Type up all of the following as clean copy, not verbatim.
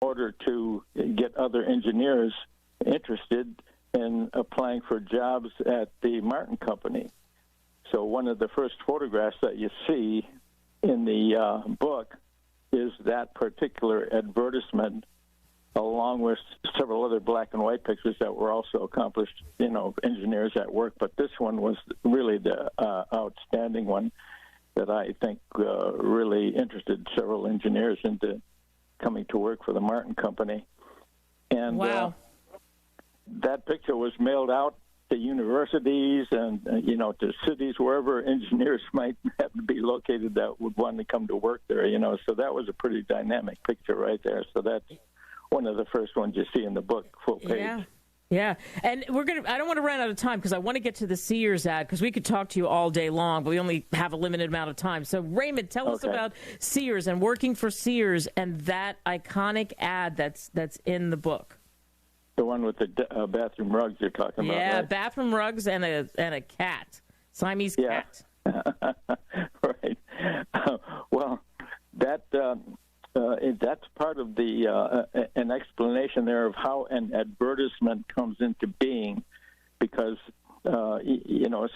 order to get other engineers interested in applying for jobs at the Martin Company. So one of the first photographs that you see in the book is that particular advertisement, along with several other black and white pictures that were also accomplished, engineers at work. But this one was really the outstanding one that I think really interested several engineers into coming to work for the Martin Company. And wow. That picture was mailed out to universities and, to cities, wherever engineers might happen to be located that would want to come to work there, So that was a pretty dynamic picture right there. So that's one of the first ones you see in the book, full page. Yeah. Yeah. And I don't want to run out of time because I want to get to the Sears ad because we could talk to you all day long, but we only have a limited amount of time. So Raymond, tell us about Sears and working for Sears and that iconic ad that's in the book. The one with the bathroom rugs you're talking about, yeah, right? Bathroom rugs and a cat, Siamese cat. Right. Well, that's part of the an explanation there of how an advertisement comes into being, because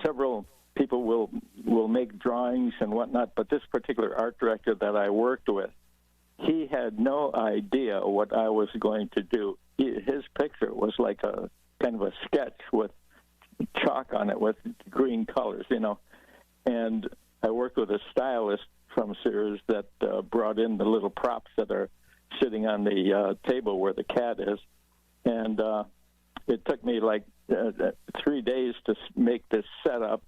several people will make drawings and whatnot, but this particular art director that I worked with, he had no idea what I was going to do. His picture was like a kind of a sketch with chalk on it with green colors, And I worked with a stylist from Sears that brought in the little props that are sitting on the table where the cat is. And it took me like 3 days to make this setup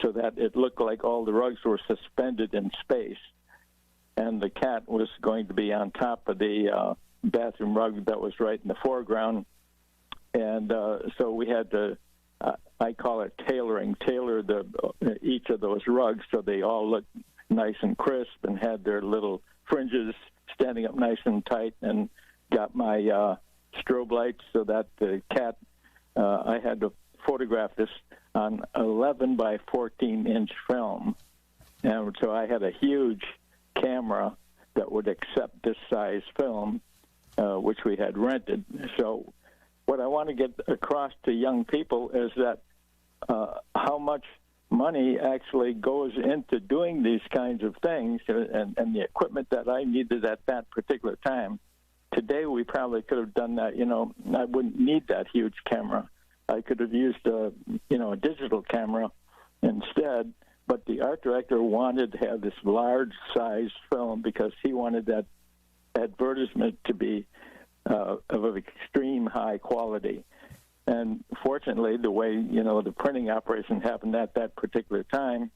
so that it looked like all the rugs were suspended in space. And the cat was going to be on top of the bathroom rug that was right in the foreground. And so we had to, I call it tailoring, tailor each of those rugs so they all looked nice and crisp and had their little fringes standing up nice and tight, and got my strobe lights so that the cat, I had to photograph this on 11 by 14-inch film. And so I had a huge camera that would accept this size film, which we had rented. So what I want to get across to young people is that how much money actually goes into doing these kinds of things, and the equipment that I needed at that particular time. Today we probably could have done that. I wouldn't need that huge camera. I could have used a digital camera instead. But the art director wanted to have this large-size film because he wanted that advertisement to be of extreme high quality. And fortunately, the way, the printing operation happened at that particular time,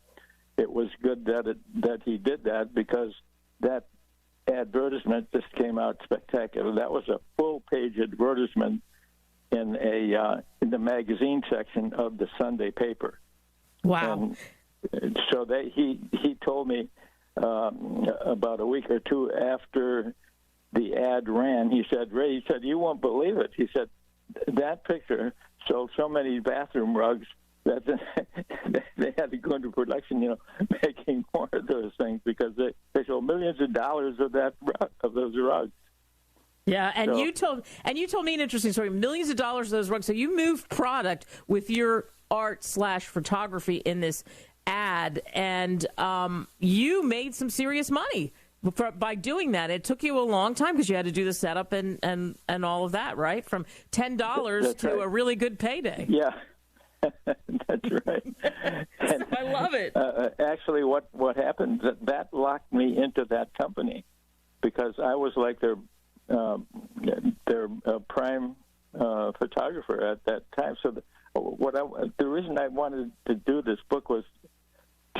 it was good that he did that, because that advertisement just came out spectacular. That was a full-page advertisement in the magazine section of the Sunday paper. Wow. And so he told me about a week or two after the ad ran, he said, "Ray, you won't believe it." He said, "That picture sold so many bathroom rugs that they had to go into production, making more of those things, because they sold millions of dollars of those rugs." Yeah, and you told me an interesting story. Millions of dollars of those rugs. So you moved product with your art/photography in this ad, and you made some serious money by doing that. It took you a long time because you had to do the setup and all of that, right? From $10 to a really good payday. Yeah, that's right. And, I love it. Actually, what happened, that locked me into that company, because I was like their prime photographer at that time. So the reason I wanted to do this book was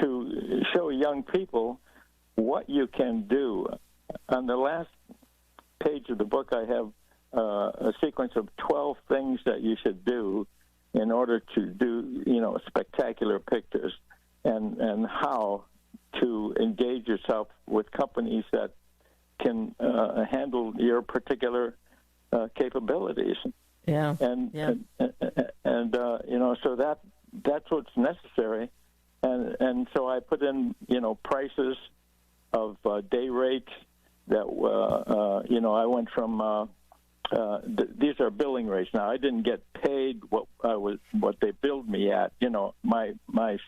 to show young people what you can do. On the last page of the book, I have a sequence of 12 things that you should do in order to do, spectacular pictures, and how to engage yourself with companies that can handle your particular capabilities. Yeah. So that's what's necessary. And so I put in, prices of day rates I went from these are billing rates. Now, I didn't get paid what they billed me at. My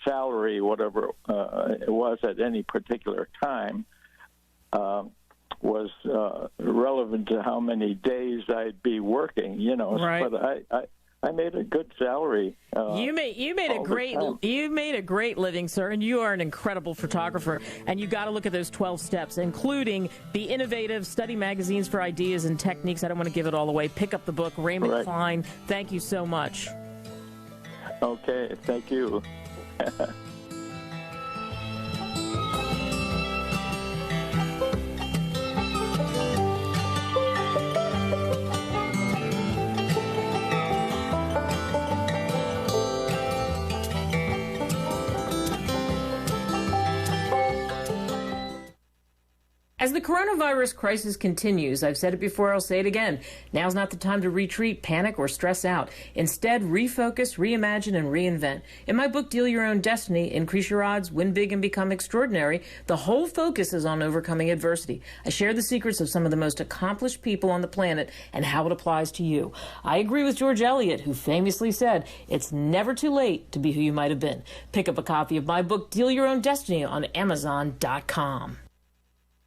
salary, whatever it was at any particular time, was relevant to how many days I'd be working. Right. But I made a good salary. You made a great living, sir, and you are an incredible photographer. And you got to look at those 12 steps, including the innovative study magazines for ideas and techniques. I don't want to give it all away. Pick up the book, Raymond Klein. Thank you so much. Okay, thank you. As the coronavirus crisis continues, I've said it before, I'll say it again. Now's not the time to retreat, panic, or stress out. Instead, refocus, reimagine, and reinvent. In my book, Deal Your Own Destiny, Increase Your Odds, Win Big, and Become Extraordinary, the whole focus is on overcoming adversity. I share the secrets of some of the most accomplished people on the planet and how it applies to you. I agree with George Eliot, who famously said, "It's never too late to be who you might have been." Pick up a copy of my book, Deal Your Own Destiny, on Amazon.com.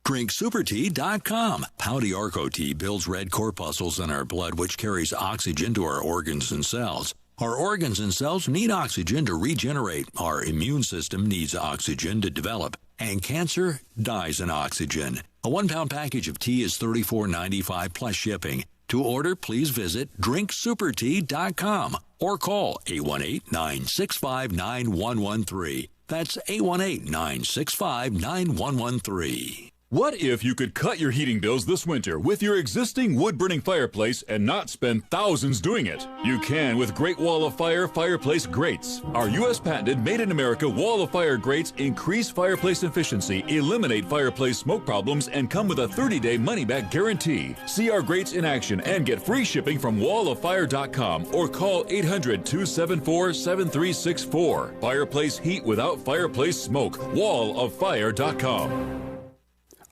DrinkSuperTea.com. Pouty Arco Tea builds red corpuscles in our blood, which carries oxygen to our organs and cells. Our organs and cells need oxygen to regenerate. Our immune system needs oxygen to develop. And cancer dies in oxygen. A 1-pound package of tea is $34.95 plus shipping. To order, please visit DrinkSuperTea.com or call 818-965-9113. That's 818-965-9113. What if you could cut your heating bills this winter with your existing wood-burning fireplace and not spend thousands doing it? You can with Great Wall of Fire fireplace grates. Our U.S. patented made-in-America Wall of Fire grates increase fireplace efficiency, eliminate fireplace smoke problems, and come with a 30-day money-back guarantee. See our grates in action and get free shipping from walloffire.com or call 800-274-7364. Fireplace heat without fireplace smoke. walloffire.com.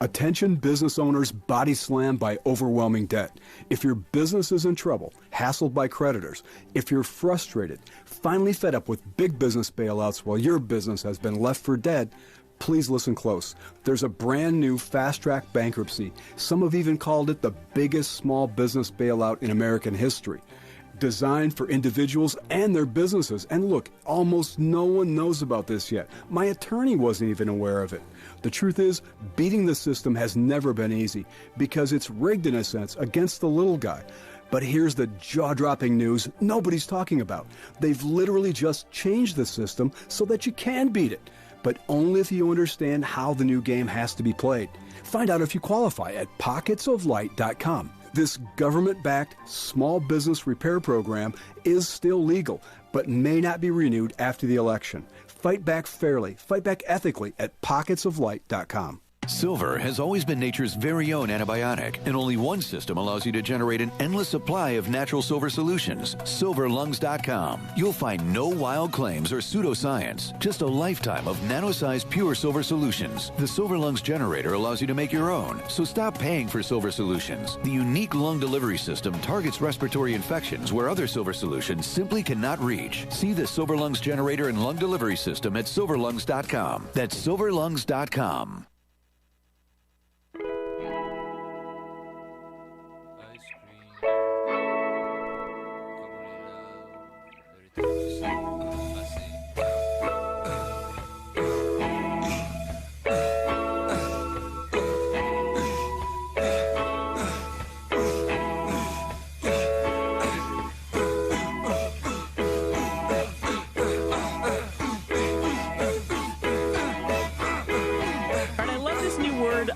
Attention business owners body slammed by overwhelming debt. If your business is in trouble, hassled by creditors, if you're frustrated, finally fed up with big business bailouts while your business has been left for dead, please listen close. There's a brand new fast-track bankruptcy. Some have even called it the biggest small business bailout in American history. Designed for individuals and their businesses. And look, almost no one knows about this yet. My attorney wasn't even aware of it. The truth is, beating the system has never been easy because it's rigged in a sense against the little guy. But here's the jaw-dropping news nobody's talking about. They've literally just changed the system so that you can beat it, but only if you understand how the new game has to be played. Find out if you qualify at pocketsoflight.com. This government-backed small business repair program is still legal, but may not be renewed after the election. Fight back fairly, fight back ethically at pocketsoflight.com. Silver has always been nature's very own antibiotic, and only one system allows you to generate an endless supply of natural silver solutions. SilverLungs.com. You'll find no wild claims or pseudoscience, just a lifetime of nano-sized pure silver solutions. The Silver Lungs generator allows you to make your own, so stop paying for silver solutions. The unique lung delivery system targets respiratory infections where other silver solutions simply cannot reach. See the Silver Lungs generator and lung delivery system at SilverLungs.com. That's SilverLungs.com.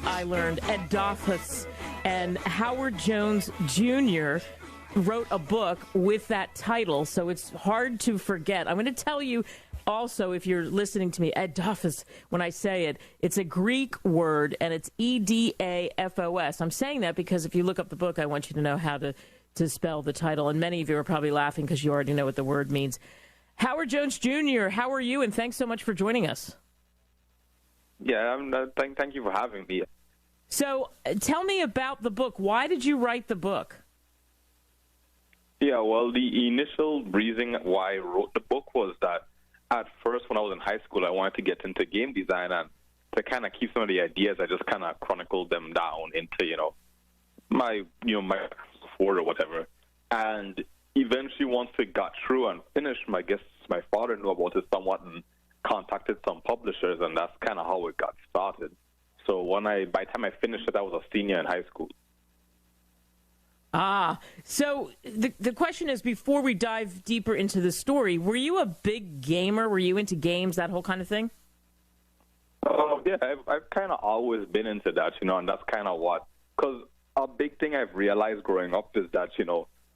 I learned Adolphus, and Howard Jones Jr. wrote a book with that title, so it's hard to forget. I'm going to tell you also, if you're listening to me, Adolphus, when I say it, it's a Greek word, and it's Edafos. I'm saying that because if you look up the book, I want you to know how to spell the title, and many of you are probably laughing because you already know what the word means. Howard Jones Jr., how are you, and thanks so much for joining us. Yeah, thank you for having me. So tell me about the book. Why did you write the book? Yeah, well, the initial reason why I wrote the book was that at first when I was in high school, I wanted to get into game design, and to kind of keep some of the ideas, I just kind of chronicled them down into, my board or whatever. And eventually, once it got through and finished, I guess my father knew about it somewhat and contacted some publishers, and that's kind of how it got started. So by the time I finished it, I was a senior in high school. So the question is, before we dive deeper into the story, were you a big gamer? Were you into games, that whole kind of thing? Yeah, I've kind of always been into that, and that's kind of because a big thing I've realized growing up is that,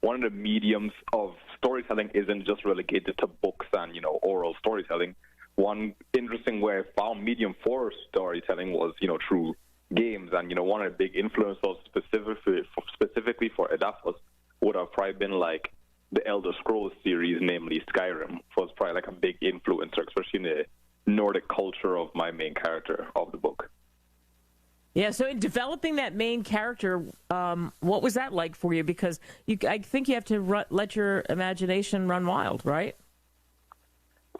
one of the mediums of storytelling isn't just relegated to books and, oral storytelling. One interesting way I found medium for storytelling was, through games. And, one of the big influences specifically for Adafos would have probably been like the Elder Scrolls series, namely Skyrim, was probably like a big influencer, especially in the Nordic culture of my main character of the book. Yeah, so in developing that main character, what was that like for you? Because I think you have to let your imagination run wild, right?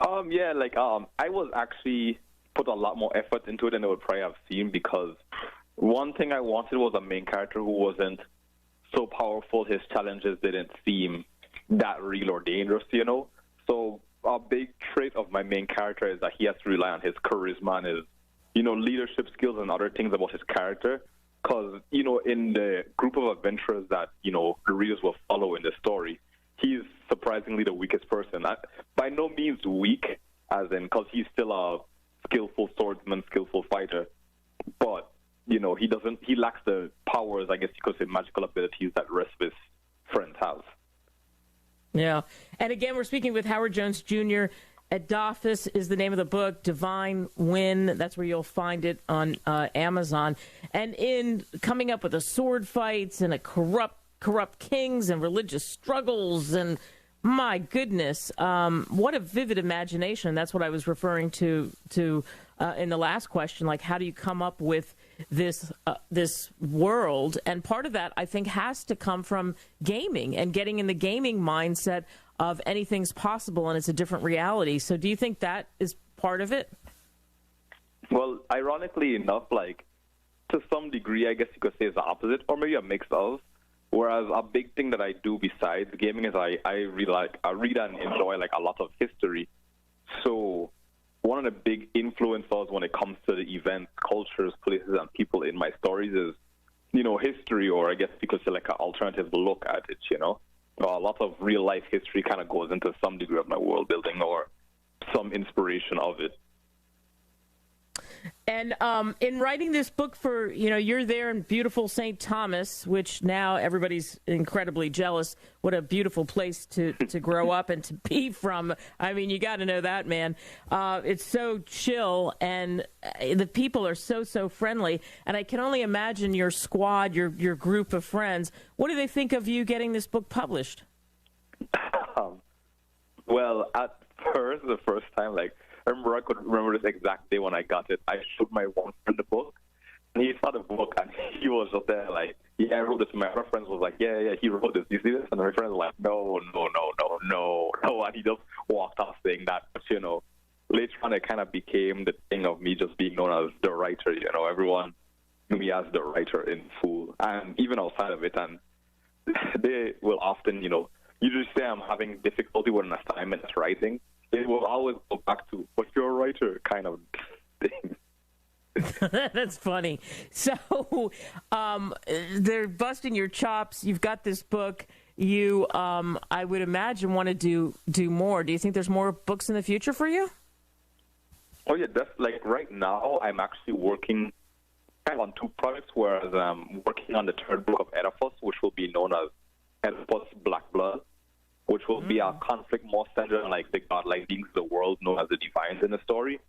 I was actually put a lot more effort into it than I would probably have seen, because one thing I wanted was a main character who wasn't so powerful, his challenges didn't seem that real or dangerous, So a big trait of my main character is that he has to rely on his charisma and his, leadership skills and other things about his character. Because, in the group of adventurers that, the readers will follow in the story, he's surprisingly the weakest person. By no means weak, as in, because he's still a skillful swordsman, skillful fighter. But, he lacks the powers, I guess you could say, magical abilities that the rest of his friends have. Yeah. And again, we're speaking with Howard Jones Jr. Adafos is the name of the book. Divine Win. That's where you'll find it on Amazon. And in coming up with the sword fights and a corrupt kings and religious struggles, and my goodness, what a vivid imagination. That's what I was referring to in the last question. Like, how do you come up with this world? And part of that, I think, has to come from gaming and getting in the gaming mindset of anything's possible and it's a different reality. So do you think that is part of it? Well, ironically enough, to some degree, I guess you could say it's the opposite, or maybe a mix of. Whereas a big thing that I do besides gaming is I read and enjoy a lot of history. So one of the big influences when it comes to the events, cultures, places, and people in my stories is, history, or I guess you could say an alternative look at it, A lot of real life history kind of goes into some degree of my world building or some inspiration of it. And in writing this book for, you're there in beautiful St. Thomas, which now everybody's incredibly jealous. What a beautiful place to grow up and to be from. I mean, you got to know that, man. It's so chill, and the people are so friendly. And I can only imagine your squad, your group of friends. What do they think of you getting this book published? Well, at first, the first time, I could remember this exact day when I got it. I showed my one friend the book, and he saw the book, and he was just there yeah, I wrote this. My other friends was like, yeah, he wrote this. You see this? And my friends were like, no. And he just walked off saying that. But, later on, it kind of became the thing of me just being known as the writer. Everyone knew me as the writer in full, and even outside of it. And they will often, usually say I'm having difficulty with an assignment that's writing. It will always go back to, but you're a writer kind of thing. That's funny. So they're busting your chops. You've got this book. You, I would imagine, want to do more. Do you think there's more books in the future for you? Oh, yeah. That's right now I'm actually working kind of on two projects, whereas I'm working on the third book of Adafos, which will be known as Adafos Black Blood, which will be a conflict more centered on the godlike beings of the world known as the Divines in the story.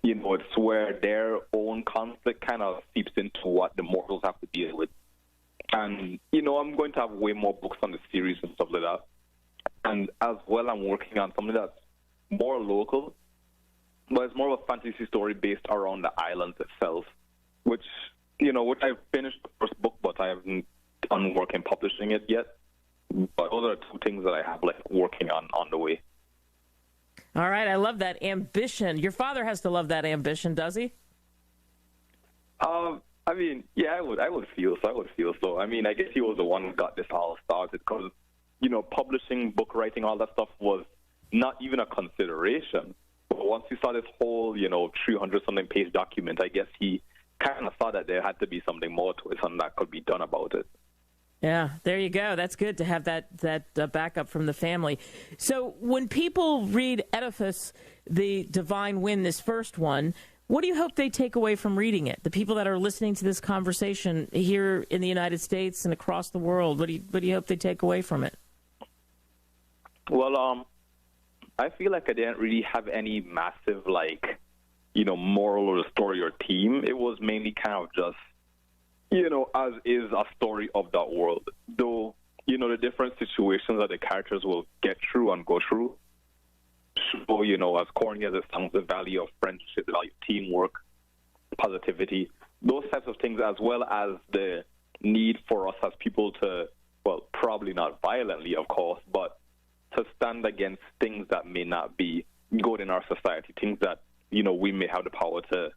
It's where their own conflict kind of seeps into what the mortals have to deal with. And, I'm going to have way more books on the series and stuff like that. And as well, I'm working on something that's more local, but it's more of a fantasy story based around the island itself, which which I've finished the first book, but I haven't done work in publishing it yet. But those are two things that I have working on the way. All right, I love that ambition. Your father has to love that ambition, does he? I mean, yeah, I would feel so. I mean, I guess he was the one who got this all started because, publishing, book writing, all that stuff was not even a consideration. But once you saw this whole, 300-something page document, I guess he kind of saw that there had to be something more to it, something that could be done about it. Yeah, there you go. That's good to have that backup from the family. So when people read Edifice, The Divine Wind, this first one, what do you hope they take away from reading it? The people that are listening to this conversation here in the United States and across the world, what do you hope they take away from it? Well, I feel like I didn't really have any massive, moral or story or theme. It was mainly kind of just, as is a story of that world. Though, the different situations that the characters will get through and go through. So, as corny as it sounds, the value of friendship, the value of teamwork, positivity, those types of things, as well as the need for us as people to, well, probably not violently, of course, but to stand against things that may not be good in our society, things that, we may have the power to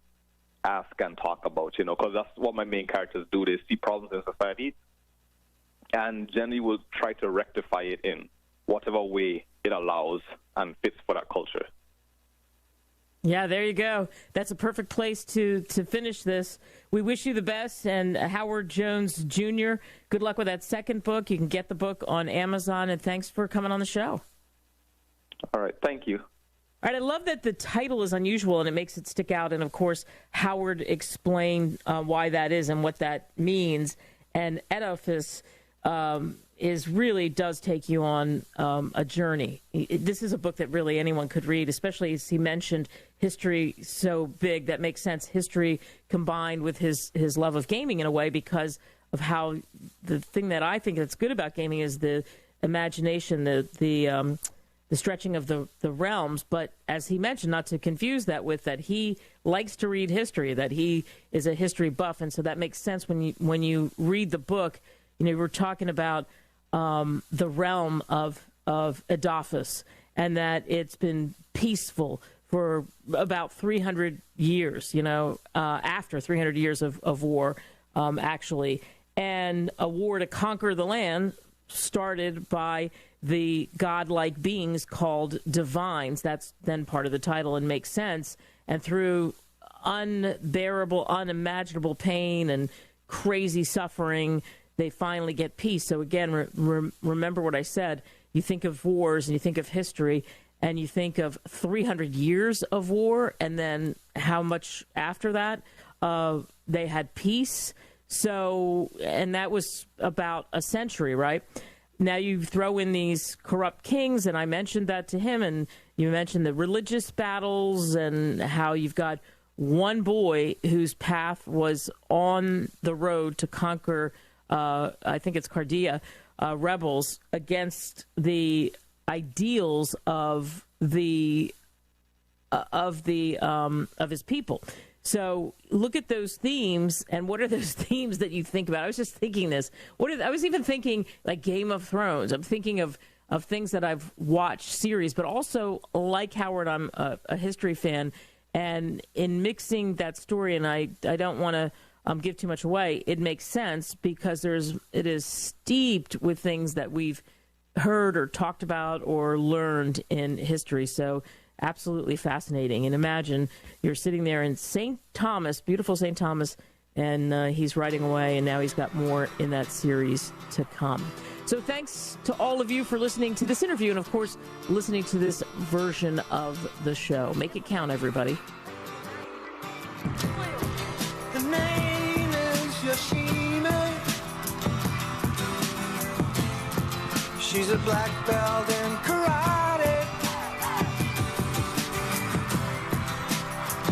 ask and talk about, because that's what my main characters do. They see problems in society and generally will try to rectify it in whatever way it allows and fits for that culture. Yeah, there you go. That's a perfect place to finish this. We wish you the best. And Howard Jones Jr., good luck with that second book. You can get the book on Amazon. And thanks for coming on the show. All right. Thank you. All right. I love that the title is unusual and it makes it stick out. And, of course, Howard explained why that is and what that means. And Edifice really does take you on a journey. This is a book that really anyone could read, especially as he mentioned history so big. That makes sense. History combined with his love of gaming in a way, because of how the thing that I think that's good about gaming is the imagination, the stretching of the realms. But as he mentioned, not to confuse that with that he likes to read history, that he is a history buff. And so that makes sense when you read the book. We're talking about the realm of Edifice, and that it's been peaceful for about 300 years, after 300 years of war, actually. And a war to conquer the land started by the godlike beings called divines. That's then part of the title and makes sense. And through unbearable, unimaginable pain and crazy suffering, they finally get peace. So again, remember what I said. You think of wars and you think of history and you think of 300 years of war, and then how much after that they had peace. So, and that was about a century, right? Now you throw in these corrupt kings, and I mentioned that to him, and you mentioned the religious battles and how you've got one boy whose path was on the road to conquer I think it's Cardia, rebels against the ideals of his people. So look at those themes, and what are those themes that you think about? I was just thinking this. I was even thinking like Game of Thrones. I'm thinking of things that I've watched series, but also like Howard, I'm a history fan, and in mixing that story, and I don't want to give too much away, it makes sense because it is steeped with things that we've heard or talked about or learned in history. So absolutely fascinating. And imagine you're sitting there in St. Thomas, beautiful St. Thomas, and he's writing away, and now he's got more in that series to come. So thanks to all of you for listening to this interview and, of course, listening to this version of the show. Make it count, everybody. She's a black belt in karate,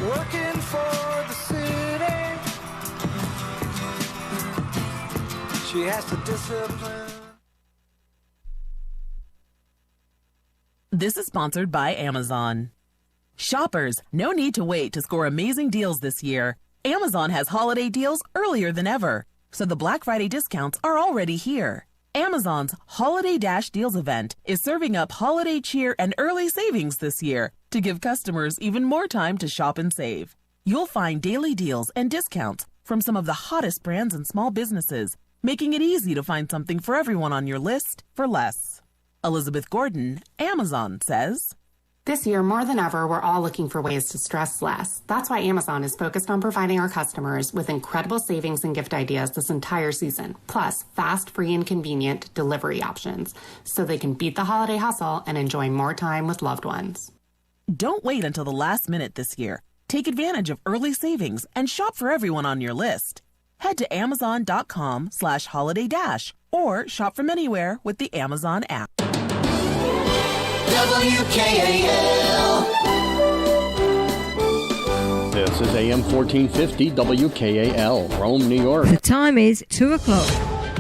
working for the city. She has to discipline. This is sponsored by Amazon. Shoppers, no need to wait to score amazing deals this year. Amazon has holiday deals earlier than ever, so the Black Friday discounts are already here. Amazon's Holiday Dash Deals event is serving up holiday cheer and early savings this year to give customers even more time to shop and save. You'll find daily deals and discounts from some of the hottest brands and small businesses, making it easy to find something for everyone on your list for less. Elizabeth Gordon, Amazon, says, This year, more than ever, we're all looking for ways to stress less. That's why Amazon is focused on providing our customers with incredible savings and gift ideas this entire season, plus fast, free, and convenient delivery options, so they can beat the holiday hustle and enjoy more time with loved ones. Don't wait until the last minute this year. Take advantage of early savings and shop for everyone on your list. Head to amazon.com/holiday-dash or shop from anywhere with the Amazon app. WKAL. This is AM 1450 WKAL, Rome, New York. The time is 2 o'clock.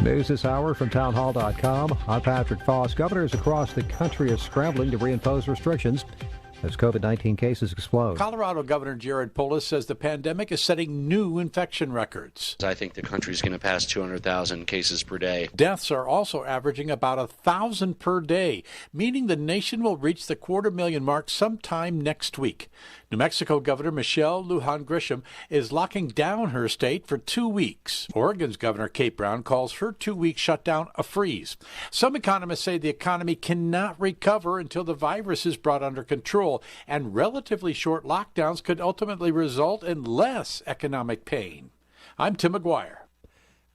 News this hour from townhall.com. I'm Patrick Foss. Governors across the country are scrambling to reimpose restrictions as COVID-19 cases explode. Colorado Governor Jared Polis says the pandemic is setting new infection records. I think the country's going to pass 200,000 cases per day. Deaths are also averaging about 1,000 per day, meaning the nation will reach the 250,000 mark sometime next week. New Mexico Governor Michelle Lujan Grisham is locking down her state for 2 weeks. Oregon's Governor Kate Brown calls her 2-week shutdown a freeze. Some economists say the economy cannot recover until the virus is brought under control, and relatively short lockdowns could ultimately result in less economic pain. I'm Tim McGuire.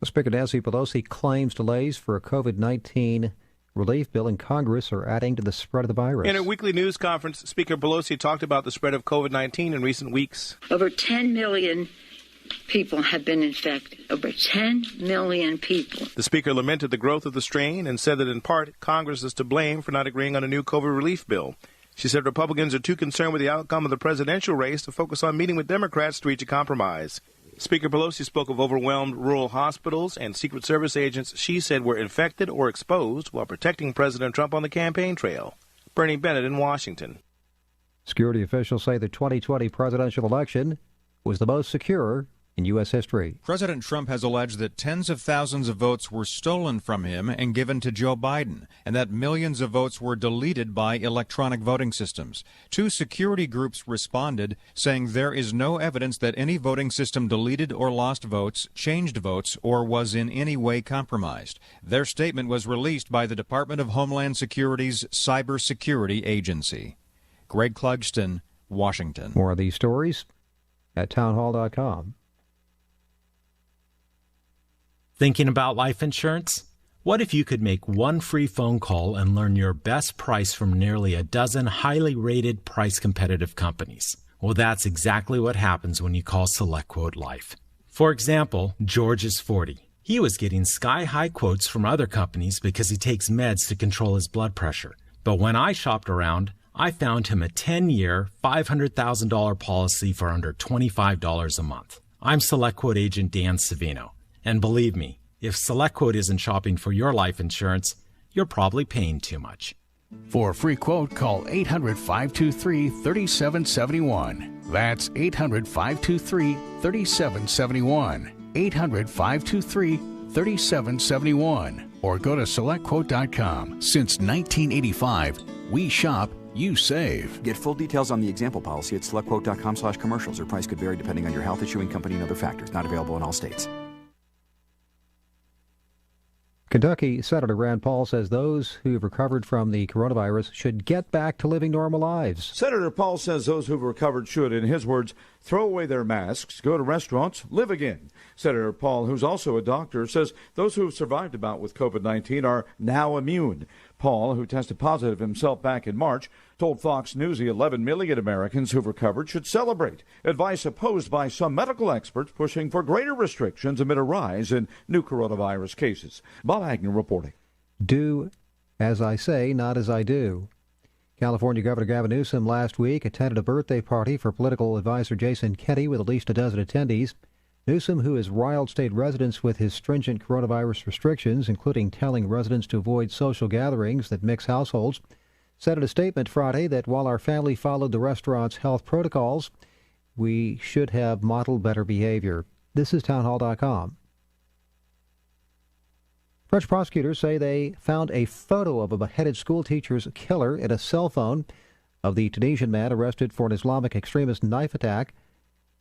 Speaker Nancy Pelosi claims delays for a COVID-19 relief bill in Congress are adding to the spread of the virus. In a weekly news conference, Speaker Pelosi talked about the spread of COVID-19 in recent weeks. Over 10 million people have been infected. Over 10 million people. The Speaker lamented the growth of the strain and said that in part, Congress is to blame for not agreeing on a new COVID relief bill. She said Republicans are too concerned with the outcome of the presidential race to focus on meeting with Democrats to reach a compromise. Speaker Pelosi spoke of overwhelmed rural hospitals and Secret Service agents she said were infected or exposed while protecting President Trump on the campaign trail. Bernie Bennett in Washington. Security officials say the 2020 presidential election was the most secure in U.S. history. President Trump has alleged that tens of thousands of votes were stolen from him and given to Joe Biden, and that millions of votes were deleted by electronic voting systems. 2 security groups responded, saying there is no evidence that any voting system deleted or lost votes, changed votes, or was in any way compromised. Their statement was released by the Department of Homeland Security's Cybersecurity Agency. Greg Clugston, Washington. More of these stories at townhall.com. Thinking about life insurance? What if you could make one free phone call and learn your best price from nearly a dozen highly rated, price-competitive companies? Well, that's exactly what happens when you call SelectQuote Life. For example, George is 40. He was getting sky-high quotes from other companies because he takes meds to control his blood pressure. But when I shopped around, I found him a 10-year, $500,000 policy for under $25 a month. I'm SelectQuote agent Dan Savino. And believe me, if SelectQuote isn't shopping for your life insurance, you're probably paying too much. For a free quote, call 800-523-3771. That's 800-523-3771. 800-523-3771. Or go to SelectQuote.com. Since 1985, we shop, you save. Get full details on the example policy at SelectQuote.com/commercials. Or price could vary depending on your health, issuing company, and other factors. Not available in all states. Kentucky Senator Rand Paul says those who have recovered from the coronavirus should get back to living normal lives. Senator Paul says those who've recovered should, in his words, throw away their masks, go to restaurants, live again. Senator Paul, who's also a doctor, says those who have survived a bout with COVID-19 are now immune. Paul, who tested positive himself back in March, told Fox News the 11 million Americans who've recovered should celebrate. Advice opposed by some medical experts pushing for greater restrictions amid a rise in new coronavirus cases. Bob Agnew reporting. Do as I say, not as I do. California Governor Gavin Newsom last week attended a birthday party for political advisor Jason Kenney with at least a dozen attendees. Newsom, who has riled state residents with his stringent coronavirus restrictions, including telling residents to avoid social gatherings that mix households, said in a statement Friday that while our family followed the restaurant's health protocols, We should have modeled better behavior. This is townhall.com. French prosecutors say they found a photo of a beheaded schoolteacher's killer in a cell phone of the Tunisian man arrested for an Islamic extremist knife attack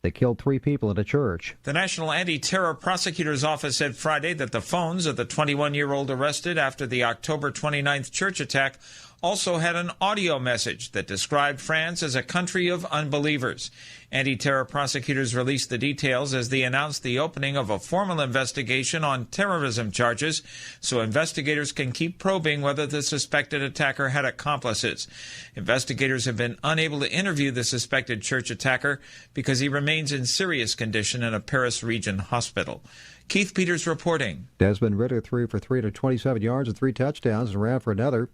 that killed 3 people at a church. The National Anti-Terror Prosecutor's Office said Friday that the phones of the 21-year-old arrested after the October 29th church attack also had an audio message that described France as a country of unbelievers. Anti-terror prosecutors released the details as they announced the opening of a formal investigation on terrorism charges, so investigators can keep probing whether the suspected attacker had accomplices. Investigators have been unable to interview the suspected church attacker because he remains in serious condition in a Paris region hospital. Keith Peters reporting. Desmond Ridder threw for 327 yards and 3 touchdowns and ran for another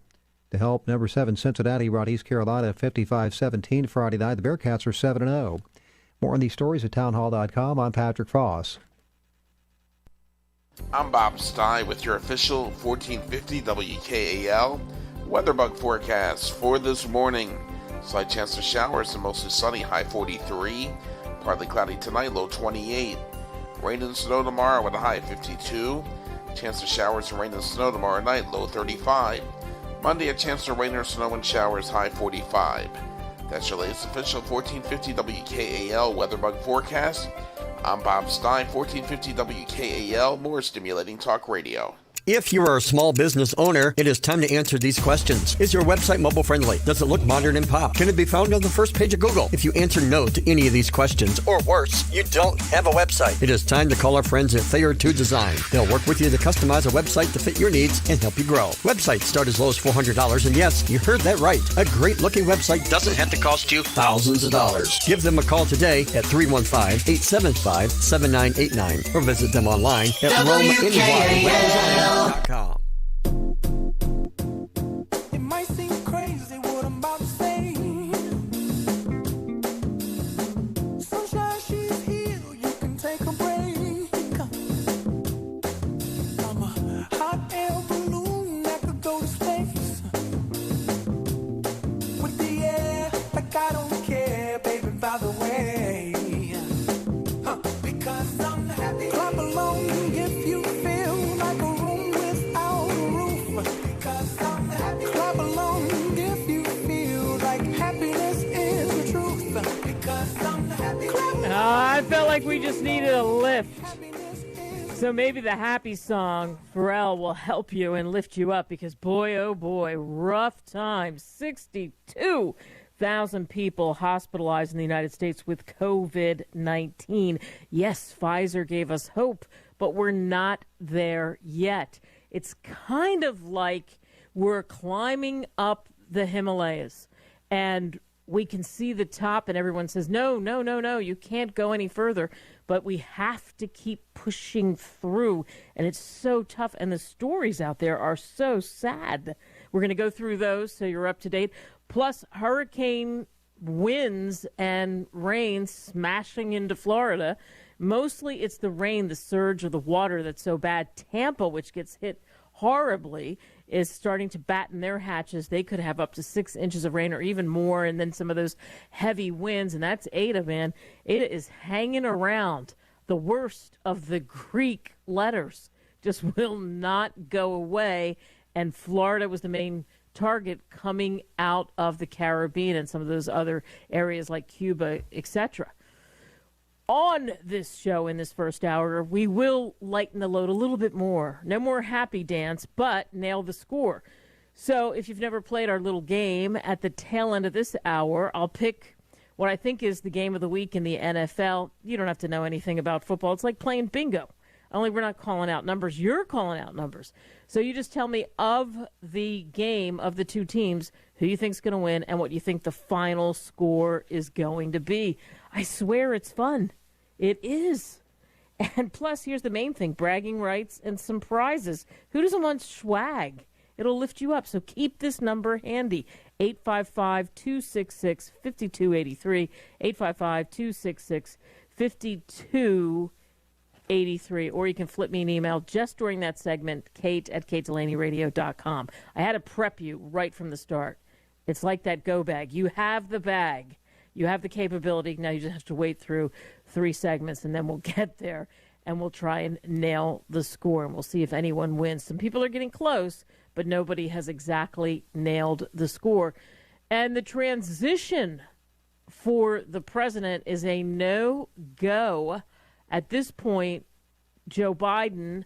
to help number 7 Cincinnati run East Carolina 55-17 Friday night. The Bearcats are 7-0. More on these stories at townhall.com. I'm Patrick Foss. I'm Bob Stein with your official 1450 WKAL weather bug forecast for this morning. Slight chance of showers and mostly sunny, high 43. Partly cloudy tonight, low 28. Rain and snow tomorrow with a high 52. Chance of showers and rain and snow tomorrow night, low 35. Monday, a chance of rain or snow and showers, high 45. That's your latest official 1450 WKAL weather bug forecast. I'm Bob Stein, 1450 WKAL, more stimulating talk radio. If you are a small business owner, it is time to answer these questions. Is your website mobile friendly? Does it look modern and pop? Can it be found on the first page of Google? If you answer no to any of these questions, or worse, you don't have a website, it is time to call our friends at Thayer 2 Design. They'll work with you to customize a website to fit your needs and help you grow. Websites start as low as $400, and yes, you heard that right. A great looking website doesn't have to cost you thousands of dollars. Give them a call today at 315-875-7989 or visit them online at WKAL.com. It might seem crazy what I'm about to say. Sunshine, she's here, you can take a break. I'm a hot air balloon that could go to space. With the air, like I don't care, baby, by the way. Because I'm happy. Clap along if you feel like a room without a roof. Because I'm happy. Clap along if you feel like happiness is the truth. Because I'm happy. I felt like we just needed a lift. So maybe the happy song, Pharrell, will help you and lift you up because, boy, oh boy, rough times. 62,000 people hospitalized in the United States with COVID-19. Yes, Pfizer gave us hope, but we're not there yet. It's kind of like we're climbing up the Himalayas and we can see the top and everyone says, no, you can't go any further. But we have to keep pushing through. And it's so tough. And the stories out there are so sad. We're going to go through those so you're up to date. Plus, hurricane winds and rain smashing into Florida. Mostly it's the rain, the surge of the water that's so bad. Tampa, which gets hit horribly, is starting to batten their hatches. They could have up to 6 inches of rain or even more, and then some of those heavy winds, and that's Ada, man. Ada is hanging around. The worst of the Greek letters just will not go away, and Florida was the main target coming out of the Caribbean and some of those other areas like Cuba, etc. On this show in this first hour, we will lighten the load a little bit more. No more happy dance, but nail the score. So if you've never played our little game, at the tail end of this hour, I'll pick what I think is the game of the week in the NFL. You don't have to know anything about football. It's like playing bingo. Only we're not calling out numbers. You're calling out numbers. So you just tell me of the game of the two teams, who you think's going to win and what you think the final score is going to be. I swear it's fun. It is. And plus, here's the main thing, bragging rights and some prizes. Who doesn't want swag? It'll lift you up. So keep this number handy, 855-266-5283, 855-266-5283. Or you can flip me an email just during that segment, kate@katedelaneyradio.com. I had to prep you right from the start. It's like that go bag. You have the bag. You have the capability. Now you just have to wait through 3 segments, and then we'll get there, and we'll try and nail the score, and we'll see if anyone wins. Some people are getting close, but nobody has exactly nailed the score. And the transition for the president is a no-go. At this point, Joe Biden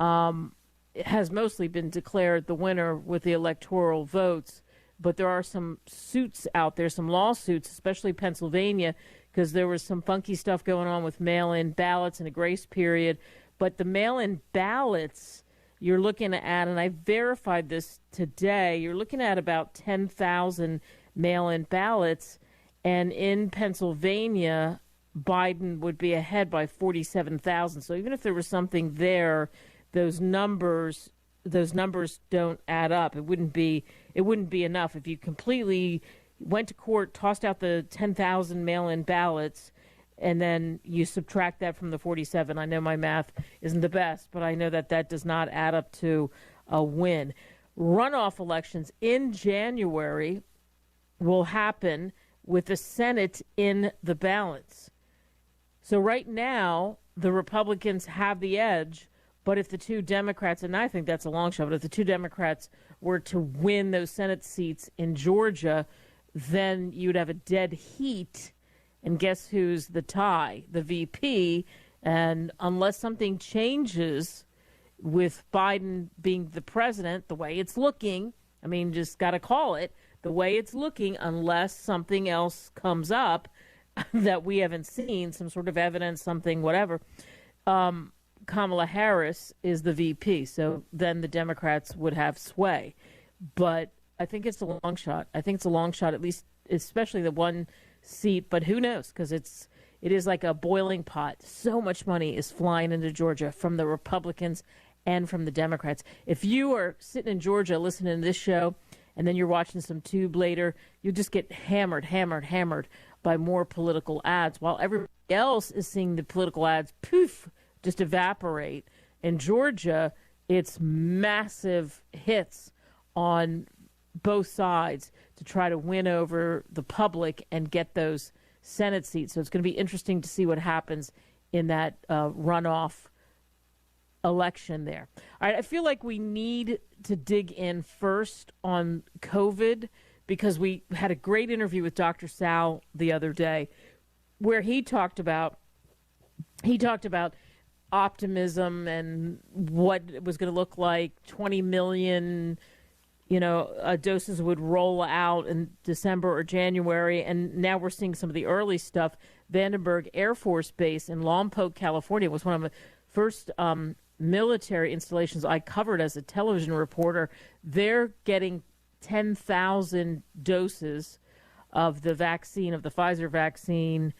has mostly been declared the winner with the electoral votes, but there are some suits out there, some lawsuits, especially Pennsylvania, because there was some funky stuff going on with mail-in ballots and a grace period. But the mail-in ballots, you're looking at, and I verified this today, you're looking at about 10,000 mail-in ballots, and in Pennsylvania, Biden would be ahead by 47,000. So even if there was something there, those numbers don't add up. It wouldn't be enough if you completely went to court, tossed out the 10,000 mail-in ballots, and then you subtract that from the 47. I know my math isn't the best, but I know that does not add up to a win. Runoff elections in January will happen with the Senate in the balance. So right now, the Republicans have the edge, but if the 2 Democrats, and I think that's a long shot, but if the 2 Democrats were to win those Senate seats in Georgia, then you'd have a dead heat. And guess who's the tie? The VP. And unless something changes with Biden being the president, the way it's looking, I mean, just got to call it, the way it's looking, unless something else comes up that we haven't seen, some sort of evidence, something, whatever, Kamala Harris is the VP. So then the Democrats would have sway. But I think it's a long shot. I think it's a long shot, at least, especially the 1 seat. But who knows? Because it is like a boiling pot. So much money is flying into Georgia from the Republicans and from the Democrats. If you are sitting in Georgia listening to this show, and then you're watching some Tube later, you'll just get hammered by more political ads, while everybody else is seeing the political ads, poof, just evaporate. In Georgia, it's massive hits on both sides to try to win over the public and get those Senate seats. So it's going to be interesting to see what happens in that runoff election there. All right, I feel like we need to dig in first on COVID, because we had a great interview with Dr. Sal the other day where he talked about optimism and what it was going to look like. 20 million doses would roll out in December or January, and now we're seeing some of the early stuff. Vandenberg Air Force Base in Lompoc, California was one of the first military installations I covered as a television reporter. They're getting 10,000 doses of the vaccine, of the Pfizer vaccine,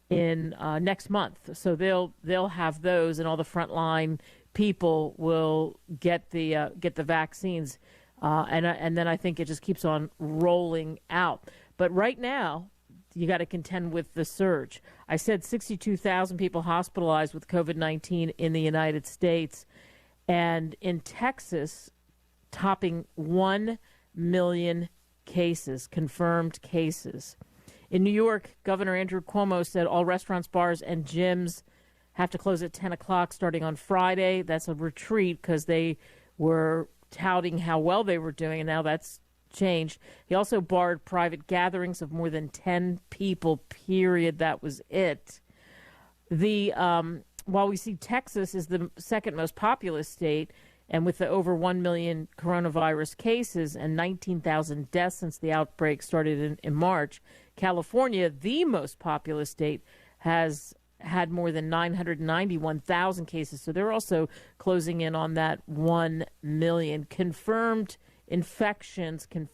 in next month. So they'll have those, and all the frontline people will get the vaccines, and then I think it just keeps on rolling out. But right now, you got to contend with the surge. I said 62,000 people hospitalized with COVID-19 in the United States, and in Texas, topping 1 million cases, confirmed cases. In New York, Governor Andrew Cuomo said all restaurants, bars, and gyms have to close at 10 o'clock starting on Friday. That's a retreat because they were touting how well they were doing, and now that's changed. He also barred private gatherings of more than 10 people, period. That was it. While we see Texas is the second most populous state, and with the over 1 million coronavirus cases and 19,000 deaths since the outbreak started in March, California, the most populous state, has had more than 991,000 cases. So they're also closing in on that 1 million. Confirmed infections in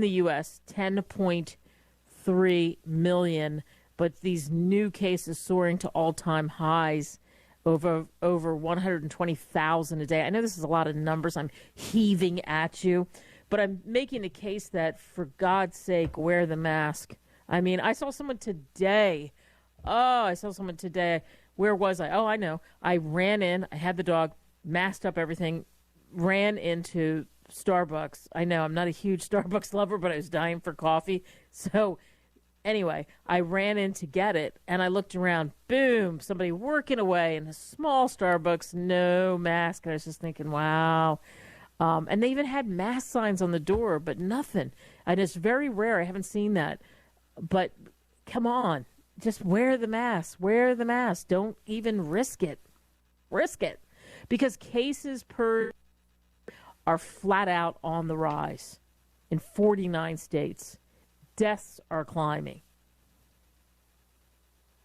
the U.S., 10.3 million. But these new cases soaring to all-time highs, over 120,000 a day. I know this is a lot of numbers I'm heaving at you, but I'm making the case that, for God's sake, wear the mask. I mean, I saw someone today. Where was I? Oh, I know. I ran in. I had the dog, masked up everything, ran into Starbucks. I know I'm not a huge Starbucks lover, but I was dying for coffee. So anyway, I ran in to get it, and I looked around. Boom, somebody working away in a small Starbucks, no mask. And I was just thinking, wow. And they even had mask signs on the door, but nothing. And it's very rare. I haven't seen that. But come on, just wear the mask. Wear the mask. Don't even risk it. Risk it. Because cases per are flat out on the rise in 49 states. Deaths are climbing.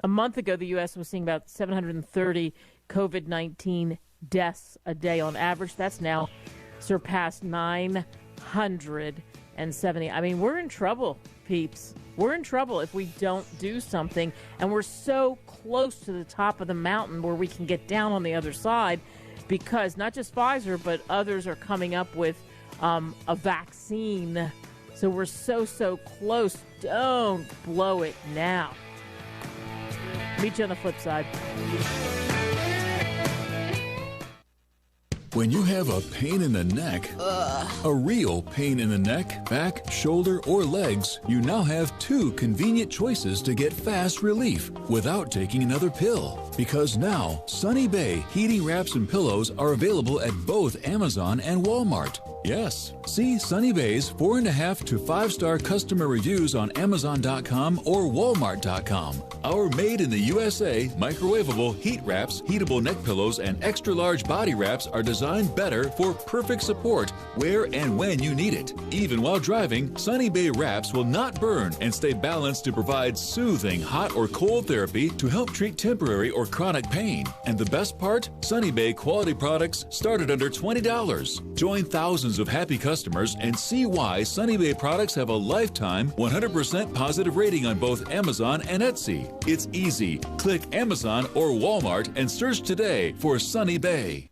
A month ago, the U.S. was seeing about 730 COVID-19 deaths a day on average. That's now surpassed 970. I mean, we're in trouble, peeps. We're in trouble if we don't do something. And we're so close to the top of the mountain where we can get down on the other side, because not just Pfizer, but others are coming up with a vaccine. So we're so close. Don't blow it now. Meet you on the flip side. When you have a pain in the neck, a real pain in the neck, back, shoulder, or legs, you now have 2 convenient choices to get fast relief without taking another pill. Because now, Sunny Bay heating wraps and pillows are available at both Amazon and Walmart. Yes, see Sunny Bay's 4.5 to 5-star customer reviews on Amazon.com or Walmart.com. Our made in the USA microwavable heat wraps, heatable neck pillows, and extra large body wraps are designed better for perfect support where and when you need it. Even while driving, Sunny Bay wraps will not burn and stay balanced to provide soothing hot or cold therapy to help treat temporary or chronic pain. And the best part? Sunny Bay quality products start at under $20. Join thousands of happy customers and see why Sunny Bay products have a lifetime 100% positive rating on both Amazon and Etsy. It's easy. Click Amazon or Walmart and search today for Sunny Bay.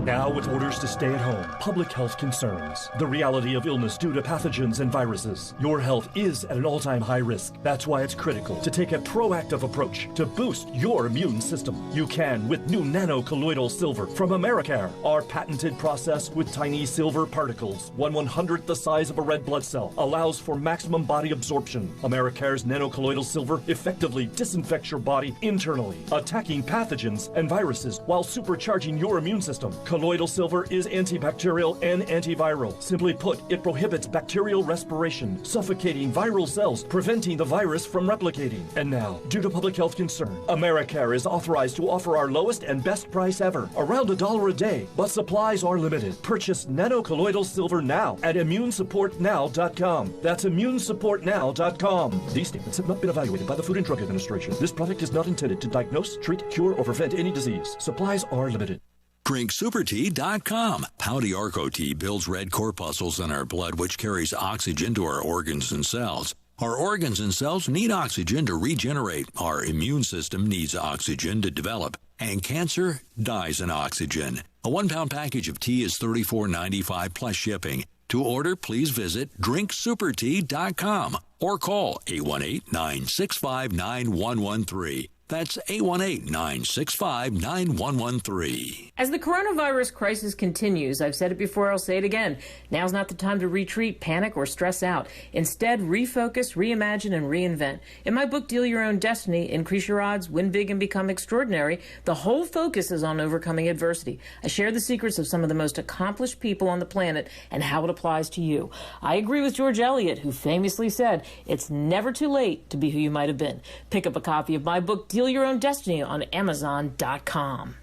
Now with orders to stay at home, public health concerns, the reality of illness due to pathogens and viruses, your health is at an all-time high risk. That's why it's critical to take a proactive approach to boost your immune system. You can with new nano-colloidal silver from Americare, our patented process with tiny silver particles, 1/100th the size of a red blood cell, allows for maximum body absorption. Americare's nano-colloidal silver effectively disinfects your body internally, attacking pathogens and viruses while supercharging your immune system. Colloidal silver is antibacterial and antiviral. Simply put, it prohibits bacterial respiration, suffocating viral cells, preventing the virus from replicating. And now, due to public health concern, Americare is authorized to offer our lowest and best price ever, around $1 a day, but supplies are limited. Purchase nano-colloidal silver now at immunesupportnow.com. That's immunesupportnow.com. These statements have not been evaluated by the Food and Drug Administration. This product is not intended to diagnose, treat, cure, or prevent any disease. Supplies are limited. DrinkSuperTea.com. Pouty Arco Tea builds red corpuscles in our blood, which carries oxygen to our organs and cells. Our organs and cells need oxygen to regenerate. Our immune system needs oxygen to develop. And cancer dies in oxygen. A 1-pound package of tea is $34.95 plus shipping. To order, please visit DrinkSuperTea.com or call 818-965-9113. That's 818-965-9113. As the coronavirus crisis continues, I've said it before, I'll say it again, now's not the time to retreat, panic, or stress out. Instead, refocus, reimagine, and reinvent. In my book, Deal Your Own Destiny, Increase Your Odds, Win Big, and Become Extraordinary, the whole focus is on overcoming adversity. I share the secrets of some of the most accomplished people on the planet and how it applies to you. I agree with George Eliot, who famously said, it's never too late to be who you might have been. Pick up a copy of my book, Deal Your Own Destiny, on Amazon.com.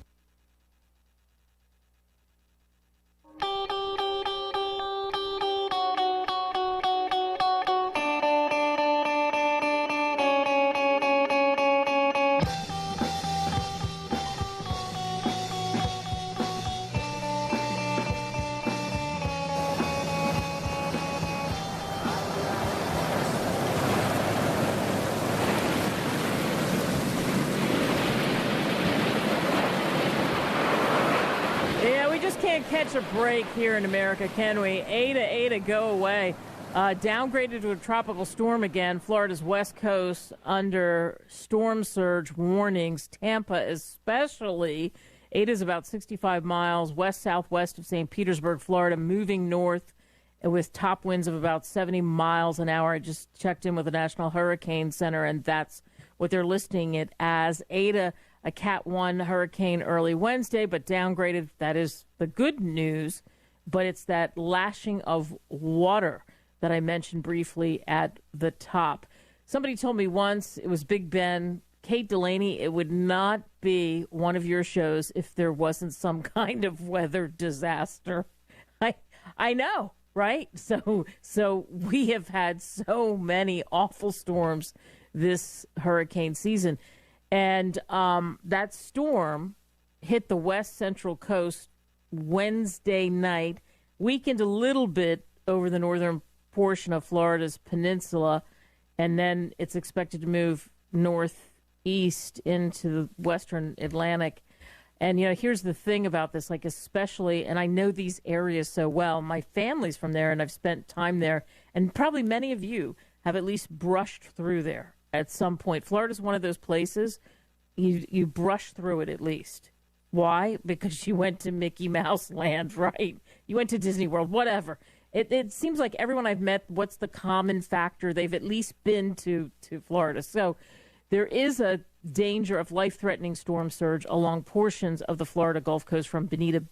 Can't catch a break here in America, can we? Ada, go away. Downgraded to a tropical storm again. Florida's west coast under storm surge warnings. Tampa especially. Ada's about 65 miles west-southwest of St. Petersburg, Florida, moving north with top winds of about 70 miles an hour. I just checked in with the National Hurricane Center, and that's what they're listing it as. Eta, a Cat 1 hurricane early Wednesday, but downgraded. That is the good news, but it's that lashing of water that I mentioned briefly at the top. Somebody told me once, it was Big Ben, Kate Delaney, it would not be one of your shows if there wasn't some kind of weather disaster. I know, right? So we have had so many awful storms this hurricane season. And that storm hit the west central coast Wednesday night, weakened a little bit over the northern portion of Florida's peninsula, and then it's expected to move northeast into the western Atlantic. And, here's the thing about this, like especially, and I know these areas so well, my family's from there and I've spent time there, and probably many of you have at least brushed through there at some point. Florida's one of those places you brush through it at least. Why? Because you went to Mickey Mouse Land, right? You went to Disney World, whatever. It seems like everyone I've met, what's the common factor? They've at least been to Florida. So there is a danger of life-threatening storm surge along portions of the Florida Gulf Coast from Bonita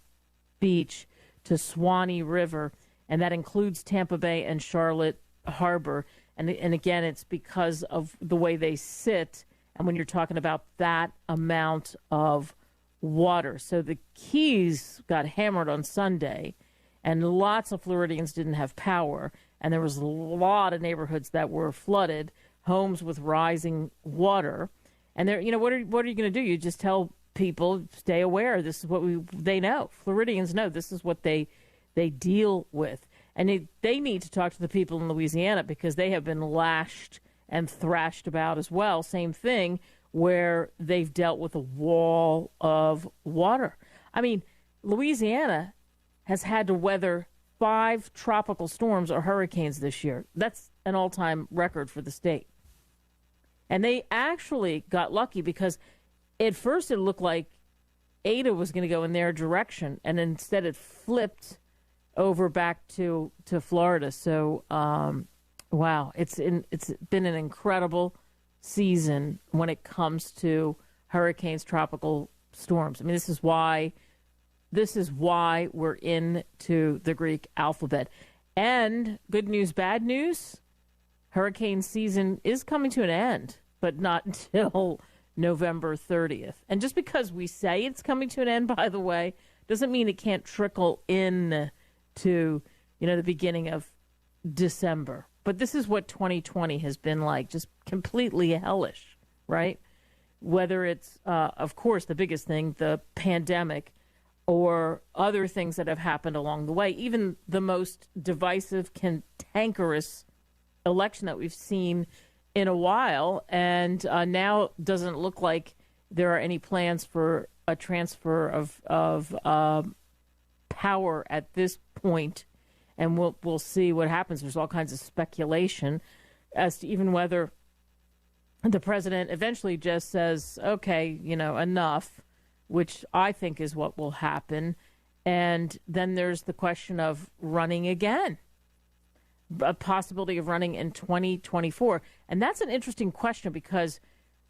Beach to Swanee River, and that includes Tampa Bay and Charlotte Harbor. And again, it's because of the way they sit, and when you're talking about that amount of water. So the Keys got hammered on Sunday, and lots of Floridians didn't have power, and there was a lot of neighborhoods that were flooded, homes with rising water. And they're, what are you going to do? You just tell people, stay aware. This is what they know. Floridians know this is what they deal with. And they need to talk to the people in Louisiana because they have been lashed and thrashed about as well. Same thing, where they've dealt with a wall of water. I mean, Louisiana has had to weather 5 tropical storms or hurricanes this year. That's an all-time record for the state. And they actually got lucky because at first it looked like Eta was going to go in their direction, and instead it flipped over back to Florida. So, wow, it's been an incredible season when it comes to hurricanes, tropical storms. I mean, this is why we're into the Greek alphabet. And good news, bad news, hurricane season is coming to an end, but not until November 30th. And just because we say it's coming to an end, by the way, doesn't mean it can't trickle in to, the beginning of December. But this is what 2020 has been like, just completely hellish, right? Whether it's, of course, the biggest thing, the pandemic, or other things that have happened along the way, even the most divisive, cantankerous election that we've seen in a while, and now doesn't look like there are any plans for a transfer of power at this point. And we'll see what happens. There's all kinds of speculation as to even whether the president eventually just says, okay, enough, which I think is what will happen. And then there's the question of running again, a possibility of running in 2024. And that's an interesting question because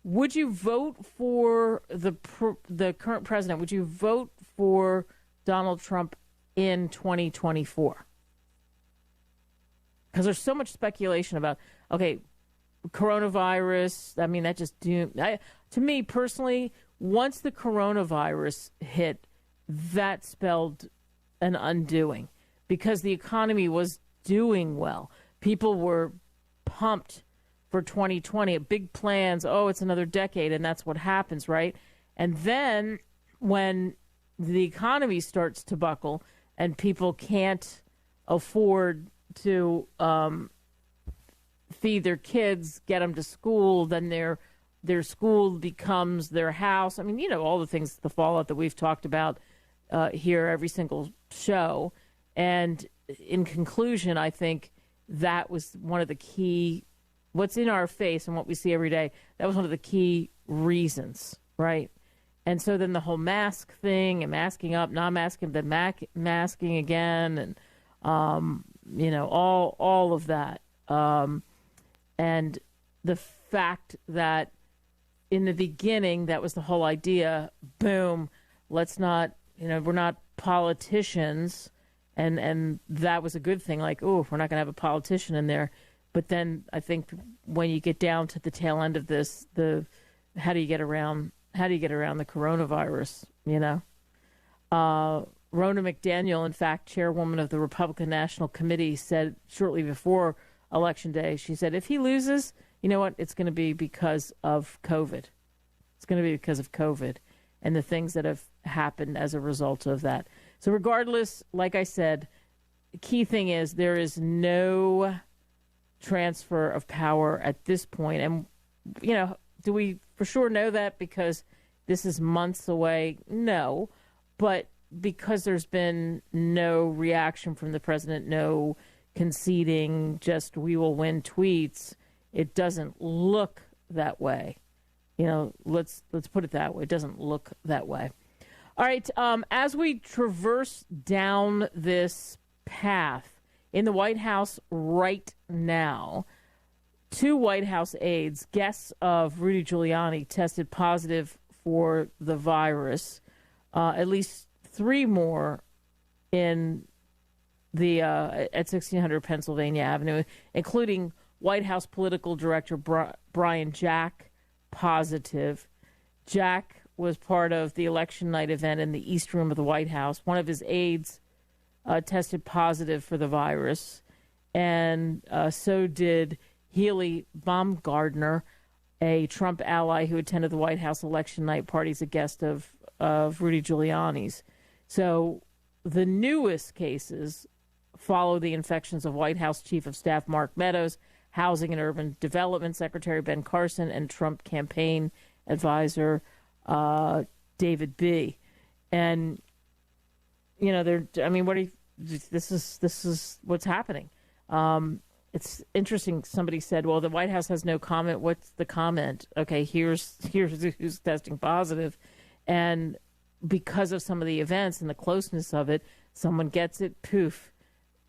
would you vote for the current president? Would you vote for Donald Trump in 2024? Because there's so much speculation about, okay, coronavirus. I mean, that just to me personally, once the coronavirus hit, that spelled an undoing because the economy was doing well. People were pumped for 2020, big plans. Oh, it's another decade, and that's what happens, right? And then when the economy starts to buckle and people can't afford to feed their kids, get them to school, then their school becomes their house. I mean, all the things, the fallout that we've talked about here every single show. And in conclusion, I think that was one of the key, what's in our face and what we see every day, that was one of the key reasons, right? And so then the whole mask thing and masking up, not masking, then masking again, and all of that. And the fact that in the beginning, that was the whole idea, boom, let's not, we're not politicians. And that was a good thing. Like, oh, we're not going to have a politician in there. But then I think when you get down to the tail end of this, how do you get around the coronavirus? Ronna McDaniel, in fact, chairwoman of the Republican National Committee, said shortly before Election Day, she said, if he loses, you know what? It's going to be because of COVID. It's going to be because of COVID and the things that have happened as a result of that. So regardless, like I said, the key thing is there is no transfer of power at this point. And, do we for sure know that because this is months away? No. But because there's been no reaction from the president, no conceding, just we will win tweets, it doesn't look that way. Let's put it that way. It doesn't look that way. All right, as we traverse down this path in the White House right now, 2 White House aides, guests of Rudy Giuliani, tested positive for the virus. At least 3 more in the at 1600 Pennsylvania Avenue, including White House political director Brian Jack, positive. Jack was part of the election night event in the East Room of the White House. One of his aides tested positive for the virus, and so did Healy Baumgardner, a Trump ally who attended the White House election night party as a guest of Rudy Giuliani's. So the newest cases follow the infections of White House Chief of Staff Mark Meadows, Housing and Urban Development Secretary Ben Carson, and Trump campaign advisor David B. And this is what's happening. It's interesting. Somebody said, well, the White House has no comment. What's the comment? Okay, here's who's testing positive. And because of some of the events and the closeness of it, someone gets it, poof,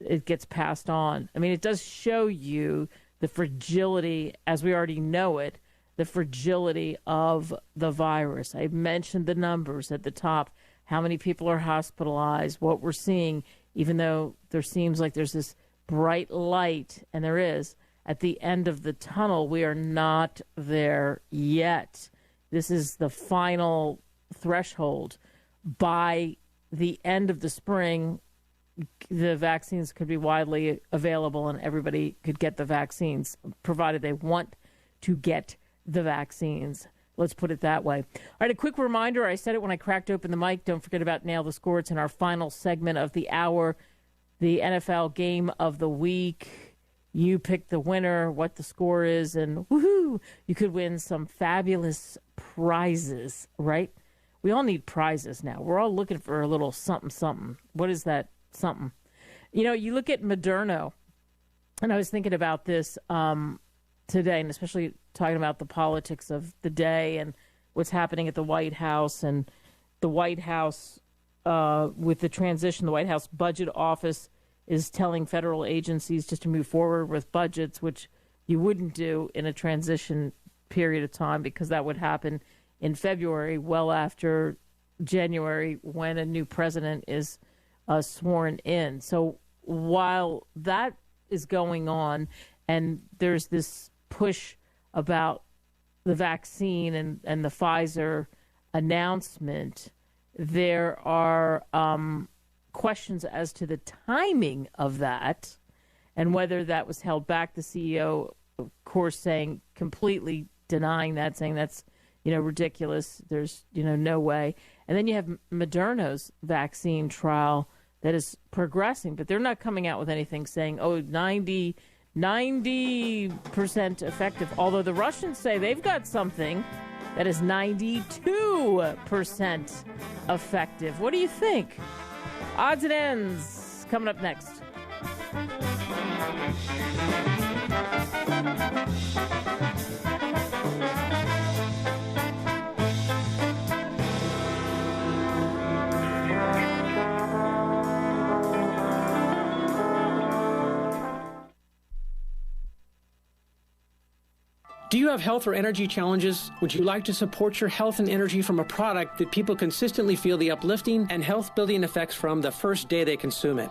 it gets passed on. I mean, it does show you the fragility, as we already know it, the fragility of the virus. I mentioned the numbers at the top, how many people are hospitalized, what we're seeing, even though there seems like there's this bright light, and there is, at the end of the tunnel. We are not there yet. This is the final threshold. By the end of the spring, the vaccines could be widely available and everybody could get the vaccines, provided they want to get the vaccines. Let's put it that way. All right, a quick reminder. I said it when I cracked open the mic. Don't forget about Nail the Score. It's in our final segment of the hour. The NFL game of the week. You pick the winner, what the score is, and woohoo, you could win some fabulous prizes, right? We all need prizes now. We're all looking for a little something, something. What is that something? You look at Moderno, and I was thinking about this today, and especially talking about the politics of the day and what's happening at the White House, and the White House, with the transition, the White House Budget Office is telling federal agencies just to move forward with budgets, which you wouldn't do in a transition period of time because that would happen in February, well after January, when a new president is sworn in. So while that is going on and there's this push about the vaccine and the Pfizer announcement, there are questions as to the timing of that and whether that was held back. The CEO, of course, completely denying that, saying that's, ridiculous. There's, no way. And then you have Moderna's vaccine trial that is progressing, but they're not coming out with anything saying, 90% effective. Although the Russians say they've got something that is 92% effective. What do you think? Odds and ends coming up next. Do you have health or energy challenges? Would you like to support your health and energy from a product that people consistently feel the uplifting and health-building effects from the first day they consume it?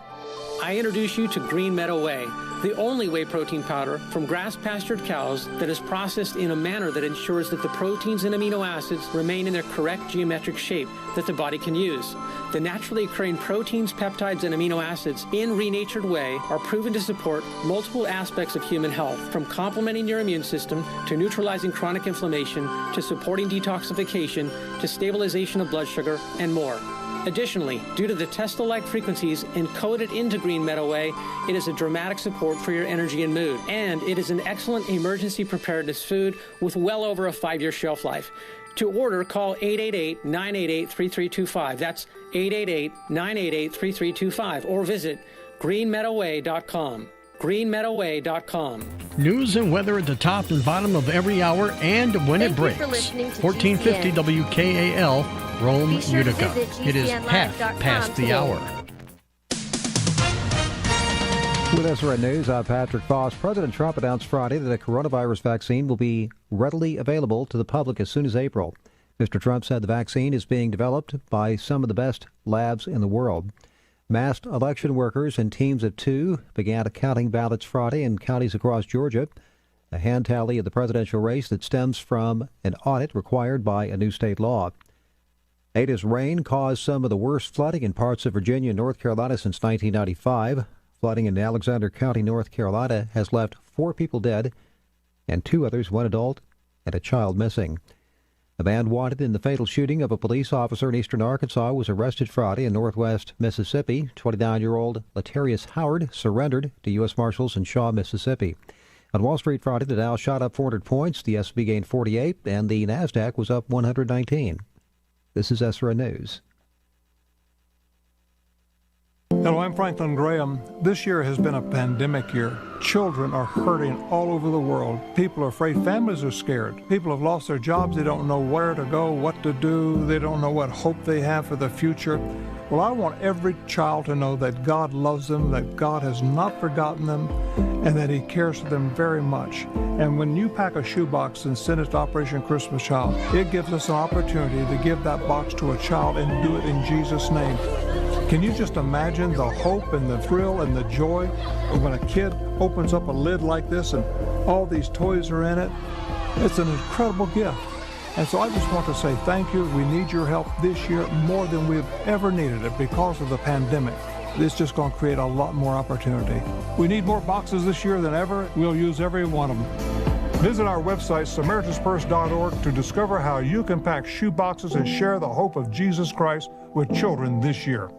I introduce you to Green Meadow Whey, the only whey protein powder from grass-pastured cows that is processed in a manner that ensures that the proteins and amino acids remain in their correct geometric shape that the body can use. The naturally occurring proteins, peptides, and amino acids in renatured whey are proven to support multiple aspects of human health, from complementing your immune system to neutralizing chronic inflammation to supporting detoxification to stabilization of blood sugar and more. Additionally, due to the Tesla-like frequencies encoded into Green Meadow Whey, it is a dramatic support for your energy and mood. And it is an excellent emergency preparedness food with well over a 5-year shelf life. To order, call 888-988-3325. That's 888-988-3325. Or visit greenmeadowwhey.com. greenmeadowway.com. News and weather at the top and bottom of every hour and when it breaks. 1450 WKAL, Rome, Utica. It is half past the hour. With SRN News, I'm Patrick Foss. President Trump announced Friday that a coronavirus vaccine will be readily available to the public as soon as April. Mr. Trump said the vaccine is being developed by some of the best labs in the world. Masked election workers in teams of 2 began counting ballots Friday in counties across Georgia. A hand tally of the presidential race that stems from an audit required by a new state law. Ada's rain caused some of the worst flooding in parts of Virginia and North Carolina since 1995. Flooding in Alexander County, North Carolina, has left 4 people dead and 2 others, 1 adult and a child, missing. A man wanted in the fatal shooting of a police officer in eastern Arkansas was arrested Friday in northwest Mississippi. 29-year-old Latarius Howard surrendered to U.S. Marshals in Shaw, Mississippi. On Wall Street Friday, the Dow shot up 400 points, the S&P gained 48, and the NASDAQ was up 119. This is SRN News. Hello, I'm Franklin Graham. This year has been a pandemic year. Children are hurting all over the world. People are afraid. Families are scared. People have lost their jobs. They don't know where to go, what to do. They don't know what hope they have for the future. Well, I want every child to know that God loves them, that God has not forgotten them, and that He cares for them very much. And when you pack a shoebox and send it to Operation Christmas Child, it gives us an opportunity to give that box to a child and do it in Jesus' name. Can you just imagine the hope and the thrill and the joy when a kid opens up a lid like this and all these toys are in it? It's an incredible gift. And so I just want to say thank you. We need your help this year more than we've ever needed it because of the pandemic. It's just going to create a lot more opportunity. We need more boxes this year than ever. We'll use every one of them. Visit our website, SamaritansPurse.org, to discover how you can pack shoe boxes and share the hope of Jesus Christ with children this year.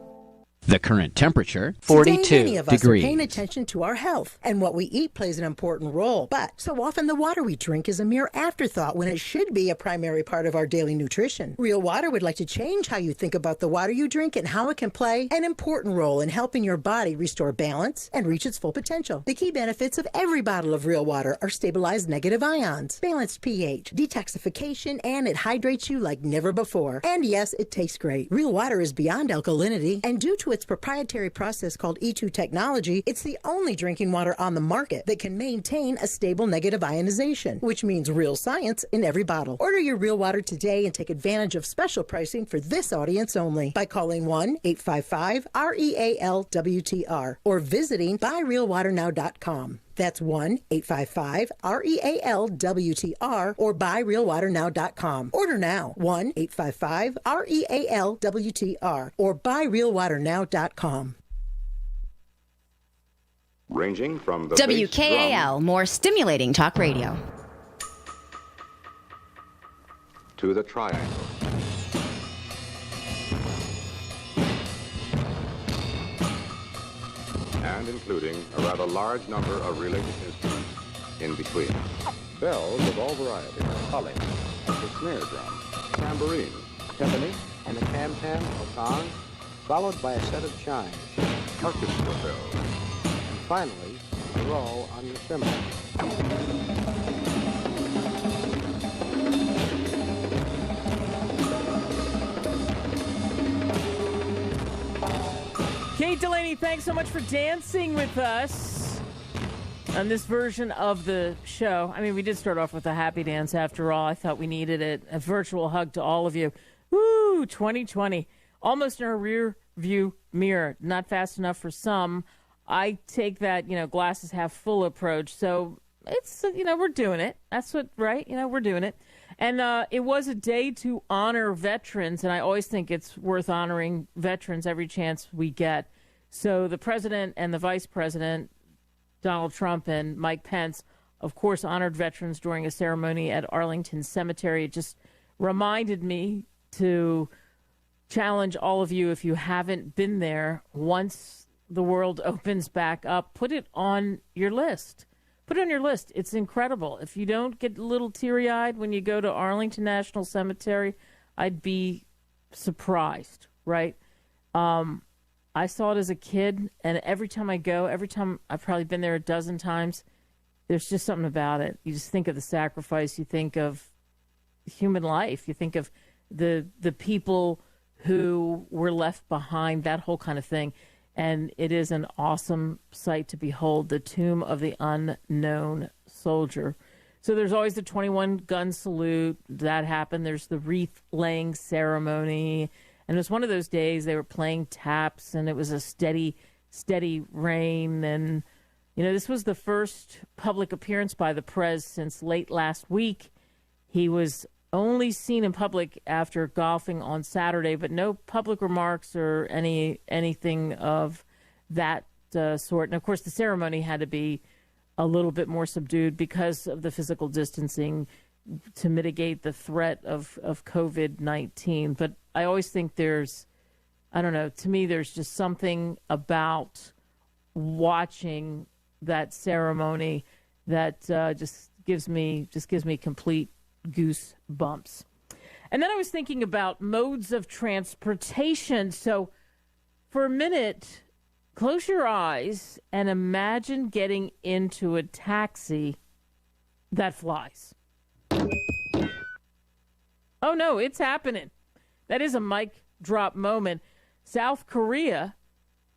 The current temperature, 42 Today, many of us degrees. are paying attention to our health, and what we eat plays an important role. But so often the water we drink is a mere afterthought when it should be a primary part of our daily nutrition. Real Water would like to change how you think about the water you drink and how it can play an important role in helping your body restore balance and reach its full potential. The key benefits of every bottle of Real Water are stabilized negative ions, balanced pH, detoxification, and it hydrates you like never before. And yes, it tastes great. Real Water is beyond alkalinity, and due to its proprietary process called E2 technology, it's the only drinking water on the market that can maintain a stable negative ionization, which means real science in every bottle. Order your Real Water today and take advantage of special pricing for this audience only by calling 1-855-REAL-WTR or visiting buyrealwaternow.com. That's 1-855-REAL-WTR or buyrealwaternow.com. Order now, 1-855-REAL-WTR or buyrealwaternow.com. Ranging from the WKAL, more stimulating talk radio. To the triangle. And including a rather large number of related instruments in between. Bells of all varieties, holly, the snare drum, tambourine, timpani, and a tam-tam or gong, followed by a set of chimes, orchestra bells, and finally, a roll on your cymbal. Kate Delaney, thanks so much for dancing with us. On this version of the show, I mean, we did start off with a happy dance after all. I thought we needed it. A virtual hug to all of you. Woo, 2020. Almost in our rear view mirror. Not fast enough for some. I take that, glasses half full approach. So it's, we're doing it. That's what, right? We're doing it. And it was a day to honor veterans. And I always think it's worth honoring veterans every chance we get. So the president and the vice president, Donald Trump and Mike Pence, of course, honored veterans during a ceremony at Arlington Cemetery. It just reminded me to challenge all of you, if you haven't been there, once the world opens back up, put it on your list. Put it on your list. It's incredible. If you don't get a little teary-eyed when you go to Arlington National Cemetery, I'd be surprised, right? I saw it as a kid, and every time I go, I've probably been there a dozen times, there's just something about it. You just think of the sacrifice. You think of human life. You think of the people who were left behind, that whole kind of thing. And it is an awesome sight to behold, the tomb of the unknown soldier. So there's always the 21-gun salute. That happened. There's the wreath-laying ceremony. And it was one of those days they were playing taps, and it was a steady rain. And, this was the first public appearance by the Prez since late last week. He was only seen in public after golfing on Saturday, but no public remarks or anything of that sort. And, of course, the ceremony had to be a little bit more subdued because of the physical distancing to mitigate the threat of COVID-19. But I always think to me there's just something about watching that ceremony that just gives me complete goosebumps. And then I was thinking about modes of transportation. So for a minute, close your eyes and imagine getting into a taxi that flies. Oh, no, it's happening. That is a mic drop moment. South Korea,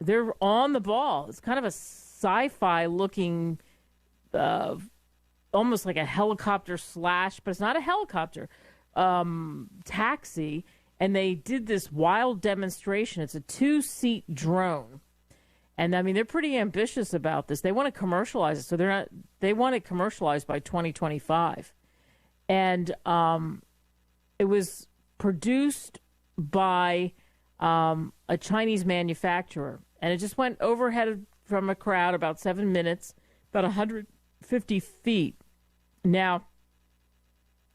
they're on the ball. It's kind of a sci-fi looking, almost like a helicopter slash, but it's not a helicopter, taxi. And they did this wild demonstration. It's a 2-seat drone. And I mean, they're pretty ambitious about this. They want to commercialize it. So they want it commercialized by 2025. And it was produced by a Chinese manufacturer. And it just went overhead from a crowd about 7 minutes, about 150 feet. Now,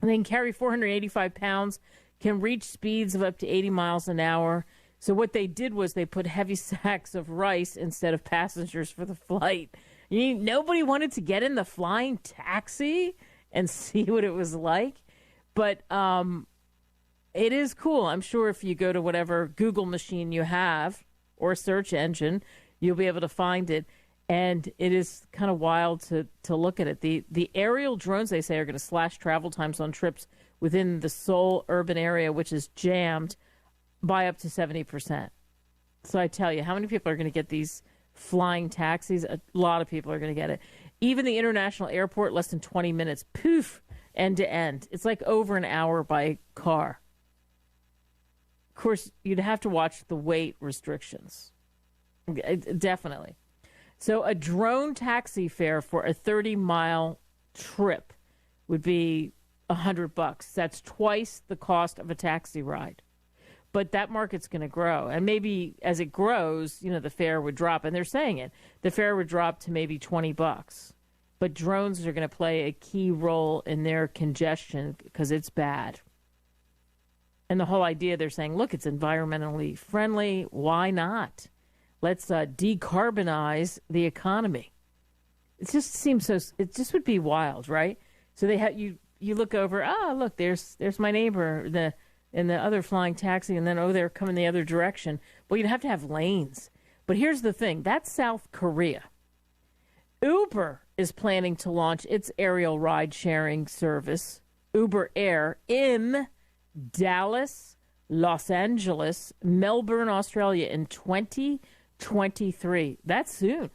they can carry 485 pounds, can reach speeds of up to 80 miles an hour. So what they did was they put heavy sacks of rice instead of passengers for the flight. Nobody wanted to get in the flying taxi and see what it was like. But it is cool. I'm sure if you go to whatever Google machine you have or search engine, you'll be able to find it. And it is kind of wild to look at it. The aerial drones, they say, are going to slash travel times on trips within the Seoul urban area, which is jammed, by up to 70%. So I tell you, how many people are going to get these flying taxis? A lot of people are going to get it. Even the international airport, less than 20 minutes. Poof, end to end. It's like over an hour by car. Of course, you'd have to watch the weight restrictions. Definitely. So a drone taxi fare for a 30-mile trip would be $100. That's twice the cost of a taxi ride. But that market's going to grow. And maybe as it grows, the fare would drop. And they're saying it. The fare would drop to maybe $20. But drones are going to play a key role in their congestion because it's bad. And the whole idea, they're saying, look, it's environmentally friendly. Why not? Let's decarbonize the economy. It just seems it just would be wild, right? So they have you look over, look, there's my neighbor, in the other flying taxi, and then, they're coming the other direction. Well, you'd have to have lanes. But here's the thing. That's South Korea. Uber is planning to launch its aerial ride-sharing service, Uber Air, in Dallas, Los Angeles, Melbourne, Australia, in 2023. That's soon.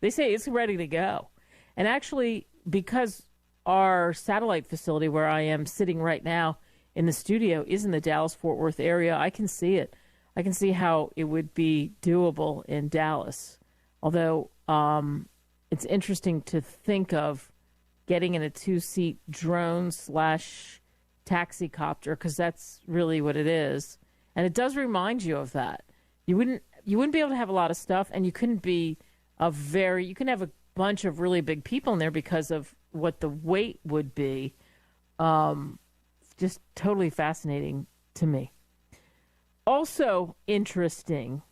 They say it's ready to go. And actually, because our satellite facility where I am sitting right now in the studio is in the Dallas-Fort Worth area, I can see it. I can see how it would be doable in Dallas. Although it's interesting to think of getting in a 2-seat drone / taxi copter, because that's really what it is. And it does remind you of that. You wouldn't be able to have a lot of stuff, and you couldn't have a bunch of really big people in there because of what the weight would be. Just totally fascinating to me. Also interesting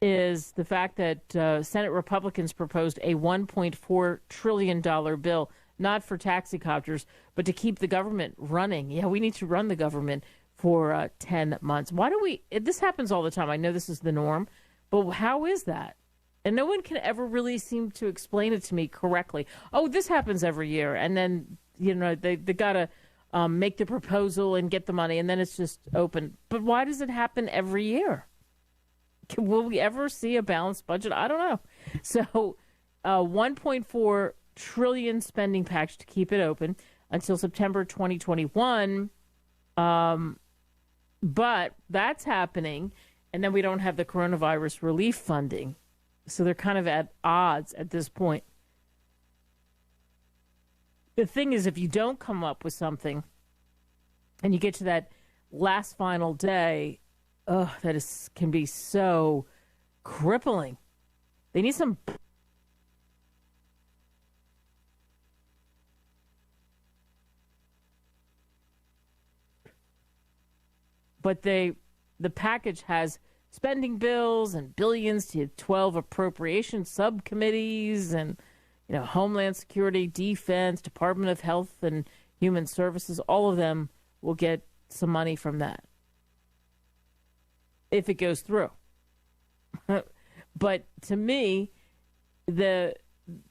is the fact that Senate Republicans proposed a $1.4 trillion bill, not for taxicopters, but to keep the government running. Yeah, we need to run the government for 10 months. Why do we? This happens all the time. I know this is the norm, but how is that? And no one can ever really seem to explain it to me correctly. Oh, this happens every year. And then, they got to make the proposal and get the money, and then it's just open. But why does it happen every year? Will we ever see a balanced budget? I don't know. So, $1.4 trillion spending package to keep it open until September 2021. But that's happening, and then we don't have the coronavirus relief funding. So they're kind of at odds at this point. The thing is, if you don't come up with something and you get to that last final day, can be so crippling. They need some. But the package has spending bills and billions to 12 appropriation subcommittees and, Homeland Security, Defense, Department of Health and Human Services. All of them will get some money from that if it goes through. But to me,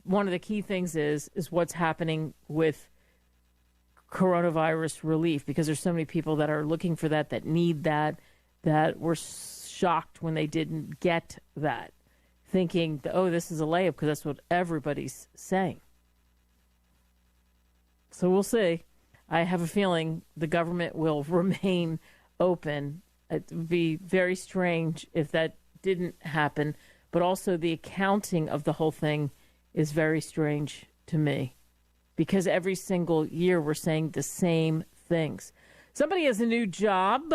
one of the key things is what's happening with coronavirus relief, because there's so many people that are looking for that need that were shocked when they didn't get that, thinking, this is a layup, because that's what everybody's saying. So we'll see. I have a feeling the government will remain open. It would be very strange if that didn't happen, but also the accounting of the whole thing is very strange to me, because every single year we're saying the same things. Somebody has a new job.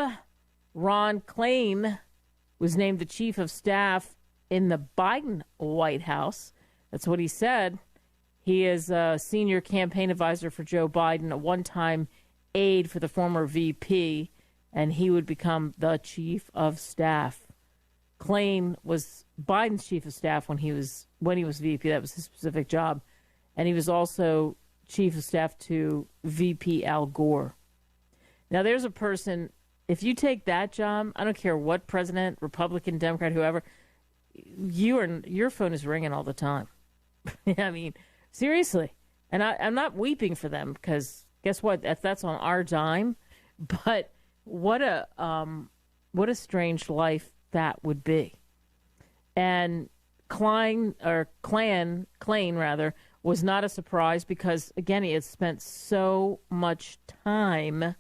Ron Klain was named the chief of staff in the Biden White House. That's what he said. He is a senior campaign advisor for Joe Biden, a one-time aide for the former VP, and he would become the chief of staff. Klain was Biden's chief of staff when he was VP. That was his specific job. And he was also chief of staff to VP Al Gore. Now, there's a person, if you take that job, I don't care what president, Republican, Democrat, whoever, your phone is ringing all the time. I mean, seriously. And I'm not weeping for them, because guess what? That's on our dime. But what a strange life that would be. And Klain was not a surprise, because again, he had spent so much time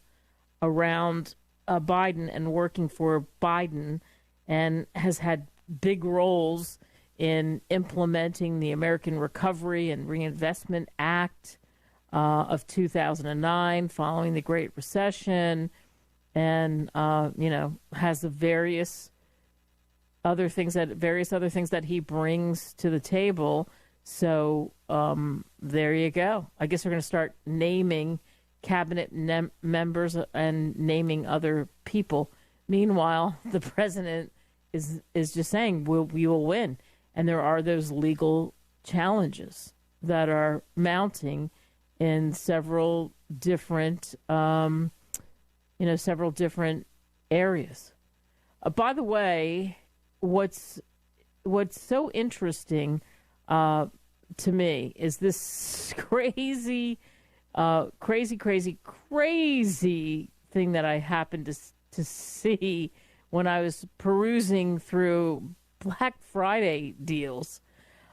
around Biden and working for Biden, and has had big roles in implementing the American Recovery and Reinvestment Act of 2009 following the Great Recession, and has the various other things that he brings to the table. So there you go. I guess we're going to start naming cabinet members and naming other people. Meanwhile, the president is just saying we will win, and there are those legal challenges that are mounting in several different areas. By the way, what's so interesting to me is this crazy thing that I happened to see when I was perusing through Black Friday deals.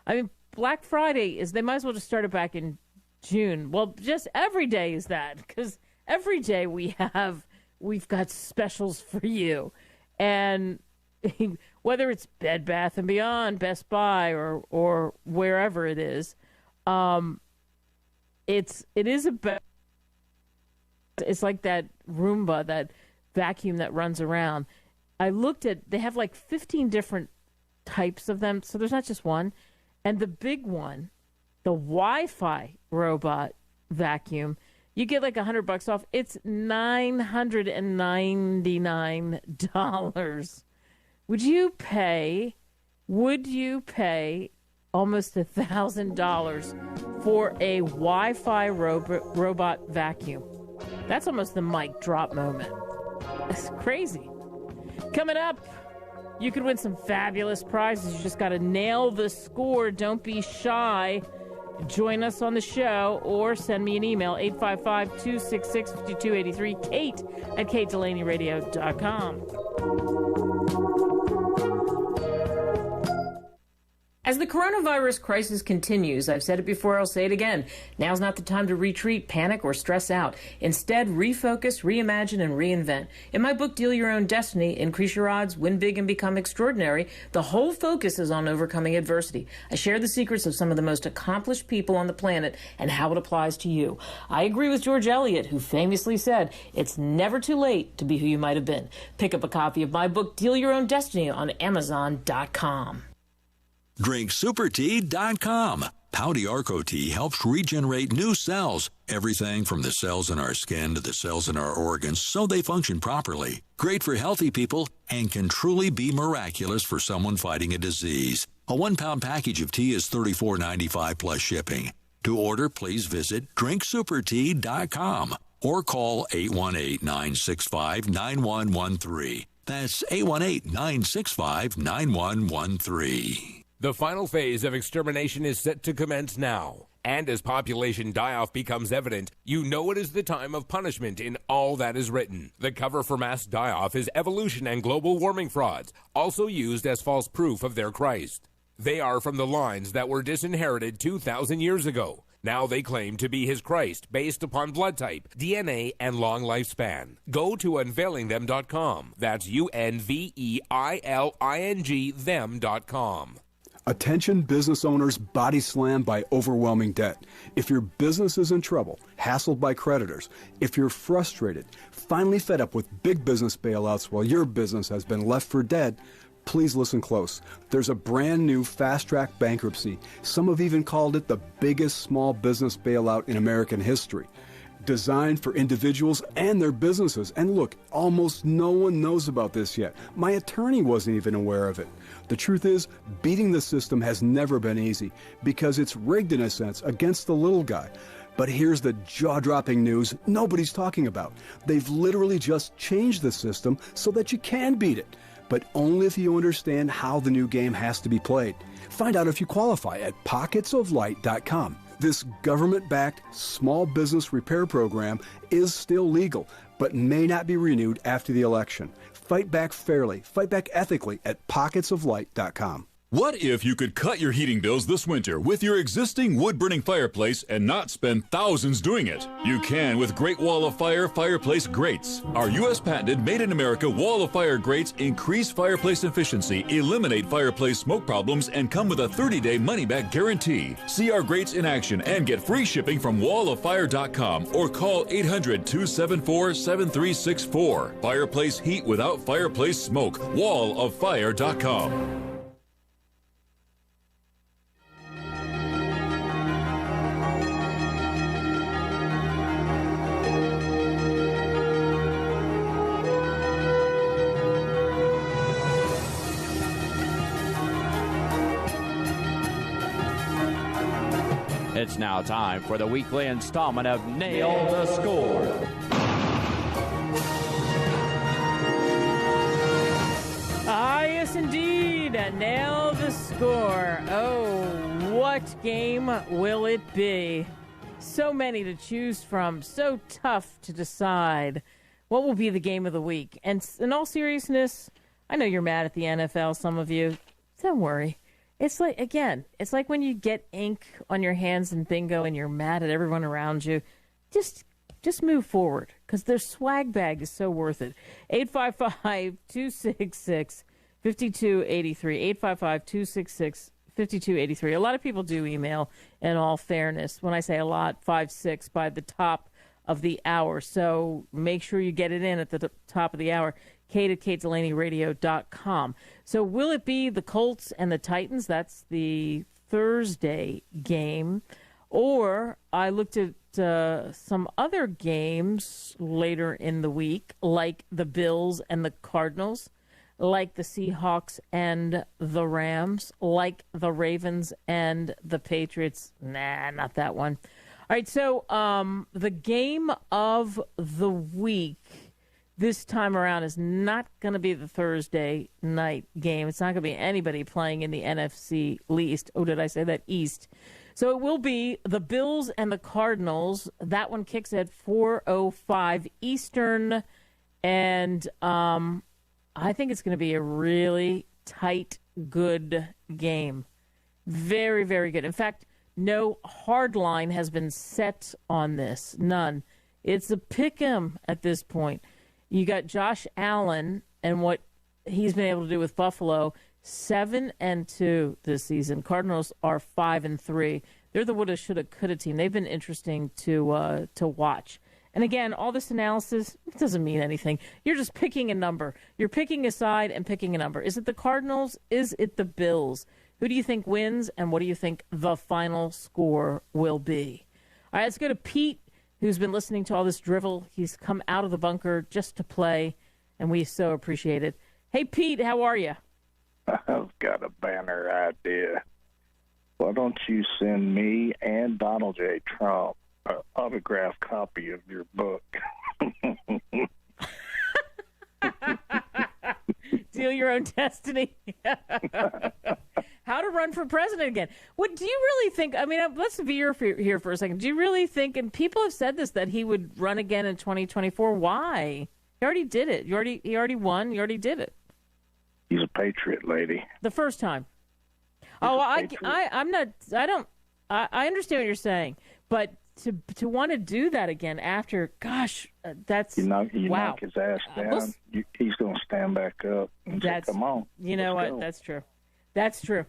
I mean, Black Friday is, they might as well just start it back in June. Well, just every day is that, because every day we've got specials for you. And whether it's Bed Bath & Beyond, Best Buy, or wherever it is, it's like that Roomba, that vacuum that runs around. I looked at, they have like 15 different types of them, so there's not just one. And the big one, the Wi-Fi robot vacuum, you get like $100 off. It's $999. Would you pay almost $1,000 for a Wi-Fi robot vacuum? That's almost the mic drop moment. It's crazy. Coming up, you could win some fabulous prizes. You just got to nail the score. Don't be shy. Join us on the show or send me an email, 855-266-5283, kate@katedelaneyradio.com. As the coronavirus crisis continues, I've said it before, I'll say it again, now's not the time to retreat, panic, or stress out. Instead, refocus, reimagine, and reinvent. In my book, Deal Your Own Destiny, Increase Your Odds, Win Big, and Become Extraordinary, the whole focus is on overcoming adversity. I share the secrets of some of the most accomplished people on the planet and how it applies to you. I agree with George Eliot, who famously said, it's never too late to be who you might have been. Pick up a copy of my book, Deal Your Own Destiny, on Amazon.com. DrinkSuperTea.com. Pouty Arco Tea helps regenerate new cells, everything from the cells in our skin to the cells in our organs, so they function properly. Great for healthy people and can truly be miraculous for someone fighting a disease. A 1-pound package of tea is $34.95 plus shipping. To order, please visit DrinkSuperTea.com or call 818-965-9113. That's 818-965-9113. The final phase of extermination is set to commence now. And as population die-off becomes evident, you know it is the time of punishment in all that is written. The cover for mass die-off is evolution and global warming frauds, also used as false proof of their Christ. They are from the lines that were disinherited 2,000 years ago. Now they claim to be his Christ based upon blood type, DNA, and long lifespan. Go to unveilingthem.com. That's UNVEILING them.com. Attention business owners body slammed by overwhelming debt. If your business is in trouble, hassled by creditors, if you're frustrated, finally fed up with big business bailouts while your business has been left for dead, please listen close. There's a brand new fast-track bankruptcy. Some have even called it the biggest small business bailout in American history. Designed for individuals and their businesses. And look, almost no one knows about this yet. My attorney wasn't even aware of it. The truth is, beating the system has never been easy because it's rigged in a sense against the little guy. But here's the jaw-dropping news nobody's talking about. They've literally just changed the system so that you can beat it, but only if you understand how the new game has to be played. Find out if you qualify at pocketsoflight.com. This government-backed small business repair program is still legal, but may not be renewed after the election. Fight back fairly, fight back ethically at pocketsoflight.com. What if you could cut your heating bills this winter with your existing wood-burning fireplace and not spend thousands doing it? You can with Great Wall of Fire fireplace grates. Our U.S. patented made-in-America Wall of Fire grates increase fireplace efficiency, eliminate fireplace smoke problems, and come with a 30-day money-back guarantee. See our grates in action and get free shipping from walloffire.com or call 800-274-7364. Fireplace heat without fireplace smoke. walloffire.com. It's now time for the weekly installment of Nail the Score. Yes, indeed. Nail the score. Oh, what game will it be? So many to choose from. So tough to decide. What will be the game of the week? And in all seriousness, I know you're mad at the NFL, some of you. Don't worry. It's like when you get ink on your hands in bingo and you're mad at everyone around you. Just move forward, because their swag bag is so worth it. 855-266-5283. 855-266-5283. A lot of people do email, in all fairness. When I say a lot, 5-6 by the top of the hour. So make sure you get it in at the top of the hour. Kate@KateDelaneyRadio.com. So will it be the Colts and the Titans? That's the Thursday game. Or I looked at some other games later in the week, like the Bills and the Cardinals, like the Seahawks and the Rams, like the Ravens and the Patriots. Nah, not that one. All right, so the game of the week this time around is not going to be the Thursday night game. It's not going to be anybody playing in the NFC East. Oh, did I say that? East. So it will be the Bills and the Cardinals. That one kicks at 4:05 Eastern. And I think it's going to be a really tight, good game. Very, very good. In fact, no hard line has been set on this. None. It's a pick 'em at this point. You got Josh Allen and what he's been able to do with Buffalo, 7-2 this season. Cardinals are 5-3. They're the woulda, shoulda, coulda team. They've been interesting to watch. And again, all this analysis, it doesn't mean anything. You're just picking a number. You're picking a side and picking a number. Is it the Cardinals? Is it the Bills? Who do you think wins, and what do you think the final score will be? All right, let's go to Pete, who's been listening to all this drivel. He's come out of the bunker just to play, and we so appreciate it. Hey, Pete, how are you? I've got a banner idea. Why don't you send me and Donald J. Trump an autographed copy of your book? Deal your own destiny. How to run for president again. What do you really think? I mean, let's veer here for a second. Do you really think, and people have said this, that he would run again in 2024? Why? He already did it. He already won. He already did it. He's a patriot, lady. The first time. I understand what you're saying, but to want to do that again after, gosh, that's wow. Knock his ass down. He's going to stand back up and say, "Come on." You know what? Go. That's true.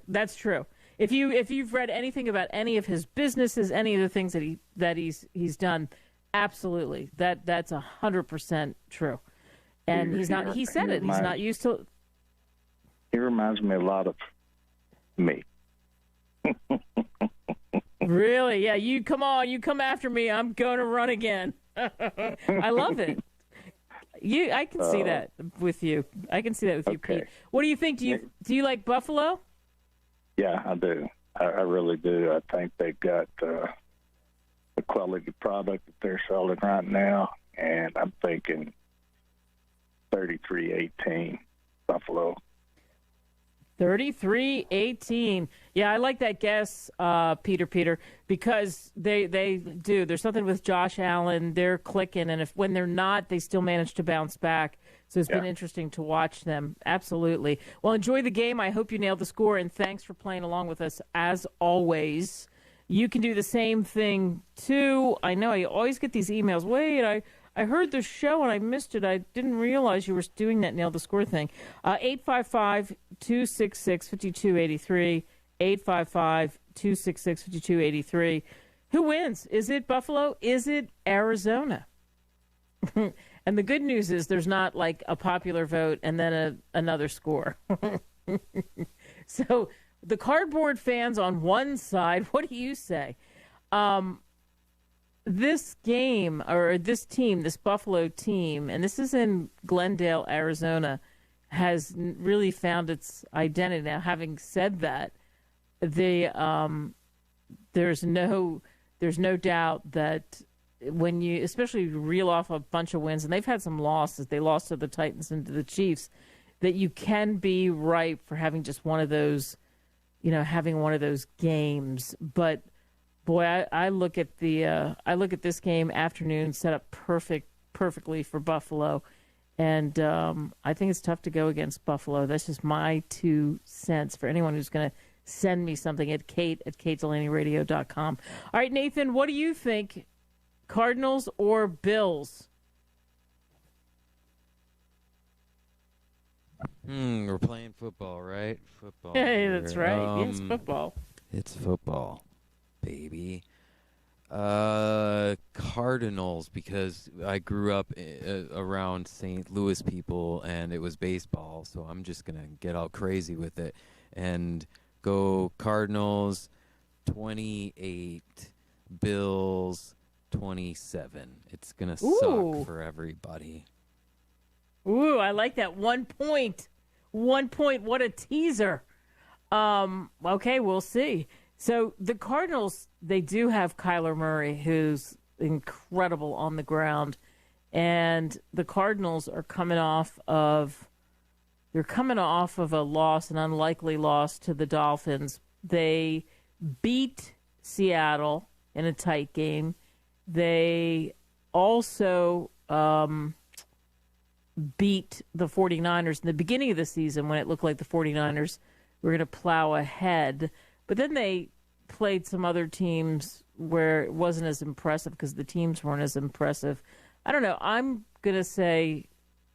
That's true. If you've read anything about any of his businesses, any of the things that he's done, absolutely, that's 100% true. And he's not. He said it. He's not used to. He reminds me a lot of me. Really? Yeah. You come after me. I'm going to run again. I love it. I can see that with you. I can see that with you, Pete. What do you think? Do you like Buffalo? Yeah, I do. I really do. I think they've got a quality product that they're selling right now, and I'm thinking 33-18 Buffalo. 33-18. Yeah, I like that guess, Peter, because they do. There's something with Josh Allen. They're clicking, and when they're not, they still manage to bounce back. So it's been interesting to watch them. Absolutely. Well, enjoy the game. I hope you nailed the score, and thanks for playing along with us, as always. You can do the same thing, too. I know I always get these emails. Wait, I heard the show and I missed it. I didn't realize you were doing that nail the score thing. 855-266-5283. 855-266-5283. Who wins? Is it Buffalo? Is it Arizona? And the good news is there's not like a popular vote and then another score. So the cardboard fans on one side, what do you say? This game, or this team, this Buffalo team, and this is in Glendale, Arizona, has really found its identity. Now, having said that, there's no doubt that when you, especially reel off a bunch of wins, and they've had some losses, they lost to the Titans and to the Chiefs, that you can be ripe for having just one of those, having one of those games. But boy, I look at this game afternoon set up perfectly for Buffalo, and I think it's tough to go against Buffalo. That's just my 2 cents for anyone who's going to send me something at kate@katedelaneyradio.com. All right, Nathan, what do you think? Cardinals or Bills? We're playing football, right? Football. Hey, that's right. Yes, football. It's football, baby. Cardinals, because I grew up around St. Louis people, and it was baseball, so I'm just going to get all crazy with it and go Cardinals 28, Bills 27. It's going to suck for everybody. Ooh, I like that. 1 point. 1 point. What a teaser. Okay, we'll see. So the Cardinals, they do have Kyler Murray, who's incredible on the ground. And the Cardinals are coming off of a loss, an unlikely loss to the Dolphins. They beat Seattle in a tight game. They also beat the 49ers in the beginning of the season when it looked like the 49ers were going to plow ahead. But then they played some other teams where it wasn't as impressive because the teams weren't as impressive. I don't know. I'm going to say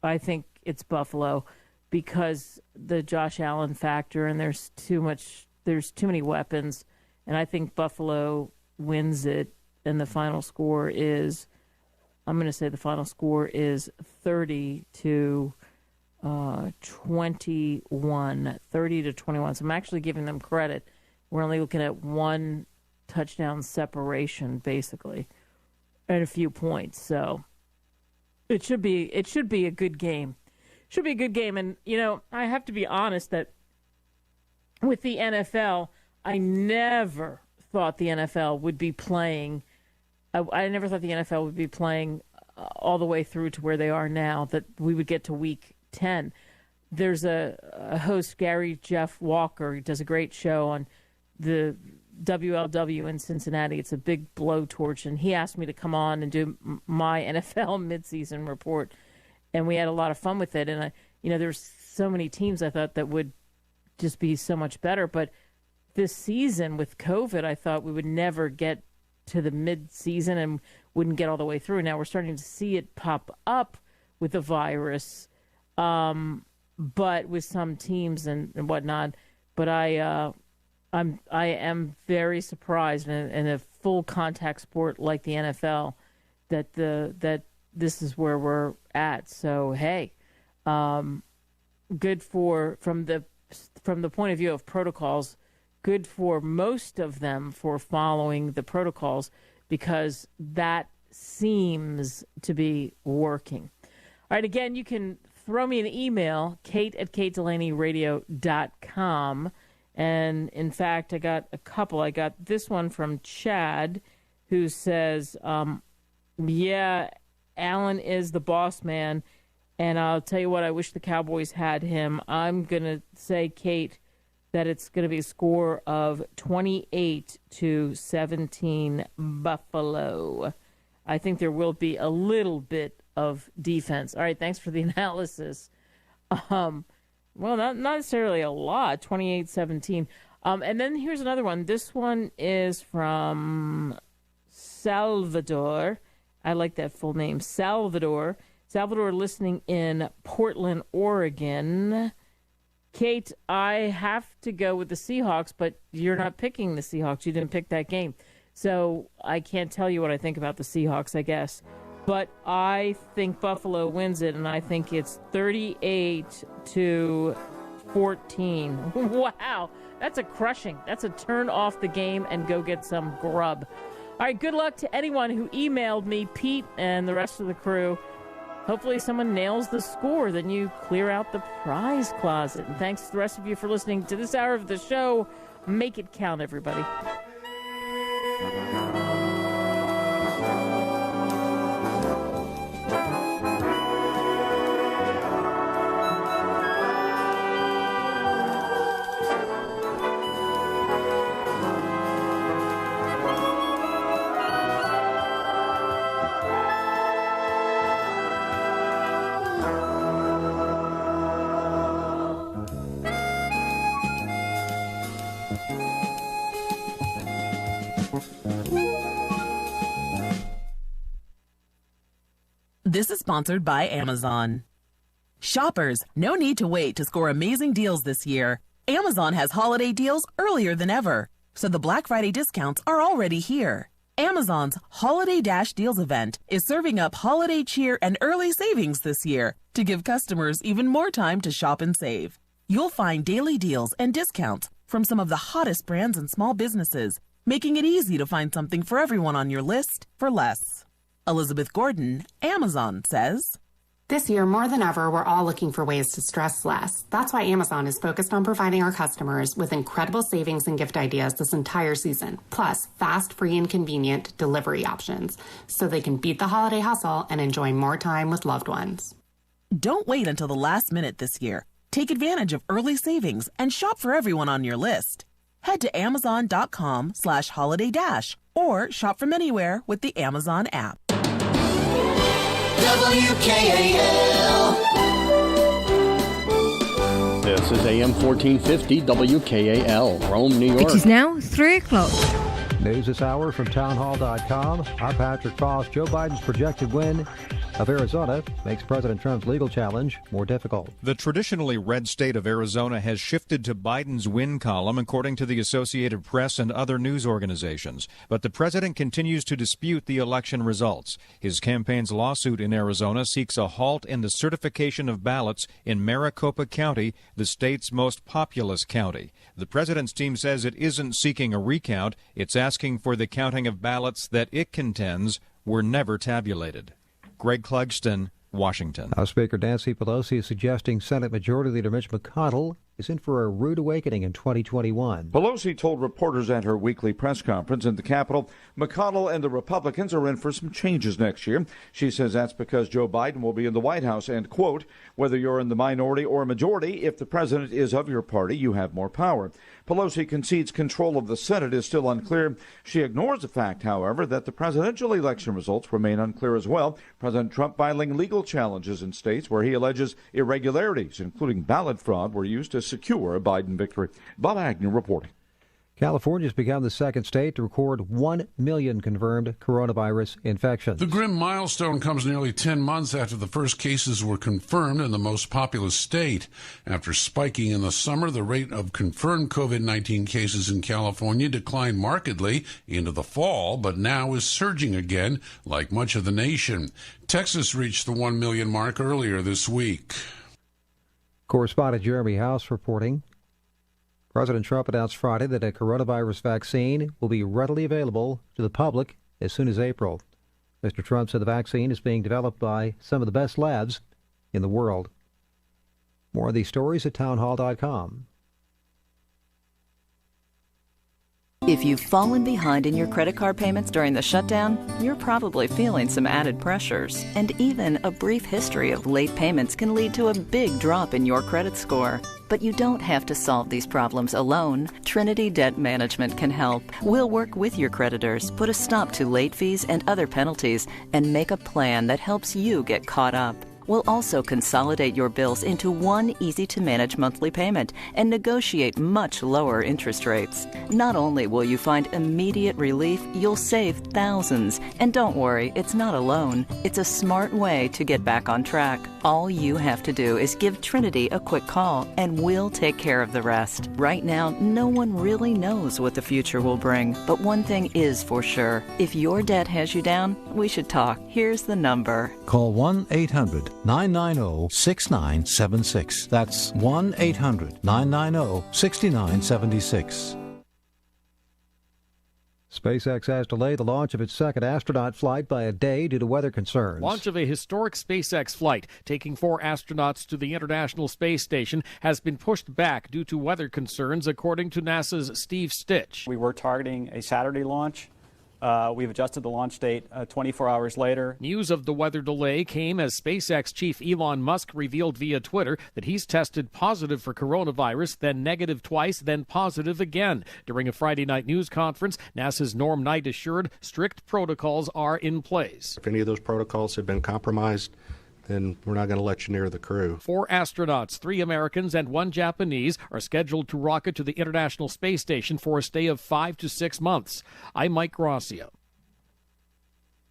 I think it's Buffalo because the Josh Allen factor, and there's too many weapons, and I think Buffalo wins it, and the final score is, I'm going to say the final score is 30 to 21. 30 to 21. So I'm actually giving them credit. We're only looking at one touchdown separation, basically, and a few points. So it should be a good game. Should be a good game. And, I have to be honest that with the NFL, I never thought the NFL would be playing. I never thought the NFL would be playing all the way through to where they are now, that we would get to week 10. There's a host, Gary Jeff Walker, he does a great show on the WLW in Cincinnati. It's a big blowtorch, and he asked me to come on and do my NFL midseason report, and we had a lot of fun with it. And there's so many teams I thought that would just be so much better, but this season with COVID, I thought we would never get to the mid-season and wouldn't get all the way through. Now we're starting to see it pop up with the virus, but with some teams and whatnot. But I am very surprised in a full contact sport like the NFL that this is where we're at. So hey, good from the point of view of protocols. Good for most of them for following the protocols because that seems to be working. All right, again, you can throw me an email, kate@katedelaneyradio.com. And, in fact, I got a couple. I got this one from Chad who says, yeah, Allen is the boss man, and I'll tell you what, I wish the Cowboys had him. I'm going to say, Kate, that it's going to be a score of 28-17 Buffalo. I think there will be a little bit of defense. All right, thanks for the analysis. Well, not necessarily a lot, 28-17. And then here's another one. This one is from Salvador. I like that full name, Salvador. Salvador listening in Portland, Oregon. Kate, I have to go with the Seahawks, but you're not picking the Seahawks. You didn't pick that game. So I can't tell you what I think about the Seahawks, I guess. But I think Buffalo wins it, and I think it's 38-14. Wow, that's a crushing. That's a turn off the game and go get some grub. All right, good luck to anyone who emailed me, Pete, and the rest of the crew. Hopefully someone nails the score, then you clear out the prize closet. And thanks to the rest of you for listening to this hour of the show. Make it count, everybody. This is sponsored by Amazon. Shoppers, no need to wait to score amazing deals this year. Amazon has holiday deals earlier than ever, so the Black Friday discounts are already here. Amazon's Holiday Dash Deals event is serving up holiday cheer and early savings this year to give customers even more time to shop and save. You'll find daily deals and discounts from some of the hottest brands and small businesses, making it easy to find something for everyone on your list for less. Elizabeth Gordon, Amazon, says, This year, more than ever, we're all looking for ways to stress less. That's why Amazon is focused on providing our customers with incredible savings and gift ideas this entire season, plus fast, free, and convenient delivery options, so they can beat the holiday hustle and enjoy more time with loved ones. Don't wait until the last minute this year. Take advantage of early savings and shop for everyone on your list. Head to amazon.com/holiday-dash or shop from anywhere with the Amazon app. WKAL. This is AM 1450 WKAL, Rome, New York. It is now 3 o'clock. News this hour from townhall.com. I'm Patrick Foss. Joe Biden's projected win of Arizona makes President Trump's legal challenge more difficult. The traditionally red state of Arizona has shifted to Biden's win column, according to the Associated Press and other news organizations. But the president continues to dispute the election results. His campaign's lawsuit in Arizona seeks a halt in the certification of ballots in Maricopa County, the state's most populous county. The president's team says it isn't seeking a recount. It's asking for the counting of ballots that it contends were never tabulated. Greg Clugston, Washington. House Speaker Nancy Pelosi is suggesting Senate Majority Leader Mitch McConnell is in for a rude awakening in 2021. Pelosi told reporters at her weekly press conference in the Capitol, McConnell and the Republicans are in for some changes next year. She says that's because Joe Biden will be in the White House and, quote, whether you're in the minority or majority, if the president is of your party, you have more power. Pelosi concedes control of the Senate is still unclear. She ignores the fact, however, that the presidential election results remain unclear as well. President Trump filing legal challenges in states where he alleges irregularities, including ballot fraud, were used to secure a Biden victory. Bob Agnew reporting. California has become the second state to record 1 million confirmed coronavirus infections. The grim milestone comes nearly 10 months after the first cases were confirmed in the most populous state. After spiking in the summer, the rate of confirmed COVID-19 cases in California declined markedly into the fall, but now is surging again, like much of the nation. Texas reached the 1 million mark earlier this week. Correspondent Jeremy House reporting. President Trump announced Friday that a coronavirus vaccine will be readily available to the public as soon as April. Mr. Trump said the vaccine is being developed by some of the best labs in the world. More of these stories at townhall.com. If you've fallen behind in your credit card payments during the shutdown, you're probably feeling some added pressures. And even a brief history of late payments can lead to a big drop in your credit score. But you don't have to solve these problems alone. Trinity Debt Management can help. We'll work with your creditors, put a stop to late fees and other penalties, and make a plan that helps you get caught up. We'll also consolidate your bills into one easy-to-manage monthly payment and negotiate much lower interest rates. Not only will you find immediate relief, you'll save thousands. And don't worry, it's not a loan. It's a smart way to get back on track. All you have to do is give Trinity a quick call, and we'll take care of the rest. Right now, no one really knows what the future will bring, but one thing is for sure. If your debt has you down, we should talk. Here's the number. Call 1-800-990-6976. That's 1-800-990-6976. SpaceX has delayed the launch of its second astronaut flight by a day due to weather concerns. Launch of a historic SpaceX flight taking 4 astronauts to the International Space Station has been pushed back due to weather concerns, according to NASA's Steve Stitch. We were targeting a Saturday launch. We've adjusted the launch date 24 hours later. News of the weather delay came as SpaceX chief Elon Musk revealed via Twitter that he's tested positive for coronavirus, then negative twice, then positive again. During a Friday night news conference, NASA's Norm Knight assured strict protocols are in place. If any of those protocols have been compromised, then we're not going to let you near the crew. 4 astronauts, 3 Americans and 1 Japanese, are scheduled to rocket to the International Space Station for a stay of 5 to 6 months. I'm Mike Gracia.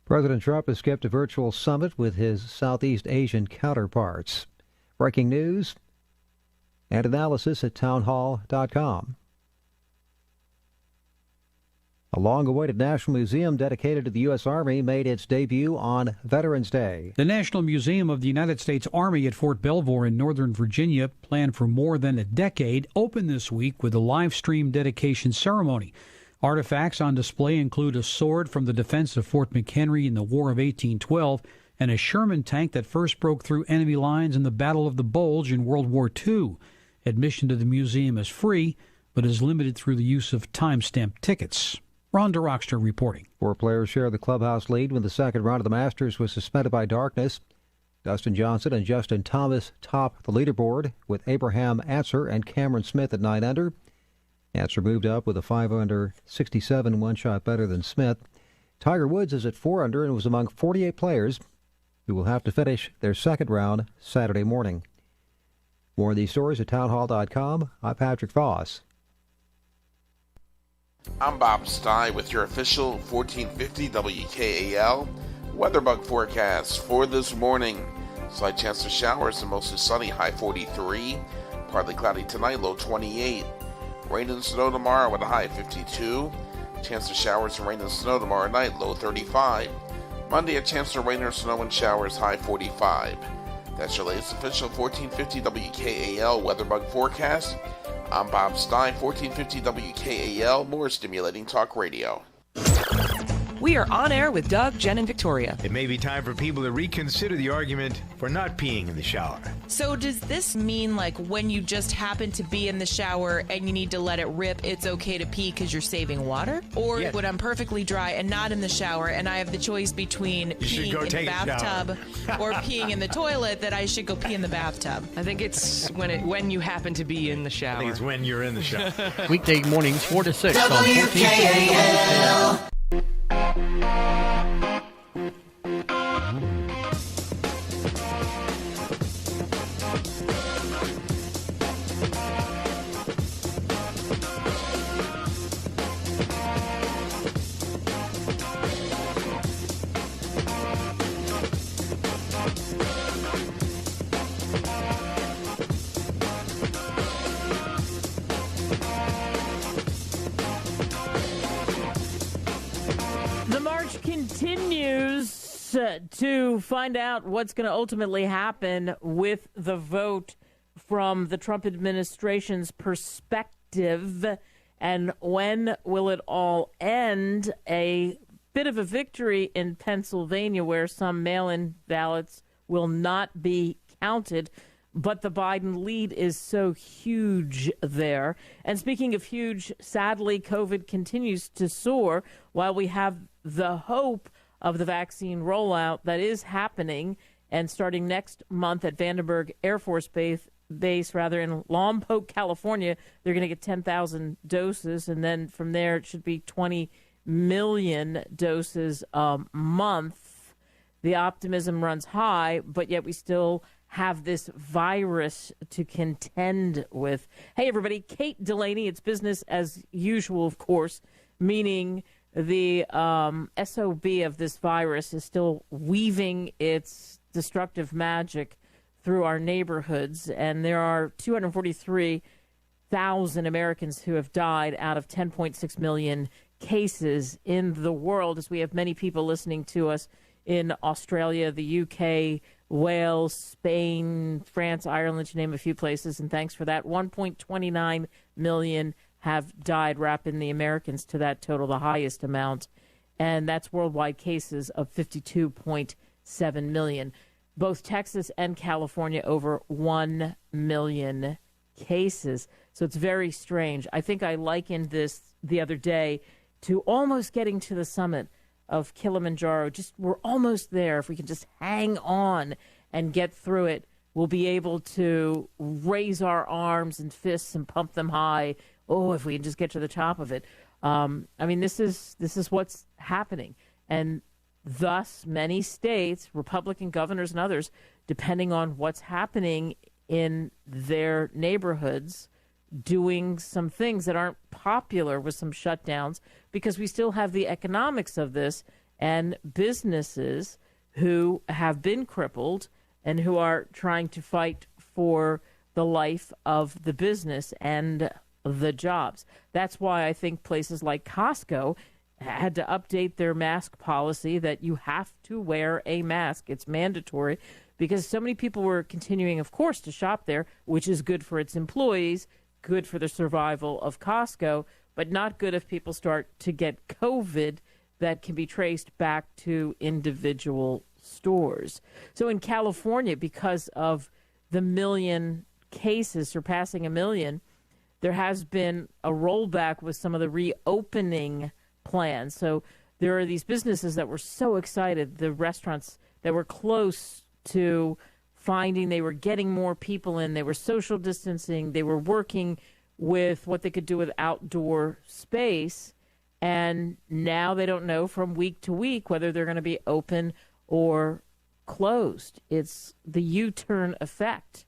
President Trump has skipped a virtual summit with his Southeast Asian counterparts. Breaking news and analysis at townhall.com. A long-awaited National Museum dedicated to the U.S. Army made its debut on Veterans Day. The National Museum of the United States Army at Fort Belvoir in Northern Virginia, planned for more than a decade, opened this week with a live-stream dedication ceremony. Artifacts on display include a sword from the defense of Fort McHenry in the War of 1812 and a Sherman tank that first broke through enemy lines in the Battle of the Bulge in World War II. Admission to the museum is free, but is limited through the use of time-stamped tickets. Ron DeRockster reporting. 4 players share the clubhouse lead when the second round of the Masters was suspended by darkness. Dustin Johnson and Justin Thomas top the leaderboard with Abraham Ancer and Cameron Smith at 9 under. Ancer moved up with a 5 under 67, one shot better than Smith. Tiger Woods is at 4 under and was among 48 players who will have to finish their second round Saturday morning. More of these stories at townhall.com. I'm Patrick Voss. I'm Bob Stein with your official 1450 WKAL weather bug forecast for this morning. Slight chance of showers and mostly sunny, high 43. Partly cloudy tonight, low 28. Rain and snow tomorrow with a high 52. Chance of showers and rain and snow tomorrow night, low 35. Monday, a chance of rain or snow and showers, high 45. That's your latest official 1450 WKAL weather bug forecast. I'm Bob Stein, 1450 WKAL, more stimulating talk radio. We are on air with Doug, Jen, and Victoria. It may be time for people to reconsider the argument for not peeing in the shower. So does this mean, like, when you just happen to be in the shower and you need to let it rip, it's okay to pee because you're saving water? Or when I'm perfectly dry and not in the shower and I have the choice between peeing in the bathtub or peeing in the toilet, that I should go pee in the bathtub? I think it's when you happen to be in the shower. I think it's when you're in the shower. Weekday mornings, 4 to 6 on WKAL. Continues to find out what's going to ultimately happen with the vote from the Trump administration's perspective, and when will it all end. A bit of a victory in Pennsylvania where some mail-in ballots will not be counted, but the Biden lead is so huge there. And speaking of huge, sadly, COVID continues to soar while we have the hope of the vaccine rollout that is happening. And starting next month at Vandenberg Air Force Base in Lompoc, California, they're going to get 10,000 doses. And then from there, it should be 20 million doses a month. The optimism runs high, but yet we still have this virus to contend with. Hey, everybody, Kate Delaney. It's business as usual, of course, meaning the SOB of this virus is still weaving its destructive magic through our neighborhoods. And there are 243,000 Americans who have died out of 10.6 million cases in the world, as we have many people listening to us in Australia, the UK, Wales, Spain, France, Ireland, to name a few places. And thanks for that. 1.29 million have died, wrapping the Americans to that total, the highest amount. And that's worldwide cases of 52.7 million. Both Texas and California over 1 million cases. So it's very strange. I think I likened this the other day to almost getting to the summit of Kilimanjaro. We're almost there. If we can just hang on and get through it, we'll be able to raise our arms and fists and pump them high. Oh, if we can just get to the top of it. This is what's happening. And thus, many states, Republican governors and others, depending on what's happening in their neighborhoods, doing some things that aren't popular with some shutdowns, because we still have the economics of this. and businesses who have been crippled and who are trying to fight for the life of the business and the jobs. That's why I think places like Costco had to update their mask policy that you have to wear a mask. It's mandatory because so many people were continuing, of course, to shop there, which is good for its employees, good for the survival of Costco, but not good if people start to get COVID that can be traced back to individual stores. So in California, because of the million cases surpassing 1 million, there has been a rollback with some of the reopening plans. So there are these businesses that were so excited, the restaurants that were close to finding they were getting more people in, they were social distancing, they were working with what they could do with outdoor space, and now they don't know from week to week whether they're going to be open or closed. It's the U-turn effect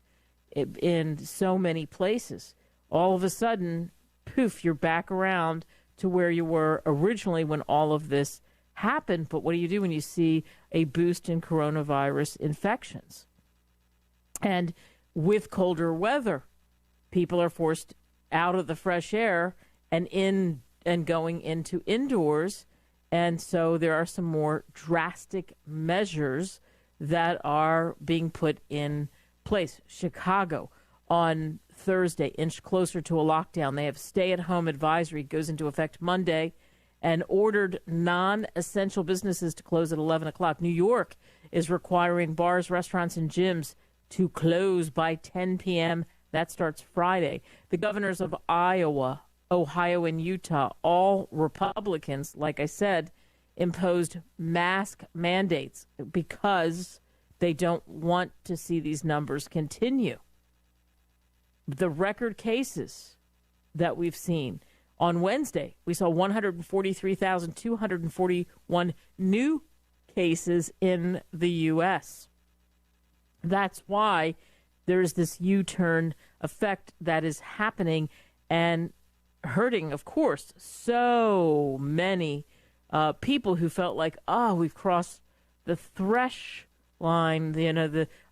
in so many places. All of a sudden, poof, you're back around to where you were originally when all of this happened. But what do you do when you see a boost in coronavirus infections? And with colder weather, people are forced out of the fresh air and going into indoors. And so there are some more drastic measures that are being put in place. Chicago on Thursday inched closer to a lockdown. They have stay-at-home advisory, goes into effect Monday, and ordered non-essential businesses to close at 11 o'clock. New York is requiring bars, restaurants, and gyms to close by 10 p.m. That starts Friday. The governors of Iowa, Ohio, and Utah, all Republicans, like I said, imposed mask mandates because they don't want to see these numbers continue. The record cases that we've seen on Wednesday, we saw 143,241 new cases in the U.S. That's why there's this U-turn effect that is happening and hurting, of course, so many people who felt like, we've crossed the line,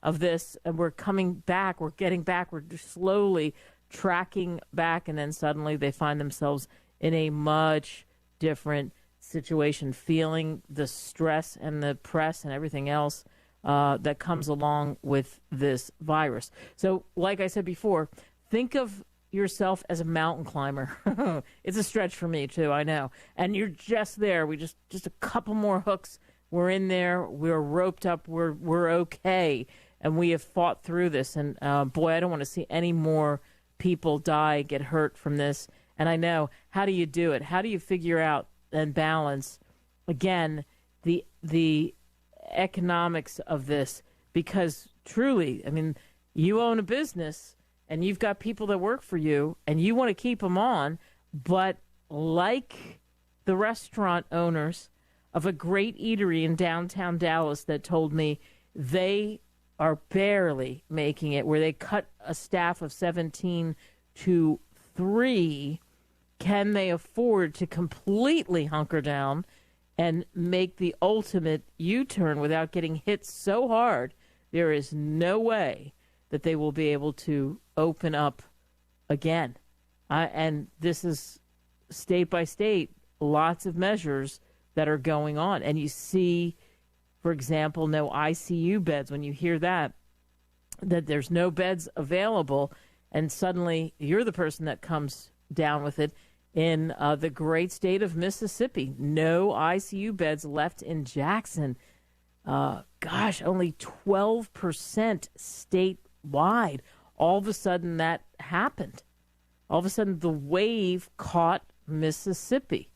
of this, and we're coming back, we're getting back, we're slowly tracking back, and then suddenly they find themselves in a much different situation, feeling the stress and the press and everything else that comes along with this virus. So, like I said before, think of yourself as a mountain climber. It's a stretch for me too, I know. And you're just there. We just a couple more hooks. We're in there. We're roped up. We're okay, and we have fought through this. And boy, I don't want to see any more people die, get hurt from this. And I know, how do you do it? How do you figure out and balance again the economics of this? Because truly, I mean, you own a business and you've got people that work for you, and you want to keep them on, but like the restaurant owners of a great eatery in downtown Dallas that told me they are barely making it, where they cut a staff of 17 to 3. Can they afford to completely hunker down and make the ultimate U-turn without getting hit so hard? There is no way that they will be able to open up again. And this is state by state, lots of measures that are going on. And you see, for example, no ICU beds. When you hear that there's no beds available, and suddenly you're the person that comes down with it. In the great state of Mississippi, no ICU beds left in Jackson. Only 12% statewide. All of a sudden that happened. All of a sudden the wave caught Mississippi.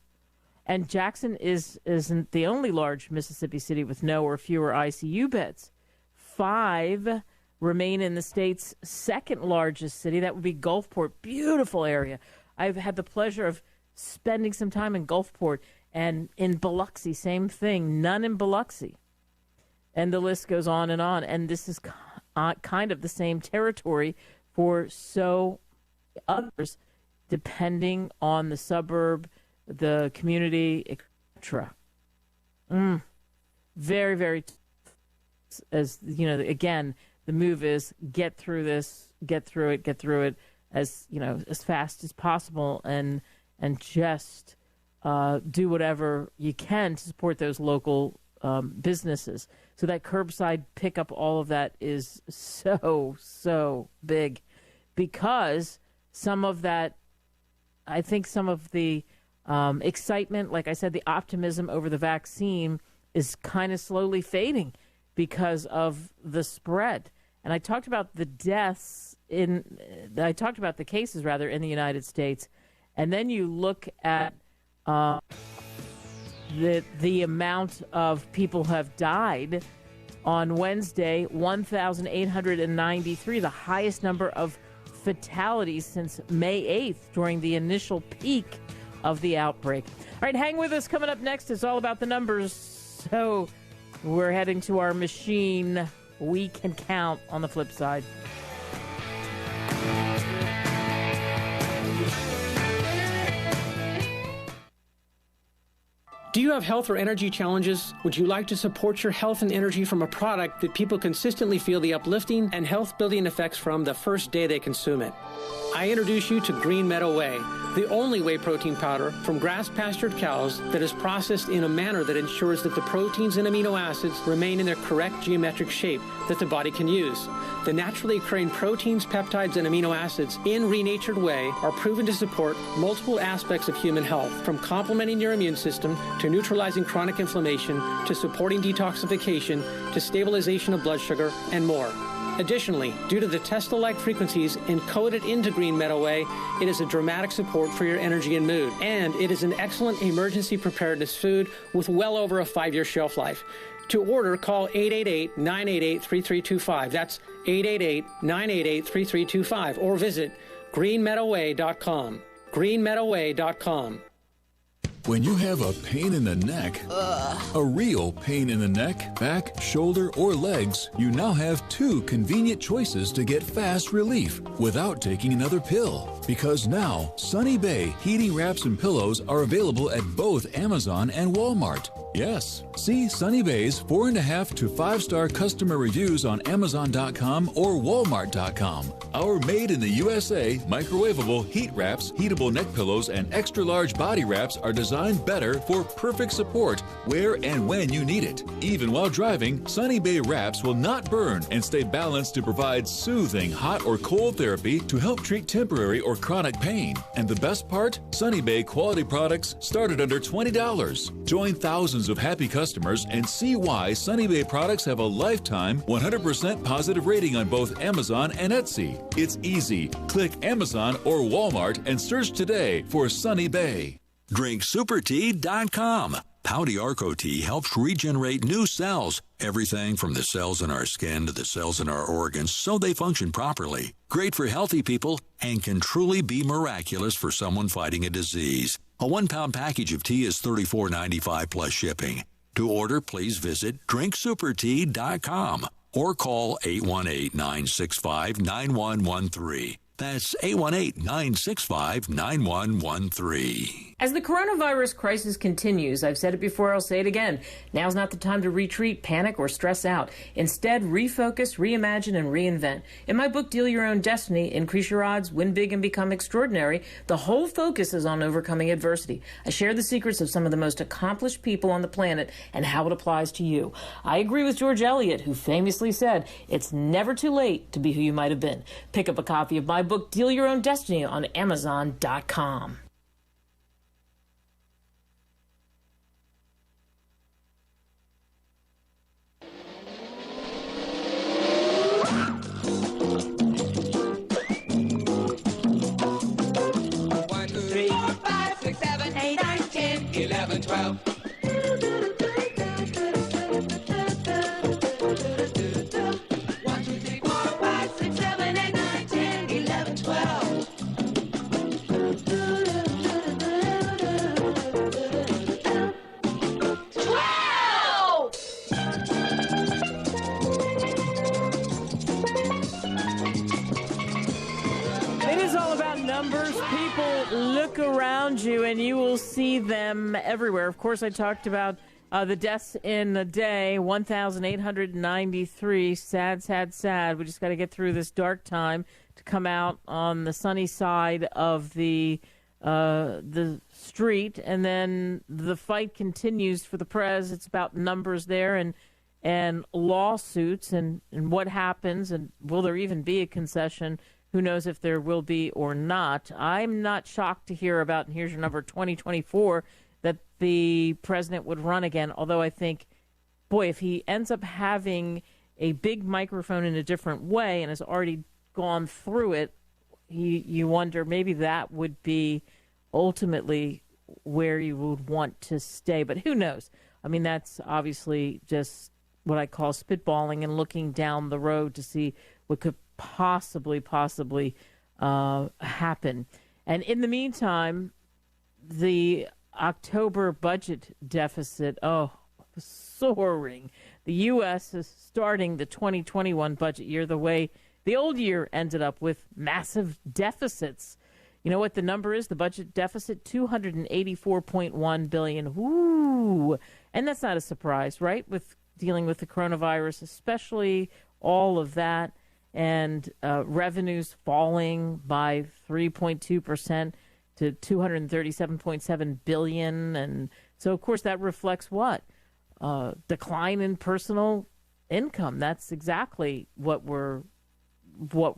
And Jackson isn't the only large Mississippi city with no or fewer ICU beds. 5 remain in the state's second largest city. That would be Gulfport. Beautiful area. I've had the pleasure of spending some time in Gulfport, and in Biloxi, same thing. None in Biloxi. And the list goes on. And this is kind of the same territory for so others, depending on the suburb, the community, etc. Very, very, as you know, again, the move is get through this, get through it as, you know, as fast as possible and just do whatever you can to support those local businesses. So that curbside pickup, all of that is so big, because some of that, I think some of the excitement, like I said, the optimism over the vaccine is kind of slowly fading because of the spread. And I talked about the deaths I talked about the cases rather in the United States. And then you look at the amount of people who have died. On Wednesday, 1,893, the highest number of fatalities since May 8th during the initial peak of the outbreak. All right, hang with us. Coming up next, it's all about the numbers. So we're heading to our machine. We can count on the flip side. Do you have health or energy challenges? Would you like to support your health and energy from a product that people consistently feel the uplifting and health-building effects from the first day they consume it? I introduce you to Green Meadow Whey, the only whey protein powder from grass-pastured cows that is processed in a manner that ensures that the proteins and amino acids remain in their correct geometric shape that the body can use. The naturally occurring proteins, peptides, and amino acids in renatured whey are proven to support multiple aspects of human health, from complementing your immune system to neutralizing chronic inflammation to supporting detoxification to stabilization of blood sugar and more. Additionally, due to the Tesla-like frequencies encoded into Green Meadow Whey, it is a dramatic support for your energy and mood. And it is an excellent emergency preparedness food with well over a 5-year shelf life. To order, call 888-988-3325. That's 888-988-3325. Or visit greenmeadowwhey.com. greenmeadowwhey.com. When you have a pain in the neck, a real pain in the neck, back, shoulder, or legs, you now have 2 convenient choices to get fast relief without taking another pill. Because now, Sunny Bay heating wraps and pillows are available at both Amazon and Walmart. Yes, see Sunny Bay's 4.5 to 5-star customer reviews on Amazon.com or Walmart.com. Our made in the USA microwavable heat wraps, heatable neck pillows, and extra large body wraps are designed better for perfect support where and when you need it. Even while driving, Sunny Bay wraps will not burn and stay balanced to provide soothing hot or cold therapy to help treat temporary or chronic pain. And the best part? Sunny Bay quality products start at under $20. Join thousands of happy customers and see why Sunny Bay products have a lifetime 100% positive rating on both Amazon and Etsy. It's easy. Click Amazon or Walmart and search today for Sunny Bay. DrinkSuperTea.com. Pouty Arco Tea helps regenerate new cells, everything from the cells in our skin to the cells in our organs, so they function properly. Great for healthy people and can truly be miraculous for someone fighting a disease. A 1-pound package of tea is $34.95 plus shipping. To order, please visit DrinkSuperTea.com or call 818-965-9113. That's 818-965-9113. As the coronavirus crisis continues, I've said it before, I'll say it again, now's not the time to retreat, panic, or stress out. Instead, refocus, reimagine, and reinvent. In my book, Deal Your Own Destiny, Increase Your Odds, Win Big, and Become Extraordinary, the whole focus is on overcoming adversity. I share the secrets of some of the most accomplished people on the planet and how it applies to you. I agree with George Eliot, who famously said, it's never too late to be who you might have been. Pick up a copy of my book, Deal Your Own Destiny, on Amazon.com. Look around you and you will see them everywhere. Of course, I talked about The deaths in the day, 1,893. Sad, sad, sad. We just got to get through this dark time to come out on the sunny side of the street, and then the fight continues for the prez. It's about numbers there and lawsuits and what happens, and will there even be a concession? Who knows if there will be or not. I'm not shocked to hear about, and here's your number, 2024, that the president would run again, although I think, boy, if he ends up having a big microphone in a different way and has already gone through it, you wonder maybe that would be ultimately where you would want to stay. But who knows? I mean, that's obviously just what I call spitballing and looking down the road to see what could possibly happen. And in the meantime, the October budget deficit, soaring. The U.S. is starting the 2021 budget year the way the old year ended up, with massive deficits. You know what the number is? The budget deficit, $284.1 billion. Ooh. And that's not a surprise, right? With dealing with the coronavirus, especially all of that, and revenues falling by 3.2% to $237.7 billion. And so, of course, that reflects what? Decline in personal income. That's exactly what we're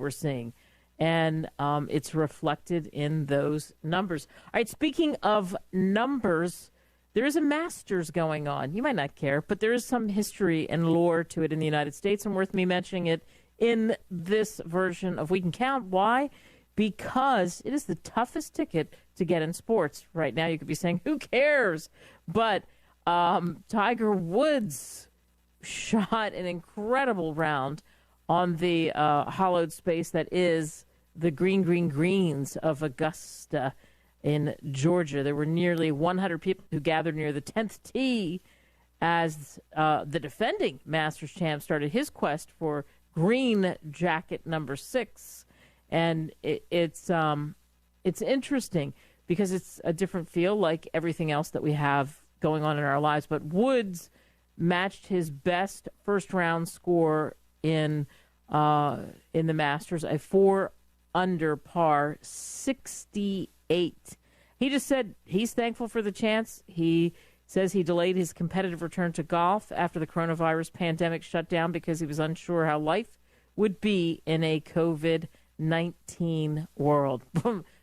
seeing. And it's reflected in those numbers. All right, speaking of numbers, there is a Masters going on. You might not care, but there is some history and lore to it in the United States, and worth me mentioning it in this version of We Can Count. Why? Because it is the toughest ticket to get in sports. Right now, you could be saying, who cares? But Tiger Woods shot an incredible round on the hollowed space that is the green greens of Augusta in Georgia. There were nearly 100 people who gathered near the 10th tee as the defending Masters champ started his quest for green jacket number 6. And it's interesting because it's a different feel, like everything else that we have going on in our lives. But Woods matched his best first round score in the Masters, a 4 under par 68. He just said he's thankful for the chance. He says he delayed his competitive return to golf after the coronavirus pandemic shut down because he was unsure how life would be in a COVID-19 world.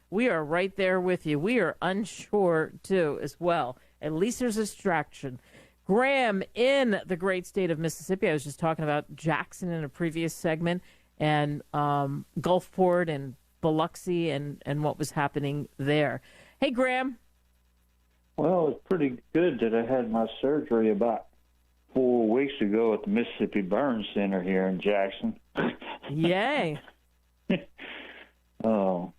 We are right there with you. We are unsure, too, as well. At least there's a distraction. Graham in the great state of Mississippi. I was just talking about Jackson in a previous segment, and Gulfport and Biloxi and what was happening there. Hey, Graham. Well, it's pretty good that I had my surgery about 4 weeks ago at the Mississippi Burn Center here in Jackson. Yay. Oh,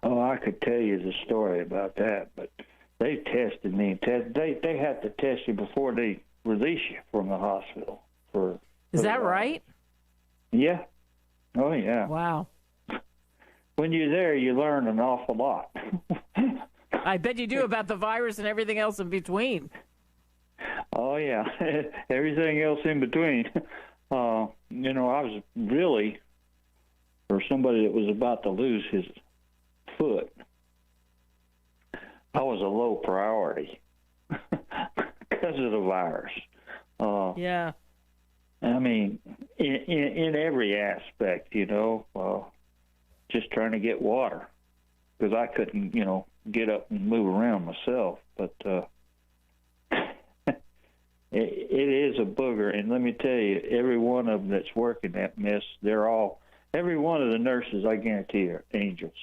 I could tell you the story about that, but they tested me. They had to test you before they release you from the hospital. Is that right? Yeah. Oh, yeah. Wow. When you're there, you learn an awful lot. I bet you do, about the virus and everything else in between. Oh, yeah. Everything else in between. I was really, for somebody that was about to lose his foot, I was a low priority because of the virus. Yeah. I mean, in every aspect, just trying to get water, because I couldn't, get up and move around myself. But it is a booger, and let me tell you, every one of them that's working that mess, every one of the nurses, I guarantee, are angels.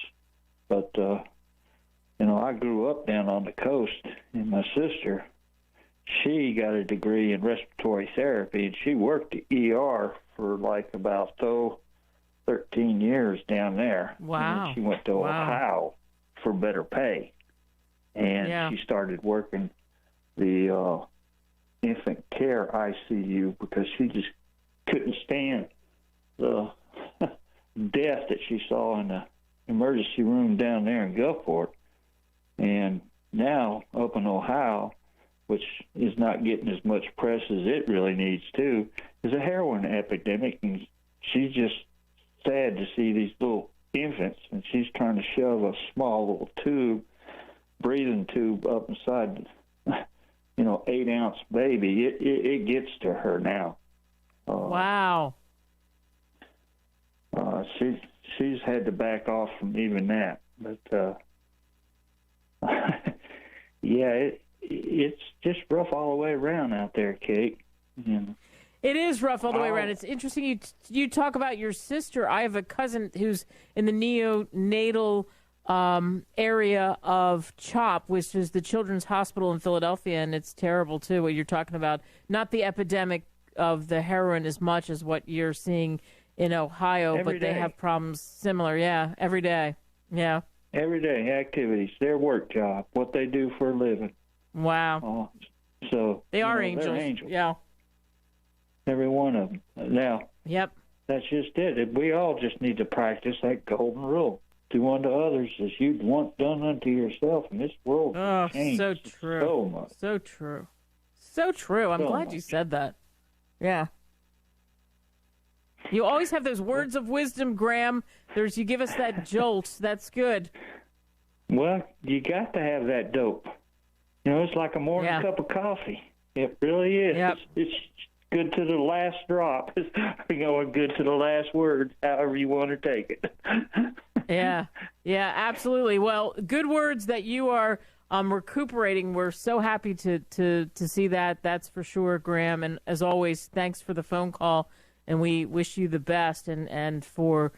But I grew up down on the coast, and my sister, she got a degree in respiratory therapy, and she worked the ER for about 13 years down there. Wow. And she went to Ohio for better pay, and she started working the infant care ICU because she just couldn't stand the death that she saw in the emergency room down there in Gulfport. And now up in Ohio, which is not getting as much press as it really needs to, is a heroin epidemic. And she's just sad to see these little infants, and she's trying to shove a small little breathing tube up inside, 8-ounce baby. It gets to her now. Wow. She's had to back off from even that, but yeah, it's just rough all the way around out there, Kate. It is rough all the way around. It's interesting you talk about your sister. I have a cousin who's in the neonatal area of CHOP, which is the Children's Hospital in Philadelphia, and it's terrible too, what you're talking about. Not the epidemic of the heroin as much as what you're seeing in Ohio, but they have problems similar. Yeah, every day. Yeah. Everyday activities, their work job, what they do for a living. Wow. So they are angels. They're angels. Yeah. Every one of them. Now, yep. That's just it. We all just need to practice that golden rule. Do unto others as you'd want done unto yourself. And this world changed so true. So much. So true. So true. I'm glad you said that. Yeah. You always have those words of wisdom, Graham. You give us that jolt. That's good. Well, you got to have that dope. It's like a morning cup of coffee. It really is. Yep. It's good to the last drop. It's good to the last word, however you want to take it. Yeah, absolutely. Well, good words that you are recuperating. We're so happy to see that. That's for sure, Graham. And as always, thanks for the phone call. And we wish you the best and for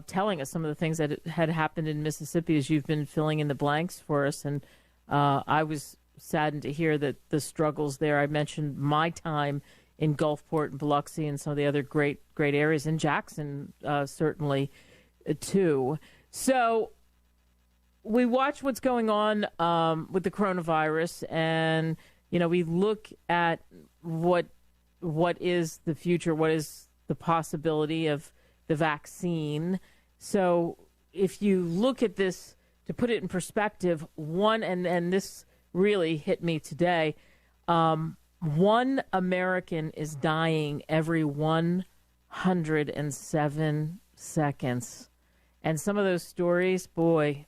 telling us some of the things that had happened in Mississippi as you've been filling in the blanks for us. And I was saddened to hear that the struggles there. I mentioned my time in Gulfport and Biloxi and some of the other great areas, in Jackson certainly too. So we watch what's going on with the coronavirus, and we look at what is the future, what is the possibility of the vaccine. So if you look at this, to put it in perspective, and this really hit me today, 1 American is dying every 107 seconds. And some of those stories, boy,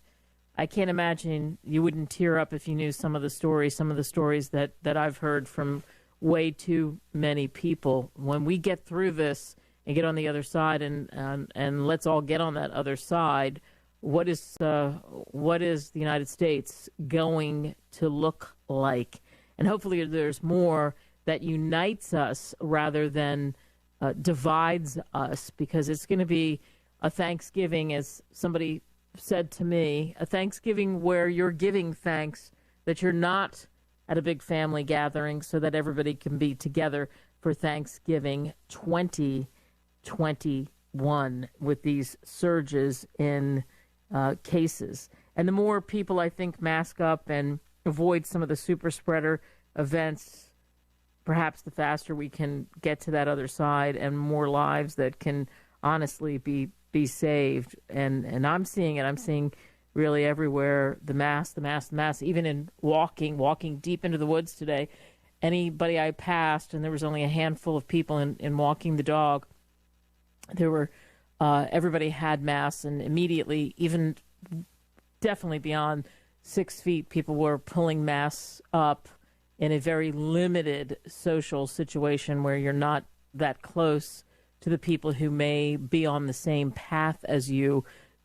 I can't imagine you wouldn't tear up if you knew some of the stories that I've heard from way too many people. When we get through this and get on the other side, and let's all get on that other side, what is the United States going to look like? And hopefully there's more that unites us rather than divides us, because it's going to be a Thanksgiving, as somebody said to me, a Thanksgiving where you're giving thanks that you're not at a big family gathering so that everybody can be together for Thanksgiving 2021 with these surges in cases. And the more people, I think, mask up and avoid some of the super spreader events, perhaps the faster we can get to that other side and more lives that can honestly be saved. And I'm seeing it. I'm seeing really everywhere the mask, even in walking deep into the woods today. Anybody I passed, and there was only a handful of people in walking the dog, there were everybody had masks, and immediately, even definitely beyond 6 feet, people were pulling masks up in a very limited social situation where you're not that close to the people who may be on the same path as you,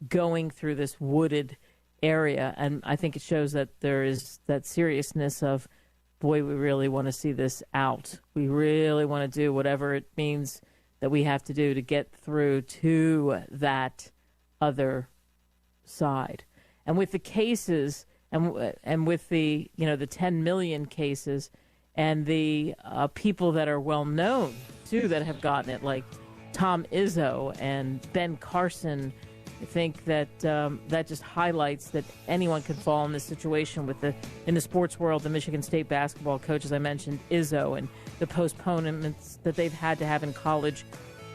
going through this wooded area. And I think it shows that there is that seriousness of, boy, we really want to see this out. We really want to do whatever it means that we have to do to get through to that other side. And with the cases, and with the the 10 million cases, and the people that are well known too that have gotten it, like Tom Izzo and Ben Carson, I think that that just highlights that anyone can fall in this situation. In the sports world, the Michigan State basketball coach, as I mentioned, Izzo, and the postponements that they've had to have in college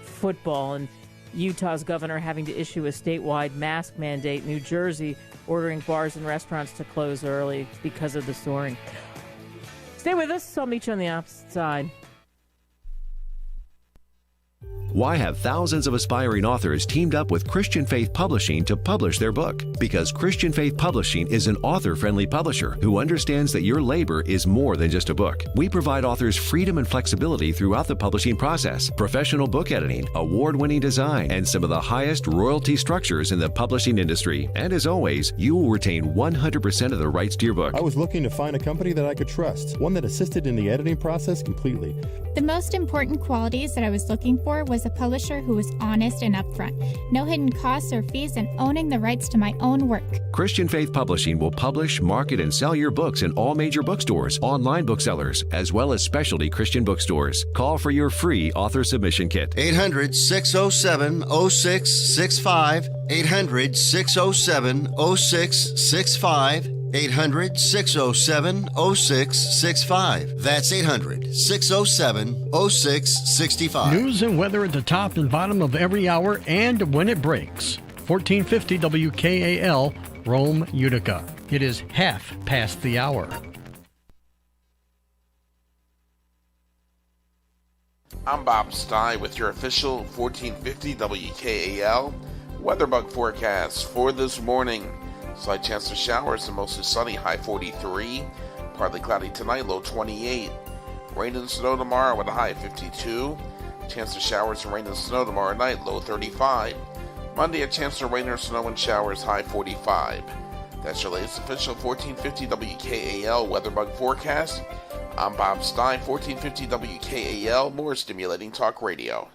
football, and Utah's governor having to issue a statewide mask mandate, New Jersey ordering bars and restaurants to close early because of the soaring Stay with us. I'll meet you on the opposite side. Why have thousands of aspiring authors teamed up with Christian Faith Publishing to publish their book? Because Christian Faith Publishing is an author-friendly publisher who understands that your labor is more than just a book. We provide authors freedom and flexibility throughout the publishing process, professional book editing, award-winning design, and some of the highest royalty structures in the publishing industry. And as always, you will retain 100% of the rights to your book. I was looking to find a company that I could trust, one that assisted in the editing process completely. The most important qualities that I was looking for was a publisher who was honest and upfront, no hidden costs or fees, and owning the rights to my own work. Christian Faith Publishing will publish, market, and sell your books in all major bookstores, online booksellers, as well as specialty Christian bookstores. Call for your free author submission kit. 800-607-0665. 800-607-0665. 800-607-0665. That's 800-607-0665. News and weather at the top and bottom of every hour and when it breaks. 1450 WKAL, Rome, Utica. It is half past the hour. I'm Bob Stye with your official 1450 WKAL weatherbug forecast for this morning. Slight chance of showers and mostly sunny, high 43. Partly cloudy tonight, low 28. Rain and snow tomorrow with a high 52. Chance of showers and rain and snow tomorrow night, low 35. Monday, a chance of rain or snow and showers, high 45. That's your latest official 1450 WKAL weatherbug forecast. I'm Bob Stein, 1450 WKAL, more stimulating talk radio.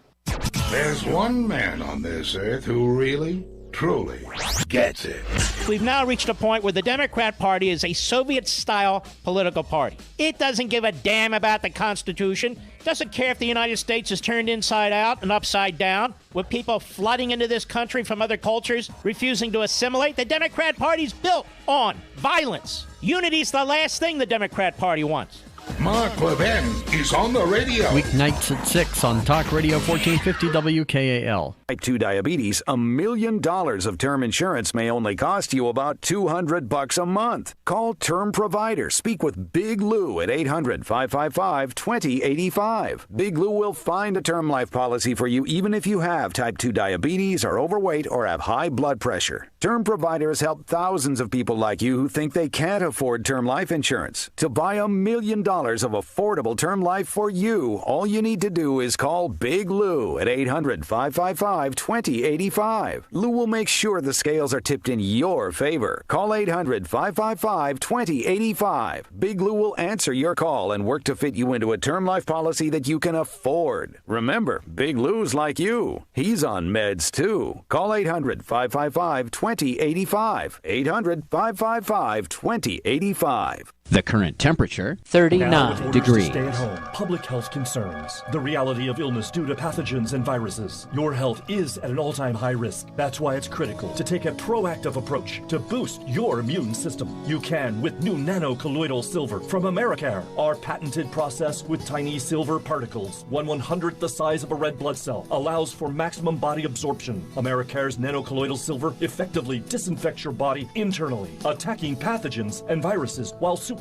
There's one man on this earth who really, truly gets it. We've now reached a point where the Democrat Party is a Soviet-style political party. It doesn't give a damn about the Constitution, doesn't care if the United States is turned inside out and upside down, with people flooding into this country from other cultures, refusing to assimilate. The Democrat Party's built on violence. Unity's the last thing the Democrat Party wants. Mark Levin is on the radio. Weeknights at 6 on Talk Radio 1450 WKAL. Type 2 diabetes, $1 million of term insurance may only cost you about $200 a month. Call Term Provider. Speak with Big Lou at 800-555-2085. Big Lou will find a term life policy for you even if you have type 2 diabetes, are overweight, or have high blood pressure. Term Provider has helped thousands of people like you who think they can't afford term life insurance. To buy $1 million of affordable term life for you, all you need to do is call Big Lou at 800-555-2085. Lou will make sure the scales are tipped in your favor. Call 800-555-2085. Big Lou will answer your call and work to fit you into a term life policy that you can afford. Remember, Big Lou's like you. He's on meds too. Call 800-555-2085. 800-555-2085. The current temperature, 39 degrees. Stay at home. Public health concerns. The reality of illness due to pathogens and viruses. Your health is at an all-time high risk. That's why it's critical to take a proactive approach to boost your immune system. You can with new nano-colloidal silver from Americare. Our patented process with tiny silver particles, 1/100th the size of a red blood cell, allows for maximum body absorption. Americare's nano-colloidal silver effectively disinfects your body internally, attacking pathogens and viruses while supercharging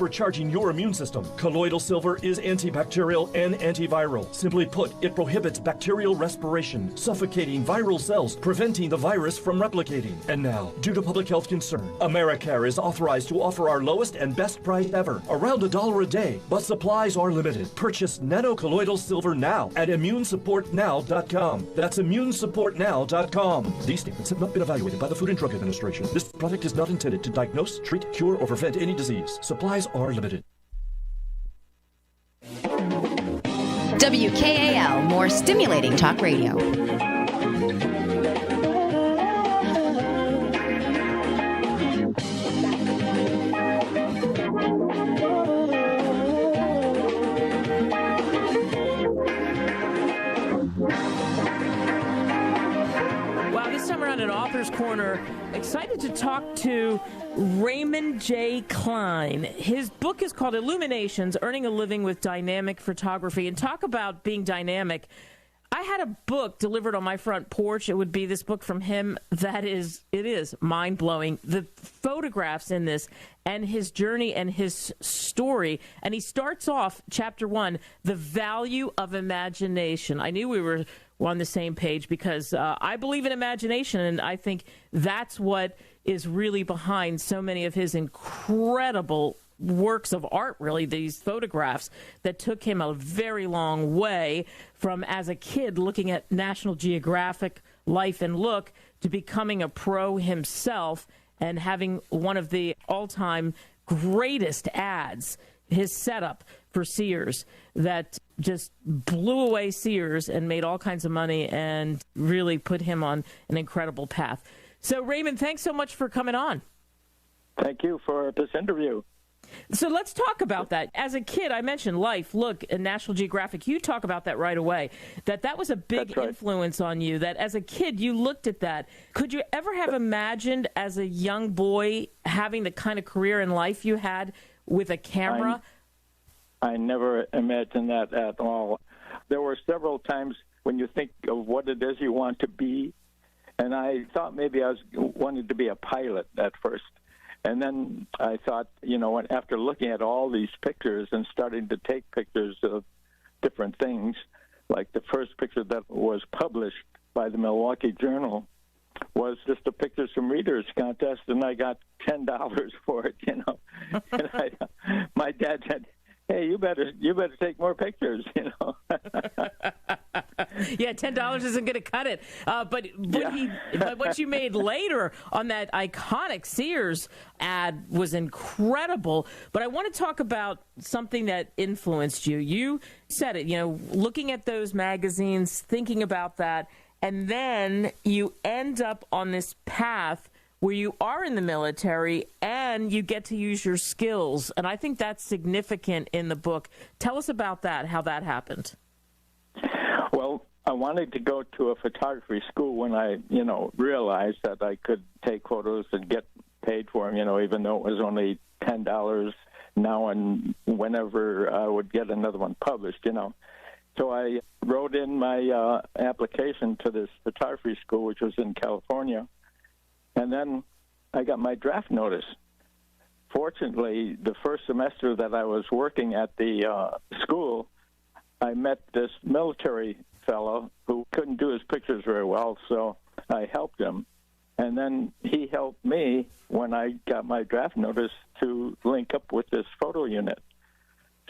your immune system. Colloidal silver is antibacterial and antiviral. Simply put, it prohibits bacterial respiration, suffocating viral cells, preventing the virus from replicating. And now, due to public health concern, Americare is authorized to offer our lowest and best price ever, around $1 a day, but supplies are limited. Purchase nano-colloidal silver now at immunesupportnow.com. That's immunesupportnow.com. These statements have not been evaluated by the Food and Drug Administration. This product is not intended to diagnose, treat, cure, or prevent any disease. Supplies are limited. WKAL, more stimulating talk radio. Wow, this time around in Author's Corner, excited to talk to Raymond J. Klein. His book is called Illuminations, Earning a Living with Dynamic Photography. And talk about being dynamic. I had a book delivered on my front porch. It would be this book from him it is mind-blowing. The photographs in this and his journey and his story. And he starts off, chapter 1, the value of imagination. I knew we were on the same page because I believe in imagination, and I think that's what is really behind so many of his incredible works of art, really, these photographs that took him a very long way from, as a kid, looking at National Geographic Life and Look to becoming a pro himself and having one of the all-time greatest ads, his setup for Sears, that just blew away Sears and made all kinds of money and really put him on an incredible path. So, Raymond, thanks so much for coming on. Thank you for this interview. So let's talk about that. As a kid, I mentioned Life, Look, and National Geographic. You talk about that right away, that was a big influence on you, that as a kid you looked at that. Could you ever have imagined as a young boy having the kind of career in life you had with a camera? I never imagined that at all. There were several times when you think of what it is you want to be, and I thought maybe I wanted to be a pilot at first. And then I thought, after looking at all these pictures and starting to take pictures of different things, like the first picture that was published by the Milwaukee Journal was just a pictures from readers contest, and I got $10 for it, And my dad said, "Hey, you better take more pictures, Yeah, $10 isn't going to cut it. But what you made later on that iconic Sears ad was incredible. But I want to talk about something that influenced you. You said it, looking at those magazines, thinking about that, and then you end up on this path where you are in the military and you get to use your skills. And I think that's significant in the book. Tell us about that, how that happened. Well, I wanted to go to a photography school when I, realized that I could take photos and get paid for them, even though it was only $10 now and whenever I would get another one published, So I wrote in my application to this photography school, which was in California, and then I got my draft notice. Fortunately, the first semester that I was working at the school, I met this military fellow who couldn't do his pictures very well, so I helped him. And then he helped me when I got my draft notice to link up with this photo unit.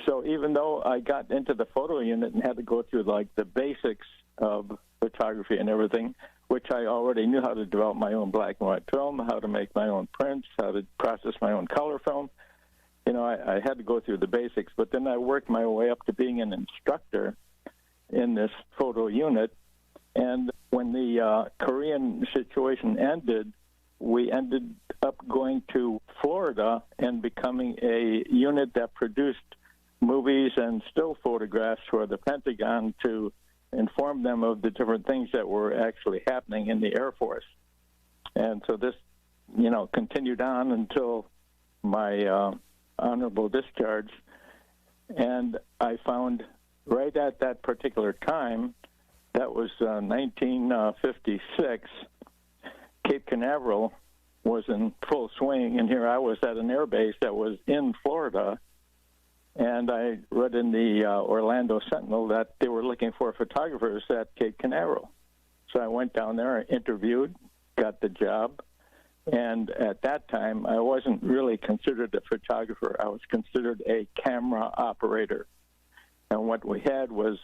So even though I got into the photo unit and had to go through like the basics of photography and everything, which I already knew how to develop my own black and white film, how to make my own prints, how to process my own color film, I had to go through the basics. But then I worked my way up to being an instructor in this photo unit. And when the Korean situation ended, we ended up going to Florida and becoming a unit that produced movies and still photographs for the Pentagon to inform them of the different things that were actually happening in the Air Force. And so this, continued on until my honorable discharge. And I found right at that particular time, that was 1956, Cape Canaveral was in full swing, and here I was at an air base that was in Florida. And I read in the Orlando Sentinel that they were looking for photographers at Cape Canaveral. So I went down there, interviewed, got the job. And at that time, I wasn't really considered a photographer. I was considered a camera operator. And what we had was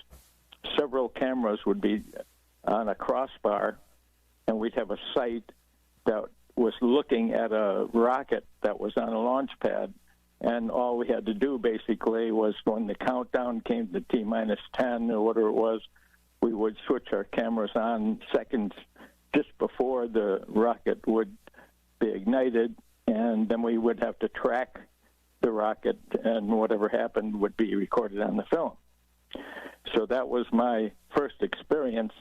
several cameras would be on a crossbar, and we'd have a sight that was looking at a rocket that was on a launch pad. And all we had to do, basically, was when the countdown came to T-minus 10 or whatever it was, we would switch our cameras on seconds just before the rocket would be ignited, and then we would have to track the rocket, and whatever happened would be recorded on the film. So that was my first experience.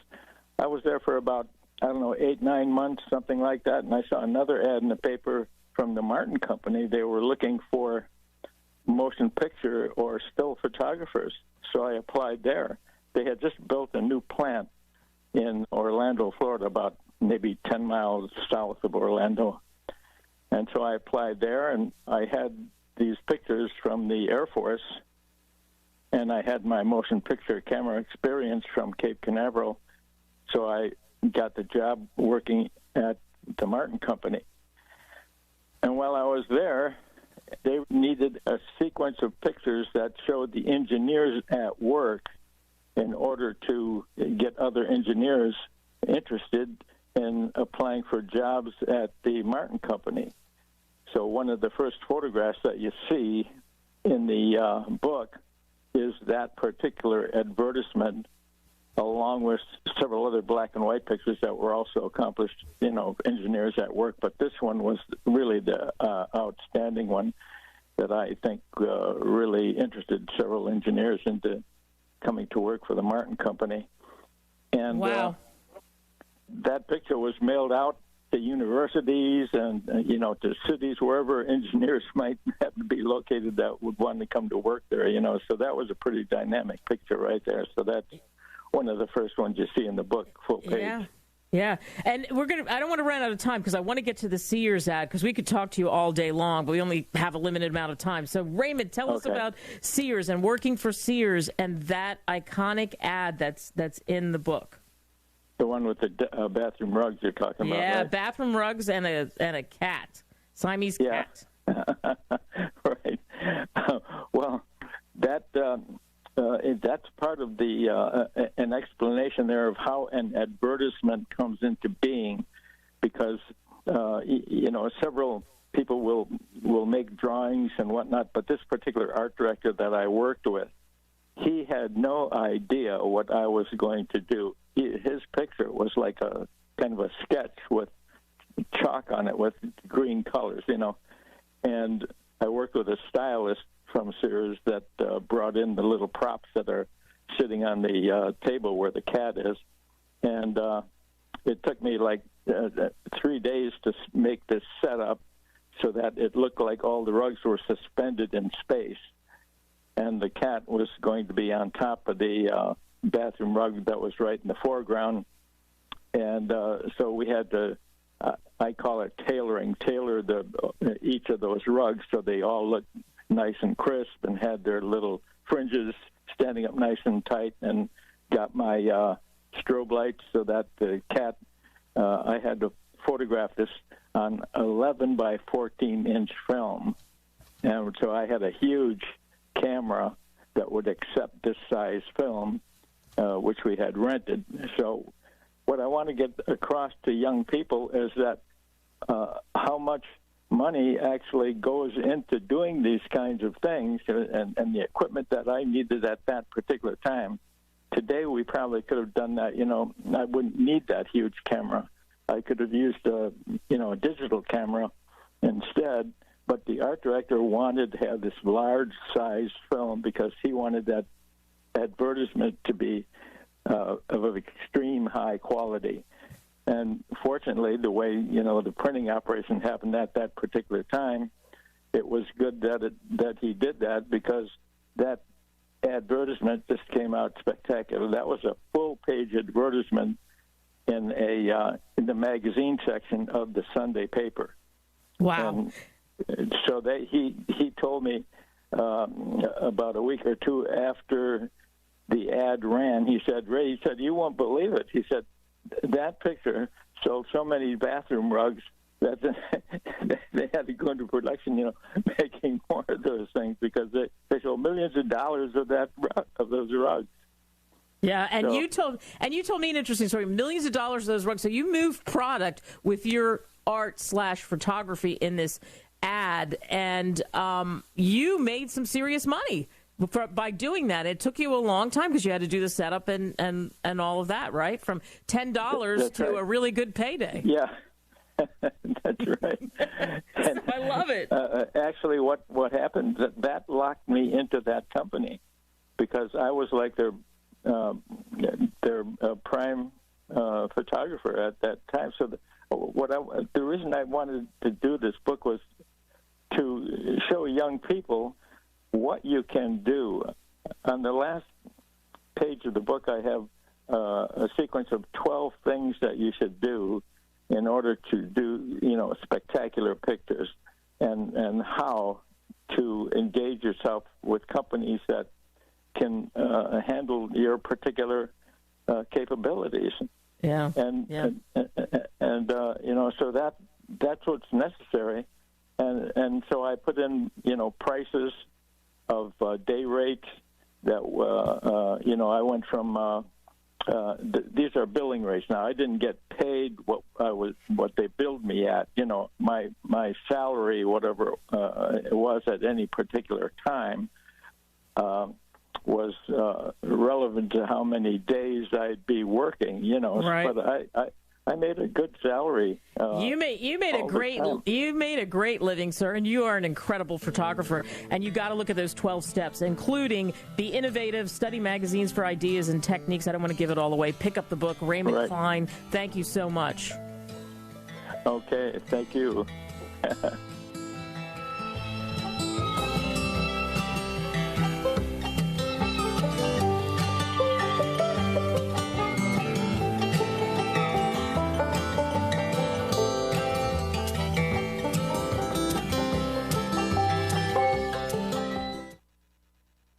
I was there for about, 8-9 months, something like that, and I saw another ad in the paper from the Martin Company. They were looking for motion picture or still photographers. So I applied there. they had just built a new plant in Orlando, Florida, about maybe 10 miles south of Orlando. And so I applied there, and I had these pictures from the Air Force, and I had my motion picture camera experience from Cape Canaveral. So I got the job working at the Martin Company. And while I was there, they needed a sequence of pictures that showed the engineers at work in order to get other engineers interested in applying for jobs at the Martin Company. So one of the first photographs that you see in the book is that particular advertisement, along with several other black and white pictures that were also accomplished, engineers at work. But this one was really the outstanding one that I think really interested several engineers into coming to work for the Martin Company. And wow. That picture was mailed out to universities and, to cities, wherever engineers might happen to be located that would want to come to work there, So that was a pretty dynamic picture right there. So that's one of the first ones you see in the book, full page. Yeah. And I don't want to run out of time because I want to get to the Sears ad because we could talk to you all day long, but we only have a limited amount of time. So Raymond, tell us about Sears and working for Sears and that iconic ad that's in the book. The one with the bathroom rugs you're talking about, yeah, right? Bathroom rugs and a cat, Siamese cat. Right. Well, that's part of the an explanation there of how an advertisement comes into being, because several people will make drawings and whatnot, but this particular art director that I worked with, he had no idea what I was going to do. His picture was like a kind of a sketch with chalk on it with green colors, and I worked with a stylist from Sears that brought in the little props that are sitting on the table where the cat is. And it took me like 3 days to make this setup so that it looked like all the rugs were suspended in space. And the cat was going to be on top of the bathroom rug that was right in the foreground. And so we had to, I call it tailoring, tailor each of those rugs so they all look nice and crisp and had their little fringes standing up nice and tight, and got my strobe lights so that the cat, I had to photograph this on 11 by 14 inch film. And so I had a huge camera that would accept this size film, which we had rented. So what I want to get across to young people is that how much money actually goes into doing these kinds of things, and the equipment that I needed at that particular time. Today, we probably could have done that. I wouldn't need that huge camera. I could have used a digital camera instead. But the art director wanted to have this large-sized film because he wanted that advertisement to be of extreme high quality. And fortunately, the way, the printing operation happened at that particular time, it was good that he did that, because that advertisement just came out spectacular. That was a full-page advertisement in the magazine section of the Sunday paper. Wow. And so he told me about a week or two after the ad ran, he said, Ray, you won't believe it. He said, that picture sold so many bathroom rugs that they had to go into production, making more of those things, because they sold millions of dollars of those rugs. Yeah, and you told me an interesting story. Millions of dollars of those rugs. So you moved product with your art/photography in this ad, and you made some serious money by doing that. It took you a long time because you had to do the setup and all of that, right? From $10 to a really good payday. Yeah, that's right. And, I love it. Actually, what happened, that locked me into that company, because I was like their prime photographer at that time. So the reason I wanted to do this book was to show young people what you can do. On the last page of the book, I have a sequence of 12 things that you should do in order to do, spectacular pictures, and how to engage yourself with companies that can handle your particular capabilities. Yeah. So that's what's necessary, and so I put in prices of day rates that I went from these are billing rates. Now I didn't get paid what they billed me at. My salary, whatever it was at any particular time, was relevant to how many days I'd be working. Right. But I made a good salary. You made a great living, sir, and you are an incredible photographer. And you got to look at those 12 steps, including be innovative, study magazines for ideas and techniques. I don't want to give it all away. Pick up the book, Raymond Klein. Thank you so much. Okay, thank you.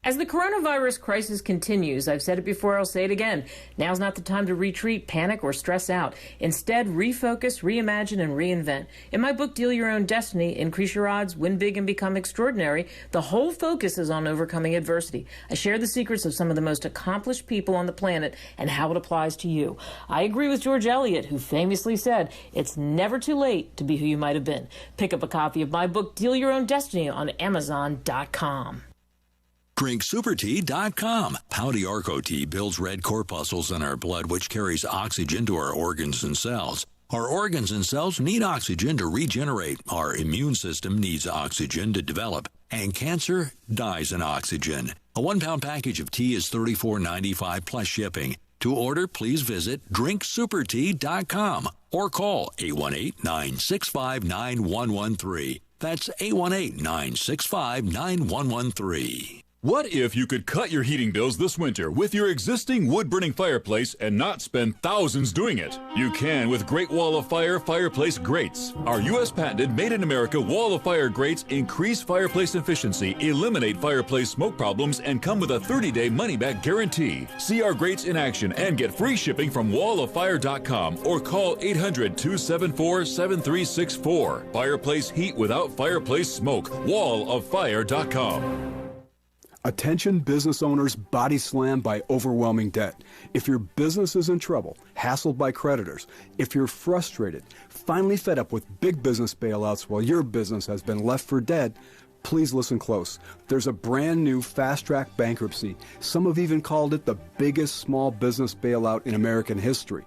As the coronavirus crisis continues, I've said it before, I'll say it again, now's not the time to retreat, panic, or stress out. Instead, refocus, reimagine, and reinvent. In my book, Deal Your Own Destiny, Increase Your Odds, Win Big, and Become Extraordinary, the whole focus is on overcoming adversity. I share the secrets of some of the most accomplished people on the planet and how it applies to you. I agree with George Eliot, who famously said, it's never too late to be who you might have been. Pick up a copy of my book, Deal Your Own Destiny, on Amazon.com. DrinkSuperTea.com. Pouty Arco Tea builds red corpuscles in our blood, which carries oxygen to our organs and cells. Our organs and cells need oxygen to regenerate. Our immune system needs oxygen to develop. And cancer dies in oxygen. A 1-pound package of tea is $34.95 plus shipping. To order, please visit DrinkSuperTea.com or call 818-965-9113. That's 818-965-9113. What if you could cut your heating bills this winter with your existing wood-burning fireplace and not spend thousands doing it? You can with Great Wall of Fire fireplace grates. Our U.S. patented made-in-America Wall of Fire grates increase fireplace efficiency, eliminate fireplace smoke problems, and come with a 30-day money-back guarantee. See our grates in action and get free shipping from walloffire.com or call 800-274-7364. Fireplace heat without fireplace smoke. walloffire.com. Attention business owners body slammed by overwhelming debt. If your business is in trouble, hassled by creditors, if you're frustrated, finally fed up with big business bailouts while your business has been left for dead, please listen close. There's a brand new fast-track bankruptcy. Some have even called it the biggest small business bailout in American history.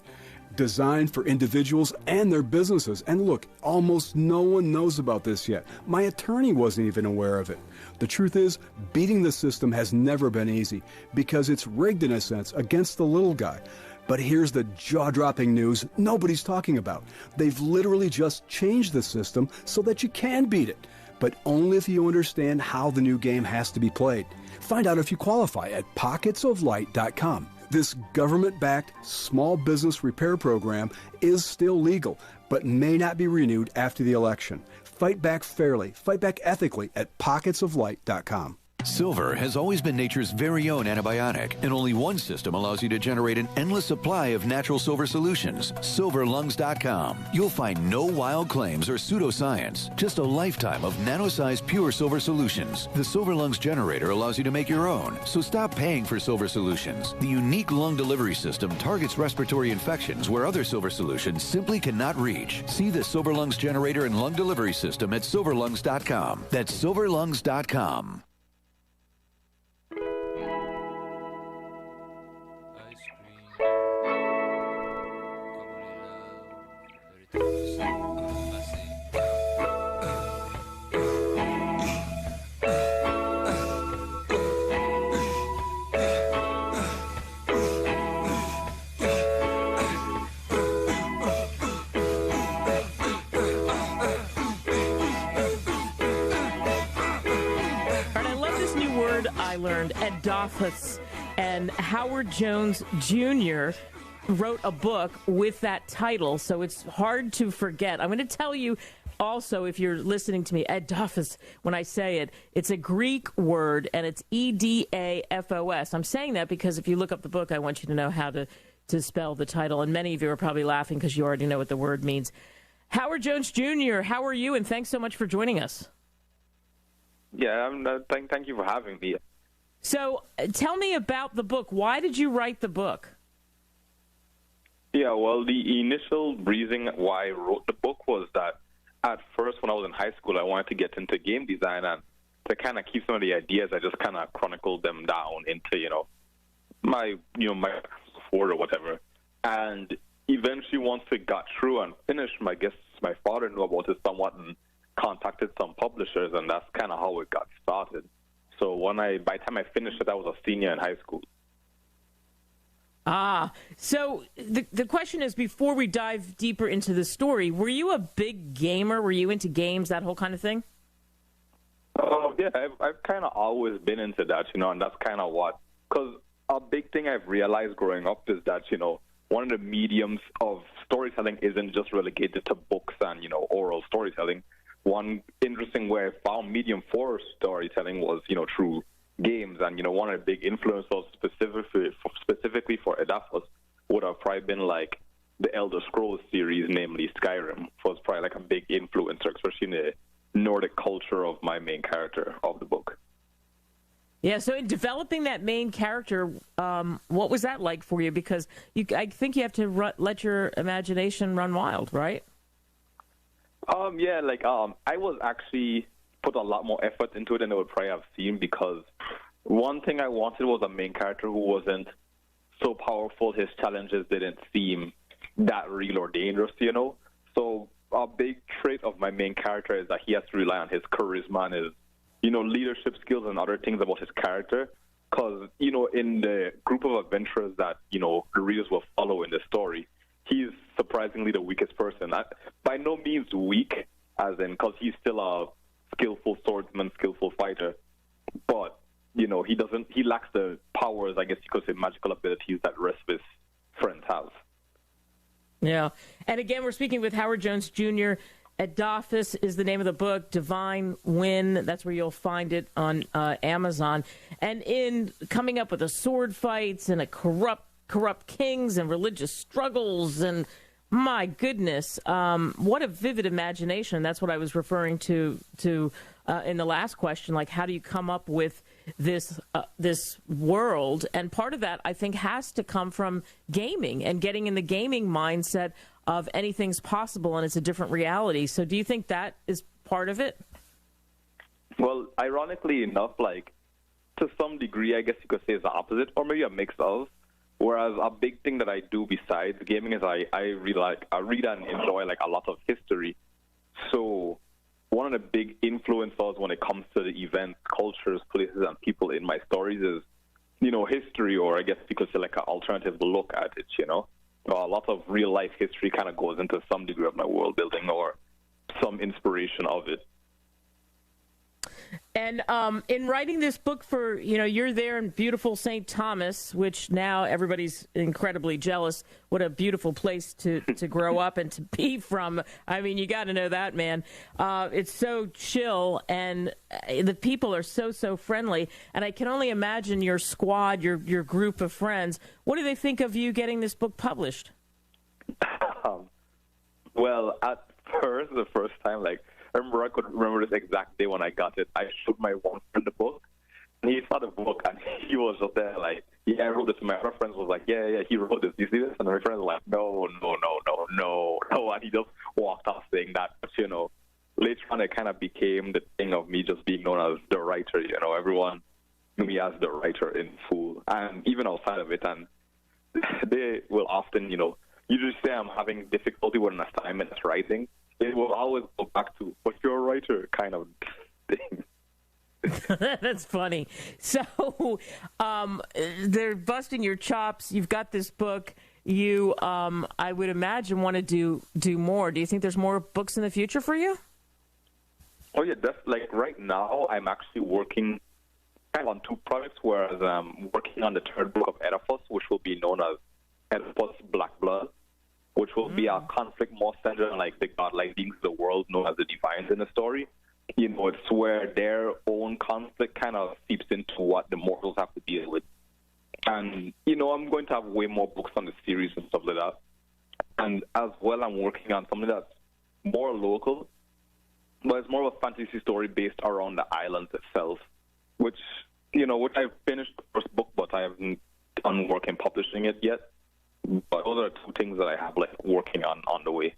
Designed for individuals and their businesses. And look, almost no one knows about this yet. My attorney wasn't even aware of it. The truth is, beating the system has never been easy because it's rigged in a sense against the little guy. But here's the jaw-dropping news nobody's talking about. They've literally just changed the system so that you can beat it, but only if you understand how the new game has to be played. Find out if you qualify at pocketsoflight.com. This government-backed small business repair program is still legal, but may not be renewed after the election. Fight back fairly, fight back ethically at pocketsoflight.com. Silver has always been nature's very own antibiotic, and only one system allows you to generate an endless supply of natural silver solutions. SilverLungs.com. You'll find no wild claims or pseudoscience, just a lifetime of nano-sized pure silver solutions. The Silver Lungs generator allows you to make your own, so stop paying for silver solutions. The unique lung delivery system targets respiratory infections where other silver solutions simply cannot reach. See the Silver Lungs generator and lung delivery system at SilverLungs.com. That's SilverLungs.com. Learned Adolphus. And Howard Jones Jr. wrote a book with that title, so it's hard to forget. I'm going to tell you also, if you're listening to me, Edafos, when I say it, it's a Greek word, and it's Edafos. I'm saying that because if you look up the book, I want you to know how to spell the title. And many of you are probably laughing because you already know what the word means. Howard Jones Jr., how are you? And thanks so much for joining us. Yeah, thank you for having me. So tell me about the book. Why did you write the book? Yeah, well, the initial reason why I wrote the book was that at first when I was in high school, I wanted to get into game design, and to kind of keep some of the ideas, I just kind of chronicled them down into, my board or whatever. And eventually, once it got through and finished, I guess my father knew about it somewhat and contacted some publishers, and that's kind of how it got started. So by the time I finished it, I was a senior in high school. So the question is, before we dive deeper into the story, were you a big gamer? Were you into games, that whole kind of thing? Oh, yeah, I've kind of always been into that, and that's kind of because a big thing I've realized growing up is that, one of the mediums of storytelling isn't just relegated to books and, oral storytelling. One interesting way I found medium for storytelling was, through games. And, one of the big influences specifically for Edafos would have probably been like the Elder Scrolls series, namely Skyrim, was probably like a big influencer, especially in the Nordic culture of my main character of the book. Yeah, so in developing that main character, what was that like for you? Because I think you have to let your imagination run wild, right? Yeah, I was actually put a lot more effort into it than I would probably have seen, because one thing I wanted was a main character who wasn't so powerful, his challenges didn't seem that real or dangerous, So a big trait of my main character is that he has to rely on his charisma and his, leadership skills and other things about his character. Because, in the group of adventurers that, the readers will follow in the story, he's surprisingly the weakest person. By no means weak, as in, because he's still a skillful swordsman, skillful fighter. But, he lacks the powers, I guess you could say, magical abilities that the rest of his friends have. Yeah. And again, we're speaking with Howard Jones Jr. Edafos is the name of the book. Divine Win. That's where you'll find it on Amazon. And in coming up with the sword fights and a corrupt kings and religious struggles, and my goodness, what a vivid imagination. That's what I was referring to in the last question. Like, how do you come up with this world? And part of that, I think, has to come from gaming and getting in the gaming mindset of anything's possible and it's a different reality. So do you think that is part of it? Well, ironically enough, to some degree, I guess you could say it's the opposite, or maybe a mix of. Whereas a big thing that I do besides gaming is I read and enjoy a lot of history. So one of the big influences when it comes to the events, cultures, places, and people in my stories is, history, or I guess you could say an alternative look at it, A lot of real life history kind of goes into some degree of my world building or some inspiration of it. And in writing this book for, you're there in beautiful St. Thomas, which now everybody's incredibly jealous. What a beautiful place to grow up and to be from. I mean, you got to know that, man. It's so chill, and the people are so friendly. And I can only imagine your squad, your group of friends. What do they think of you getting this book published? Well, at first, the first time, I could remember this exact day when I got it. I showed my one friend the book, and he saw the book, and he was just there yeah, I wrote this. My other friends was yeah, he wrote this. You see this? And my friends were no. And he just walked off saying that. But, later on, it kind of became the thing of me just being known as the writer. Everyone knew me as the writer in school, and even outside of it. And they will often, usually say I'm having difficulty with an assignment that's writing. It will always go back to, but you're a writer kind of thing. That's funny. So they're busting your chops. You've got this book. You, I would imagine, want to do more. Do you think there's more books in the future for you? Oh, yeah. That's right now I'm actually working kind of on two projects, whereas I'm working on the third book of Oedipus, which will be known as Oedipus Black Blood, which will be a conflict more centered on like the godlike beings of the world known as the divines in the story. You know, it's where their own conflict kind of seeps into what the mortals have to deal with. And, you know, I'm going to have way more books on the series and stuff like that. And as well, I'm working on something that's more local, but it's more of a fantasy story based around the islands itself, which I've finished the first book, but I haven't done work in publishing it yet. But those are two things that I have like working on the way.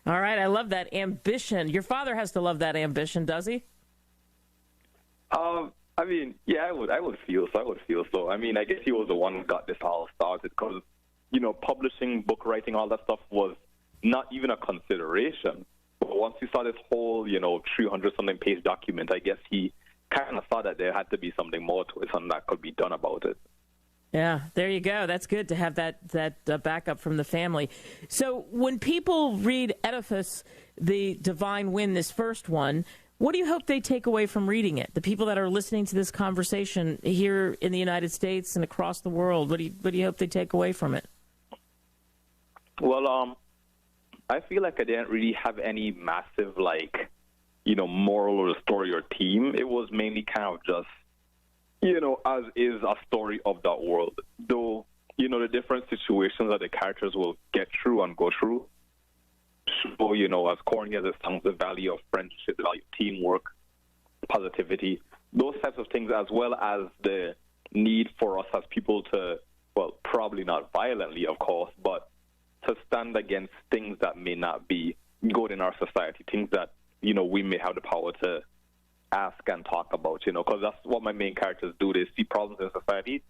All right, I love that ambition. Your father has to love that ambition, does he? I mean, yeah, I would feel so. I mean, I guess he was the one who got this all started because, you know, publishing, book writing, all that stuff was not even a consideration. But once he saw this whole, 300-something page document, I guess he kind of saw that there had to be something more to it, something that could be done about it. Yeah, there you go. That's good to have that backup from the family. So when people read Oedipus, the Divine Wind, this first one, what do you hope they take away from reading it? The people that are listening to this conversation here in the United States and across the world, what do you hope they take away from it? Well, I feel like I didn't really have any massive, moral or story or theme. It was mainly kind of just, as is a story of that world. Though, the different situations that the characters will get through and go through. So, as corny as it sounds, the value of friendship, the value of teamwork, positivity, those types of things, as well as the need for us as people to, well, probably not violently, of course, but to stand against things that may not be good in our society, things that, we may have the power to ask and talk about, because that's what my main characters do. They see problems in society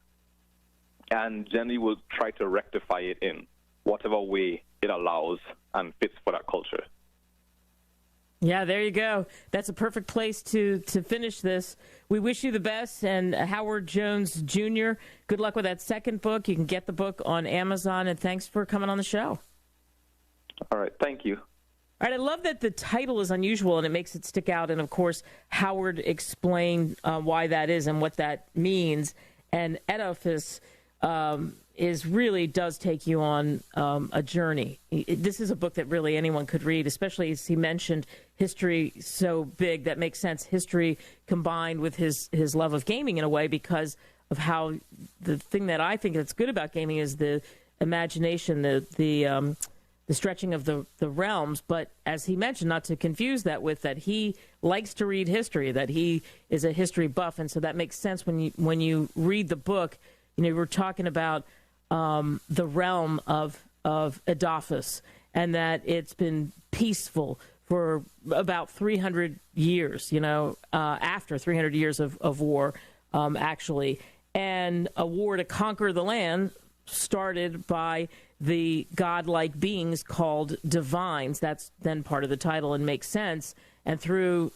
and generally will try to rectify it in whatever way it allows and fits for that culture. Yeah, there you go. That's a perfect place to finish this. We wish you the best. And Howard Jones Jr., good luck with that second book. You can get the book on Amazon. And thanks for coming on the show. All right. Thank you. All right. I love that the title is unusual and it makes it stick out. And, of course, Howard explained why that is and what that means. And Oedipus really does take you on a journey. This is a book that really anyone could read, especially as he mentioned history so big. That makes sense. History combined with his love of gaming in a way, because of how the thing that I think that's good about gaming is the imagination, the stretching of the realms. But as he mentioned, not to confuse that with that he likes to read history, that he is a history buff. And so that makes sense when you read the book. We're talking about the realm of Oedipus, and that it's been peaceful for about 300 years, after 300 years of war, actually. And a war to conquer the land started by the godlike beings called divines. That's then part of the title and makes sense. And through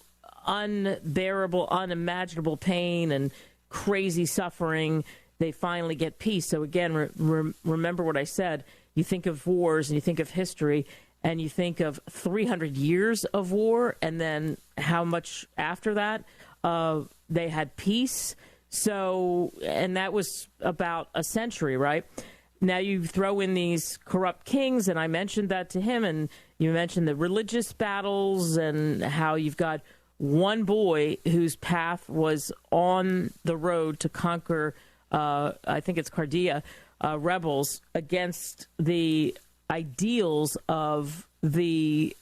unbearable, unimaginable pain and crazy suffering, they finally get peace. So again, remember what I said. You think of wars and you think of history and you think of 300 years of war, and then how much after that they had peace. So, and that was about a century, right? Now you throw in these corrupt kings, and I mentioned that to him, and you mentioned the religious battles and how you've got one boy whose path was on the road to conquer I think it's Cardia, rebels against the ideals of his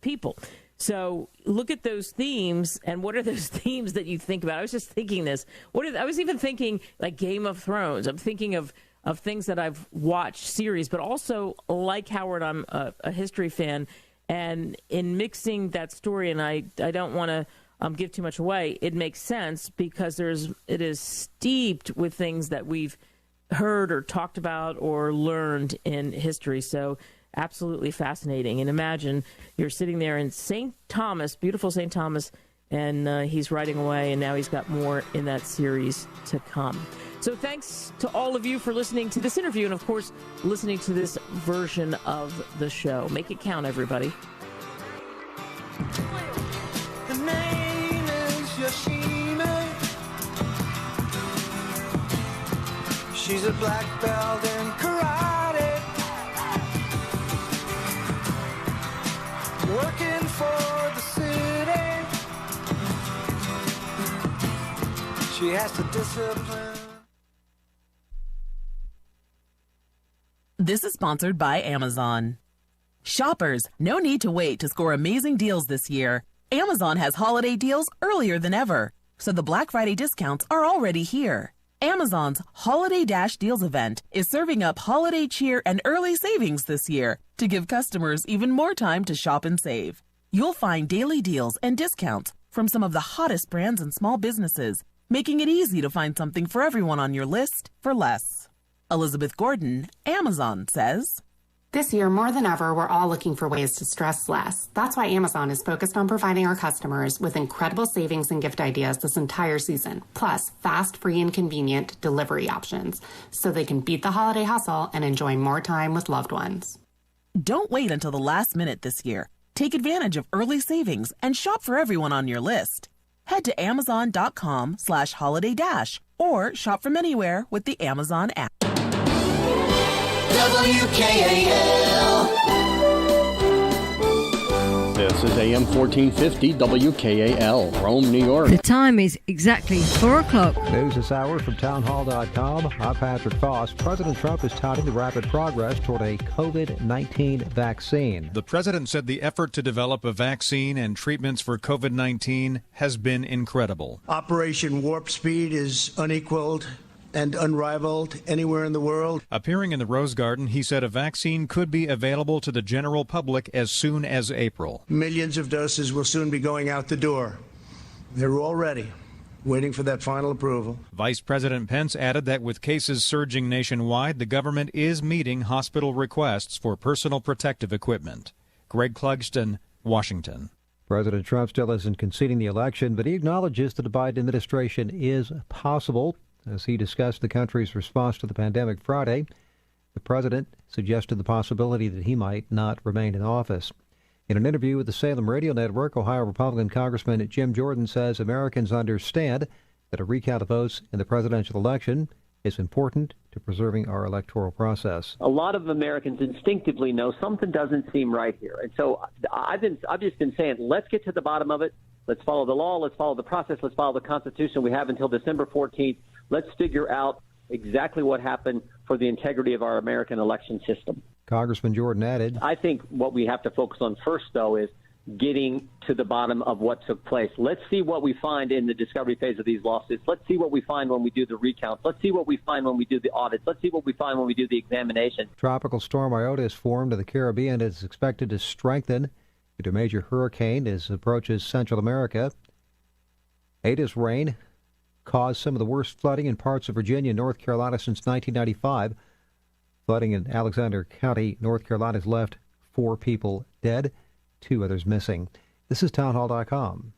people. So look at those themes, and what are those themes that you think about? I was just thinking this. I was even thinking like Game of Thrones. I'm thinking of things that I've watched series, but also like Howard, I'm a history fan, and in mixing that story, and I don't want to give too much away, it makes sense because it is steeped with things that we've heard or talked about or learned in history. So absolutely fascinating. And imagine you're sitting there in St. Thomas, beautiful St. Thomas, and he's writing away, and now he's got more in that series to come. So thanks to all of you for listening to this interview and, of course, listening to this version of the show. Make it count, everybody. The name She's a black belt in karate, working for the city. She has to discipline. This is sponsored by Amazon. Shoppers, no need to wait to score amazing deals this year. Amazon has holiday deals earlier than ever, so the Black Friday discounts are already here. Amazon's Holiday Dash Deals event is serving up holiday cheer and early savings this year to give customers even more time to shop and save. You'll find daily deals and discounts from some of the hottest brands and small businesses, making it easy to find something for everyone on your list for less. Elizabeth Gordon, Amazon, says, This year, more than ever, we're all looking for ways to stress less. That's why Amazon is focused on providing our customers with incredible savings and gift ideas this entire season, plus fast, free, and convenient delivery options, so they can beat the holiday hustle and enjoy more time with loved ones. Don't wait until the last minute this year. Take advantage of early savings and shop for everyone on your list. Head to amazon.com/holiday-dash or shop from anywhere with the Amazon app. WKAL. This is AM 1450 WKAL, Rome, New York. The time is exactly 4 o'clock. News this hour from townhall.com. I'm Patrick Foss. President Trump is touting the rapid progress toward a COVID-19 vaccine. The president said the effort to develop a vaccine and treatments for COVID-19 has been incredible. Operation Warp Speed is unequaled and unrivaled anywhere in the world. Appearing in the Rose Garden, he said a vaccine could be available to the general public as soon as April. Millions of doses will soon be going out the door. They're all ready, waiting for that final approval. Vice President Pence added that with cases surging nationwide, the government is meeting hospital requests for personal protective equipment. Greg Clugston, Washington. President Trump still isn't conceding the election, but he acknowledges that the Biden administration is possible. As he discussed the country's response to the pandemic Friday, the president suggested the possibility that he might not remain in office. In an interview with the Salem Radio Network, Ohio Republican Congressman Jim Jordan says Americans understand that a recount of votes in the presidential election is important to preserving our electoral process. A lot of Americans instinctively know something doesn't seem right here. And so I've just been saying, let's get to the bottom of it. Let's follow the law. Let's follow the process. Let's follow the Constitution. We have until December 14th. Let's figure out exactly what happened for the integrity of our American election system. Congressman Jordan added, I think what we have to focus on first, though, is getting to the bottom of what took place. Let's see what we find in the discovery phase of these lawsuits. Let's see what we find when we do the recounts. Let's see what we find when we do the audits. Let's see what we find when we do the examination. Tropical storm Iota is formed in the Caribbean. It is expected to strengthen into a major hurricane as it approaches Central America. Ida's rain caused some of the worst flooding in parts of Virginia and North Carolina since 1995. Flooding in Alexander County, North Carolina, has left 4 people dead, 2 others missing. This is townhall.com.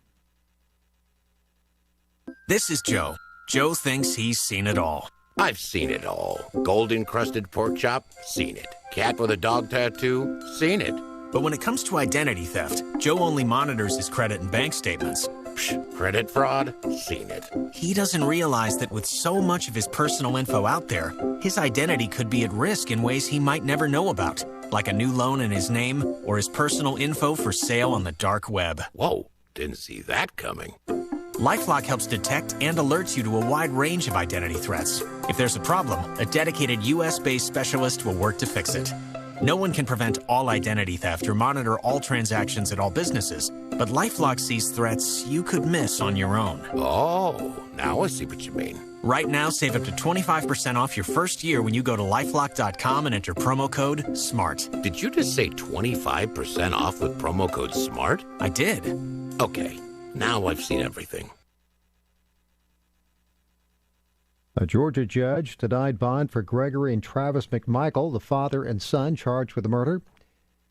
This is Joe. Joe thinks he's seen it all. I've seen it all. Gold-encrusted pork chop? Seen it. Cat with a dog tattoo? Seen it. But when it comes to identity theft, Joe only monitors his credit and bank statements. Psh, credit fraud? Seen it. He doesn't realize that with so much of his personal info out there, his identity could be at risk in ways he might never know about, like a new loan in his name or his personal info for sale on the dark web. Whoa, didn't see that coming. LifeLock helps detect and alerts you to a wide range of identity threats. If there's a problem, a dedicated U.S.-based specialist will work to fix it. No one can prevent all identity theft or monitor all transactions at all businesses, but LifeLock sees threats you could miss on your own. Oh, now I see what you mean. Right now, save up to 25% off your first year when you go to LifeLock.com and enter promo code SMART. Did you just say 25% off with promo code SMART? I did. Okay, now I've seen everything. A Georgia judge denied bond for Gregory and Travis McMichael, the father and son charged with the murder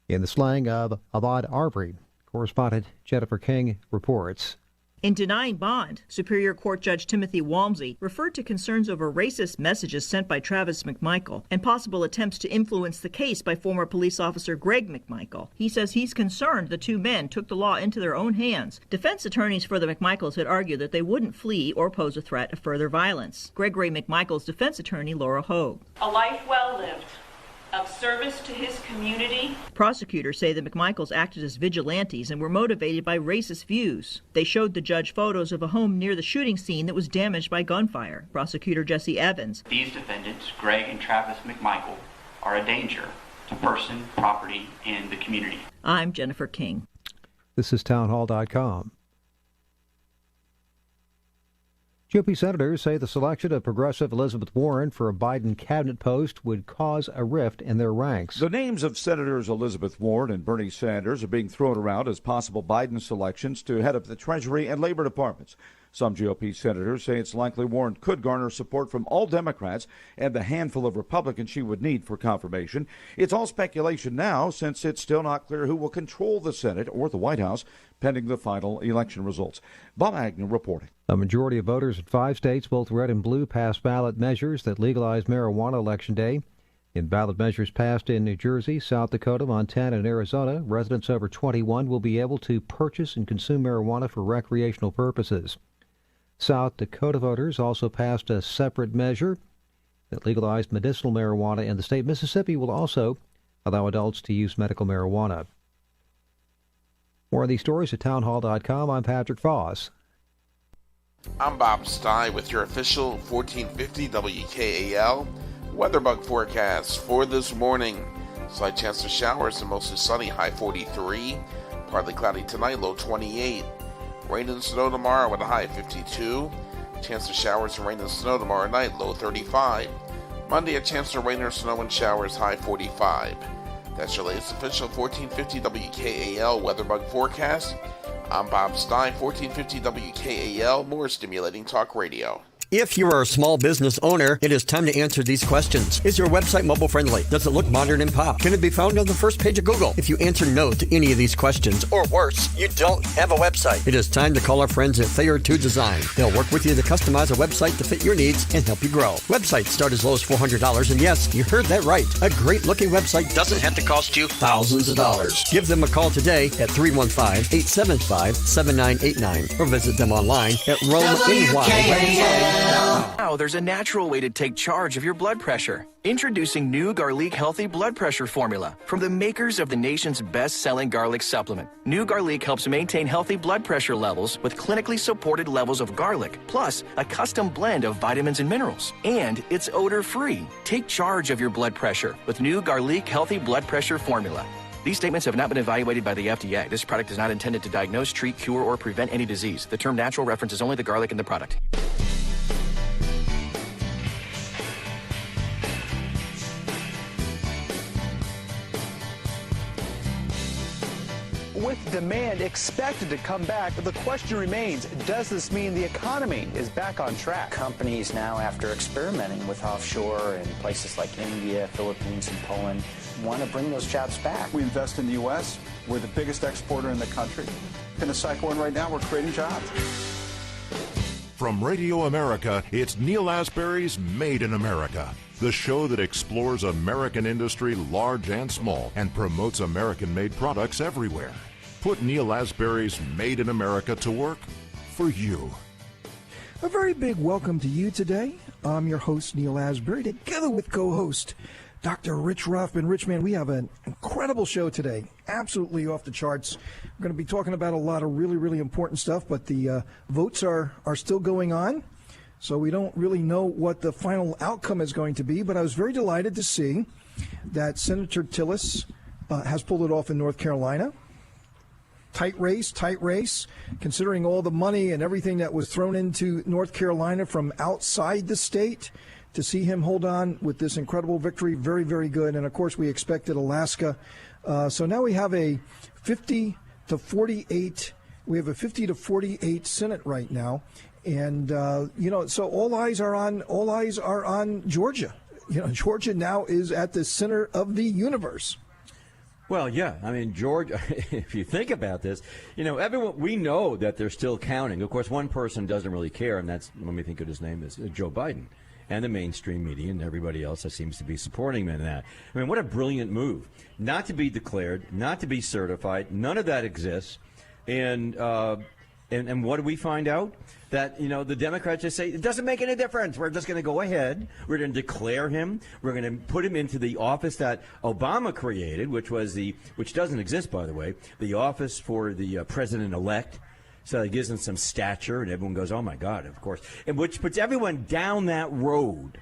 in the slaying of Ahmaud Arbery. Correspondent Jennifer King reports. In denying bond, Superior Court Judge Timothy Walmsley referred to concerns over racist messages sent by Travis McMichael and possible attempts to influence the case by former police officer Greg McMichael. He says he's concerned the two men took the law into their own hands. Defense attorneys for the McMichaels had argued that they wouldn't flee or pose a threat of further violence. Gregory McMichael's defense attorney, Laura Hogue. A life well lived, of service to his community. Prosecutors say the McMichaels acted as vigilantes and were motivated by racist views. They showed the judge photos of a home near the shooting scene that was damaged by gunfire. Prosecutor Jesse Evans. These defendants, Greg and Travis McMichael, are a danger to person, property, and the community. I'm Jennifer King. This is townhall.com. GOP senators say the selection of progressive Elizabeth Warren for a Biden cabinet post would cause a rift in their ranks. The names of Senators Elizabeth Warren and Bernie Sanders are being thrown around as possible Biden selections to head up the Treasury and Labor departments. Some GOP senators say it's likely Warren could garner support from all Democrats and the handful of Republicans she would need for confirmation. It's all speculation now, since it's still not clear who will control the Senate or the White House pending the final election results. Bob Agnew reporting. A majority of voters in 5 states, both red and blue, passed ballot measures that legalized marijuana Election Day. In ballot measures passed in New Jersey, South Dakota, Montana, and Arizona, residents over 21 will be able to purchase and consume marijuana for recreational purposes. South Dakota voters also passed a separate measure that legalized medicinal marijuana in the state. Mississippi will also allow adults to use medical marijuana. More of these stories at townhall.com. I'm Patrick Foss. I'm Bob Stein with your official 1450 WKAL weatherbug forecast for this morning. Slight chance of showers and mostly sunny, high 43. Partly cloudy tonight, low 28. Rain and snow tomorrow with a high 52. Chance of showers and rain and snow tomorrow night, low 35. Monday, a chance of rain or snow and showers, high 45. That's your latest official 1450 WKAL weatherbug forecast. I'm Bob Stein, 1450 WKAL, more stimulating talk radio. If you are a small business owner, it is time to answer these questions. Is your website mobile friendly? Does it look modern and pop? Can it be found on the first page of Google? If you answer no to any of these questions, or worse, you don't have a website, it is time to call our friends at Thayer 2 Design. They'll work with you to customize a website to fit your needs and help you grow. Websites start as low as $400, and yes, you heard that right. A great looking website doesn't have to cost you thousands of dollars. Give them a call today at 315-875-7989 or visit them online at RomeNY. Now there's a natural way to take charge of your blood pressure. Introducing new Garlic Healthy Blood Pressure Formula from the makers of the nation's best-selling garlic supplement. New Garlic helps maintain healthy blood pressure levels with clinically supported levels of garlic, plus a custom blend of vitamins and minerals. And it's odor-free. Take charge of your blood pressure with new Garlic Healthy Blood Pressure Formula. These statements have not been evaluated by the FDA. This product is not intended to diagnose, treat, cure, or prevent any disease. The term natural references only the garlic in the product. With demand expected to come back, the question remains, does this mean the economy is back on track? Companies now, after experimenting with offshore in places like India, Philippines, and Poland, want to bring those jobs back. We invest in the U.S. We're the biggest exporter in the country. In the cycle we're in right now, we're creating jobs. From Radio America, it's Neil Asbury's Made in America, the show that explores American industry, large and small, and promotes American-made products everywhere. Put Neil Asbury's Made in America to work for you. A very big welcome to you today. I'm your host, Neil Asbury, together with co-host Dr. Rich Ruffman. Rich, man, we have an incredible show today, absolutely off the charts. We're going to be talking about a lot of really, really important stuff, but the votes are still going on, so we don't really know what the final outcome is going to be, but I was very delighted to see that Senator Tillis has pulled it off in North Carolina. Tight race, considering all the money and everything that was thrown into North Carolina from outside the state. To see him hold on with this incredible victory, very, very good. And, of course, we expected Alaska. So now we have a 50 to 48. We have a 50 to 48 Senate right now. And, so all eyes are on Georgia. Georgia now is at the center of the universe. Well, yeah. I mean, George, if you think about this, everyone, we know that they're still counting. Of course, one person doesn't really care, and that's, let me think what his name is, Joe Biden, and the mainstream media and everybody else that seems to be supporting him in that. I mean, what a brilliant move. Not to be declared, not to be certified. None of that exists. And what do we find out? That, the Democrats just say, it doesn't make any difference. We're just going to go ahead. We're going to declare him. We're going to put him into the office that Obama created, which doesn't exist, by the way, the office for the president-elect. So it gives him some stature, and everyone goes, oh, my God, of course. And which puts everyone down that road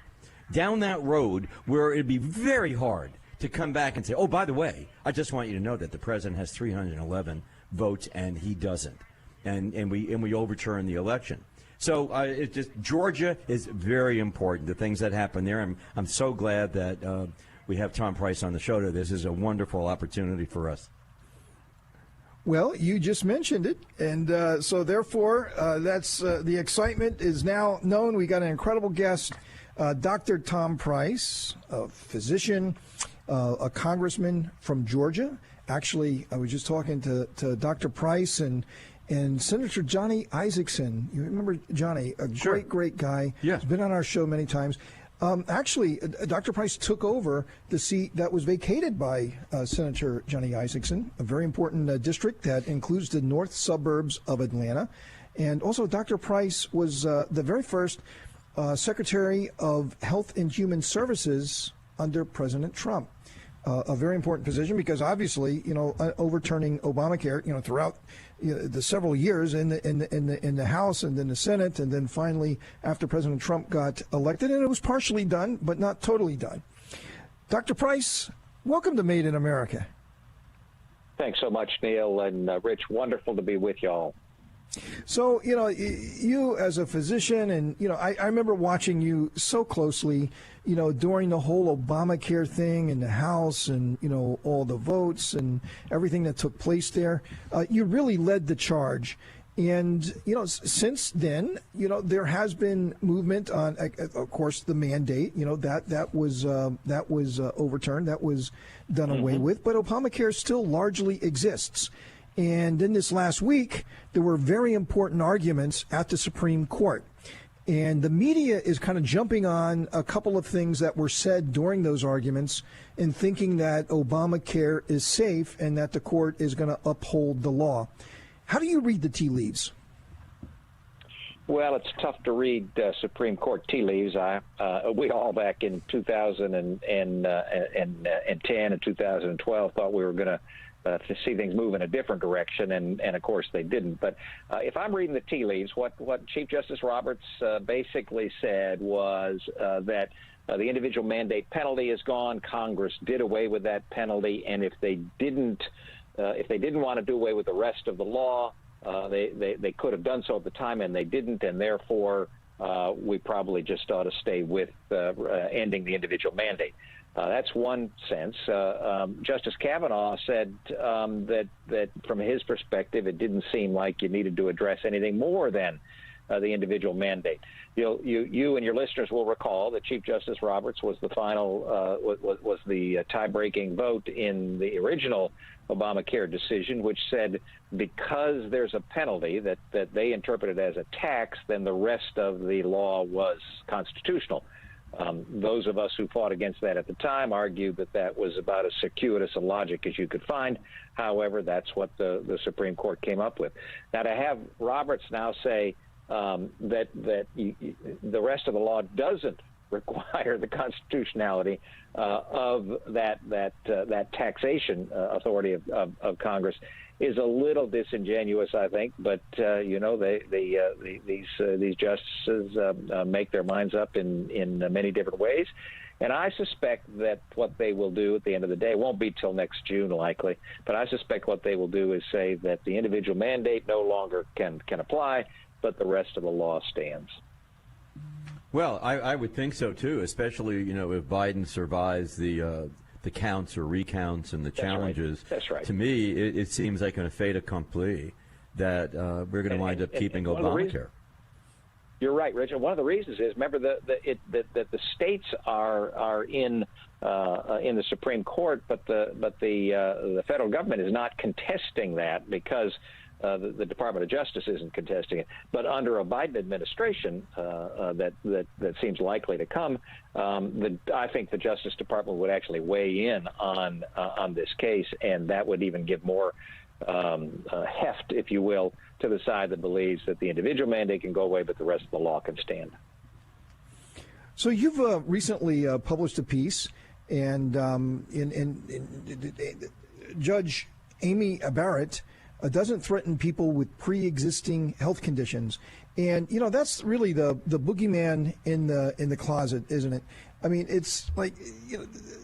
where it'd be very hard to come back and say, oh, by the way, I just want you to know that the president has 311 votes and he doesn't. And we overturn the election. So it's just Georgia is very important. The things that happen there. I'm so glad that we have Tom Price on the show today. This is a wonderful opportunity for us. Well, you just mentioned it, and so therefore, that's the excitement is now known. We got an incredible guest, Dr. Tom Price, a physician, a congressman from Georgia. Actually, I was just talking to Dr. Price and Senator Johnny Isakson. You remember Johnny, a great guy. Yeah. He's been on our show many times. Actually, Dr. Price took over the seat that was vacated by Senator Johnny Isakson, a very important district that includes the north suburbs of Atlanta. And also, Dr. Price was the very first Secretary of Health and Human Services under President Trump. A very important position because obviously, overturning Obamacare, throughout the several years in the House and then the Senate, and then finally after President Trump got elected, and it was partially done, but not totally done. Dr. Price, welcome to Made in America. Thanks so much, Neil and Rich. Wonderful to be with y'all. So, you as a physician, and, I remember watching you so closely, during the whole Obamacare thing in the House and, all the votes and everything that took place there. You really led the charge. And, since then, there has been movement on, of course, the mandate, that was overturned. That was done away with. But Obamacare still largely exists. And in this last week, there were very important arguments at the Supreme Court. And the media is kind of jumping on a couple of things that were said during those arguments and thinking that Obamacare is safe and that the court is going to uphold the law. How do you read the tea leaves? Well, it's tough to read Supreme Court tea leaves. We all back in 2010 and 2012 thought we were going to see things move in a different direction, and of course they didn't. But if I'm reading the tea leaves, what Chief Justice Roberts basically said was that the individual mandate penalty is gone. Congress did away with that penalty, and if they didn't want to do away with the rest of the law, they could have done so at the time, and they didn't, and therefore we probably just ought to stay with ending the individual mandate. That's one sense. Justice Kavanaugh said that from his perspective, it didn't seem like you needed to address anything more than the individual mandate. You and your listeners will recall that Chief Justice Roberts was the final was the tie-breaking vote in the original Obamacare decision, which said because there's a penalty that they interpreted as a tax, then the rest of the law was constitutional. Those of us who fought against that at the time argued that was about as circuitous a logic as you could find. However, that's what the Supreme Court came up with. Now, to have Roberts now say that the rest of the law doesn't require the constitutionality of that taxation authority of Congress is a little disingenuous, I think. But these justices make their minds up in many different ways, and I suspect that what they will do at the end of the day won't be till next June likely. But I suspect what they will do is say that the individual mandate no longer can apply, but the rest of the law stands. Well, I would think so too, especially if Biden survives the counts or recounts and the challenges. That's right. To me, it seems like a fait accompli that we're going to wind up keeping Obamacare. You're right, Richard. One of the reasons is, remember, that the states are in the Supreme Court, but the federal government is not contesting that because the Department of Justice isn't contesting it. But under a Biden administration that seems likely to come, I think the Justice Department would actually weigh in on this case, and that would even give more heft, if you will, to the side that believes that the individual mandate can go away, but the rest of the law can stand. So you've recently published a piece, and Judge Amy Barrett doesn't threaten people with pre-existing health conditions, and that's really the boogeyman in the closet, isn't it? I mean, it's like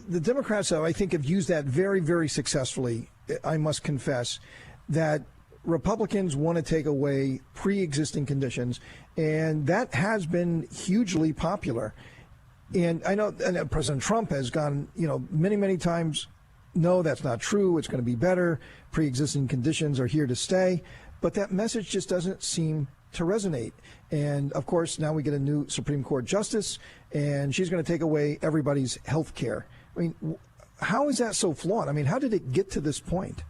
the Democrats, I think, have used that very, very successfully. I must confess that Republicans want to take away pre-existing conditions, and that has been hugely popular. And I know President Trump has gone, many, many times, no, that's not true. It's going to be better. Pre-existing conditions are here to stay. But that message just doesn't seem to resonate. And, of course, now we get a new Supreme Court justice, and she's going to take away everybody's health care. I mean, how is that so flawed? I mean, how did it get to this point?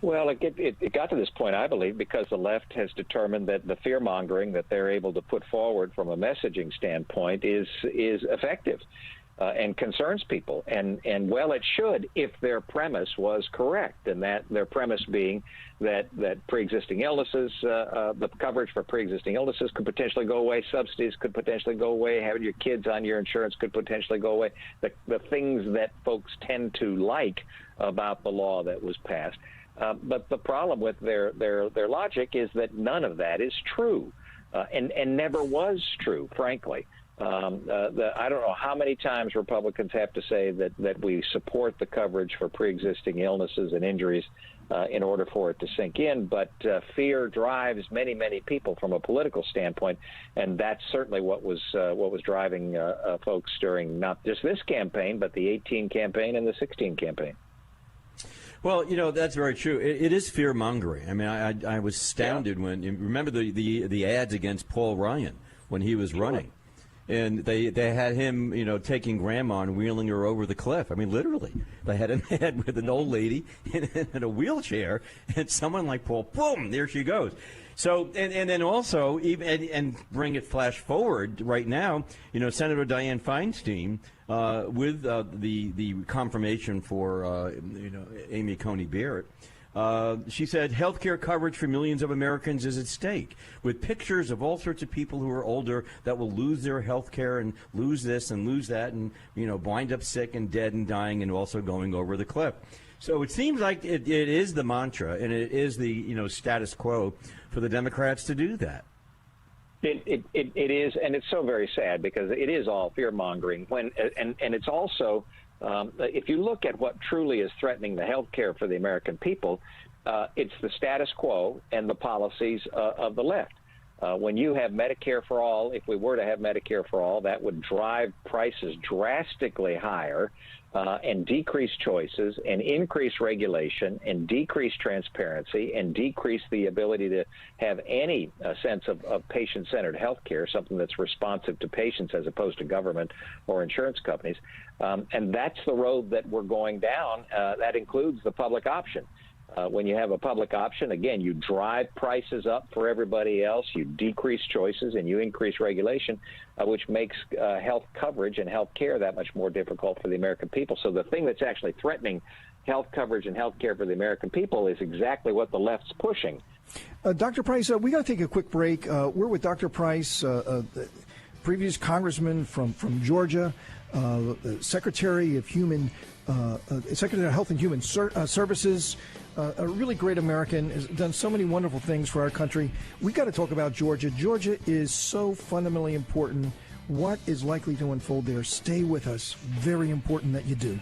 Well, it got to this point, I believe, because the left has determined that the fear-mongering that they're able to put forward from a messaging standpoint is effective and concerns people. And well, it should, if their premise was correct, and that their premise being that pre-existing illnesses, the coverage for pre-existing illnesses could potentially go away, subsidies could potentially go away, having your kids on your insurance could potentially go away, the things that folks tend to like about the law that was passed. But the problem with their logic is that none of that is true, and never was true, frankly. I don't know how many times Republicans have to say that we support the coverage for pre-existing illnesses and injuries in order for it to sink in, but fear drives many, many people from a political standpoint, and that's certainly what was driving folks during not just this campaign, but the 18 campaign and the 16 campaign. Well, that's very true. It is fear-mongering. I mean, I was astounded when you remember the ads against Paul Ryan when he was running. And they had him, taking grandma and wheeling her over the cliff. I mean, literally. They had an ad with an old lady in a wheelchair, and someone like Paul, boom, there she goes. So, and then also, even and bring it flash forward right now, Senator Dianne Feinstein, with the confirmation for, Amy Coney Barrett, she said health care coverage for millions of Americans is at stake, with pictures of all sorts of people who are older that will lose their health care and lose this and lose that and, wind up sick and dead and dying and also going over the cliff. So it seems like it is the mantra and it is the, status quo for the Democrats to do that. It is, and it's so very sad because it is all fear-mongering. And it's also, if you look at what truly is threatening the health care for the American people, it's the status quo and the policies of the left. When you have Medicare for all, if we were to have Medicare for all, that would drive prices drastically higher and decrease choices and increase regulation and decrease transparency and decrease the ability to have any sense of patient-centered health care, something that's responsive to patients as opposed to government or insurance companies. And that's the road that we're going down. That includes the public option. When you have a public option, again, you drive prices up for everybody else, you decrease choices, and you increase regulation, which makes health coverage and health care that much more difficult for the American people. So the thing that's actually threatening health coverage and health care for the American people is exactly what the left's pushing. Dr. Price, we got to take a quick break. We're with Dr. Price, previous congressman from Georgia, Secretary of Health and Human Services, a really great American, has done so many wonderful things for our country. We got to talk about Georgia. Georgia is so fundamentally important. What is likely to unfold there? Stay with us. Very important that you do.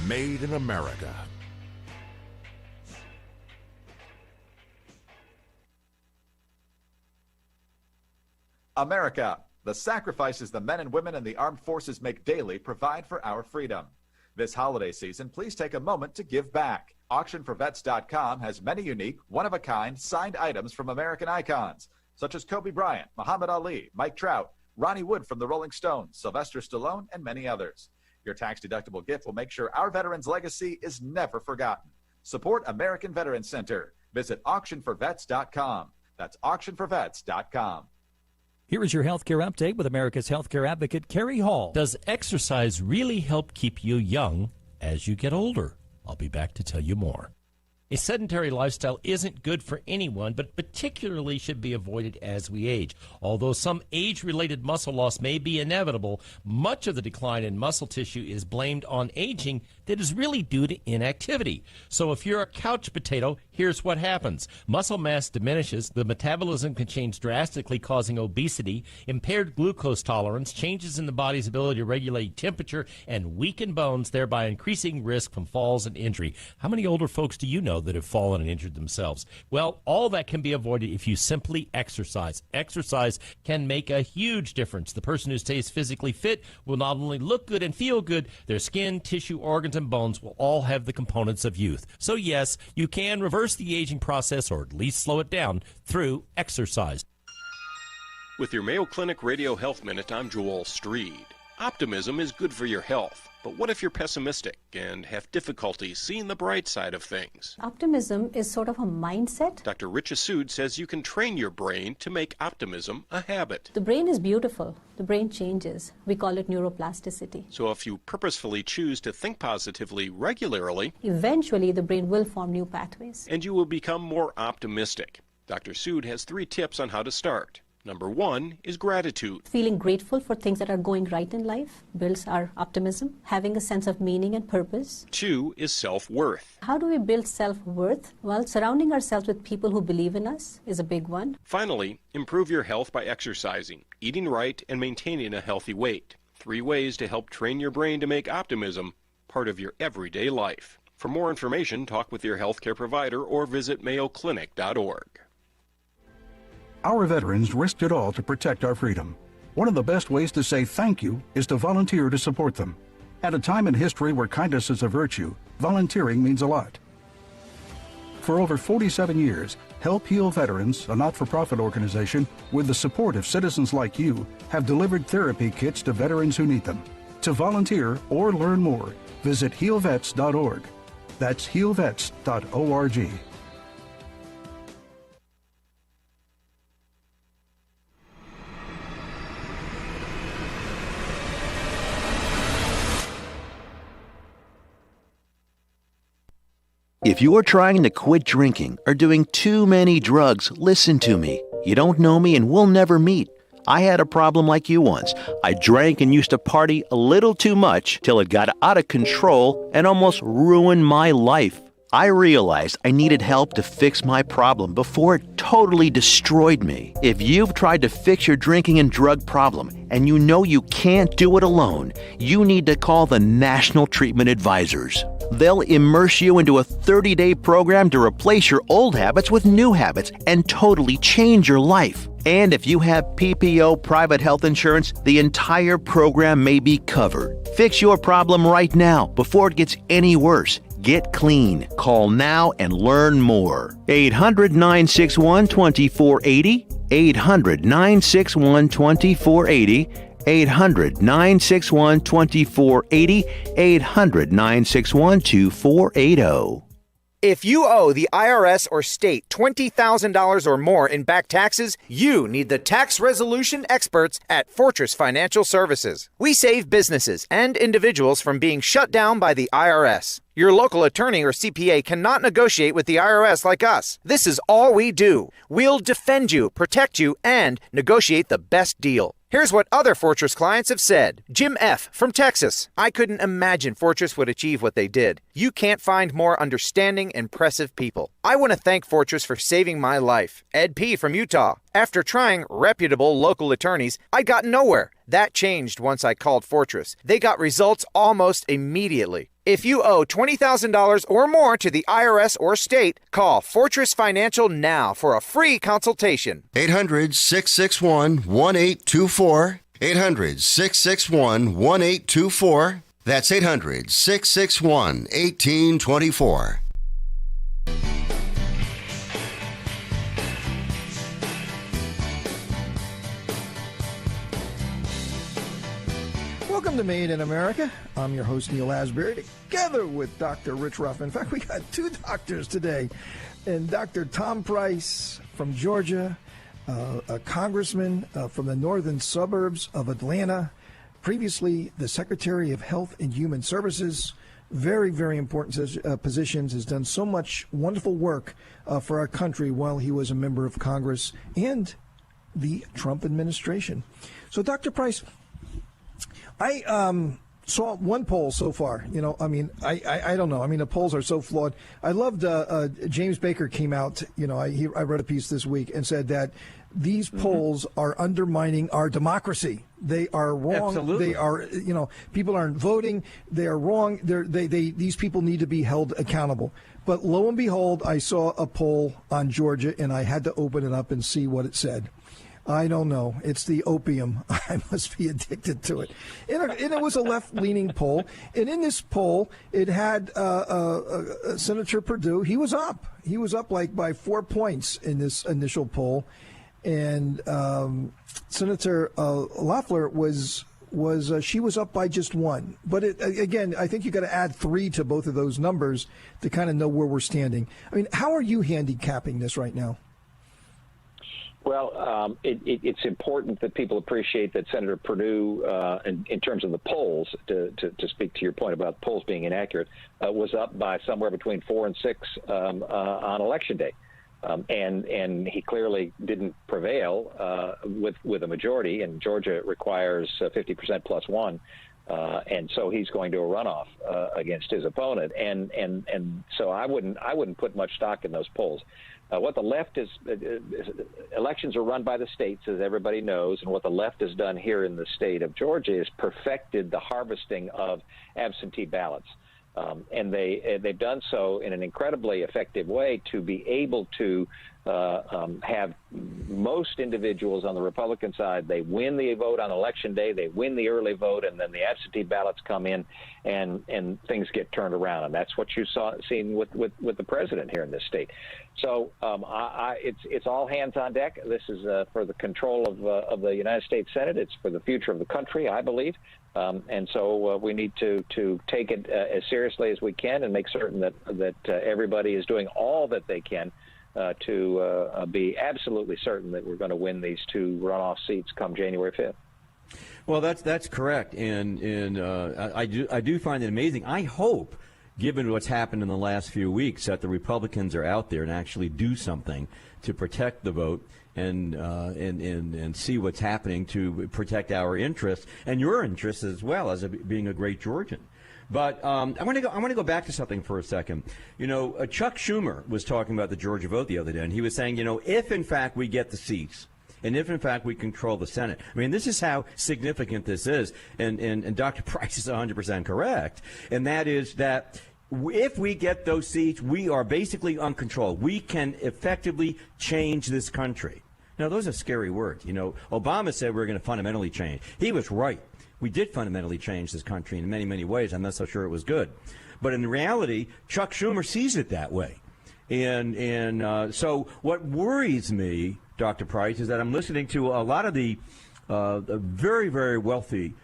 Made in America. America, the sacrifices the men and women in the armed forces make daily provide for our freedom. This holiday season, please take a moment to give back. AuctionForVets.com has many unique, one-of-a-kind signed items from American icons, such as Kobe Bryant, Muhammad Ali, Mike Trout, Ronnie Wood from the Rolling Stones, Sylvester Stallone, and many others. Your tax-deductible gift will make sure our veterans' legacy is never forgotten. Support American Veterans Center. Visit AuctionForVets.com. That's AuctionForVets.com. Here is your healthcare update with America's healthcare advocate, Carrie Hall. Does exercise really help keep you young as you get older? I'll be back to tell you more. A sedentary lifestyle isn't good for anyone, but particularly should be avoided as we age. Although some age-related muscle loss may be inevitable, much of the decline in muscle tissue is blamed on aging that is really due to inactivity. So if you're a couch potato, here's what happens. Muscle mass diminishes, the metabolism can change drastically, causing obesity, impaired glucose tolerance, changes in the body's ability to regulate temperature, and weaken bones, thereby increasing risk from falls and injury. How many older folks do you know that have fallen and injured themselves? Well, all that can be avoided if you simply exercise. Exercise can make a huge difference. The person who stays physically fit will not only look good and feel good, their skin, tissue, organs, and bones will all have the components of youth. So yes, you can reverse the aging process, or at least slow it down, through exercise. With your Mayo Clinic Radio Health Minute, I'm Joel Streed. Optimism is good for your health. But what if you're pessimistic and have difficulty seeing the bright side of things? Optimism is sort of a mindset. Dr. Rich Assoud says you can train your brain to make optimism a habit. The brain is beautiful. The brain changes. We call it neuroplasticity. So if you purposefully choose to think positively regularly, eventually the brain will form new pathways. And you will become more optimistic. Dr. Assoud has 3 tips on how to start. Number 1 is gratitude. Feeling grateful for things that are going right in life builds our optimism. Having a sense of meaning and purpose. 2 is self-worth. How do we build self-worth? Well, surrounding ourselves with people who believe in us is a big one. Finally, improve your health by exercising, eating right, and maintaining a healthy weight. 3 ways to help train your brain to make optimism part of your everyday life. For more information, talk with your healthcare provider or visit mayoclinic.org. Our veterans risked it all to protect our freedom. One of the best ways to say thank you is to volunteer to support them. At a time in history where kindness is a virtue, volunteering means a lot. For over 47 years, Help Heal Veterans, a not-for-profit organization with the support of citizens like you, have delivered therapy kits to veterans who need them. To volunteer or learn more, visit healvets.org. That's healvets.org. If you're trying to quit drinking or doing too many drugs, listen to me. You don't know me and we'll never meet. I had a problem like you once. I drank and used to party a little too much till it got out of control and almost ruined my life. I realized I needed help to fix my problem before it totally destroyed me. If you've tried to fix your drinking and drug problem and you know you can't do it alone, you need to call the National Treatment Advisors. They'll immerse you into a 30-day program to replace your old habits with new habits and totally change your life. And if you have PPO private health insurance, the entire program may be covered. Fix your problem right now before it gets any worse. Get clean. Call now and learn more. 800-961-2480. 800-961-2480. 800-961-2480. 800-961-2480. If you owe the IRS or state $20,000 or more in back taxes, you need the tax resolution experts at Fortress Financial Services. We save businesses and individuals from being shut down by the IRS. Your local attorney or CPA cannot negotiate with the IRS like us. This is all we do. We'll defend you, protect you, and negotiate the best deal. Here's what other Fortress clients have said. Jim F. from Texas. I couldn't imagine Fortress would achieve what they did. You can't find more understanding, impressive people. I want to thank Fortress for saving my life. Ed P. from Utah. After trying reputable local attorneys, I got nowhere. That changed once I called Fortress. They got results almost immediately. If you owe $20,000 or more to the IRS or state, call Fortress Financial now for a free consultation. 800-661-1824. 800-661-1824. That's 800-661-1824. Welcome to Made in America. I'm your host, Neil Asbury, together with Dr. Rich Ruff. In fact, we got two doctors today. And Dr. Tom Price from Georgia, a congressman from the northern suburbs of Atlanta, previously the Secretary of Health and Human Services. Very, very important positions, has done so much wonderful work for our country while he was a member of Congress and the Trump administration. So, Dr. Price, I saw one poll so far. I don't know. The polls are so flawed. I loved James Baker came out. I read a piece this week and said that these polls are undermining our democracy. They are wrong. Absolutely. They are, people aren't voting. They are wrong. These people need to be held accountable. But lo and behold, I saw a poll on Georgia, and I had to open it up and see what it said. I don't know. It's the opium. I must be addicted to it. And it was a left-leaning poll. And in this poll, it had Senator Perdue. He was up. He was up by 4 points in this initial poll. And Senator Loeffler she was up by just one. But again, I think you got to add 3 to both of those numbers to kind of know where we're standing. How are you handicapping this right now? Well, it's important that people appreciate that Senator Perdue, in terms of the polls, to speak to your point about polls being inaccurate, was up by somewhere between 4 and 6 on Election Day. And he clearly didn't prevail with a majority, and Georgia requires 50% plus 1. And so he's going to a runoff against his opponent. And so I wouldn't put much stock in those polls. What the left is, elections are run by the states, as everybody knows, and what the left has done here in the state of Georgia is perfected the harvesting of absentee ballots. And they've done so in an incredibly effective way to be able to have most individuals on the Republican side. They win the vote on Election Day, they win the early vote, and then the absentee ballots come in, and things get turned around. And that's what you seen with the president here in this state. So it's all hands on deck. This is for the control of the United States Senate. It's for the future of the country, I believe. And so we need to take it as seriously as we can and make certain that everybody is doing all that they can to be absolutely certain that we're going to win these 2 runoff seats come January 5th. Well, that's correct, and I do find it amazing. I hope, given what's happened in the last few weeks, that the Republicans are out there and actually do something to protect the vote and see what's happening to protect our interests and your interests as well as being a great Georgian. But I want to go back to something for a second. Chuck Schumer was talking about the Georgia vote the other day, and he was saying, if in fact we get the seats, and if in fact we control the Senate, this is how significant this is. And Dr. Price is 100% correct, and that is that if we get those seats, we are basically uncontrolled. We can effectively change this country. Now, those are scary words. Obama said we're going to fundamentally change. He was right. We did fundamentally change this country in many, many ways. I'm not so sure it was good. But in reality, Chuck Schumer sees it that way. And so what worries me, Dr. Price, is that I'm listening to a lot of the very, very wealthy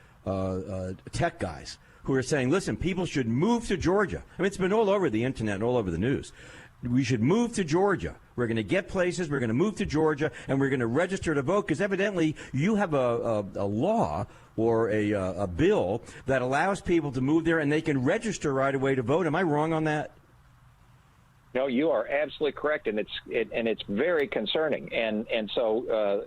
tech guys who are saying, listen, people should move to Georgia. It's been all over the internet and all over the news. We should move to Georgia. We're going to get places. We're going to move to Georgia, and we're going to register to vote because evidently you have a law or a bill that allows people to move there, and they can register right away to vote. Am I wrong on that? No, you are absolutely correct, and it's very concerning. And so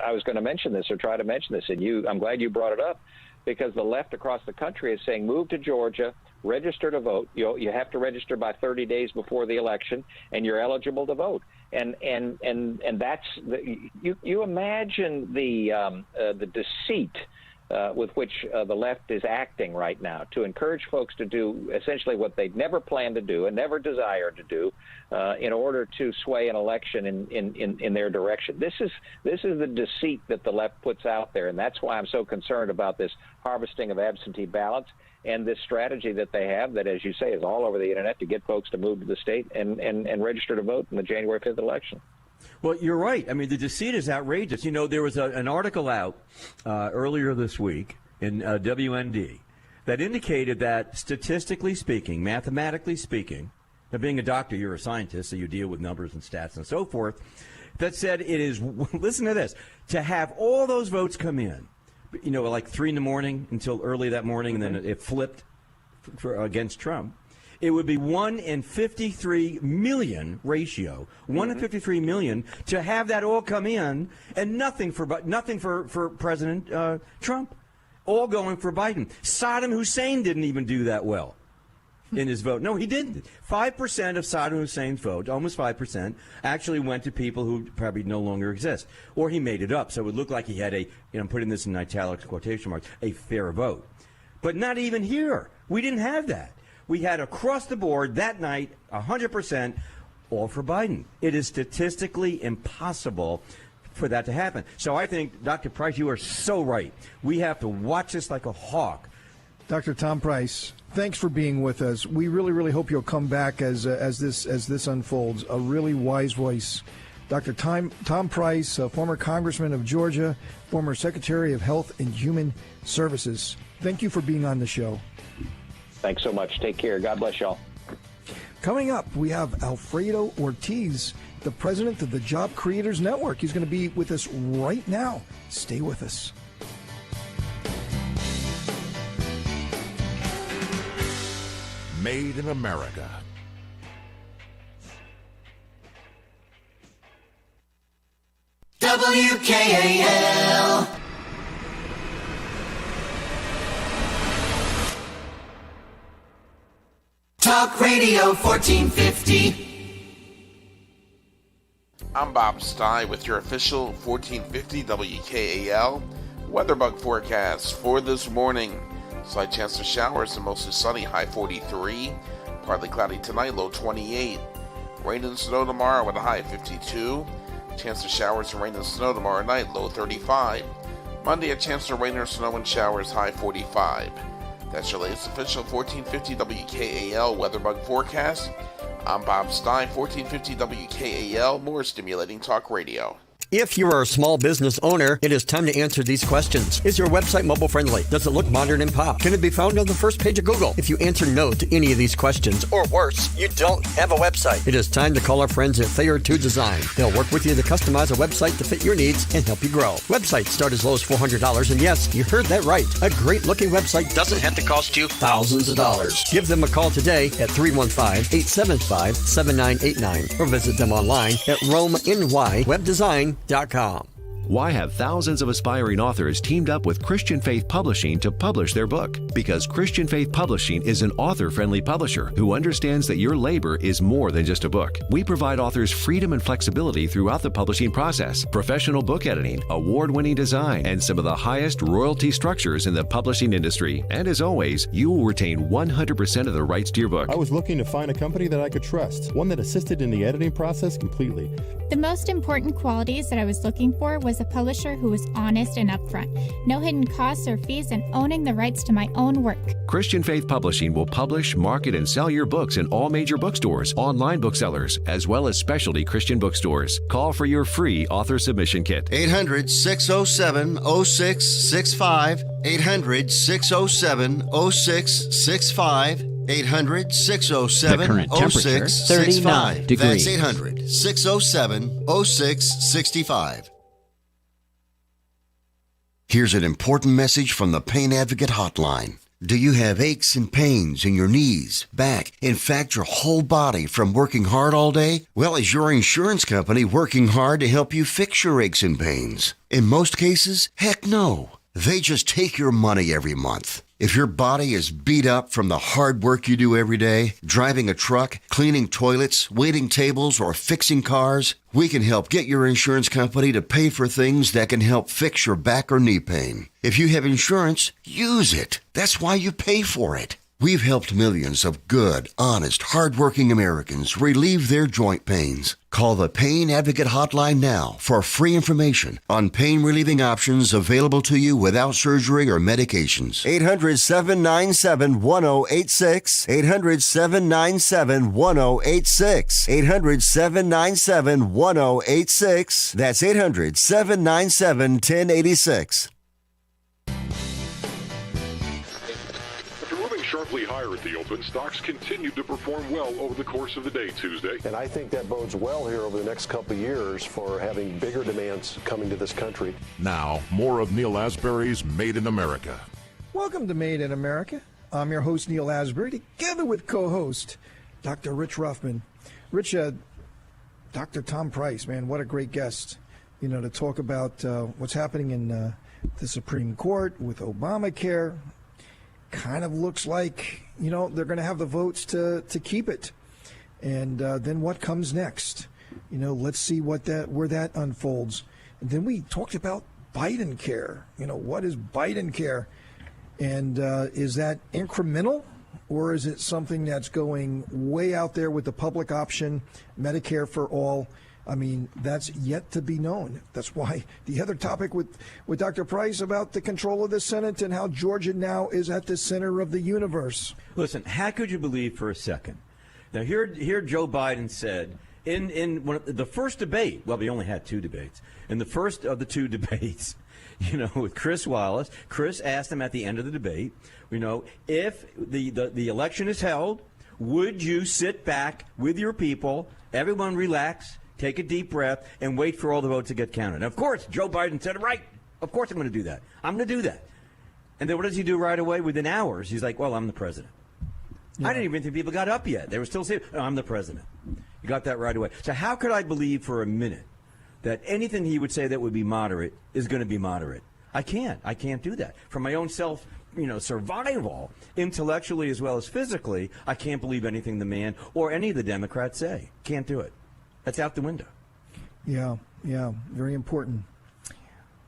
I was going to mention this or try to mention this, and I'm glad you brought it up, because the left across the country is saying move to Georgia, register to vote. You have to register by 30 days before the election, and you're eligible to vote. And that's you imagine the deceit with which the left is acting right now to encourage folks to do essentially what they'd never planned to do and never desired to do in order to sway an election in their direction. This is the deceit that the left puts out there, and that's why I'm so concerned about this harvesting of absentee ballots. and this strategy that they have that, as you say, is all over the internet to get folks to move to the state and register to vote in the January 5th election. Well, you're right. I mean, the deceit is outrageous. You know, there was an article out earlier this week in WND that indicated that, statistically speaking, mathematically speaking, now being a doctor, you're a scientist, so you deal with numbers and stats and so forth, that said it is, listen to this, to have all those votes come in, you know, like 3 in the morning until early that morning, and then it flipped against Trump. It would be 1 in 53 million ratio, 1 in 53 million, to have that all come in, and nothing for President Trump, all going for Biden. Saddam Hussein didn't even do that well in his vote. No, he didn't. 5% of Saddam Hussein's vote, almost 5%, actually went to people who probably no longer exist, or he made it up, so it would look like he had a, I'm putting this in italics quotation marks, a fair vote. But not even here. We didn't have that. We had across the board that night 100% all for Biden. It is statistically impossible for that to happen. So I think, Dr. Price, you are so right. We have to watch this like a hawk. Dr. Tom Price, thanks for being with us. We really, really hope you'll come back as this unfolds. A really wise voice. Dr. Tom Price, former Congressman of Georgia, former Secretary of Health and Human Services. Thank you for being on the show. Thanks so much. Take care. God bless y'all. Coming up, we have Alfredo Ortiz, the president of the Job Creators Network. He's going to be with us right now. Stay with us. Made in America. WKAL. Talk Radio 1450. I'm Bob Stye with your official 1450 WKAL weather bug forecast for this morning. Slight chance of showers and mostly sunny, high 43. Partly cloudy tonight, low 28. Rain and snow tomorrow with a high 52. Chance of showers and rain and snow tomorrow night, low 35. Monday, a chance of rain or snow and showers, high 45. That's your latest official 1450 WKAL weather bug forecast. I'm Bob Stein, 1450 WKAL, more stimulating talk radio. If you are a small business owner, it is time to answer these questions. Is your website mobile friendly? Does it look modern and pop? Can it be found on the first page of Google? If you answer no to any of these questions, or worse, you don't have a website, it is time to call our friends at Thayer 2 Design. They'll work with you to customize a website to fit your needs and help you grow. Websites start as low as $400, and yes, you heard that right. A great looking website doesn't have to cost you thousands of dollars. Give them a call today at 315-875-7989 or visit them online at RomeNYWebDesign.com. Why have thousands of aspiring authors teamed up with Christian Faith Publishing to publish their book? Because Christian Faith Publishing is an author-friendly publisher who understands that your labor is more than just a book. We provide authors freedom and flexibility throughout the publishing process, professional book editing, award-winning design, and some of the highest royalty structures in the publishing industry. And as always, you will retain 100% of the rights to your book. I was looking to find a company that I could trust, one that assisted in the editing process completely. The most important qualities that I was looking for was a publisher who was honest and upfront, no hidden costs or fees, and owning the rights to my own work. Christian Faith Publishing will publish, market, and sell your books in all major bookstores, online booksellers, as well as specialty Christian bookstores. Call for your free author submission kit. 800-607-0665. 800-607-0665. 800-607-0665. The current temperature, 39 degrees. That's 800-607-0665. Here's an important message from the Pain Advocate Hotline. Do you have aches and pains in your knees, back, in fact, your whole body from working hard all day? Well, is your insurance company working hard to help you fix your aches and pains? In most cases, heck no. They just take your money every month. If your body is beat up from the hard work you do every day, driving a truck, cleaning toilets, waiting tables, or fixing cars, we can help get your insurance company to pay for things that can help fix your back or knee pain. If you have insurance, use it. That's why you pay for it. We've helped millions of good, honest, hardworking Americans relieve their joint pains. Call the Pain Advocate Hotline now for free information on pain-relieving options available to you without surgery or medications. 800-797-1086. 800-797-1086. 800-797-1086. That's 800-797-1086. Sharply higher at the open, stocks continued to perform well over the course of the day Tuesday. And I think that bodes well here over the next couple of years for having bigger demands coming to this country. Now, more of Neil Asbury's Made in America. Welcome to Made in America. I'm your host, Neil Asbury, together with co-host Dr. Rich Ruffman. Rich, Dr. Tom Price, man, what a great guest, to talk about what's happening in the Supreme Court with Obamacare. Kind of looks like, they're going to have the votes to keep it. And then what comes next? Let's see where that unfolds. And then we talked about Biden care. What is Biden care? And is that incremental, or is it something that's going way out there with the public option, Medicare for all? I mean, that's yet to be known. That's why the other topic with Dr. Price about the control of the Senate and how Georgia now is at the center of the universe. Listen, how could you believe for a second? Now, here Joe Biden said in one of the first debate, well, we only had two debates. In the first of the two debates, with Chris Wallace, Chris asked him at the end of the debate, if the election is held, would you sit back with your people, everyone relax, take a deep breath, and wait for all the votes to get counted? And of course, Joe Biden said, right, of course I'm going to do that. I'm going to do that. And then what does he do right away? Within hours, he's like, well, I'm the president. Yeah. I didn't even think people got up yet. They were still saying, I'm the president. You got that right away. So how could I believe for a minute that anything he would say that would be moderate is going to be moderate? I can't. I can't do that. For my own self, survival, intellectually as well as physically, I can't believe anything the man or any of the Democrats say. Can't do it. That's out the window. Yeah, very important.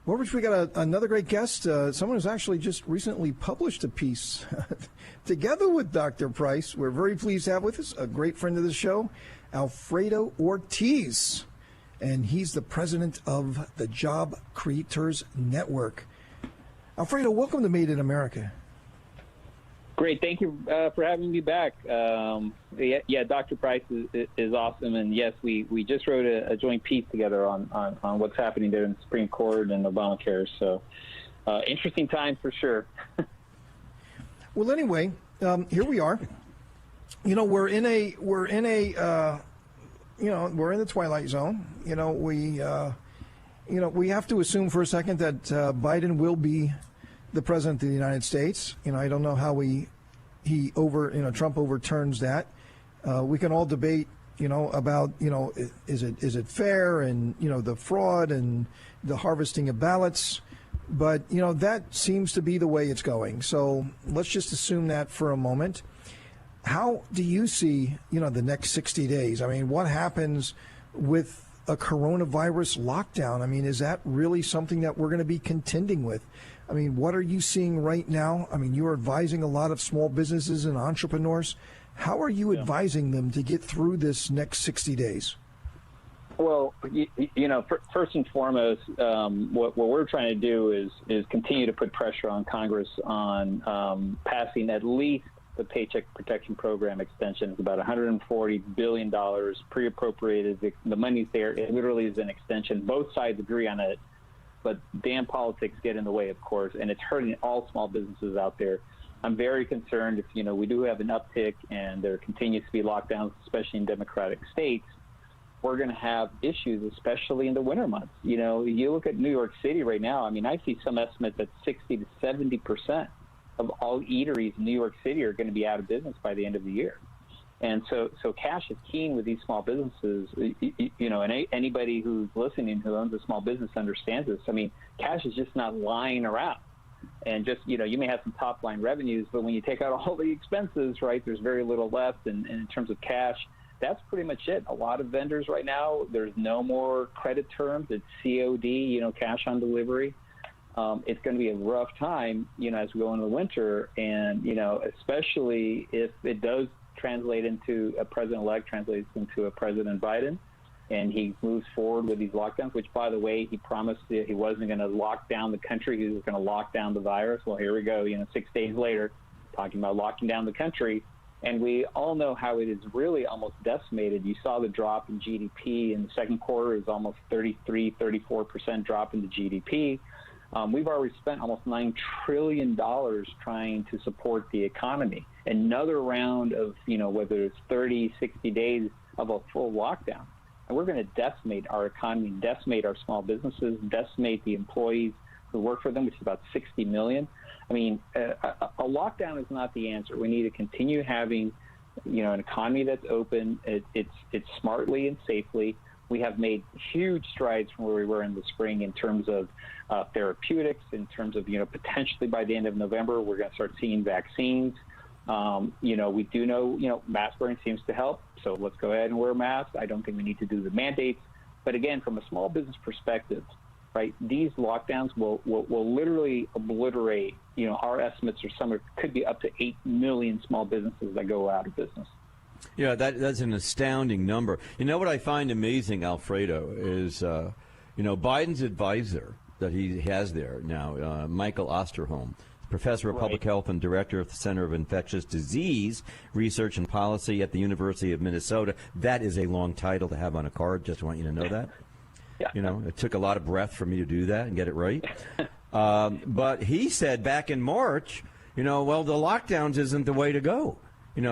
Well, Rich, we got another great guest, someone who's actually just recently published a piece together with Dr. Price. We're very pleased to have with us a great friend of the show, Alfredo Ortiz, and he's the president of the Job Creators Network. Alfredo, welcome to Made in America. Great. Thank you for having me back. Dr. Price is awesome. And yes, we just wrote a joint piece together on what's happening there in the Supreme Court and Obamacare. So interesting time for sure. Well, anyway, here we are. We're in the twilight zone. We have to assume for a second that Biden will be the president of the United States. I don't know how Trump overturns that. We can all debate, about, is it fair and, the fraud and the harvesting of ballots. But, that seems to be the way it's going. So let's just assume that for a moment. How do you see, the next 60 days? I mean, what happens with a coronavirus lockdown? I mean, is that really something that we're going to be contending with? I mean, what are you seeing right now? I mean, you're advising a lot of small businesses and entrepreneurs. How are you advising them to get through this next 60 days? Well, first and foremost, what we're trying to do is continue to put pressure on Congress on passing at least the Paycheck Protection Program extension. It's about $140 billion pre-appropriated. The money's there. It literally is an extension. Both sides agree on it. But damn politics get in the way, of course, and it's hurting all small businesses out there. I'm very concerned if, we do have an uptick and there continues to be lockdowns, especially in Democratic states, we're going to have issues, especially in the winter months. You look at New York City right now. I mean, I see some estimates that 60 to 70% of all eateries in New York City are going to be out of business by the end of the year. And so cash is keen with these small businesses, and anybody who's listening who owns a small business understands this. I mean, cash is just not lying around. And just, you may have some top line revenues, but when you take out all the expenses, right, there's very little left. And in terms of cash, that's pretty much it. A lot of vendors right now, there's no more credit terms. It's COD, cash on delivery. it's going to be a rough time, as we go into the winter, and especially if it does translate into a president-elect, translates into a President Biden, and he moves forward with these lockdowns, which, by the way, he promised that he wasn't going to lock down the country. He was going to lock down the virus. Well, here we go, 6 days later, talking about locking down the country. And we all know how it is really almost decimated. You saw the drop in GDP in the second quarter. It was almost 34% drop in the GDP. We've already spent almost $9 trillion trying to support the economy. Another round of, whether it's 30, 60 days of a full lockdown. And we're going to decimate our economy, decimate our small businesses, decimate the employees who work for them, which is about 60 million. I mean, a lockdown is not the answer. We need to continue having, an economy that's open. It's smartly and safely. We have made huge strides from where we were in the spring in terms of therapeutics, in terms of, potentially by the end of November, we're going to start seeing vaccines. We do know, mask wearing seems to help. So let's go ahead and wear masks. I don't think we need to do the mandates. But again, from a small business perspective, right, these lockdowns will literally obliterate, our estimates are could be up to 8 million small businesses that go out of business. Yeah, that's an astounding number. You know what I find amazing, Alfredo, is, Biden's advisor that he has there now, Michael Osterholm, professor of public health and director of the Center of Infectious Disease Research and Policy at the University of Minnesota. That is a long title to have on a card. Just want you to know that. Yeah. It took a lot of breath for me to do that and get it right. But he said back in March, well, the lockdowns isn't the way to go. In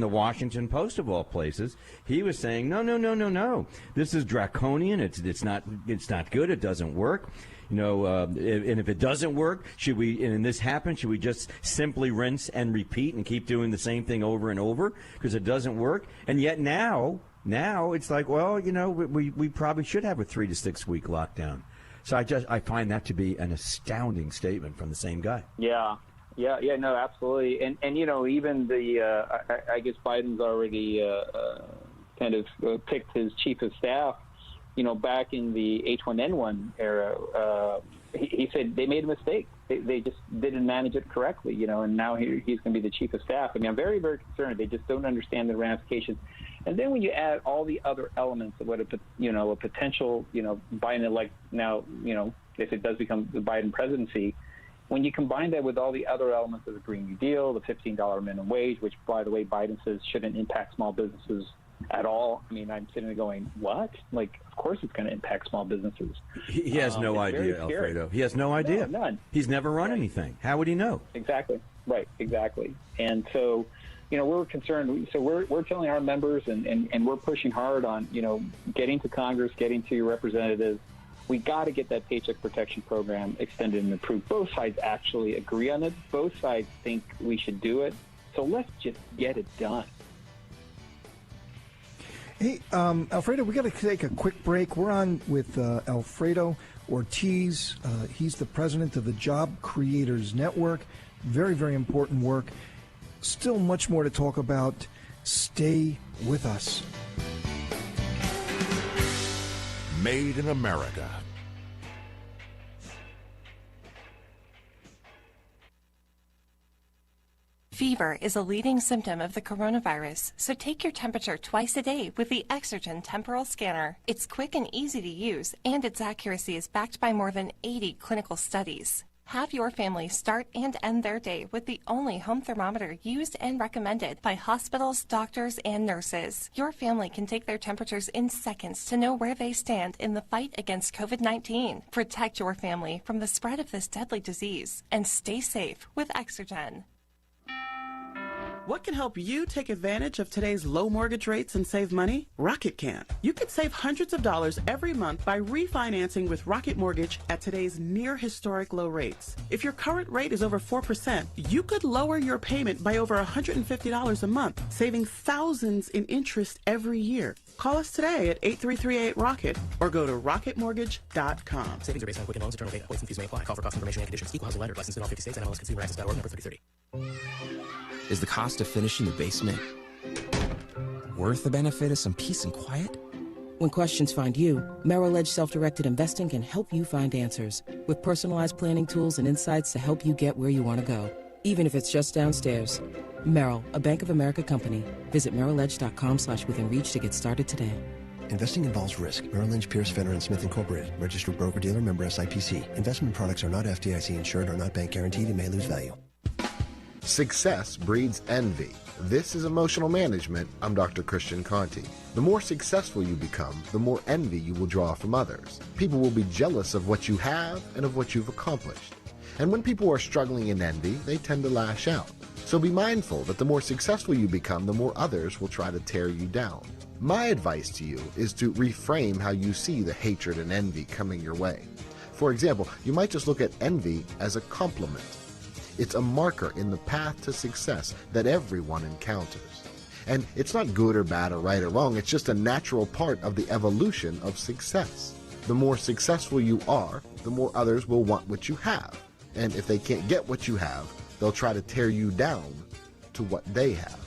the Washington Post of all places, he was saying, no. This is draconian. It's not good. It doesn't work. And if it doesn't work, and this happens, should we just simply rinse and repeat and keep doing the same thing over and over because it doesn't work? And yet now it's like, well, we probably should have a 3 to 6 week lockdown. So I find that to be an astounding statement from the same guy. Yeah, no, absolutely. And even I guess Biden's already kind of picked his chief of staff. Back in the H1N1 era, he said they made a mistake. They just didn't manage it correctly, and now he's going to be the chief of staff. I mean, I'm very, very concerned. They just don't understand the ramifications. And then when you add all the other elements of what a potential, Biden-elect now, if it does become the Biden presidency, when you combine that with all the other elements of the Green New Deal, the $15 minimum wage, which, by the way, Biden says shouldn't impact small businesses at all. I mean, I'm sitting there going, what? Like, of course it's going to impact small businesses. He has no idea, Alfredo. He has no idea. No, none. He's never run anything. How would he know? Exactly. Right. Exactly. And so, we're concerned. So we're telling our members and we're pushing hard on, getting to Congress, getting to your representatives. We got to get that Paycheck Protection Program extended and approved. Both sides actually agree on it. Both sides think we should do it. So let's just get it done. Hey, Alfredo, we got to take a quick break. We're on with Alfredo Ortiz. He's the president of the Job Creators Network. Very, very important work. Still much more to talk about. Stay with us. Made in America. Fever is a leading symptom of the coronavirus, so take your temperature twice a day with the Exergen Temporal Scanner. It's quick and easy to use, and its accuracy is backed by more than 80 clinical studies. Have your family start and end their day with the only home thermometer used and recommended by hospitals, doctors, and nurses. Your family can take their temperatures in seconds to know where they stand in the fight against COVID-19. Protect your family from the spread of this deadly disease and stay safe with Exergen. What can help you take advantage of today's low mortgage rates and save money? Rocket can. You could save hundreds of dollars every month by refinancing with Rocket Mortgage at today's near historic low rates. If your current rate is over 4%, you could lower your payment by over $150 a month, saving thousands in interest every year. Call us today at 8338-ROCKET or go to rocketmortgage.com. Savings are based on Quicken Loans. Internal data. Points and fees may apply. Call for cost information and conditions. Equal housing lender. Licensed in all 50 states. NMLS-ConsumerAccess.org. Number 3030. Is the cost of finishing the basement worth the benefit of some peace and quiet? When questions find you, Merrill Edge Self-Directed Investing can help you find answers with personalized planning tools and insights to help you get where you want to go, even if it's just downstairs. Merrill, a Bank of America company. Visit merrilledge.com/withinreach to get started today. Investing involves risk. Merrill Lynch, Pierce, Fenner & Smith Incorporated. Registered broker-dealer, member SIPC. Investment products are not FDIC insured or not bank guaranteed and may lose value. Success breeds envy. This is Emotional Management. I'm Dr. Christian Conti. The more successful you become, the more envy you will draw from others. People will be jealous of what you have and of what you've accomplished. And when people are struggling in envy, they tend to lash out. So be mindful that the more successful you become, the more others will try to tear you down. My advice to you is to reframe how you see the hatred and envy coming your way. For example, you might just look at envy as a compliment. It's a marker in the path to success that everyone encounters. And it's not good or bad or right or wrong, it's just a natural part of the evolution of success. The more successful you are, the more others will want what you have. And if they can't get what you have, they'll try to tear you down to what they have.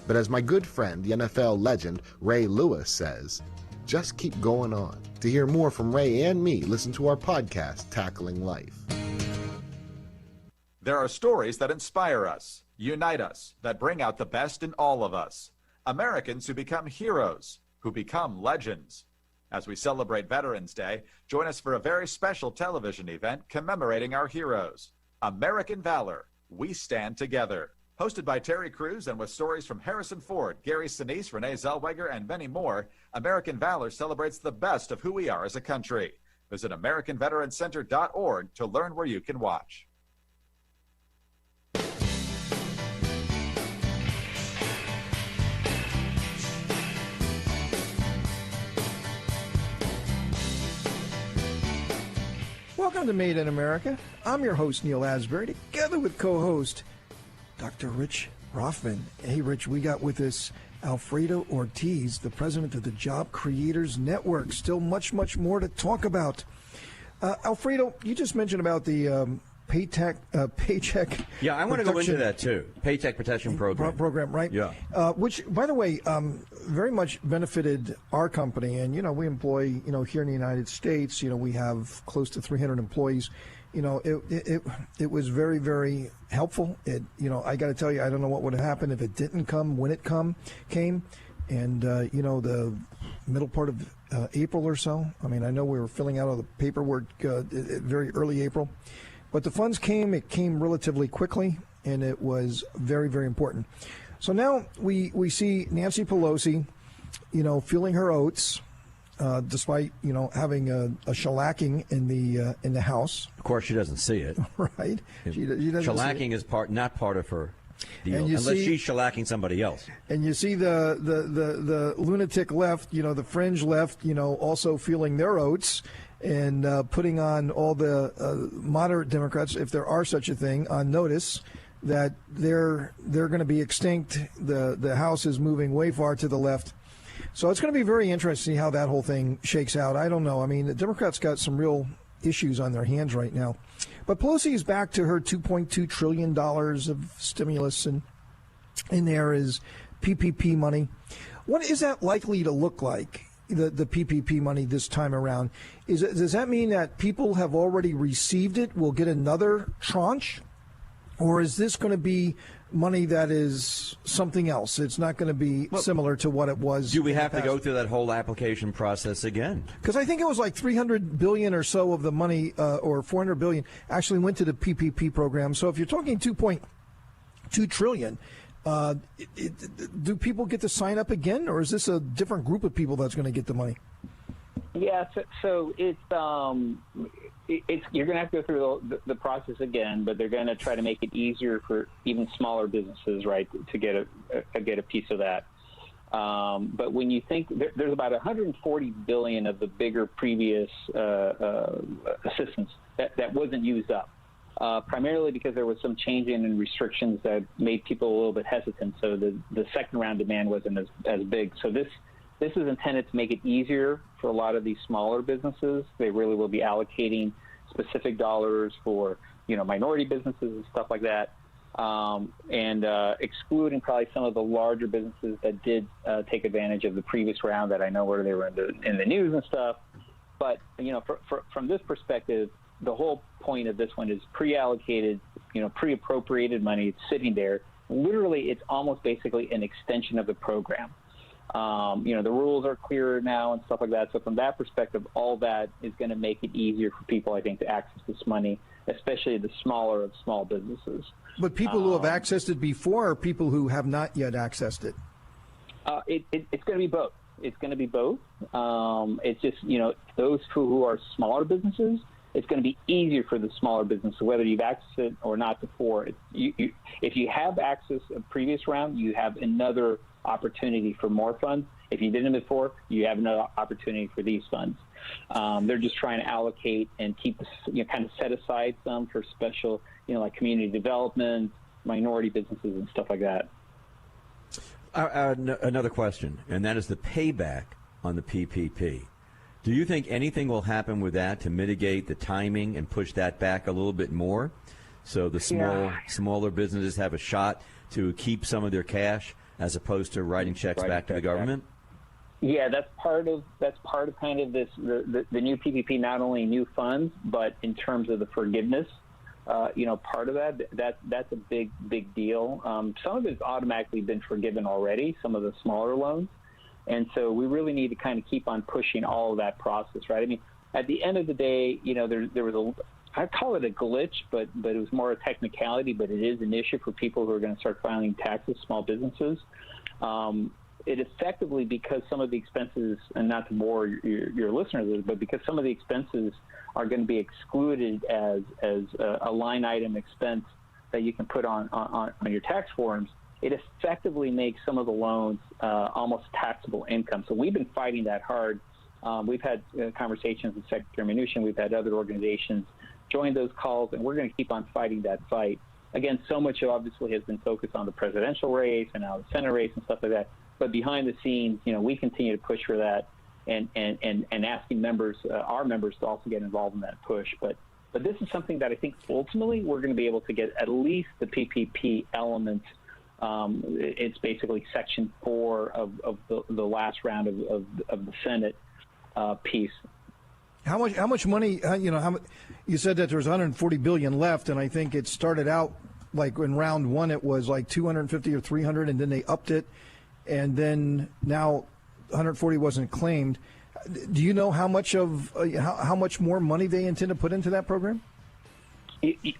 But as my good friend, the NFL legend Ray Lewis says, just keep going on. To hear more from Ray and me, listen to our podcast, Tackling Life. There are stories that inspire us, unite us, that bring out the best in all of us. Americans who become heroes, who become legends. As we celebrate Veterans Day, join us for a very special television event commemorating our heroes. American Valor, We Stand Together. Hosted by Terry Crews and with stories from Harrison Ford, Gary Sinise, Renee Zellweger, and many more, American Valor celebrates the best of who we are as a country. Visit AmericanVeteranCenter.org to learn where you can watch. Welcome to Made in America. I'm your host, Neil Asbury, together with co-host Dr. Rich Rothman. Hey, Rich, we got with us Alfredo Ortiz, the president of the Job Creators Network. Still much, much more to talk about. Alfredo, you just mentioned about the paycheck. Yeah, I want to go into that too. Paycheck Protection Program. Program, right? Yeah. Which, by the way, very much benefited our company. And, we employ, here in the United States, we have close to 300 employees. It was very, very helpful. I got to tell you, I don't know what would have happened if it didn't come when it came. And, the middle part of April or so. I mean, I know we were filling out all the paperwork very early April. But the funds came. It came relatively quickly, and it was very, very important. So now we see Nancy Pelosi, feeling her oats, despite having a shellacking in the House. Of course, she doesn't see it. Right. She doesn't shellacking is not part of her deal, unless she's shellacking somebody else. And you see the lunatic left, the fringe left, also feeling their oats. And putting on all the moderate Democrats, if there are such a thing, on notice that they're going to be extinct. The House is moving way far to the left. So it's going to be very interesting to see how that whole thing shakes out. I don't know. I mean, the Democrats got some real issues on their hands right now. But Pelosi is back to her $2.2 trillion of stimulus, and in there is PPP money. What is that likely to look like? The PPP money this time around. Does that mean that people have already received it, will get another tranche? Or is this going to be money that is something else? It's not going to be similar to what it was. Do we have to go through that whole application process again? Because I think it was like $300 billion or so of the money, or $400 billion, actually went to the PPP program. So if you're talking $2.2 trillion, do people get to sign up again, or is this a different group of people that's going to get the money? Yeah, so it's you're going to have to go through the process again, but they're going to try to make it easier for even smaller businesses, right, to get a piece of that. But when you think there's about $140 billion of the bigger previous assistance that wasn't used up. Primarily because there was some change in restrictions that made people a little bit hesitant. So the second round demand wasn't as big. So this is intended to make it easier for a lot of these smaller businesses. They really will be allocating specific dollars for minority businesses and stuff like that. and excluding probably some of the larger businesses that did take advantage of the previous round that I know where they were in the news and stuff. But, from this perspective, the whole point of this one is pre-allocated, pre-appropriated money. It's sitting there. Literally, it's almost basically an extension of the program. The rules are clearer now and stuff like that. So from that perspective, all that is going to make it easier for people, I think, to access this money, especially the smaller of small businesses. But people who have accessed it before or people who have not yet accessed it? It's going to be both. It's going to be both. It's just, those who are smaller businesses, it's going to be easier for the smaller businesses, whether you've accessed it or not before. If you have access a previous round, you have another opportunity for more funds. If you didn't before, you have another opportunity for these funds. They're just trying to allocate and keep, kind of set aside some for special, like community development, minority businesses and stuff like that. Another question, and that is the payback on the PPP. Do you think anything will happen with that to mitigate the timing and push that back a little bit more, so the smaller businesses have a shot to keep some of their cash as opposed to writing checks back to the government? Yeah, that's part of kind of this the new PPP. Not only new funds, but in terms of the forgiveness. Part of that's a big deal. Some of it's automatically been forgiven already, some of the smaller loans. And so we really need to kind of keep on pushing all of that process, right? I mean, at the end of the day, there was I call it a glitch, but it was more a technicality, but it is an issue for people who are going to start filing taxes, small businesses. It effectively, because some of the expenses, and not to bore your listeners, but because some of the expenses are going to be excluded as a line item expense that you can put on your tax forms, it effectively makes some of the loans almost taxable income. So we've been fighting that hard. We've had conversations with Secretary Mnuchin. We've had other organizations join those calls, and we're going to keep on fighting that fight. Again, so much obviously has been focused on the presidential race and now the Senate race and stuff like that. But behind the scenes, we continue to push for that and asking our members to also get involved in that push. But this is something that I think ultimately we're going to be able to get at least the PPP elements. It's basically Section 4 of the last round of the Senate piece. How much money? You said that there was 140 billion left, and I think it started out like in round one it was like 250 or 300, and then they upped it, and then now 140 wasn't claimed. Do you know how much more money they intend to put into that program?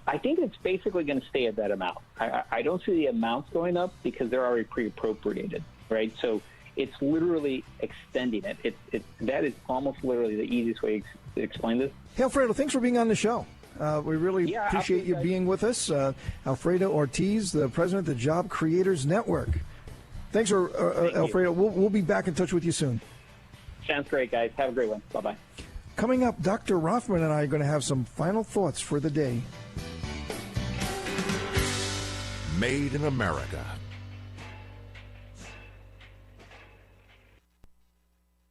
I think it's basically going to stay at that amount. I don't see the amounts going up because they're already pre-appropriated, right? So it's literally extending it. That is almost literally the easiest way to explain this. Hey, Alfredo, thanks for being on the show. We really appreciate you being with us. Alfredo Ortiz, the president of the Job Creators Network. Thanks, Alfredo. We'll be back in touch with you soon. Sounds great, guys. Have a great one. Bye-bye. Coming up, Dr. Rothman and I are going to have some final thoughts for the day. Made in America.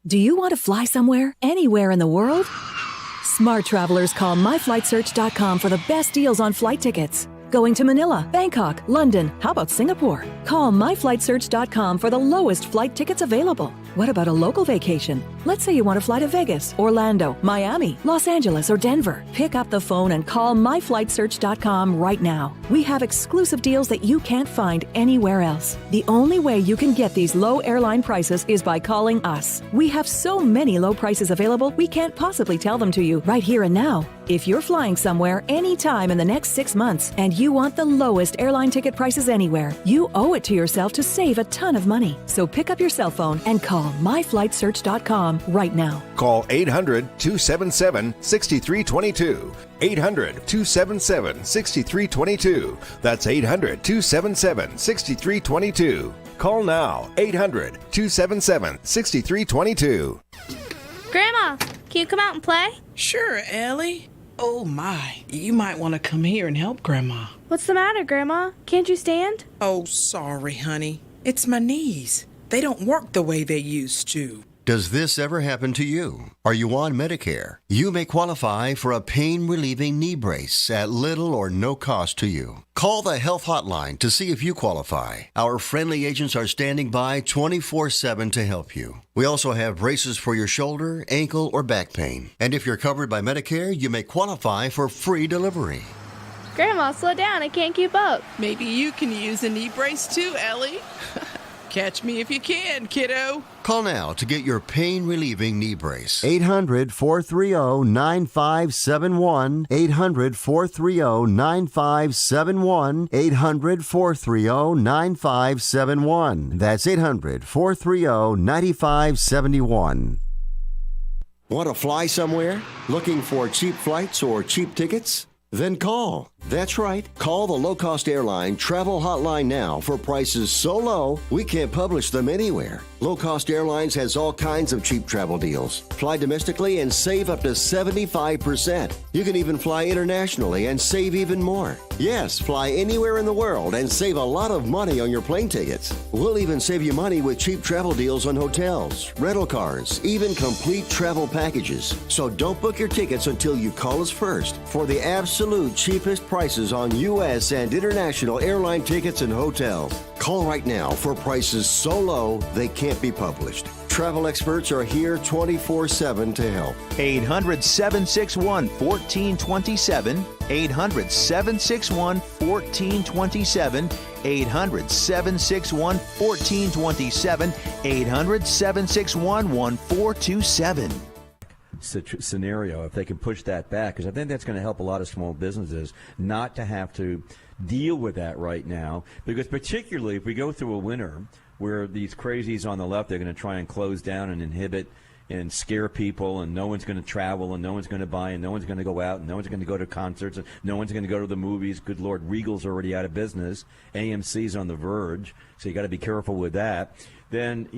Do you want to fly somewhere, anywhere in the world? Smart travelers call myflightsearch.com for the best deals on flight tickets. Going to Manila, Bangkok, London, how about Singapore? Call myflightsearch.com for the lowest flight tickets available. What about a local vacation? Let's say you want to fly to Vegas, Orlando, Miami, Los Angeles, or Denver. Pick up the phone and call myflightsearch.com right now. We have exclusive deals that you can't find anywhere else. The only way you can get these low airline prices is by calling us. We have so many low prices available, we can't possibly tell them to you right here and now. If you're flying somewhere anytime in the next 6 months and you want the lowest airline ticket prices anywhere, you owe it to yourself to save a ton of money. So pick up your cell phone and call myflightsearch.com right now. Call 800-277-6322. 800-277-6322. That's 800-277-6322. Call now. 800-277-6322. Grandma, can you come out and play? Sure, Ellie. Oh my, you might want to come here and help Grandma. What's the matter, Grandma? Can't you stand? Oh, sorry, honey. It's my knees. They don't work the way they used to. Does this ever happen to you? Are you on Medicare? You may qualify for a pain-relieving knee brace at little or no cost to you. Call the health hotline to see if you qualify. Our friendly agents are standing by 24/7 to help you. We also have braces for your shoulder, ankle, or back pain. And if you're covered by Medicare, you may qualify for free delivery. Grandma, slow down. I can't keep up. Maybe you can use a knee brace too, Ellie. Catch me if you can, kiddo. Call now to get your pain-relieving knee brace. 800-430-9571. 800-430-9571. 800-430-9571. That's 800-430-9571. Want to fly somewhere? Looking for cheap flights or cheap tickets? Then call. That's right. Call the low-cost airline travel hotline now for prices so low we can't publish them anywhere. Low Cost Airlines has all kinds of cheap travel deals. Fly domestically and save up to 75%. You can even fly internationally and save even more. Yes, fly anywhere in the world and save a lot of money on your plane tickets. We'll even save you money with cheap travel deals on hotels, rental cars, even complete travel packages. So don't book your tickets until you call us first for the absolute cheapest prices on U.S. and international airline tickets and hotels. Call right now for prices so low they can't be published. Travel experts are here 24/7 to help. 800-761-1427. 800-761-1427. 800-761-1427. 800-761-1427. Scenario, if they can push that back, because I think that's going to help a lot of small businesses not to have to deal with that right now, because particularly if we go through a winter where these crazies on the left, they're going to try and close down and inhibit and scare people, and no one's going to travel, and no one's going to buy, and no one's going to go out, and no one's going to go to concerts, and no one's going to go to the movies. Good Lord, Regal's already out of business. AMC's on the verge, so you got to be careful with that. Then,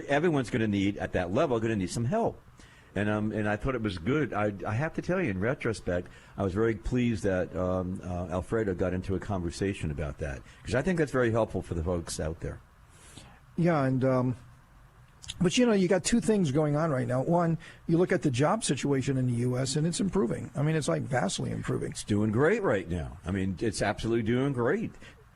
everyone's going to need, at that level, going to need some help. And I thought it was good. I have to tell you, in retrospect, I was very pleased that Alfredo got into a conversation about that, because I think that's very helpful for the folks out there. Yeah, and but you got two things going on right now. One, you look at the job situation in the U.S. and it's improving. I mean, it's like vastly improving. It's doing great right now. I mean, it's absolutely doing great.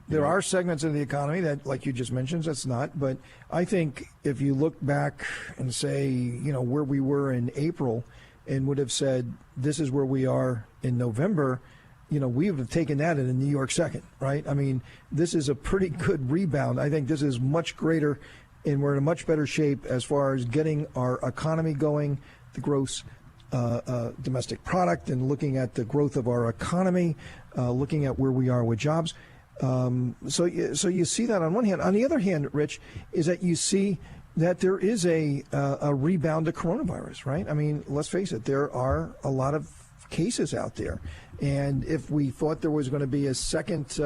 There are segments of the economy that, like you just mentioned, that's not. But I think if you look back and say, where we were in April and would have said, this is where we are in November, we would have taken that in a New York second, right? I mean, this is a pretty good rebound. I think this is much greater, and we're in a much better shape as far as getting our economy going, the gross domestic product, and looking at the growth of our economy, looking at where we are with jobs. So you see that on one hand. On the other hand, Rich, is that you see that there is a rebound to coronavirus, right? I mean, let's face it, there are a lot of cases out there. And if we thought there was going to be a second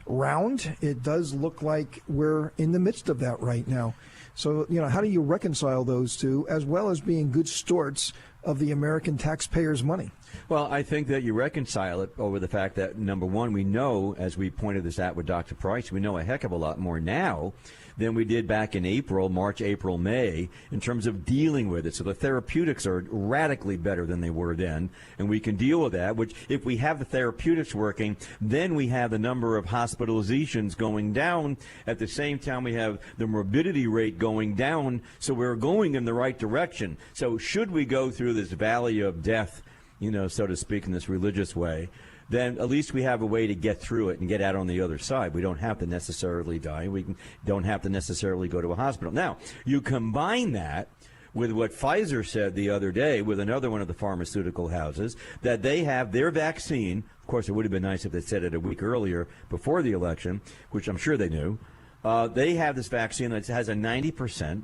round, it does look like we're in the midst of that right now. So, how do you reconcile those two, as well as being good stewards of the American taxpayers' money? Well, I think that you reconcile it over the fact that, number one, we know, as we pointed this out with Dr. Price, we know a heck of a lot more now than we did back in March, April, May, in terms of dealing with it. So the therapeutics are radically better than they were then, and we can deal with that, which if we have the therapeutics working, then we have the number of hospitalizations going down. At the same time, we have the morbidity rate going down, so we're going in the right direction. So should we go through this valley of death, so to speak, in this religious way, then at least we have a way to get through it and get out on the other side. We don't have to necessarily die. Don't have to necessarily go to a hospital. Now, you combine that with what Pfizer said the other day with another one of the pharmaceutical houses, that they have their vaccine. Of course, it would have been nice if they said it a week earlier before the election, which I'm sure they knew. They have this vaccine that has a 90%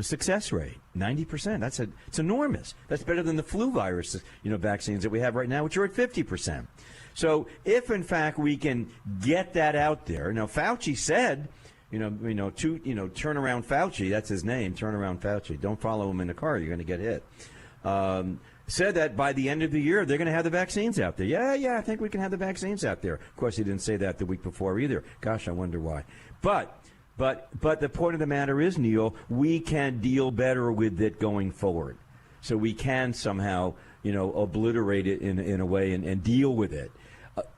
success rate. 90%. It's enormous. That's better than the flu virus, vaccines that we have right now, which are at 50%. So if in fact we can get that out there, now Fauci said, turn around Fauci. That's his name, turn around Fauci. Don't follow him in the car. You're going to get hit. Said that by the end of the year they're going to have the vaccines out there. Yeah, I think we can have the vaccines out there. Of course, he didn't say that the week before either. Gosh, I wonder why. But But the point of the matter is, Neil, we can deal better with it going forward. So we can somehow, obliterate it in a way and deal with it.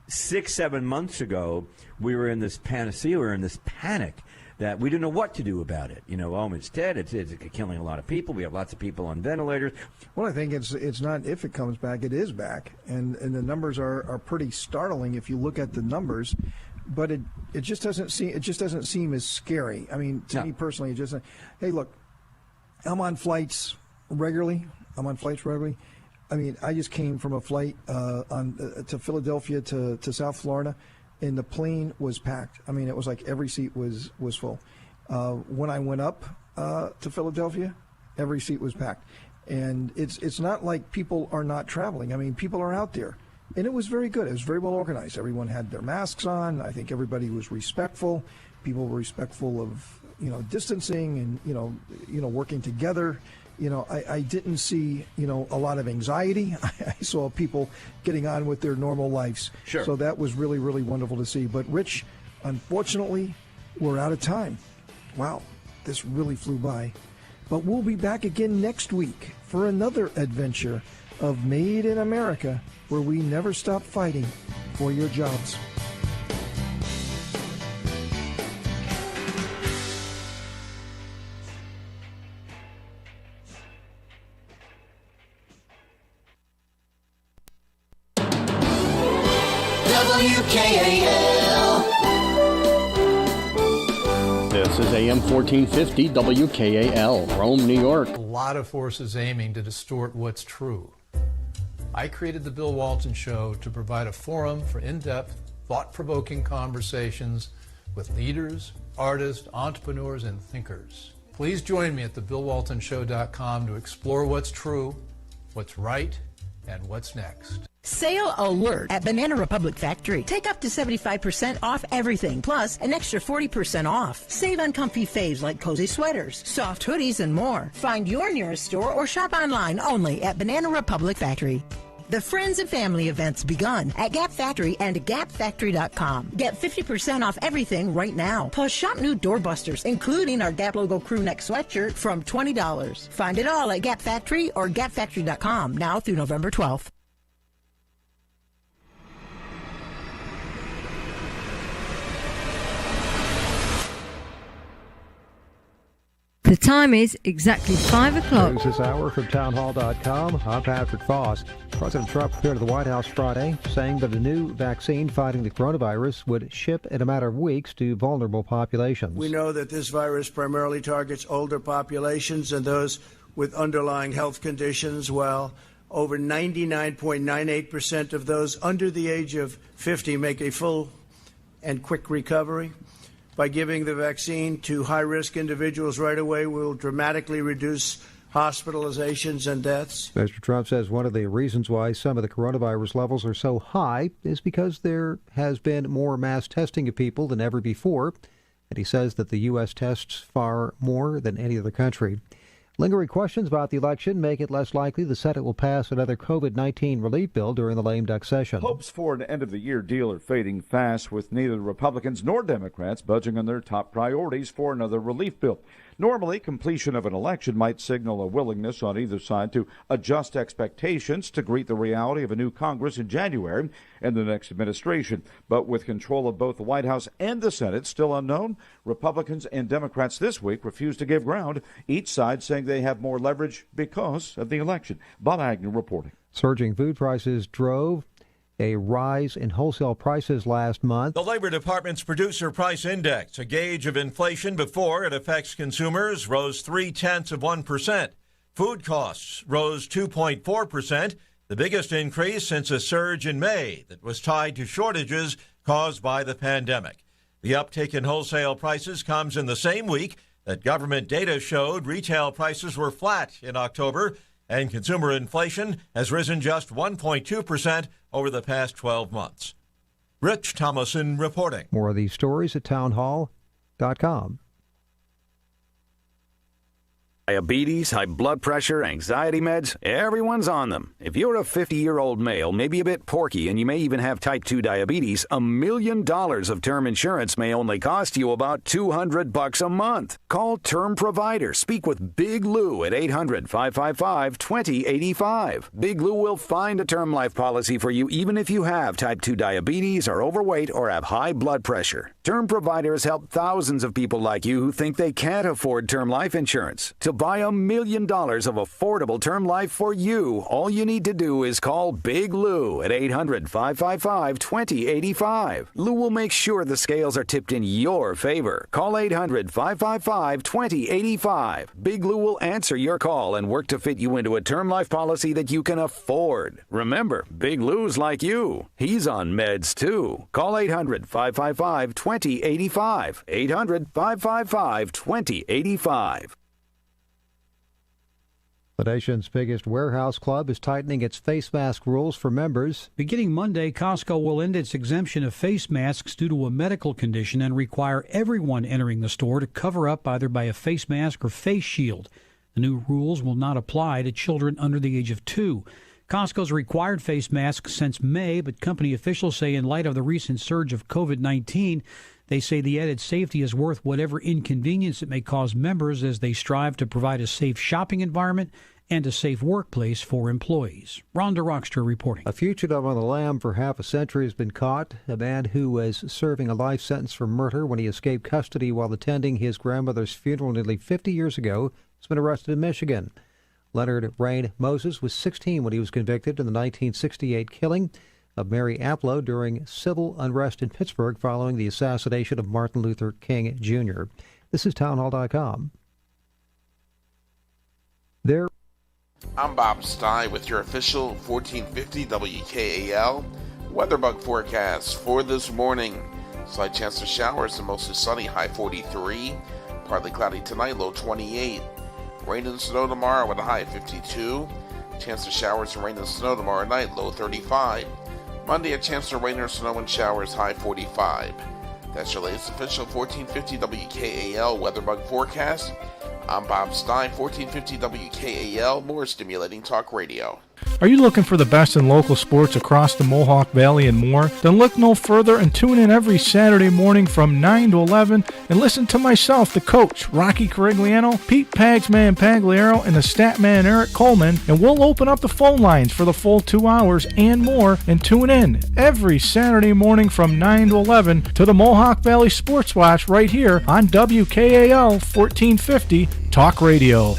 6-7 months ago, we were in this panacea, we were in this panic that we didn't know what to do about it. It's dead, it's killing a lot of people, we have lots of people on ventilators. Well, I think it's not if it comes back, it is back. And the numbers are pretty startling if you look at the numbers. But it just doesn't seem as scary. I mean, to me personally, hey, look, I'm on flights regularly. I mean, I just came from a flight to Philadelphia to South Florida, and the plane was packed. I mean, it was like every seat was full. When I went up to Philadelphia, every seat was packed. And it's not like people are not traveling. I mean, people are out there. And it was very good. It was very well organized. Everyone had their masks on. I think everybody was respectful. People were respectful of, distancing and, working together. I didn't see, a lot of anxiety. I saw people getting on with their normal lives. Sure. So that was really, really wonderful to see. But, Rich, unfortunately, we're out of time. Wow, this really flew by. But we'll be back again next week for another adventure of Made in America, where we never stop fighting for your jobs. WKAL. This is AM 1450 WKAL, Rome, New York. A lot of forces aiming to distort what's true. I created the Bill Walton Show to provide a forum for in-depth, thought-provoking conversations with leaders, artists, entrepreneurs, and thinkers. Please join me at thebillwaltonshow.com to explore what's true, what's right, and what's next. Sale alert at Banana Republic Factory. Take up to 75% off everything, plus an extra 40% off. Save on comfy faves like cozy sweaters, soft hoodies, and more. Find your nearest store or shop online only at Banana Republic Factory. The Friends and Family event's begun at Gap Factory and GapFactory.com. Get 50% off everything right now. Plus, shop new doorbusters, including our Gap logo crew neck sweatshirt from $20. Find it all at Gap Factory or GapFactory.com now through November 12th. The time is exactly 5 o'clock. News this hour from townhall.com. I'm Patrick Foss. President Trump appeared at the White House Friday, saying that a new vaccine fighting the coronavirus would ship in a matter of weeks to vulnerable populations. We know that this virus primarily targets older populations and those with underlying health conditions, while over 99.98% of those under the age of 50 make a full and quick recovery. By giving the vaccine to high-risk individuals right away, we'll dramatically reduce hospitalizations and deaths. Mr. Trump says one of the reasons why some of the coronavirus levels are so high is because there has been more mass testing of people than ever before, and he says that the U.S. tests far more than any other country. Lingering questions about the election make it less likely the Senate will pass another COVID-19 relief bill during the lame duck session. Hopes for an end-of-the-year deal are fading fast, with neither Republicans nor Democrats budging on their top priorities for another relief bill. Normally, completion of an election might signal a willingness on either side to adjust expectations to greet the reality of a new Congress in January and the next administration. But with control of both the White House and the Senate still unknown, Republicans and Democrats this week refuse to give ground, each side saying they have more leverage because of the election. Bob Agnew reporting. Surging food prices drove a rise in wholesale prices last month. The Labor Department's Producer Price Index, a gauge of inflation before it affects consumers, rose 0.3%. Food costs rose 2.4%, the biggest increase since a surge in May that was tied to shortages caused by the pandemic. The uptick in wholesale prices comes in the same week that government data showed retail prices were flat in October, and consumer inflation has risen just 1.2% over the past 12 months. Rich Thomason reporting. More of these stories at townhall.com. Diabetes, high blood pressure, anxiety meds, everyone's on them. If you're a 50-year-old male, maybe a bit porky, and you may even have type 2 diabetes, $1 million of term insurance may only cost you about $200 a month. Call Term Provider. Speak with Big Lou at 800-555-2085. Big Lou will find a term life policy for you even if you have type 2 diabetes, are overweight, or have high blood pressure. Term Provider has helped thousands of people like you who think they can't afford term life insurance. To buy $1 million of affordable term life for you, all you need to do is call Big Lou at 800-555-2085. Lou will make sure the scales are tipped in your favor. Call 800-555-2085. Big Lou will answer your call and work to fit you into a term life policy that you can afford. Remember, Big Lou's like you. He's on meds too. Call 800-555-2085. 800-555-2085. The nation's biggest warehouse club is tightening its face mask rules for members. Beginning Monday, Costco will end its exemption of face masks due to a medical condition and require everyone entering the store to cover up either by a face mask or face shield. The new rules will not apply to children under the age of 2. Costco's required face masks since May, but company officials say in light of the recent surge of COVID-19, they say the added safety is worth whatever inconvenience it may cause members as they strive to provide a safe shopping environment and a safe workplace for employees. Rhonda Rockster reporting. A fugitive on the lam for half a century has been caught. A man who was serving a life sentence for murder when he escaped custody while attending his grandmother's funeral nearly 50 years ago has been arrested in Michigan. Leonard Rain Moses was 16 when he was convicted in the 1968 killing of Mary Aplow during civil unrest in Pittsburgh following the assassination of Martin Luther King Jr. This is townhall.com. I'm Bob Stein with your official 1450 WKAL weather bug forecast for this morning. Slight chance of showers and mostly sunny, high 43. Partly cloudy tonight, low 28. Rain and snow tomorrow with a high 52. Chance of showers and rain and snow tomorrow night, low 35. Monday, a chance of rain or snow and showers, high 45. That's your latest official 1450 WKAL weather bug forecast. I'm Bob Stein, 1450 WKAL, more stimulating talk radio. Are you looking for the best in local sports across the Mohawk Valley and more? Then look no further and tune in every Saturday morning from 9 to 11 and listen to myself, the coach, Rocky Carigliano, Pete Pagsman Pagliaro, and the stat man, Eric Coleman, and we'll open up the phone lines for the full 2 hours and more, and tune in every Saturday morning from 9 to 11 to the Mohawk Valley Sports Watch right here on WKAL 1450 Talk Radio.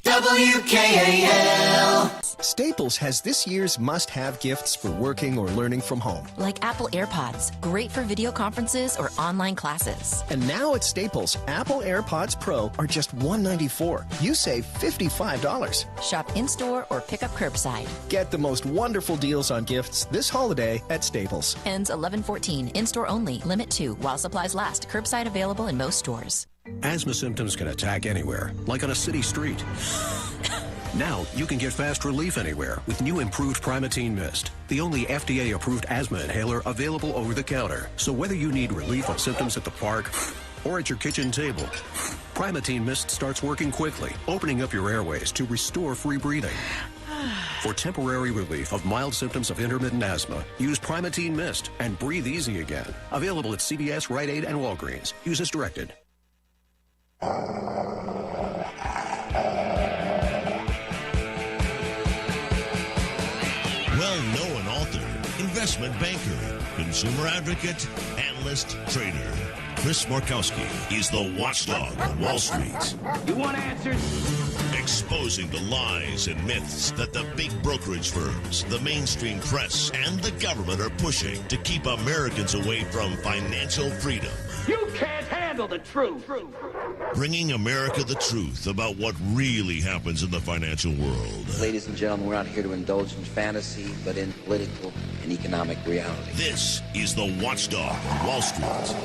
WKAL. Staples has this year's must-have gifts for working or learning from home. Like Apple AirPods, great for video conferences or online classes. And now at Staples, Apple AirPods Pro are just $194. You save $55. Shop in-store or pick up curbside. Get the most wonderful deals on gifts this holiday at Staples. Ends 11/14. In-store only. Limit 2 while supplies last. Curbside available in most stores. Asthma symptoms can attack anywhere, like on a city street. Now, you can get fast relief anywhere with new improved Primatene Mist, the only FDA-approved asthma inhaler available over the counter. So whether you need relief of symptoms at the park or at your kitchen table, Primatene Mist starts working quickly, opening up your airways to restore free breathing. For temporary relief of mild symptoms of intermittent asthma, use Primatene Mist and breathe easy again. Available at CVS, Rite Aid, and Walgreens. Use as directed. Well-known author, investment banker, consumer advocate, analyst, trader. Chris Markowski is the watchdog on Wall Street. You want answers? Exposing the lies and myths that the big brokerage firms, the mainstream press, and the government are pushing to keep Americans away from financial freedom. You can't handle the truth. Bringing America the truth about what really happens in the financial world. Ladies and gentlemen, we're not here to indulge in fantasy, but in political and economic reality. This is the Watchdog on Wall Street.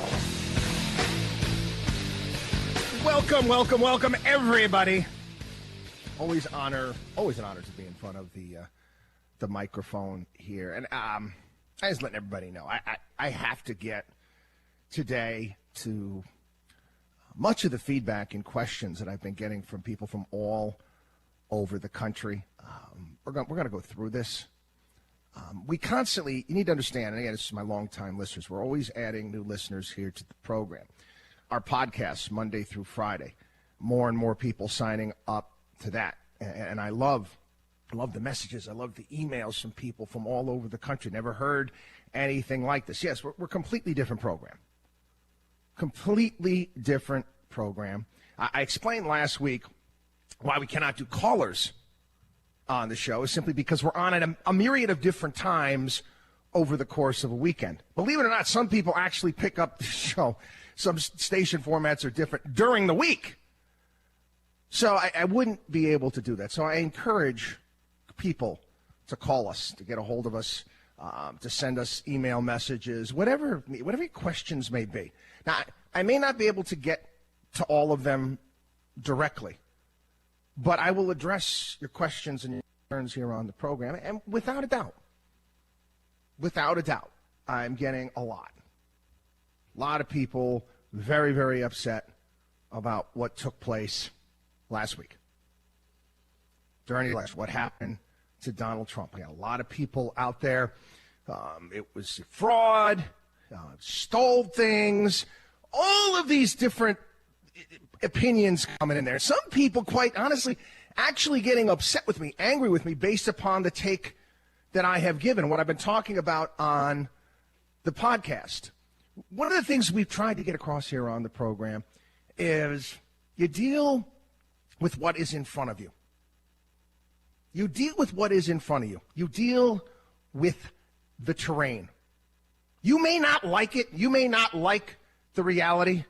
Welcome, everybody. Always an honor to be in front of the microphone here. And I just letting everybody know, I have to get today to much of the feedback and questions that I've been getting from people from all over the country. We're going to go through this. We constantly, you need to understand, and again, this is my longtime listeners, we're always adding new listeners here to the program. Our podcasts, Monday through Friday, more and more people signing up to that. And I love the messages. I love the emails from people from all over the country. Never heard anything like this. Yes, we're a completely different program. Completely different program. I explained last week why we cannot do callers on the show is simply because we're on at a myriad of different times over the course of a weekend. Believe it or not, some people actually pick up the show. Some station formats are different during the week. So I wouldn't be able to do that. So I encourage people to call us, to get a hold of us, to send us email messages, whatever your questions may be. Now, I may not be able to get to all of them directly, but I will address your questions and your concerns here on the program. And without a doubt, I'm getting a lot of people very, very upset about what took place last week. During the election, what happened to Donald Trump. We got a lot of people out there. It was fraud, stole things, all of these different opinions coming in there. Some people, quite honestly, actually getting upset with me, angry with me, based upon the take that I have given, what I've been talking about on the podcast. One of the things we've tried to get across here on the program is you deal with what is in front of you. You deal with what is in front of you. You deal with the terrain. You may not like it. You may not like the reality.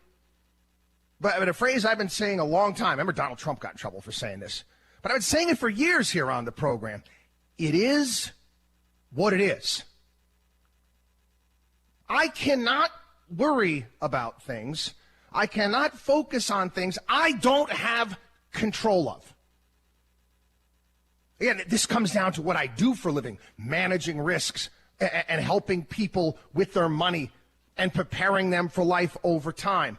But a phrase I've been saying a long time. Remember, Donald Trump got in trouble for saying this. But I've been saying it for years here on the program. It is what it is. I cannot worry about things. I cannot focus on things I don't have control of. Again, this comes down to what I do for a living, managing risks and helping people with their money and preparing them for life over time.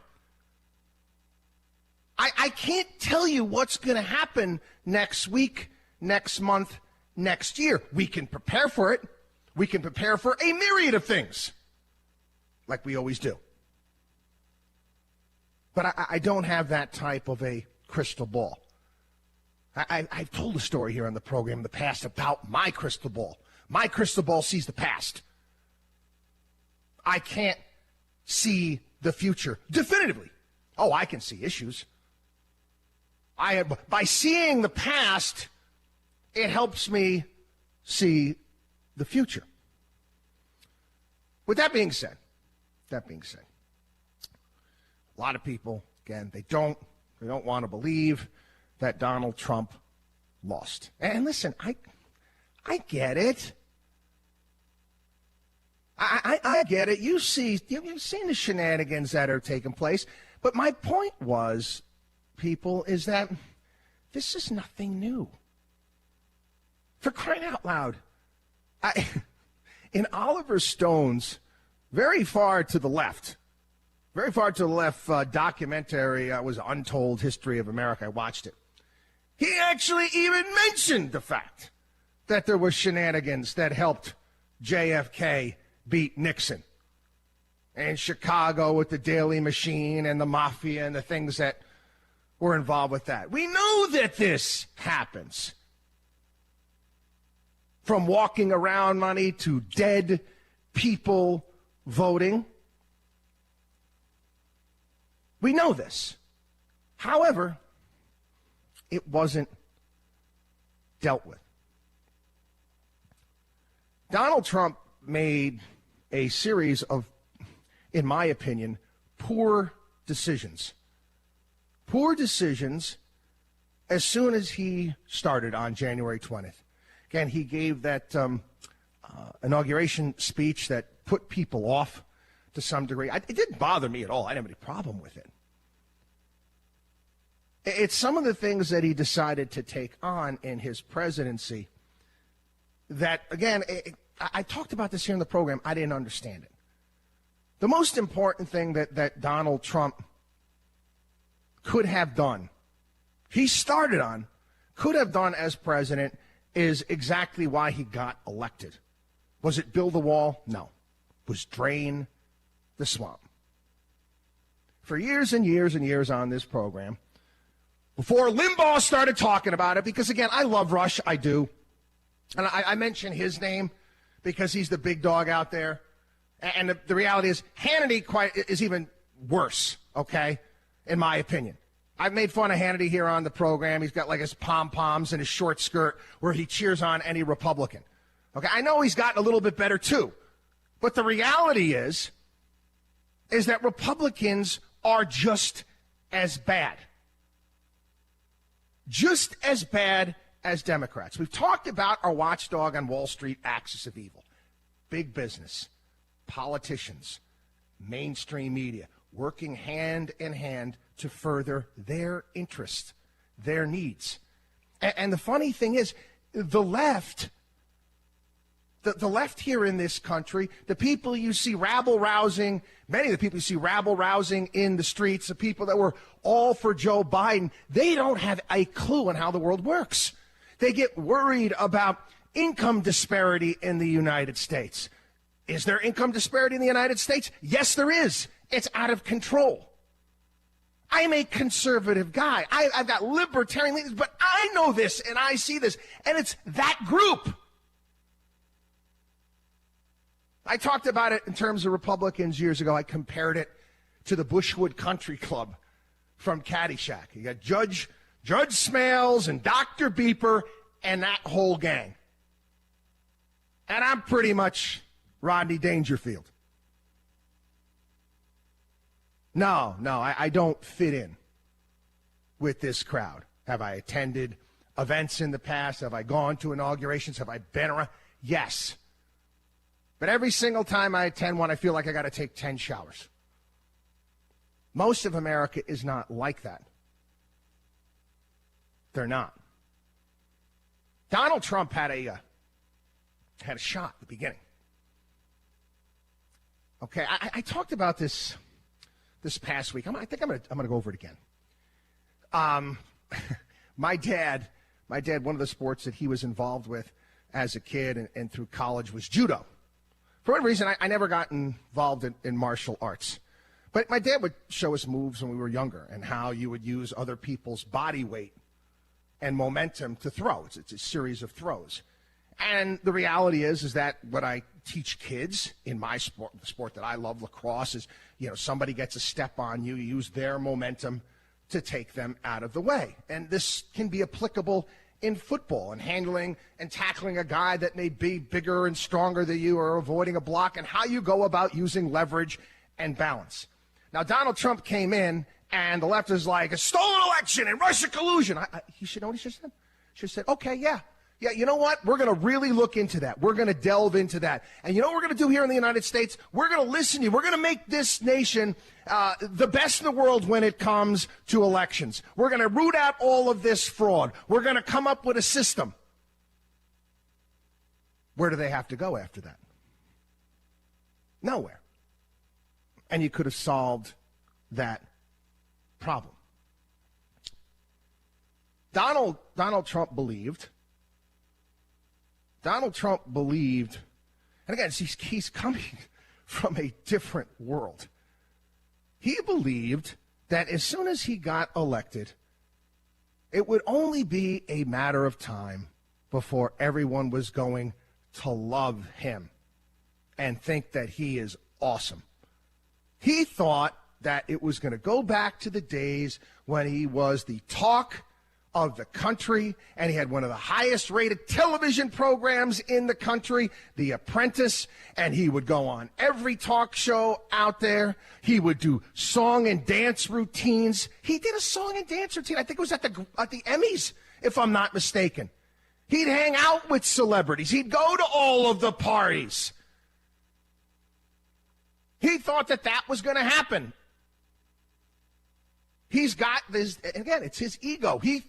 I can't tell you what's going to happen next week, next month, next year. We can prepare for it. We can prepare for a myriad of things, like we always do. But I don't have that type of a crystal ball. I've told a story here on the program in the past about my crystal ball. My crystal ball sees the past. I can't see the future definitively. Oh, I can see issues. By seeing the past, it helps me see the future. With that being said, a lot of people, again, they don't want to believe that Donald Trump lost. And listen, I get it. I get it. You've seen the shenanigans that are taking place. But my point was, people, is that this is nothing new. For crying out loud, in Oliver Stone's very far to the left documentary was Untold History of America. I watched it. He actually even mentioned the fact that there were shenanigans that helped JFK beat Nixon. And Chicago with the Daily Machine and the Mafia and the things that were involved with that. We know that this happens. From walking around money to dead people voting. We know this. However, it wasn't dealt with. Donald Trump made a series of, in my opinion, poor decisions. Poor decisions as soon as he started on January 20th. Again, he gave that inauguration speech that put people off to some degree. It didn't bother me at all. I didn't have any problem with it. It's some of the things that he decided to take on in his presidency that, again, I talked about this here in the program. I didn't understand it. The most important thing that Donald Trump could have done, he started on, could have done as president, is exactly why he got elected. Was it build the wall? No. It was drain the swamp. For years and years and years on this program, before Limbaugh started talking about it, because, again, I love Rush, I do. And I mention his name because he's the big dog out there. And the reality is Hannity is even worse, okay, in my opinion. I've made fun of Hannity here on the program. He's got like his pom-poms and his short skirt where he cheers on any Republican. Okay, I know he's gotten a little bit better too. But the reality is that Republicans are just as bad. Just as bad as Democrats. We've talked about our watchdog on Wall Street axis of evil. Big business, politicians, mainstream media, working hand in hand to further their interests, their needs. And the funny thing is, the left here in this country, the people you see rabble-rousing, many of the people you see rabble-rousing in the streets, the people that were all for Joe Biden, they don't have a clue on how the world works. They get worried about income disparity in the United States. Is there income disparity in the United States? Yes, there is. It's out of control. I'm a conservative guy. I've got libertarian leanings, but I know this and I see this, and it's that group. I talked about it in terms of Republicans years ago. I compared it to the Bushwood Country Club from Caddyshack. You got Judge Smales and Dr. Beeper and that whole gang. And I'm pretty much Rodney Dangerfield. No, I don't fit in with this crowd. Have I attended events in the past? Have I gone to inaugurations? Have I been around? Yes. But every single time I attend one, I feel like I got to take 10 showers. Most of America is not like that. They're not. Donald Trump had a shot at the beginning. Okay, I talked about this past week. I think I'm gonna go over it again. My dad, one of the sports that he was involved with as a kid and through college was judo. For one reason, I never got involved in martial arts. But my dad would show us moves when we were younger and how you would use other people's body weight and momentum to throw. It's a series of throws. And the reality is that what I teach kids in my sport, the sport that I love, lacrosse, is, somebody gets a step on you, you use their momentum to take them out of the way. And this can be applicable in football and handling and tackling a guy that may be bigger and stronger than you or avoiding a block and how you go about using leverage and balance. Now, Donald Trump came in and the left is like, a stolen election and Russia collusion. You should know what he should have said. He should have said, okay, yeah, you know what? We're going to really look into that. We're going to delve into that. And you know what we're going to do here in the United States? We're going to listen to you. We're going to make this nation the best in the world when it comes to elections. We're going to root out all of this fraud. We're going to come up with a system. Where do they have to go after that? Nowhere. And you could have solved that problem. Donald Trump believed, and again, he's coming from a different world. He believed that as soon as he got elected, it would only be a matter of time before everyone was going to love him and think that he is awesome. He thought that it was going to go back to the days when he was the talk of the country, and he had one of the highest rated television programs in the country, The Apprentice, and he would go on every talk show out there. He would do song and dance routines. He did a song and dance routine. I think it was at the Emmys, if I'm not mistaken. He'd hang out with celebrities. He'd go to all of the parties. He thought that was going to happen. He's got this, again, it's his ego. He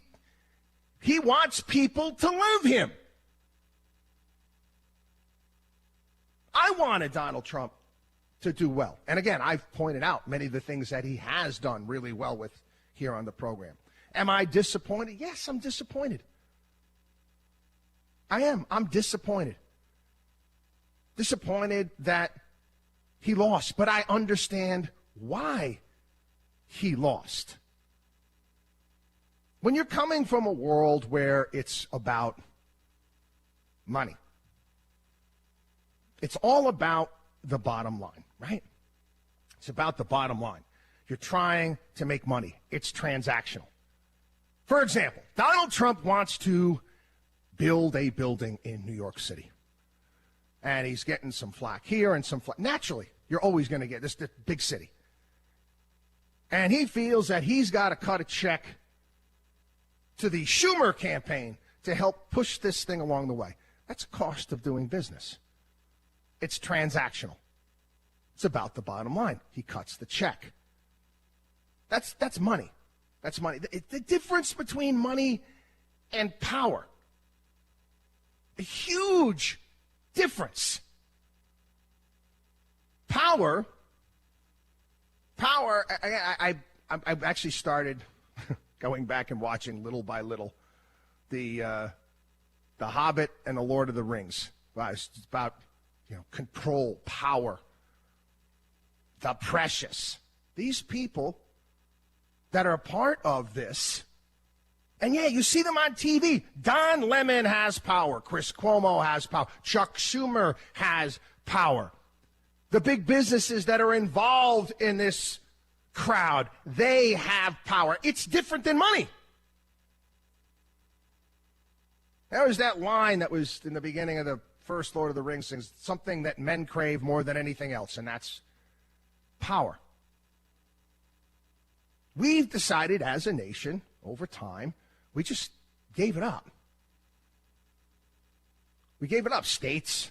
wants people to love him. I wanted Donald Trump to do well. And again, I've pointed out many of the things that he has done really well with here on the program. Am I disappointed? Yes, I'm disappointed. I am. I'm disappointed. Disappointed that he lost, but I understand why he lost. When you're coming from a world where it's about money, it's all about the bottom line, right? It's about the bottom line. You're trying to make money. It's transactional. For example, Donald Trump wants to build a building in New York City. And he's getting some flack here and some flack. Naturally, you're always going to get this big city. And he feels that he's got to cut a check to the Schumer campaign to help push this thing along the way. That's a cost of doing business. It's transactional. It's about the bottom line. He cuts the check. That's money. That's money. The difference between money and power, a huge difference. Power. I've actually started going back and watching little by little the Hobbit and the Lord of the Rings. It's about control, power, the precious. These people that are a part of this, and yeah, you see them on TV. Don Lemon has power. Chris Cuomo has power. Chuck Schumer has power. The big businesses that are involved in this crowd, they have power. It's different than money. There was that line that was in the beginning of the first Lord of the Rings things, something that men crave more than anything else, and that's power. We've decided as a nation, over time, we just gave it up. We gave it up. States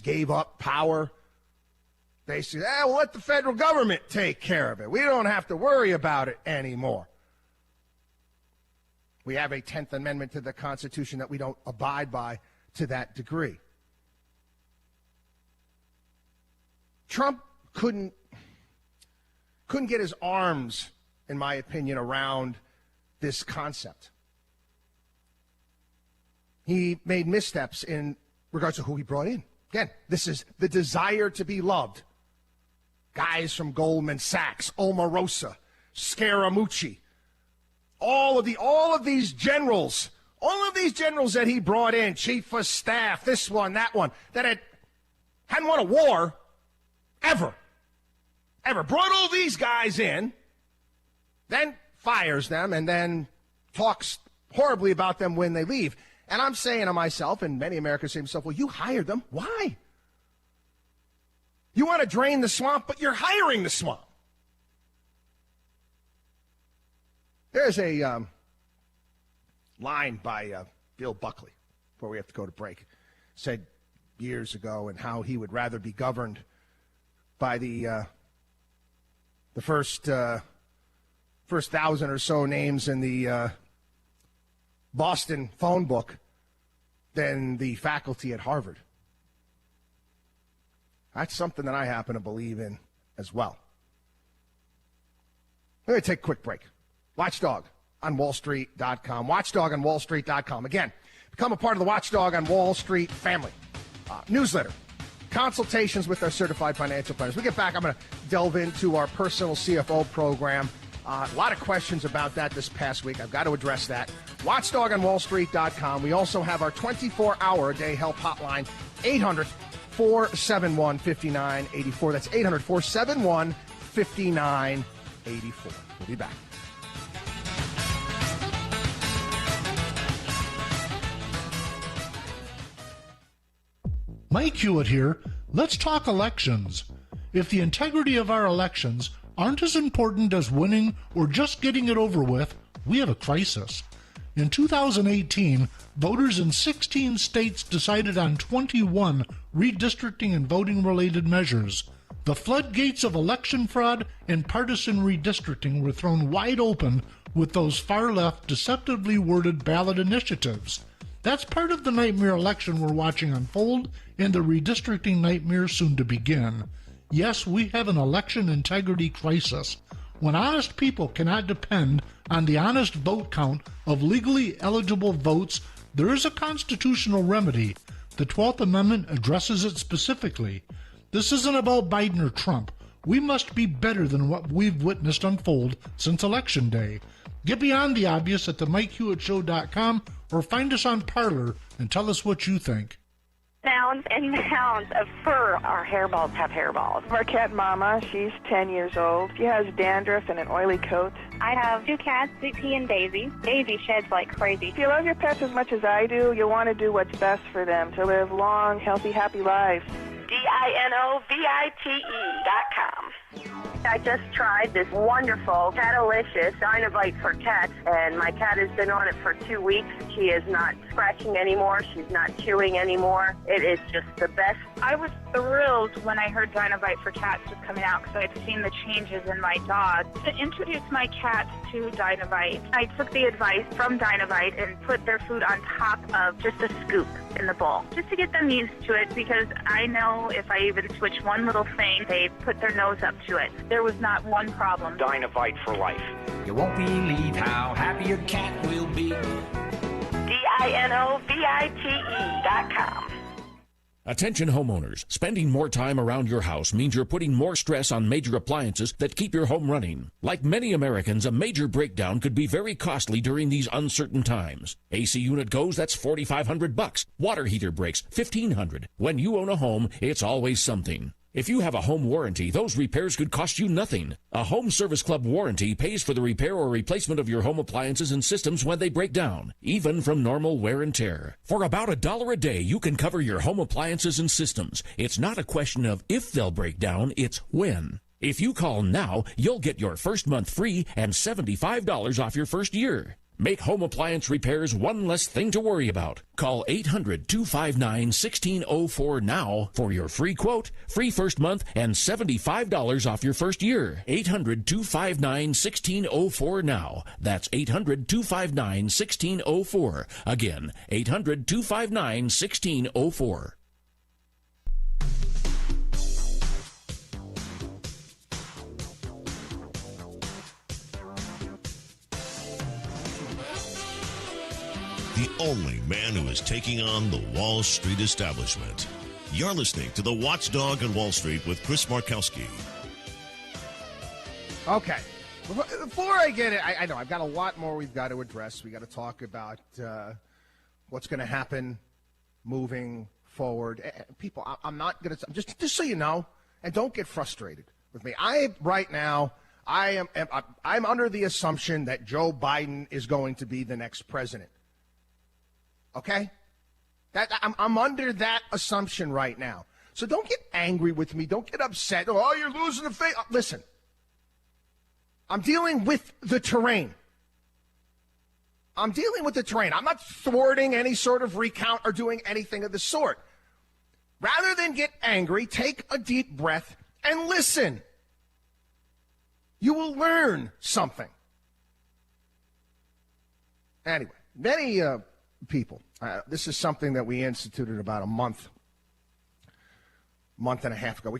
gave up power. They said, we'll let the federal government take care of it. We don't have to worry about it anymore. We have a 10th Amendment to the Constitution that we don't abide by to that degree. Trump couldn't get his arms, in my opinion, around this concept. He made missteps in regards to who he brought in. Again, this is the desire to be loved. Guys from Goldman Sachs, Omarosa, Scaramucci, all of these generals that he brought in, chief of staff, this one, that one, that hadn't won a war ever, brought all these guys in, then fires them, and then talks horribly about them when they leave. And I'm saying to myself, and many Americans say to themselves, well, you hired them. Why? You want to drain the swamp, but you're hiring the swamp. There's a line by Bill Buckley, before we have to go to break, said years ago, and how he would rather be governed by the first 1,000 or so names in the Boston phone book than the faculty at Harvard. That's something that I happen to believe in as well. Let me take a quick break. Watchdog on WallStreet.com. Watchdog on WallStreet.com. Again, become a part of the Watchdog on Wall Street family. Newsletter. Consultations with our certified financial planners. We get back, I'm going to delve into our personal CFO program. A lot of questions about that this past week. I've got to address that. Watchdog on WallStreet.com. We also have our 24-hour-a-day help hotline, 800-471-5984. That's 800-471-5984. We'll be back. Mike Hewitt here. Let's talk elections. If the integrity of our elections aren't as important as winning or just getting it over with, we have a crisis. In 2018, voters in 16 states decided on 21 redistricting and voting-related measures. The floodgates of election fraud and partisan redistricting were thrown wide open with those far-left, deceptively worded ballot initiatives. That's part of the nightmare election we're watching unfold and the redistricting nightmare soon to begin. Yes, we have an election integrity crisis. When honest people cannot depend on the honest vote count of legally eligible votes, there is a constitutional remedy. The 12th Amendment addresses it specifically. This isn't about Biden or Trump. We must be better than what we've witnessed unfold since Election Day. Get beyond the obvious at themikehewittshow.com or find us on Parler and tell us what you think. Mounds and mounds of fur. Our hairballs have hairballs. Our cat Mama, she's 10 years old. She has dandruff and an oily coat. I have 2 cats, Sweet Pea and Daisy. Daisy sheds like crazy. If you love your pets as much as I do, you'll want to do what's best for them to live long, healthy, happy lives. DINOVITE.com. I just tried this wonderful Catalicious Dynavite for cats, and my cat has been on it for 2 weeks. She is not scratching anymore. She's not chewing anymore. It is just the best. I was thrilled when I heard Dynavite for cats was coming out because I had seen the changes in my dog. To introduce my cats to Dynavite, I took the advice from Dynavite and put their food on top of just a scoop in the bowl, just to get them used to it, because I know if I even switch one little thing, they put their nose up to it. There was not one problem. Dynavite for life. You won't believe how happy your cat will be. DINOVITE.com. Attention homeowners, spending more time around your house means you're putting more stress on major appliances that keep your home running. Like many Americans, a major breakdown could be very costly during these uncertain times. AC unit goes, that's $4,500. Water heater breaks, $1,500. When you own a home, it's always something. If you have a home warranty, those repairs could cost you nothing. A Home Service Club warranty pays for the repair or replacement of your home appliances and systems when they break down, even from normal wear and tear. For about $1 a day, you can cover your home appliances and systems. It's not a question of if they'll break down, it's when. If you call now, you'll get your first month free and $75 off your first year. Make home appliance repairs one less thing to worry about. Call 800-259-1604 now for your free quote, free first month, and $75 off your first year. 800-259-1604 now. That's 800-259-1604. Again, 800-259-1604. The only man who is taking on the Wall Street establishment. You're listening to The Watchdog on Wall Street with Chris Markowski. Okay. Before I get it, I know I've got a lot more we've got to address. We got to talk about what's going to happen moving forward. People, I'm not going to, just so you know, and don't get frustrated with me. I'm under the assumption that Joe Biden is going to be the next president. Okay? I'm under that assumption right now. So don't get angry with me. Don't get upset. Oh, you're losing the faith. Listen, I'm dealing with the terrain. I'm not thwarting any sort of recount or doing anything of the sort. Rather than get angry, take a deep breath and listen. You will learn something. Anyway, many people. This is something that we instituted about a month and a half ago.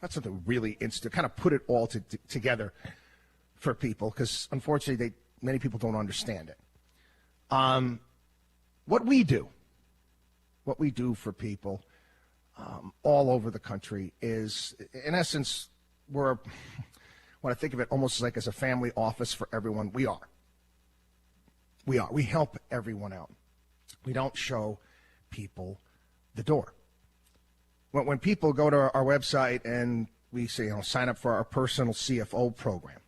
That's something we really kind of put it all together for people, because unfortunately many people don't understand it. What we do for people all over the country is, in essence, when I think of it almost like as a family office for everyone, we help everyone out. We don't show people the door. When people go to our website and we say, sign up for our personal CFO program,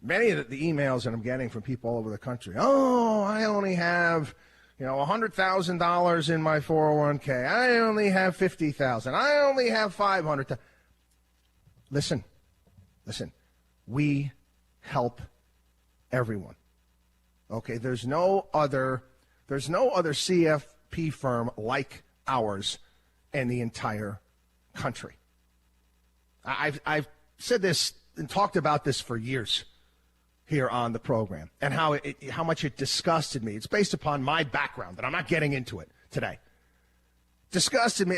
many of the emails that I'm getting from people all over the country, I only have, $100,000 in my 401k. I only have $50,000. I only have $500,000. Listen, we help everyone. Okay, there's no other CFP firm like ours in the entire country. I've said this and talked about this for years here on the program, and how much it disgusted me. It's based upon my background, and I'm not getting into it today. Disgusted me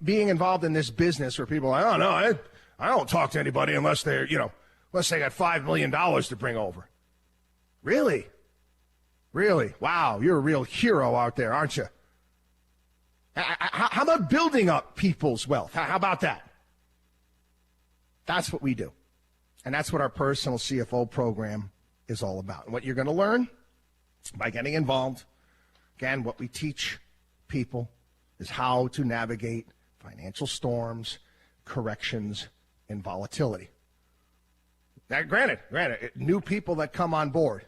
being involved in this business where people are like, I don't talk to anybody unless they're, Unless they got $5 million to bring over. Really? Really? Wow, you're a real hero out there, aren't you? How about building up people's wealth? How about that? That's what we do. And that's what our personal CFO program is all about. And what you're going to learn by getting involved, again, what we teach people is how to navigate financial storms, corrections, and volatility. Now, granted, new people that come on board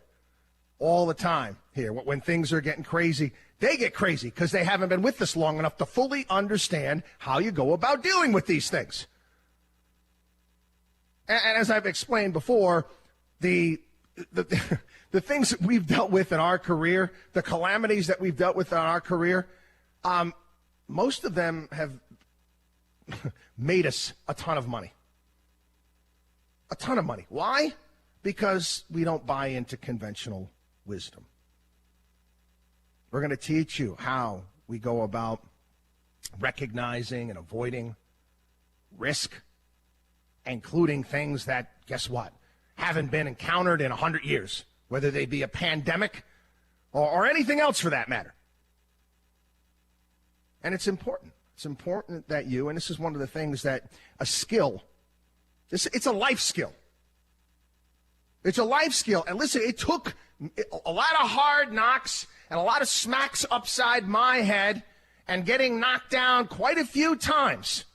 all the time here, when things are getting crazy, they get crazy because they haven't been with us long enough to fully understand how you go about dealing with these things. And as I've explained before, the things that we've dealt with in our career, the calamities that we've dealt with in our career, most of them have made us a ton of money. A ton of money. Why? Because we don't buy into conventional wisdom. We're going to teach you how we go about recognizing and avoiding risk, including things that, guess what, haven't been encountered in 100 years, whether they be a pandemic or anything else for that matter. And it's important. It's important that you, and this is one of the things that a skill, it's a life skill. It's a life skill. And listen, it took a lot of hard knocks and a lot of smacks upside my head and getting knocked down quite a few times.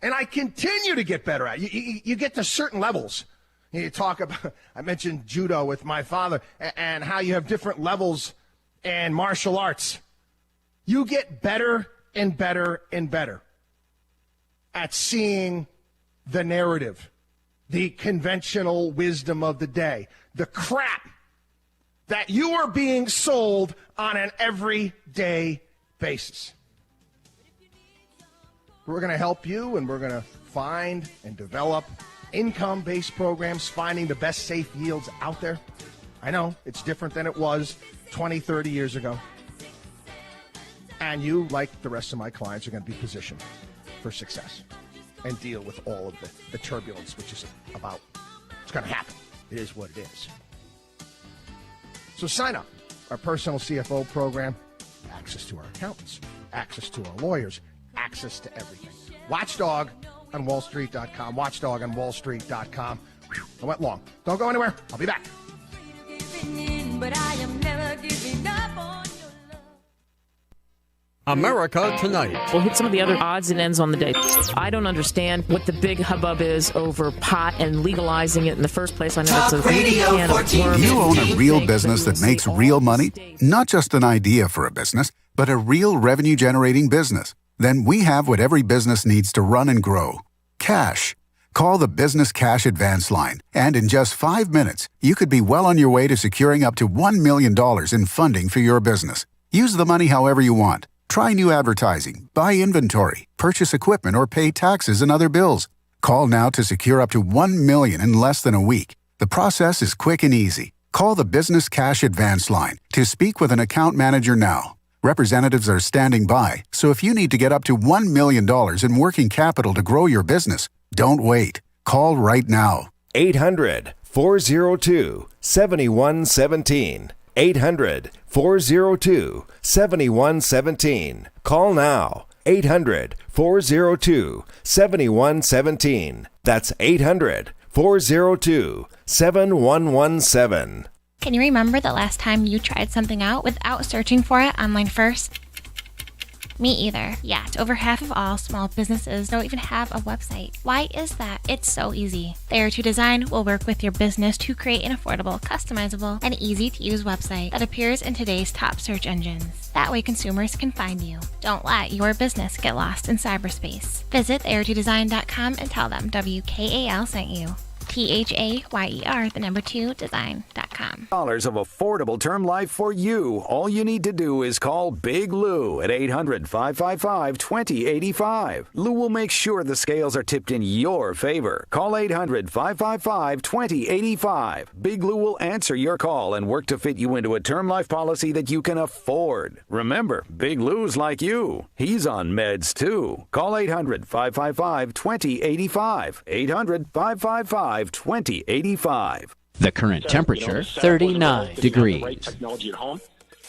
And I continue to get better at it. You get to certain levels. You talk about, I mentioned judo with my father and how you have different levels in martial arts. You get better and better and better at seeing the narrative, the conventional wisdom of the day, the crap that you are being sold on an everyday basis. We're going to help you, and we're going to find and develop income-based programs, finding the best safe yields out there. I know it's different than it was 20, 30 years ago. And you, like the rest of my clients, are going to be positioned for success and deal with all of the turbulence, which is about, it's going to happen. It is what it is. So sign up. Our personal CFO program, access to our accountants, access to our lawyers, access to everything. Watchdog on wallstreet.com. Watchdog on wallstreet.com. Whew, I went long. Don't go anywhere. I'll be back. America Tonight. We'll hit some of the other odds and ends on the day. I don't understand what the big hubbub is over pot and legalizing it in the first place. I know it's a can of worms. You own a real business that makes real money? Not just an idea for a business, but a real revenue-generating business. Then we have what every business needs to run and grow. Cash. Call the Business Cash Advance Line, and in just 5 minutes, you could be well on your way to securing up to $1 million in funding for your business. Use the money however you want. Try new advertising, buy inventory, purchase equipment, or pay taxes and other bills. Call now to secure up to $1 million in less than a week. The process is quick and easy. Call the Business Cash Advance Line to speak with an account manager now. Representatives are standing by, so if you need to get up to $1 million in working capital to grow your business, don't wait. Call right now. 800-402-7117. 800-402-7117. Call now. 800-402-7117. That's 800-402-7117. Can you remember the last time you tried something out without searching for it online first? Me either. Yet, over half of all small businesses don't even have a website. Why is that? It's so easy. There to Design will work with your business to create an affordable, customizable, and easy-to-use website that appears in today's top search engines. That way consumers can find you. Don't let your business get lost in cyberspace. Visit there2design.com and tell them WKAL sent you. THAYER, 2design.com. Dollars of affordable term life for you. All you need to do is call Big Lou at 800-555-2085. Lou will make sure the scales are tipped in your favor. Call 800-555-2085. Big Lou will answer your call and work to fit you into a term life policy that you can afford. Remember, Big Lou's like you. He's on meds too. Call 800-555-2085. 800-555-2085. 855-2085. The current temperature, 39 degrees. The right technology at home.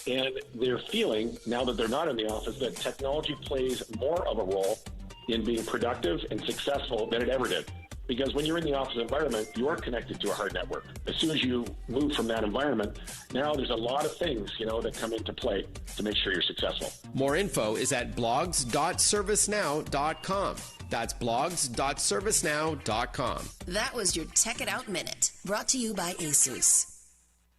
And they're feeling, now that they're not in the office, that technology plays more of a role in being productive and successful than it ever did. Because when you're in the office environment, you are connected to a hard network. As soon as you move from that environment, now there's a lot of things, that come into play to make sure you're successful. More info is at blogs.servicenow.com. That's blogs.servicenow.com. That was your Tech It Out Minute, brought to you by ASUS.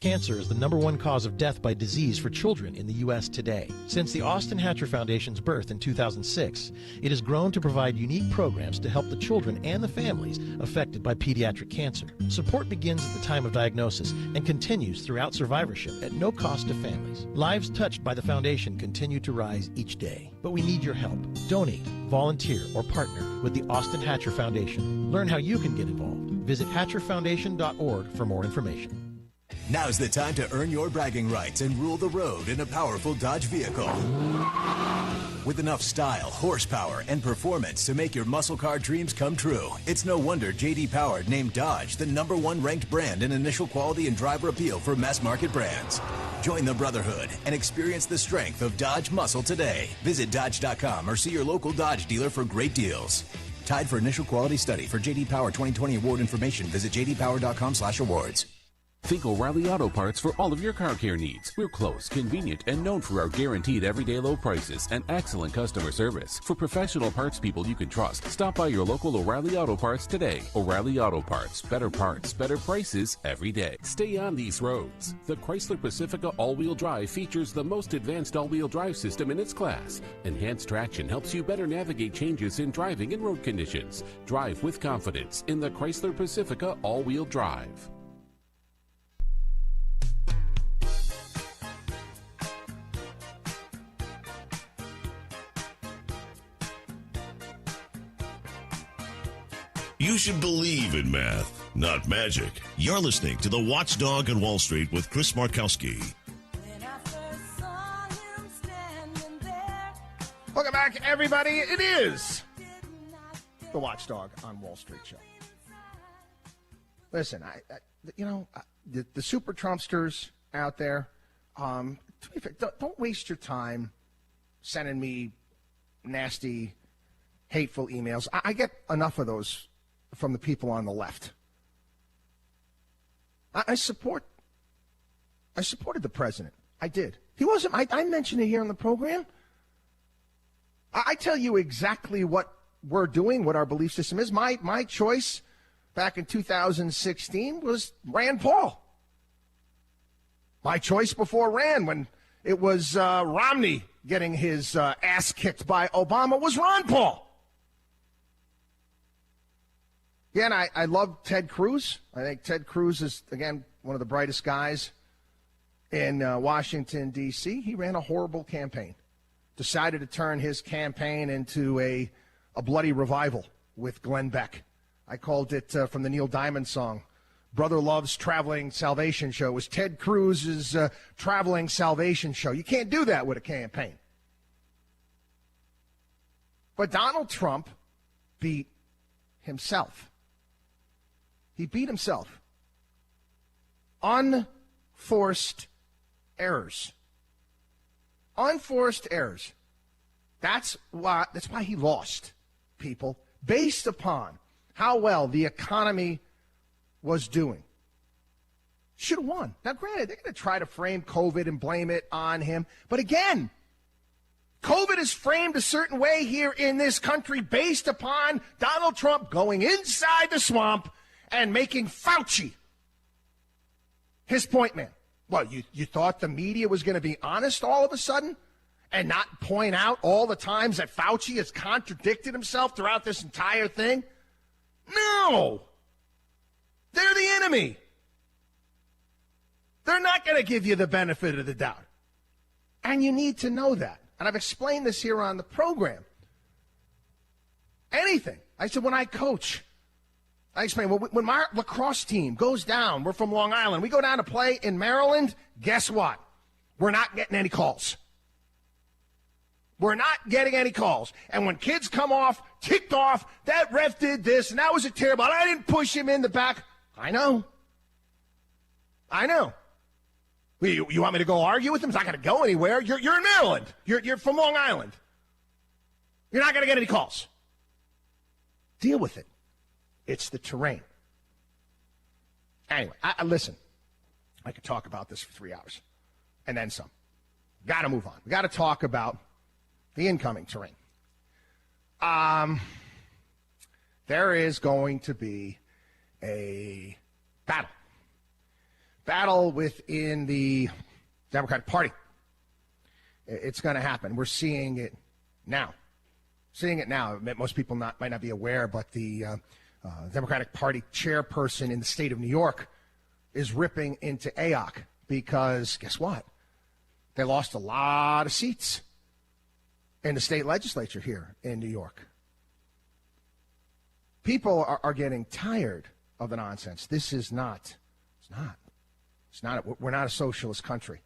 Cancer is the #1 cause of death by disease for children in the U.S. today. Since the Austin Hatcher Foundation's birth in 2006, it has grown to provide unique programs to help the children and the families affected by pediatric cancer. Support begins at the time of diagnosis and continues throughout survivorship at no cost to families. Lives touched by the foundation continue to rise each day, but we need your help. Donate, volunteer, or partner with the Austin Hatcher Foundation. Learn how you can get involved. Visit hatcherfoundation.org for more information. Now's the time to earn your bragging rights and rule the road in a powerful Dodge vehicle. With enough style, horsepower, and performance to make your muscle car dreams come true, it's no wonder J.D. Power named Dodge the #1 ranked brand in initial quality and driver appeal for mass market brands. Join the brotherhood and experience the strength of Dodge muscle today. Visit Dodge.com or see your local Dodge dealer for great deals. Tied for initial quality study. For J.D. Power 2020 award information, visit jdpower.com/awards. Think O'Reilly Auto Parts for all of your car care needs. We're close, convenient, and known for our guaranteed everyday low prices and excellent customer service. For professional parts people you can trust, stop by your local O'Reilly Auto Parts today. O'Reilly Auto Parts, better prices every day. Stay on these roads. The Chrysler Pacifica all-wheel drive features the most advanced all-wheel drive system in its class. Enhanced traction helps you better navigate changes in driving and road conditions. Drive with confidence in the Chrysler Pacifica all-wheel drive. You should believe in math, not magic. You're listening to The Watchdog on Wall Street with Chris Markowski. Welcome back, everybody. It is The Watchdog on Wall Street show. Listen, the super Trumpsters out there, don't waste your time sending me nasty, hateful emails. I get enough of those from the people on the left. I supported the president. I did. He wasn't. I mentioned it here on the program. I tell you exactly what we're doing, what our belief system is. My choice back in 2016 was Rand Paul. My choice before Rand, when it was Romney getting his ass kicked by Obama, was Ron Paul. Yeah, and I love Ted Cruz. I think Ted Cruz is, again, one of the brightest guys in Washington, D.C. He ran a horrible campaign. Decided to turn his campaign into a bloody revival with Glenn Beck. I called it, from the Neil Diamond song, Brother Love's Traveling Salvation Show. It was Ted Cruz's Traveling Salvation Show. You can't do that with a campaign. But Donald Trump beat himself. He beat himself. Unforced errors. Unforced errors. That's why he lost, people, based upon how well the economy was doing. Should have won. Now, granted, they're going to try to frame COVID and blame it on him. But again, COVID is framed a certain way here in this country based upon Donald Trump going inside the swamp and making Fauci his point man. Well, you thought the media was going to be honest all of a sudden and not point out all the times that Fauci has contradicted himself throughout this entire thing? No. They're the enemy. They're not going to give you the benefit of the doubt. And you need to know that. And I've explained this here on the program. Anything. I said, when I coach, I explained, when my lacrosse team goes down, we're from Long Island, we go down to play in Maryland, guess what? We're not getting any calls. We're not getting any calls. And when kids come off, ticked off, that ref did this, and that was a terrible, I didn't push him in the back. I know. You want me to go argue with him? He's not going to go anywhere. You're in Maryland. You're from Long Island. You're not going to get any calls. Deal with it. It's the terrain. Anyway, listen. I could talk about this for 3 hours and then some. Got to move on. We got to talk about the incoming terrain. There is going to be a battle within the Democratic Party. It's going to happen. We're seeing it now. Most people might not be aware, but the Democratic Party chairperson in the state of New York is ripping into AOC because, guess what? They lost a lot of seats in the state legislature here in New York. People are getting tired of the nonsense. This is not. It's not. We're not a socialist country.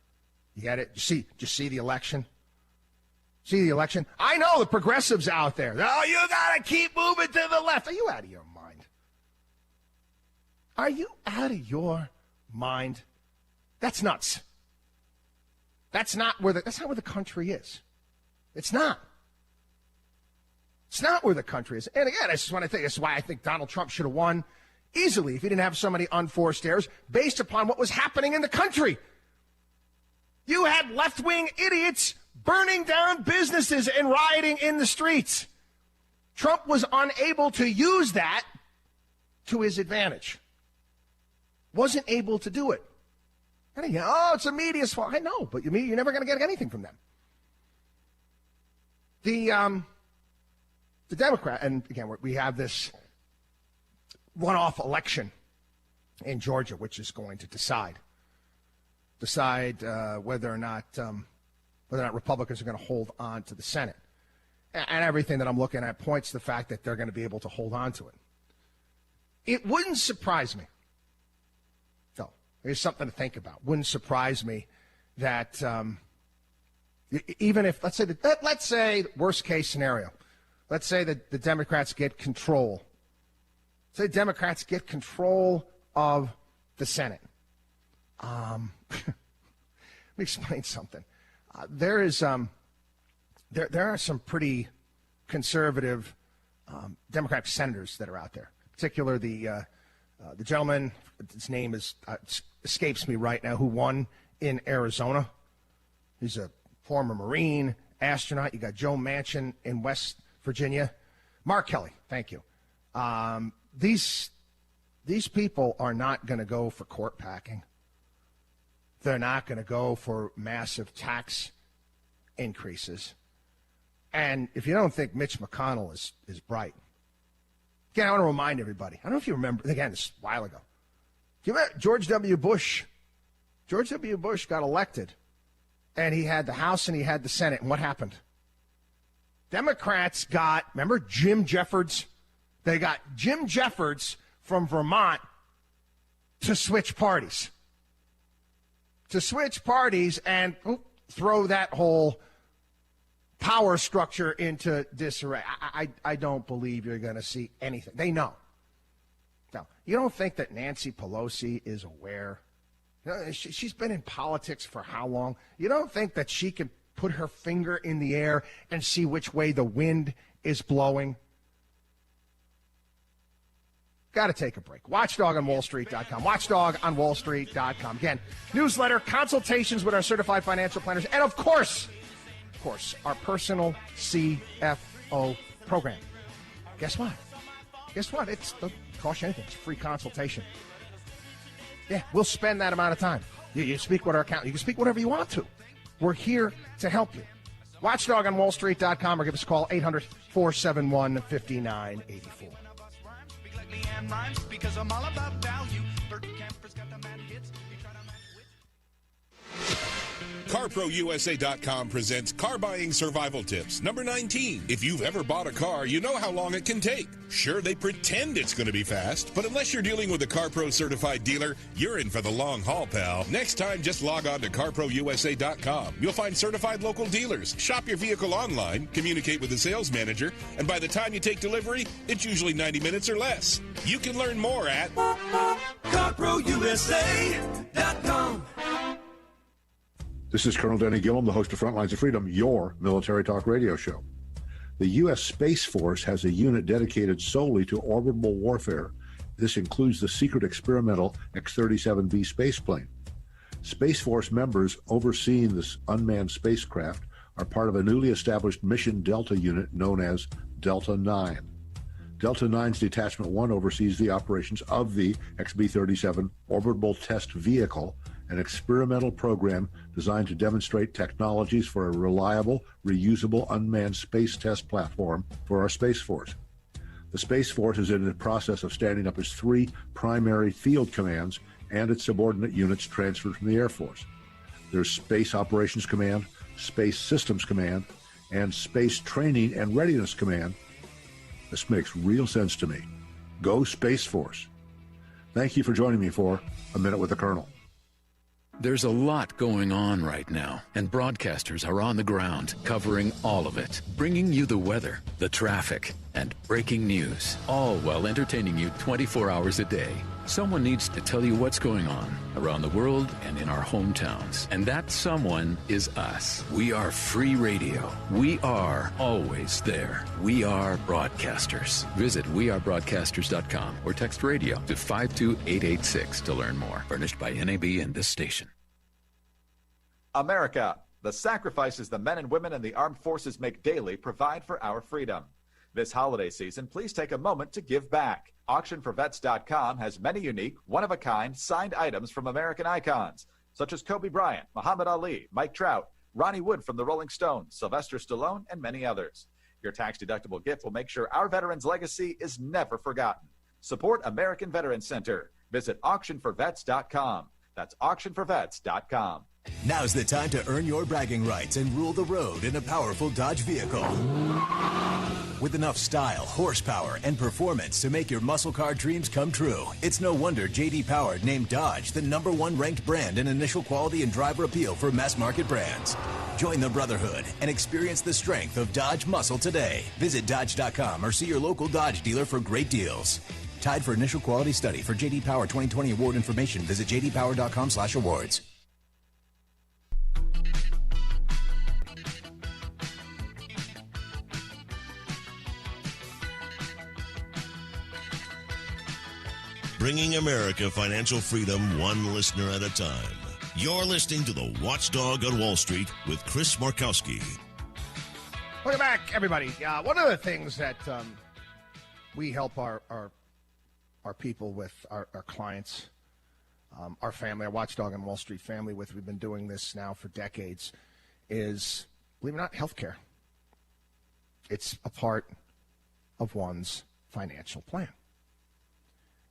You get it? You see the election? See the election? I know the progressives out there. Oh, you got to keep moving to the left. Are you out of your mind? Are you out of your mind? That's nuts. That's not where the country is. It's not. It's not where the country is. And again, this is why I think Donald Trump should have won easily if he didn't have so many unforced errors based upon what was happening in the country. You had left-wing idiots burning down businesses and rioting in the streets. Trump was unable to use that to his advantage. Wasn't able to do it. And again, it's the media's fault. I know, but you're never going to get anything from them. The Democrat, and again, we have this one-off election in Georgia, which is going to decide whether or not Republicans are going to hold on to the Senate. And everything that I'm looking at points to the fact that they're going to be able to hold on to it. It wouldn't surprise me. No, there's something to think about. Wouldn't surprise me that even if, let's say worst case scenario, let's say that the Democrats get control. Say Democrats get control of the Senate. Let me explain something. There are some pretty conservative Democratic senators that are out there. In particular, the gentleman, his name escapes me right now, who won in Arizona. He's a former Marine, astronaut. You got Joe Manchin in West Virginia. Mark Kelly, thank you. These people are not going to go for court packing. They're not going to go for massive tax increases. And if you don't think Mitch McConnell is bright, again, I want to remind everybody. I don't know if you remember, again, this is a while ago. Do you remember George W. Bush? George W. Bush got elected, and he had the House and he had the Senate. And what happened? Democrats got, remember Jim Jeffords? They got Jim Jeffords from Vermont to switch parties. And throw that whole power structure into disarray. I don't believe you're going to see anything. They know. Now, you don't think that Nancy Pelosi is aware? You know, she's been in politics for how long? You don't think that she can put her finger in the air and see which way the wind is blowing? Got to take a break. WatchDogOnWallStreet.com. WatchDogOnWallStreet.com. Again, newsletter, consultations with our certified financial planners, and of course, our personal CFO program. Guess what? It doesn't cost you anything. It's a free consultation. Yeah, we'll spend that amount of time. You speak with our accountant. You can speak whatever you want to. We're here to help you. WatchDogOnWallStreet.com or give us a call, 800-471-5984. Because I'm all about value. Bert Camper's got the mad hits. You try to match with. CarProUSA.com presents Car Buying Survival Tips, number 19. If you've ever bought a car, you know how long it can take. Sure, they pretend it's going to be fast, but unless you're dealing with a CarPro certified dealer, you're in for the long haul, pal. Next time, just log on to CarProUSA.com. You'll find certified local dealers. Shop your vehicle online, communicate with the sales manager, and by the time you take delivery, it's usually 90 minutes or less. You can learn more at CarProUSA.com. This is Colonel Denny Gillum, the host of Frontlines of Freedom, your military talk radio show. The U.S. Space Force has a unit dedicated solely to orbital warfare. This includes the secret experimental X-37B spaceplane. Space Force members overseeing this unmanned spacecraft are part of a newly established Mission Delta unit known as Delta 9. Delta 9's Detachment 1 oversees the operations of the XB-37 Orbital Test Vehicle, an experimental program designed to demonstrate technologies for a reliable, reusable unmanned space test platform for our Space Force. The Space Force is in the process of standing up its 3 primary field commands and its subordinate units transferred from the Air Force. There's Space Operations Command, Space Systems Command, and Space Training and Readiness Command. This makes real sense to me. Go Space Force. Thank you for joining me for A Minute with the Colonel. There's a lot going on right now, and broadcasters are on the ground covering all of it, bringing you the weather, the traffic, and breaking news, all while entertaining you 24 hours a day. Someone needs to tell you what's going on around the world and in our hometowns, and that someone is us. We are free radio. We are always there. We are broadcasters. Visit wearebroadcasters.com or text radio to 52886 to learn more. Furnished by NAB and this station. America, the sacrifices the men and women in the armed forces make daily provide for our freedom. This holiday season, please take a moment to give back. AuctionForVets.com has many unique, one-of-a-kind signed items from American icons, such as Kobe Bryant, Muhammad Ali, Mike Trout, Ronnie Wood from the Rolling Stones, Sylvester Stallone, and many others. Your tax-deductible gift will make sure our veterans' legacy is never forgotten. Support American Veterans Center. Visit AuctionForVets.com. That's AuctionForVets.com. Now's the time to earn your bragging rights and rule the road in a powerful Dodge vehicle. With enough style, horsepower, and performance to make your muscle car dreams come true, it's no wonder J.D. Power named Dodge the #1 ranked brand in initial quality and driver appeal for mass market brands. Join the brotherhood and experience the strength of Dodge muscle today. Visit Dodge.com or see your local Dodge dealer for great deals. Tied for initial quality study. For J.D. Power 2020 award information, visit jdpower.com/awards. Bringing America financial freedom one listener at a time. You're listening to the Watchdog on Wall Street with Chris Markowski. Welcome back, everybody. One of the things that we help our people with, our clients, our family, our Watchdog on Wall Street family with, we've been doing this now for decades, is, believe it or not, healthcare. It's a part of one's financial plan.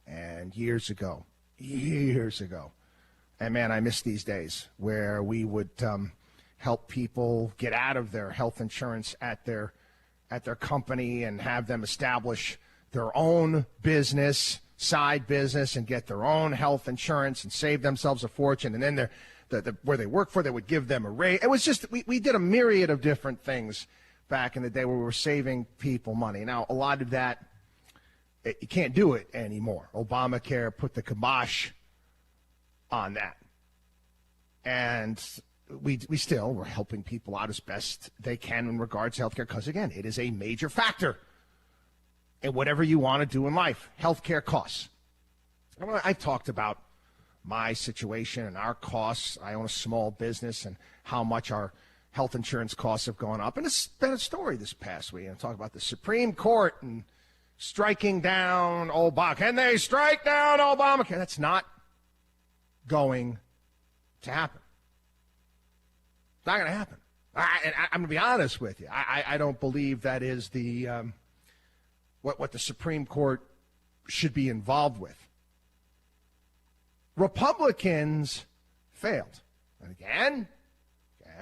And years ago, and man, I miss these days where we would help people get out of their health insurance at their company and have them establish their own business, side business, and get their own health insurance and save themselves a fortune. And then where they work for, they would give them a raise. It was just, we did a myriad of different things back in the day where we were saving people money. Now, a lot of that, you can't do it anymore. Obamacare put the kibosh on that. And we're helping people out as best they can in regards to healthcare because, again, it is a major factor in whatever you want to do in life. Healthcare costs. I've talked about my situation and our costs. I own a small business and how much our health insurance costs have gone up. And it's been a story this past week. I'm talking about the Supreme Court and striking down Obama. Can they strike down Obamacare? That's not going to happen. It's not going to happen. I'm going to be honest with you. I don't believe that is the what the Supreme Court should be involved with. Republicans failed. And again,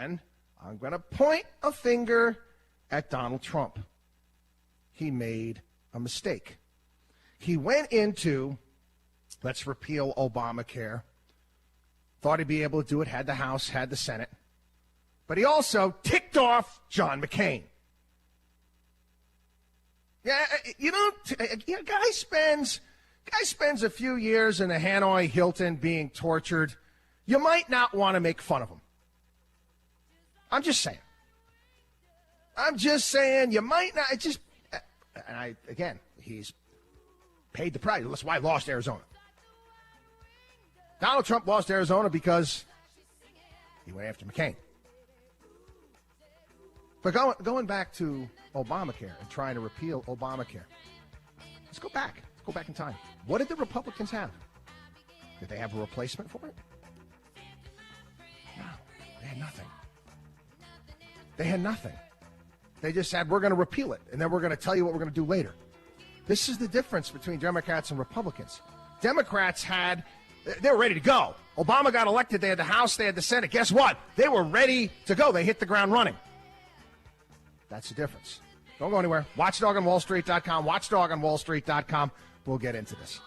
And I'm going to point a finger at Donald Trump. He made a mistake. He went into, let's repeal Obamacare, thought he'd be able to do it, had the House, had the Senate, but he also ticked off John McCain. Yeah, guy spends a few years in the Hanoi Hilton being tortured. You might not want to make fun of him. I'm just saying you might not. Again, he's paid the price. That's why he lost Arizona. Donald Trump lost Arizona because he went after McCain. But going back to Obamacare and trying to repeal Obamacare, let's go back. Let's go back in time. What did the Republicans have? Did they have a replacement for it? No, they had nothing. They just said, we're going to repeal it, and then we're going to tell you what we're going to do later. This is the difference between Democrats and Republicans. Democrats they were ready to go. Obama got elected. They had the House, they had the Senate. Guess what? They were ready to go. They hit the ground running. That's the difference. Don't go anywhere. WatchDogOnWallStreet.com. WatchDogOnWallStreet.com. We'll get into this.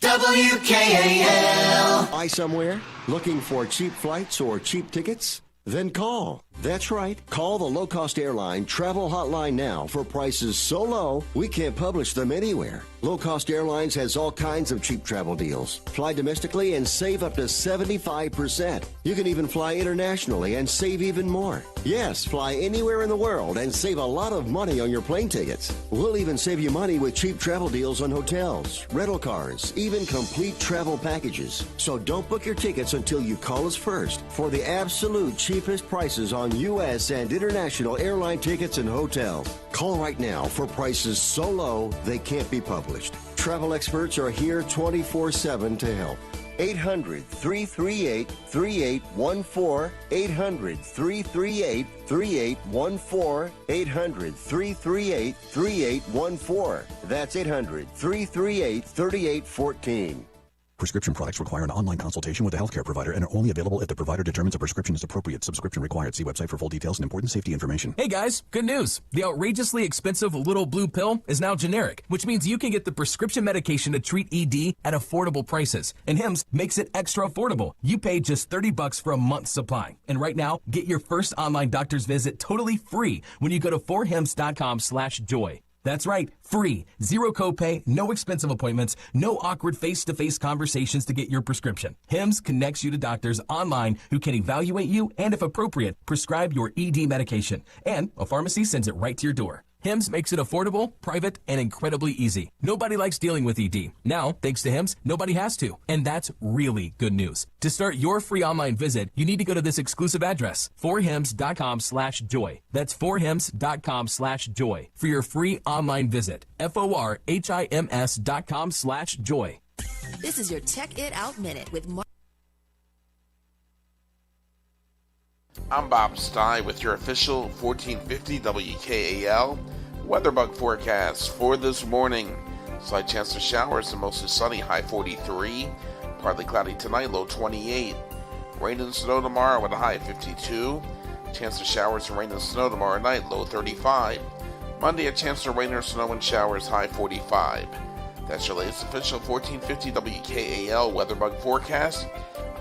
WKAL. Buy somewhere? Looking for cheap flights or cheap tickets? Then call. That's right. Call the low-cost airline travel hotline now for prices so low we can't publish them anywhere. Low Cost Airlines has all kinds of cheap travel deals. Fly domestically and save up to 75%. You can even fly internationally and save even more. Yes, fly anywhere in the world and save a lot of money on your plane tickets. We'll even save you money with cheap travel deals on hotels, rental cars, even complete travel packages. So don't book your tickets until you call us first for the absolute cheapest prices on U.S. and international airline tickets and hotels. Call right now for prices so low they can't be published. Travel experts are here 24/7 to help. 800-338-3814. 800-338-3814. 800-338-3814. That's 800-338-3814. Prescription products require an online consultation with a healthcare provider and are only available if the provider determines a prescription is appropriate. Subscription required. See website for full details and important safety information. Hey guys, good news. The outrageously expensive little blue pill is now generic, which means you can get the prescription medication to treat ED at affordable prices. And Hims makes it extra affordable. You pay just $30 for a month's supply. And right now, get your first online doctor's visit totally free when you go to forhims.com/joy. That's right, free, zero copay, no expensive appointments, no awkward face-to-face conversations to get your prescription. Hims connects you to doctors online who can evaluate you and, if appropriate, prescribe your ED medication. And a pharmacy sends it right to your door. Hims makes it affordable, private, and incredibly easy. Nobody likes dealing with ED. Now, thanks to Hims, nobody has to. And that's really good news. To start your free online visit, you need to go to this exclusive address, forhims.com/joy. That's forhims.com/joy for your free online visit. forhims.com/joy. This is your Check It Out Minute with Mark. I'm Bob Stein with your official 1450 WKAL weather bug forecast for this morning. Slight chance of showers and mostly sunny, high 43. Partly cloudy tonight, low 28. Rain and snow tomorrow with a high 52. Chance of showers and rain and snow tomorrow night, low 35. Monday, a chance of rain or snow and showers, high 45. That's your latest official 1450 WKAL weather bug forecast.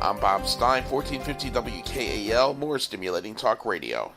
I'm Bob Stein, 1450 WKAL, more stimulating talk radio.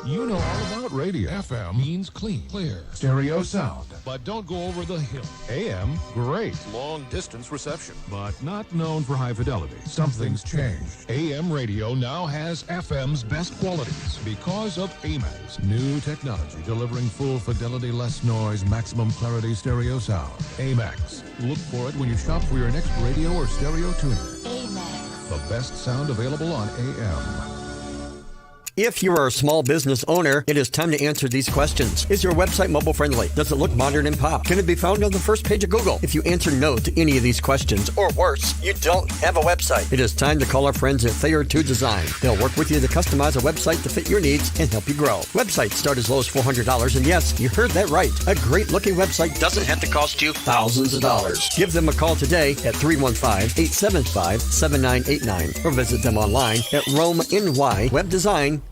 You know all about radio. FM means clean, clear, stereo sound. But don't go over the hill. AM, great. Long distance reception. But not known for high fidelity. Something's changed. AM radio now has FM's best qualities because of AMAX. New technology delivering full fidelity, less noise, maximum clarity stereo sound. AMAX. Look for it when you shop for your next radio or stereo tuner. AMAX. The best sound available on AM. If you are a small business owner, it is time to answer these questions. Is your website mobile friendly? Does it look modern and pop? Can it be found on the first page of Google? If you answer no to any of these questions, or worse, you don't have a website, it is time to call our friends at Thayer 2 Design. They'll work with you to customize a website to fit your needs and help you grow. Websites start as low as $400, and yes, you heard that right. A great-looking website doesn't have to cost you thousands of dollars. Give them a call today at 315-875-7989 or visit them online at RomeNYWebDesign.com.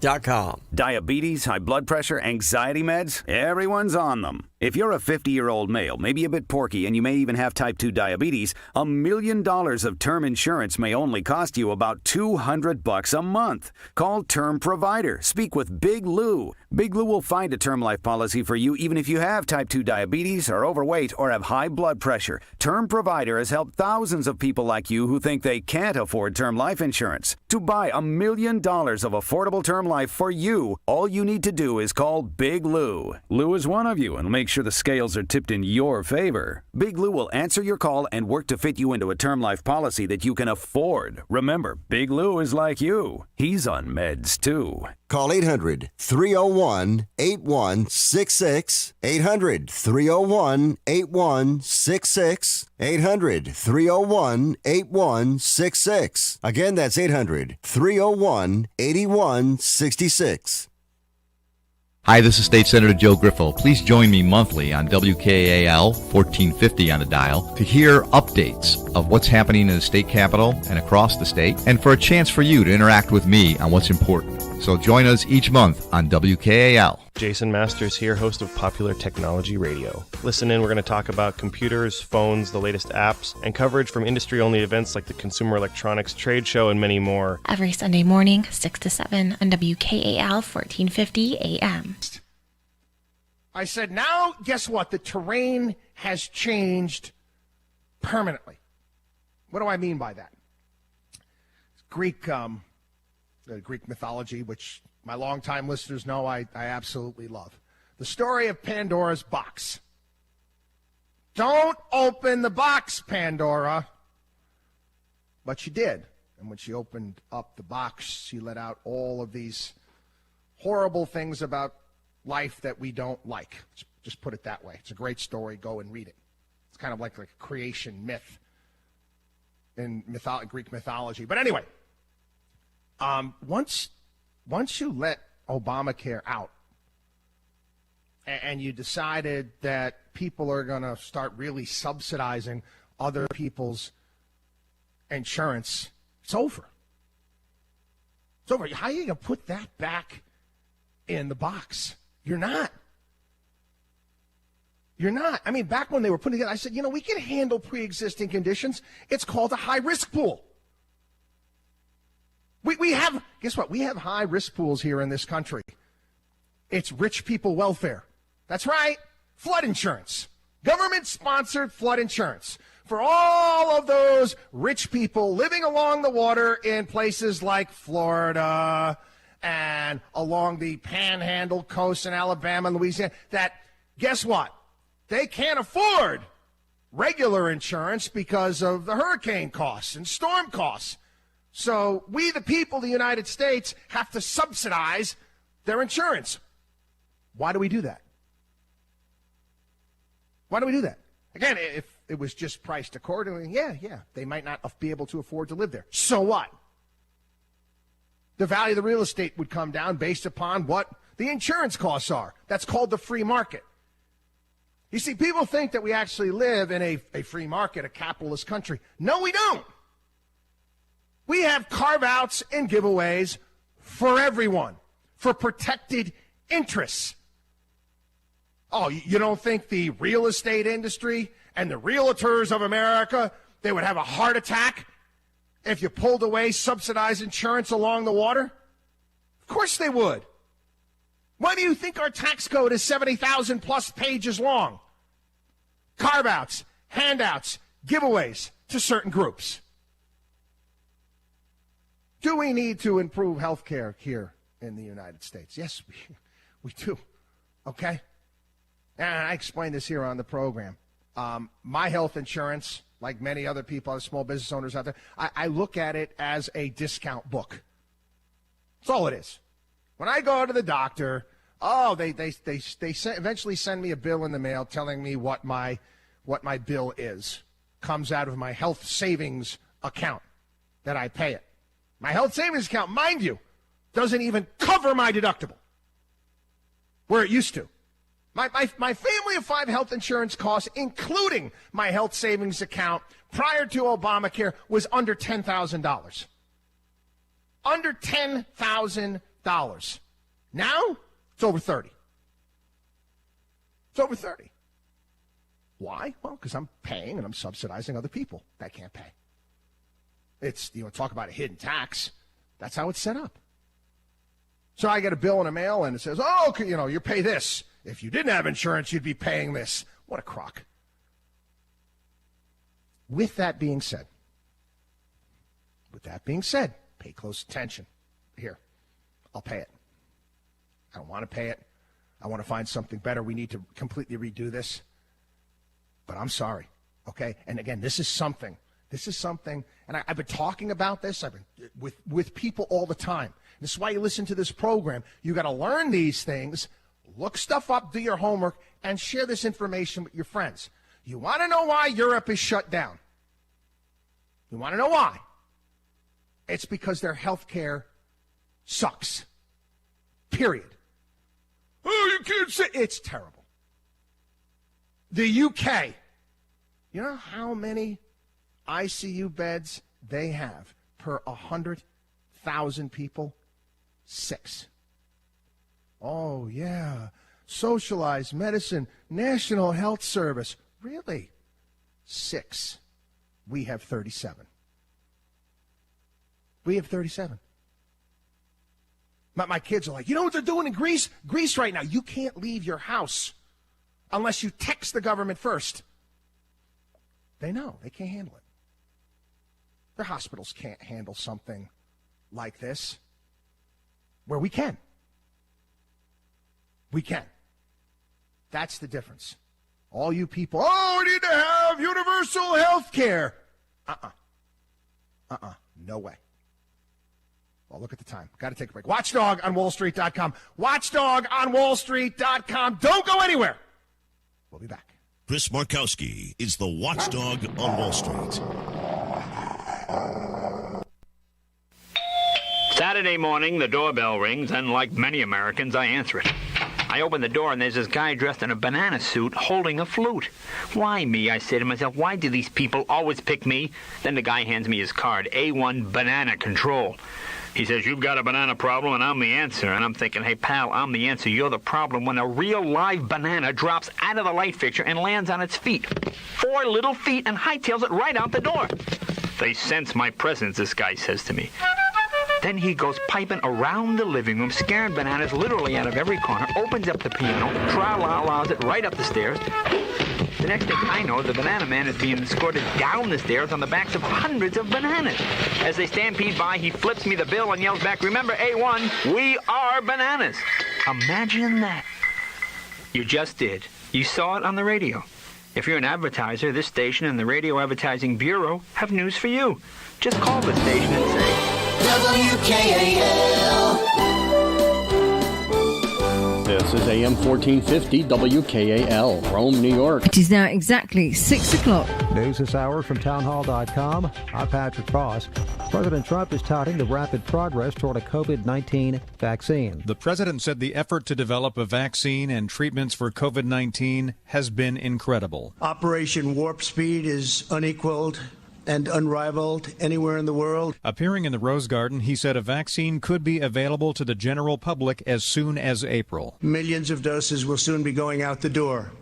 Diabetes, high blood pressure, anxiety meds, everyone's on them. If you're a 50-year-old male, maybe a bit porky, and you may even have type 2 diabetes, $1 million of term insurance may only cost you about $200 a month. Call Term Provider. Speak with Big Lou. Big Lou will find a term life policy for you even if you have type 2 diabetes, are overweight, or have high blood pressure. Term Provider has helped thousands of people like you who think they can't afford term life insurance. To buy $1 million of affordable term life for you, all you need to do is call Big Lou. Lou is one of you and make sure the scales are tipped in your favor. Big Lou will answer your call and work to fit you into a term life policy that you can afford. Remember, Big Lou is like you. He's on meds too. Call 800-301-8166. 800-301-8166. 800-301-8166. Again, that's 800-301-8166. Hi, this is State Senator Joe Griffo. Please join me monthly on WKAL 1450 on the dial to hear updates of what's happening in the state capitol and across the state, and for a chance for you to interact with me on what's important. So join us each month on WKAL. Jason Masters here, host of Popular Technology Radio. Listen in, we're going to talk about computers, phones, the latest apps, and coverage from industry-only events like the Consumer Electronics Trade Show and many more. Every Sunday morning, 6 to 7 on WKAL 1450 AM. I said, now, guess what? The terrain has changed permanently. What do I mean by that? Greek mythology, which my longtime listeners know I absolutely love. The story of Pandora's box. Don't open the box, Pandora. But she did. And when she opened up the box, she let out all of these horrible things about life that we don't like. Just put it that way. It's a great story. Go and read it. It's kind of like a creation myth in Greek mythology. But anyway, once you let Obamacare out and you decided that people are going to start really subsidizing other people's insurance, it's over. It's over. How are you going to put that back in the box? You're not. You're not. I mean, back when they were putting it, I said, we can handle pre-existing conditions. It's called a high-risk pool. We have, guess what? We have high-risk pools here in this country. It's rich people welfare. That's right. Flood insurance. Government-sponsored flood insurance for all of those rich people living along the water in places like Florida and along the Panhandle coast in Alabama and Louisiana that, guess what? They can't afford regular insurance because of the hurricane costs and storm costs. So we, the people of the United States, have to subsidize their insurance. Why do we do that? Why do we do that? Again, if it was just priced accordingly, yeah, they might not be able to afford to live there. So what? The value of the real estate would come down based upon what the insurance costs are. That's called the free market. You see, people think that we actually live in a free market, a capitalist country. No, we don't. We have carve-outs and giveaways for everyone, for protected interests. Oh, you don't think the real estate industry and the realtors of America, they would have a heart attack if you pulled away subsidized insurance along the water? Of course they would. Why do you think our tax code is 70,000 plus pages long? Carve-outs, handouts, giveaways to certain groups. Do we need to improve health care here in the United States? Yes, we do. Okay? And I explained this here on the program. My health insurance, like many other people, small business owners out there, I look at it as a discount book. That's all it is. When I go to the doctor, they eventually send me a bill in the mail telling me what my bill is. Comes out of my health savings account that I pay it. My health savings account, mind you, doesn't even cover my deductible, where it used to. My family of 5 health insurance costs, including my health savings account prior to Obamacare, was under $10,000. Under $10,000. Now, it's over 30. It's over 30. Why? Well, because I'm paying and I'm subsidizing other people that can't pay. It's, talk about a hidden tax. That's how it's set up. So I get a bill in the mail and it says, you pay this. If you didn't have insurance, you'd be paying this. What a crock. With that being said, pay close attention. Here, I'll pay it. I don't want to pay it. I want to find something better. We need to completely redo this. But I'm sorry, okay? And again, this is something, and I've been talking about this. I've been with people all the time. This is why you listen to this program. You got to learn these things. Look stuff up, do your homework, and share this information with your friends. You want to know why Europe is shut down? You want to know why? It's because their health care sucks. Period. Oh, you can't say it's terrible. The UK, you know how many ICU beds they have per 100,000 people? 6. Oh, yeah. Socialized medicine, National Health Service. Really? 6. We have 37. We have 37. My kids are like, you know what they're doing in Greece? Greece right now, you can't leave your house unless you text the government first. They know. They can't handle it. Their hospitals can't handle something like this, where we can. We can. That's the difference. All you people, we need to have universal health care. No way. Well, look at the time. Got to take a break. Watchdog on WallStreet.com. Watchdog on WallStreet.com. Don't go anywhere. We'll be back. Chris Markowski is the Watchdog on Wall Street. Saturday morning, the doorbell rings, and like many Americans, I answer it. I open the door, and there's this guy dressed in a banana suit holding a flute. Why me? I say to myself, why do these people always pick me? Then the guy hands me his card, A1 Banana Control. He says, you've got a banana problem, and I'm the answer. And I'm thinking, hey, pal, I'm the answer. You're the problem when a real live banana drops out of the light fixture and lands on its feet. 4 little feet and hightails it right out the door. They sense my presence, this guy says to me. Then he goes piping around the living room, scaring bananas literally out of every corner, opens up the piano, tra-la-la's it right up the stairs. The next thing I know, the banana man is being escorted down the stairs on the backs of hundreds of bananas. As they stampede by, he flips me the bill and yells back, remember, A1, we are bananas. Imagine that. You just did. You saw it on the radio. If you're an advertiser, this station and the Radio Advertising Bureau have news for you. Just call the station and say, WKAL. This is AM 1450 WKAL, Rome, New York. It is now exactly 6 o'clock. News this hour from townhall.com. I'm Patrick Cross. President Trump is touting the rapid progress toward a COVID-19 vaccine. The president said the effort to develop a vaccine and treatments for COVID-19 has been incredible. Operation Warp Speed is unequaled and unrivaled anywhere in the world. Appearing in the Rose Garden, he said a vaccine could be available to the general public as soon as April. Millions of doses will soon be going out the door.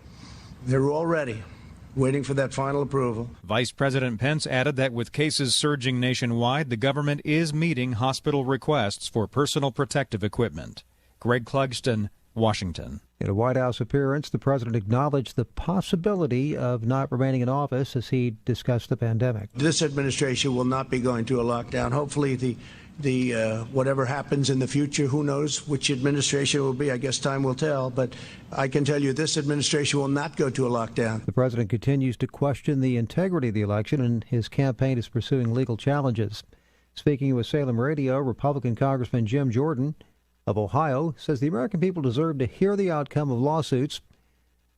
They're all ready, waiting for that final approval. Vice President Pence added that with cases surging nationwide, the government is meeting hospital requests for personal protective equipment. Greg Clugston, Washington. In a White House appearance, the president acknowledged the possibility of not remaining in office as he discussed the pandemic. This administration will not be going to a lockdown. Hopefully the whatever happens in the future, who knows which administration it will be, I guess time will tell. But I can tell you this administration will not go to a lockdown. The president continues to question the integrity of the election, and his campaign is pursuing legal challenges. Speaking with Salem Radio, Republican Congressman Jim Jordan of Ohio says the American people deserve to hear the outcome of lawsuits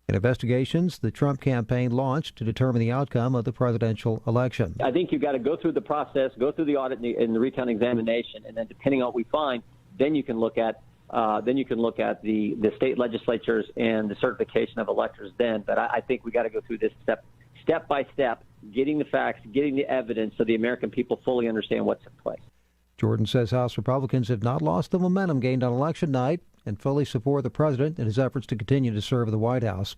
and investigations the Trump campaign launched to determine the outcome of the presidential election. I think you've got to go through the process, go through the audit and the recount examination, and then depending on what we find, then you can look at the state legislatures and the certification of electors then. But I think we got to go through this step by step, getting the facts, getting the evidence so the American people fully understand what took place. Jordan says House Republicans have not lost the momentum gained on election night and fully support the president in his efforts to continue to serve the White House.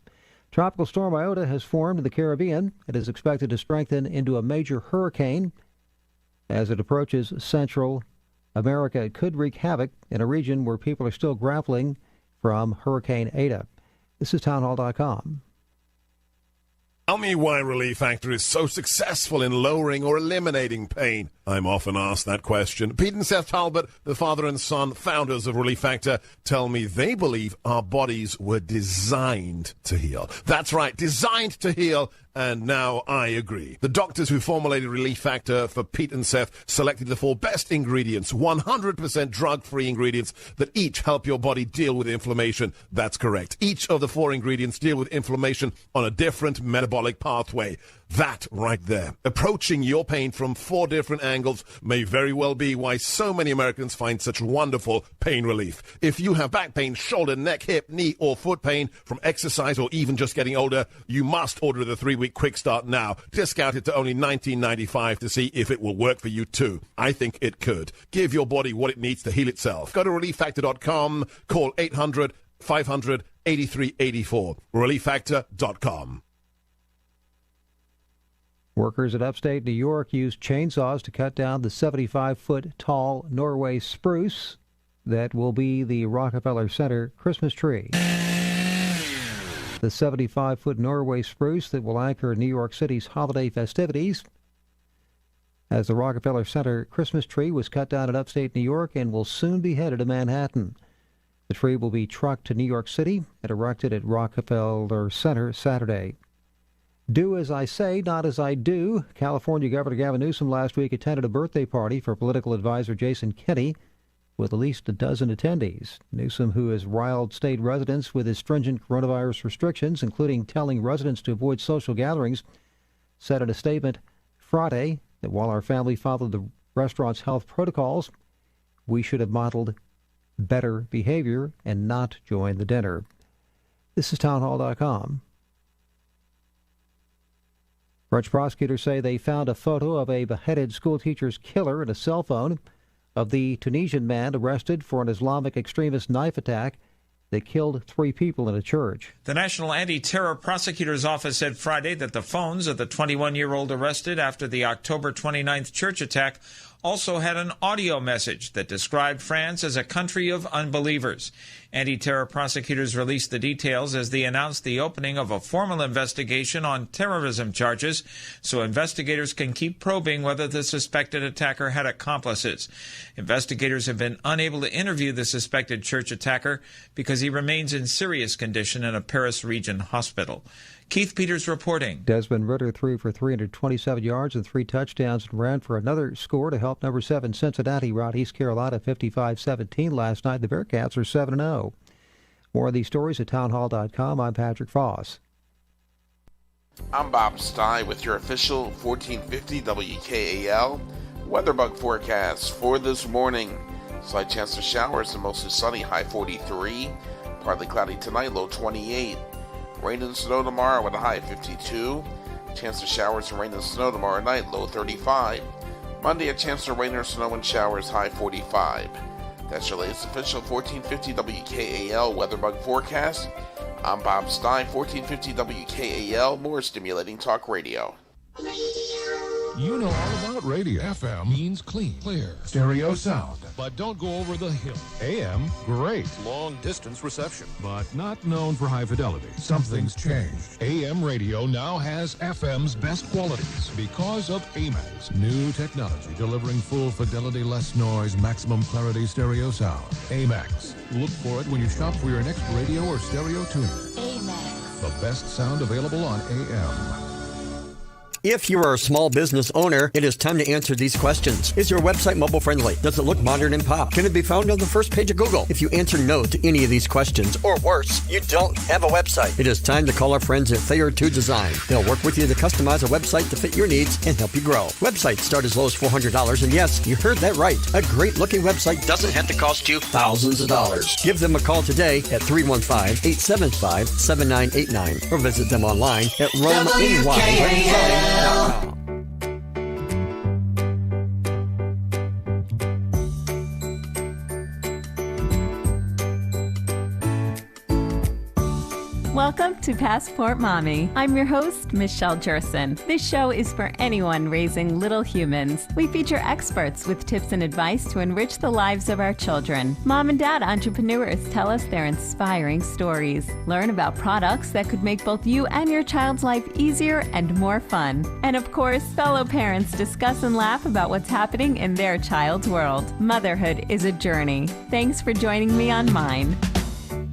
Tropical storm Iota has formed in the Caribbean. It is expected to strengthen into a major hurricane as it approaches Central America. It could wreak havoc in a region where people are still grappling from Hurricane Eta. This is townhall.com. Tell me why Relief Factor is so successful in lowering or eliminating pain. I'm often asked that question. Pete and Seth Talbot, the father and son founders of Relief Factor, tell me they believe our bodies were designed to heal. That's right, designed to heal. And now I agree. The doctors who formulated Relief Factor for Pete and Seth selected the 4 best ingredients, 100% drug-free ingredients that each help your body deal with inflammation. That's correct. Each of the 4 ingredients deal with inflammation on a different metabolic pathway. That right there. Approaching your pain from 4 different angles may very well be why so many Americans find such wonderful pain relief. If you have back pain, shoulder, neck, hip, knee, or foot pain from exercise or even just getting older, you must order the 3-week Quick Start now. Discount it to only $19.95 to see if it will work for you too. I think it could. Give your body what it needs to heal itself. Go to ReliefFactor.com. Call 800-500-8384. ReliefFactor.com. Workers at upstate New York used chainsaws to cut down the 75-foot tall Norway spruce that will be the Rockefeller Center Christmas tree. The 75-foot Norway spruce that will anchor New York City's holiday festivities as the Rockefeller Center Christmas tree was cut down in upstate New York and will soon be headed to Manhattan. The tree will be trucked to New York City and erected at Rockefeller Center Saturday. Do as I say, not as I do. California Governor Gavin Newsom last week attended a birthday party for political advisor Jason Kenney with at least a dozen attendees. Newsom, who has riled state residents with his stringent coronavirus restrictions, including telling residents to avoid social gatherings, said in a statement Friday that while our family followed the restaurant's health protocols, we should have modeled better behavior and not joined the dinner. This is townhall.com. French prosecutors say they found a photo of a beheaded schoolteacher's killer in a cell phone of the Tunisian man arrested for an Islamic extremist knife attack that killed 3 people in a church. The National Anti-Terror Prosecutor's Office said Friday that the phones of the 21-year-old arrested after the October 29th church attack also had an audio message that described France as a country of unbelievers. Anti-terror prosecutors released the details as they announced the opening of a formal investigation on terrorism charges, so investigators can keep probing whether the suspected attacker had accomplices. Investigators have been unable to interview the suspected church attacker because he remains in serious condition in a Paris region hospital. Keith Peters reporting. Desmond Ritter threw for 327 yards and 3 touchdowns and ran for another score to help number 7 Cincinnati rout East Carolina 55-17 last night. The Bearcats are 7-0. More of these stories at townhall.com. I'm Patrick Foss. I'm Bob Stye with your official 1450 WKAL weather bug forecast for this morning. Slight chance of showers and mostly sunny, high 43. Partly cloudy tonight, low 28. Rain and snow tomorrow with a high 52. Chance of showers and rain and snow tomorrow night, low 35. Monday, a chance of rain or snow and showers, high 45. That's your latest official 1450 WKAL weather bug forecast. I'm Bob Stein, 1450 WKAL, more stimulating talk radio. You know all about radio. FM means clean, clear, stereo sound. But don't go over the hill. AM, great. Long distance reception. But not known for high fidelity. Something's changed. AM radio now has FM's best qualities because of AMAX. New technology delivering full fidelity, less noise, maximum clarity stereo sound. AMAX. Look for it when you shop for your next radio or stereo tuner. AMAX. The best sound available on AM. If you are a small business owner, it is time to answer these questions. Is your website mobile friendly? Does it look modern and pop? Can it be found on the first page of Google? If you answer no to any of these questions, or worse, you don't have a website, it is time to call our friends at Thayer 2 Design. They'll work with you to customize a website to fit your needs and help you grow. Websites start as low as $400, and yes, you heard that right. A great looking website doesn't have to cost you thousands of dollars. Give them a call today at 315-875-7989 or visit them online at WKAL.com. Welcome to Passport Mommy. I'm your host, Michelle Jerson. This show is for anyone raising little humans. We feature experts with tips and advice to enrich the lives of our children. Mom and dad entrepreneurs tell us their inspiring stories. Learn about products that could make both you and your child's life easier and more fun. And of course, fellow parents discuss and laugh about what's happening in their child's world. Motherhood is a journey. Thanks for joining me on mine.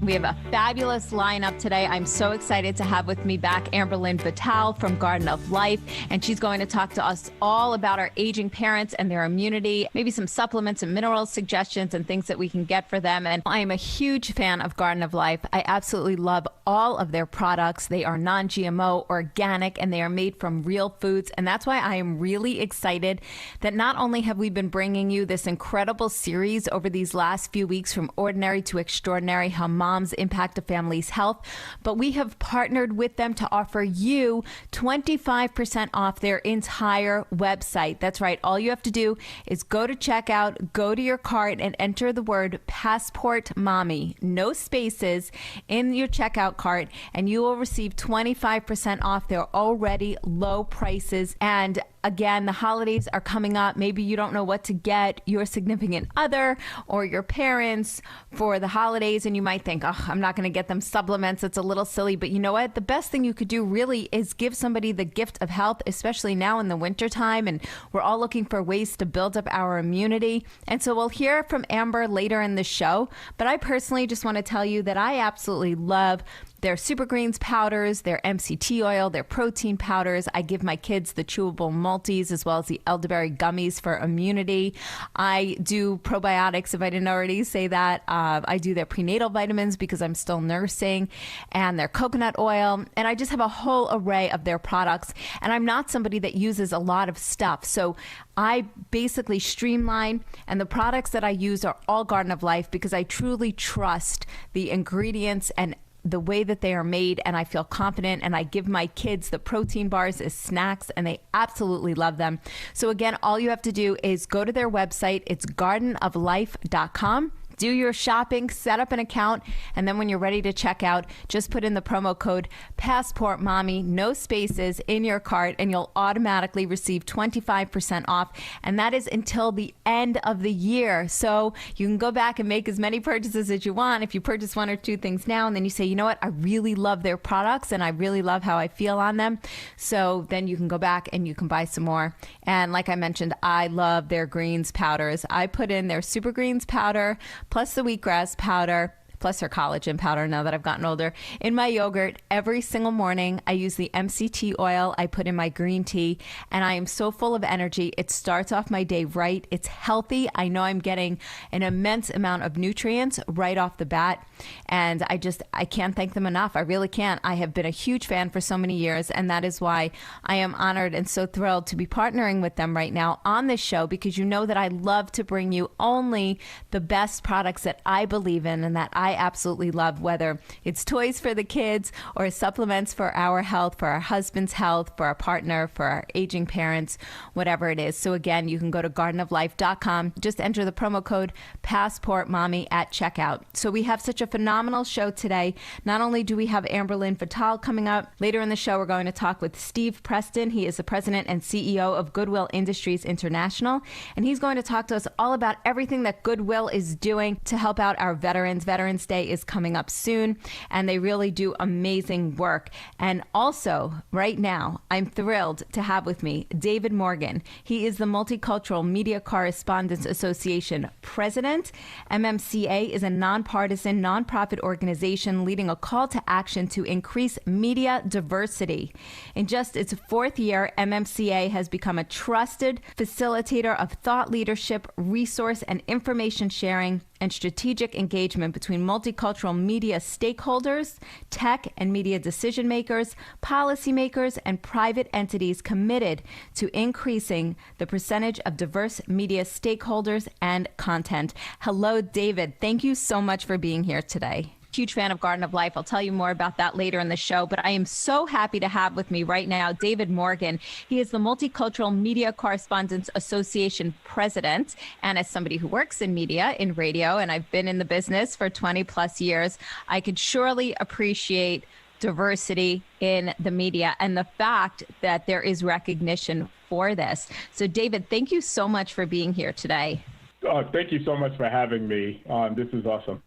We have a fabulous lineup today. I'm so excited to have with me back Amberlynn Vital from Garden of Life, and she's going to talk to us all about our aging parents and their immunity, maybe some supplements and mineral suggestions and things that we can get for them. And I am a huge fan of Garden of Life. I absolutely love all of their products. They are non-GMO, organic, and they are made from real foods. And that's why I am really excited that not only have we been bringing you this incredible series over these last few weeks, From Ordinary to Extraordinary, how moms impact a family's health, but we have partnered with them to offer you 25% off their entire website. That's right. All you have to do is go to checkout, go to your cart, and enter the word Passport Mommy, no spaces, in your checkout cart, and you will receive 25% off their already low prices. And again, the holidays are coming up. Maybe you don't know what to get your significant other or your parents for the holidays, and you might think, oh, I'm not going to get them supplements. It's a little silly. But you know what? The best thing you could do really is give somebody the gift of health, especially now in the wintertime, and we're all looking for ways to build up our immunity. And so we'll hear from Amber later in the show, but I personally just want to tell you that I absolutely love their Super Greens powders, their MCT oil, their protein powders. I give my kids the chewable multis as well as the elderberry gummies for immunity. I do probiotics, if I didn't already say that. I do their prenatal vitamins because I'm still nursing, and their coconut oil. And I just have a whole array of their products. And I'm not somebody that uses a lot of stuff. So I basically streamline, and the products that I use are all Garden of Life because I truly trust the ingredients and the way that they are made, and I feel confident, and I give my kids the protein bars as snacks, and they absolutely love them. So again, all you have to do is go to their website. It's gardenoflife.com. Do your shopping, set up an account, and then when you're ready to check out, just put in the promo code Passport Mommy, no spaces, in your cart, and you'll automatically receive 25% off. And that is until the end of the year. So you can go back and make as many purchases as you want. If you purchase one or two things now, and then you say, you know what, I really love their products, and I really love how I feel on them. So then you can go back and you can buy some more. And like I mentioned, I love their greens powders. I put in their Super Greens powder, plus the wheatgrass powder, plus her collagen powder now that I've gotten older, in my yogurt every single morning. I use the MCT oil I put in my green tea, and I am so full of energy. It starts off my day right. It's healthy. I know I'm getting an immense amount of nutrients right off the bat, and I can't thank them enough. I really can't. I have been a huge fan for so many years, and that is why I am honored and so thrilled to be partnering with them right now on this show, because you know that I love to bring you only the best products that I believe in and that I absolutely love, whether it's toys for the kids or supplements for our health, for our husband's health, for our partner, for our aging parents, whatever it is. So again, you can go to gardenoflife.com. Just enter the promo code Passport Mommy at checkout. So we have such a phenomenal show today. Not only do we have Amberlynn Vital coming up, later in the show we're going to talk with Steve Preston. He is the president and CEO of Goodwill Industries International, and he's going to talk to us all about everything that Goodwill is doing to help out our veterans Women's Day is coming up soon, and they really do amazing work. And also, right now, I'm thrilled to have with me David Morgan. He is the Multicultural Media Correspondents Association president. MMCA is a nonpartisan, nonprofit organization leading a call to action to increase media diversity. In just its fourth year, MMCA has become a trusted facilitator of thought leadership, resource and information sharing, and strategic engagement between multicultural media stakeholders, tech and media decision makers, policymakers, and private entities committed to increasing the percentage of diverse media stakeholders and content. Hello, David. Thank you so much for being here today. Huge fan of Garden of Life. I'll tell you more about that later in the show, but I am so happy to have with me right now David Morgan. He is the Multicultural Media Correspondents Association president, and as somebody who works in media, in radio, and I've been in the business for 20 plus years, I could surely appreciate diversity in the media and the fact that there is recognition for this. So David, thank you so much for being here today. Thank you so much for having me. This is awesome.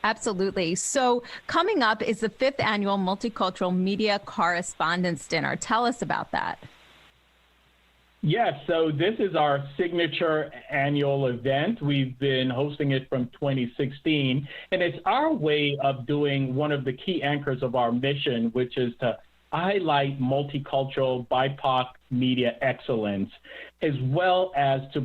Absolutely. So coming up is the 5th annual Multicultural Media Correspondents Dinner. Tell us about that. Yes, so this is our signature annual event. We've been hosting it from 2016, and it's our way of doing one of the key anchors of our mission, which is to highlight multicultural BIPOC media excellence, as well as to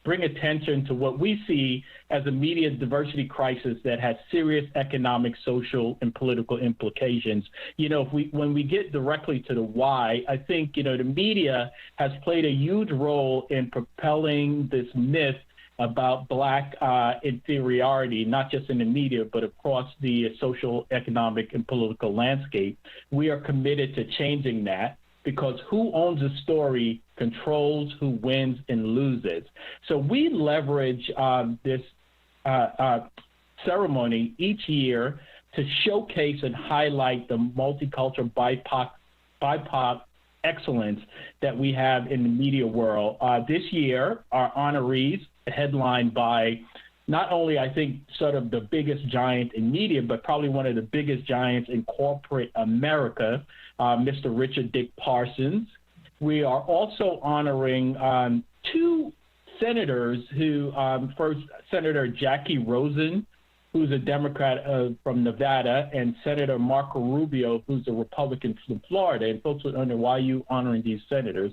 bring attention to what we see as a media diversity crisis that has serious economic, social, and political implications. You know, when we get directly to the why, I think, the media has played a huge role in propelling this myth about Black inferiority, not just in the media, but across the social, economic, and political landscape. We are committed to changing that, because who owns a story controls who wins and loses. So we leverage this ceremony each year to showcase and highlight the multicultural BIPOC excellence that we have in the media world. This year, our honorees, headlined by not only, I think, sort of the biggest giant in media, but probably one of the biggest giants in corporate America, Mr. Richard Dick Parsons. We are also honoring two senators who, first, Senator Jackie Rosen, who's a Democrat from Nevada, and Senator Marco Rubio, who's a Republican from Florida. And folks would wonder, why are you honoring these senators?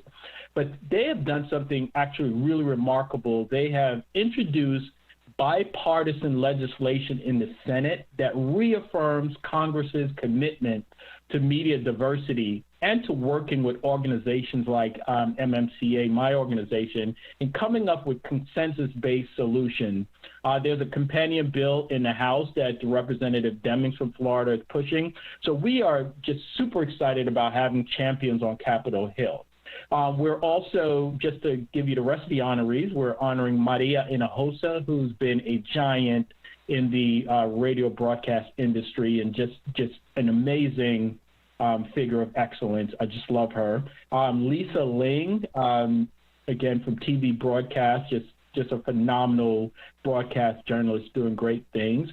But they have done something actually really remarkable. They have introduced bipartisan legislation in the Senate that reaffirms Congress's commitment to media diversity and to working with organizations like MMCA, my organization, in coming up with consensus-based solutions. There's a companion bill in the House that Representative Demings from Florida is pushing. So we are just super excited about having champions on Capitol Hill. We're also, just to give you the rest of the honorees, we're honoring Maria Hinojosa, who's been a giant in the radio broadcast industry and just an amazing figure of excellence. I just love her. Lisa Ling, again from TV broadcast, just a phenomenal broadcast journalist doing great things.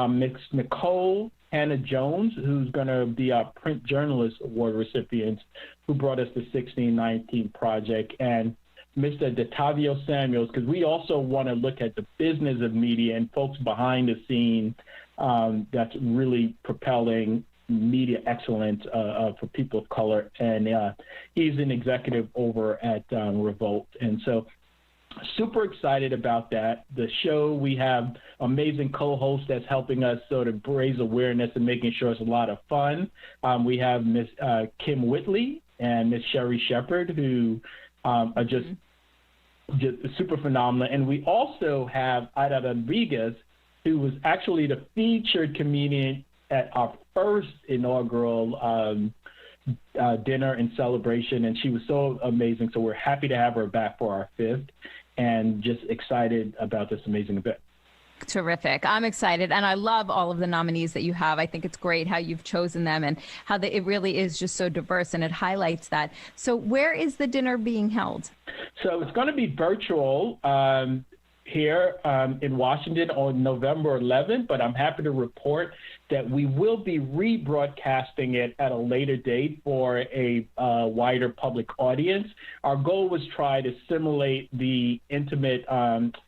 Miss Nicole Hannah Jones, who's going to be our Print Journalist Award recipient, who brought us the 1619 Project, and Mr. Detavio Samuels, because we also want to look at the business of media and folks behind the scene that's really propelling media excellence for people of color. And he's an executive over at Revolt. And so super excited about that. The show, we have amazing co-hosts that's helping us sort of raise awareness and making sure it's a lot of fun. We have Miss Kim Whitley and Miss Sherry Shepard, who are just super phenomenal. And we also have Ida Rodriguez, who was actually the featured comedian at our first inaugural dinner and celebration, and she was so amazing. So we're happy to have her back for our 5th, and just excited about this amazing event. Terrific. I'm excited. And I love all of the nominees that you have. I think it's great how you've chosen them and how it really is just so diverse, and it highlights that. So where is the dinner being held? So it's going to be virtual. here in Washington on November 11th, but I'm happy to report that we will be rebroadcasting it at a later date for a wider public audience. Our goal was try to simulate the intimate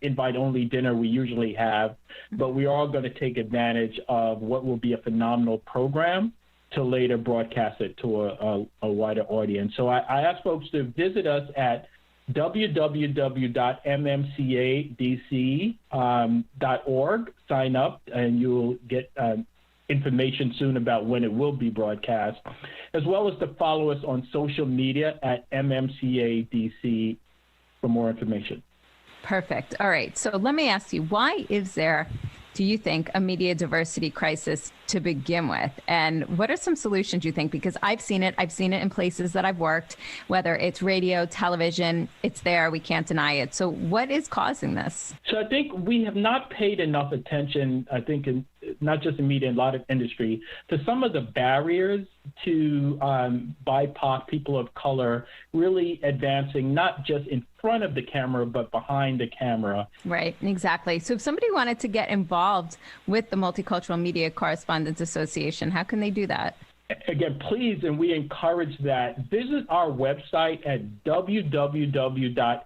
invite-only dinner we usually have, but we are going to take advantage of what will be a phenomenal program to later broadcast it to a wider audience. So I ask folks to visit us at www.mmcadc.org. Sign up, and you'll get information soon about when it will be broadcast, as well as to follow us on social media at MMCADC for more information. Perfect. All right. So let me ask you, why is there, do you think, a media diversity crisis to begin with? And what are some solutions you think? Because I've seen it in places that I've worked, whether it's radio, television, it's there, we can't deny it. So what is causing this? So I think we have not paid enough attention, I think, not just in media, in a lot of industry, to some of the barriers to BIPOC, people of color, really advancing not just in front of the camera, but behind the camera. Right, exactly. So if somebody wanted to get involved with the Multicultural Media Correspondents Association, how can they do that? Again, please, and we encourage that, visit our website at www.mmcadc,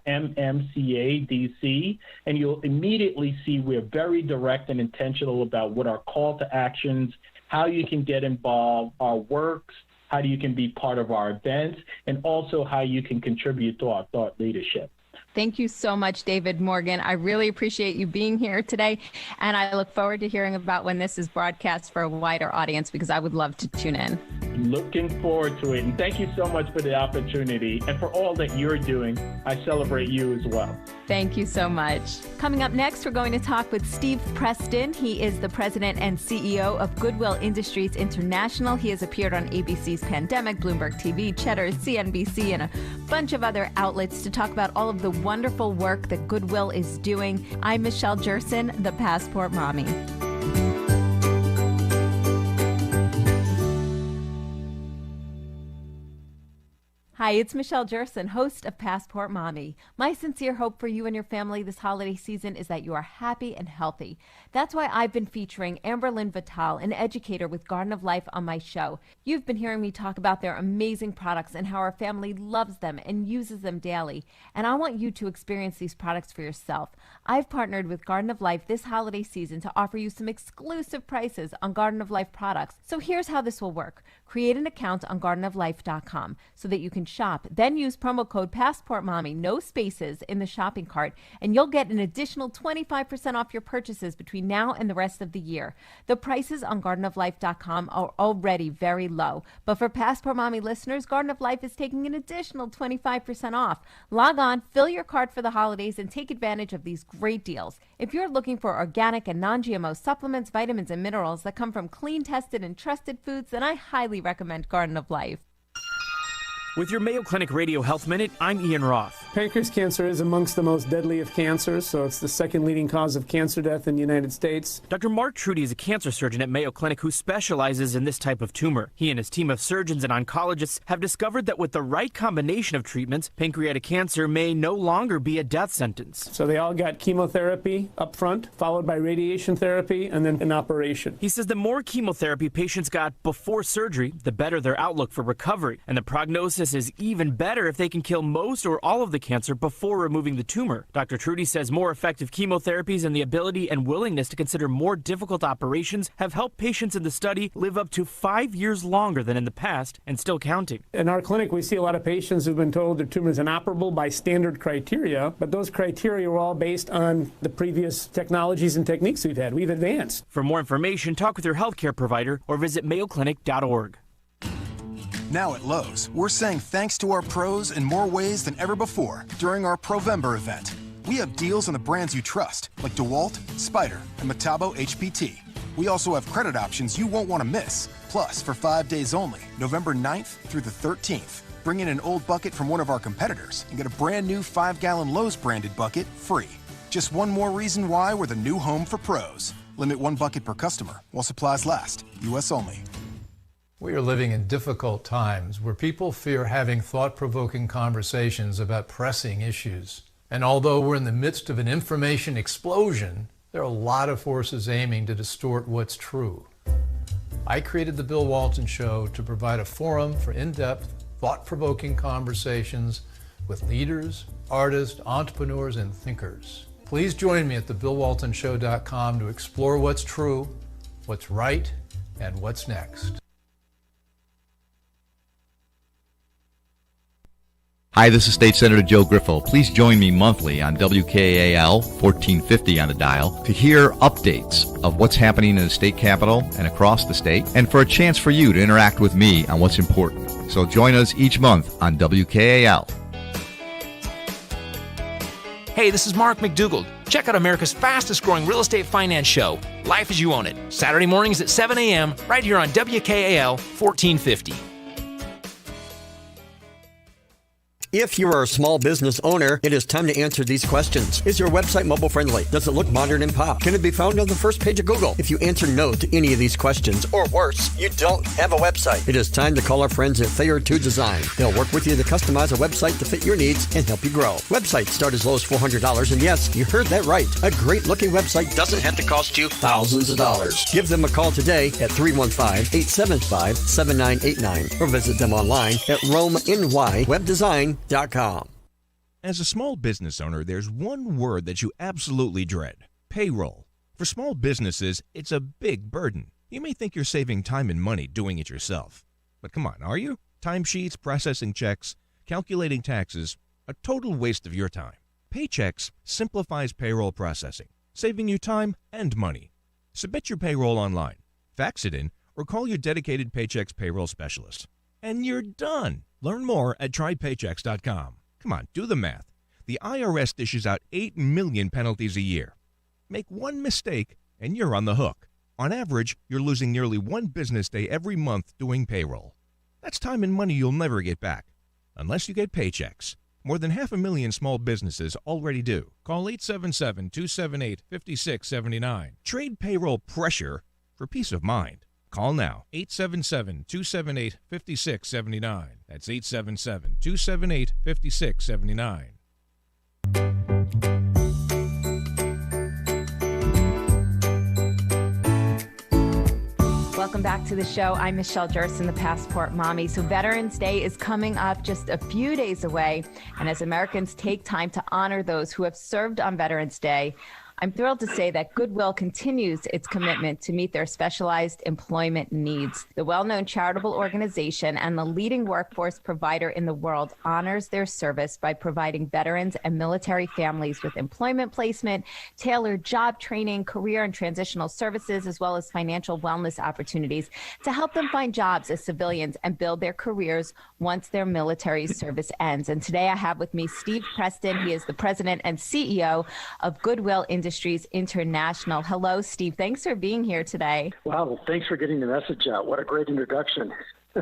and you'll immediately see we're very direct and intentional about what our call to actions, how you can get involved, our works, how you can be part of our events, and also how you can contribute to our thought leadership. Thank you so much, David Morgan. I really appreciate you being here today, and I look forward to hearing about when this is broadcast for a wider audience, because I would love to tune in. Looking forward to it, and thank you so much for the opportunity and for all that you're doing. I celebrate you as well. Thank you so much. Coming up next, we're going to talk with Steve Preston. He is the president and CEO of Goodwill Industries International. He has appeared on ABC's Pandemic, Bloomberg TV, Cheddar, CNBC, and a bunch of other outlets to talk about all of the wonderful work that Goodwill is doing. I'm Michelle Jerson, the Passport Mommy. Hi, it's Michelle Jerson, host of Passport Mommy. My sincere hope for you and your family this holiday season is that you are happy and healthy. That's why I've been featuring Amberlynn Vital, an educator with Garden of Life, on my show. You've been hearing me talk about their amazing products and how our family loves them and uses them daily. And I want you to experience these products for yourself. I've partnered with Garden of Life this holiday season to offer you some exclusive prices on Garden of Life products. So here's how this will work. Create an account on gardenoflife.com so that you can shop. Then use promo code PassportMommy, no spaces, in the shopping cart, and you'll get an additional 25% off your purchases between now and the rest of the year. The prices on gardenoflife.com are already very low, but for Passport Mommy listeners, Garden of Life is taking an additional 25% off. Log on, fill your cart for the holidays, and take advantage of these great deals. If you're looking for organic and non-GMO supplements, vitamins, and minerals that come from clean, tested, and trusted foods, then I highly recommend Garden of Life. With your Mayo Clinic Radio Health Minute, I'm Ian Roth. Pancreas cancer is amongst the most deadly of cancers, so it's the second leading cause of cancer death in the United States. Dr. Mark Trudy is a cancer surgeon at Mayo Clinic who specializes in this type of tumor. He and his team of surgeons and oncologists have discovered that with the right combination of treatments, pancreatic cancer may no longer be a death sentence. So they all got chemotherapy up front, followed by radiation therapy, and then an operation. He says the more chemotherapy patients got before surgery, the better their outlook for recovery, and the prognosis is even better if they can kill most or all of the cancer before removing the tumor. Dr. Trudy says more effective chemotherapies and the ability and willingness to consider more difficult operations have helped patients in the study live up to 5 years longer than in the past and still counting. In our clinic, we see a lot of patients who've been told their tumor is inoperable by standard criteria, but those criteria were all based on the previous technologies and techniques we've had. We've advanced. For more information, talk with your healthcare provider or visit mayoclinic.org. Now at Lowe's, we're saying thanks to our pros in more ways than ever before during our Provember event. We have deals on the brands you trust, like DeWalt, Spyder, and Metabo HPT. We also have credit options you won't want to miss. Plus, for 5 days only, November 9th through the 13th, bring in an old bucket from one of our competitors and get a brand new 5-gallon Lowe's branded bucket free. Just one more reason why we're the new home for pros. Limit 1 bucket per customer while supplies last. U.S. only. We are living in difficult times where people fear having thought-provoking conversations about pressing issues. And although we're in the midst of an information explosion, there are a lot of forces aiming to distort what's true. I created The Bill Walton Show to provide a forum for in-depth, thought-provoking conversations with leaders, artists, entrepreneurs, and thinkers. Please join me at thebillwaltonshow.com to explore what's true, what's right, and what's next. Hi, this is State Senator Joe Griffo. Please join me monthly on WKAL 1450 on the dial to hear updates of what's happening in the state capitol and across the state, and for a chance for you to interact with me on what's important. So join us each month on WKAL. Hey, this is Mark McDougald. Check out America's fastest growing real estate finance show, Life as You Own It, Saturday mornings at 7 a.m. right here on WKAL 1450. If you are a small business owner, it is time to answer these questions. Is your website mobile friendly? Does it look modern and pop? Can it be found on the first page of Google? If you answer no to any of these questions, or worse, you don't have a website, it is time to call our friends at Thayer 2 Design. They'll work with you to customize a website to fit your needs and help you grow. Websites start as low as $400, and yes, you heard that right. A great looking website doesn't have to cost you thousands of dollars. Give them a call today at 315-875-7989 or visit them online at RomeNYWebDesign.com. As a small business owner, there's one word that you absolutely dread: payroll. For small businesses, it's a big burden. You may think you're saving time and money doing it yourself. But come on, are you? Timesheets, processing checks, calculating taxes, a total waste of your time. Paychex simplifies payroll processing, saving you time and money. Submit your payroll online, fax it in, or call your dedicated Paychex payroll specialist. And you're done. Learn more at trypaychex.com. Come on, do the math. The IRS dishes out 8 million penalties a year. Make one mistake and you're on the hook. On average, you're losing nearly one business day every month doing payroll. That's time and money you'll never get back, unless you get Paychex. More than 500,000 small businesses already do. Call 877-278-5679. Trade payroll pressure for peace of mind. Call now, 877-278-5679. That's 877-278-5679. Welcome back to the show. I'm Michelle Jerson, the Passport Mommy. So Veterans Day is coming up just a few days away. And as Americans take time to honor those who have served on Veterans Day, I'm thrilled to say that Goodwill continues its commitment to meet their specialized employment needs. The well-known charitable organization and the leading workforce provider in the world honors their service by providing veterans and military families with employment placement, tailored job training, career and transitional services, as well as financial wellness opportunities to help them find jobs as civilians and build their careers once their military service ends. And today I have with me Steve Preston. He is the president and CEO of Goodwill Industries International. Hello, Steve. Thanks for being here today. Wow. Thanks for getting the message out. What a great introduction.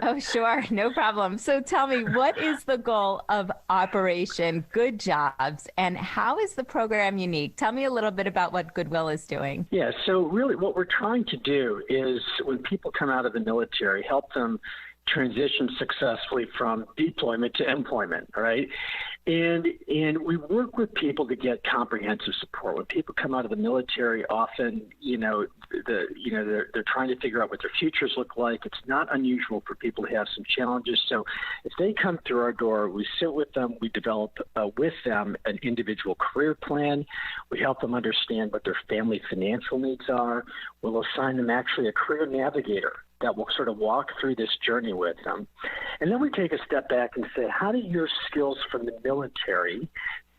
Oh, sure. No problem. So tell me, what is the goal of Operation Good Jobs and how is the program unique? Tell me a little bit about what Goodwill is doing. Yeah. So really what we're trying to do is when people come out of the military, help them transition successfully from deployment to employment, right? And we work with people to get comprehensive support. When people come out of the military, often, they're trying to figure out what their futures look like. It's not unusual for people to have some challenges. So if they come through our door, we sit with them, we develop with them an individual career plan. We help them understand what their family financial needs are. We'll assign them actually a career navigator that will sort of walk through this journey with them. And then we take a step back and say, how do your skills from the military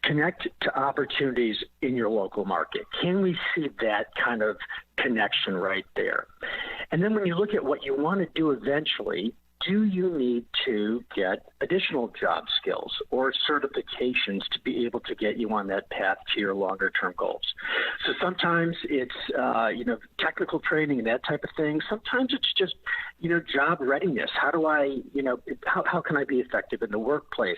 connect to opportunities in your local market? Can we see that kind of connection right there? And then when you look at what you want to do eventually, do you need to get additional job skills or certifications to be able to get you on that path to your longer term goals? So sometimes it's, technical training and that type of thing. Sometimes it's just, job readiness. How do I, how can I be effective in the workplace?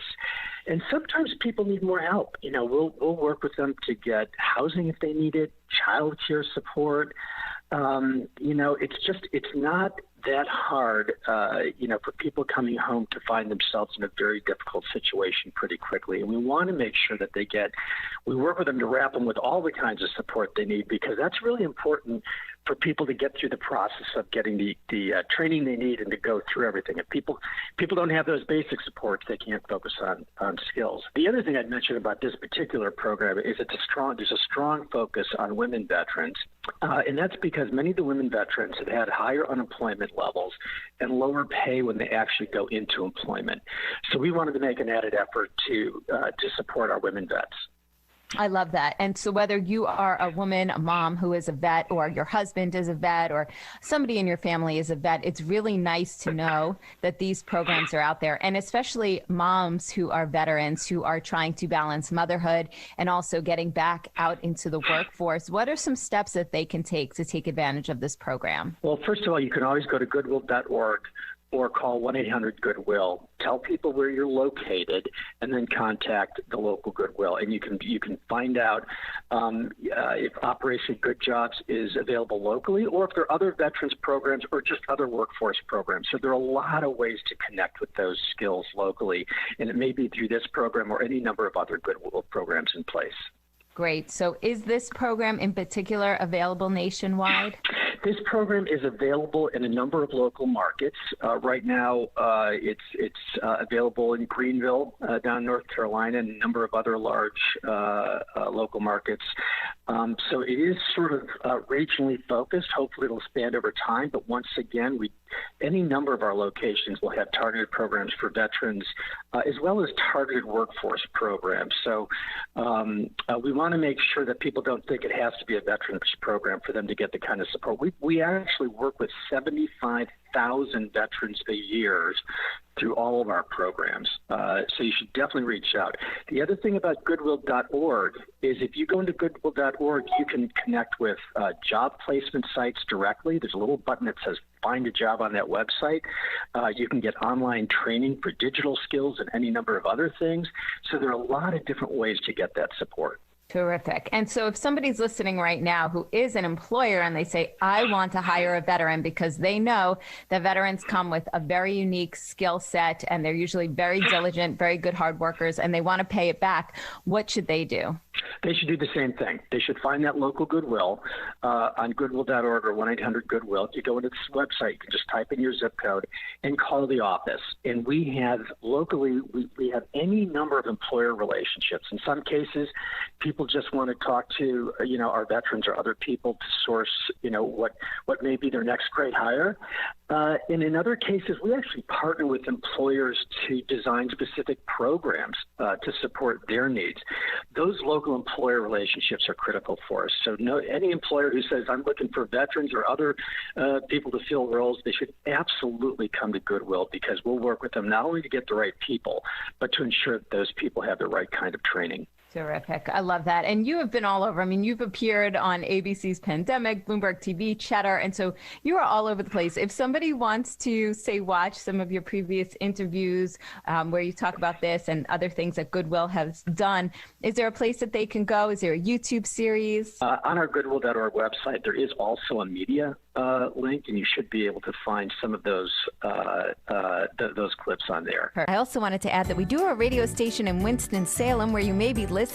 And sometimes people need more help. We'll work with them to get housing if they need it, childcare support. It's not that hard, for people coming home to find themselves in a very difficult situation pretty quickly. And we want to make sure that we work with them to wrap them with all the kinds of support they need, because that's really important for people to get through the process of getting the training they need and to go through everything. If people don't have those basic supports, they can't focus on skills. The other thing I'd mention about this particular program is there's a strong focus on women veterans, and that's because many of the women veterans have had higher unemployment levels and lower pay when they actually go into employment. So we wanted to make an added effort to support our women vets. I love that. And so whether you are a woman, a mom who is a vet, or your husband is a vet, or somebody in your family is a vet, it's really nice to know that these programs are out there. And especially moms who are veterans who are trying to balance motherhood and also getting back out into the workforce. What are some steps that they can take advantage of this program? Well, first of all, you can always go to goodwill.org or call 1-800-GOODWILL. Tell people where you're located, and then contact the local Goodwill. And you can find out if Operation Good Jobs is available locally, or if there are other veterans programs or just other workforce programs. So there are a lot of ways to connect with those skills locally, and it may be through this program or any number of other Goodwill programs in place. Great. So is this program in particular available nationwide? This program is available in a number of local markets. Right now, it's available in Greenville, down in North Carolina, and a number of other large local markets. So it is sort of regionally focused. Hopefully it'll expand over time. But once again, any number of our locations will have targeted programs for veterans, as well as targeted workforce programs. So we want to make sure that people don't think it has to be a veterans program for them to get the kind of support. We actually work with 75,000 veterans a year through all of our programs. So you should definitely reach out. The other thing about goodwill.org is if you go into goodwill.org, you can connect with job placement sites directly. There's a little button that says Find a Job on that website. You can get online training for digital skills and any number of other things. So there are a lot of different ways to get that support. Terrific. And so if somebody's listening right now who is an employer and they say, I want to hire a veteran because they know that veterans come with a very unique skill set and they're usually very diligent, very good hard workers, and they want to pay it back, what should they do? They should do the same thing. They should find that local Goodwill on goodwill.org or 1-800-GOODWILL. If you go into this website, you can just type in your zip code and call the office. And we have locally, we have any number of employer relationships. In some cases, people just want to talk to, our veterans or other people to source, what may be their next great hire. And in other cases, we actually partner with employers to design specific programs to support their needs. Those local employer relationships are critical for us. So any employer who says, I'm looking for veterans or other people to fill roles, they should absolutely come to Goodwill, because we'll work with them not only to get the right people, but to ensure that those people have the right kind of training. Terrific. I love that. And you have been all over. I mean, you've appeared on ABC's Pandemic, Bloomberg TV, Cheddar, and so you are all over the place. If somebody wants to, say, watch some of your previous interviews where you talk about this and other things that Goodwill has done, is there a place that they can go? Is there a YouTube series? On our goodwill.org website, there is also a media link, and you should be able to find some of those clips on there. I also wanted to add that we do have a radio station in Winston-Salem where you may be listening,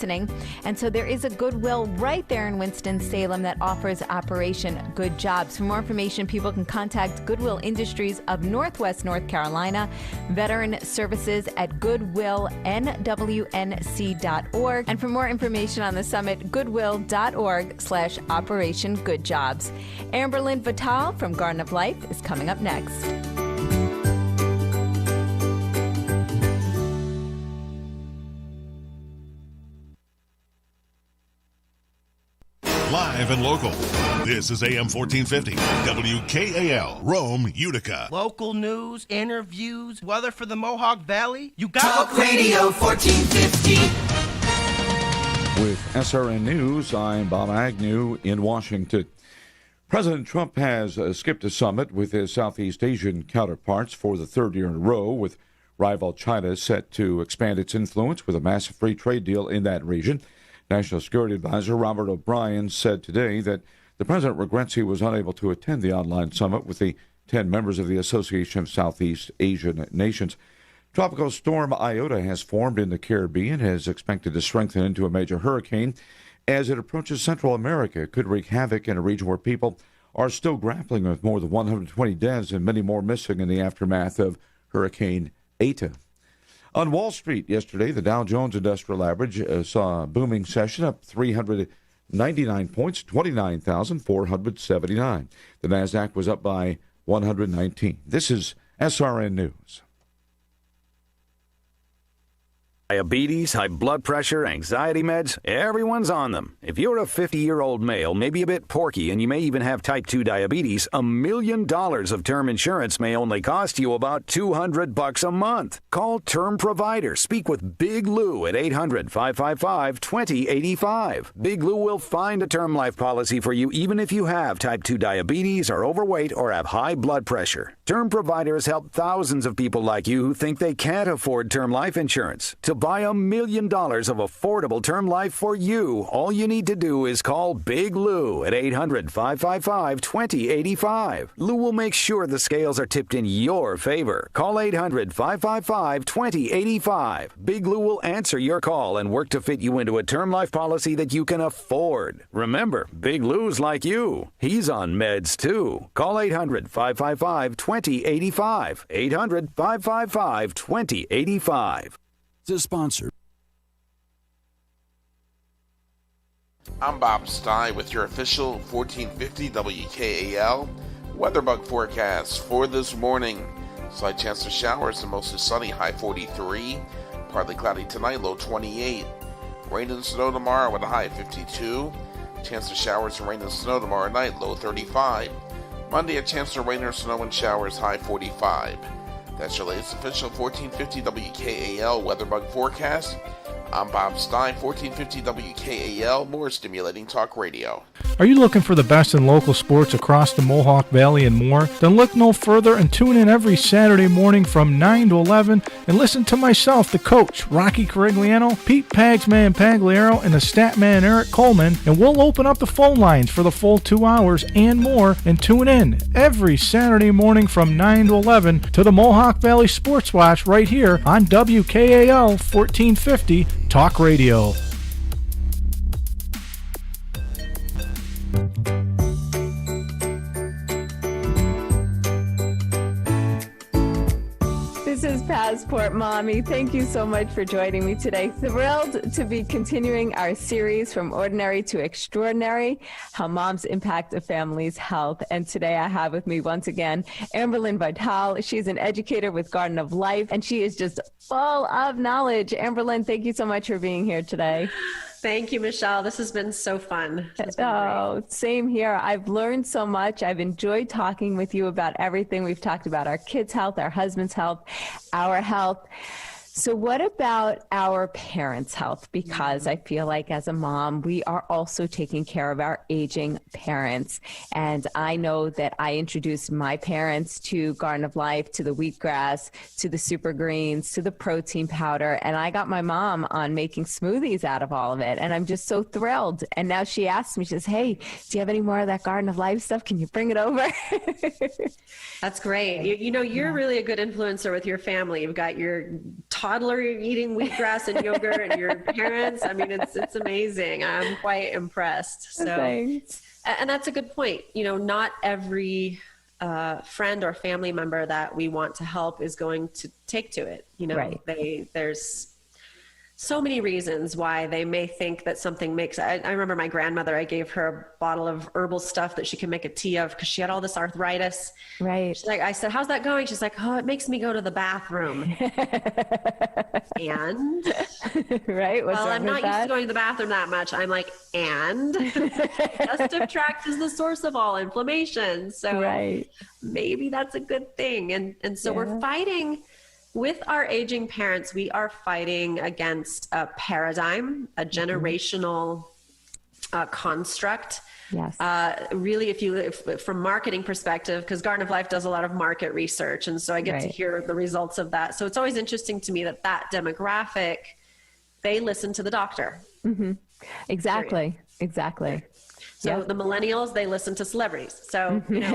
and so there is a Goodwill right there in Winston-Salem that offers Operation Good Jobs. For more information, people can contact Goodwill Industries of Northwest North Carolina, Veteran Services at goodwillnwnc.org, and for more information on the summit, goodwill.org/Operation Good Jobs. Amberlyn Vital from Garden of Life is coming up next. Live and local. This is AM 1450, WKAL, Rome, Utica. Local news, interviews, weather for the Mohawk Valley. You got Talk Radio 1450. With SRN News, I'm Bob Agnew in Washington. President Trump has skipped a summit with his Southeast Asian counterparts for the third year in a row, with rival China set to expand its influence with a massive free trade deal in that region. National Security Advisor Robert O'Brien said today that the president regrets he was unable to attend the online summit with the 10 members of the Association of Southeast Asian Nations. Tropical storm Iota has formed in the Caribbean and is expected to strengthen into a major hurricane. As it approaches Central America, it could wreak havoc in a region where people are still grappling with more than 120 deaths and many more missing in the aftermath of Hurricane Eta. On Wall Street yesterday, the Dow Jones Industrial Average saw a booming session up 399 points, 29,479. The Nasdaq was up by 119. This is SRN News. Diabetes, high blood pressure, anxiety meds, everyone's on them. If you're a 50-year-old male, maybe a bit porky, and you may even have type 2 diabetes, $1 million of term insurance may only cost you about $200 a month. Call Term Provider. Speak with Big Lou at 800-555-2085. Big Lou will find a term life policy for you even if you have type 2 diabetes, are overweight, or have high blood pressure. Term Provider has helped thousands of people like you who think they can't afford term life insurance. To buy $1 million of affordable term life for you, all you need to do is call Big Lou at 800-555-2085. Lou will make sure the scales are tipped in your favor. Call 800-555-2085. Big Lou will answer your call and work to fit you into a term life policy that you can afford. Remember, Big Lou's like you. He's on meds too. Call 800-555-2085. 800-555-2085. The sponsor. I'm Bob Stein with your official 1450 WKAL weatherbug forecast for this morning. Slight chance of showers and mostly sunny, high 43. Partly cloudy tonight, low 28. Rain and snow tomorrow with a high 52. Chance of showers and rain and snow tomorrow night, low 35. Monday, a chance of rain or snow and showers, high 45. That's your latest official 1450 WKAL weatherbug forecast. I'm Bob Stein, 1450 WKAL, more stimulating talk radio. Are you looking for the best in local sports across the Mohawk Valley and more? Then look no further and tune in every Saturday morning from 9 to 11 and listen to myself, the coach, Rocky Carigliano, Pete Pagsman Pagliaro, and the Statman Eric Coleman, and we'll open up the phone lines for the full 2 hours and more, and tune in every Saturday morning from 9 to 11 to the Mohawk Valley Sports Watch right here on WKAL 1450 Talk Radio. This is Passport Mommy. Thank you so much for joining me today. Thrilled to be continuing our series From Ordinary to Extraordinary, How Moms Impact a Family's Health. And today I have with me once again, Amberlynn Vital. She's an educator with Garden of Life, and she is just full of knowledge. Amberlynn, thank you so much for being here today. Thank you, Michelle. This has been so fun. Oh, same here. I've learned so much. I've enjoyed talking with you about everything. We've talked about our kids' health, our husband's health, our health. So what about our parents' health? Because I feel like as a mom, we are also taking care of our aging parents. And I know that I introduced my parents to Garden of Life, to the wheatgrass, to the super greens, to the protein powder. And I got my mom on making smoothies out of all of it. And I'm just so thrilled. And now she asks me, she says, hey, do you have any more of that Garden of Life stuff? Can you bring it over? That's great. You know, you're really a good influencer with your family. You've got your toddler eating wheatgrass and yogurt and your parents. I mean, it's amazing. I'm quite impressed. So, Thanks. And that's a good point. You know, not every friend or family member that we want to help is going to take to it. You know, Right. There's so many reasons why they may think that something makes. I remember my grandmother, I gave her a bottle of herbal stuff that she can make a tea of because she had all this arthritis. Right. She's like, I said, how's that going? She's like, oh, it makes me go to the bathroom. And? Right. What's Well, wrong I'm with not used that? to going to the bathroom that much. I'm like, and? Digestive tract is the source of all inflammation. So Right. maybe that's a good thing. And so Yeah. we're fighting. With our aging parents, we are fighting against a paradigm, a generational construct. Yes. Really, if from marketing perspective, because Garden of Life does a lot of market research, and so I get to Right. hear the results of that. So it's always interesting to me that demographic, they listen to the doctor. Mm-hmm. Exactly. Exactly. So the millennials, they listen to celebrities. So, you know,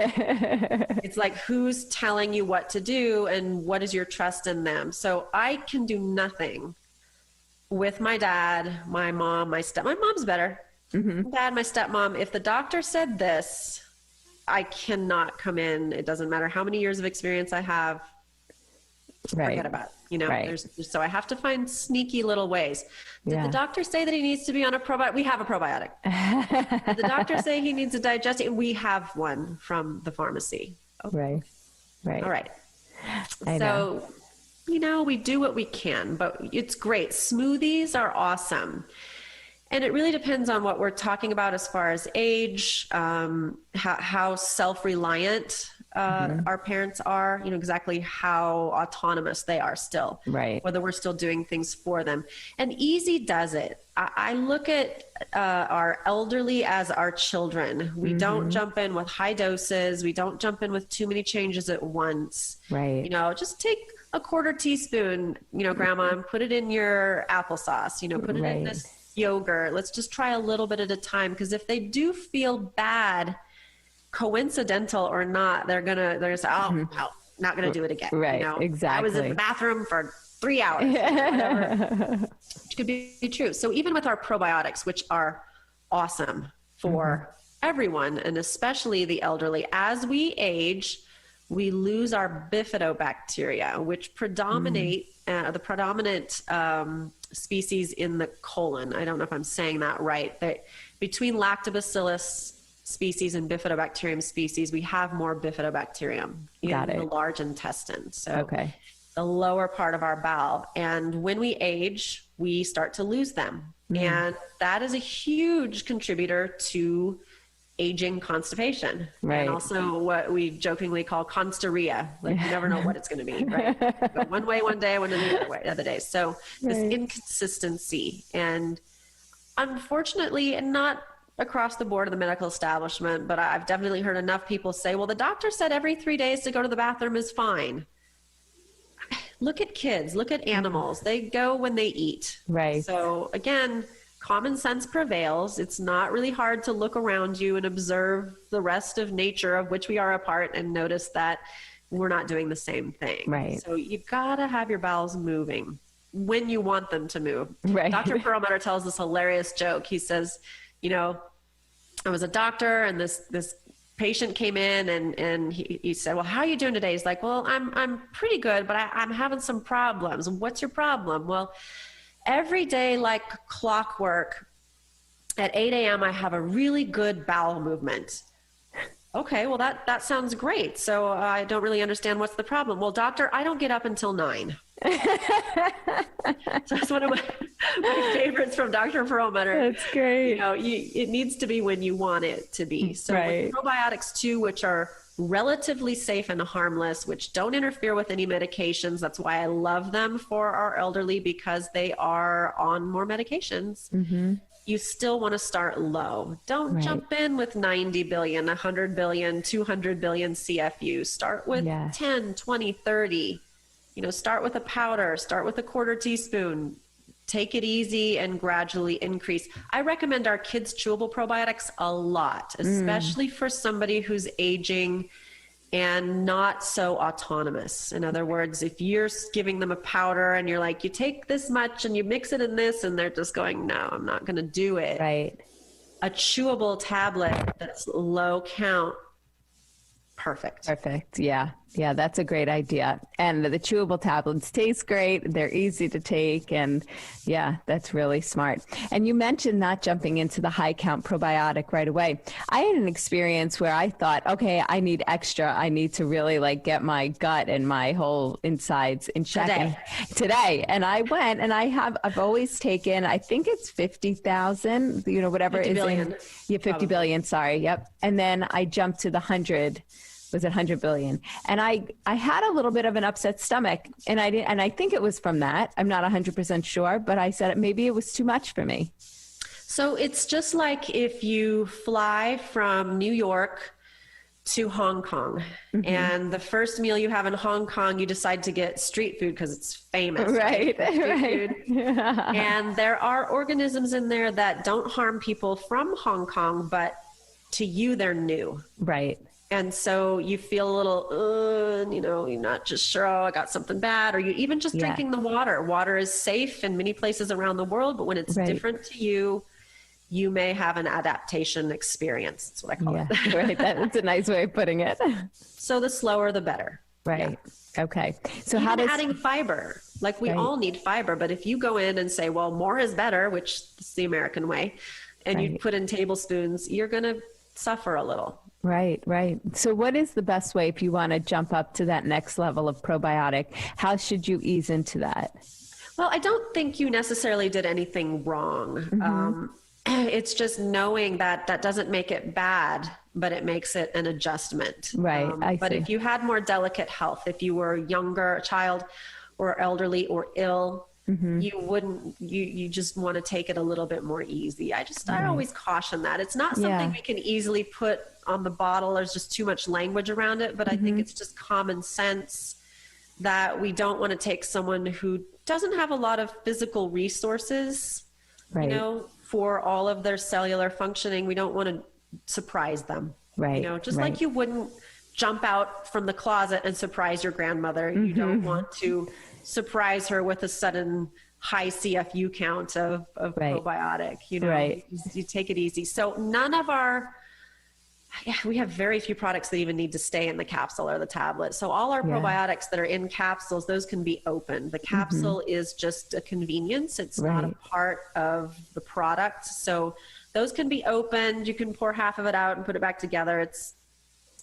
it's like, who's telling you what to do and what is your trust in them? So I can do nothing with my dad, my mom, my mom's better. Dad, my stepmom. If the doctor said this, I cannot come in. It doesn't matter how many years of experience I have. Forget about it. You know, so I have to find sneaky little ways. Did the doctor say that he needs to be on a probiotic? We have a probiotic. Did the doctor say he needs a digestive? We have one from the pharmacy. Right. All right. I know. So, you know, we do what we can, but it's great. Smoothies are awesome. And it really depends on what we're talking about as far as age, how self-reliant our parents are, you know, exactly how autonomous they are still, whether we're still doing things for them. And Easy does it. I look at our elderly as our children. We don't jump in with high doses. We don't jump in with too many changes at once. You know, just take a quarter teaspoon, you know, Grandma, and put it in your applesauce, you know, put it in this yogurt. Let's just try a little bit at a time, because if they do feel bad, coincidental or not, they're gonna say, oh, no, not gonna do it again. You know? I was in the bathroom for 3 hours. Whatever. Which could be true. So even with our probiotics, which are awesome for everyone, and especially the elderly, as we age, we lose our bifidobacteria, which predominate the predominant species in the colon. I don't know if I'm saying that right. That between lactobacillus species and bifidobacterium species, we have more bifidobacterium in the large intestine. So the lower part of our bowel. And when we age, we start to lose them. And that is a huge contributor to aging constipation. And also what we jokingly call constaria. Like you never know what it's going to be, right? Go one way one day, one the other way the other day. So this inconsistency, and unfortunately, and not across the board of the medical establishment, but I've definitely heard enough people say, well, the doctor said every 3 days to go to the bathroom is fine. Look at kids, look at animals. They go when they eat. So again, common sense prevails. It's not really hard to look around you and observe the rest of nature, of which we are a part, and notice that we're not doing the same thing. So you've got to have your bowels moving when you want them to move. Dr. Perlmutter tells this hilarious joke. He says, you know, I was a doctor, and this patient came in, and he said, well, how are you doing today? He's like, well, I'm pretty good, but I'm having some problems. What's your problem? Well, every day, like clockwork, at 8 a.m., I have a really good bowel movement. Okay, well, that sounds great. So I don't really understand what's the problem. Well, doctor, I don't get up until 9. So that's one of my favorites from Dr. Perlmutter. That's great. You know, it needs to be when you want it to be. So with probiotics too, which are relatively safe and harmless, which don't interfere with any medications. That's why I love them for our elderly, because they are on more medications. You still want to start low. Don't jump in with 90 billion, 100 billion, 200 billion CFU. Start with 10, 20, 30. You know, start with a powder, start with a quarter teaspoon. Take it easy and gradually increase. I recommend our kids' chewable probiotics a lot, especially for somebody who's aging and not so autonomous. In other words, if you're giving them a powder and you're like, you take this much and you mix it in this, and they're just going, no, I'm not going to do it. A chewable tablet that's low count, perfect. Yeah, that's a great idea. And the chewable tablets taste great. They're easy to take. And yeah, that's really smart. And you mentioned not jumping into the high count probiotic right away. I had an experience where I thought, okay, I need extra. I need to really like get my gut and my whole insides in check today. And I went, and I've always taken, I think it's 50,000, you know, whatever 50 is billion. in, 50 billion, sorry. Yep. And then I jumped to the 100. Was it 100 billion? And I had a little bit of an upset stomach, and I think it was from that. I'm not 100% sure, but I said maybe it was too much for me. So it's just like if you fly from New York to Hong Kong. And the first meal you have in Hong Kong, you decide to get street food because it's famous. Right. Street food. And there are organisms in there that don't harm people from Hong Kong, but to you, they're new. Right. And so you feel a little, you're not just sure, I got something bad, or you even just drinking the water. Water is safe in many places around the world, but when it's different to you, you may have an adaptation experience. That's what I call it. Right. That's a nice way of putting it. So the slower, the better. Right. Yeah. Okay. So even how does adding fiber, like we all need fiber, but if you go in and say, well, more is better, which is the American way, and you put in tablespoons, you're going to suffer a little. Right. So what is the best way if you want to jump up to that next level of probiotic? How should you ease into that? Well, I don't think you necessarily did anything wrong. It's just knowing that that doesn't make it bad, but it makes it an adjustment. Right. But if you had more delicate health, if you were younger, a child or elderly or ill, you wouldn't, you just want to take it a little bit more easy. I always caution that. It's not something we can easily put on the bottle. There's just too much language around it, but I think it's just common sense that we don't want to take someone who doesn't have a lot of physical resources, for all of their cellular functioning. We don't want to surprise them. Right. Like you wouldn't jump out from the closet and surprise your grandmother. You don't want to surprise her with a sudden high CFU count of probiotic. You take it easy. So none of we have very few products that even need to stay in the capsule or the tablet. So all our probiotics that are in capsules, those can be opened. The capsule is just a convenience. It's not a part of the product. So those can be opened. You can pour half of it out and put it back together. It's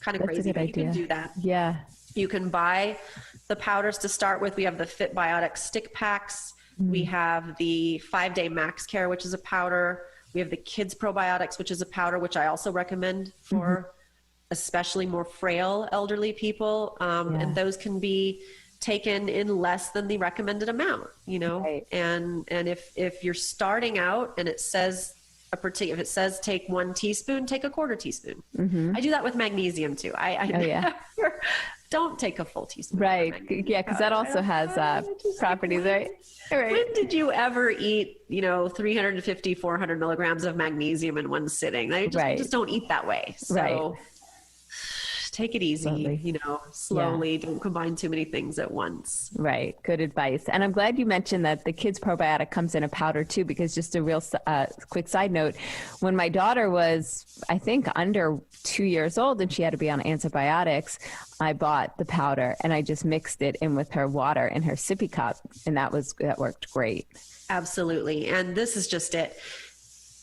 kind of crazy, but you can do that. Yeah. You can buy the powders to start with. We have the Fit Biotic stick packs. We have the 5-Day Max Care, which is a powder. We have the Kids Probiotics, which is a powder, which I also recommend for especially more frail elderly people. And those can be taken in less than the recommended amount, and if you're starting out and it says if it says take 1 teaspoon, take a 1/4 teaspoon. I do that with magnesium too. I don't take a full teaspoon. Right. Yeah. Cause that also has properties, right? When did you ever eat, 350, 400 milligrams of magnesium in one sitting? I just don't eat that way. So take it easy, slowly. Don't combine too many things at once. Right. Good advice. And I'm glad you mentioned that the Kids Probiotic comes in a powder too, because just a real quick side note, when my daughter was, I think, under 2 years old and she had to be on antibiotics, I bought the powder and I just mixed it in with her water in her sippy cup. And that worked great. Absolutely. And this is just it.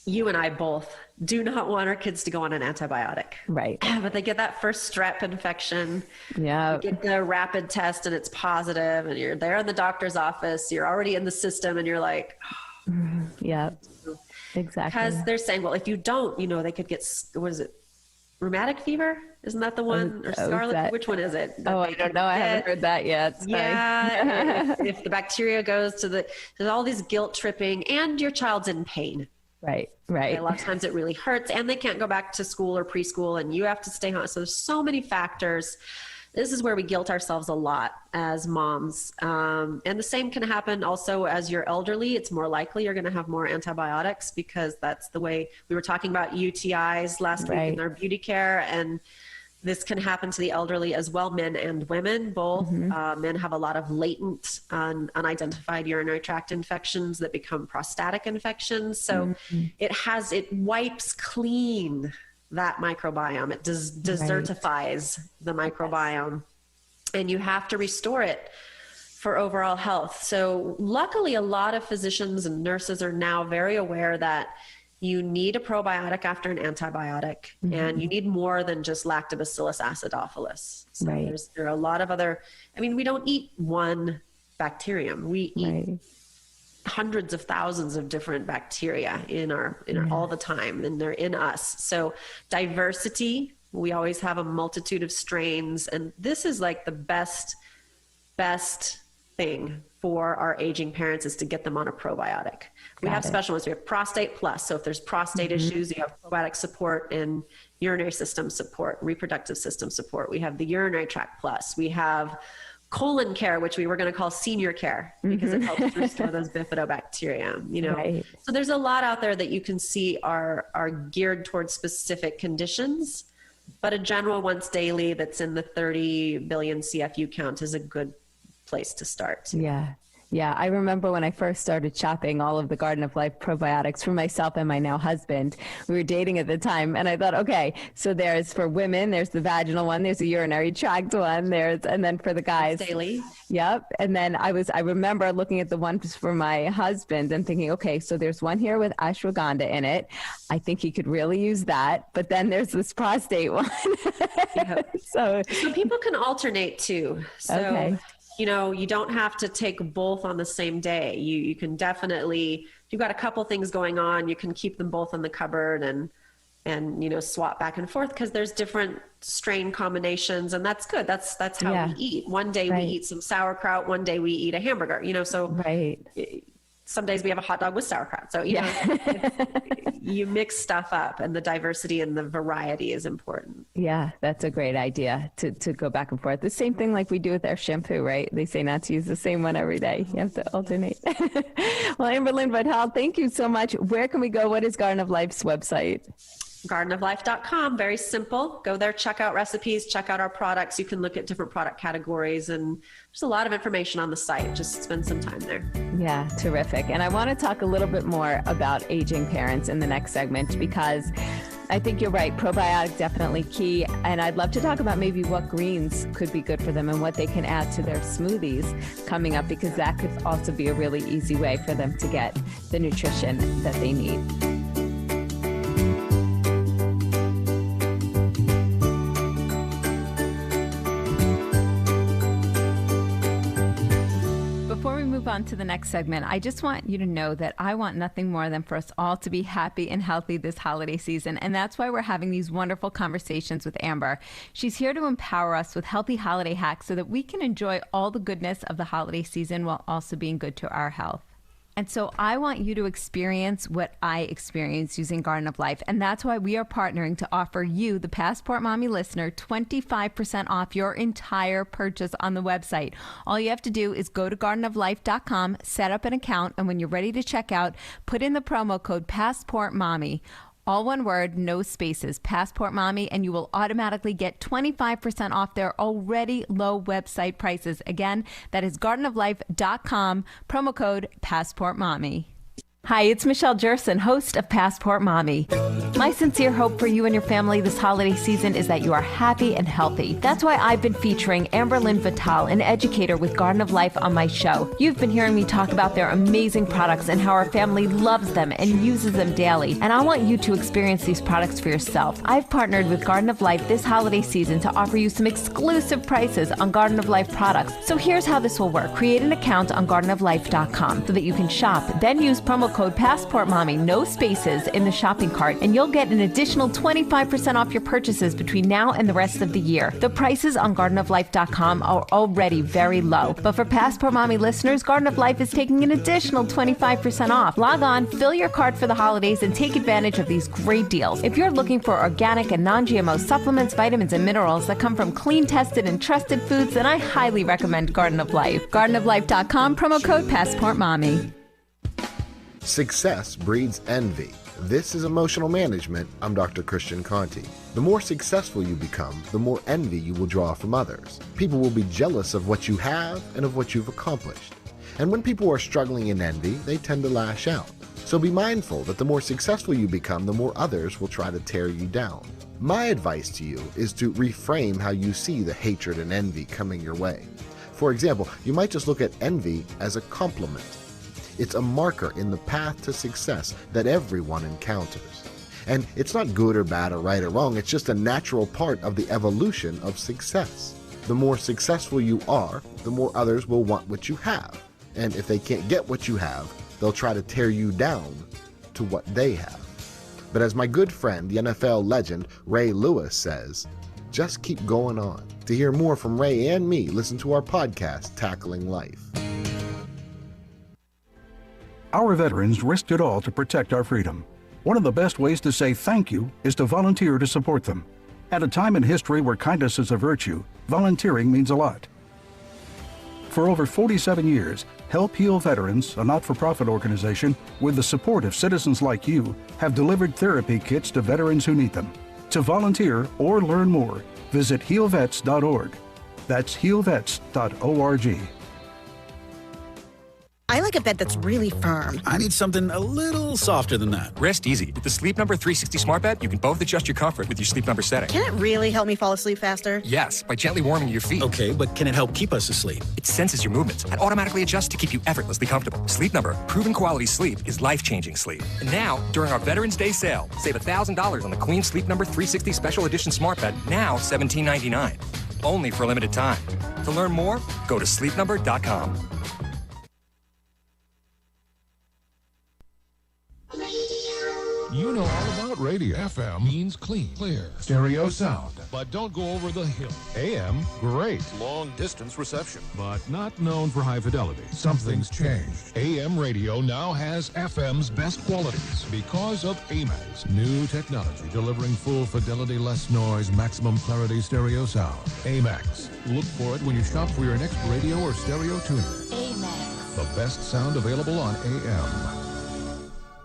You and I both do not want our kids to go on an antibiotic. Right. But they get that first strep infection. Yeah. You get the rapid test and it's positive and you're there in the doctor's office. You're already in the system and you're like, yeah, exactly. Because they're saying, well, if you don't, they could get, what is it? Rheumatic fever? Isn't that the one? Or scarlet? Which one is it? I don't know. I haven't heard that yet. Yeah. if the bacteria goes to there's all these guilt tripping and your child's in pain. Right. A lot of times it really hurts and they can't go back to school or preschool and you have to stay home. So there's so many factors. This is where we guilt ourselves a lot as moms. And the same can happen also as you're elderly. It's more likely you're going to have more antibiotics because that's the way we were talking about UTIs last week in our beauty care. And this can happen to the elderly as well, men and women, both. Men have a lot of latent, unidentified urinary tract infections that become prostatic infections. So it wipes clean that microbiome. It desertifies the microbiome and you have to restore it for overall health. So luckily, a lot of physicians and nurses are now very aware that you need a probiotic after an antibiotic and you need more than just lactobacillus acidophilus. So there are a lot of other, we don't eat one bacterium. We eat hundreds of thousands of different bacteria in our all the time, and they're in us. So diversity, we always have a multitude of strains, and this is like the best thing for our aging parents is to get them on a probiotic. We have special ones. We have Prostate Plus. So if there's prostate issues, you have probiotic support and urinary system support, reproductive system support. We have the urinary tract plus. We have colon care, which we were going to call senior care because it helps restore those bifidobacteria, you know. Right. So there's a lot out there that you can see are geared towards specific conditions, but a general once daily that's in the 30 billion CFU count is a good place to start. Yeah. Yeah, I remember when I first started shopping all of the Garden of Life probiotics for myself and my now husband. We were dating at the time, and I thought, okay, so there's for women, there's the vaginal one, there's the urinary tract one, and then for the guys. Daily. Yep. And then I remember looking at the ones for my husband and thinking, okay, so there's one here with ashwagandha in it. I think he could really use that. But then there's this prostate one. So people can alternate too. So. Okay. You know, you don't have to take both on the same day. You can definitely, if you've got a couple things going on, you can keep them both in the cupboard and you know, swap back and forth because there's different strain combinations, and that's good. That's how we eat. One day we eat some sauerkraut, one day we eat a hamburger, you know, so some days we have a hot dog with sauerkraut. So, you know, you mix stuff up, and the diversity and the variety is important. Yeah, that's a great idea to go back and forth. The same thing like we do with our shampoo, right? They say not to use the same one every day. You have to alternate. Well, Amberlynn Vital, thank you so much. Where can we go? What is Garden of Life's website? gardenoflife.com. Very simple. Go there, check out recipes, check out our products. You can look at different product categories, and there's a lot of information on the site. Just spend some time there. Yeah, terrific. And I want to talk a little bit more about aging parents in the next segment, because I think you're right. Probiotic definitely key. And I'd love to talk about maybe what greens could be good for them and what they can add to their smoothies coming up, because that could also be a really easy way for them to get the nutrition that they need. On to the next segment, I just want you to know that I want nothing more than for us all to be happy and healthy this holiday season, and that's why we're having these wonderful conversations with Amber. She's here to empower us with healthy holiday hacks so that we can enjoy all the goodness of the holiday season while also being good to our health. And so I want you to experience what I experienced using Garden of Life. And that's why we are partnering to offer you, the Passport Mommy listener, 25% off your entire purchase on the website. All you have to do is go to gardenoflife.com, set up an account, and when you're ready to check out, put in the promo code Passport Mommy. All one word, no spaces, Passport Mommy, and you will automatically get 25% off their already low website prices. Again, that is gardenoflife.com, promo code Passport Mommy. Hi, it's Michelle Jerson, host of Passport Mommy. My sincere hope for you and your family this holiday season is that you are happy and healthy. That's why I've been featuring Amberlynn Vital, an educator with Garden of Life, on my show. You've been hearing me talk about their amazing products and how our family loves them and uses them daily. And I want you to experience these products for yourself. I've partnered with Garden of Life this holiday season to offer you some exclusive prices on Garden of Life products. So here's how this will work. Create an account on gardenoflife.com so that you can shop. Then use promo code Passport Mommy, no spaces, in the shopping cart, and you'll get an additional 25% off your purchases between now and the rest of the year. The prices on gardenoflife.com are already very low, but for Passport Mommy listeners, Garden of Life is taking an additional 25% off. Log on, fill your cart for the holidays, and take advantage of these great deals. If you're looking for organic and non-GMO supplements, vitamins, and minerals that come from clean, tested, and trusted foods, then I highly recommend Garden of Life. Gardenoflife.com, promo code Passport Mommy. Success breeds envy. This is Emotional Management. I'm Dr. Christian Conti. The more successful you become, the more envy you will draw from others. People will be jealous of what you have and of what you've accomplished. And when people are struggling in envy, they tend to lash out. So be mindful that the more successful you become, the more others will try to tear you down. My advice to you is to reframe how you see the hatred and envy coming your way. For example, you might just look at envy as a compliment. It's a marker in the path to success that everyone encounters. And it's not good or bad or right or wrong, it's just a natural part of the evolution of success. The more successful you are, the more others will want what you have. And if they can't get what you have, they'll try to tear you down to what they have. But as my good friend, the NFL legend Ray Lewis says, just keep going on. To hear more from Ray and me, listen to our podcast, Tackling Life. Our veterans risked it all to protect our freedom. One of the best ways to say thank you is to volunteer to support them. At a time in history where kindness is a virtue, volunteering means a lot. For over 47 years, Help Heal Veterans, a not-for-profit organization with the support of citizens like you, have delivered therapy kits to veterans who need them. To volunteer or learn more, visit healvets.org. That's healvets.org. I like a bed that's really firm. I need something a little softer than that. Rest easy. With the Sleep Number 360 Smart Bed, you can both adjust your comfort with your Sleep Number setting. Can it really help me fall asleep faster? Yes, by gently warming your feet. Okay, but can it help keep us asleep? It senses your movements and automatically adjusts to keep you effortlessly comfortable. Sleep Number, proven quality sleep is life-changing sleep. And now, during our Veterans Day sale, save $1,000 on the Queen Sleep Number 360 Special Edition Smart Bed, now $1,799. Only for a limited time. To learn more, go to sleepnumber.com. You know all about radio. FM means clean, clear, stereo sound. But don't go over the hill. AM, great. Long distance reception. But not known for high fidelity. Something's changed. AM radio now has FM's best qualities because of AMAX. New technology delivering full fidelity, less noise, maximum clarity stereo sound. AMAX. Look for it when you shop for your next radio or stereo tuner. AMAX. The best sound available on AM.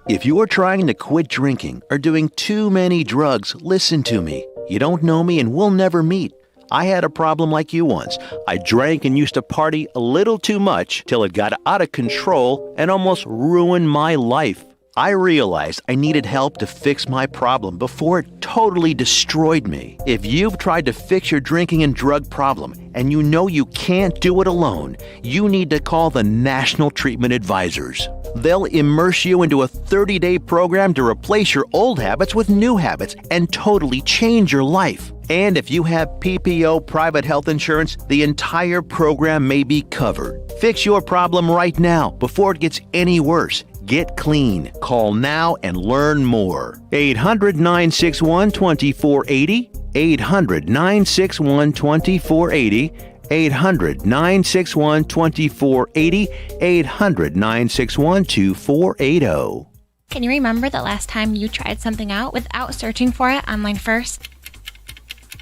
If you're trying to quit drinking or doing too many drugs, listen to me. You don't know me and we'll never meet. I had a problem like you once. I drank and used to party a little too much till it got out of control and almost ruined my life. I realized I needed help to fix my problem before it totally destroyed me. If you've tried to fix your drinking and drug problem and you know you can't do it alone, you need to call the National Treatment Advisors. They'll immerse you into a 30-day program to replace your old habits with new habits and totally change your life. And if you have PPO private health insurance, the entire program may be covered. Fix your problem right now before it gets any worse. Get clean. Call now and learn more. 800-961-2480. 800-961-2480. 800-961-2480. 800-961-2480. Can you remember the last time you tried something out without searching for it online first?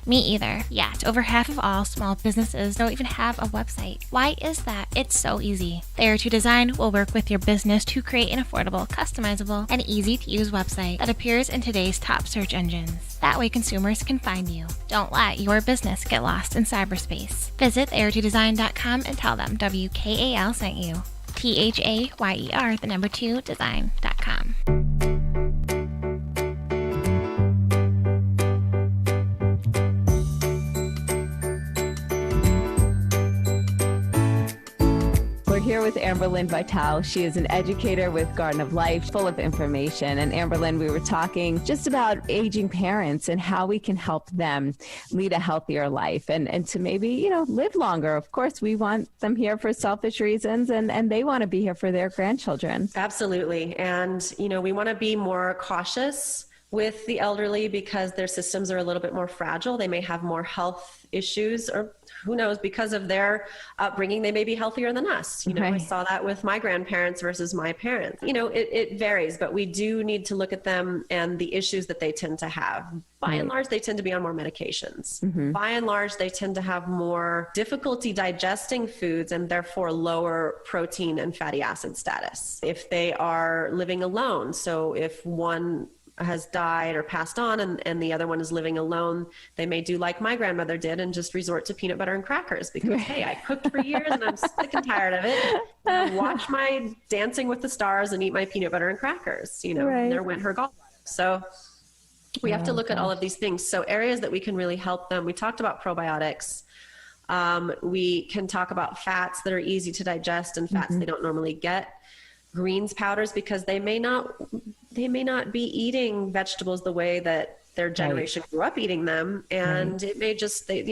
Me either. Yet, over half of all small businesses don't even have a website. Why is that? It's so easy. There to Design will work with your business to create an affordable, customizable, and easy-to-use website that appears in today's top search engines. That way consumers can find you. Don't let your business get lost in cyberspace. Visit theretodesign.com and tell them WKAL sent you. THAYER, 2design.com. We're here with Amberlynn Vital. She is an educator with Garden of Life, full of information. And Amberlynn, we were talking just about aging parents and how we can help them lead a healthier life and to maybe, live longer. Of course, we want them here for selfish reasons and they want to be here for their grandchildren. Absolutely. And, we want to be more cautious with the elderly because their systems are a little bit more fragile. They may have more health issues, or who knows, because of their upbringing, they may be healthier than us. I saw that with my grandparents versus my parents. It varies, but we do need to look at them and the issues that they tend to have. By and large, they tend to be on more medications. Mm-hmm. By and large, they tend to have more difficulty digesting foods and therefore lower protein and fatty acid status. If they are living alone, so if one has died or passed on and the other one is living alone, they may do like my grandmother did and just resort to peanut butter and crackers because, hey, I cooked for years and I'm sick and tired of it. Watch my Dancing with the Stars and eat my peanut butter and crackers, and there went her gallbladder. So we have to look at all of these things. So areas that we can really help them. We talked about probiotics. We can talk about fats that are easy to digest and fats they don't normally get. Greens powders, because they may not be eating vegetables the way that their generation grew up eating them. And it may just, they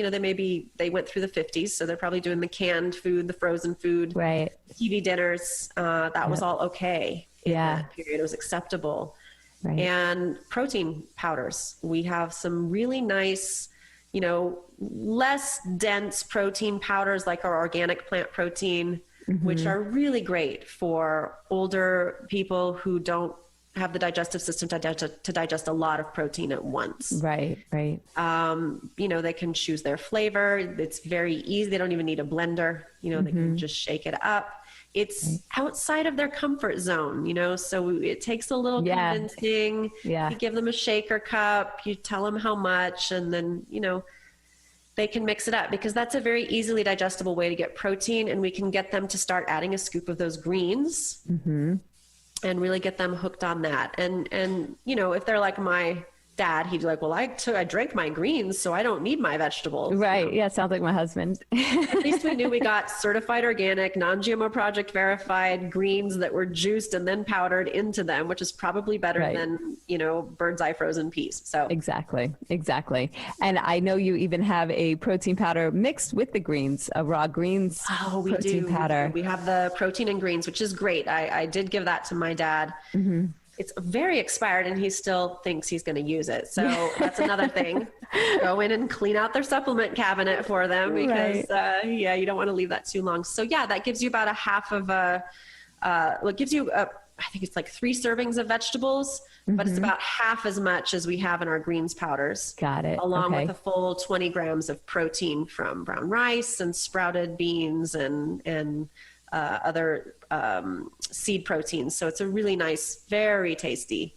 went through the 50s. So they're probably doing the canned food, the frozen food, TV dinners. That was all okay. In that period, it was acceptable. And protein powders. We have some really nice, less dense protein powders like our organic plant protein. which are really great for older people who don't have the digestive system to digest a lot of protein at once. Right. They can choose their flavor. It's very easy. They don't even need a blender. They can just shake it up. It's outside of their comfort zone, so it takes a little convincing. You give them a shaker cup, you tell them how much, and then, they can mix it up, because that's a very easily digestible way to get protein. And we can get them to start adding a scoop of those greens and really get them hooked on that. And if they're like my dad, he'd be like, well, I drank my greens, so I don't need my vegetables. Right. Yeah. Sounds like my husband. At least we knew we got certified organic, non-GMO project verified greens that were juiced and then powdered into them, which is probably better than, bird's eye frozen peas. So Exactly. And I know you even have a protein powder mixed with the greens, a raw greens protein powder. We have the protein and greens, which is great. I did give that to my dad. It's very expired and he still thinks he's going to use it. So that's another thing. Go in and clean out their supplement cabinet for them, because you don't want to leave that too long. So that gives you about a half of it gives you I think it's like 3 servings of vegetables, but it's about half as much as we have in our greens powders. Got it. Along with a full 20 grams of protein from brown rice and sprouted beans and other seed proteins. So it's a really nice, very tasty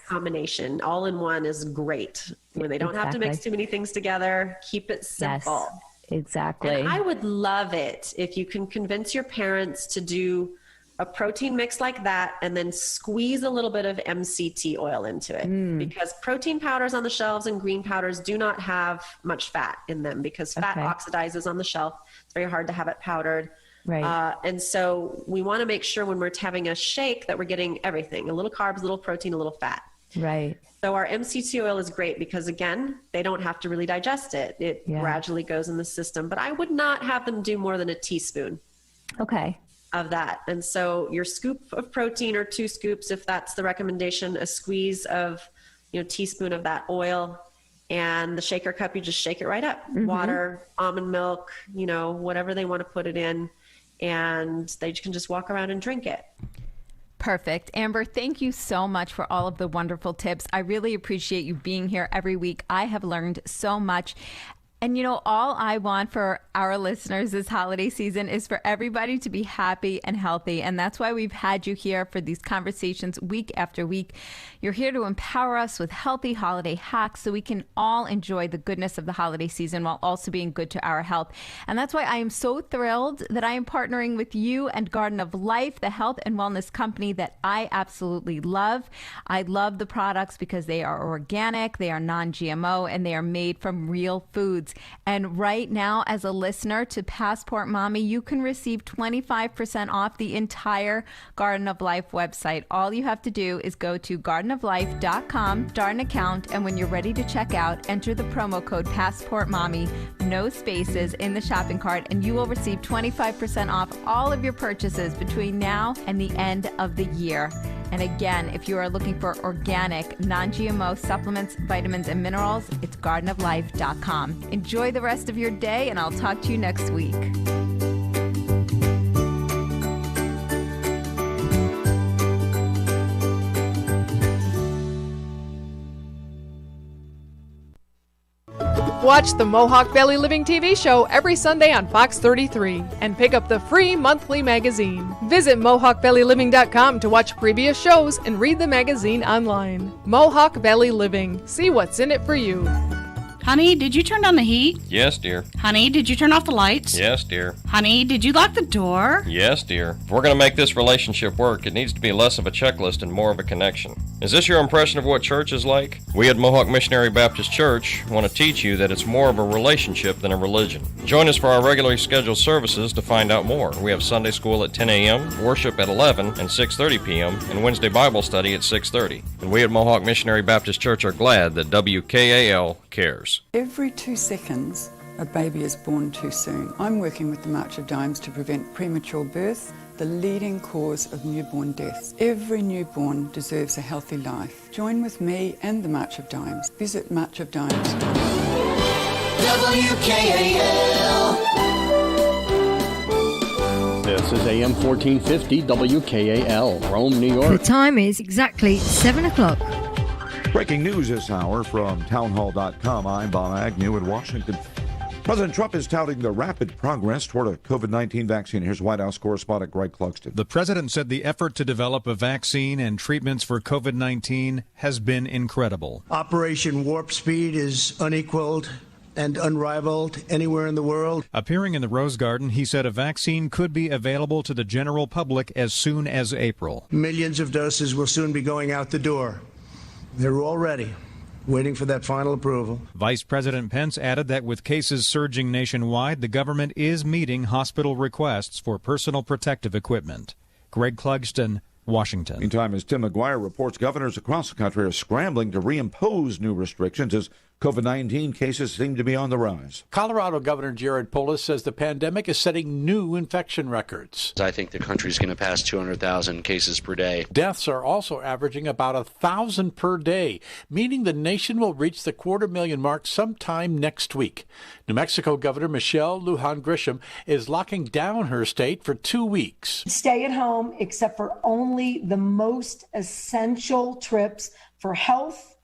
combination. All in one is great. When they don't have to mix too many things together, keep it simple. Yes, exactly. And I would love it if you can convince your parents to do a protein mix like that and then squeeze a little bit of MCT oil into it, because protein powders on the shelves and green powders do not have much fat in them, because fat oxidizes on the shelf. It's very hard to have it powdered. Right. And so we want to make sure when we're having a shake that we're getting everything, a little carbs, a little protein, a little fat. Right. So our MCT oil is great because, again, they don't have to really digest it. It gradually goes in the system, but I would not have them do more than a teaspoon of that. And so your scoop of protein, or 2 scoops, if that's the recommendation, a squeeze of, teaspoon of that oil, and the shaker cup, you just shake it right up. Water, almond milk, whatever they want to put it in. And they can just walk around and drink it. Perfect. Amber, thank you so much for all of the wonderful tips. I really appreciate you being here every week. I have learned so much. And all I want for our listeners this holiday season is for everybody to be happy and healthy. And that's why we've had you here for these conversations week after week. You're here to empower us with healthy holiday hacks so we can all enjoy the goodness of the holiday season while also being good to our health. And that's why I am so thrilled that I am partnering with you and Garden of Life, the health and wellness company that I absolutely love. I love the products because they are organic, they are non-GMO, and they are made from real foods. And right now, as a listener to Passport Mommy, you can receive 25% off the entire Garden of Life website. All you have to do is go to gardenoflife.com, start an account, and when you're ready to check out, enter the promo code Passport Mommy, no spaces, in the shopping cart, and you will receive 25% off all of your purchases between now and the end of the year. And again, if you are looking for organic, non-GMO supplements, vitamins, and minerals, it's gardenoflife.com. Enjoy the rest of your day, and I'll talk to you next week. Watch the Mohawk Valley Living TV show every Sunday on Fox 33 and pick up the free monthly magazine. Visit MohawkValleyLiving.com to watch previous shows and read the magazine online. Mohawk Valley Living. See what's in it for you. Honey, did you turn on the heat? Yes, dear. Honey, did you turn off the lights? Yes, dear. Honey, did you lock the door? Yes, dear. If we're going to make this relationship work, it needs to be less of a checklist and more of a connection. Is this your impression of what church is like? We at Mohawk Missionary Baptist Church want to teach you that it's more of a relationship than a religion. Join us for our regularly scheduled services to find out more. We have Sunday school at 10 a.m., worship at 11 and 6:30 p.m., and Wednesday Bible study at 6:30. And we at Mohawk Missionary Baptist Church are glad that WKAL cares. Every 2 seconds, a baby is born too soon. I'm working with the March of Dimes to prevent premature birth, the leading cause of newborn deaths. Every newborn deserves a healthy life. Join with me and the March of Dimes. Visit marchofdimes.com. WKAL. This This is AM 1450 WKAL, Rome, New The York. time is exactly 7 o'clock. Breaking news this hour from townhall.com. I'm Bob Agnew in Washington. President Trump is touting the rapid progress toward a COVID-19 vaccine. Here's White House correspondent Greg Clugston. The president said the effort to develop a vaccine and treatments for COVID-19 has been incredible. Operation Warp Speed is unequaled and unrivaled anywhere in the world. Appearing in the Rose Garden, he said a vaccine could be available to the general public as soon as April. Millions of doses will soon be going out the door. They're all ready, waiting for that final approval. Vice President Pence added that with cases surging nationwide, the government is meeting hospital requests for personal protective equipment. Greg Clugston, Washington. Meantime, as Tim McGuire reports, governors across the country are scrambling to reimpose new restrictions as COVID-19 cases seem to be on the rise. Colorado Governor Jared Polis says the pandemic is setting new infection records. I think the country's going to pass 200,000 cases per day. Deaths are also averaging about 1,000 per day, meaning the nation will reach the 250,000 mark sometime next week. New Mexico Governor Michelle Lujan Grisham is locking down her state for 2 weeks. Stay at home except for only the most essential trips for health,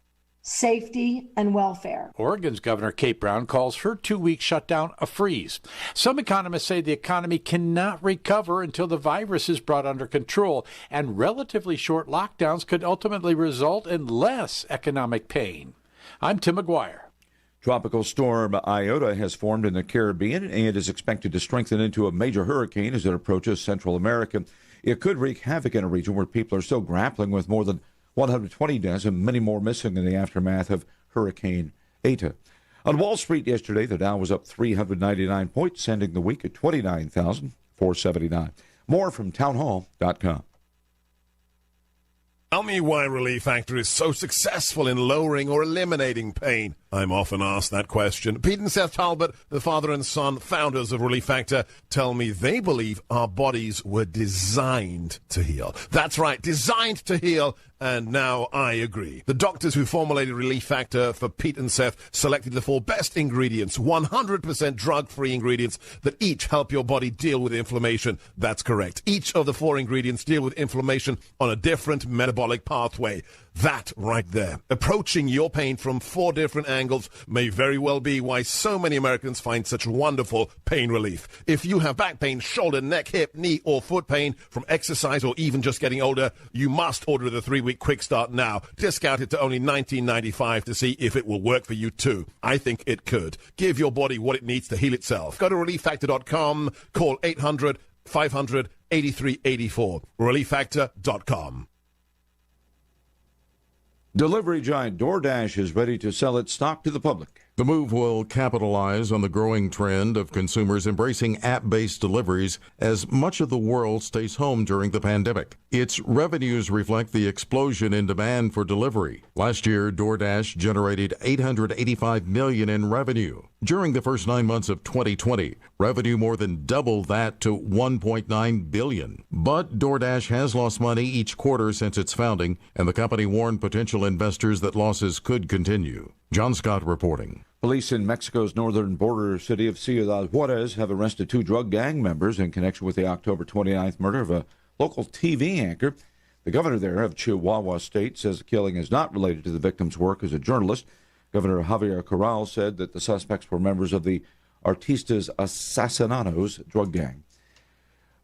safety, and welfare. Oregon's Governor Kate Brown calls her 2-week shutdown a freeze. Some economists say the economy cannot recover until the virus is brought under control, and relatively short lockdowns could ultimately result in less economic pain. I'm Tim McGuire. Tropical storm Iota has formed in the Caribbean and is expected to strengthen into a major hurricane as it approaches Central America. It could wreak havoc in a region where people are still grappling with more than 120 deaths and many more missing in the aftermath of Hurricane Eta. On Wall Street yesterday, the Dow was up 399 points, ending the week at 29,479. More from townhall.com. Tell me why Relief Factor is so successful in lowering or eliminating pain. I'm often asked that question. Pete and Seth Talbot, the father and son founders of Relief Factor, tell me they believe our bodies were designed to heal. That's right, designed to heal. And now I agree. The doctors who formulated Relief Factor for Pete and Seth selected the 4 best ingredients, 100% drug-free ingredients that each help your body deal with inflammation. That's correct. Each of the 4 ingredients deal with inflammation on a different metabolic pathway. That right there, approaching your pain from 4 different angles, may very well be why so many Americans find such wonderful pain relief. If you have back pain, shoulder, neck, hip, knee, or foot pain from exercise or even just getting older, you must order the 3-week Quick Start now. Discounted to only $19.95 to see if it will work for you too. I think it could. Give your body what it needs to heal itself. Go to ReliefFactor.com, call 800-500-8384. ReliefFactor.com. Delivery giant DoorDash is ready to sell its stock to the public. The move will capitalize on the growing trend of consumers embracing app-based deliveries as much of the world stays home during the pandemic. Its revenues reflect the explosion in demand for delivery. Last year, DoorDash generated $885 million in revenue. During the first 9 months of 2020, revenue more than doubled that to $1.9 billion. But DoorDash has lost money each quarter since its founding, and the company warned potential investors that losses could continue. John Scott reporting. Police in Mexico's northern border city of Ciudad Juarez have arrested 2 drug gang members in connection with the October 29th murder of a local TV anchor. The governor there of Chihuahua State says the killing is not related to the victim's work as a journalist. Governor Javier Corral said that the suspects were members of the Artistas Asesinados drug gang.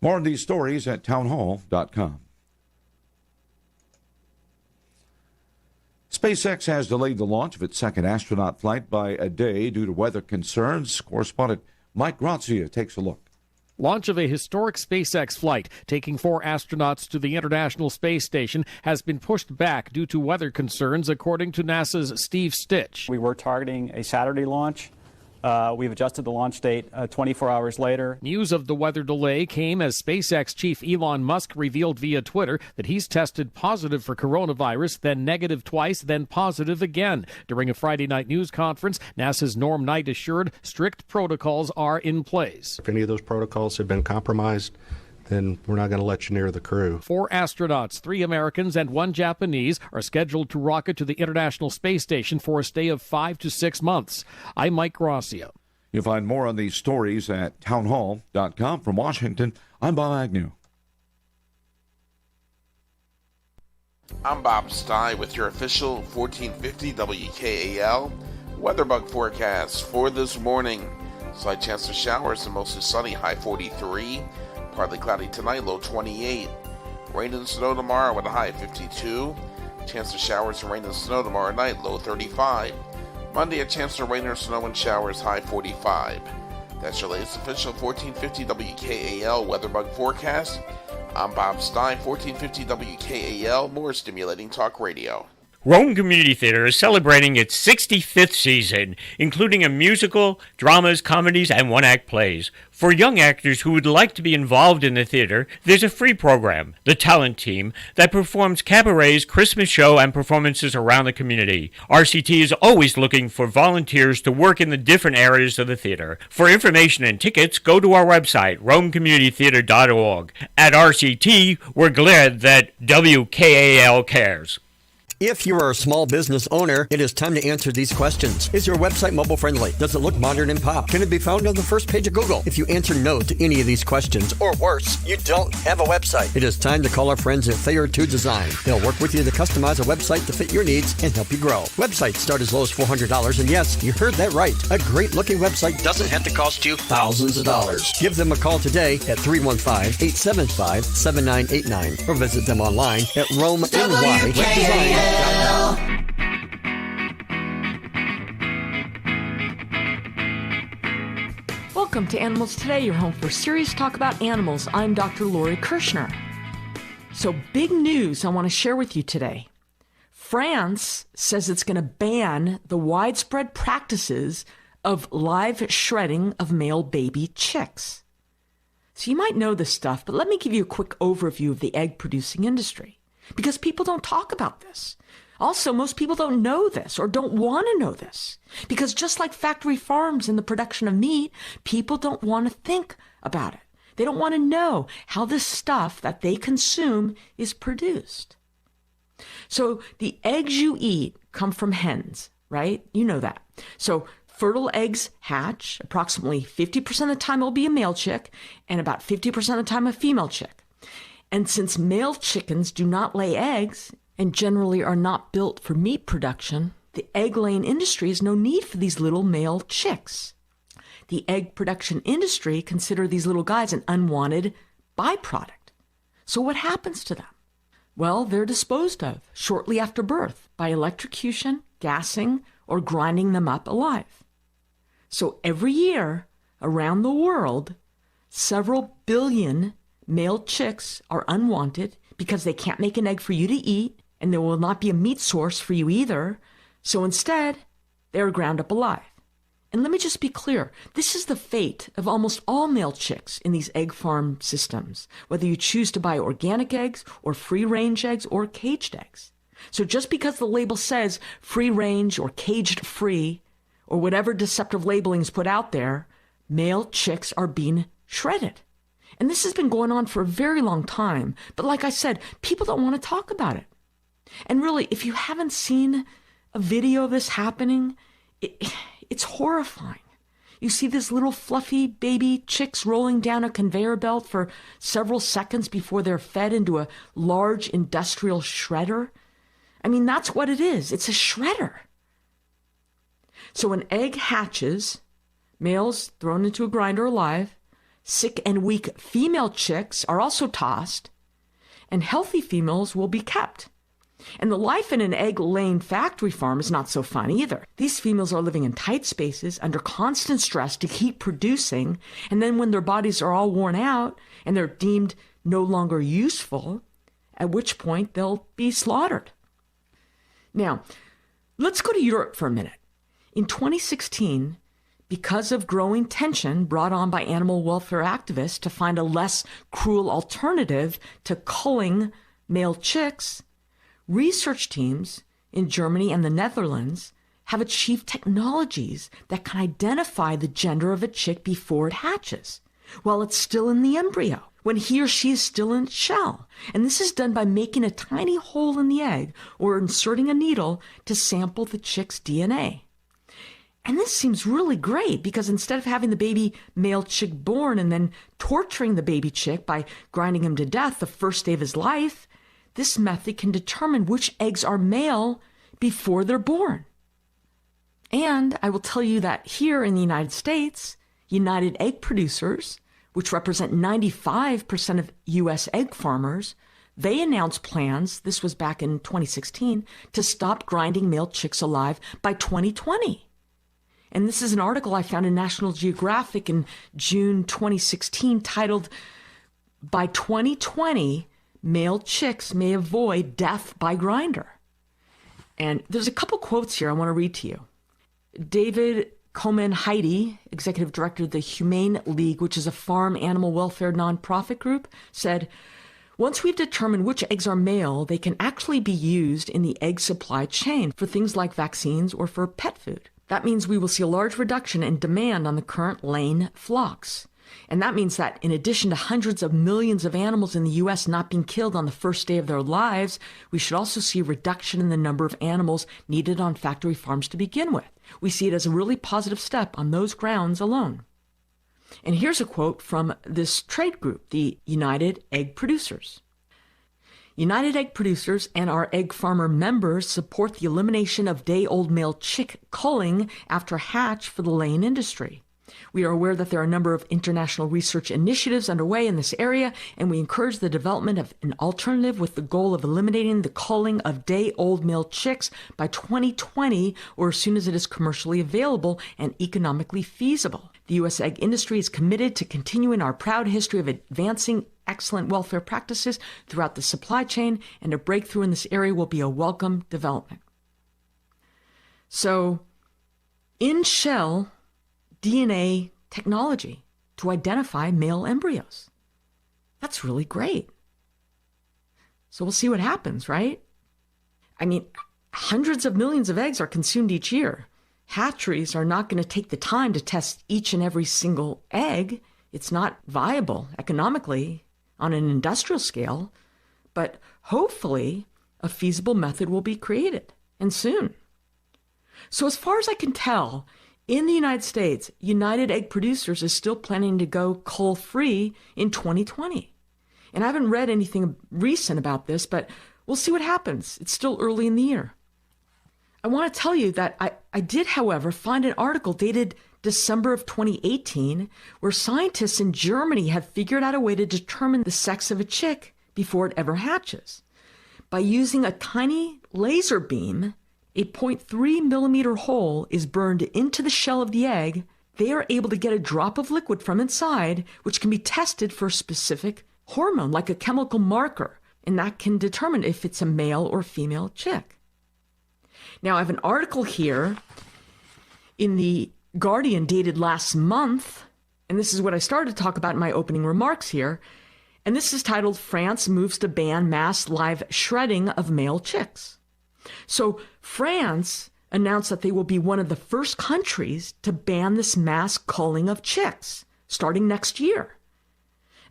More on these stories at townhall.com. SpaceX has delayed the launch of its second astronaut flight by a day due to weather concerns. Correspondent Mike Grazia takes a look. Launch of a historic SpaceX flight taking 4 astronauts to the International Space Station has been pushed back due to weather concerns, according to NASA's Steve Stitch. We were targeting a Saturday launch. We've adjusted the launch date 24 hours later. News of the weather delay came as SpaceX chief Elon Musk revealed via Twitter that he's tested positive for coronavirus, then negative twice, then positive again. During a Friday night news conference, NASA's Norm Knight assured strict protocols are in place. If any of those protocols have been compromised, then we're not going to let you near the crew. 4 astronauts, 3 Americans and 1 Japanese, are scheduled to rocket to the International Space Station for a stay of 5 to 6 months. I'm Mike Gracia. You'll find more on these stories at townhall.com. From Washington, I'm Bob Agnew. I'm Bob Stein with your official 1450 WKAL weather bug forecast for this morning. Slight chance of showers and mostly sunny, high 43. Partly cloudy tonight, low 28. Rain and snow tomorrow with a high 52. Chance of showers and rain and snow tomorrow night, low 35. Monday, a chance of rain or snow and showers, high 45. That's your latest official 1450 WKAL weather bug forecast. I'm Bob Stein, 1450 WKAL, more stimulating talk radio. Rome Community Theater is celebrating its 65th season, including a musical, dramas, comedies, and one-act plays. For young actors who would like to be involved in the theater, there's a free program, The Talent Team, that performs cabarets, Christmas show, and performances around the community. RCT is always looking for volunteers to work in the different areas of the theater. For information and tickets, go to our website, romecommunitytheater.org. At RCT, we're glad that WKAL cares. If you are a small business owner, it is time to answer these questions. Is your website mobile friendly? Does it look modern and pop? Can it be found on the first page of Google? If you answer no to any of these questions, or worse, you don't have a website, it is time to call our friends at Thayer 2 Design. They'll work with you to customize a website to fit your needs and help you grow. Websites start as low as $400, and yes, you heard that right. A great looking website doesn't have to cost you thousands of dollars. Give them a call today at 315-875-7989 or visit them online at RomeNY.design. Welcome to Animals Today, your home for serious talk about animals. I'm Dr. Lori Kirshner. So, big news I want to share with you today. France says it's going to ban the widespread practices of live shredding of male baby chicks. So you might know this stuff, but let me give you a quick overview of the egg-producing industry, because people don't talk about this. Also, most people don't know this or don't want to know this, because just like factory farms in the production of meat, people don't want to think about it. They don't want to know how this stuff that they consume is produced. So the eggs you eat come from hens, right? You know that. So fertile eggs hatch. Approximately 50% of the time it'll be a male chick, and about 50% of the time a female chick. And since male chickens do not lay eggs, and generally are not built for meat production, the egg-laying industry has no need for these little male chicks. The egg production industry consider these little guys an unwanted byproduct. So what happens to them? Well, they're disposed of shortly after birth by electrocution, gassing, or grinding them up alive. So every year, around the world, several billion male chicks are unwanted because they can't make an egg for you to eat, and there will not be a meat source for you either. So instead, they are ground up alive. And let me just be clear, this is the fate of almost all male chicks in these egg farm systems, whether you choose to buy organic eggs or free-range eggs or caged eggs. So just because the label says free-range or caged-free, or whatever deceptive labeling is put out there, male chicks are being shredded. And this has been going on for a very long time. But like I said, people don't want to talk about it. And really, if you haven't seen a video of this happening, it's horrifying. You see these little fluffy baby chicks rolling down a conveyor belt for several seconds before they're fed into a large industrial shredder. I mean, that's what it is. It's a shredder. So an egg hatches, males thrown into a grinder alive, sick and weak female chicks are also tossed, and healthy females will be kept. And the life in an egg-laying factory farm is not so fun either. These females are living in tight spaces under constant stress to keep producing, and then when their bodies are all worn out and they're deemed no longer useful, at which point they'll be slaughtered. Now, let's go to Europe for a minute. In 2016, because of growing tension brought on by animal welfare activists to find a less cruel alternative to culling male chicks, research teams in Germany and the Netherlands have achieved technologies that can identify the gender of a chick before it hatches, while it's still in the embryo, when he or she is still in its shell. And this is done by making a tiny hole in the egg or inserting a needle to sample the chick's DNA. And this seems really great because instead of having the baby male chick born and then torturing the baby chick by grinding him to death the first day of his life, this method can determine which eggs are male before they're born. And I will tell you that here in the United States, United Egg Producers, which represent 95% of U.S. egg farmers, they announced plans, this was back in 2016, to stop grinding male chicks alive by 2020. And this is an article I found in National Geographic in June 2016 titled, "By 2020, Male Chicks May Avoid Death by Grinder." And there's a couple quotes here I want to read to you. David Komen-Heidi, executive director of the Humane League, which is a farm animal welfare nonprofit group, said, "Once we've determined which eggs are male, they can actually be used in the egg supply chain for things like vaccines or for pet food. That means we will see a large reduction in demand on the current laying flocks. And that means that in addition to hundreds of millions of animals in the U.S. not being killed on the first day of their lives, we should also see a reduction in the number of animals needed on factory farms to begin with. We see it as a really positive step on those grounds alone." And here's a quote from this trade group, the United Egg Producers. "United Egg Producers and our egg farmer members support the elimination of day-old male chick culling after hatch for the laying industry. We are aware that there are a number of international research initiatives underway in this area, and we encourage the development of an alternative with the goal of eliminating the culling of day-old male chicks by 2020 or as soon as it is commercially available and economically feasible. The U.S. egg industry is committed to continuing our proud history of advancing excellent welfare practices throughout the supply chain, and a breakthrough in this area will be a welcome development." So, in-shell DNA technology to identify male embryos. That's really great. So we'll see what happens, right? I mean, hundreds of millions of eggs are consumed each year. Hatcheries are not going to take the time to test each and every single egg. It's not viable economically on an industrial scale, but hopefully a feasible method will be created, and soon. So as far as I can tell, in the United States, United Egg Producers is still planning to go cull-free in 2020. And I haven't read anything recent about this, but we'll see what happens. It's still early in the year. I want to tell you that I did, however, find an article dated December of 2018 where scientists in Germany have figured out a way to determine the sex of a chick before it ever hatches. By using a tiny laser beam, a 0.3 millimeter hole is burned into the shell of the egg. They are able to get a drop of liquid from inside, which can be tested for a specific hormone, like a chemical marker, and that can determine if it's a male or female chick. Now, I have an article here in the Guardian dated last month, and this is what I started to talk about in my opening remarks here, and this is titled, "France Moves to Ban Mass Live Shredding of Male Chicks." So France announced that they will be one of the first countries to ban this mass culling of chicks starting next year.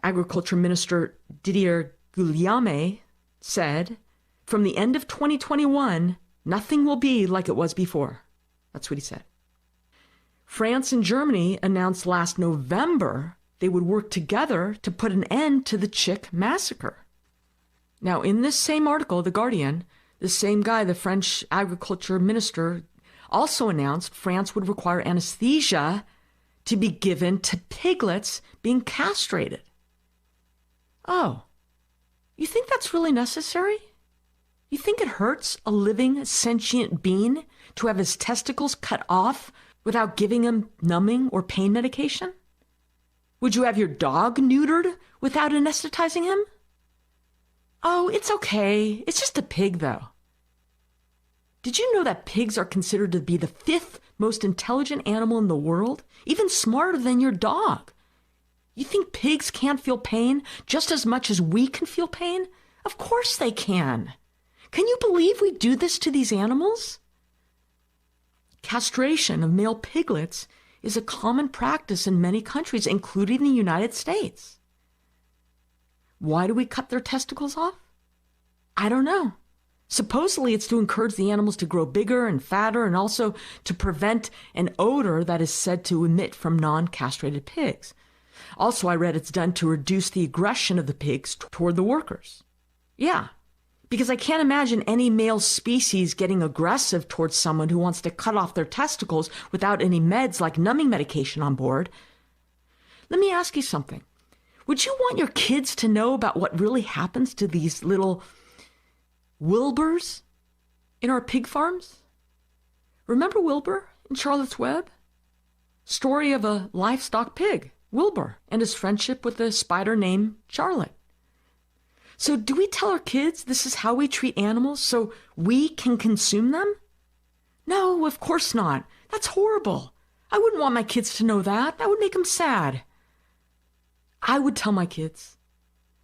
Agriculture Minister Didier Guillaume said, "From the end of 2021, nothing will be like it was before." That's what he said. France and Germany announced last November they would work together to put an end to the chick massacre. Now, in this same article, The Guardian, the same guy, the French agriculture minister, also announced France would require anesthesia to be given to piglets being castrated. Oh, you think that's really necessary? You think it hurts a living, sentient being to have his testicles cut off without giving him numbing or pain medication? Would you have your dog neutered without anesthetizing him? Oh, it's okay. It's just a pig, though. Did you know that pigs are considered to be the 5th most intelligent animal in the world? Even smarter than your dog. You think pigs can't feel pain just as much as we can feel pain? Of course they can. Can you believe we do this to these animals? Castration of male piglets is a common practice in many countries, including the United States. Why do we cut their testicles off? I don't know. Supposedly, it's to encourage the animals to grow bigger and fatter and also to prevent an odor that is said to emit from non-castrated pigs. Also, I read it's done to reduce the aggression of the pigs toward the workers. Yeah, because I can't imagine any male species getting aggressive towards someone who wants to cut off their testicles without any meds like numbing medication on board. Let me ask you something. Would you want your kids to know about what really happens to these little Wilburs in our pig farms? Remember Wilbur in Charlotte's Web? Story of a livestock pig, Wilbur, and his friendship with a spider named Charlotte. So do we tell our kids this is how we treat animals so we can consume them? No, of course not. That's horrible. I wouldn't want my kids to know that. That would make them sad. I would tell my kids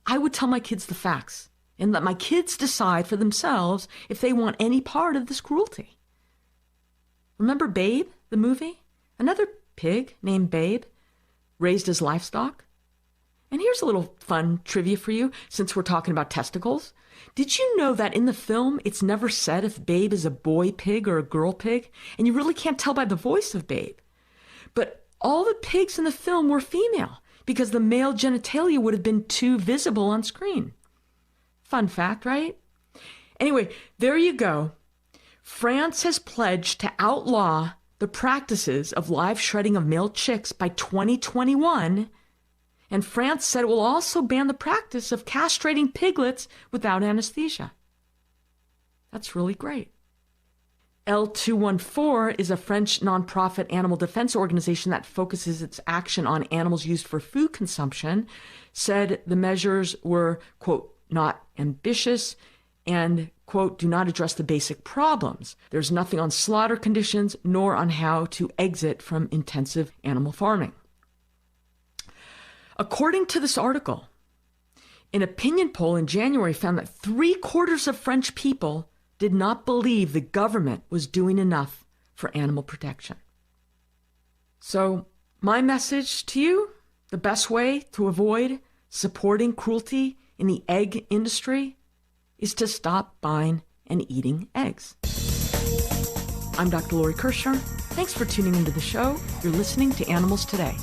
the facts and let my kids decide for themselves if they want any part of this cruelty. Remember Babe, the movie? Another pig named Babe, raised as livestock. And here's a little fun trivia for you, since we're talking about testicles. Did you know that in the film, it's never said if Babe is a boy pig or a girl pig? And you really can't tell by the voice of Babe. But all the pigs in the film were female, because the male genitalia would have been too visible on screen. Fun fact, right? Anyway, there you go. France has pledged to outlaw the practices of live shredding of male chicks by 2021, and France said it will also ban the practice of castrating piglets without anesthesia. That's really great. L214 is a French nonprofit animal defense organization that focuses its action on animals used for food consumption, said the measures were, quote, not ambitious and, quote, do not address the basic problems. There's nothing on slaughter conditions nor on how to exit from intensive animal farming. According to this article, an opinion poll in January found that 3/4 of French people did not believe the government was doing enough for animal protection. So, my message to you, the best way to avoid supporting cruelty in the egg industry is to stop buying and eating eggs. I'm Dr. Lori Kirshner. Thanks for tuning into the show. You're listening to Animals Today.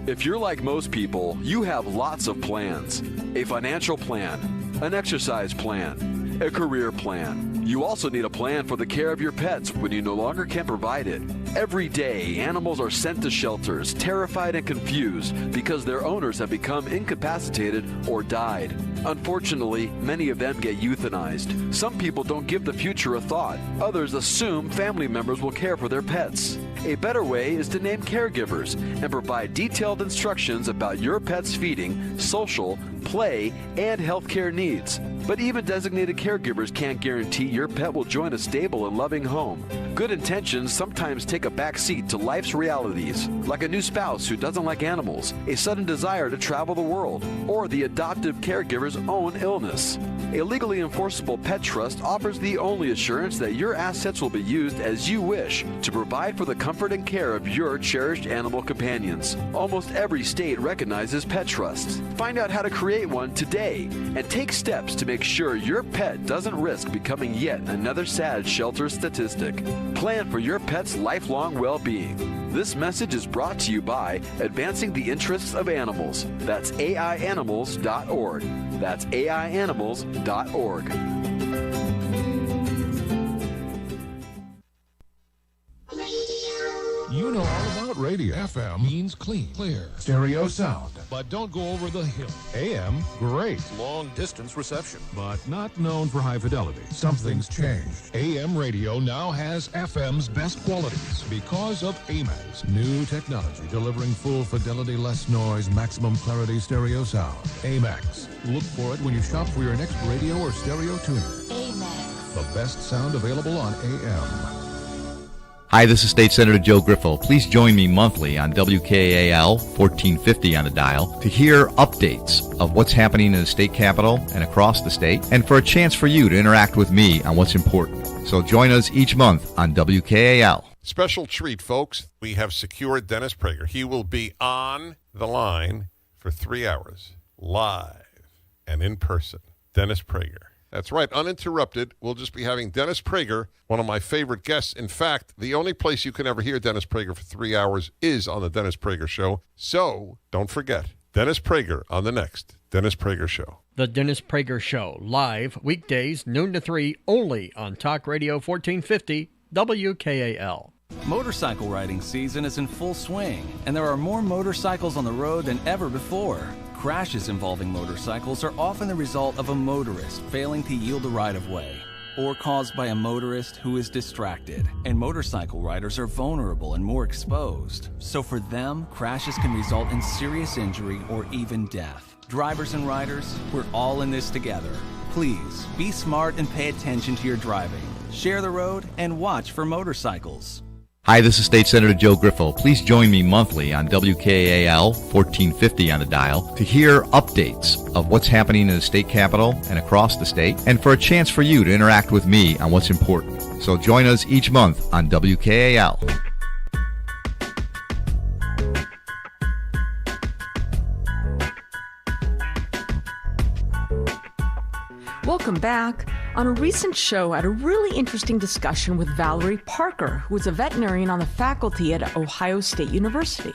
If you're like most people, you have lots of plans. A financial plan, an exercise plan, a career plan. You also need a plan for the care of your pets when you no longer can provide it. Every day, animals are sent to shelters, terrified and confused because their owners have become incapacitated or died. Unfortunately, many of them get euthanized. Some people don't give the future a thought. Others assume family members will care for their pets. A better way is to name caregivers and provide detailed instructions about your pet's feeding, social, play, and healthcare needs. But even designated caregivers can't guarantee your pet will join a stable and loving home. Good intentions sometimes take a back seat to life's realities, like a new spouse who doesn't like animals, a sudden desire to travel the world, or the adoptive caregiver's own illness. A legally enforceable pet trust offers the only assurance that your assets will be used as you wish to provide for the comfort and care of your cherished animal companions. Almost every state recognizes pet trusts. Find out how to create one today and take steps to make sure your pet doesn't risk becoming yet another sad shelter statistic. Plan for your pet's lifelong well-being. This message is brought to you by Advancing the Interests of Animals. That's AIAnimals.org. That's AIAnimals.org. You know all about radio. FM means clean, clear, stereo sound. But don't go over the hill. AM, great. Long distance reception. But not known for high fidelity. Something's changed. AM radio now has FM's best qualities because of AMAX. New technology delivering full fidelity, less noise, maximum clarity stereo sound. AMAX. Look for it when you shop for your next radio or stereo tuner. AMAX. The best sound available on AM. Hi, this is State Senator Joe Griffel. Please join me monthly on WKAL 1450 on the dial to hear updates of what's happening in the state capitol and across the state, and for a chance for you to interact with me on what's important. So join us each month on WKAL. Special treat, folks. We have secured Dennis Prager. He will be on the line for 3 hours, live and in person. Dennis Prager. That's right, uninterrupted. We'll just be having Dennis Prager, one of my favorite guests. In fact, the only place you can ever hear Dennis Prager for 3 hours is on the Dennis Prager Show. So don't forget, Dennis Prager on the next Dennis Prager Show. The Dennis Prager Show, live weekdays, noon to 3, only on Talk Radio 1450 WKAL. Motorcycle riding season is in full swing, and there are more motorcycles on the road than ever before. Crashes involving motorcycles are often the result of a motorist failing to yield the right-of-way, or caused by a motorist who is distracted. And motorcycle riders are vulnerable and more exposed. So for them, crashes can result in serious injury or even death. Drivers and riders, we're all in this together. Please, be smart and pay attention to your driving. Share the road and watch for motorcycles. Hi, this is State Senator Joe Griffel. Please join me monthly on WKAL 1450 on the dial to hear updates of what's happening in the state capitol and across the state, and for a chance for you to interact with me on what's important. So join us each month on WKAL. Welcome back. On a recent show, I had a really interesting discussion with Valerie Parker, who is a veterinarian on the faculty at Ohio State University.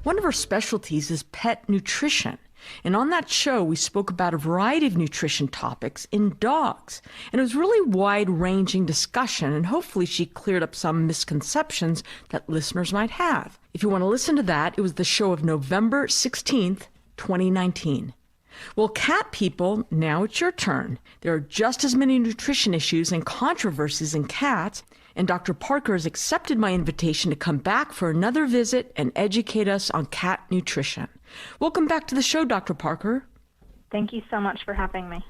One of her specialties is pet nutrition. And on that show, we spoke about a variety of nutrition topics in dogs. And it was really wide-ranging discussion, and hopefully she cleared up some misconceptions that listeners might have. If you want to listen to that, it was the show of November 16th, 2019. Well, cat people, now it's your turn. There are just as many nutrition issues and controversies in cats, and Dr. Parker has accepted my invitation to come back for another visit and educate us on cat nutrition. Welcome back to the show, Dr. Parker. Thank you so much for having me.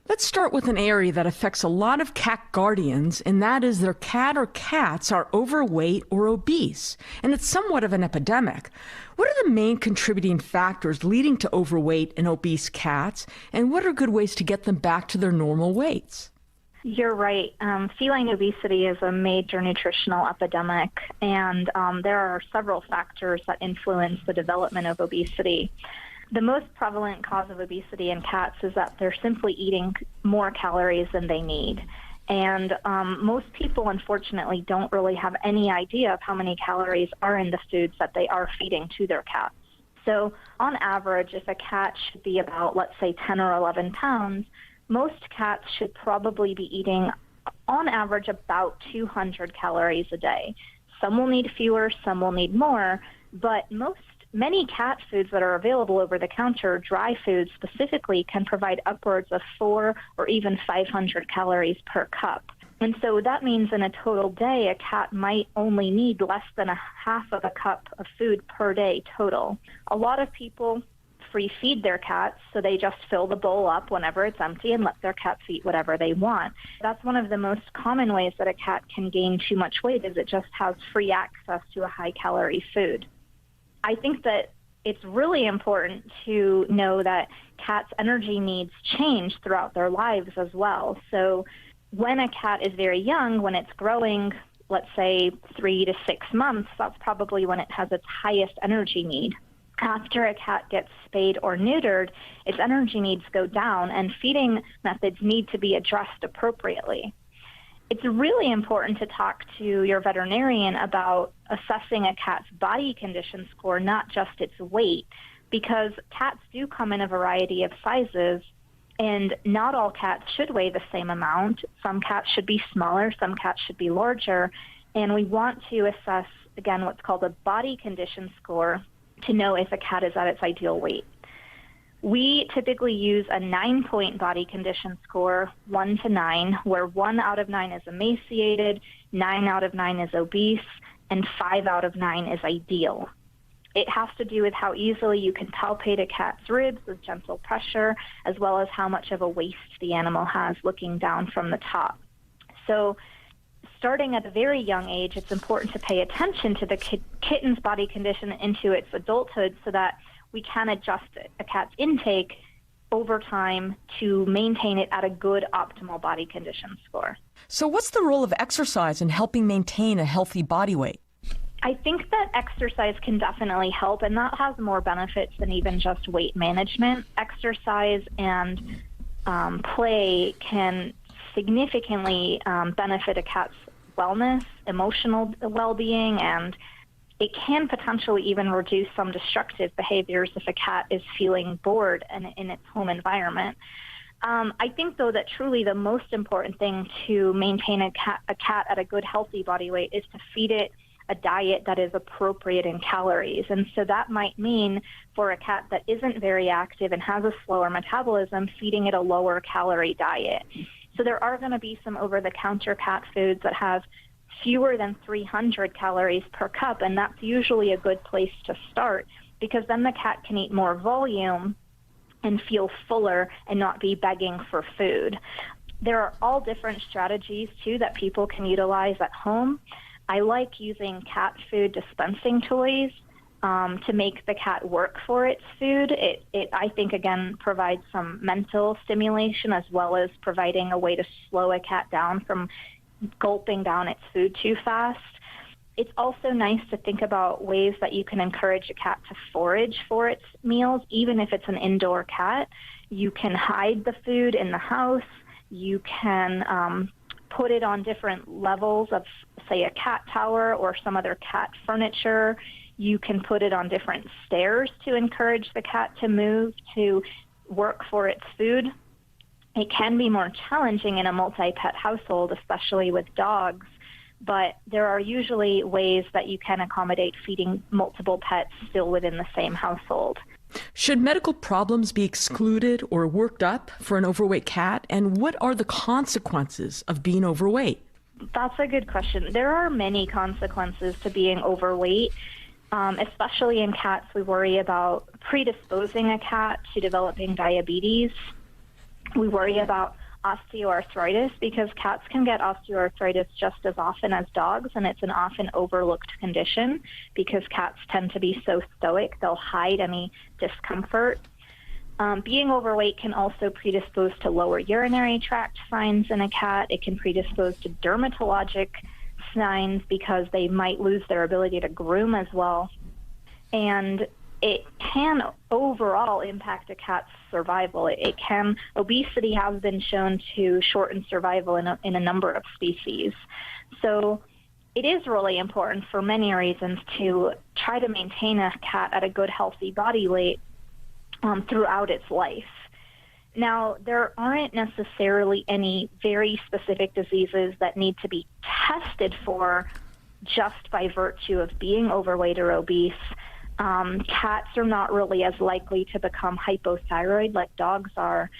Let's start with an area that affects a lot of cat guardians, and that is their cat or cats are overweight or obese, and it's somewhat of an epidemic. What are the main contributing factors leading to overweight and obese cats, and what are good ways to get them back to their normal weights? You're right. Feline obesity is a major nutritional epidemic, and there are several factors that influence the development of obesity. The most prevalent cause of obesity in cats is that they're simply eating more calories than they need. And most people, unfortunately, don't really have any idea of how many calories are in the foods that they are feeding to their cats. So on average, if a cat should be about, let's say, 10 or 11 pounds, most cats should probably be eating, on average, about 200 calories a day. Some will need fewer, some will need more, but many cat foods that are available over the counter, dry foods specifically, can provide upwards of 400 or even 500 calories per cup. And so that means in a total day, a cat might only need less than a half of a cup of food per day total. A lot of people free feed their cats, so they just fill the bowl up whenever it's empty and let their cats eat whatever they want. That's one of the most common ways that a cat can gain too much weight, is it just has free access to a high-calorie food. I think that it's really important to know that cats' energy needs change throughout their lives as well. So when a cat is very young, when it's growing, let's say 3 to 6 months, that's probably when it has its highest energy need. After a cat gets spayed or neutered, its energy needs go down, and feeding methods need to be addressed appropriately. It's really important to talk to your veterinarian about assessing a cat's body condition score, not just its weight, because cats do come in a variety of sizes, and not all cats should weigh the same amount. Some cats should be smaller, some cats should be larger, and we want to assess, again, what's called a body condition score to know if a cat is at its ideal weight. We typically use a 9-point body condition score, 1 to 9, where 1 out of 9 is emaciated, 9 out of 9 is obese, and 5 out of 9 is ideal. It has to do with how easily you can palpate a cat's ribs with gentle pressure, as well as how much of a waist the animal has looking down from the top. So starting at a very young age, it's important to pay attention to the kitten's body condition into its adulthood so that we can adjust a cat's intake over time to maintain it at a good optimal body condition score. So what's the role of exercise in helping maintain a healthy body weight? I think that exercise can definitely help, and that has more benefits than even just weight management. Exercise and play can significantly benefit a cat's wellness, emotional well-being, and it can potentially even reduce some destructive behaviors if a cat is feeling bored in its home environment. I think, though, that truly the most important thing to maintain a cat at a good, healthy body weight is to feed it a diet that is appropriate in calories. And so that might mean for a cat that isn't very active and has a slower metabolism, feeding it a lower calorie diet. So there are going to be some over-the-counter cat foods that have fewer than 300 calories per cup, and that's usually a good place to start because then the cat can eat more volume and feel fuller and not be begging for food. There are all different strategies, too, that people can utilize at home. I like using cat food dispensing toys to make the cat work for its food. It, I think, again, provides some mental stimulation as well as providing a way to slow a cat down from gulping down its food too fast. It's also nice to think about ways that you can encourage a cat to forage for its meals, even if it's an indoor cat. You can hide the food in the house. You can put it on different levels of, say, a cat tower or some other cat furniture. You can put it on different stairs to encourage the cat to move, to work for its food. It can be more challenging in a multi-pet household, especially with dogs, but there are usually ways that you can accommodate feeding multiple pets still within the same household. Should medical problems be excluded or worked up for an overweight cat? And what are the consequences of being overweight? That's a good question. There are many consequences to being overweight. Especially in cats, we worry about predisposing a cat to developing diabetes. We worry about osteoarthritis because cats can get osteoarthritis just as often as dogs, and it's an often overlooked condition because cats tend to be so stoic, they'll hide any discomfort. Being overweight can also predispose to lower urinary tract signs in a cat. It can predispose to dermatologic signs because they might lose their ability to groom as well. And it can overall impact a cat's survival. Obesity has been shown to shorten survival in a number of species. So it is really important for many reasons to try to maintain a cat at a good, healthy body weight throughout its life. Now, there aren't necessarily any very specific diseases that need to be tested for just by virtue of being overweight or obese. Cats are not really as likely to become hypothyroid like dogs are,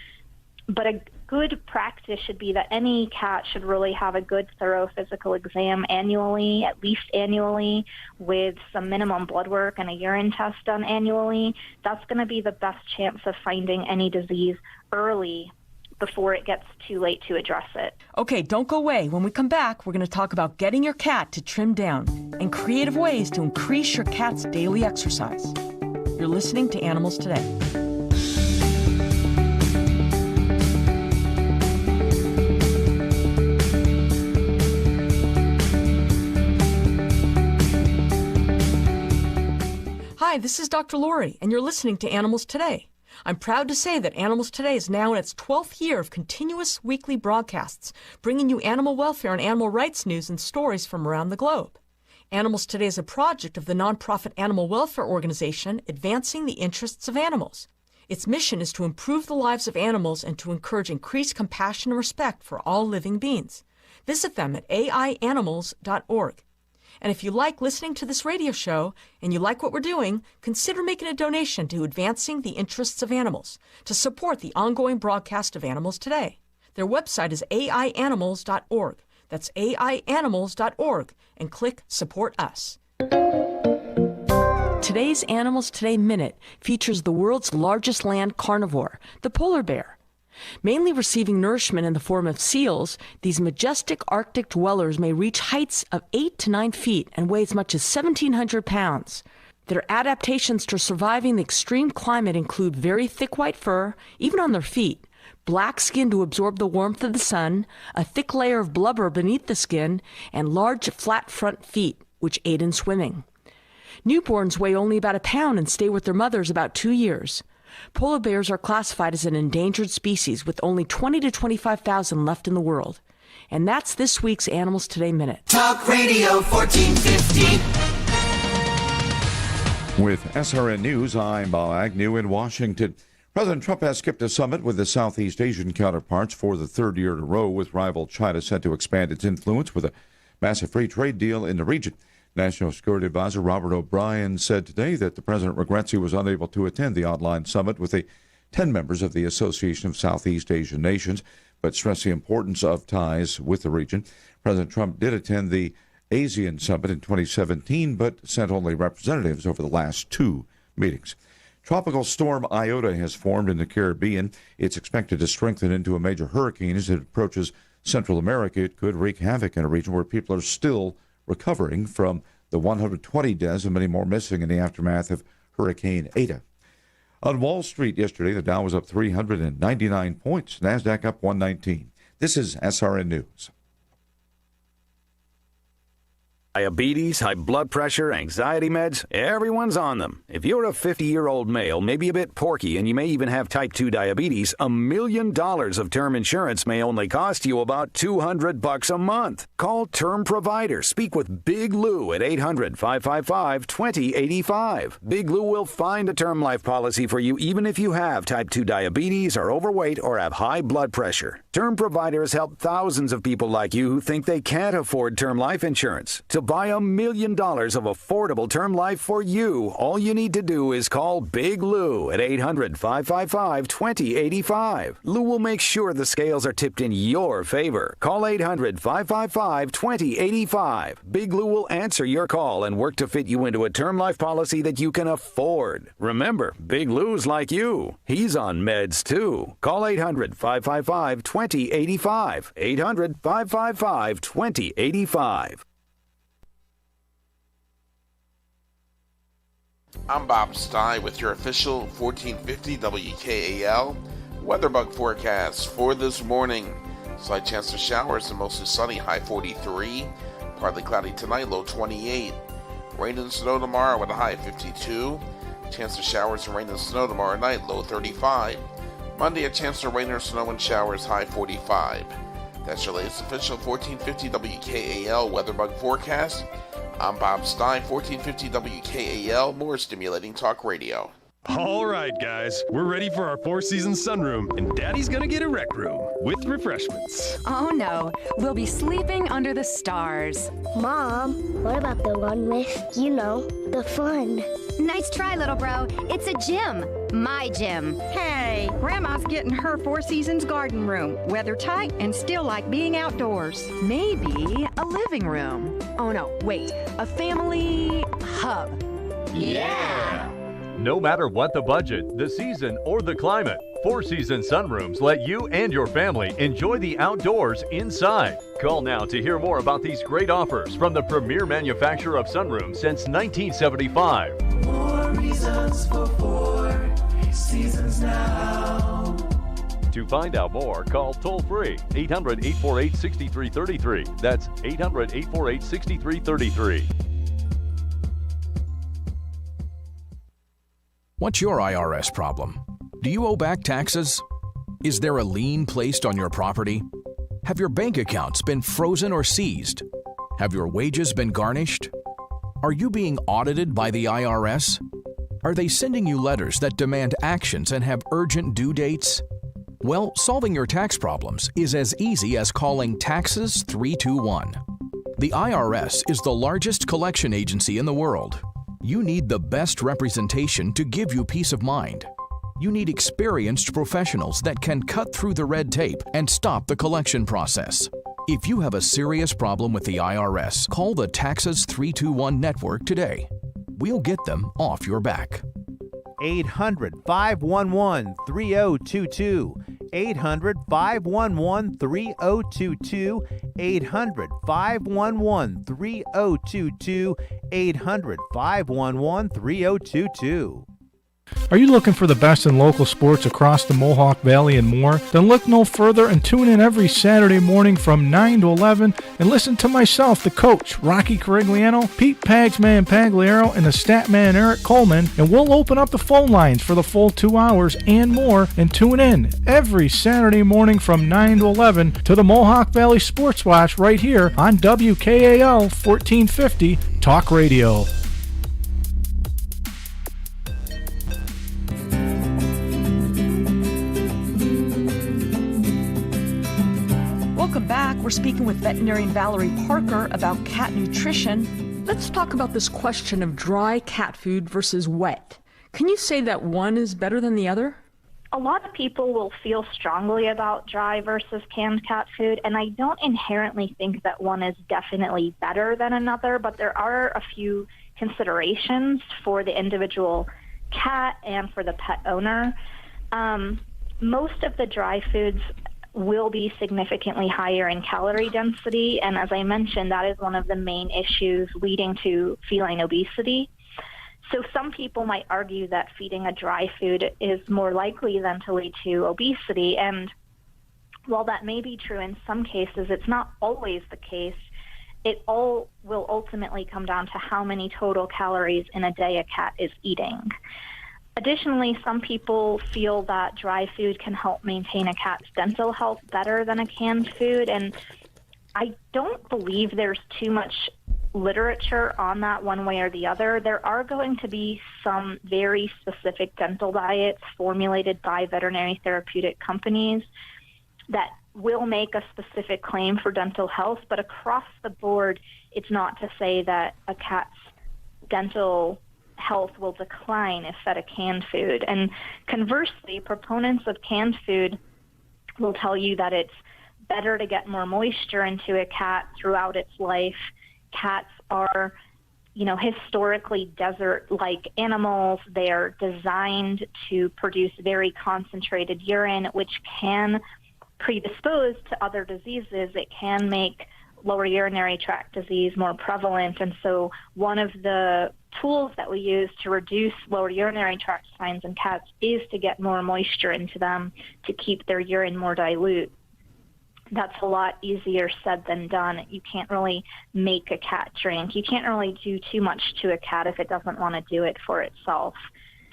but a good practice should be that any cat should really have a good, thorough physical exam annually, at least annually, with some minimum blood work and a urine test done annually. That's going to be the best chance of finding any disease early before it gets too late to address it. Okay, don't go away. When we come back, we're going to talk about getting your cat to trim down and creative ways to increase your cat's daily exercise. You're listening to Animals Today. Hi, this is Dr. Lori, and you're listening to Animals Today. I'm proud to say that Animals Today is now in its 12th year of continuous weekly broadcasts, bringing you animal welfare and animal rights news and stories from around the globe. Animals Today is a project of the nonprofit animal welfare organization Advancing the Interests of Animals. Its mission is to improve the lives of animals and to encourage increased compassion and respect for all living beings. Visit them at aianimals.org. And if you like listening to this radio show and you like what we're doing, consider making a donation to Advancing the Interests of Animals to support the ongoing broadcast of Animals Today. Their website is aianimals.org. That's aianimals.org, and click Support Us. Today's Animals Today Minute features the world's largest land carnivore, the polar bear. Mainly receiving nourishment in the form of seals, these majestic Arctic dwellers may reach heights of 8 to 9 feet and weigh as much as 1,700 pounds. Their adaptations to surviving the extreme climate include very thick white fur, even on their feet, black skin to absorb the warmth of the sun, a thick layer of blubber beneath the skin, and large flat front feet, which aid in swimming. Newborns weigh only about a pound and stay with their mothers about 2 years. Polar bears are classified as an endangered species with only 20 to 25,000 left in the world. And that's this week's Animals Today Minute. Talk Radio 1450. With SRN News, I'm Bob Agnew in Washington. President Trump has skipped a summit with his Southeast Asian counterparts for the third year in a row, with rival China set to expand its influence with a massive free trade deal in the region. National Security Advisor Robert O'Brien said today that the president regrets he was unable to attend the online summit with the 10 members of the Association of Southeast Asian Nations, but stressed the importance of ties with the region. President Trump did attend the ASEAN Summit in 2017, but sent only representatives over the last 2 meetings. Tropical storm Iota has formed in the Caribbean. It's expected to strengthen into a major hurricane as it approaches Central America. It could wreak havoc in a region where people are still recovering from the 120 deaths and many more missing in the aftermath of Hurricane Eta. On Wall Street yesterday, the Dow was up 399 points, NASDAQ up 119. This is SRN News. Diabetes, high blood pressure, anxiety meds, everyone's on them. If you're a 50-year-old male, maybe a bit porky, and you may even have type 2 diabetes, $1 million of term insurance may only cost you about $200 a month. Call Term Provider. Speak with Big Lou at 800-555-2085. Big Lou will find a term life policy for you even if you have type 2 diabetes, are overweight, or have high blood pressure. Term Provider has helped thousands of people like you who think they can't afford term life insurance. To buy $1 million of affordable term life for you, all you need to do is call Big Lou at 800-555-2085. Lou will make sure the scales are tipped in your favor. Call 800-555-2085. Big Lou will answer your call and work to fit you into a term life policy that you can afford. Remember, Big Lou's like you. He's on meds too. Call 800-555-2085. 800-555-2085. I'm Bob Stein with your official 1450 WKAL weather bug forecast for this morning. Slight chance of showers and mostly sunny, high 43. Partly cloudy tonight, low 28. Rain and snow tomorrow with a high 52. Chance of showers and rain and snow tomorrow night, low 35. Monday, a chance of rain or snow and showers, high 45. That's your latest official 1450 WKAL weather bug forecast. I'm Bob Stein, 1450 WKAL, more stimulating talk radio. All right, guys, we're ready for our Four Seasons sunroom, and Daddy's gonna get a rec room with refreshments. Oh no, we'll be sleeping under the stars. Mom, what about the one with, the fun? Nice try, little bro. It's a gym. My gym. Hey, Grandma's getting her Four Seasons garden room. Weather tight and still like being outdoors. Maybe a living room. Oh no, wait, a family hub. Yeah! No matter what the budget, the season, or the climate, Four Seasons sunrooms let you and your family enjoy the outdoors inside. Call now to hear more about these great offers from the premier manufacturer of sunrooms since 1975. 4 reasons for 4 seasons now. To find out more, call toll-free 800-848-6333. That's 800-848-6333. What's your IRS problem? Do you owe back taxes? Is there a lien placed on your property? Have your bank accounts been frozen or seized? Have your wages been garnished? Are you being audited by the IRS? Are they sending you letters that demand actions and have urgent due dates? Well, solving your tax problems is as easy as calling Taxes 321. The IRS is the largest collection agency in the world. You need the best representation to give you peace of mind. You need experienced professionals that can cut through the red tape and stop the collection process. If you have a serious problem with the IRS, call the Taxes 321 network today. We'll get them off your back. 800-511-3022. 800-511-3022, 800-511-3022, 800-511-3022. Are you looking for the best in local sports across the Mohawk Valley and more? Then look no further and tune in every Saturday morning from 9 to 11 and listen to myself, the coach, Rocky Carigliano, Pete Pagsman Pagliaro, and the stat man, Eric Coleman, and we'll open up the phone lines for the full 2 hours and more, and tune in every Saturday morning from 9 to 11 to the Mohawk Valley Sports Watch right here on WKAL 1450 Talk Radio. Welcome back. We're speaking with veterinarian Valerie Parker about cat nutrition. Let's talk about this question of dry cat food versus wet. Can you say that one is better than the other? A lot of people will feel strongly about dry versus canned cat food, and I don't inherently think that one is definitely better than another, but there are a few considerations for the individual cat and for the pet owner. Most of the dry foods will be significantly higher in calorie density, and as I mentioned, that is one of the main issues leading to feline obesity. So some people might argue that feeding a dry food is more likely than to lead to obesity, and while that may be true in some cases, it's not always the case. It all will ultimately come down to how many total calories in a day a cat is eating. Additionally, some people feel that dry food can help maintain a cat's dental health better than a canned food, and I don't believe there's too much literature on that one way or the other. There are going to be some very specific dental diets formulated by veterinary therapeutic companies that will make a specific claim for dental health, but across the board, it's not to say that a cat's dental health will decline if fed a canned food. And conversely, proponents of canned food will tell you that it's better to get more moisture into a cat throughout its life. Cats are, historically desert-like animals. They're designed to produce very concentrated urine, which can predispose to other diseases. It can make lower urinary tract disease more prevalent. And so one of the tools that we use to reduce lower urinary tract signs in cats is to get more moisture into them to keep their urine more dilute. That's a lot easier said than done. You can't really make a cat drink. You can't really do too much to a cat if it doesn't want to do it for itself.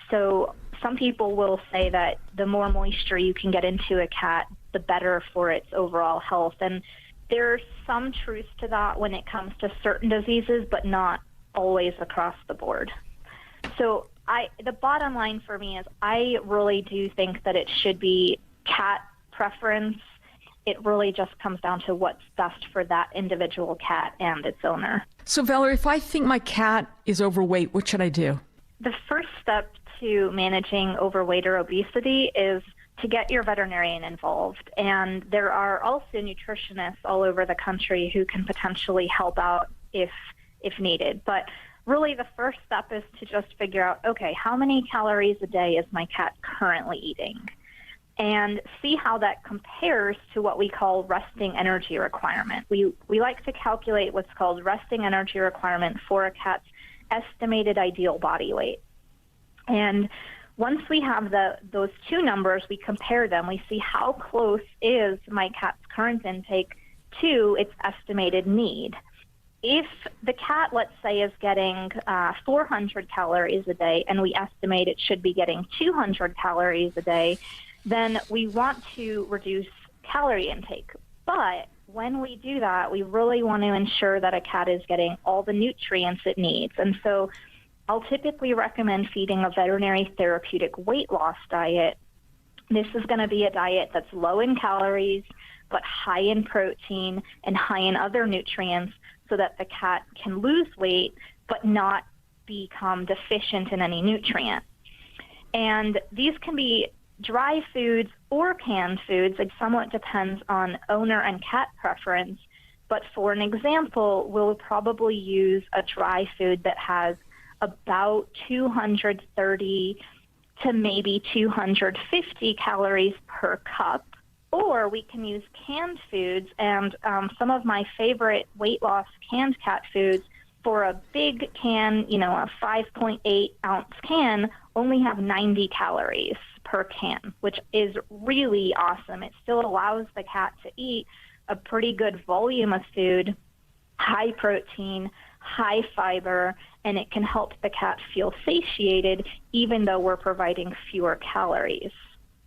So some people will say that the more moisture you can get into a cat, the better for its overall health. And there's some truth to that when it comes to certain diseases, but not always across the board. So the bottom line for me is I really do think that it should be cat preference. It really just comes down to what's best for that individual cat and its owner. So Valerie, if I think my cat is overweight, what should I do? The first step to managing overweight or obesity is to get your veterinarian involved. And there are also nutritionists all over the country who can potentially help out if needed. But really the first step is to just figure out, okay, how many calories a day is my cat currently eating? And see how that compares to what we call resting energy requirement. We like to calculate what's called resting energy requirement for a cat's estimated ideal body weight. And once we have those two numbers, we compare them. We see how close is my cat's current intake to its estimated need. If the cat, let's say, is getting 400 calories a day, and we estimate it should be getting 200 calories a day, then we want to reduce calorie intake. But when we do that, we really want to ensure that a cat is getting all the nutrients it needs. And so I'll typically recommend feeding a veterinary therapeutic weight loss diet. This is going to be a diet that's low in calories, but high in protein and high in other nutrients so that the cat can lose weight but not become deficient in any nutrient. And these can be dry foods or canned foods. It somewhat depends on owner and cat preference. But for an example, we'll probably use a dry food that has about 230 to maybe 250 calories per cup. Or we can use canned foods, and some of my favorite weight loss canned cat foods for a big can, a 5.8 ounce can, only have 90 calories per can, which is really awesome. It still allows the cat to eat a pretty good volume of food, high protein, high fiber, and it can help the cat feel satiated even though we're providing fewer calories.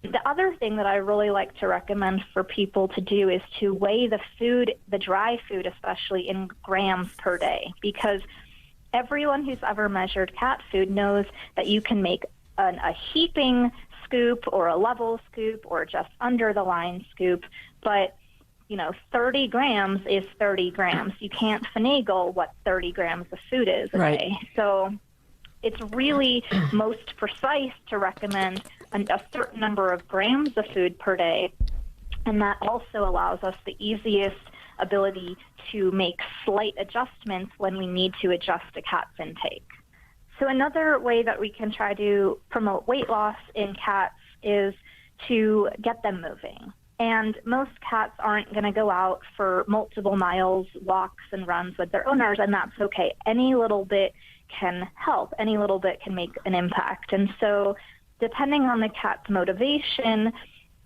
The other thing that I really like to recommend for people to do is to weigh the food, the dry food especially, in grams per day, because everyone who's ever measured cat food knows that you can make a heaping scoop or a level scoop or just under the line scoop, but 30 grams is 30 grams. You can't finagle what 30 grams of food is a day. So it's really most precise to recommend a certain number of grams of food per day, and that also allows us the easiest ability to make slight adjustments when we need to adjust a cat's intake. So another way that we can try to promote weight loss in cats is to get them moving. And most cats aren't going to go out for multiple miles, walks and runs with their owners, and that's okay. Any little bit can help. Any little bit can make an impact. And so depending on the cat's motivation,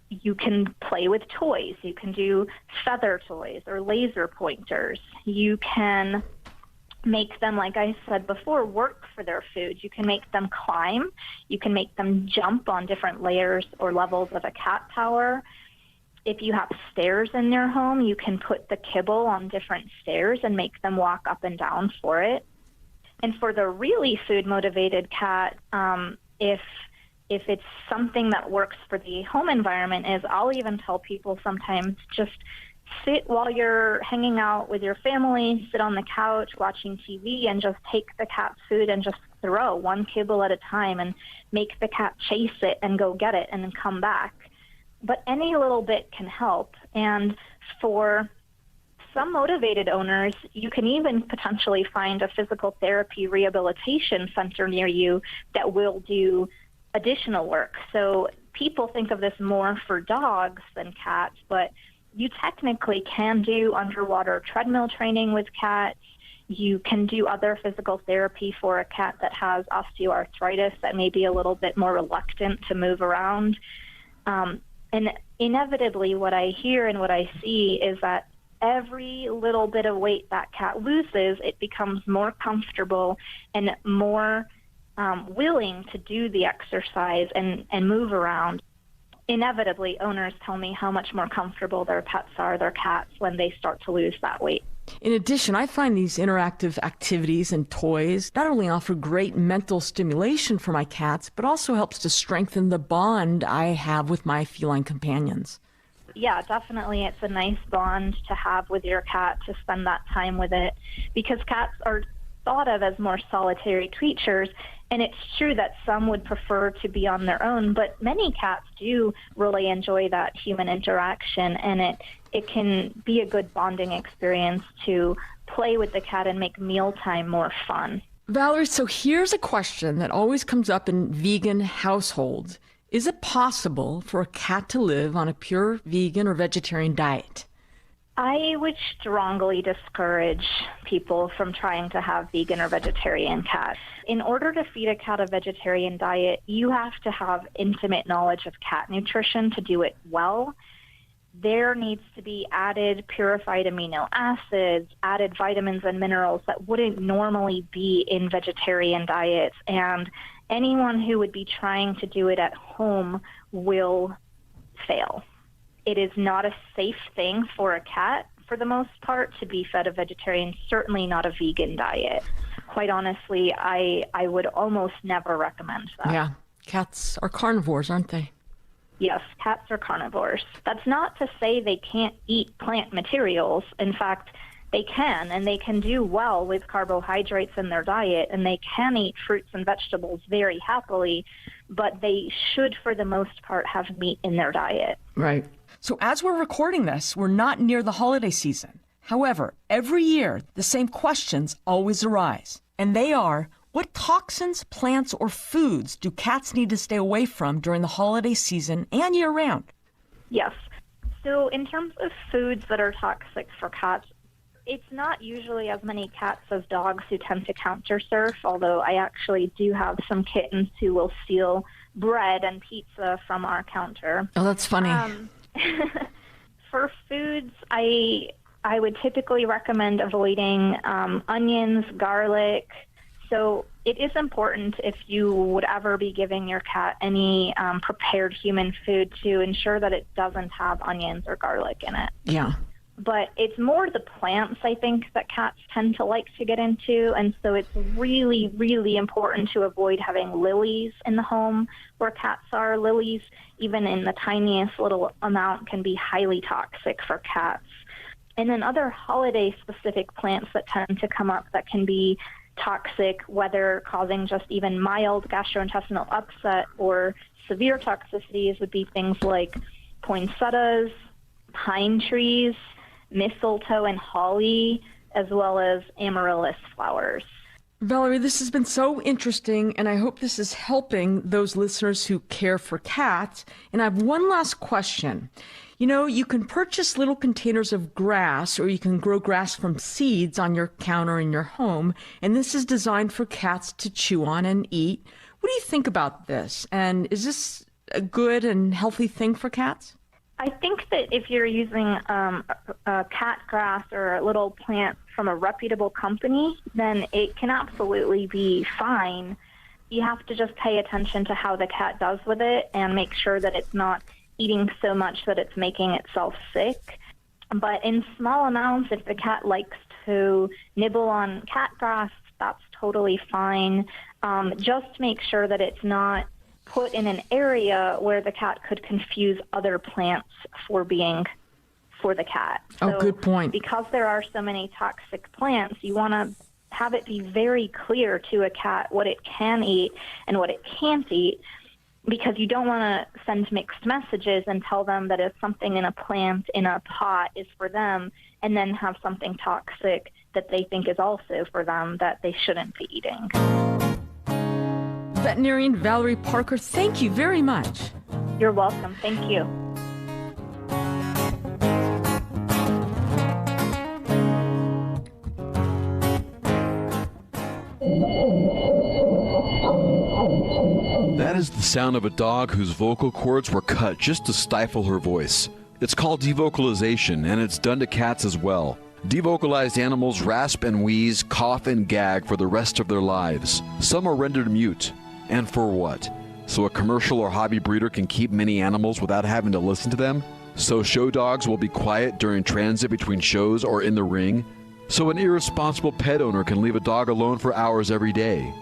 you can play with toys. You can do feather toys or laser pointers. You can make them, like I said before, work for their food. You can make them climb. You can make them jump on different layers or levels of a cat tower. If you have stairs in your home, you can put the kibble on different stairs and make them walk up and down for it. And for the really food-motivated cat, if it's something that works for the home environment, is I'll even tell people sometimes just sit while you're hanging out with your family, sit on the couch watching TV, and just take the cat's food and just throw one kibble at a time and make the cat chase it and go get it and then come back. But any little bit can help. And for some motivated owners, you can even potentially find a physical therapy rehabilitation center near you that will do additional work. So people think of this more for dogs than cats, but you technically can do underwater treadmill training with cats. You can do other physical therapy for a cat that has osteoarthritis that may be a little bit more reluctant to move around. And inevitably what I hear and what I see is that every little bit of weight that cat loses, it becomes more comfortable and more willing to do the exercise and move around. Inevitably, owners tell me how much more comfortable their pets are, their cats, when they start to lose that weight. In addition, I find these interactive activities and toys not only offer great mental stimulation for my cats, but also helps to strengthen the bond I have with my feline companions. Yeah, definitely. It's a nice bond to have with your cat, to spend that time with it, because cats are thought of as more solitary creatures. And it's true that some would prefer to be on their own, but many cats do really enjoy that human interaction, and it can be a good bonding experience to play with the cat and make mealtime more fun. Valerie, so here's a question that always comes up in vegan households. Is it possible for a cat to live on a pure vegan or vegetarian diet? I would strongly discourage people from trying to have vegan or vegetarian cats. In order to feed a cat a vegetarian diet, you have to have intimate knowledge of cat nutrition to do it well. There needs to be added purified amino acids, added vitamins and minerals that wouldn't normally be in vegetarian diets. And anyone who would be trying to do it at home will fail. It is not a safe thing for a cat, for the most part, to be fed a vegetarian, certainly not a vegan diet. Quite honestly, I would almost never recommend that. Yeah, cats are carnivores, aren't they? Yes, cats are carnivores. That's not to say they can't eat plant materials. In fact, they can, and they can do well with carbohydrates in their diet, and they can eat fruits and vegetables very happily, but they should, for the most part, have meat in their diet. Right. So as we're recording this, we're not near the holiday season. However, every year, the same questions always arise. And they are, what toxins, plants, or foods do cats need to stay away from during the holiday season and year-round? Yes. So in terms of foods that are toxic for cats, it's not usually as many cats as dogs who tend to counter surf, although I actually do have some kittens who will steal bread and pizza from our counter. Oh, that's funny. For foods, I would typically recommend avoiding onions, garlic. So it is important, if you would ever be giving your cat any prepared human food, to ensure that it doesn't have onions or garlic in it. Yeah. But it's more the plants, I think, that cats tend to like to get into. And so it's really, really important to avoid having lilies in the home where cats are. Lilies, even in the tiniest little amount, can be highly toxic for cats. And then other holiday-specific plants that tend to come up that can be toxic, whether causing just even mild gastrointestinal upset or severe toxicities, would be things like poinsettias, pine trees, mistletoe and holly, as well as amaryllis flowers. Valerie, this has been so interesting, and I hope this is helping those listeners who care for cats. And I have one last question. You know, you can purchase little containers of grass, or you can grow grass from seeds on your counter in your home, and this is designed for cats to chew on and eat. What do you think about this? And is this a good and healthy thing for cats? I think that if you're using a cat grass or a little plant from a reputable company, then it can absolutely be fine. You have to just pay attention to how the cat does with it and make sure that it's not eating so much that it's making itself sick. But in small amounts, if the cat likes to nibble on cat grass, that's totally fine. Just make sure that it's not put in an area where the cat could confuse other plants for being for the cat. Oh, good point. Because there are so many toxic plants, you want to have it be very clear to a cat what it can eat and what it can't eat, because you don't want to send mixed messages and tell them that if something in a plant in a pot is for them, and then have something toxic that they think is also for them that they shouldn't be eating. Veterinarian Valerie Parker, thank you very much. You're welcome. Thank you. That is the sound of a dog whose vocal cords were cut just to stifle her voice. It's called devocalization, and it's done to cats as well. Devocalized animals rasp and wheeze, cough and gag for the rest of their lives. Some are rendered mute. And for what? So a commercial or hobby breeder can keep many animals without having to listen to them? So show dogs will be quiet during transit between shows or in the ring? So an irresponsible pet owner can leave a dog alone for hours every day?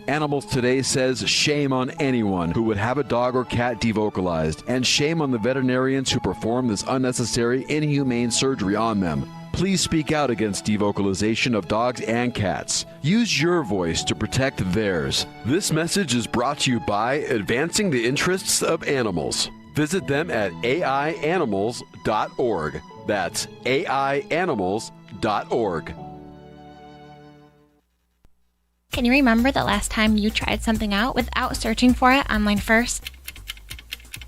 Animals Today says shame on anyone who would have a dog or cat devocalized, and shame on the veterinarians who perform this unnecessary, inhumane surgery on them. Please speak out against devocalization of dogs and cats. Use your voice to protect theirs. This message is brought to you by Advancing the Interests of Animals. Visit them at aianimals.org. That's aianimals.org. Can you remember the last time you tried something out without searching for it online first?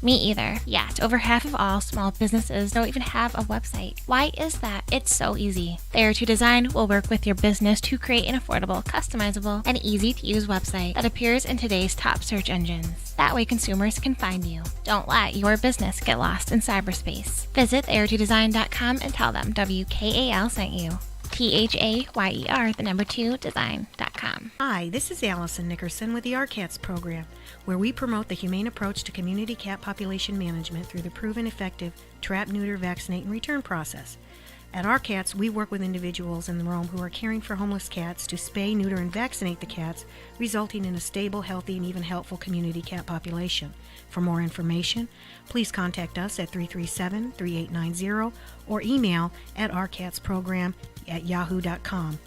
Me either. Yet, over half of all small businesses don't even have a website. Why is that? It's so easy. There2 Design will work with your business to create an affordable, customizable, and easy-to-use website that appears in today's top search engines. That way consumers can find you. Don't let your business get lost in cyberspace. Visit There2Design.com and tell them WKAL sent you. THAYER2design.com. Hi, this is Allison Nickerson with the RCATS program, where we promote the humane approach to community cat population management through the proven effective trap, neuter, vaccinate, and return process. At RCATS, we work with individuals in the Rome who are caring for homeless cats to spay, neuter, and vaccinate the cats, resulting in a stable, healthy, and even helpful community cat population. For more information, please contact us at 337-3890 or email at rcatsprogram@yahoo.com.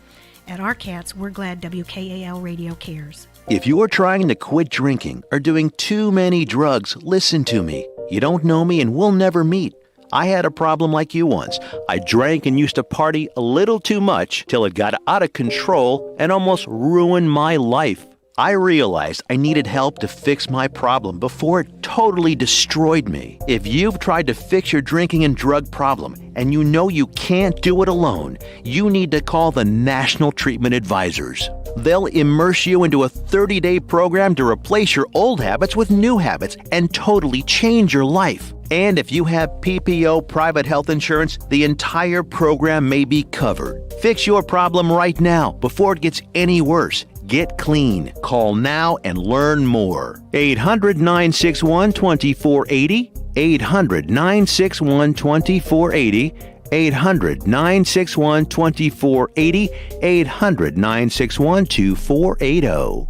At RCATS, we're glad WKAL Radio cares. If you are trying to quit drinking or doing too many drugs, listen to me. You don't know me and we'll never meet. I had a problem like you once. I drank and used to party a little too much till it got out of control and almost ruined my life. I realized I needed help to fix my problem before it totally destroyed me. If you've tried to fix your drinking and drug problem and you know you can't do it alone, you need to call the National Treatment Advisors. They'll immerse you into a 30-day program to replace your old habits with new habits and totally change your life. And if you have PPO private health insurance, the entire program may be covered. Fix your problem right now before it gets any worse. Get clean. Call now and learn more. 800-961-2480. 800-961-2480. 800-961-2480. 800-961-2480.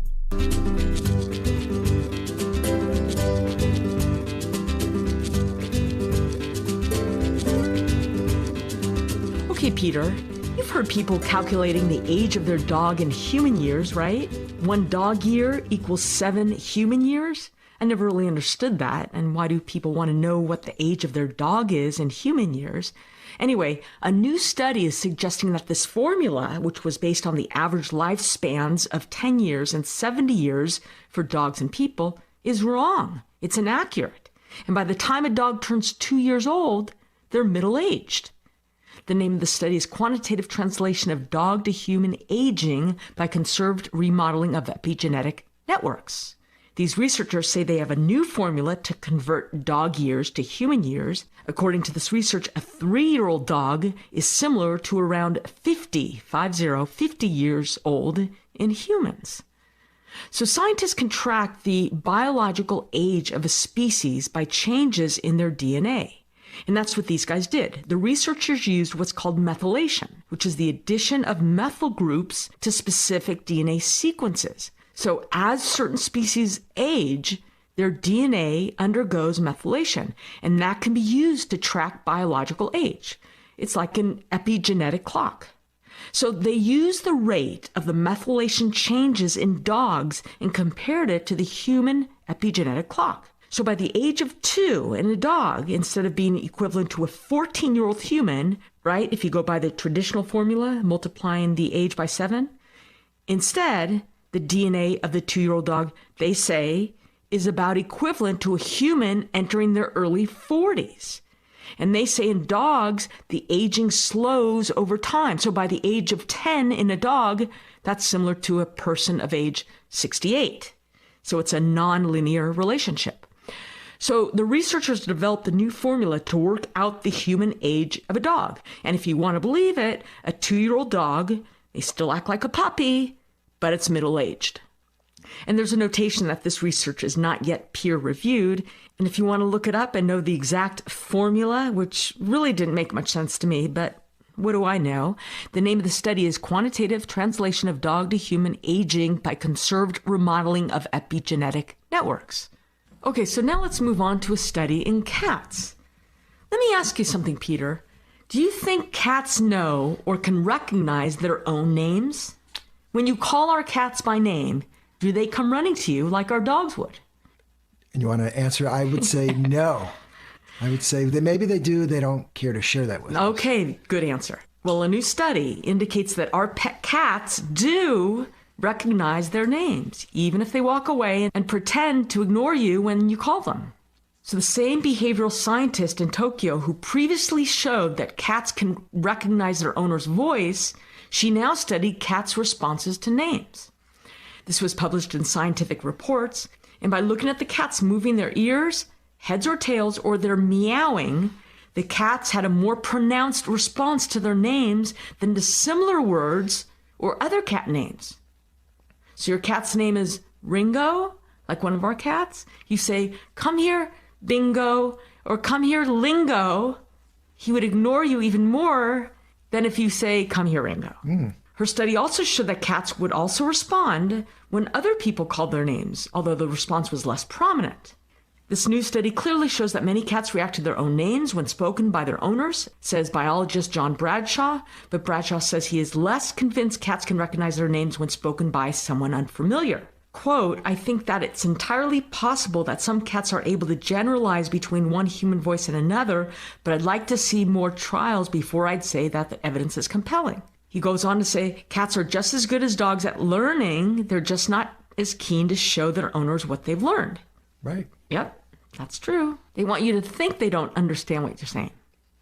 Okay, Peter, you've heard people calculating the age of their dog in human years, right? 1 dog year equals 7 human years? I never really understood that, and why do people want to know what the age of their dog is in human years? Anyway, a new study is suggesting that this formula, which was based on the average lifespans of 10 years and 70 years for dogs and people, is wrong. It's inaccurate. And by the time a dog turns 2 years old, they're middle-aged. The name of the study is Quantitative Translation of Dog to Human Aging by Conserved Remodeling of Epigenetic Networks. These researchers say they have a new formula to convert dog years to human years. According to this research, a 3-year-old dog is similar to around 50 years old in humans. So scientists can track the biological age of a species by changes in their DNA. And that's what these guys did. The researchers used what's called methylation, which is the addition of methyl groups to specific DNA sequences. So as certain species age, their DNA undergoes methylation, and that can be used to track biological age. It's like an epigenetic clock. So they used the rate of the methylation changes in dogs and compared it to the human epigenetic clock. So by the age of 2 in a dog, instead of being equivalent to a 14-year-old human, right, if you go by the traditional formula, multiplying the age by 7, instead, the DNA of the 2-year-old dog, they say, is about equivalent to a human entering their early 40s. And they say in dogs, the aging slows over time. So by the age of 10 in a dog, that's similar to a person of age 68. So it's a non-linear relationship. So the researchers developed a new formula to work out the human age of a dog. And if you want to believe it, a 2-year-old dog, they still act like a puppy, but it's middle-aged. And there's a notation that this research is not yet peer-reviewed. And if you want to look it up and know the exact formula, which really didn't make much sense to me, but what do I know? The name of the study is Quantitative Translation of Dog to Human Aging by Conserved Remodeling of Epigenetic Networks. Okay, so now let's move on to a study in cats. Let me ask you something, Peter. Do you think cats know or can recognize their own names? When you call our cats by name, do they come running to you like our dogs would? And you want to answer? I would say no. I would say that maybe they do. They don't care to share that with us. Okay, good answer. Well, a new study indicates that our pet cats do recognize their names, even if they walk away and pretend to ignore you when you call them. So the same behavioral scientist in Tokyo who previously showed that cats can recognize their owner's voice, she now studied cats' responses to names. This was published in Scientific Reports, and by looking at the cats moving their ears, heads or tails, or their meowing, the cats had a more pronounced response to their names than to similar words or other cat names. So your cat's name is Ringo, like one of our cats. You say, "Come here, Bingo," or "Come here, Lingo." He would ignore you even more than if you say, "Come here, Ringo." Her study also showed that cats would also respond when other people called their names, although the response was less prominent. This new study clearly shows that many cats react to their own names when spoken by their owners, says biologist John Bradshaw, but Bradshaw says he is less convinced cats can recognize their names when spoken by someone unfamiliar. Quote, "I think that it's entirely possible that some cats are able to generalize between one human voice and another, but I'd like to see more trials before I'd say that the evidence is compelling." He goes on to say, cats are just as good as dogs at learning, they're just not is keen to show their owners what they've learned. Right. Yep, that's true. They want you to think they don't understand what you're saying.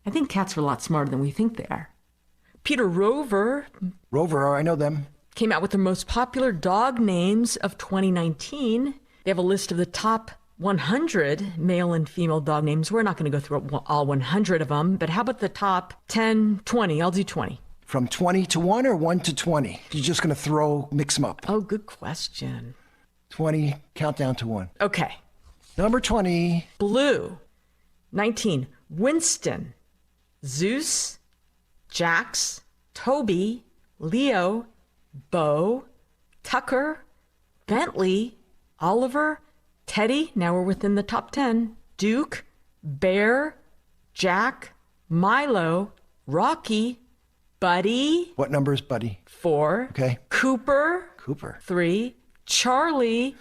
I think cats are a lot smarter than we think they are. Peter Rover. I know them. Came out with the most popular dog names of 2019. They have a list of the top 100 male and female dog names. We're not going to go through all 100 of them, but how about the top 10, 20? I'll do 20. From 20 to 1 or 1 to 20? You're just going to mix them up. Oh, good question. 20, countdown to 1. Okay. Number 20. Blue. 19. Winston. Zeus. Jax. Toby. Leo. Bo. Tucker. Bentley. Oliver. Teddy. Now we're within the top 10. Duke. Bear. Jack. Milo. Rocky. Buddy. What number is Buddy? 4. Okay. Cooper. 3. Charlie.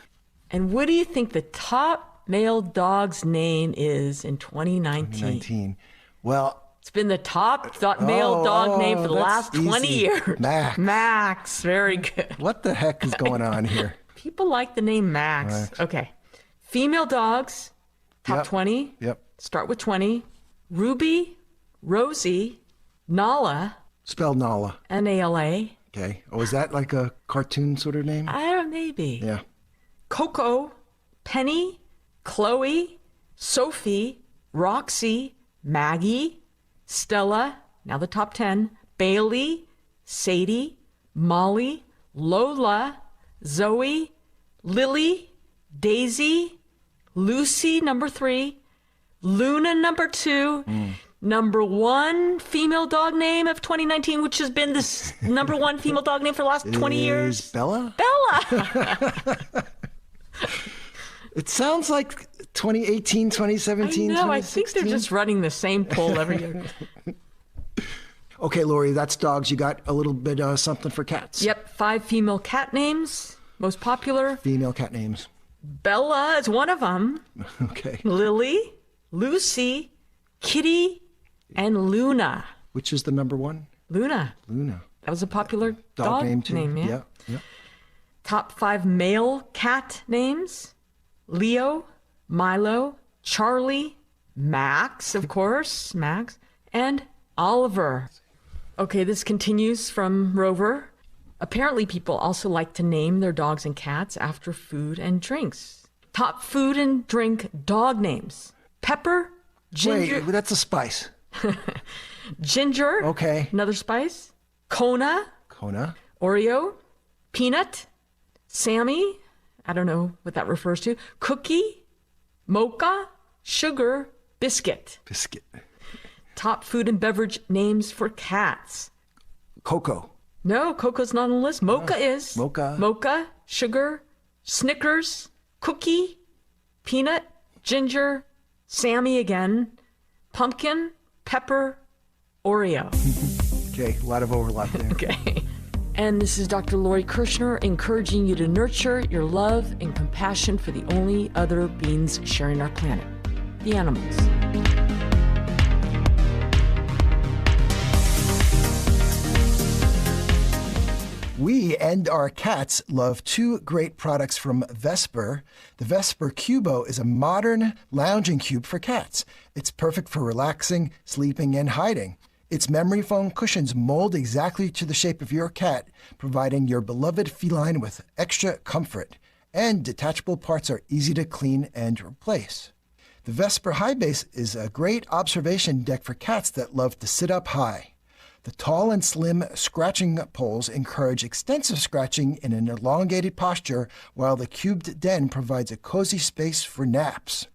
And what do you think the top male dog's name is in 2019? Well, it's been the top male dog name for the last 20 years. Max. Max. Very good. What the heck is going on here? People like the name Max. Okay. Female dogs, top 20. Yep. Start with 20. Ruby, Rosie, Nala. Spell Nala. Nala. Okay. Oh, is that like a cartoon sort of name? I don't know, maybe. Yeah. Coco, Penny, Chloe, Sophie, Roxy, Maggie, Stella, now the top 10, Bailey, Sadie, Molly, Lola, Zoe, Lily, Daisy, Lucy, number 3, Luna, number 2, number 1 female dog name of 2019, which has been this number 1 female dog name for the last 20 years. Bella? Bella! It sounds like 2018, 2017, I know, I think they're just running the same poll every year. Okay, Lori, that's dogs. You got a little bit something for cats. Yep, 5 female cat names, most popular. Female cat names. Bella is one of them. Okay. Lily, Lucy, Kitty, and Luna. Which is the number 1? Luna. Luna. That was a popular dog name, too. Yeah. Yeah. Top 5 male cat names. Leo, Milo, Charlie, Max, of course, Max, and Oliver. Okay, this continues from Rover. Apparently, people also like to name their dogs and cats after food and drinks. Top food and drink dog names. Pepper, ginger. Wait, that's a spice. Ginger. Okay. Another spice. Kona. Oreo. Peanut. Sammy. I don't know what that refers to. Cookie. Mocha. Sugar. Biscuit. Top food and beverage names for cats. Cocoa. No, Cocoa's not on the list. Mocha is. Mocha. Mocha, sugar, Snickers, cookie, peanut, ginger, Sammy again, pumpkin, pepper, Oreo. Okay, a lot of overlap there. Okay. And this is Dr. Lori Kirshner encouraging you to nurture your love and compassion for the only other beings sharing our planet, the animals. We and our cats love 2 great products from Vesper. The Vesper Cubo is a modern lounging cube for cats. It's perfect for relaxing, sleeping, and hiding. Its memory foam cushions mold exactly to the shape of your cat, providing your beloved feline with extra comfort. And detachable parts are easy to clean and replace. The Vesper High Base is a great observation deck for cats that love to sit up high. The tall and slim scratching poles encourage extensive scratching in an elongated posture, while the cubed den provides a cozy space for naps.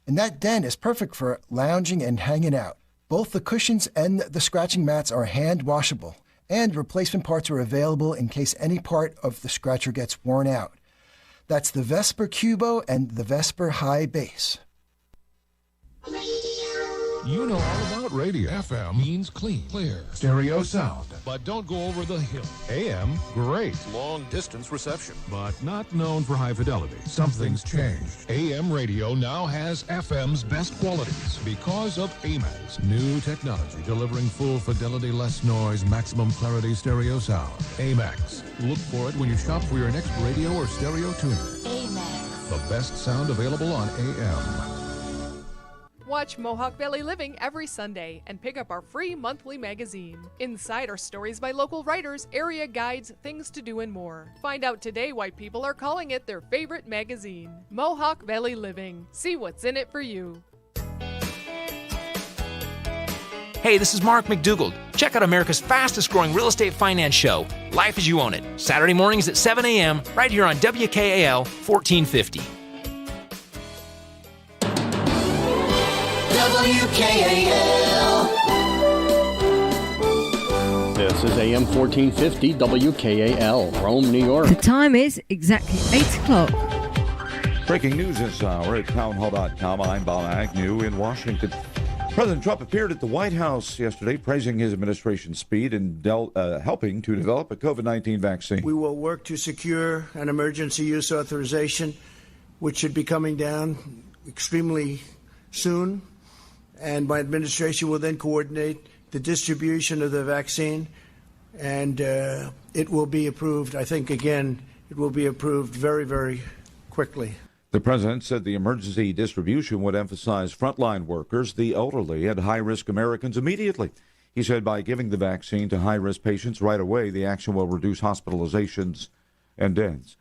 And that den is perfect for lounging and hanging out. Both the cushions and the scratching mats are hand washable, and replacement parts are available in case any part of the scratcher gets worn out. That's the Vesper Cubo and the Vesper High Base. You know all about radio. FM means clean, clear, stereo sound. But don't go over the hill. AM, great. Long distance reception. But not known for high fidelity. Something's changed. AM radio now has FM's best qualities because of AMAX. New technology delivering full fidelity, less noise, maximum clarity stereo sound. AMAX. Look for it when you shop for your next radio or stereo tuner. AMAX. The best sound available on AM. Watch Mohawk Valley Living every Sunday and pick up our free monthly magazine. Inside are stories by local writers, area guides, things to do, and more. Find out today why people are calling it their favorite magazine. Mohawk Valley Living. See what's in it for you. Hey, this is Mark McDougald. Check out America's fastest growing real estate finance show, Life as You Own It, Saturday mornings at 7 a.m. right here on WKAL 1450. WKAL. This is AM 1450 WKAL, Rome, New York. The time is exactly 8 o'clock. Breaking news this hour at townhall.com. I'm Bob Agnew in Washington. President Trump appeared at the White House yesterday praising his administration's speed in helping to develop a COVID-19 vaccine. We will work to secure an emergency use authorization, which should be coming down extremely soon. And my administration will then coordinate the distribution of the vaccine, and it will be approved. I think, again, it will be approved very, very quickly. The president said the emergency distribution would emphasize frontline workers, the elderly, and high-risk Americans immediately. He said by giving the vaccine to high-risk patients right away, the action will reduce hospitalizations and deaths.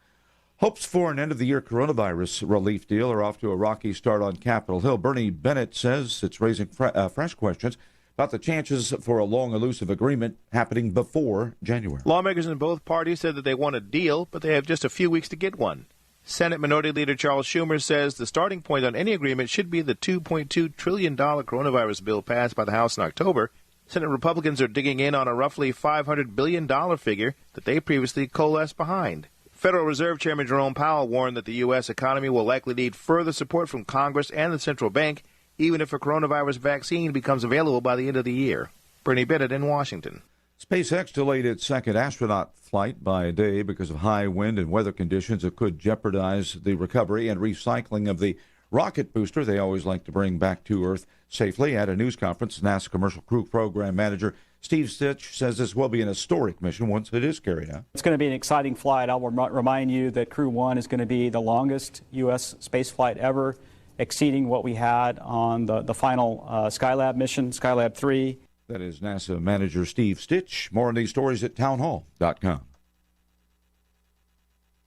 Hopes for an end-of-the-year coronavirus relief deal are off to a rocky start on Capitol Hill. Bernie Bennett says it's raising fresh questions about the chances for a long, elusive agreement happening before January. Lawmakers in both parties said that they want a deal, but they have just a few weeks to get one. Senate Minority Leader Charles Schumer says the starting point on any agreement should be the $2.2 trillion coronavirus bill passed by the House in October. Senate Republicans are digging in on a roughly $500 billion figure that they previously coalesced behind. Federal Reserve Chairman Jerome Powell warned that the U.S. economy will likely need further support from Congress and the central bank, even if a coronavirus vaccine becomes available by the end of the year. Bernie Bennett in Washington. SpaceX delayed its second astronaut flight by a day because of high wind and weather conditions that could jeopardize the recovery and recycling of the rocket booster they always like to bring back to Earth safely. At a news conference, NASA Commercial Crew Program Manager Steve Stitch says this will be an historic mission once it is carried out. It's going to be an exciting flight. I'll remind you that Crew 1 is going to be the longest U.S. space flight ever, exceeding what we had on the final Skylab mission, Skylab 3. That is NASA Manager Steve Stitch. More on these stories at townhall.com.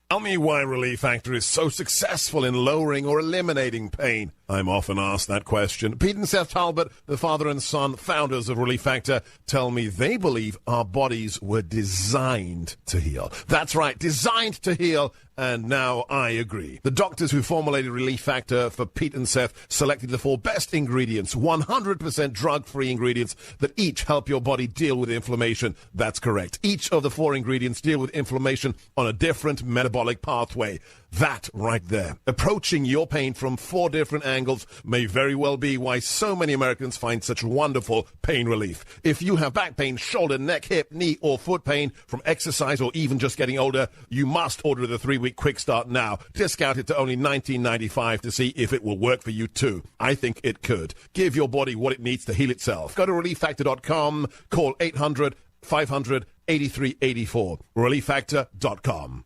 Tell me why Relief Factor is so successful in lowering or eliminating pain. I'm often asked that question. Pete and Seth Talbot, the father and son founders of Relief Factor, tell me they believe our bodies were designed to heal. That's right, designed to heal, and now I agree. The doctors who formulated Relief Factor for Pete and Seth selected the 4 best ingredients, 100% drug-free ingredients that each help your body deal with inflammation. That's correct. Each of the 4 ingredients deal with inflammation on a different metabolic pathway. That right there, approaching your pain from 4 different angles, may very well be why so many Americans find such wonderful pain relief. If you have back pain, shoulder, neck, hip, knee, or foot pain from exercise or even just getting older, you must order the 3-week Quick Start now. Discounted to only $19.95 to see if it will work for you too. I think it could. Give your body what it needs to heal itself. Go to ReliefFactor.com, call 800-500-8384. ReliefFactor.com.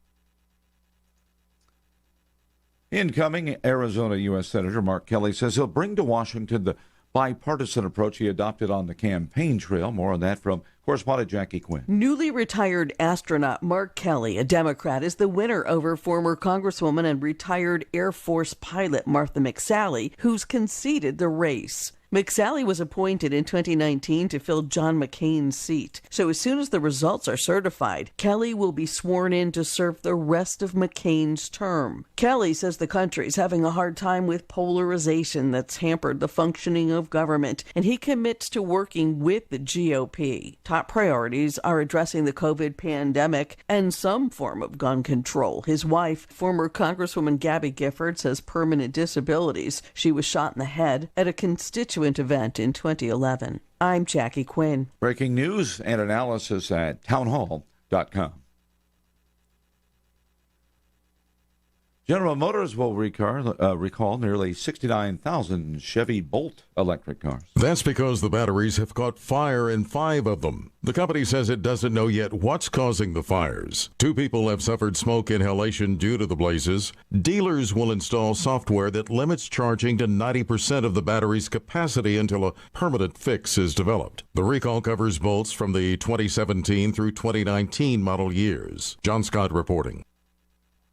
Incoming Arizona U.S. Senator Mark Kelly says he'll bring to Washington the bipartisan approach he adopted on the campaign trail. More on that from correspondent Jackie Quinn. Newly retired astronaut Mark Kelly, a Democrat, is the winner over former Congresswoman and retired Air Force pilot Martha McSally, who's conceded the race. McSally was appointed in 2019 to fill John McCain's seat. So as soon as the results are certified, Kelly will be sworn in to serve the rest of McCain's term. Kelly says the country's having a hard time with polarization that's hampered the functioning of government, and he commits to working with the GOP. Top priorities are addressing the COVID pandemic and some form of gun control. His wife, former Congresswoman Gabby Giffords, has permanent disabilities. She was shot in the head at a constituency subsequent event in 2011. I'm Jackie Quinn. Breaking news and analysis at townhall.com. General Motors will recall nearly 69,000 Chevy Bolt electric cars. That's because the batteries have caught fire in 5 of them. The company says it doesn't know yet what's causing the fires. 2 people have suffered smoke inhalation due to the blazes. Dealers will install software that limits charging to 90% of the battery's capacity until a permanent fix is developed. The recall covers Bolts from the 2017 through 2019 model years. John Scott reporting.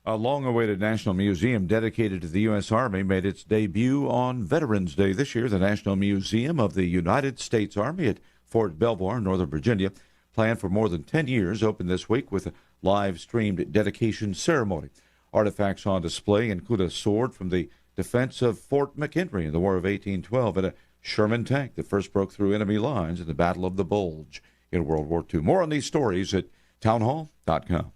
A long-awaited national museum dedicated to the U.S. Army made its debut on Veterans Day this year. The National Museum of the United States Army at Fort Belvoir, Northern Virginia, planned for more than 10 years, opened this week with a live-streamed dedication ceremony. Artifacts on display include a sword from the defense of Fort McHenry in the War of 1812 and a Sherman tank that first broke through enemy lines in the Battle of the Bulge in World War II. More on these stories at townhall.com.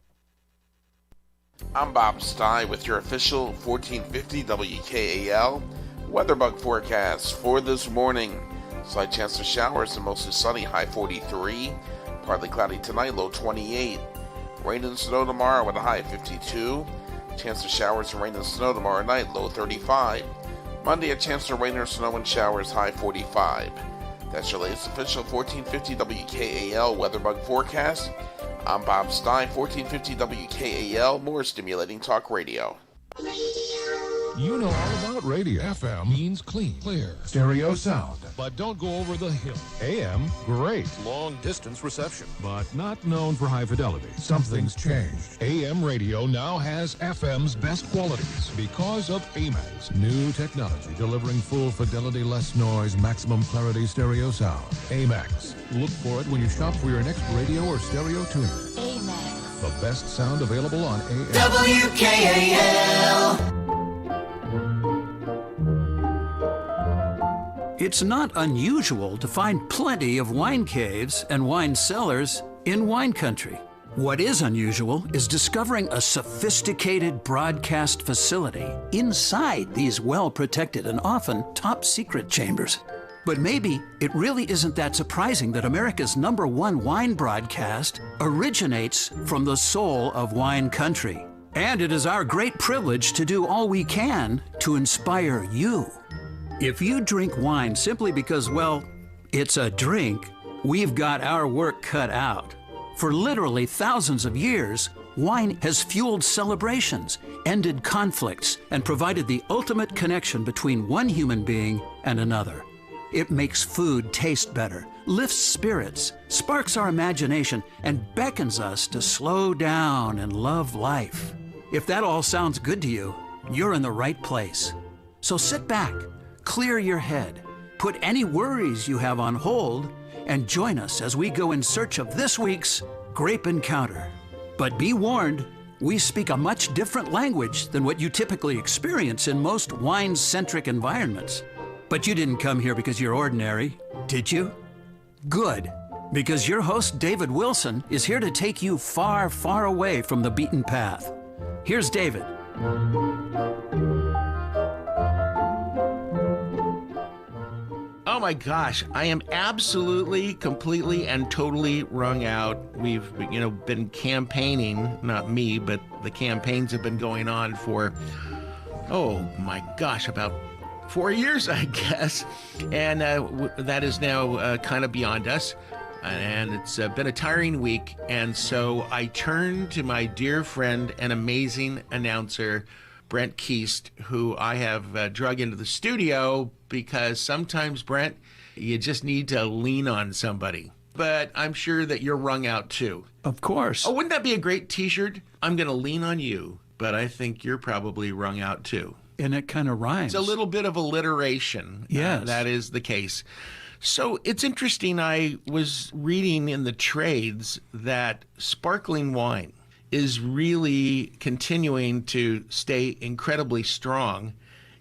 I'm Bob Stein with your official 1450 WKAL weatherbug forecast for this morning. Slight chance of showers and mostly sunny, high 43. Partly cloudy tonight, low 28. Rain and snow tomorrow with a high 52. Chance of showers and rain and snow tomorrow night, low 35. Monday, a chance of rain or snow and showers, high 45. That's your latest official 1450 WKAL weatherbug forecast. I'm Bob Stein, 1450 WKAL, more stimulating talk radio. You know all about radio. FM means clean, clear, stereo sound. But don't go over the hill. AM, great. Long distance reception. But not known for high fidelity. Something's changed. AM radio now has FM's best qualities because of AMAX. New technology delivering full fidelity, less noise, maximum clarity stereo sound. AMAX. Look for it when you shop for your next radio or stereo tuner. AMAX. The best sound available on AM. WKAL. It's not unusual to find plenty of wine caves and wine cellars in wine country. What is unusual is discovering a sophisticated broadcast facility inside these well-protected and often top-secret chambers. But maybe it really isn't that surprising that America's #1 wine broadcast originates from the soul of wine country. And it is our great privilege to do all we can to inspire you. If you drink wine simply because, well, it's a drink, we've got our work cut out. For literally thousands of years, wine has fueled celebrations, ended conflicts, and provided the ultimate connection between one human being and another. It makes food taste better, lifts spirits, sparks our imagination, and beckons us to slow down and love life. If that all sounds good to you, you're in the right place. So sit back, clear your head, put any worries you have on hold, and join us as we go in search of this week's Grape Encounter. But be warned, we speak a much different language than what you typically experience in most wine-centric environments. But you didn't come here because you're ordinary, did you? Good, because your host, David Wilson, is here to take you far, far away from the beaten path. Here's David. Oh my gosh, I am absolutely, completely, and totally wrung out. We've, been campaigning, not me, but the campaigns have been going on for, oh my gosh, about 4 years, I guess. And that is now kind of beyond us. And it's been a tiring week. And so I turned to my dear friend and amazing announcer, Brent Keast, who I have drug into the studio because sometimes, Brent, you just need to lean on somebody. But I'm sure that you're wrung out too. Of course. Oh, wouldn't that be a great t-shirt? I'm going to lean on you, but I think you're probably wrung out too. And it kind of rhymes. It's a little bit of alliteration. Yes. That is the case. So it's interesting. I was reading in the trades that sparkling wine is really continuing to stay incredibly strong.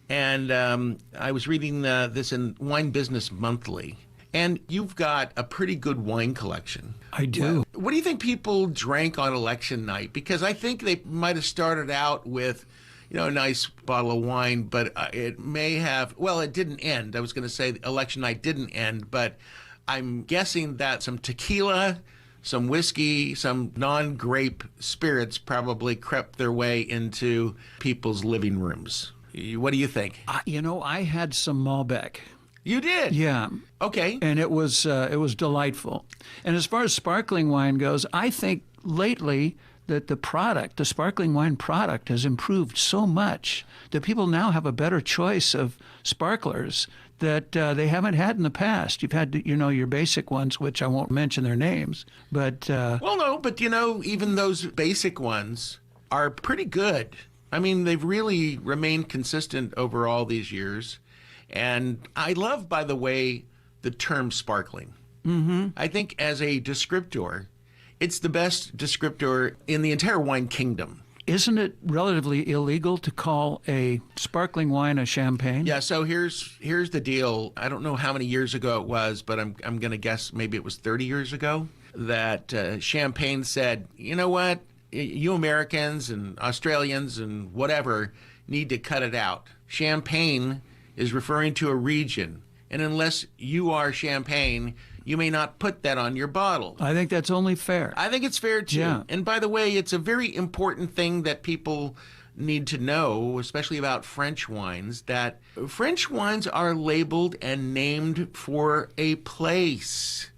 And I was reading this in Wine Business Monthly. And you've got a pretty good wine collection. I do. What do you think people drank on election night? Because I think they might have started out with, a nice bottle of wine, but it may have, well, it didn't end. I was going to say election night didn't end, but I'm guessing that some tequila, some whiskey, some non-grape spirits probably crept their way into people's living rooms. What do you think? I had some Malbec. You did? Yeah. Okay. And it was delightful. And as far as sparkling wine goes, I think lately that the sparkling wine product has improved so much that people now have a better choice of sparklers that they haven't had in the past. You've had, your basic ones, which I won't mention their names, but... Well, no, but, even those basic ones are pretty good. I mean, they've really remained consistent over all these years. And I love, by the way, the term sparkling. Mm-hmm. I think as a descriptor, it's the best descriptor in the entire wine kingdom. Isn't it relatively illegal to call a sparkling wine a champagne? Yeah, so here's the deal. I don't know how many years ago it was, but I'm going to guess maybe it was 30 years ago that Champagne said, you know what, you Americans and Australians and whatever need to cut it out. Champagne is referring to a region, and unless you are Champagne, you may not put that on your bottle. I think that's only fair. I think it's fair, too. Yeah. And by the way, it's a very important thing that people need to know, especially about French wines, that French wines are labeled and named for a place.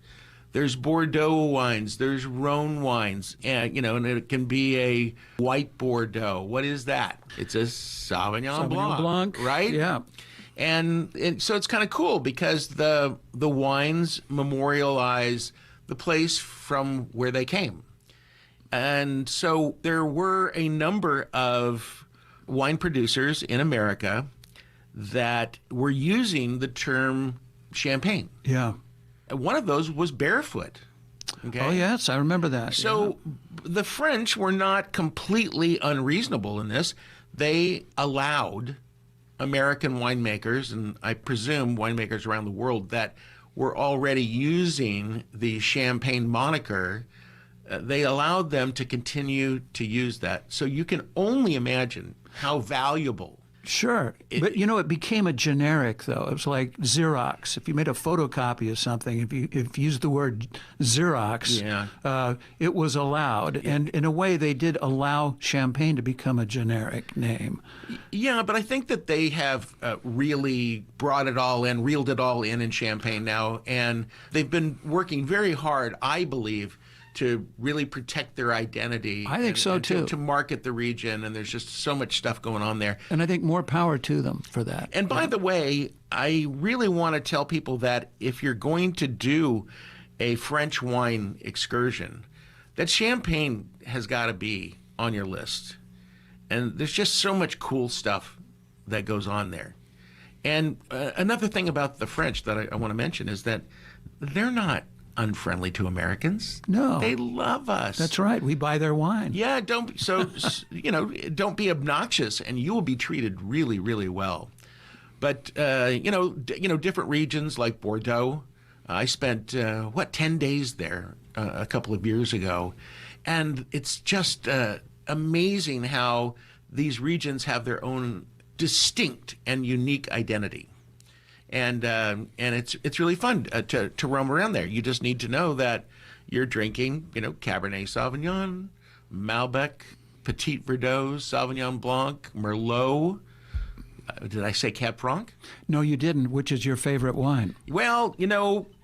There's Bordeaux wines, there's Rhone wines, and it can be a white Bordeaux. What is that? It's a Sauvignon Blanc, right? Yeah. And so it's kind of cool because the wines memorialize the place from where they came. And so there were a number of wine producers in America that were using the term champagne. Yeah. One of those was Barefoot. Okay? Oh, yes, I remember that. So the French were not completely unreasonable in this. They allowed American winemakers, and I presume winemakers around the world that were already using the champagne moniker, they allowed them to continue to use that. So you can only imagine how valuable. Sure. But, it became a generic, though. It was like Xerox. If you made a photocopy of something, if you used the word Xerox, it was allowed. Yeah. And in a way, they did allow champagne to become a generic name. Yeah, but I think that they have really brought it all in, reeled it all in champagne now. And they've been working very hard, I believe, to really protect their identity. I think so, too. To market the region, and there's just so much stuff going on there. And I think more power to them for that. And by the way, I really want to tell people that if you're going to do a French wine excursion, that champagne has got to be on your list. And there's just so much cool stuff that goes on there. And another thing about the French that I want to mention is that they're not unfriendly to Americans. No. They love us. That's right. We buy their wine. Yeah, don't be obnoxious and you will be treated really, really well. But different regions like Bordeaux, I spent 10 days there a couple of years ago, and it's just amazing how these regions have their own distinct and unique identity. And it's really fun to roam around there. You just need to know that you're drinking, Cabernet Sauvignon, Malbec, Petit Verdot, Sauvignon Blanc, Merlot. Did I say Cab Franc? No, you didn't. Which is your favorite wine? Well,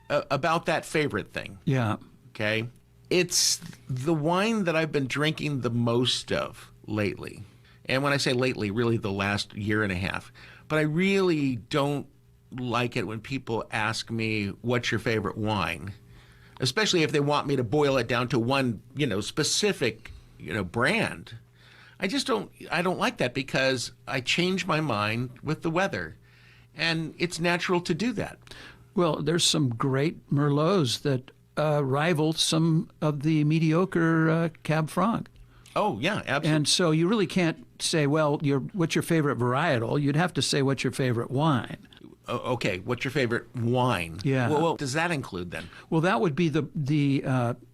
about that favorite thing. Yeah. Okay. It's the wine that I've been drinking the most of lately. And when I say lately, really the last year and a half. But I really don't like it when people ask me, what's your favorite wine? Especially if they want me to boil it down to one, specific, brand. I don't like that because I change my mind with the weather. And it's natural to do that. Well, there's some great Merlots that rival some of the mediocre Cab Franc. Oh, yeah, absolutely. And so you really can't say, well, what's your favorite varietal? You'd have to say, what's your favorite wine? Okay, what's your favorite wine? Yeah. Well, what does that include then? Well, that would be the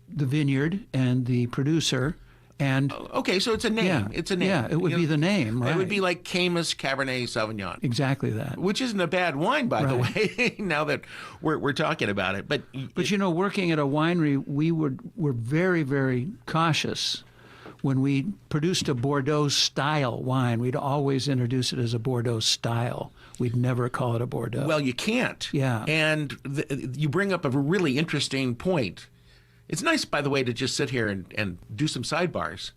vineyard and the producer And okay, so it's a name. Yeah, it's a name. Yeah, it would be the name, right? It would be like Caymus Cabernet Sauvignon. Exactly that. Which isn't a bad wine, by the way, now that we're talking about it. But you know, working at a winery, we were very, very cautious. When we produced a Bordeaux-style wine, we'd always introduce it as a Bordeaux-style. We'd never call it a Bordeaux. Well, you can't. Yeah. And you bring up a really interesting point. It's nice, by the way, to just sit here and do some sidebars,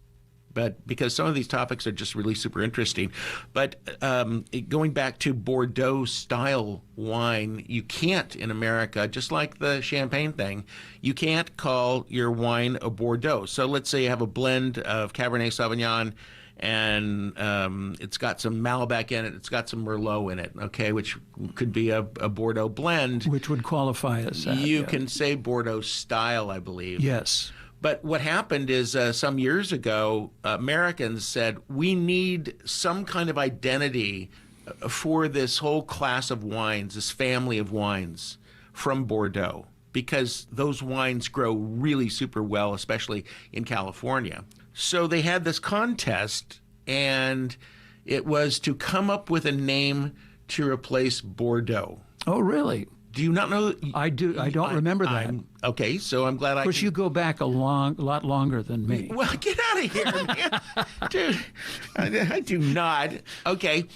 but because some of these topics are just really super interesting. But going back to Bordeaux-style wine, you can't in America, just like the champagne thing, you can't call your wine a Bordeaux. So let's say you have a blend of Cabernet Sauvignon and it's got some Malbec in it, it's got some Merlot in it, okay, which could be a Bordeaux blend. Which would qualify as that. You can say Bordeaux style, I believe. Yes. But what happened is some years ago, Americans said, we need some kind of identity for this whole class of wines, this family of wines from Bordeaux, because those wines grow really super well, especially in California. So they had this contest, and it was to come up with a name to replace Bordeaux. Oh, really? Do you not know? I do. I don't remember that. Okay, so I'm glad I. Of course, you go back a lot longer than me. Well, get out of here, man, dude. I do not. Okay,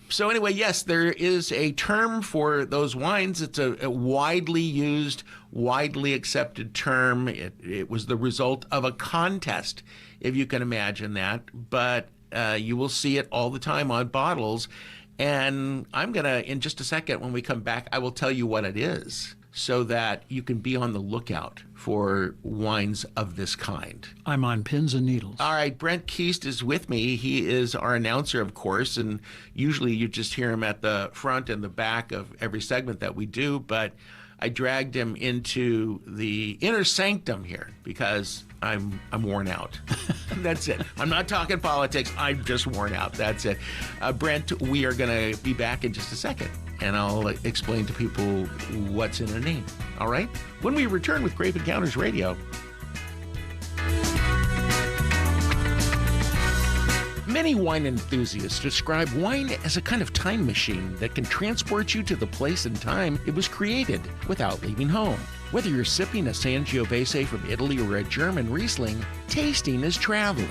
so anyway, yes, there is a term for those wines. It's a widely used, widely accepted term. It was the result of a contest, if you can imagine that. But you will see it all the time on bottles. And I'm going to, in just a second, when we come back, I will tell you what it is so that you can be on the lookout for wines of this kind. I'm on pins and needles. All right, Brent Keast is with me. He is our announcer, of course, and usually you just hear him at the front and the back of every segment that we do, but I dragged him into the inner sanctum here because I'm worn out. That's it. I'm not talking politics. I'm just worn out. That's it. Brent, we are going to be back in just a second, and I'll explain to people what's in a name. All right? When we return with Grape Encounters Radio. Many wine enthusiasts describe wine as a kind of time machine that can transport you to the place and time it was created without leaving home. Whether you're sipping a Sangiovese from Italy or a German Riesling, tasting is traveling.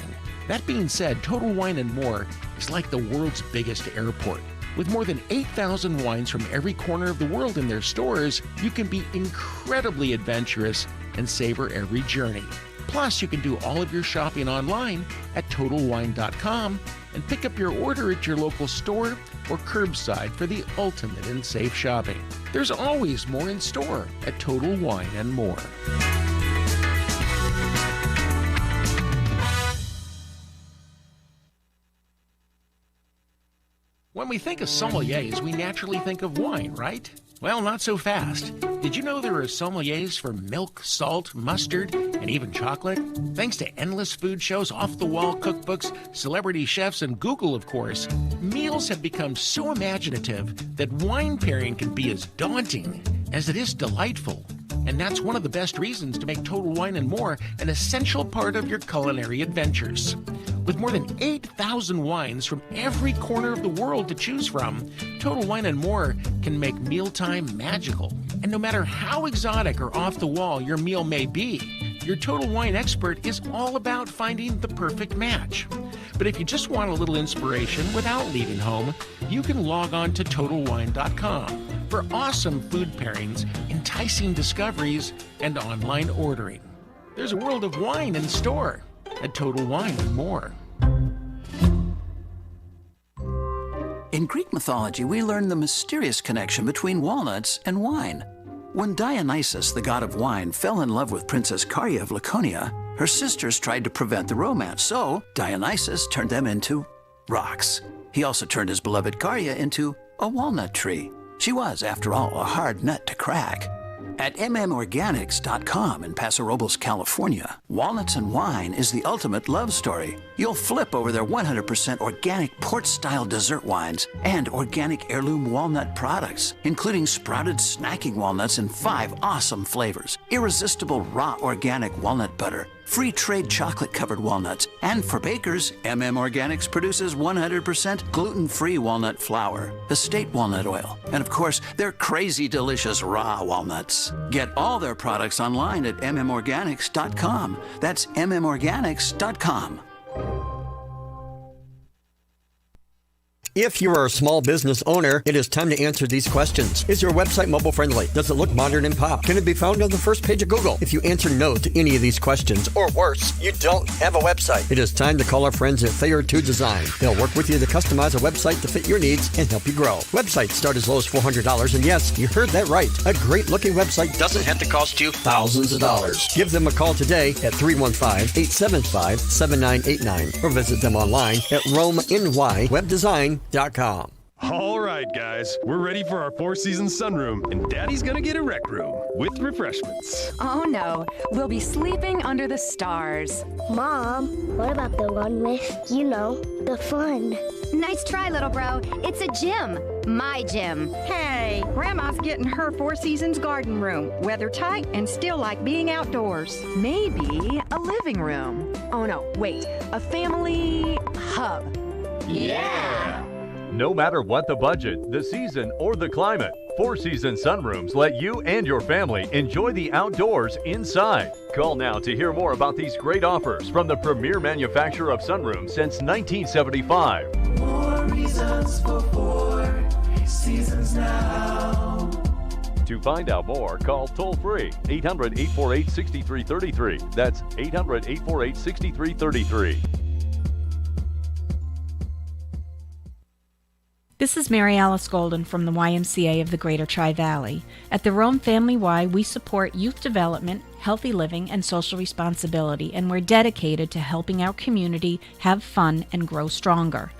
That being said, Total Wine & More is like the world's biggest airport. With more than 8,000 wines from every corner of the world in their stores, you can be incredibly adventurous and savor every journey. Plus, you can do all of your shopping online at TotalWine.com and pick up your order at your local store or curbside for the ultimate in safe shopping. There's always more in store at Total Wine & More. When we think of sommeliers, we naturally think of wine, right? Well, not so fast. Did you know there are sommeliers for milk, salt, mustard, and even chocolate? Thanks to endless food shows, off-the-wall cookbooks, celebrity chefs, and Google, of course, meals have become so imaginative that wine pairing can be as daunting as it is delightful. And that's one of the best reasons to make Total Wine & More an essential part of your culinary adventures. With more than 8,000 wines from every corner of the world to choose from, Total Wine & More can make mealtime magical. And no matter how exotic or off the wall your meal may be, your Total Wine expert is all about finding the perfect match. But if you just want a little inspiration without leaving home, you can log on to TotalWine.com for awesome food pairings, enticing discoveries, and online ordering. There's a world of wine in store at Total Wine & More. In Greek mythology, we learn the mysterious connection between walnuts and wine. When Dionysus, the god of wine, fell in love with Princess Caria of Laconia, her sisters tried to prevent the romance, so Dionysus turned them into rocks. He also turned his beloved Caria into a walnut tree. She was, after all, a hard nut to crack. At mmorganics.com in Paso Robles, California, Walnuts and Wine is the ultimate love story. You'll flip over their 100% organic port-style dessert wines and organic heirloom walnut products, including sprouted snacking walnuts in 5 awesome flavors, irresistible raw organic walnut butter, free trade chocolate-covered walnuts. And for bakers, Organics produces 100% gluten-free walnut flour, estate walnut oil, and of course, their crazy delicious raw walnuts. Get all their products online at mmorganics.com. That's mmorganics.com. If you are a small business owner, it is time to answer these questions. Is your website mobile friendly? Does it look modern and pop? Can it be found on the first page of Google? If you answer no to any of these questions, or worse, you don't have a website, it is time to call our friends at Thayer 2 Design. They'll work with you to customize a website to fit your needs and help you grow. Websites start as low as $400, and yes, you heard that right. A great looking website doesn't have to cost you thousands of dollars. Give them a call today at 315-875-7989 or visit them online at RomeNYWebDesign.com. All right, guys, we're ready for our four-season sunroom, and Daddy's gonna get a rec room with refreshments. Oh no, we'll be sleeping under the stars. Mom, what about the one with, the fun? Nice try, little bro. It's a gym. My gym. Hey, Grandma's getting her Four Seasons garden room. Weather tight and still like being outdoors. Maybe a living room. Oh no, wait, a family hub. Yeah! No matter what the budget, the season, or the climate, Four Seasons Sunrooms let you and your family enjoy the outdoors inside. Call now to hear more about these great offers from the premier manufacturer of sunrooms since 1975. More reasons for Four Seasons now. To find out more, call toll-free 800-848-6333. That's 800-848-6333. This is Mary Alice Golden from the YMCA of the Greater Tri-Valley. At the Rome Family Y, we support youth development, healthy living, and social responsibility, and we're dedicated to helping our community have fun and grow stronger.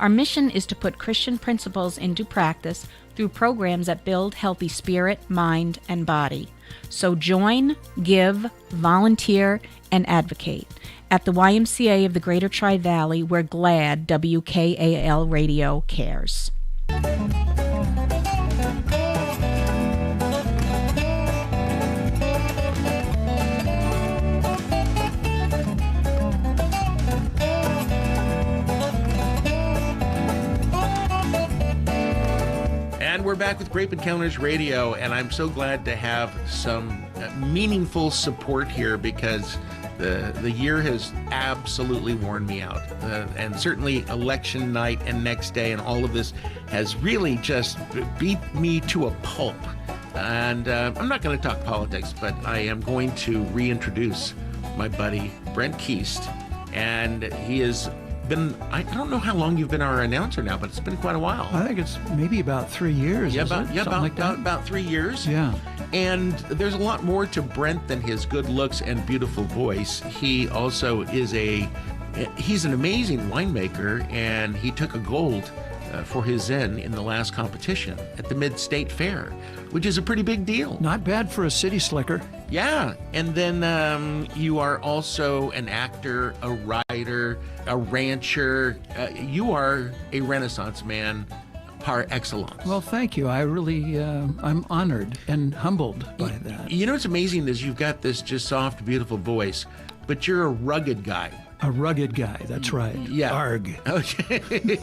Our mission is to put Christian principles into practice through programs that build healthy spirit, mind, and body. So join, give, volunteer, and advocate. At the YMCA of the Greater Tri-Valley, we're glad WKAL Radio cares. And we're back with Grape Encounters Radio, and I'm so glad to have some meaningful support here because the year has absolutely worn me out. And certainly election night and next day and all of this has really just beat me to a pulp. And I'm not going to talk politics, but I am going to reintroduce my buddy Brent Keast. And he has been, I don't know how long you've been our announcer now, but it's been quite a while. I think it's maybe about 3 years. Yeah, about 3 years. Yeah. And there's a lot more to Brent than his good looks and beautiful voice. He also is he's an amazing winemaker, and he took a gold for his Zen in the last competition at the Mid-State Fair, which is a pretty big deal. Not bad for a city slicker. Yeah, and then you are also an actor, a writer, a rancher. You are a Renaissance man par excellence. Well, thank you. I really, I'm honored and humbled by that. You know what's amazing is you've got this just soft, beautiful voice, but you're a rugged guy. A rugged guy, that's right. Yeah. Arg. Okay.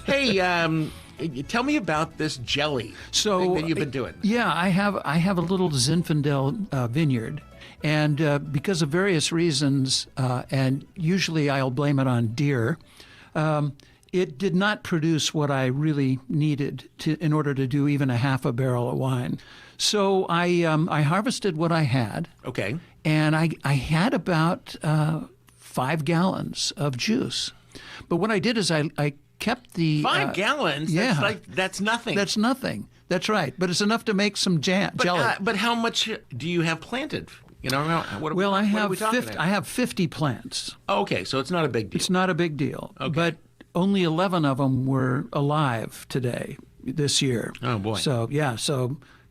Hey, tell me about this jelly thing that you've been doing. Yeah, I have a little Zinfandel vineyard, and because of various reasons, and usually I'll blame it on deer, it did not produce what I really needed in order to do even a half a barrel of wine. So I harvested what I had. Okay. And I had about 5 gallons of juice. But what I did is I kept the 5 gallons. Yeah, that's nothing. That's nothing. That's right. But it's enough to make some jelly. But how much do you have planted? You know, well, I have 50 plants. Oh, okay, so it's not a big deal. It's not a big deal. Okay. But only 11 of them were alive this year. Oh boy. So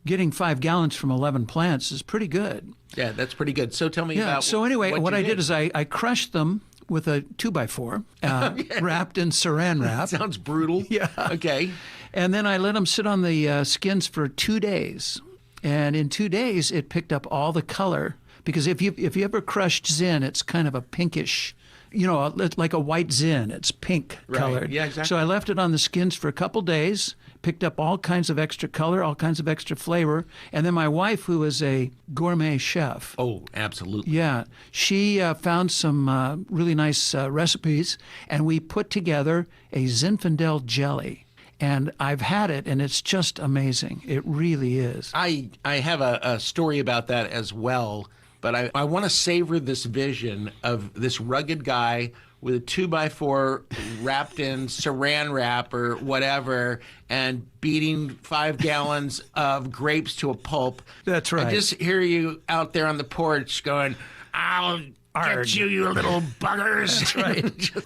getting 5 gallons from 11 plants is pretty good. Yeah, that's pretty good. So tell me about. So anyway, what I did is I crushed them with a 2x4 wrapped in saran wrap. Sounds brutal. Yeah. Okay. And then I let them sit on the skins for 2 days. And in 2 days, it picked up all the color Because if you ever crushed Zin, it's kind of a pinkish, like a white Zin. It's pink colored. Yeah, exactly. So I left it on the skins for a couple days, picked up all kinds of extra color, all kinds of extra flavor. And then my wife, who is a gourmet chef. Oh, absolutely. Yeah. She found some really nice recipes, and we put together a Zinfandel jelly. And I've had it, and it's just amazing. It really is. I have a story about that as well, but I want to savor this vision of this rugged guy with a 2x4 wrapped in saran wrap or whatever and beating 5 gallons of grapes to a pulp. That's right. I just hear you out there on the porch going, I'll get you little buggers. That's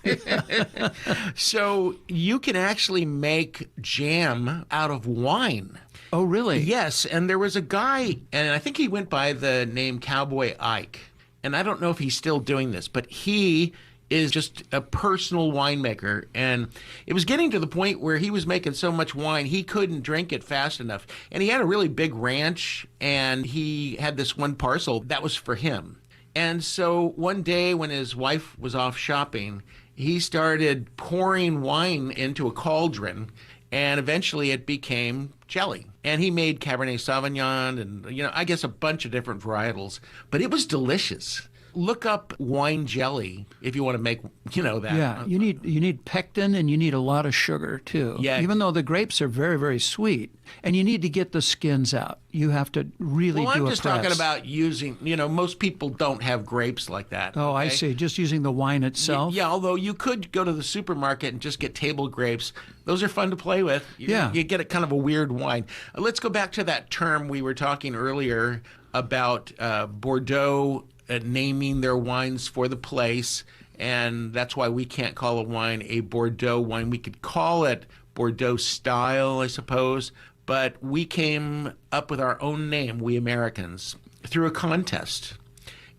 right. So you can actually make jam out of wine. Oh, really? Yes, and there was a guy, and I think he went by the name Cowboy Ike, and I don't know if he's still doing this, but he is just a personal winemaker, and it was getting to the point where he was making so much wine he couldn't drink it fast enough, and he had a really big ranch, and he had this one parcel that was for him. And so one day when his wife was off shopping, he started pouring wine into a cauldron, and eventually it became jelly. And he made Cabernet Sauvignon and, I guess a bunch of different varietals. But it was delicious. Look up wine jelly if you want to make, that. Yeah, you need pectin and you need a lot of sugar too. Yeah. Even though the grapes are very, very sweet, and you need to get the skins out. You have to really do a press. Well, I'm just talking about using, most people don't have grapes like that. Oh, okay? I see. Just using the wine itself? Yeah, although you could go to the supermarket and just get table grapes. Those are fun to play with. You get a kind of a weird wine. Let's go back to that term we were talking earlier about Bordeaux naming their wines for the place, and that's why we can't call a wine a Bordeaux wine. We could call it Bordeaux style, I suppose, but we came up with our own name, we Americans, through a contest.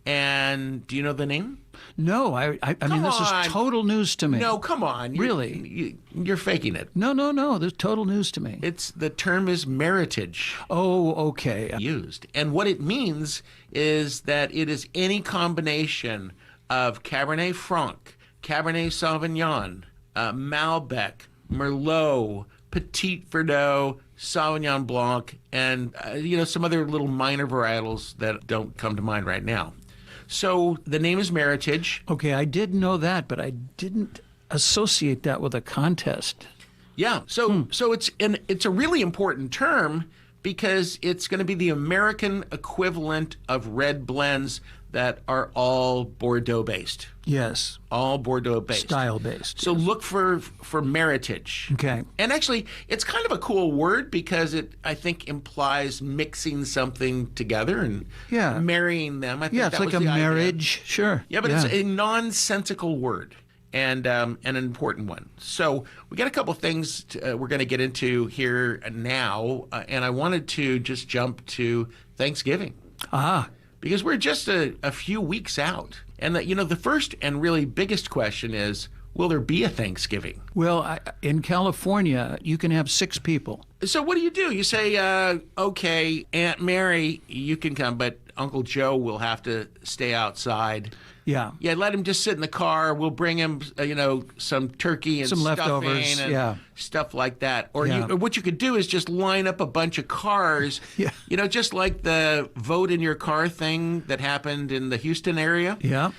And do you know the name? No, I mean, this is total news to me. No, come on. Really? You're faking it. No, this is total news to me. The term is meritage. Oh, okay. Used. And what it means is that it is any combination of Cabernet Franc, Cabernet Sauvignon, Malbec, Merlot, Petit Verdot, Sauvignon Blanc, and, some other little minor varietals that don't come to mind right now. So the name is Meritage. Okay, I did know that, but I didn't associate that with a contest. Yeah, so it's a really important term because it's going to be the American equivalent of red blends that are all Bordeaux-based. Yes. All Bordeaux-based. Style-based. So look for Meritage. Okay. And actually, it's kind of a cool word because it, I think, implies mixing something together and marrying them. I think it's like a marriage. Idea. Sure. Yeah, but it's a nonsensical word and an important one. So we got a couple things we're going to get into here now, and I wanted to just jump to Thanksgiving. Because we're just a few weeks out. And the first and really biggest question is, will there be a Thanksgiving? Well, in California, you can have 6 people. So what do? You say, okay, Aunt Mary, you can come, but Uncle Joe will have to stay outside. Yeah. Yeah, let him just sit in the car. We'll bring him, some turkey and some stuffing leftovers, and stuff like that. Or what you could do is just line up a bunch of cars, just like the vote in your car thing that happened in the Houston area. Yeah.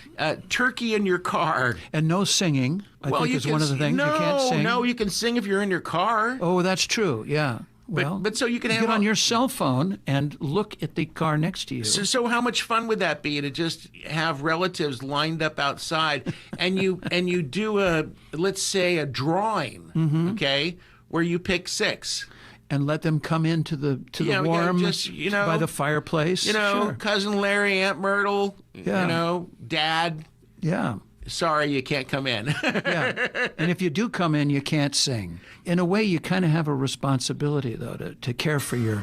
Turkey in your car. And no singing, I think is one of the things. You can't sing. No, you can sing if you're in your car. Oh, that's true, yeah. Well, but so you can get on your cell phone and look at the car next to you. So how much fun would that be to just have relatives lined up outside and you do let's say a drawing, okay, where you pick 6 and let them come into the warm by the fireplace. Sure. Cousin Larry, Aunt Myrtle, Dad. Yeah. Sorry, you can't come in. Yeah. And if you do come in, you can't sing. In a way, you kind of have a responsibility, though, to care for your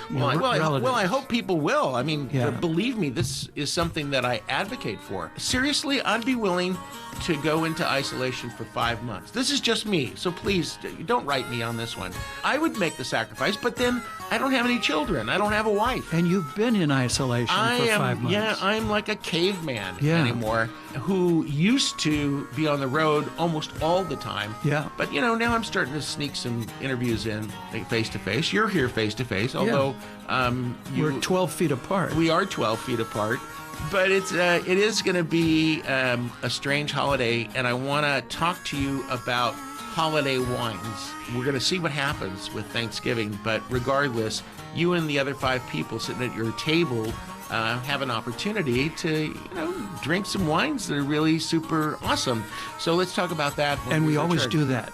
relatives. Well, I hope people will. I mean, believe me, this is something that I advocate for. Seriously, I'd be willing to go into isolation for 5 months. This is just me, so please don't write me on this one. I would make the sacrifice, but then I don't have any children. I don't have a wife. And you've been in isolation for 5 months. Yeah, I'm like a caveman anymore who used to be on the road almost all the time. Yeah. But, now I'm starting to sneak some interviews in face-to-face. You're here face-to-face, although we're 12 feet apart. We are 12 feet apart. But it is going to be a strange holiday, and I want to talk to you about holiday wines. We're going to see what happens with Thanksgiving, but regardless, you and the other 5 people sitting at your table have an opportunity to drink some wines that are really super awesome. So let's talk about that. And we always do that.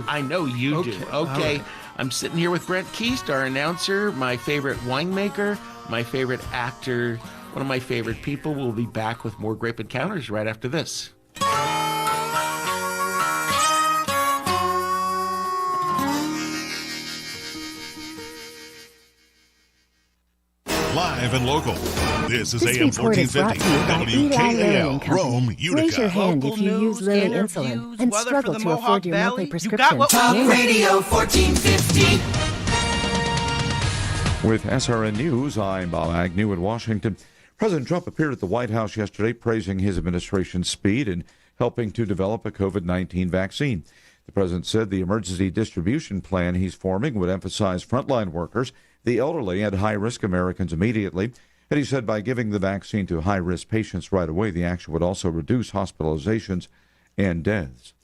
I know you do. Okay. Right. I'm sitting here with Brent Keast, our announcer, my favorite winemaker, my favorite actor, one of my favorite people. We'll be back with more Grape Encounters right after this. Live and local. This is This AM report is brought 1450 to you by Eli Lilly WKAL, and Company. Rome, Utica. Raise your hand if you use Lilly insulin and struggle to afford your monthly prescription. Talk Radio 1450. With SRN News, I'm Bob Agnew in Washington. President Trump appeared at the White House yesterday praising his administration's speed in helping to develop a COVID-19 vaccine. The president said the emergency distribution plan he's forming would emphasize frontline workers, the elderly, and high-risk Americans immediately. And he said by giving the vaccine to high-risk patients right away, the action would also reduce hospitalizations and deaths.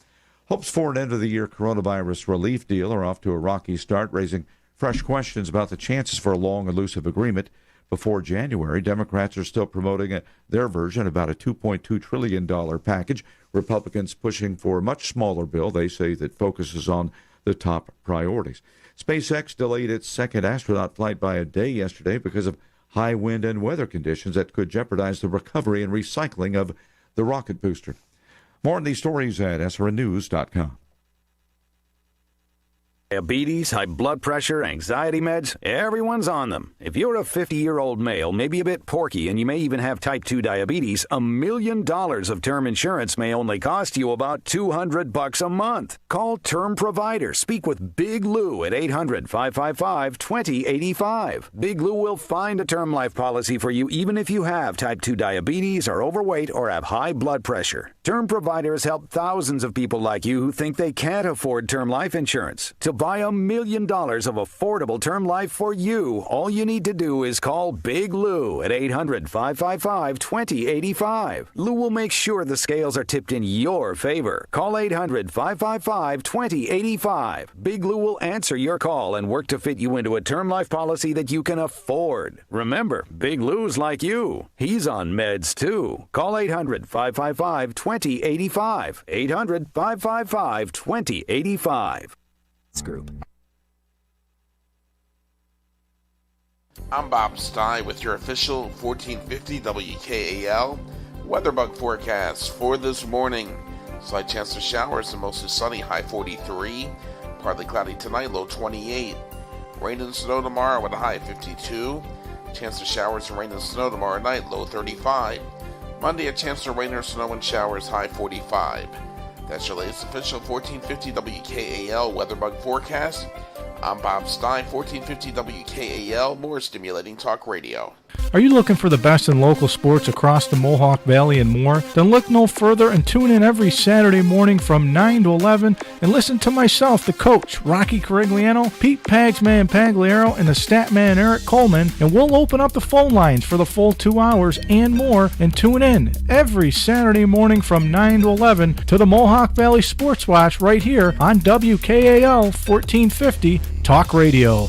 Hopes for an end-of-the-year coronavirus relief deal are off to a rocky start, raising fresh questions about the chances for a long, elusive agreement. Before January, Democrats are still promoting their version, about a $2.2 trillion package. Republicans pushing for a much smaller bill, they say, that focuses on the top priorities. SpaceX delayed its second astronaut flight by a day yesterday because of high wind and weather conditions that could jeopardize the recovery and recycling of the rocket booster. More on these stories at srnnews.com. Diabetes, high blood pressure, anxiety meds, everyone's on them. If you're a 50-year-old male, maybe a bit porky, and you may even have type 2 diabetes, $1 million of term insurance may only cost you about $200 a month. Call Term Provider. Speak with Big Lou at 800-555-2085. Big Lou will find a term life policy for you even if you have type 2 diabetes, are overweight, or have high blood pressure. Term Provider has helped thousands of people like you who think they can't afford term life insurance. To buy $1 million of affordable term life for you, all you need to do is call Big Lou at 800-555-2085. Lou will make sure the scales are tipped in your favor. Call 800-555-2085. Big Lou will answer your call and work to fit you into a term life policy that you can afford. Remember, Big Lou's like you. He's on meds too. Call 800-555-2085. 800-555-2085. Group. I'm Bob Stein with your official 1450 WKAL weatherbug forecast for this morning. Slight chance of showers and mostly sunny, high 43. Partly cloudy tonight, low 28. Rain and snow tomorrow with a high 52. Chance of showers and rain and snow tomorrow night, low 35. Monday, a chance of rain or snow and showers, high 45. That's your latest official 1450 WKAL weatherbug forecast. I'm Bob Stein, 1450 WKAL, more stimulating talk radio. Are you looking for the best in local sports across the Mohawk Valley and more? Then look no further and tune in every Saturday morning from 9 to 11 and listen to myself, the coach, Rocky Carigliano, Pete Pagsman Pagliaro, and the stat man, Eric Coleman, and we'll open up the phone lines for the full 2 hours and more, and tune in every Saturday morning from 9 to 11 to the Mohawk Valley Sports Watch right here on WKAL 1450 Talk Radio.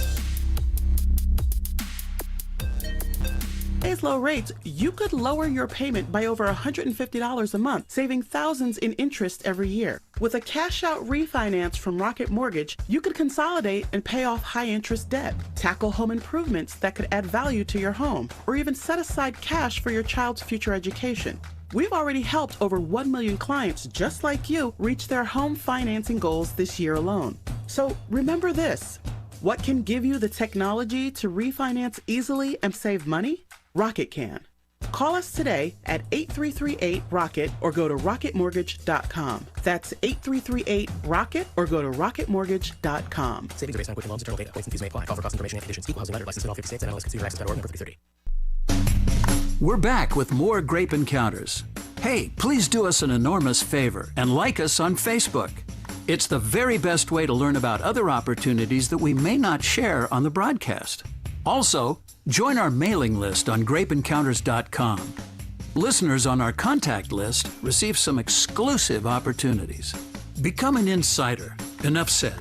Today's low rates, you could lower your payment by over $150 a month, saving thousands in interest every year. With a cash-out refinance from Rocket Mortgage, you could consolidate and pay off high-interest debt, tackle home improvements that could add value to your home, or even set aside cash for your child's future education. We've already helped over 1 million clients just like you reach their home financing goals this year alone. So remember this, what can give you the technology to refinance easily and save money? Rocket can. Call Call us today at 8338-ROCKET or go to rocketmortgage.com. That's 8338-ROCKET or go to rocketmortgage.com. Savings are based on quick and loans, internal data. Points and fees may apply. Call for cost information and conditions. Equal housing letter. Licensed in all 50 states. NMLS-ConsumerAccess.org. Number 3030. We're back with more Grape Encounters. Hey, please do us an enormous favor and like us on Facebook. It's the very best way to learn about other opportunities that we may not share on the broadcast. Also, join our mailing list on grapeencounters.com. Listeners on our contact list receive some exclusive opportunities. Become an insider. Enough said.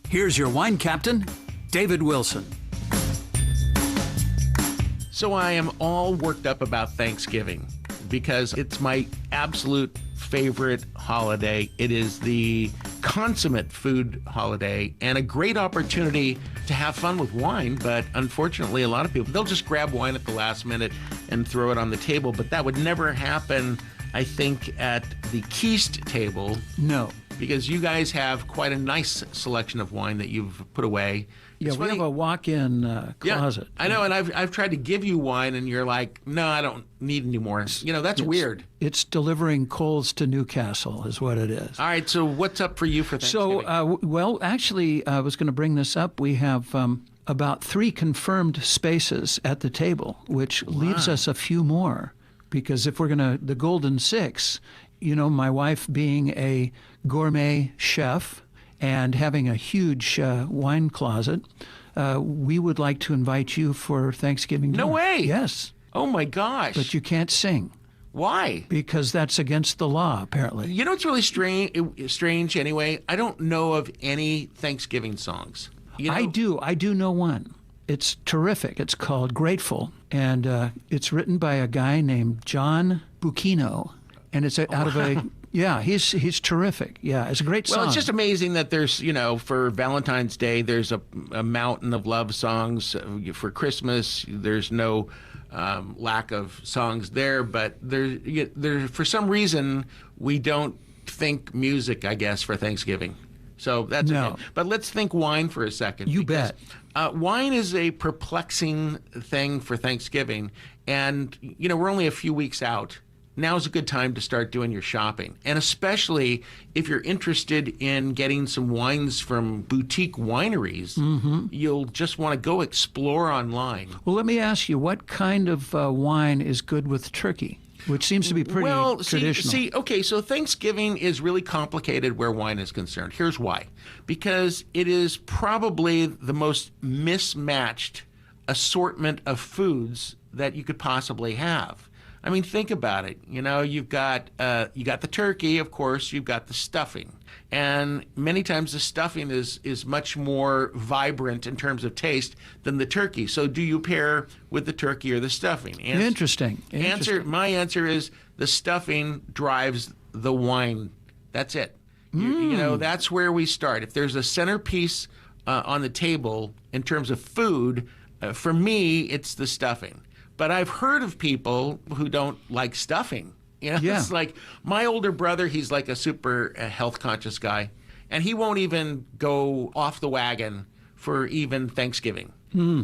Here's your wine captain, David Wilson. So I am all worked up about Thanksgiving because it's my absolute favorite holiday. It is the consummate food holiday and a great opportunity to have fun with wine. But unfortunately, a lot of people, they'll just grab wine at the last minute and throw it on the table. But that would never happen, I think, at the Keast table. No. Because you guys have quite a nice selection of wine that you've put away. Yeah, we have a walk-in closet. Yeah, I know, and I've tried to give you wine, and you're like, no, I don't need any more. You know, that's weird. It's delivering coals to Newcastle is what it is. All right, so what's up for you for Thanksgiving? So, well, actually, I was going to bring this up. We have about 3 confirmed spaces at the table, which leaves us a few more. Because if we're going to, the Golden 6, you know, my wife being a gourmet chef and having a huge wine closet, we would like to invite you for Thanksgiving dinner. No way! Yes. Oh, my gosh. But you can't sing. Why? Because that's against the law, apparently. You know what's really strange anyway? I don't know of any Thanksgiving songs. You know? I do know one. It's terrific. It's called Grateful, and it's written by a guy named John Bucchino, and it's out of a... Yeah, he's terrific. Yeah, it's a great song. Well, it's just amazing that there's, you know, for Valentine's Day, there's a mountain of love songs. For Christmas, there's no lack of songs there. But there, for some reason, we don't think music, I guess, for Thanksgiving. So that's no. Okay. But let's think wine for a second. You bet. Wine is a perplexing thing for Thanksgiving. And, you know, we're only a few weeks out. Now's a good time to start doing your shopping. And especially if you're interested in getting some wines from boutique wineries, you'll just want to go explore online. Well, let me ask you, what kind of wine is good with turkey? Which seems to be pretty traditional. Okay, so Thanksgiving is really complicated where wine is concerned. Here's why. Because it is probably the most mismatched assortment of foods that you could possibly have. I mean, think about it. You know, you've got the turkey, of course. You've got the stuffing, and many times the stuffing is much more vibrant in terms of taste than the turkey. So, do you pair with the turkey or the stuffing? Interesting. My answer is the stuffing drives the wine. That's it. You know, that's where we start. If there's a centerpiece on the table in terms of food, for me, it's the stuffing. But I've heard of people who don't like stuffing. You know, It's like my older brother, he's like a super health conscious guy, and he won't even go off the wagon for even Thanksgiving.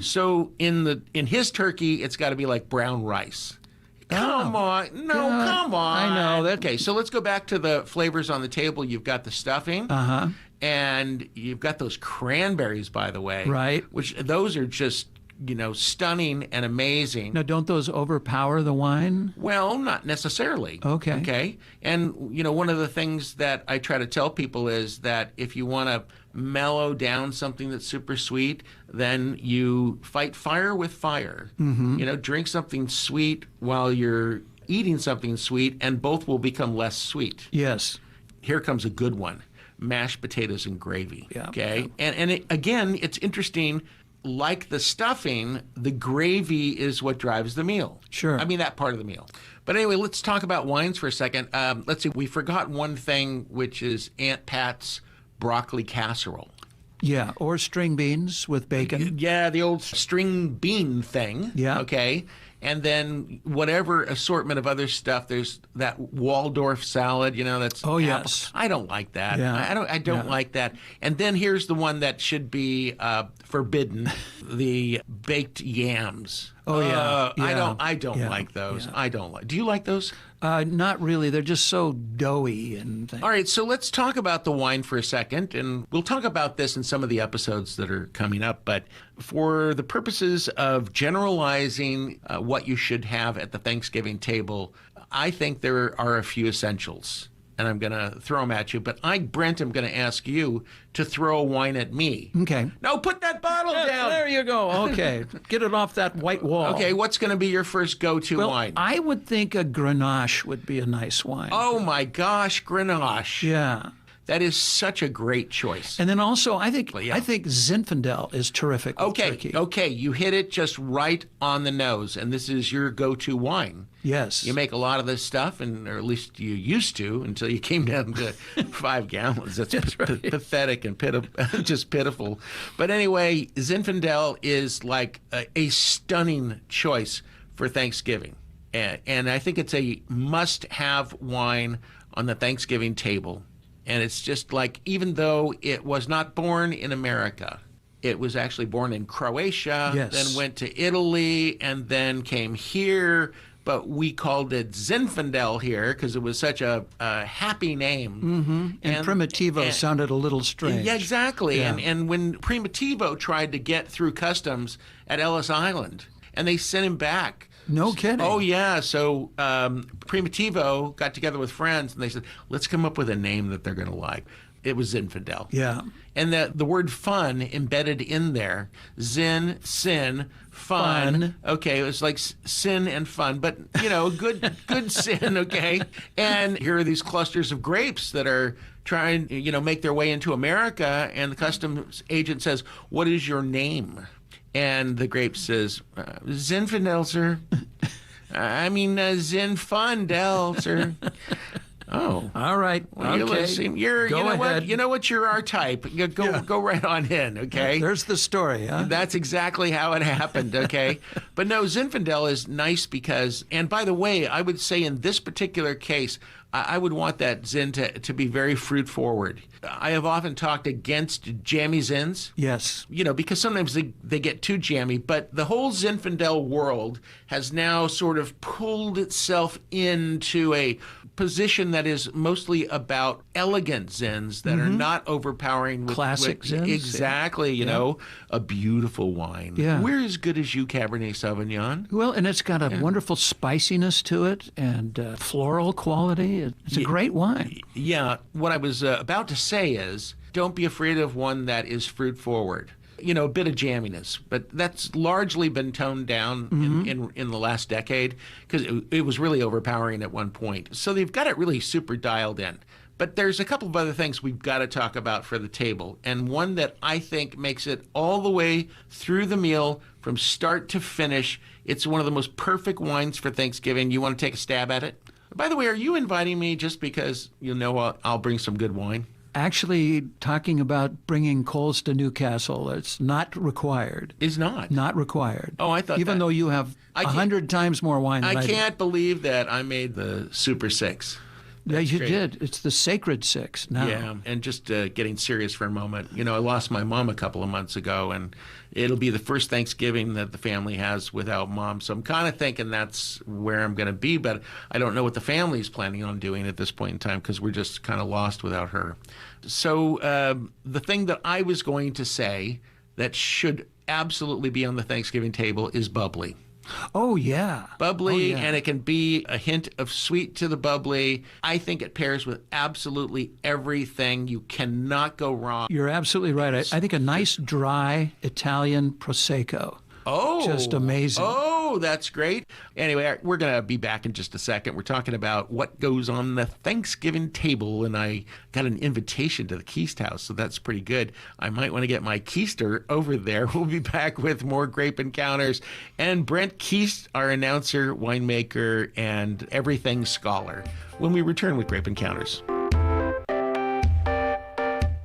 So in his turkey, it's got to be like brown rice. Come on. Come on. I know that. Okay, so let's go back to the flavors on the table. You've got the stuffing. And you've got those cranberries, by the way. Right. Which those are just, you know, stunning and amazing. Now, don't those overpower the wine? Well, not necessarily. Okay. And, you know, one of the things that I try to tell people is that if you want to mellow down something that's super sweet, then you fight fire with fire. You know, drink something sweet while you're eating something sweet, and both will become less sweet. Yes. Here comes a good one. Mashed potatoes and gravy. Yeah. Okay. And again, it's interesting. Like the stuffing, the gravy is what drives the meal. Sure. I mean, that part of the meal. But anyway, let's talk about wines for a second. Let's see. We forgot one thing, which is Aunt Pat's broccoli casserole. Yeah, or string beans with bacon. Yeah, the old string bean thing. Yeah. Okay. And then whatever assortment of other stuff. There's that Waldorf salad, you know, that's yes. I don't like that. Yeah. I don't like that. And then here's the one that should be forbidden, the baked yams. Oh, yeah. I don't like those. I don't like. Do you like those? Not really. They're just so doughy and things. All right, so let's talk about the wine for a second, and we'll talk about this in some of the episodes that are coming up. But for the purposes of generalizing what you should have at the Thanksgiving table, I think there are a few essentials. And I'm going to throw them at you. But Brent, I'm going to ask you to throw a wine at me. Okay. No, put that bottle down. There you go. Okay. Get it off that white wall. Okay, what's going to be your first go-to wine? I would think a Grenache would be a nice wine. Oh, my gosh, Grenache. Yeah. That is such a great choice. And then also, I think Zinfandel is terrific with turkey. Okay, you hit it just right on the nose, and this is your go-to wine. Yes. You make a lot of this stuff, or at least you used to, until you came down to 5 gallons. That's right. Pathetic and just pitiful. But anyway, Zinfandel is like a stunning choice for Thanksgiving. And I think it's a must-have wine on the Thanksgiving table. And it's just like, even though it was not born in America, it was actually born in Croatia, then went to Italy, and then came here. But we called it Zinfandel here because it was such a happy name. Mm-hmm. And Primitivo sounded a little strange. Yeah, exactly. Yeah. And when Primitivo tried to get through customs at Ellis Island, and they sent him back. No kidding. Oh, yeah. So Primitivo got together with friends, and they said, let's come up with a name that they're going to like. It was Zinfandel. Yeah. And the word fun embedded in there, sin, fun. Okay, it was like sin and fun, but, good sin, okay? And here are these clusters of grapes that are trying, make their way into America, and the customs agent says, what is your name? And the grape says, Zinfandel, sir. Zinfandel, sir. Oh. All right. Well, Okay. Go ahead. You know what? You're our type. Go right on in, okay? There's the story, huh? That's exactly how it happened, okay? But no, Zinfandel is nice because, and by the way, I would say in this particular case, I would want that Zin to be very fruit forward. I have often talked against jammy Zins. Yes. Because sometimes they get too jammy, but the whole Zinfandel world has now sort of pulled itself into a position that is mostly about elegant Zins that are not overpowering. Classic Zins. Exactly, a beautiful wine. Yeah. We're as good as you, Cabernet Sauvignon. Well, and it's got a wonderful spiciness to it and floral quality. It's a great wine. Yeah. What I was about to say is, don't be afraid of one that is fruit forward. A bit of jamminess, but that's largely been toned down in the last decade because it was really overpowering at one point. So they've got it really super dialed in. But there's a couple of other things we've got to talk about for the table, and one that I think makes it all the way through the meal from start to finish. It's one of the most perfect wines for Thanksgiving. You want to take a stab at it? By the way, are you inviting me just because I'll bring some good wine? Actually, talking about bringing Coles to Newcastle, it's not required. Is not? Not required. Oh, I thought Even though you have 100 times more wine than I do. can't believe that I made the Super 6. Yeah, you did. It's the Sacred 6 now. Yeah, and just getting serious for a moment. I lost my mom a couple of months ago, and it'll be the first Thanksgiving that the family has without mom. So I'm kind of thinking that's where I'm going to be, but I don't know what the family's planning on doing at this point in time because we're just kind of lost without her. So the thing that I was going to say that should absolutely be on the Thanksgiving table is bubbly. Oh, yeah. Bubbly, and it can be a hint of sweet to the bubbly. I think it pairs with absolutely everything. You cannot go wrong. You're absolutely right. I think a nice dry Italian Prosecco. Oh. Just amazing. Oh, that's great. Anyway, we're going to be back in just a second. We're talking about what goes on the Thanksgiving table, and I got an invitation to the Keast House, so that's pretty good. I might want to get my Keister over there. We'll be back with more Grape Encounters. And Brent Keast, our announcer, winemaker, and everything scholar, when we return with Grape Encounters.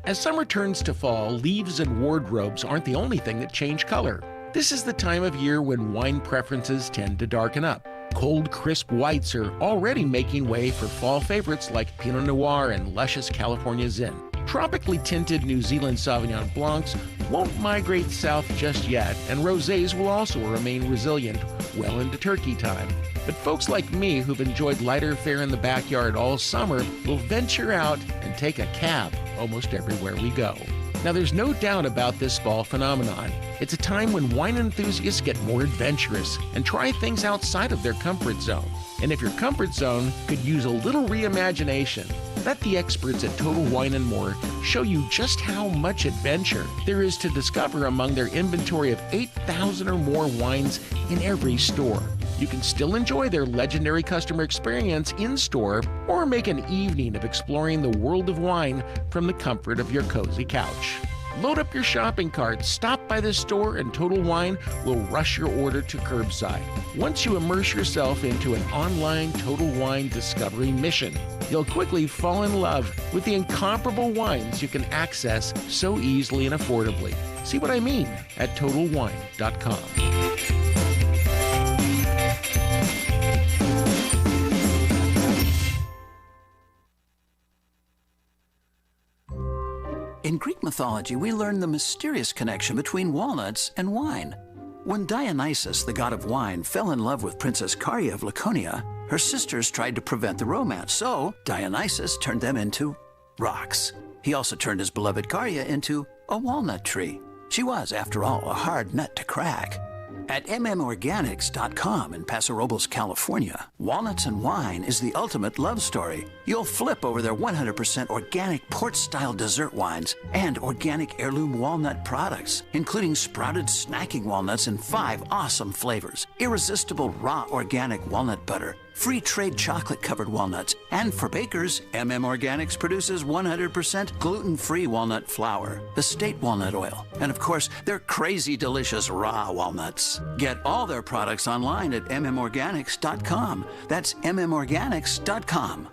As summer turns to fall, leaves and wardrobes aren't the only thing that change color. This is the time of year when wine preferences tend to darken up. Cold, crisp whites are already making way for fall favorites like Pinot Noir and luscious California Zin. Tropically tinted New Zealand Sauvignon Blancs won't migrate south just yet, and rosés will also remain resilient well into turkey time. But folks like me who've enjoyed lighter fare in the backyard all summer will venture out and take a cab almost everywhere we go. Now, there's no doubt about this fall phenomenon. It's a time when wine enthusiasts get more adventurous and try things outside of their comfort zone. And if your comfort zone could use a little reimagination, let the experts at Total Wine & More show you just how much adventure there is to discover among their inventory of 8,000 or more wines in every store. You can still enjoy their legendary customer experience in-store or make an evening of exploring the world of wine from the comfort of your cozy couch. Load up your shopping cart, stop by the store, and Total Wine will rush your order to curbside. Once you immerse yourself into an online Total Wine discovery mission, you'll quickly fall in love with the incomparable wines you can access so easily and affordably. See what I mean at TotalWine.com. In Greek mythology, we learn the mysterious connection between walnuts and wine. When Dionysus, the god of wine, fell in love with Princess Caria of Laconia, her sisters tried to prevent the romance, so Dionysus turned them into rocks. He also turned his beloved Caria into a walnut tree. She was, after all, a hard nut to crack. At mmorganics.com in Paso Robles, California, Walnuts and Wine is the ultimate love story. You'll flip over their 100% organic port-style dessert wines and organic heirloom walnut products, including sprouted snacking walnuts in 5 awesome flavors, irresistible raw organic walnut butter, free trade chocolate-covered walnuts, and for bakers, Organics produces 100% gluten-free walnut flour, estate walnut oil, and of course, their crazy delicious raw walnuts. Get all their products online at mmorganics.com. That's mmorganics.com.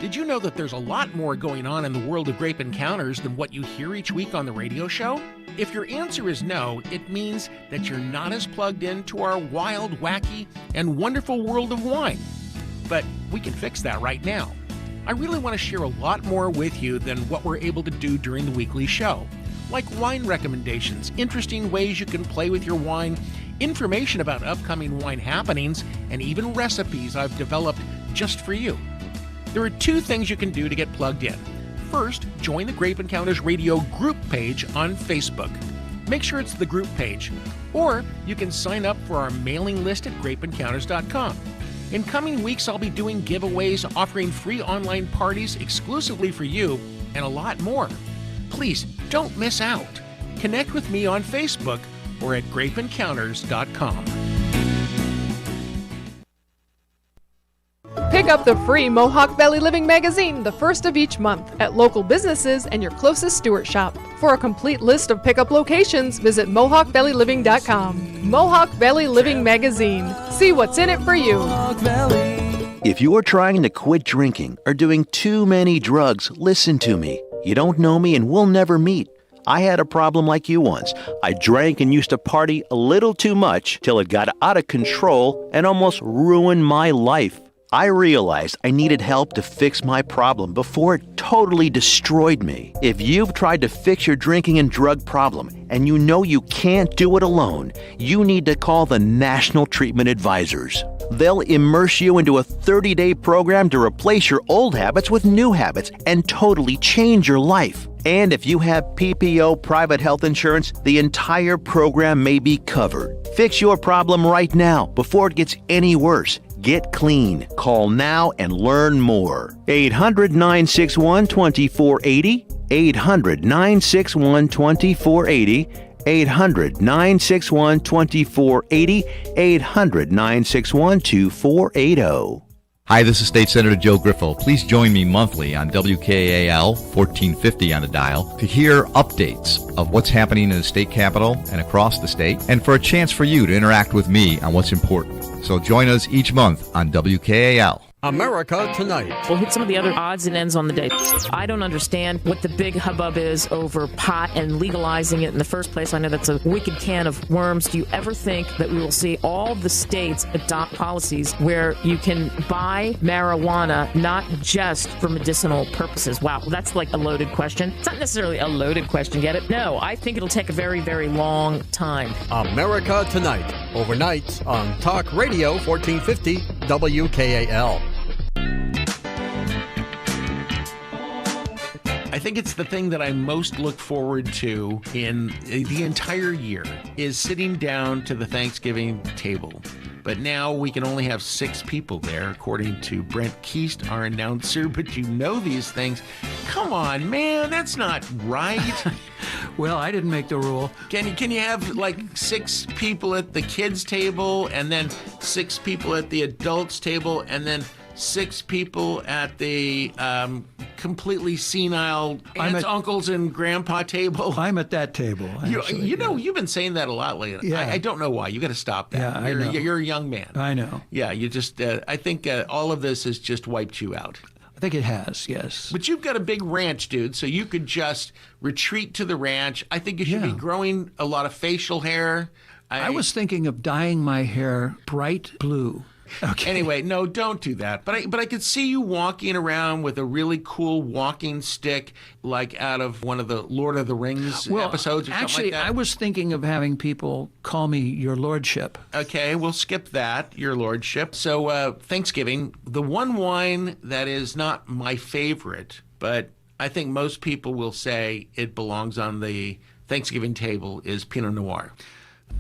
Did you know that there's a lot more going on in the world of Grape Encounters than what you hear each week on the radio show? If your answer is no, it means that you're not as plugged into our wild, wacky, and wonderful world of wine. But we can fix that right now. I really want to share a lot more with you than what we're able to do during the weekly show, like wine recommendations, interesting ways you can play with your wine, information about upcoming wine happenings, and even recipes I've developed just for you. There are 2 things you can do to get plugged in. First, join the Grape Encounters Radio group page on Facebook. Make sure it's the group page. Or you can sign up for our mailing list at grapeencounters.com. In coming weeks, I'll be doing giveaways, offering free online parties exclusively for you, and a lot more. Please don't miss out. Connect with me on Facebook or at grapeencounters.com. Pick up the free Mohawk Valley Living magazine the first of each month at local businesses and your closest Stewart shop. For a complete list of pickup locations, visit MohawkValleyLiving.com. Mohawk Valley Living magazine. See what's in it for you. If you're trying to quit drinking or doing too many drugs, listen to me. You don't know me and we'll never meet. I had a problem like you once. I drank and used to party a little too much till it got out of control and almost ruined my life. I realized I needed help to fix my problem before it totally destroyed me. If you've tried to fix your drinking and drug problem and you know you can't do it alone, you need to call the National Treatment Advisors. They'll immerse you into a 30-day program to replace your old habits with new habits and totally change your life. And if you have PPO private health insurance, the entire program may be covered. Fix your problem right now before it gets any worse. Get clean. Call now and learn more. 800-961-2480. 800-961-2480. 800-961-2480. 800-961-2480. Hi, this is State Senator Joe Griffo. Please join me monthly on WKAL 1450 on the dial to hear updates of what's happening in the state capitol and across the state, and for a chance for you to interact with me on what's important. So join us each month on WKAL. America Tonight. We'll hit some of the other odds and ends on the day. I don't understand what the big hubbub is over pot and legalizing it in the first place. I know that's a wicked can of worms. Do you ever think that we will see all the states adopt policies where you can buy marijuana not just for medicinal purposes? Wow, that's like a loaded question. It's not necessarily a loaded question, get it? No, I think it'll take a very, very long time. America Tonight, overnight on Talk Radio 1450 WKAL. I think it's the thing that I most look forward to in the entire year is sitting down to the Thanksgiving table. But now we can only have 6 people there, according to Brent Keast, our announcer. But you know these things. Come on, man, that's not right. Well, I didn't make the rule. Can you have like 6 people at the kids' table, and then 6 people at the adults' table, and then 6 people at the completely senile aunts, uncles, and grandpa table? I'm at that table. You know, you've been saying that a lot lately. Yeah. I don't know why. You got to stop that. Yeah, I know. You're a young man. I know. Yeah, you just. I think all of this has just wiped you out. I think it has, yes. But you've got a big ranch, dude, so you could just retreat to the ranch. I think you should be growing a lot of facial hair. I was thinking of dyeing my hair bright blue. Okay. Anyway, no, don't do that. But I could see you walking around with a really cool walking stick, like out of one of the Lord of the Rings episodes or actually, something like that. I was thinking of having people call me Your Lordship. Okay, we'll skip that, Your Lordship. So Thanksgiving, the one wine that is not my favorite, but I think most people will say it belongs on the Thanksgiving table, is Pinot Noir.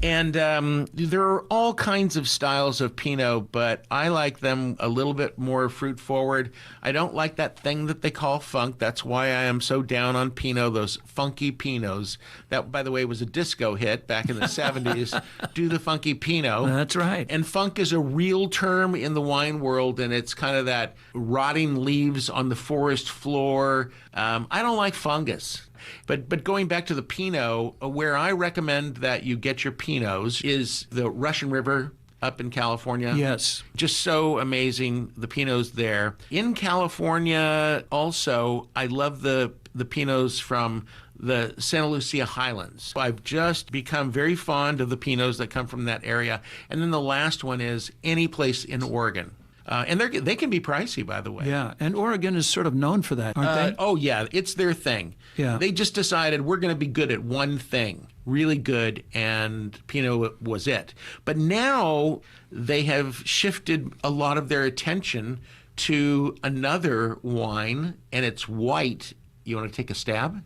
And there are all kinds of styles of Pinot, but I like them a little bit more fruit forward. I don't like that thing that they call funk. That's why I am so down on Pinot, those funky Pinots. That, by the way, was a disco hit back in the 70s. Do the funky Pinot. That's right. And funk is a real term in the wine world, and it's kind of that rotting leaves on the forest floor. I don't like fungus. But going back to the Pinot, where I recommend that you get your Pinots is the Russian River up in California. Yes. Just so amazing, the Pinots there. In California also, I love the Pinots from the Santa Lucia Highlands. I've just become very fond of the Pinots that come from that area. And then the last one is any place in Oregon. And they can be pricey, by the way. Yeah, and Oregon is sort of known for that, aren't they? Oh, yeah, it's their thing. Yeah. They just decided we're going to be good at one thing, really good, and Pinot was it. But now they have shifted a lot of their attention to another wine, and it's white. You want to take a stab?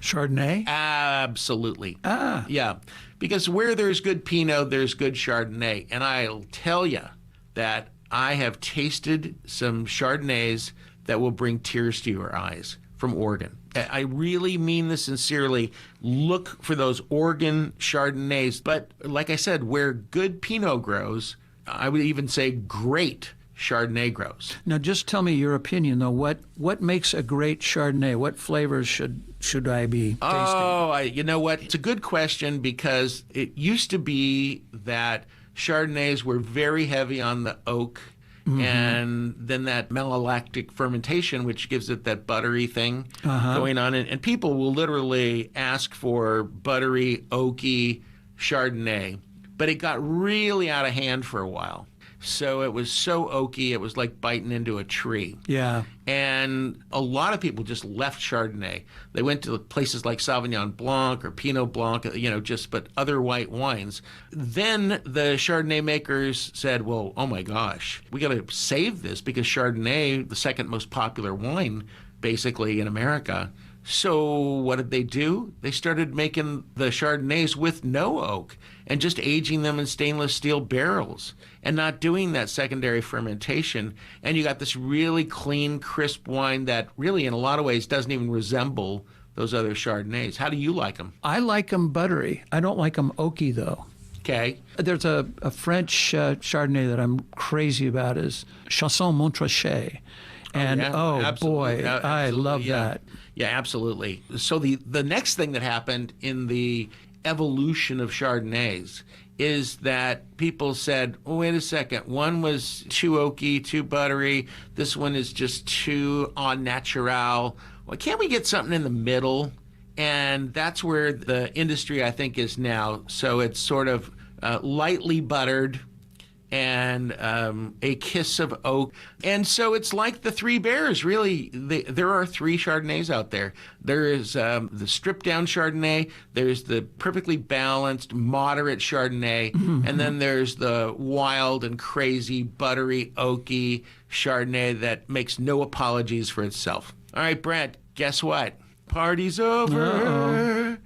Chardonnay? Absolutely. Ah. Yeah, because where there's good Pinot, there's good Chardonnay. And I'll tell you that I have tasted some Chardonnays that will bring tears to your eyes from Oregon. I really mean this sincerely. Look for those Oregon Chardonnays. But like I said, where good Pinot grows, I would even say great Chardonnay grows. Now, just tell me your opinion, though. What makes a great Chardonnay? What flavors should I be tasting? Oh, you know what? It's a good question because it used to be that Chardonnays were very heavy on the oak, and then that malolactic fermentation, which gives it that buttery thing going on. And people will literally ask for buttery, oaky Chardonnay. But it got really out of hand for a while. So it was so oaky, it was like biting into a tree. Yeah. And a lot of people just left Chardonnay. They went to places like Sauvignon Blanc or Pinot Blanc, but other white wines. Then the Chardonnay makers said, well, oh my gosh, we got to save this because Chardonnay, the second most popular wine, basically in America. So what did they do? They started making the Chardonnays with no oak and just aging them in stainless steel barrels and not doing that secondary fermentation. And you got this really clean, crisp wine that really in a lot of ways doesn't even resemble those other Chardonnays. How do you like them? I like them buttery. I don't like them oaky, though. Okay. There's a French Chardonnay that I'm crazy about is Chasson Montrachet. And boy, I love that. Yeah, absolutely. So the next thing that happened in the evolution of Chardonnays is that people said, oh, wait a second, one was too oaky, too buttery. This one is just too au naturel. Well, can't we get something in the middle? And that's where the industry, I think, is now. So it's sort of lightly buttered and a kiss of oak. And so it's like the Three Bears, really. There are 3 Chardonnays out there. There is the stripped-down Chardonnay, there's the perfectly balanced, moderate Chardonnay, and then there's the wild and crazy, buttery, oaky Chardonnay that makes no apologies for itself. All right, Brent, guess what? Party's over. Uh-oh.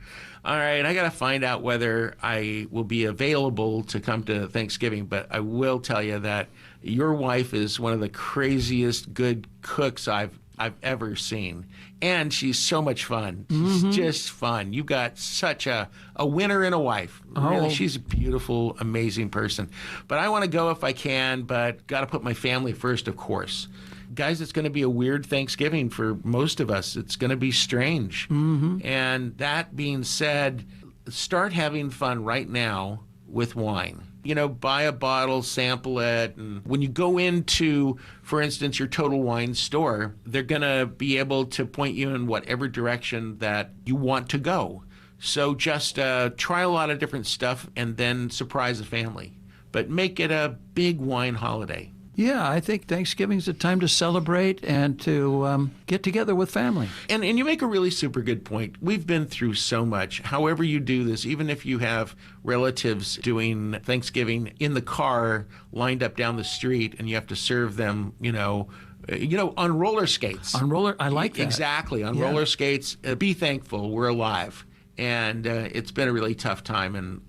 All right, I got to find out whether I will be available to come to Thanksgiving, but I will tell you that your wife is one of the craziest good cooks I've ever seen. And she's so much fun. She's just fun. You've got such a winner in a wife. Really, she's a beautiful, amazing person. But I want to go if I can, but got to put my family first, of course. Guys, it's going to be a weird Thanksgiving for most of us. It's going to be strange. And that being said, start having fun right now with wine. You know, buy a bottle, sample it. And when you go into, for instance, your Total Wine store, they're going to be able to point you in whatever direction that you want to go. So just try a lot of different stuff and then surprise the family. But make it a big wine holiday. Yeah, I think Thanksgiving's a time to celebrate and to get together with family. And you make a really super good point. We've been through so much. However you do this, even if you have relatives doing Thanksgiving in the car lined up down the street and you have to serve them, on roller skates. I like that. Exactly, on roller skates. Be thankful we're alive. And it's been a really tough time, and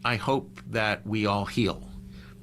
I hope that we all heal.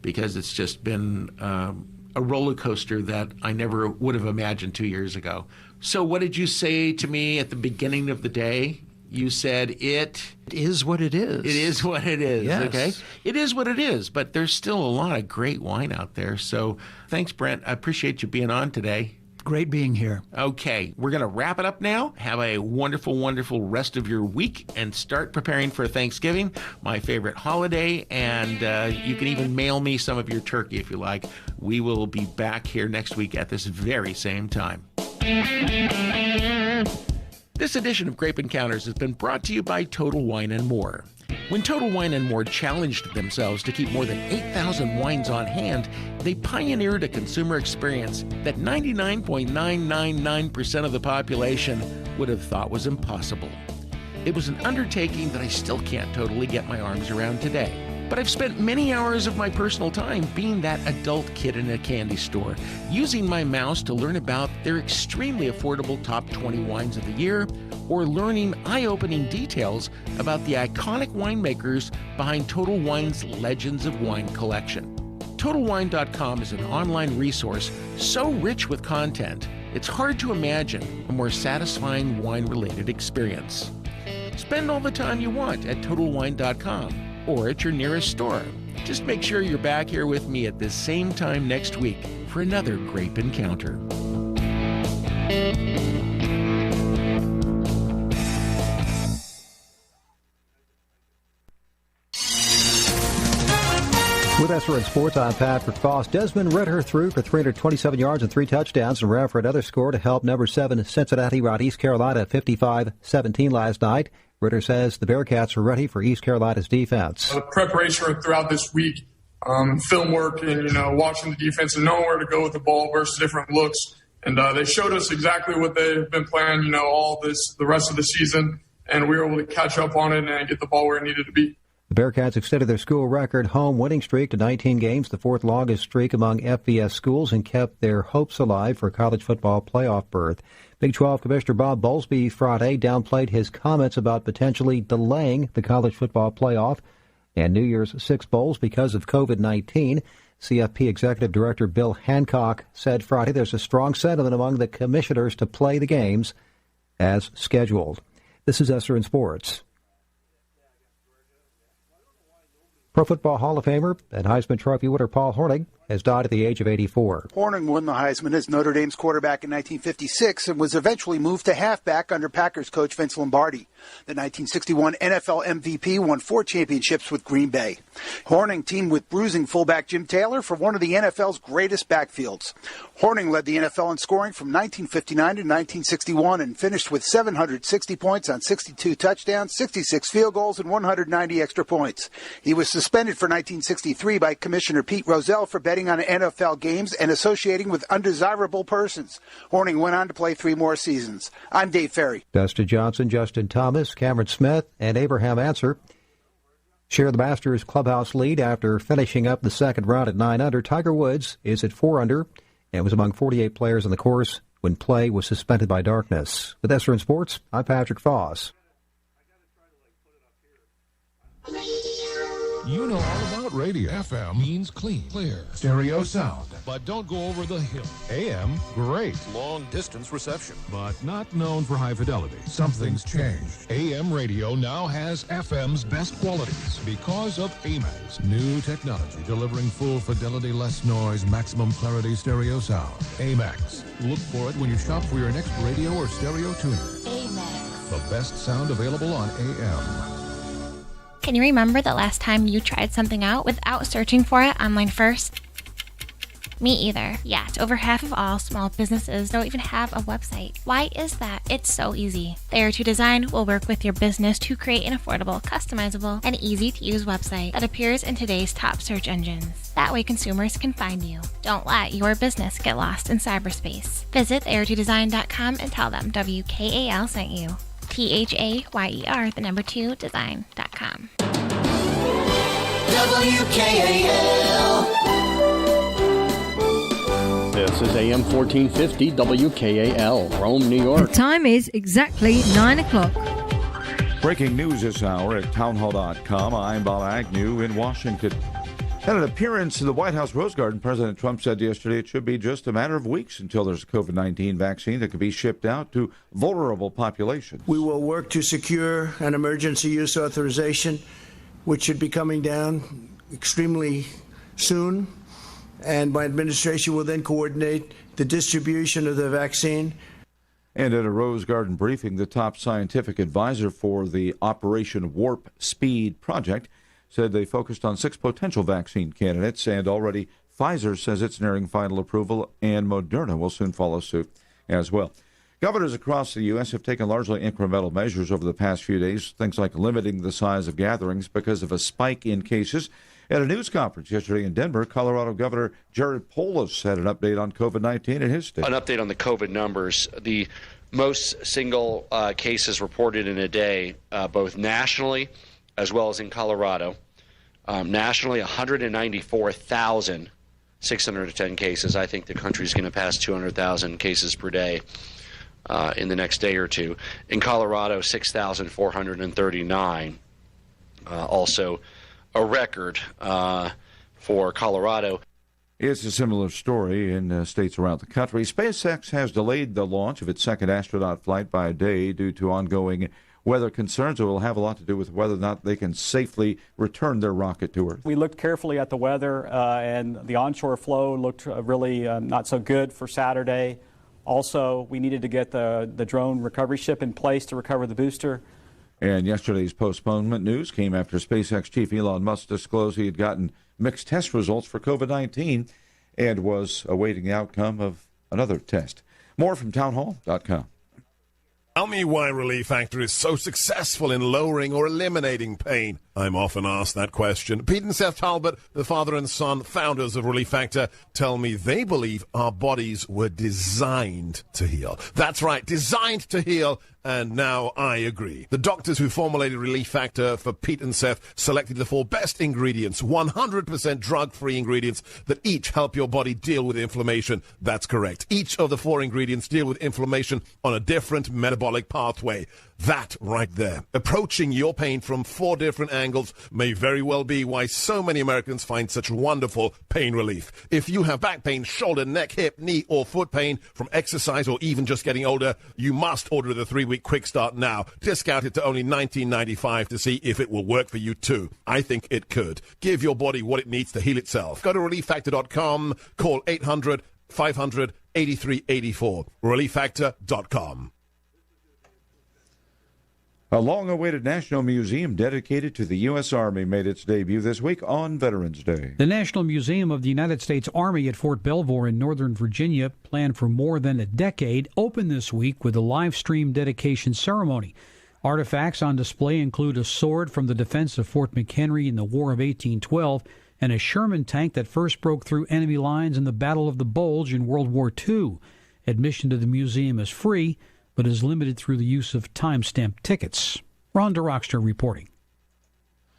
Because it's just been a roller coaster that I never would have imagined 2 years ago. So what did you say to me at the beginning of the day? You said it is what it is. It is what it is, yes. Okay? It is what it is, but there's still a lot of great wine out there. So thanks, Brent. I appreciate you being on today. Great being here. Okay, we're going to wrap it up now. Have a wonderful, wonderful rest of your week and start preparing for Thanksgiving, my favorite holiday. And you can even mail me some of your turkey if you like. We will be back here next week at this very same time. This edition of Grape Encounters has been brought to you by Total Wine & More. When Total Wine & More challenged themselves to keep more than 8,000 wines on hand, they pioneered a consumer experience that 99.999% of the population would have thought was impossible. It was an undertaking that I still can't totally get my arms around today. But I've spent many hours of my personal time being that adult kid in a candy store, using my mouse to learn about their extremely affordable top 20 wines of the year, or learning eye-opening details about the iconic winemakers behind Total Wine's Legends of Wine collection. TotalWine.com is an online resource so rich with content, it's hard to imagine a more satisfying wine-related experience. Spend all the time you want at TotalWine.com or at your nearest store. Just make sure you're back here with me at this same time next week for another Grape Encounter. With SRN Sports, I'm Patrick Foss. Desmond Ritter threw for 327 yards and 3 touchdowns and ran for another score to help number 7 Cincinnati rout East Carolina 55-17 last night. Ritter says the Bearcats are ready for East Carolina's defense. Preparation throughout this week, film work and, watching the defense and knowing where to go with the ball versus different looks. And they showed us exactly what they've been playing, the rest of the season. And we were able to catch up on it and get the ball where it needed to be. The Bearcats extended their school record home winning streak to 19 games, the 4th longest streak among FBS schools, and kept their hopes alive for college football playoff berth. Big 12 Commissioner Bob Bowlesby Friday downplayed his comments about potentially delaying the college football playoff and New Year's Six Bowls because of COVID-19. CFP Executive Director Bill Hancock said Friday there's a strong sentiment among the commissioners to play the games as scheduled. This is SRN Sports. Pro Football Hall of Famer and Heisman Trophy winner Paul Hornung has died at the age of 84. Hornung won the Heisman as Notre Dame's quarterback in 1956 and was eventually moved to halfback under Packers coach Vince Lombardi. The 1961 NFL MVP won 4 championships with Green Bay. Hornung teamed with bruising fullback Jim Taylor for one of the NFL's greatest backfields. Hornung led the NFL in scoring from 1959 to 1961 and finished with 760 points on 62 touchdowns, 66 field goals, and 190 extra points. He was suspended for 1963 by Commissioner Pete Rozelle for betting on NFL games and associating with undesirable persons. Hornung went on to play 3 more seasons. I'm Dave Ferry. Dustin Johnson, Justin Thomas, Cameron Smith, and Abraham Answer share the Masters clubhouse lead after finishing up the second round at 9 under. Tiger Woods is at 4 under and was among 48 players on the course when play was suspended by darkness. With SRN Sports, I'm Patrick Foss. You know all about radio. FM means clean, clear, stereo sound. But don't go over the hill. AM, great. Long distance reception. But not known for high fidelity. Something's changed. AM radio now has FM's best qualities because of AMAX. New technology delivering full fidelity, less noise, maximum clarity stereo sound. AMAX. Look for it when you shop for your next radio or stereo tuner. AMAX. The best sound available on AM. Can you remember the last time you tried something out without searching for it online first? Me either. Yet, over half of all small businesses don't even have a website. Why is that? It's so easy. There2 Design will work with your business to create an affordable, customizable, and easy-to-use website that appears in today's top search engines. That way consumers can find you. Don't let your business get lost in cyberspace. Visit there2design.com and tell them WKAL sent you. THAYER2design.com. WKAL. This is AM 1450 WKAL, Rome, New York. The time is exactly 9 o'clock. Breaking news this hour at townhall.com. I'm Bob Agnew in Washington. At an appearance in the White House Rose Garden, President Trump said yesterday it should be just a matter of weeks until there's a COVID-19 vaccine that can be shipped out to vulnerable populations. We will work to secure an emergency use authorization, which should be coming down extremely soon. And my administration will then coordinate the distribution of the vaccine. And at a Rose Garden briefing, the top scientific advisor for the Operation Warp Speed project said they focused on 6 potential vaccine candidates, and already Pfizer says it's nearing final approval, and Moderna will soon follow suit as well. Governors across the U.S. have taken largely incremental measures over the past few days, things like limiting the size of gatherings because of a spike in cases. At a news conference yesterday in Denver, Colorado Governor Jared Polis had an update on COVID-19 in his state. An update on the COVID numbers. The most single cases reported in a day, both nationally as well as in Colorado. Nationally, 194,610 cases. I think the country's going to pass 200,000 cases per day in the next day or two. In Colorado, 6,439. Also a record for Colorado. It's a similar story in states around the country. SpaceX has delayed the launch of its second astronaut flight by a day due to ongoing weather concerns. It will have a lot to do with whether or not they can safely return their rocket to Earth. We looked carefully at the weather, and the onshore flow looked really not so good for Saturday. Also, we needed to get the drone recovery ship in place to recover the booster. And yesterday's postponement news came after SpaceX chief Elon Musk disclosed he had gotten mixed test results for COVID-19 and was awaiting the outcome of another test. More from townhall.com. Tell me why Relief Factor is so successful in lowering or eliminating pain. I'm often asked that question. Pete and Seth Talbot, the father and son founders of Relief Factor, tell me they believe our bodies were designed to heal. That's right, designed to heal, and now I agree. The doctors who formulated Relief Factor for Pete and Seth selected the 4 best ingredients, 100% drug-free ingredients that each help your body deal with inflammation. That's correct. Each of the 4 ingredients deal with inflammation on a different metabolic pathway. That right there. Approaching your pain from 4 different angles may very well be why so many Americans find such wonderful pain relief. If you have back pain, shoulder, neck, hip, knee, or foot pain from exercise or even just getting older, you must order the 3-week quick start now. Discount it to only $19.95 to see if it will work for you too. I think it could. Give your body what it needs to heal itself. Go to ReliefFactor.com. Call 800-500-8384. ReliefFactor.com. A long-awaited national museum dedicated to the U.S. Army made its debut this week on Veterans Day. The National Museum of the United States Army at Fort Belvoir in Northern Virginia, planned for more than a decade, opened this week with a live-stream dedication ceremony. Artifacts on display include a sword from the defense of Fort McHenry in the War of 1812 and a Sherman tank that first broke through enemy lines in the Battle of the Bulge in World War II. Admission to the museum is free, but is limited through the use of time-stamped tickets. Ron DeRockster reporting.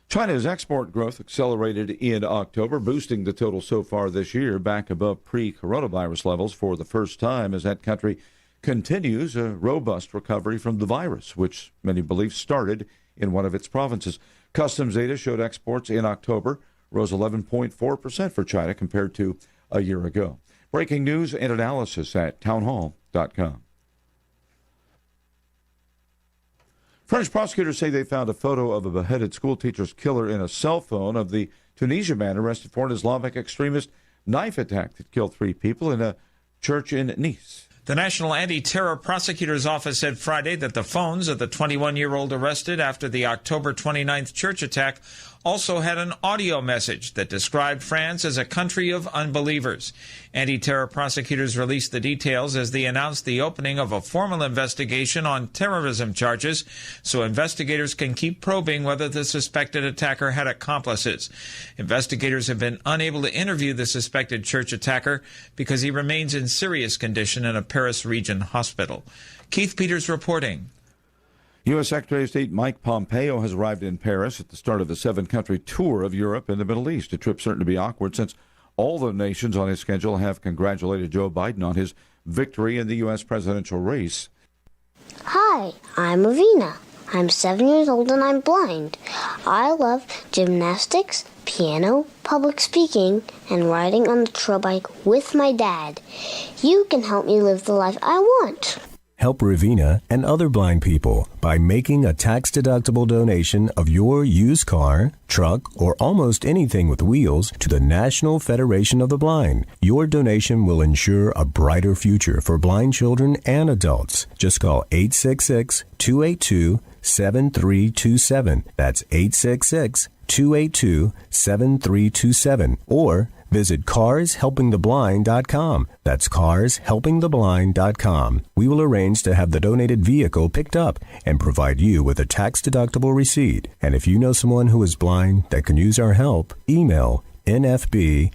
China's export growth accelerated in October, boosting the total so far this year back above pre-coronavirus levels for the first time as that country continues a robust recovery from the virus, which many believe started in one of its provinces. Customs data showed exports in October rose 11.4% for China compared to a year ago. Breaking news and analysis at townhall.com. French prosecutors say they found a photo of a beheaded schoolteacher's killer in a cell phone of the Tunisia man arrested for an Islamic extremist knife attack that killed 3 people in a church in Nice. The National Anti-Terror Prosecutor's Office said Friday that the phones of the 21-year-old arrested after the October 29th church attack also had an audio message that described France as a country of unbelievers. Anti-terror prosecutors released the details as they announced the opening of a formal investigation on terrorism charges, so investigators can keep probing whether the suspected attacker had accomplices. Investigators have been unable to interview the suspected church attacker because he remains in serious condition in a Paris region hospital. Keith Peters reporting. U.S. Secretary of State Mike Pompeo has arrived in Paris at the start of the 7-country tour of Europe and the Middle East. A trip certain to be awkward since all the nations on his schedule have congratulated Joe Biden on his victory in the U.S. presidential race. Hi, I'm Avina. I'm 7 years old and I'm blind. I love gymnastics, piano, public speaking, and riding on the trail bike with my dad. You can help me live the life I want. Help Ravina and other blind people by making a tax-deductible donation of your used car, truck, or almost anything with wheels to the National Federation of the Blind. Your donation will ensure a brighter future for blind children and adults. Just call 866-282-7327. That's 866-282-7327. Or visit carshelpingtheblind.com. That's carshelpingtheblind.com. We will arrange to have the donated vehicle picked up and provide you with a tax-deductible receipt. And if you know someone who is blind that can use our help, email nfb@nfb.org.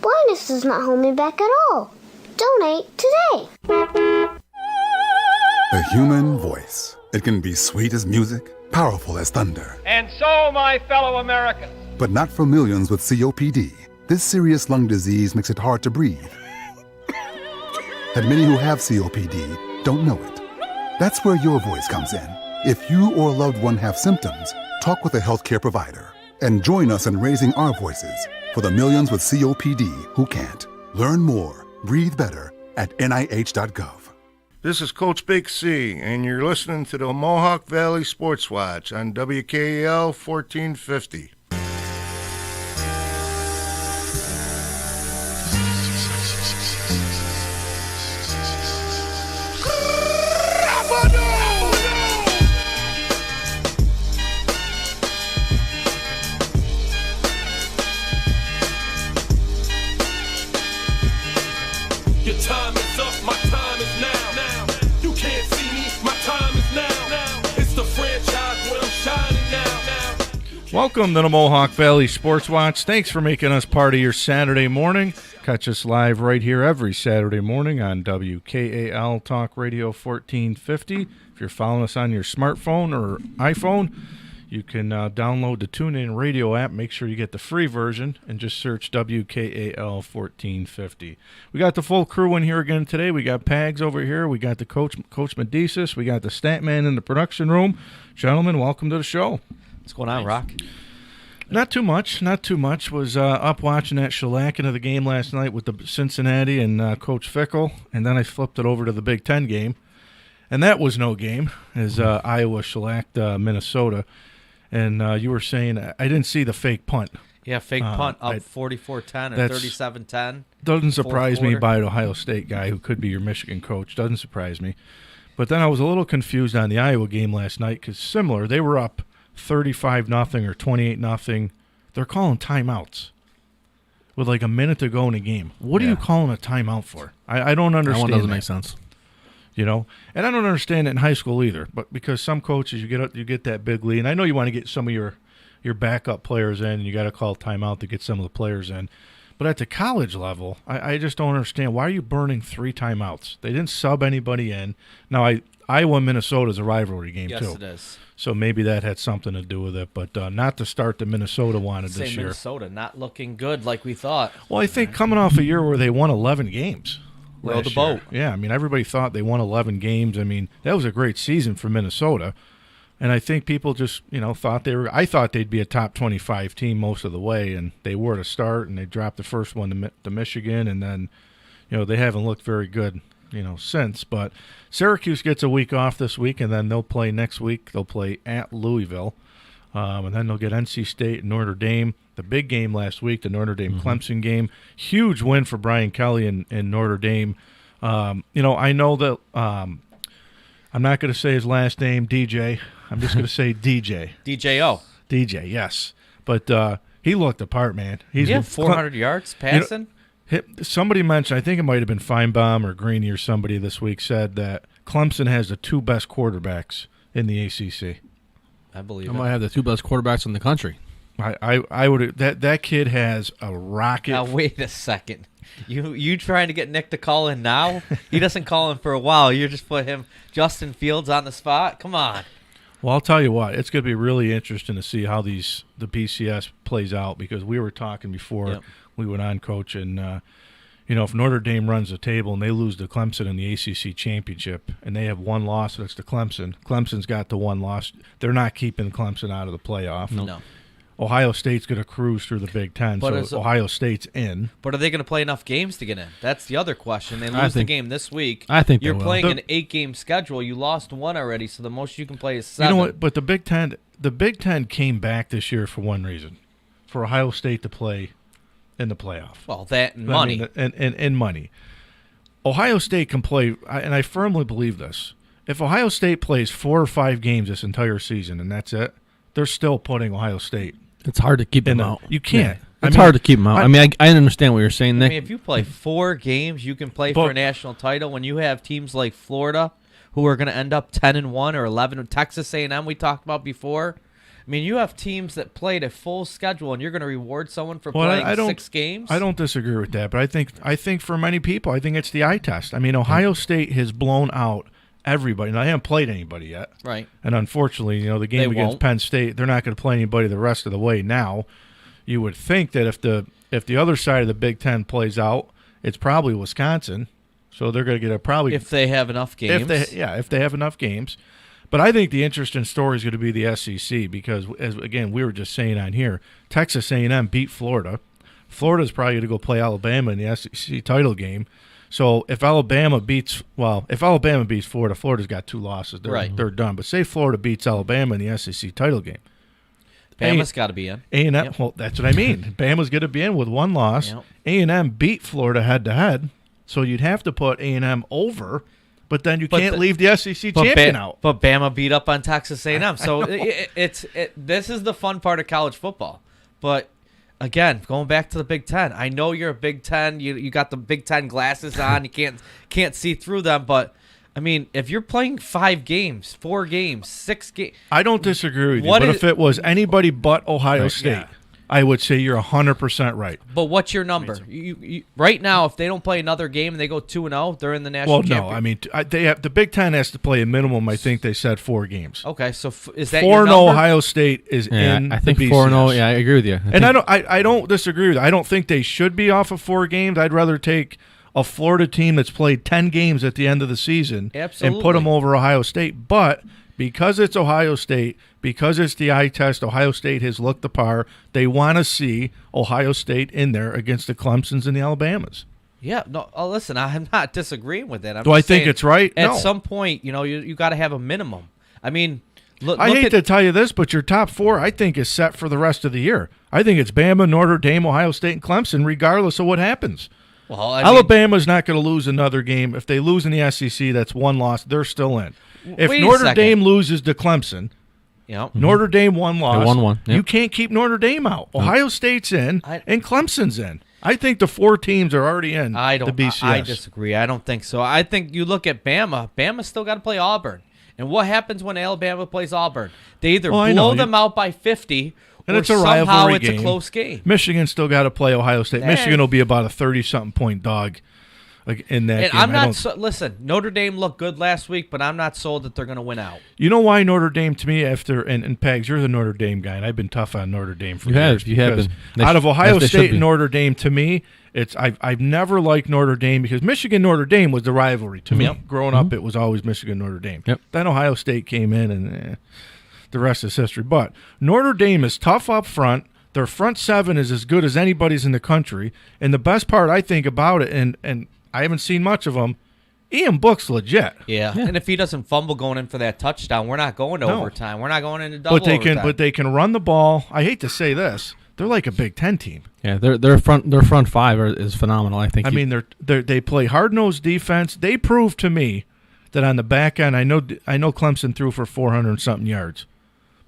Blindness does not hold me back at all. Donate today. The human voice. It can be sweet as music, powerful as thunder. And so, my fellow Americans, but not for millions with COPD. This serious lung disease makes it hard to breathe. And many who have COPD don't know it. That's where your voice comes in. If you or a loved one have symptoms, talk with a healthcare provider and join us in raising our voices for the millions with COPD who can't. Learn more, breathe better at NIH.gov. This is Coach Big C, and you're listening to the Mohawk Valley Sports Watch on WKAL 1450. Welcome to the Mohawk Valley Sports Watch. Thanks for making us part of your Saturday morning. Catch us live right here every Saturday morning on WKAL Talk Radio 1450. If you're following us on your smartphone or iPhone, You can download the TuneIn Radio app. Make sure you get the free version and just search WKAL 1450. We got the full crew in here again today. We got Pags over here. We got the Coach Medicis. We got the stat man in the production room. Gentlemen, welcome to the show. What's going on, Rock? Not too much. Was up watching that shellacking of the game last night with the Cincinnati and Coach Fickle, and then I flipped it over to the Big Ten game. And that was no game, as Iowa shellacked Minnesota. And you were saying, I didn't see the fake punt. Yeah, fake punt up 44-10 or 37-10. Doesn't surprise me by an Ohio State guy who could be your Michigan coach. Doesn't surprise me. But then I was a little confused on the Iowa game last night because similar, they were up 35-0 or 28-0. They're calling timeouts with like a minute to go in a game. What are you calling a timeout for? I don't understand. That one doesn't make sense. You know, and I don't understand it in high school either. But because some coaches, you get that big lead, and I know you want to get some of your backup players in, and you got to call timeout to get some of the players in. But at the college level, I just don't understand. Why are you burning 3 timeouts? They didn't sub anybody in. Now, Iowa Minnesota is a rivalry game too. Yes, it is. So maybe that had something to do with it, but not the start that Minnesota wanted this year. Minnesota not looking good like we thought. Well, I think coming off a year where they won 11 games. Row the boat. Yeah, I mean, everybody thought they won 11 games. I mean, that was a great season for Minnesota. And I think people just, thought I thought they'd be a top 25 team most of the way, and they were to start, and they dropped the first one to Michigan, and then, they haven't looked very good, since. But Syracuse gets a week off this week, and then they'll play next week. They'll play at Louisville, and then they'll get NC State and Notre Dame. The big game last week, the Notre Dame-Clemson game. Huge win for Brian Kelly and Notre Dame. I know that I'm not going to say his last name, DJ. I'm just going to say DJ. DJO. DJ, yes. But he looked apart, man. He's 400 yards passing? Somebody mentioned, I think it might have been Feinbaum or Greeny or somebody this week, said that Clemson has the 2 best quarterbacks in the ACC. I believe I might have the 2 best quarterbacks in the country. I would that kid has a rocket. Now wait a second, you trying to get Nick to call in now? He doesn't call in for a while. You just put Justin Fields on the spot. Come on. Well, I'll tell you what, it's going to be really interesting to see how the BCS plays out because we were talking before we went on, Coach, and if Notre Dame runs the table and they lose to Clemson in the ACC championship and they have 1 loss, that's to Clemson. Clemson's got the 1 loss. They're not keeping Clemson out of the playoff. No. Ohio State's going to cruise through the Big Ten, so Ohio State's in. But are they going to play enough games to get in? That's the other question. They lose the game this week. I think you're playing an 8-game schedule. You lost 1 already, so the most you can play is 7. You know what? But the Big Ten came back this year for one reason, for Ohio State to play in the playoff. Well, that and money. And money. Ohio State can play, and I firmly believe this. If Ohio State plays 4 or 5 games this entire season and that's it, they're still putting Ohio State. It's hard to keep them out. You can't. It's hard to keep them out. I understand what you're saying, Nick. If you play 4 games, you can play for a national title. When you have teams like Florida, who are going to end up 10-1 or 11, Texas A&M we talked about before. I mean, you have teams that played a full schedule, and you're going to reward someone for playing 6 games. I don't disagree with that, but I think for many people, I think it's the eye test. I mean, Ohio State has blown out everybody. Now, they haven't played anybody yet. Right. And unfortunately, the game against Penn State, they're not going to play anybody the rest of the way now. You would think that if the other side of the Big Ten plays out, it's probably Wisconsin. So they're going to get if they have enough games. If they have enough games. But I think the interesting story is going to be the SEC because, as again, we were just saying on here, Texas A&M beat Florida. Florida's probably going to go play Alabama in the SEC title game. So if Alabama beats Florida, Florida's got 2 losses. They're done. But say Florida beats Alabama in the SEC title game. Bama's got to be in. A&M, well, that's what I mean. Bama's going to be in with 1 loss. Yep. A&M beat Florida head-to-head, so you'd have to put A&M over, but then you can't leave the SEC champion out. But Bama beat up on Texas A&M. So this is the fun part of college football. But again, going back to the Big Ten, I know you're a Big Ten. You got the Big Ten glasses on. You can't see through them. But I mean, if you're playing 5 games, 4 games, 6 games, I don't disagree with you. But if it was anybody but Ohio State, I would say you're 100% right. But what's your number? You right now, if they don't play another game and they go 2-0, they're in the national championship. Well, no, I mean they have the Big Ten has to play a minimum. I think they said 4 games. Okay, so is that 4-0 your number? Ohio State is in. I think the 4-0. BCS. Yeah, I agree with you. I don't disagree with you. I don't think they should be off of 4 games. I'd rather take a Florida team that's played 10 games at the end of the season and put them over Ohio State. But because it's Ohio State, because it's the eye test, Ohio State has looked the par. They want to see Ohio State in there against the Clemsons and the Alabamas. Yeah, no. Listen, I'm not disagreeing with that. Do I think it's right? At No. some point, you got to have a minimum. I mean, I hate to tell you this, but your top 4, I think, is set for the rest of the year. I think it's Bama, Notre Dame, Ohio State, and Clemson, regardless of what happens. Well, Alabama's not going to lose another game. If they lose in the SEC, that's 1 loss. They're still in. If Wait a Notre second. Dame loses to Clemson, Notre Dame 1 loss. They won 1. Yep. You can't keep Notre Dame out. Ohio State's in, and Clemson's in. I think the 4 teams are already in the BCS. I disagree. I don't think so. I think you look at Bama. Bama's still got to play Auburn. And what happens when Alabama plays Auburn? They either blow them out by 50, and or it's a somehow rivalry it's game. a close game. Michigan still got to play Ohio State. Michigan will be about a 30-something point dog in that And game. I'm not listen, Notre Dame looked good last week, but I'm not sold that they're going to win out. You know why Notre Dame to me and Pags, you're the Notre Dame guy, and I've been tough on Notre Dame for years. You have been. Out of Ohio State State and Notre Dame, to me, I've never liked Notre Dame because Michigan Notre Dame was the rivalry to me. Growing up, it was always Michigan Notre Dame. Then Ohio State came in, and the rest is history. But Notre Dame is tough up front. Their front 7 is as good as anybody's in the country. And the best part I think about it, and I haven't seen much of him, Ian Book's legit. Yeah. And if he doesn't fumble going in for that touchdown, we're not going to overtime. We're not going into double overtime. But they can run the ball. I hate to say this. They're like a Big Ten team. Yeah, their front 5 is phenomenal. I think. I mean, they play hard-nosed defense. They prove to me that on the back end, I know Clemson threw for 400-something yards,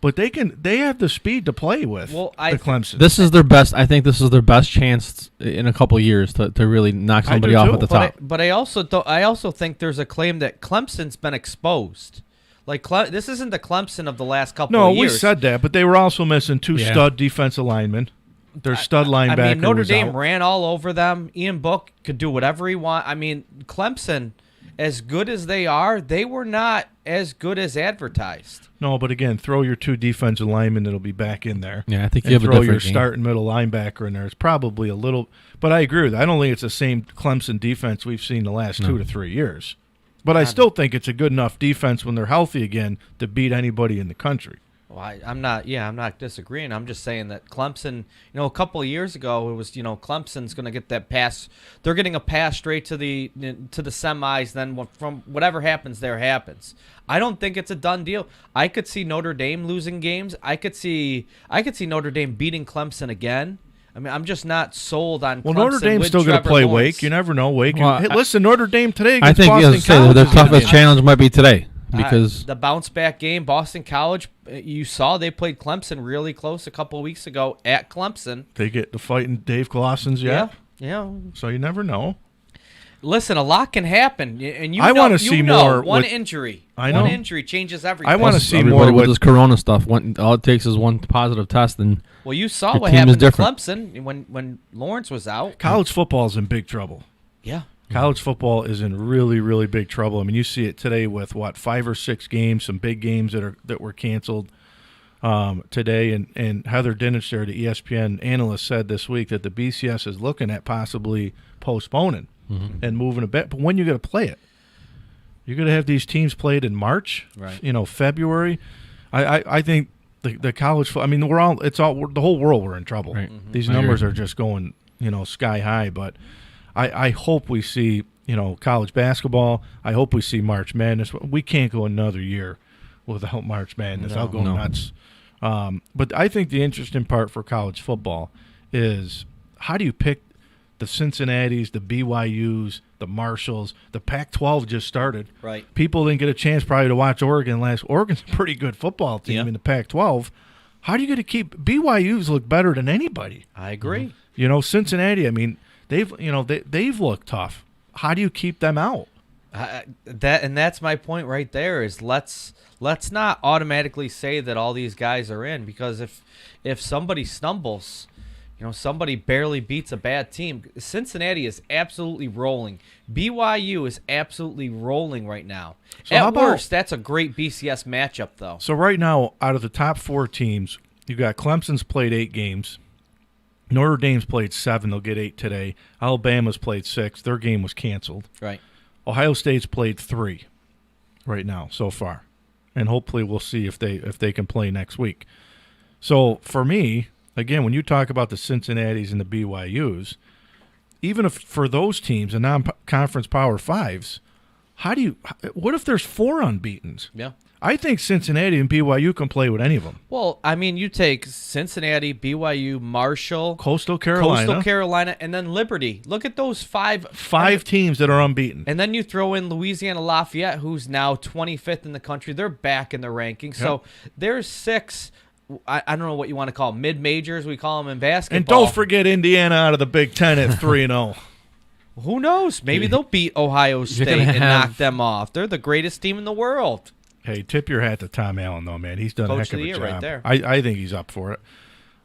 but they have the speed to play with. The Clemson. This is their best. I think this is their best chance in a couple of years to really knock somebody off at the top. But I also think there's a claim that Clemson's been exposed. Like this isn't the Clemson of the last couple of years. No, we said that, but they were also missing 2 stud defensive linemen. Their stud linebacker. I mean, Notre was Dame out. ran all over them. Ian Book could do whatever he want. I mean, Clemson, as good as they are, they were not as good as advertised. No, but again, throw your 2 defensive linemen that'll be back in there. Yeah, I think you and have a throw different your game. start and middle linebacker in there. It's probably a little, but I agree with that. I don't think it's the same Clemson defense we've seen the last 2 to 3 years. But I still think it's a good enough defense when they're healthy again to beat anybody in the country. Well, I'm not disagreeing. I'm just saying that Clemson, a couple of years ago, it was, Clemson's going to get that pass. They're getting a pass straight to the semis. Then from whatever happens, there happens. I don't think it's a done deal. I could see Notre Dame losing games. I could see Notre Dame beating Clemson again. I mean, I'm just not sold on. Well, Clemson Notre Dame's with still going to Trevor play Lawrence. Wake. You never know. Wake. Well, Hey, listen, Notre Dame today I against think Boston College. their toughest challenge might be today because the bounce back game, Boston College. You saw they played Clemson really close a couple of weeks ago at Clemson. They get to fighting Dave Clawson's yet. Yeah. So you never know. Listen, a lot can happen, and I want to see more. One with, injury. I know. One injury changes everything. I want to see everybody more with this Corona stuff. All it takes is one positive test, and well, you saw your what team is happened to different. Clemson when Lawrence was out. College football is in big trouble. Yeah. College football is in really, really big trouble. I mean, you see it today with 5 or 6 games, some big games that were canceled today. And Heather Dinich, the ESPN analyst, said this week that the BCS is looking at possibly postponing and moving a bit. But when you got to play it, you're going to have these teams played in March, right? February. I think the college. I mean, the whole world. We're in trouble. Right. These numbers are just going sky high. But I hope we see college basketball. I hope we see March Madness. We can't go another year without March Madness. I'll go nuts. But I think the interesting part for college football is how do you pick the Cincinnatis, the BYUs, the Marshalls? The Pac-12 just started. Right. People didn't get a chance probably to watch Oregon last. Oregon's a pretty good football team in the Pac-12. How do you get to keep BYU's look better than anybody? I agree. Cincinnati. I mean, they've looked tough. How do you keep them out? That's my point right there. Is let's not automatically say that all these guys are in, because if somebody stumbles, somebody barely beats a bad team. Cincinnati is absolutely rolling. BYU is absolutely rolling right now. So how At about- worst, that's a great BCS matchup, though. So right now, out of the top 4 teams, you got Clemson's played 8 games. Notre Dame's played 7. They'll get 8 today. Alabama's played 6. Their game was canceled. Right. Ohio State's played 3 right now so far, and hopefully we'll see if they can play next week. So for me, again, when you talk about the Cincinnatis and the BYUs, even if for those teams, the non-conference Power Fives, what if there's 4 unbeatens? Yeah. I think Cincinnati and BYU can play with any of them. Well, I mean, you take Cincinnati, BYU, Marshall, Coastal Carolina, and then Liberty. Look at those 5 teams that are unbeaten. And then you throw in Louisiana Lafayette, who's now 25th in the country. They're back in the rankings. So there's 6. I don't know what you want to call them, mid-majors. We call them in basketball. And don't forget Indiana out of the Big Ten at 3-0. Who knows? Maybe they'll beat Ohio State and knock them off. They're the greatest team in the world. Hey, tip your hat to Tom Allen, though, man. He's done Coach a heck of of the a year job. right there. I think he's up for it.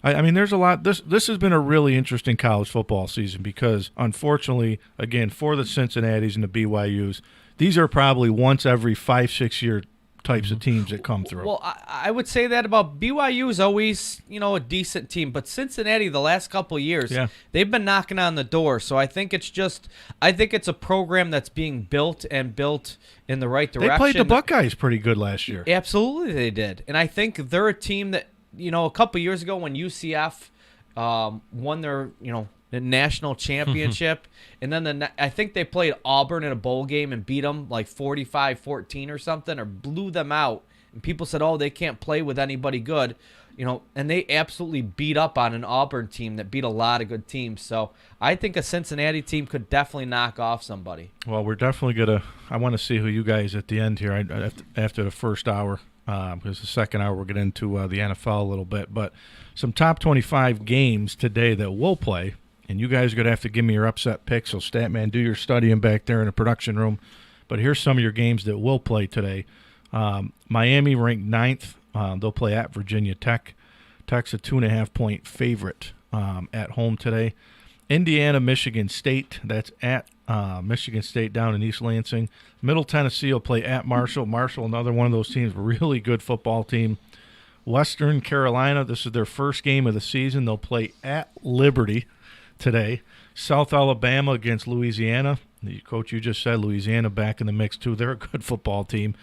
I mean, there's a lot. This has been a really interesting college football season because, unfortunately, again, for the Cincinnatis and the BYUs, these are probably once every 5-6 year types of teams that come through. Well, I would say that about BYU is always, a decent team, but Cincinnati the last couple of years, they've been knocking on the door. So I think it's a program that's being built in the right direction. They played the Buckeyes pretty good last year. Absolutely, they did, and I think they're a team that a couple of years ago when UCF won their the national championship, and then I think they played Auburn in a bowl game and beat them like 45-14 or something, or blew them out. And people said, "Oh, they can't play with anybody good," and they absolutely beat up on an Auburn team that beat a lot of good teams. So I think a Cincinnati team could definitely knock off somebody. Well, we're definitely I want to see who you guys at the end here after the first hour, because the second hour we'll get into the NFL a little bit. But some top 25 games today that we'll play. And you guys are going to have to give me your upset picks. So, Statman, do your studying back there in the production room. But here's some of your games that we'll play today. Miami ranked 9th. They'll play at Virginia Tech. Tech's a 2.5-point favorite at home today. Indiana, Michigan State. That's at Michigan State down in East Lansing. Middle Tennessee will play at Marshall. Marshall, another one of those teams, really good football team. Western Carolina, this is their first game of the season. They'll play at Liberty today. South Alabama against Louisiana. The coach, you just said Louisiana back in the mix too. They're a good football team.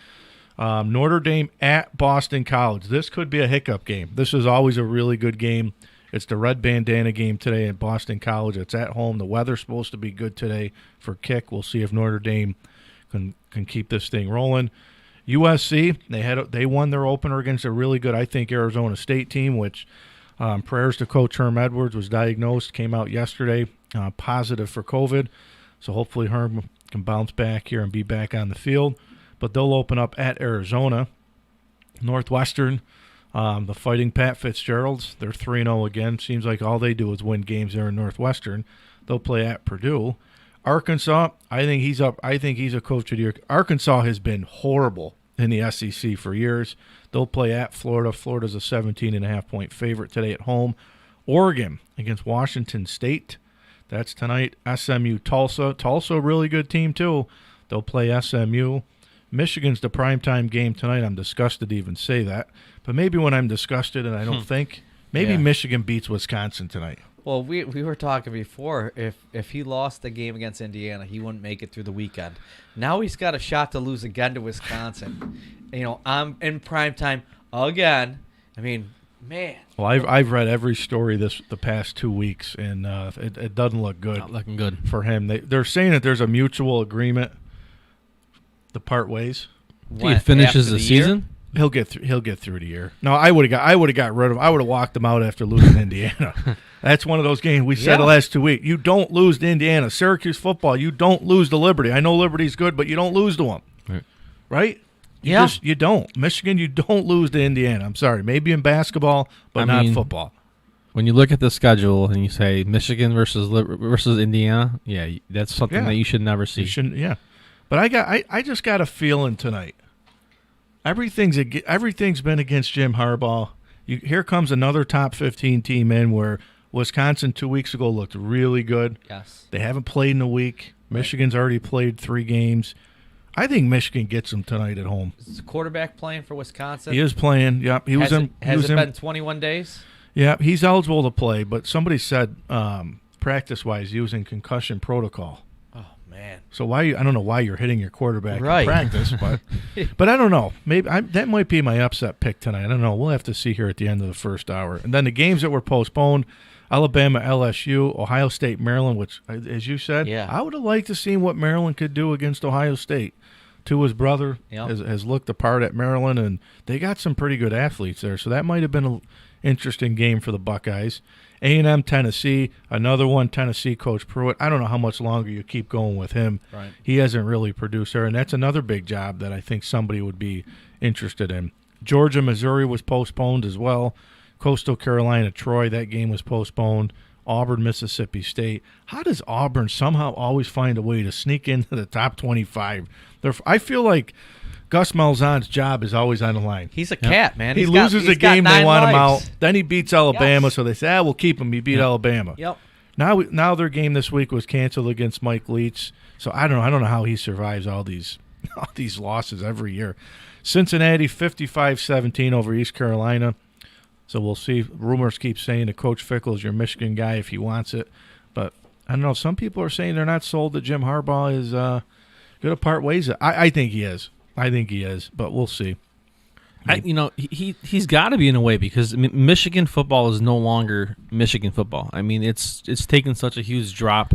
Notre Dame at Boston College. This could be a hiccup game. This is always a really good game. It's the red bandana game today at Boston College. It's at home. The weather's supposed to be good today for kick. We'll see if Notre Dame can keep this thing rolling. USC, they won their opener against a really good, I think, Arizona State team, which prayers to Coach Herm Edwards, was diagnosed, came out yesterday, positive for COVID. So hopefully Herm can bounce back here and be back on the field. But they'll open up at Arizona. Northwestern, the Fighting Pat Fitzgeralds, they're 3-0 again. Seems like all they do is win games there in Northwestern. They'll play at Purdue. Arkansas, I think he's up. I think he's a coach of the year. Arkansas has been horrible in the SEC for years. They'll play at Florida. Florida's a 17.5-point favorite today at home. Oregon against Washington State. That's tonight. SMU Tulsa. Tulsa, a really good team too. They'll play SMU. Michigan's the primetime game tonight. I'm disgusted to even say that. But maybe when I'm disgusted and I don't think, maybe Michigan beats Wisconsin tonight. Well, we were talking before, if he lost the game against Indiana, he wouldn't make it through the weekend. Now he's got a shot to lose again to Wisconsin. I'm in primetime again. I mean, man. Well, I've read every story the past 2 weeks, and it doesn't look good. Not looking good for him. They're saying that there's a mutual agreement to part ways. He finishes the season. He'll get through the year. No, I would have got rid of him. I would have walked him out after losing Indiana. That's one of those games we said the last 2 weeks. You don't lose to Indiana. Syracuse football, you don't lose to Liberty. I know Liberty's good, but you don't lose to them. Right? You don't. Michigan, you don't lose to Indiana. I'm sorry. Maybe in basketball, but not football. When you look at the schedule and you say Michigan versus Indiana, that's something that you should never see. You shouldn't, But I just got a feeling tonight. Everything's been against Jim Harbaugh. Here comes another top 15 team in where Wisconsin 2 weeks ago looked really good. Yes. They haven't played in a week. Michigan's already played 3 games. I think Michigan gets them tonight at home. Is the quarterback playing for Wisconsin? He is playing. Yep. Has it been 21 days? Yeah, he's eligible to play, but somebody said practice-wise using concussion protocol. Oh, man. So I don't know why you're hitting your quarterback Right. in practice, but I don't know. Maybe that might be my upset pick tonight. I don't know. We'll have to see here at the end of the first hour. And then the games that were postponed, Alabama, LSU, Ohio State, Maryland, which, as you said, I would have liked to see what Maryland could do against Ohio State. Tua's brother has looked the part at Maryland, and they got some pretty good athletes there. So that might have been an interesting game for the Buckeyes. A&M, Tennessee, another one, Tennessee coach Pruitt. I don't know how much longer you keep going with him. Right. He hasn't really produced there, and that's another big job that I think somebody would be interested in. Georgia, Missouri was postponed as well. Coastal Carolina, Troy, that game was postponed. Auburn, Mississippi State. How does Auburn somehow always find a way to sneak into the top 25? I feel like Gus Malzahn's job is always on the line. He's a cat, man. He loses a game, they want him out. Then he beats Alabama, Yes. So they say, we'll keep him. He beat Alabama. Yep. Now their game this week was canceled against Mike Leach. So I don't know how he survives all these losses every year. Cincinnati 55-17 over East Carolina. So we'll see. Rumors keep saying that Coach Fickle is your Michigan guy if he wants it. But I don't know. Some people are saying they're not sold that Jim Harbaugh is going to part ways. I think he is. But we'll see. He's got to be in a way because Michigan football is no longer Michigan football. I mean, it's taken such a huge drop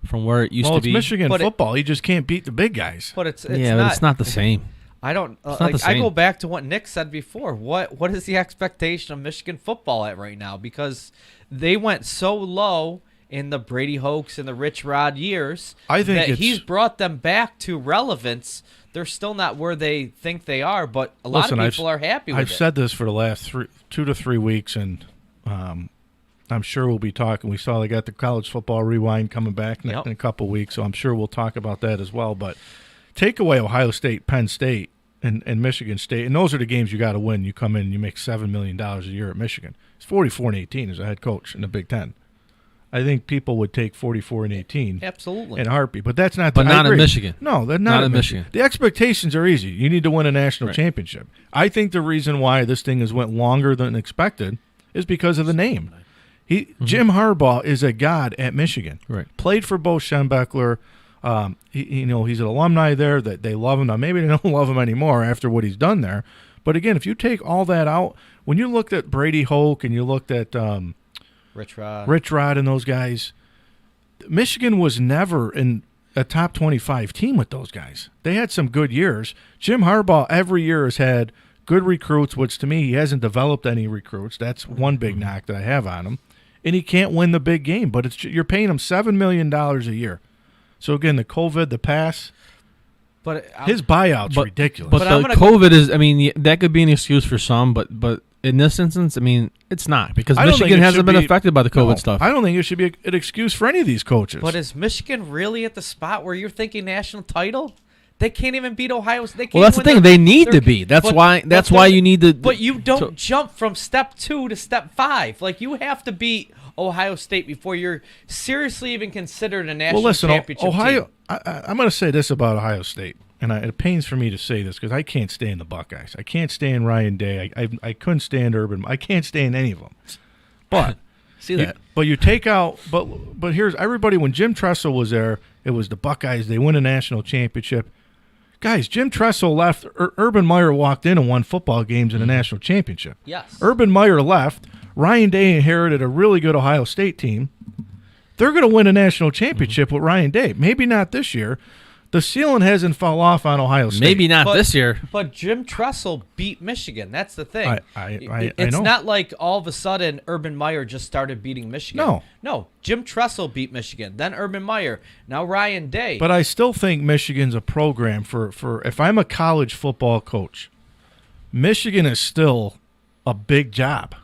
from where it used to be. Well, it's Michigan football. He just can't beat the big guys. But it's but it's not the same. I don't It's not the I same. go back to what Nick said before. What is the expectation of Michigan football at right now? Because they went so low in the Brady Hoke and the Rich Rod years that he's brought them back to relevance. They're still not where they think they are, but a lot of people are happy with it. I've said this for the last 2 to 3 weeks, and I'm sure we'll be talking. We saw they got the College Football Rewind coming back in a couple weeks, so I'm sure we'll talk about that as well. But take away Ohio State, Penn State, and Michigan State, and those are the games you got to win. You come in and you make $7 million a year at Michigan. It's 44-18 as a head coach in the Big Ten. I think people would take 44-18 absolutely in a heartbeat, but that's not. But not in Michigan. No, they're not in Michigan. The expectations are easy. You need to win a national championship. I think the reason why this thing has went longer than expected is because of the name. Jim Harbaugh is a god at Michigan. Right. Played for Bo Schembechler. He's an alumni there that they love him. Now, maybe they don't love him anymore after what he's done there. But again, if you take all that out, when you looked at Brady Hoke and you looked at Rich Rod and those guys, Michigan was never in a top 25 team with those guys. They had some good years. Jim Harbaugh every year has had good recruits, which to me, he hasn't developed any recruits. That's one big knock that I have on him. And he can't win the big game, but you're paying him $7 million a year. So again, the COVID, the pass, but his buyout's ridiculous. But the COVID is, that could be an excuse for some, but in this instance, it's not because Michigan hasn't been affected by the COVID stuff. I don't think it should be an excuse for any of these coaches. But is Michigan really at the spot where you're thinking national title? They can't even beat Ohio State. Well, that's the thing. They need to be. That's why you need to. But you don't jump from step 2 to step 5. Like, you have to beat Ohio State before you're seriously even considered a national championship Ohio. team. I'm going to say this about Ohio State, and it pains for me to say this because I can't stand the Buckeyes. I can't stand Ryan Day. I couldn't stand Urban. I can't stand any of them. But see that. But you take out. But here's everybody. When Jim Tressel was there, it was the Buckeyes. They win a national championship. Guys, Jim Tressel left. Urban Meyer walked in and won football games in a national championship. Yes. Urban Meyer left. Ryan Day inherited a really good Ohio State team. They're going to win a national championship with Ryan Day. Maybe not this year. The ceiling hasn't fall off on Ohio State. Maybe not this year. But Jim Tressel beat Michigan. That's the thing. It's know. Not like all of a sudden Urban Meyer just started beating Michigan. No. Jim Tressel beat Michigan. Then Urban Meyer. Now Ryan Day. But I still think Michigan's a program for if I'm a college football coach, Michigan is still a big job.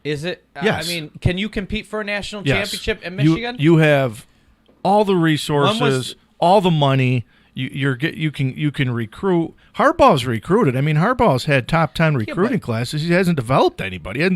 Is it? Yes. Can you compete for a national championship in Michigan? You have all the resources, all the money. You can recruit. Harbaugh's recruited. I mean, Harbaugh's had top 10 recruiting classes. He hasn't developed anybody.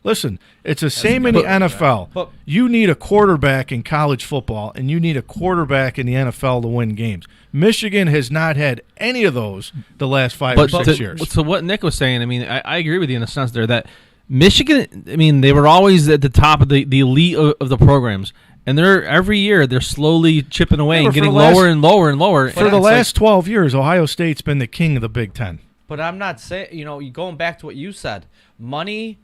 Listen, it's the same in the NFL. You need a quarterback in college football, and you need a quarterback in the NFL to win games. Michigan has not had any of those the last 5 or 6 years. So what Nick was saying, I mean, I agree with you in a sense there that Michigan, I mean, they were always at the top of the elite of the programs. And every year they're slowly chipping away and getting lower and lower and lower. For the last 12 years, Ohio State's been the king of the Big Ten. But I'm not saying, going back to what you said, money,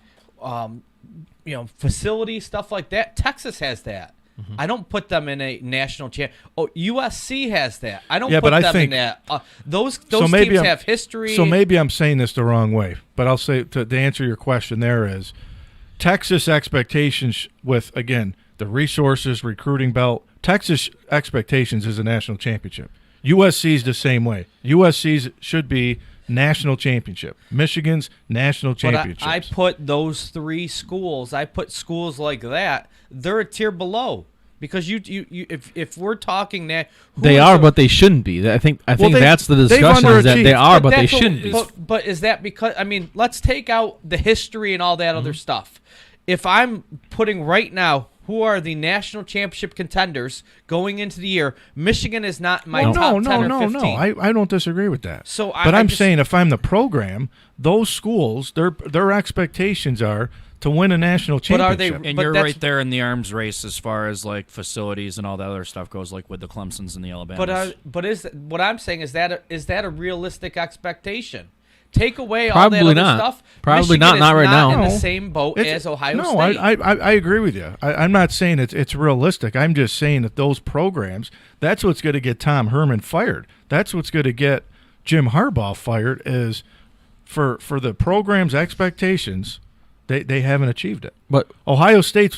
facility, stuff like that. Texas has that. Mm-hmm. I don't put them in a national champ. Oh, USC has that. I don't put them in that. Those teams have history. So maybe I'm saying this the wrong way, but I'll say to answer your question there is Texas expectations with, again, the resources, recruiting belt. Texas expectations is a national championship. USC's the same way. USC's should be national championship. Michigan's national championship. I put those 3 schools. I put schools like that. They're a tier below because if we're talking that they are, but they shouldn't be. I think that's the discussion is that they are, but they shouldn't be. But is that because? I mean, let's take out the history and all that other stuff. If I'm putting right now, who are the national championship contenders going into the year? Michigan is not my top 10 or 15. No. I don't disagree with that. I'm saying if I'm the program, those schools, their expectations are to win a national championship. And you're right there in the arms race as far as like facilities and all that other stuff goes, like with the Clemsons and the Alabamas. But what I'm saying is that a realistic expectation? Take away all that other stuff. Probably Michigan not right now. In the same boat as Ohio State. No, I agree with you. I'm not saying it's realistic. I'm just saying that those programs, that's what's going to get Tom Herman fired. That's what's going to get Jim Harbaugh fired is for the program's expectations, they haven't achieved it. But Ohio State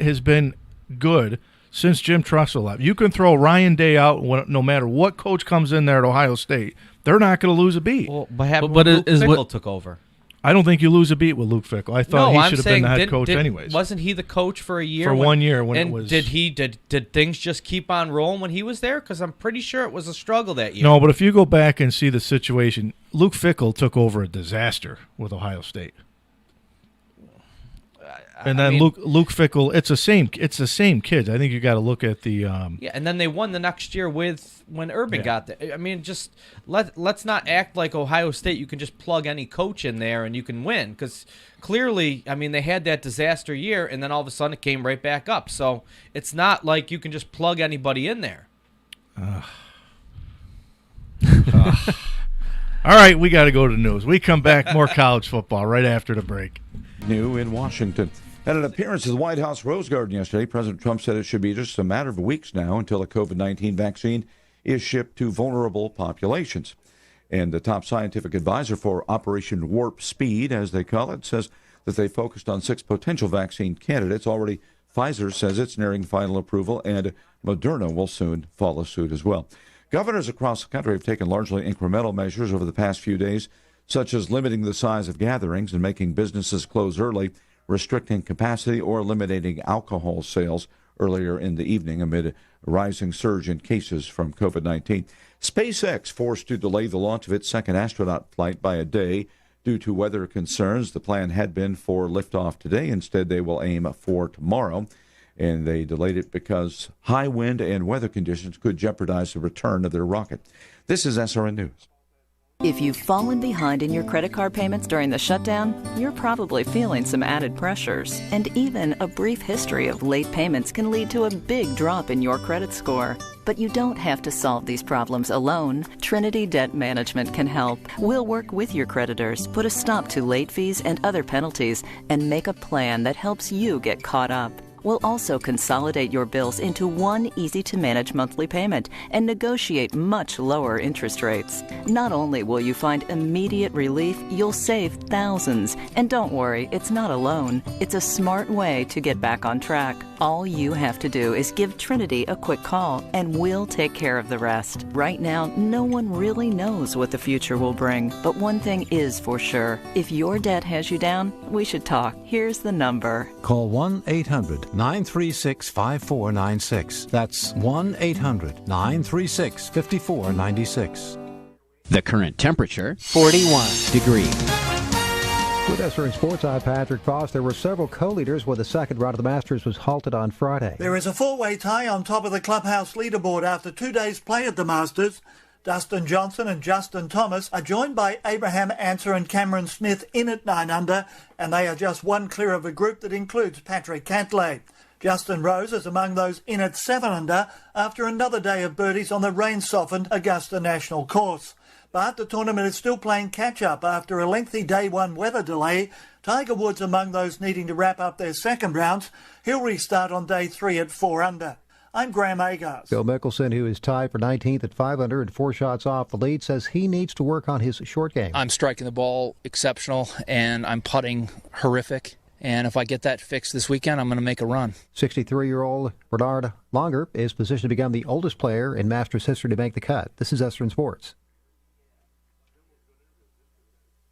has been good since Jim Tressel left. You can throw Ryan Day out no matter what coach comes in there at Ohio State. They're not going to lose a beat. Well, but Luke Fickell took over. I don't think you lose a beat with Luke Fickell. I thought he should have been the head coach anyways. Wasn't he the coach for a year? For 1 year when it was. Did things just keep on rolling when he was there? Because I'm pretty sure it was a struggle that year. No, but if you go back and see the situation, Luke Fickell took over a disaster with Ohio State. And then Luke Fickell, it's the same kids. I think you got to look at the. And then they won the next year when Urban got there. I mean, just let's not act like Ohio State. You can just plug any coach in there and you can win because clearly, I mean, they had that disaster year and then all of a sudden it came right back up. So it's not like you can just plug anybody in there. All right, we got to go to news. We come back, more college football right after the break. New in Washington. At an appearance at the White House Rose Garden yesterday, President Trump said it should be just a matter of weeks now until the COVID-19 vaccine is shipped to vulnerable populations. And the top scientific advisor for Operation Warp Speed, as they call it, says that they focused on 6 potential vaccine candidates. Already, Pfizer says it's nearing final approval, and Moderna will soon follow suit as well. Governors across the country have taken largely incremental measures over the past few days, such as limiting the size of gatherings and making businesses close early, restricting capacity, or eliminating alcohol sales earlier in the evening amid a rising surge in cases from COVID-19. SpaceX forced to delay the launch of its second astronaut flight by a day due to weather concerns. The plan had been for liftoff today. Instead, they will aim for tomorrow. And they delayed it because high wind and weather conditions could jeopardize the return of their rocket. This is SRN News. If you've fallen behind in your credit card payments during the shutdown, you're probably feeling some added pressures. And even a brief history of late payments can lead to a big drop in your credit score. But you don't have to solve these problems alone. Trinity Debt Management can help. We'll work with your creditors, put a stop to late fees and other penalties, and make a plan that helps you get caught up. We'll also consolidate your bills into one easy-to-manage monthly payment and negotiate much lower interest rates. Not only will you find immediate relief, you'll save thousands. And don't worry, it's not alone. It's a smart way to get back on track. All you have to do is give Trinity a quick call, and we'll take care of the rest. Right now, no one really knows what the future will bring, but one thing is for sure. If your debt has you down, we should talk. Here's the number. Call 1-800-936-5496. That's 1-800-936-5496. The current temperature, 41 degrees. With SRN Sports, I'm Patrick Foss. There were several co-leaders when the second round of the Masters was halted on Friday. There is a four-way tie on top of the clubhouse leaderboard after 2 days' play at the Masters. Dustin Johnson and Justin Thomas are joined by Abraham Answer and Cameron Smith in at 9 under, and they are just one clear of a group that includes Patrick Cantlay. Justin Rose is among those in at 7 under after another day of birdies on the rain-softened Augusta National Course. But the tournament is still playing catch-up after a lengthy day one weather delay. Tiger Woods among those needing to wrap up their second rounds. He'll restart on day 3 at 4 under. I'm Graham Agars. Phil Mickelson, who is tied for 19th at 5 under and 4 shots off the lead, says he needs to work on his short game. I'm striking the ball exceptional, and I'm putting horrific. And if I get that fixed this weekend, I'm going to make a run. 63-year-old Bernard Langer is positioned to become the oldest player in Masters history to make the cut. This is SRN Sports.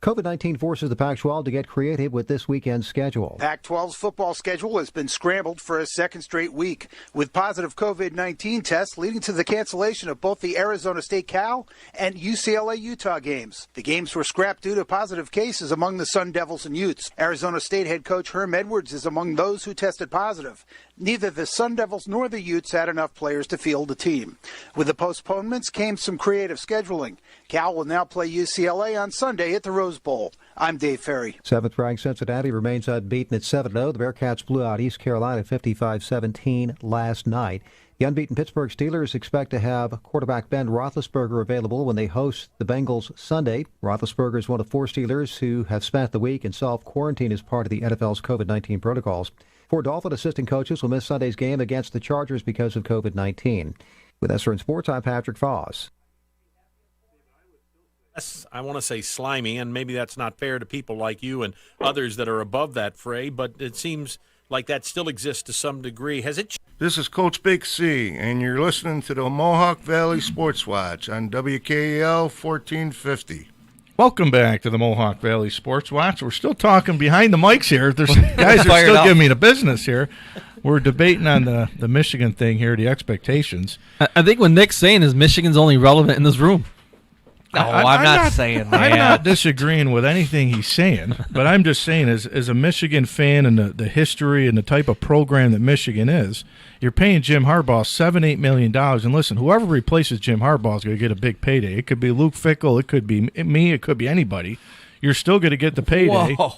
COVID-19 forces the Pac-12 to get creative with this weekend's schedule. Pac-12's football schedule has been scrambled for a second straight week, with positive COVID-19 tests leading to the cancellation of both the Arizona State Cal and UCLA-Utah games. The games were scrapped due to positive cases among the Sun Devils and Utes. Arizona State head coach Herm Edwards is among those who tested positive. Neither the Sun Devils nor the Utes had enough players to field the team. With the postponements came some creative scheduling. Cal will now play UCLA on Sunday at the Rose Bowl. I'm Dave Ferry. 7th-ranked Cincinnati remains unbeaten at 7-0. The Bearcats blew out East Carolina 55-17 last night. The unbeaten Pittsburgh Steelers expect to have quarterback Ben Roethlisberger available when they host the Bengals Sunday. Roethlisberger is one of 4 Steelers who have spent the week in self-quarantine as part of the NFL's COVID-19 protocols. 4 Dolphin assistant coaches will miss Sunday's game against the Chargers because of COVID-19. With SRN Sports, I'm Patrick Foss. I want to say slimy, and maybe that's not fair to people like you and others that are above that fray, but it seems like that still exists to some degree. Has it? This is Coach Big C, and you're listening to the Mohawk Valley Sports Watch on WKAL 1450. Welcome back to the Mohawk Valley Sports Watch. We're still talking behind the mics here. There's guys are still giving me the business here. We're debating on the Michigan thing here, the expectations. I think what Nick's saying is Michigan's only relevant in this room. No, I'm not saying that. I'm not disagreeing with anything he's saying, but I'm just saying as a Michigan fan and the history and the type of program that Michigan is, you're paying Jim Harbaugh $7-8 million. And listen, whoever replaces Jim Harbaugh is going to get a big payday. It could be Luke Fickell. It could be me. It could be anybody. You're still going to get the payday. Whoa.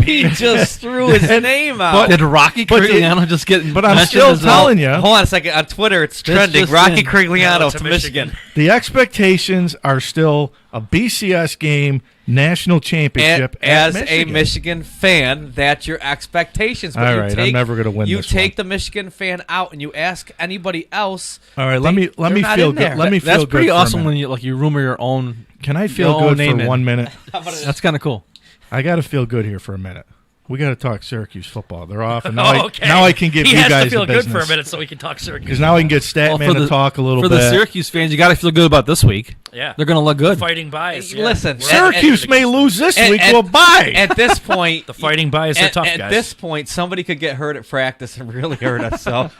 He just threw his name out. Did Rocky Crigliano just get? But I'm still telling you. Hold on a second. On Twitter, it's trending. Rocky Crigliano to Michigan. The expectations are still a BCS game, national championship. As a Michigan fan, that's your expectations. But all right, I'm never going to win. You this take one. the Michigan fan out, and you ask anybody else. All right, let me feel good. Let me feel good. That's pretty for awesome when you rumor your own. Can I feel good for 1 minute? That's kind of cool. I got to feel good here for a minute. We got to talk Syracuse football. They're off, and now I can give you guys the business. He has to feel good for a minute so we can talk Syracuse. Because now I can get Statman to talk a little bit. For the Syracuse fans, you got to feel good about this week. Yeah, they're going to look good. Fighting bias. Yeah. Listen, Syracuse may lose this week. We'll buy. At this point, the fighting bias are tough, guys. At this point, somebody could get hurt at practice and really hurt us. So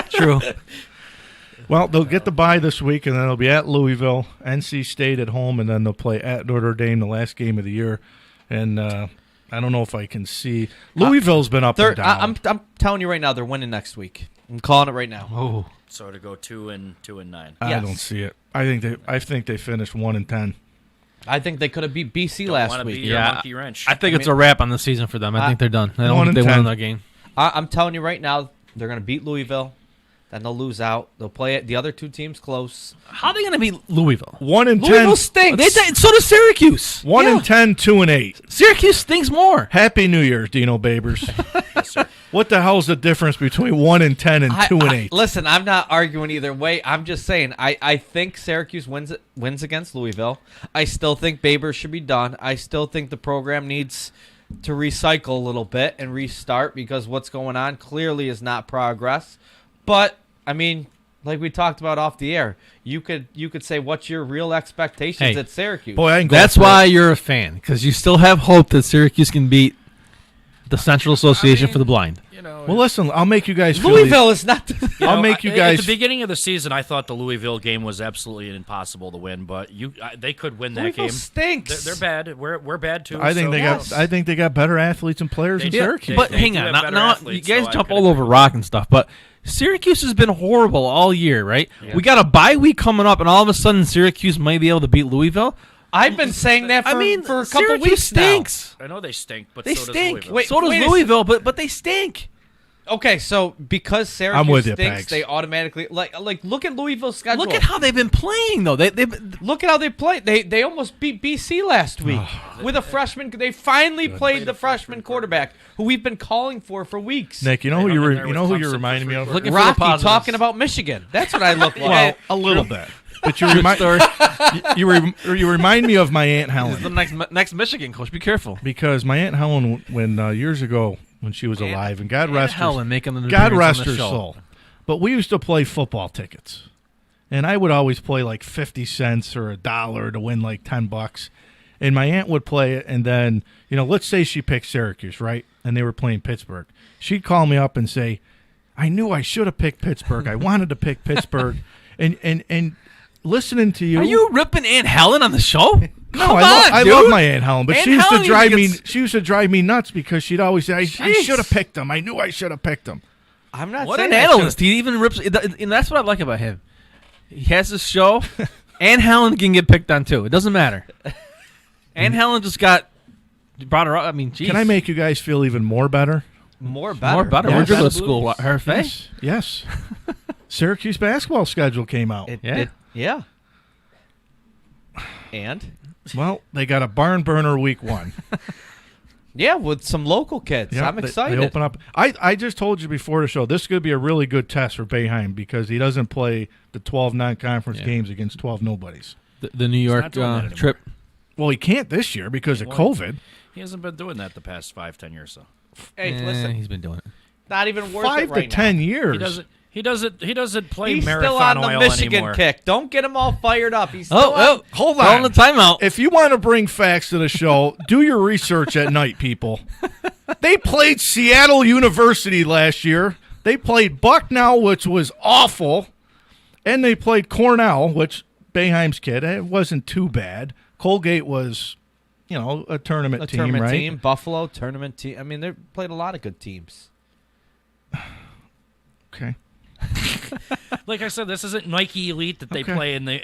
true. Well, they'll get the bye this week, and then they'll be at Louisville, NC State at home, and then they'll play at Notre Dame, the last game of the year. And I don't know if I can see. Louisville's been up and down. I'm telling you right now, they're winning next week. I'm calling it right now. Oh, so to go 2-9. I don't see it. I think they finished 1-10. I think they could have beat BC last week. Monkey wrench. I think it's a wrap on the season for them. I think they're done. I don't think they won that game. I'm telling you right now, they're going to beat Louisville. Then they'll lose out. They'll play it. The other two teams close. How are they going to beat Louisville? 1-10. Louisville stinks. So does Syracuse. 1-10, 2-8. Syracuse stinks more. Happy New Year, Dino Babers. Yes, sir. What the hell's the difference between 1-10 and 2-8? Listen, I'm not arguing either way. I'm just saying I think Syracuse wins against Louisville. I still think Babers should be done. I still think the program needs to recycle a little bit and restart because what's going on clearly is not progress. But I mean, like we talked about off the air, you could say what's your real expectations at Syracuse? Boy, that's why you're a fan, because you still have hope that Syracuse can beat the Central Association for the Blind. Well, listen, I'll make you guys feel Louisville is not. I'll make you guys. At the beginning of the season, I thought the Louisville game was absolutely impossible to win, but they could win that Louisville game. Stinks. They're bad. We're bad too. I think so- I think they got better athletes and players in Syracuse. But hang on, now you guys jump all over rock and stuff, but Syracuse has been horrible all year, right? Yeah. We got a bye week coming up, and all of a sudden Syracuse might be able to beat Louisville. I've been saying that for a couple Syracuse weeks stinks. I know they stink, but They so stink. does Louisville. So does Louisville, but they stink. Okay, so because Syracuse I'm with you, stinks, Pags. they automatically like look at Louisville's schedule. Look at how they've been playing, though. Look at how they played. They almost beat BC last week with a freshman. They finally played the freshman quarterback who we've been calling for weeks. Nick, you know who you reminded me of? Rocky talking about Michigan. That's what I look like. Well, a little bit. But you remind me of my Aunt Helen. This is the next Michigan coach. Be careful. Because my Aunt Helen, when years ago, when she was alive, and God rest Helen making an God appearance rest on the her show. soul. But we used to play football tickets, and I would always play like 50 cents or $1 to win like $10. And my aunt would play it, and then let's say she picked Syracuse, right? And they were playing Pittsburgh. She'd call me up and say, "I knew I should have picked Pittsburgh. I wanted to pick Pittsburgh," and listening to you. Are you ripping Aunt Helen on the show? No, Come I on, love dude. my Aunt Helen, but Aunt she used Helen to drive me. gets- She used to drive me nuts because she'd always say, "I Jeez. should have picked them. I knew I should have picked them." I'm not What saying an I analyst. should've- He even rips, and that's what I like about him. He has his show. Aunt Helen can get picked on too. It doesn't matter. Aunt Helen just brought her up. I mean, geez. Can I make you guys feel even more better? More better. More better. Yes. Where'd you go to Yes. school? What, her face? Yes. Syracuse basketball schedule came out. Yeah. And Well, they got a barn burner week 1. yeah, with some local kids. Yeah, I'm excited. They open up. I just told you before the show, this is going to be a really good test for Boeheim because he doesn't play the 12 non-conference games against 12 nobodies. The New York trip. Well, he can't this year because of COVID. He hasn't been doing that the past 5-10 years. So Hey, listen, He's been doing it. not even worth 5 it right to 10 now. years. he doesn't play He's marathon still on the oil Michigan anymore. kick. Don't get him all fired up. He's still on. Hold Throw in on. the timeout. If you want to bring facts to the show, do your research at night, people. They played Seattle University last year. They played Bucknell, which was awful. And they played Cornell, which Boeheim's kid, it wasn't too bad. Colgate was, a tournament team, tournament right? team, Buffalo tournament team. I mean, they played a lot of good teams. Okay. Like I said, this isn't Nike Elite that they Okay. play in the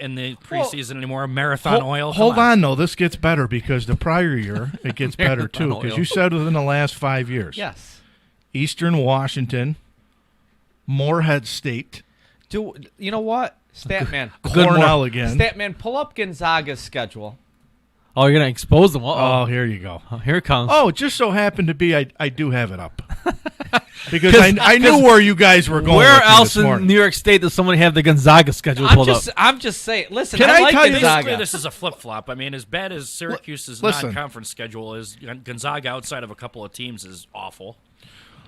preseason anymore. Marathon oil. Come Hold on, though. This gets better because the prior year, it gets better, Marathon too. Because oil. you said within the last 5 years. Yes. Eastern Washington, Morehead State, You know what? Statman. Cornell again. Statman, pull up Gonzaga's schedule. Oh, you're going to expose them. Uh-oh. Oh, here you go. Oh, here it comes. Oh, it just so happened to be I do have it up. Because I knew where you guys were going. Where with me else this in morning. New York State does somebody have the Gonzaga schedule pulled up? I'm just saying. Listen, Can I I like tell you Gonzaga. Basically, this is a flip-flop. I mean, as bad as Syracuse's Listen. non-conference schedule is, Gonzaga outside of a couple of teams is awful.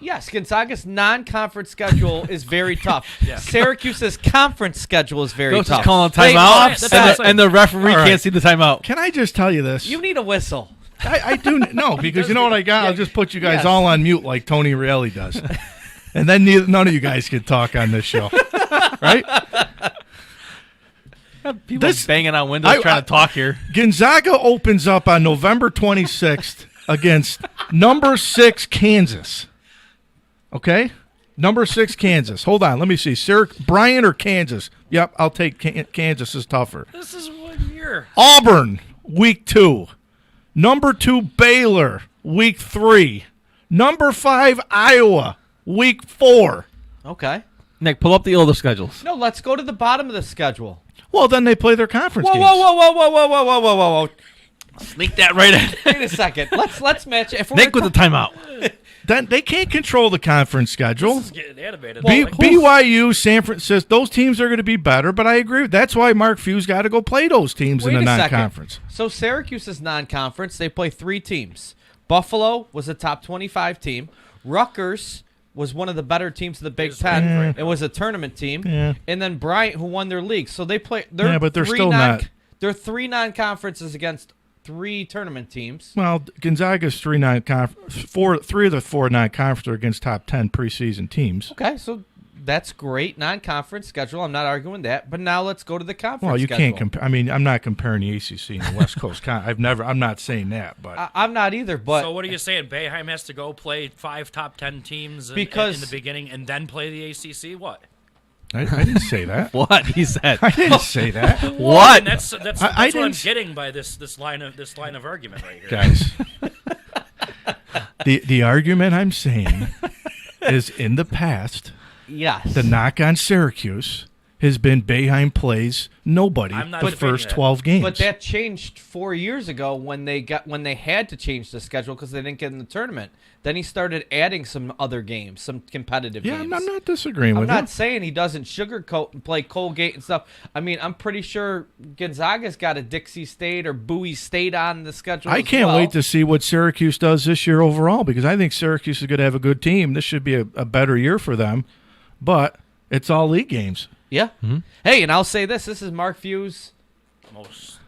Yes, Gonzaga's non-conference schedule is very tough. Syracuse's conference schedule is very Coach tough. is calling They timeout, offset. and the referee All right. can't see the timeout. Can I just tell you this? You need a whistle. I do no, because you know what I got? I'll just put you guys Yes. all on mute like Tony Reilly does. And then none of you guys can talk on this show. Right? People banging on windows trying to talk here. Gonzaga opens up on November 26th against number 6 Kansas. Okay? Number 6 Kansas. Hold on. Let me see. Bryant or Kansas? Yep, I'll take Kansas is tougher. This is 1 year. Auburn, week 2. Number 2 Baylor, week 3. Number 5 Iowa, week 4. Okay. Nick, pull up the older schedules. No, let's go to the bottom of the schedule. Well, then they play their conference Whoa, games. whoa. Sneak that right in. Wait a second. Let's match it. If we're Nick with gonna the timeout. Then they can't control the conference schedule. This is getting animated. BYU, San Francisco, those teams are going to be better, but I agree. That's why Mark Few's got to go play those teams in the Wait a second. non-conference. So Syracuse's non-conference, they play 3 teams. Buffalo was a top 25 team. Rutgers was one of the better teams of the Big Ten. It was a tournament team. Yeah. And then Bryant, who won their league. So they play. But they're still not. They're 3 non-conferences against 3 tournament teams. Well, Gonzaga's 3 3 of the 4 non-conference are against top 10 preseason teams. Okay, so that's great non-conference schedule. I'm not arguing that. But now let's go to the conference. Well, you schedule. can't compare. I mean, I'm not comparing the ACC and the West Coast. I'm not saying that, but I'm not either. But so what are you saying? Boeheim has to go play 5 top 10 teams in the beginning and then play the ACC? What? I didn't say that. What he said? I didn't say that. What? And that's what I'm getting by this line of argument right here, guys. the argument I'm saying is in the past. Yes. The knock on Syracuse has been Boeheim plays nobody the first 12 games. But that changed 4 years ago when they had to change the schedule because they didn't get in the tournament. Then he started adding some other games, some competitive games. Yeah, I'm not disagreeing with you. I'm not saying he doesn't sugarcoat and play Colgate and stuff. I mean, I'm pretty sure Gonzaga's got a Dixie State or Bowie State on the schedule. I can't wait to see what Syracuse does this year overall because I think Syracuse is going to have a good team. This should be a better year for them, but it's all league games. Yeah. Mm-hmm. Hey, and I'll say this. This is Mark Few's most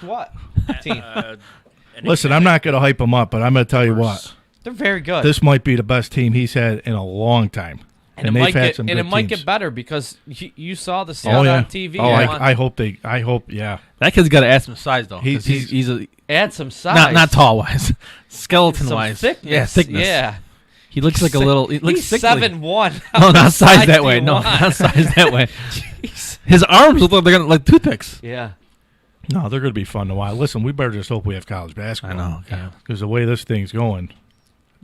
what team? Listen, I'm not going to hype them up, but I'm going to tell you what. They're very good. This might be the best team he's had in a long time. And they've had some good teams. And it might get better because you saw the stuff on TV. I hope, yeah. That kid's got to add some size, though. He's add some size. Not tall-wise. Skeleton-wise. Some thickness. Yeah, thickness. Yeah. He looks like a little. He looks he's 7'1". No, not size that way. No, not size that way. His arms look like they're like toothpicks. Yeah. No, they're going to be fun to watch. Listen, we better just hope we have college basketball. I know. Yeah. Because the way this thing's going,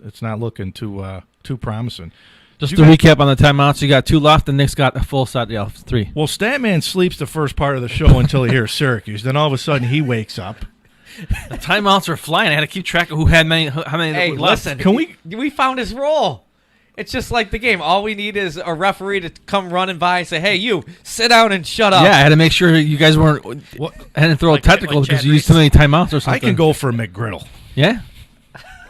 it's not looking too promising. Just to recap on the timeouts, you got 2 left, and Nick's got a full set. Yeah, 3. Well, Statman sleeps the first part of the show until he hears Syracuse. Then all of a sudden he wakes up. The timeouts are flying. I had to keep track of how many Hey, left. listen. We found his role. It's just like the game. All we need is a referee to come running by and say, "Hey, you sit down and shut up." Yeah, I had to make sure you guys weren't. I had to throw a technical because you used too many timeouts or something. I can go for a McGriddle. Yeah.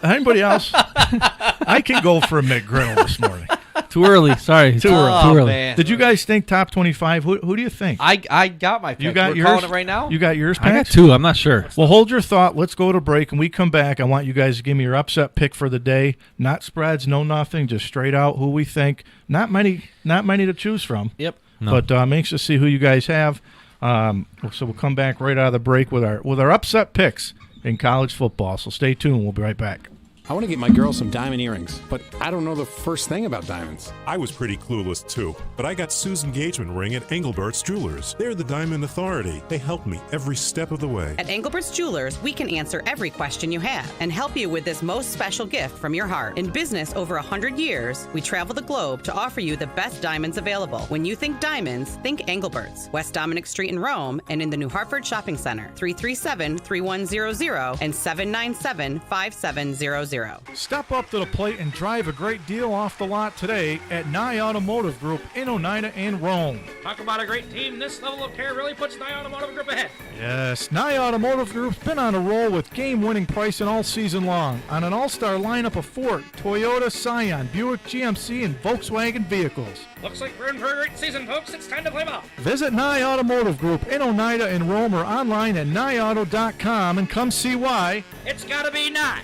Anybody else? I can go for a McGriddle this morning. Too early. Sorry. Too early. Man. Did you guys think top 25? Who do you think? I got my pick. You got We're yours? calling it right now? You got yours, I got Pax? 2. I'm not sure. Well, hold your thought. Let's go to break. And we come back, I want you guys to give me your upset pick for the day. Not spreads, no nothing, just straight out who we think. Not many to choose from. Yep. No. But I'm anxious to see who you guys have. So we'll come back right out of the break with our upset picks in college football. So stay tuned. We'll be right back. I want to get my girl some diamond earrings, but I don't know the first thing about diamonds. I was pretty clueless too, but I got Sue's engagement ring at Engelbert's Jewelers. They're the diamond authority. They helped me every step of the way. At Engelbert's Jewelers, we can answer every question you have and help you with this most special gift from your heart. In business over 100 years, we travel the globe to offer you the best diamonds available. When you think diamonds, think Engelbert's. West Dominic Street in Rome and in the New Hartford Shopping Center, 337-3100 and 797-5700. Step up to the plate and drive a great deal off the lot today at Nye Automotive Group in Oneida and Rome. Talk about a great team. This level of care really puts Nye Automotive Group ahead. Yes, Nye Automotive Group's been on a roll with game-winning pricing all season long on an all-star lineup of Ford, Toyota, Scion, Buick, GMC, and Volkswagen vehicles. Looks like we're in for a great season, folks. It's time to play ball. Visit Nye Automotive Group in Oneida and Rome or online at NyeAuto.com and come see why. It's got to be Nye.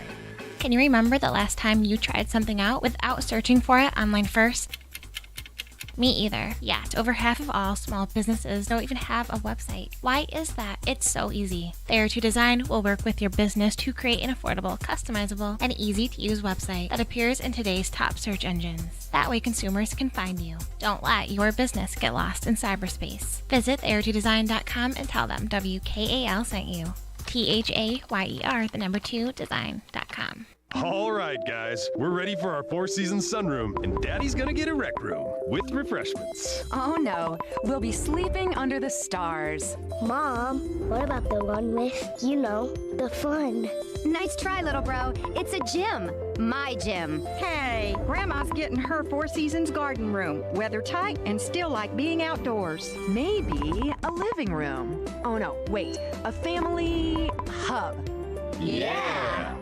Can you remember the last time you tried something out without searching for it online first? Me either. Yet, over half of all small businesses don't even have a website. Why is that? It's so easy. There2 Design will work with your business to create an affordable, customizable, and easy-to-use website that appears in today's top search engines. That way consumers can find you. Don't let your business get lost in cyberspace. Visit there2design.com and tell them WKAL sent you. THAYER2design.com. All right, guys, we're ready for our four-season sunroom, and Daddy's gonna get a rec room with refreshments. Oh no, we'll be sleeping under the stars. Mom, what about the one with, the fun? Nice try, little bro. It's a gym. My gym. Hey, Grandma's getting her Four Seasons garden room. Weather tight and still like being outdoors. Maybe a living room. Oh no, wait, a family hub. Yeah!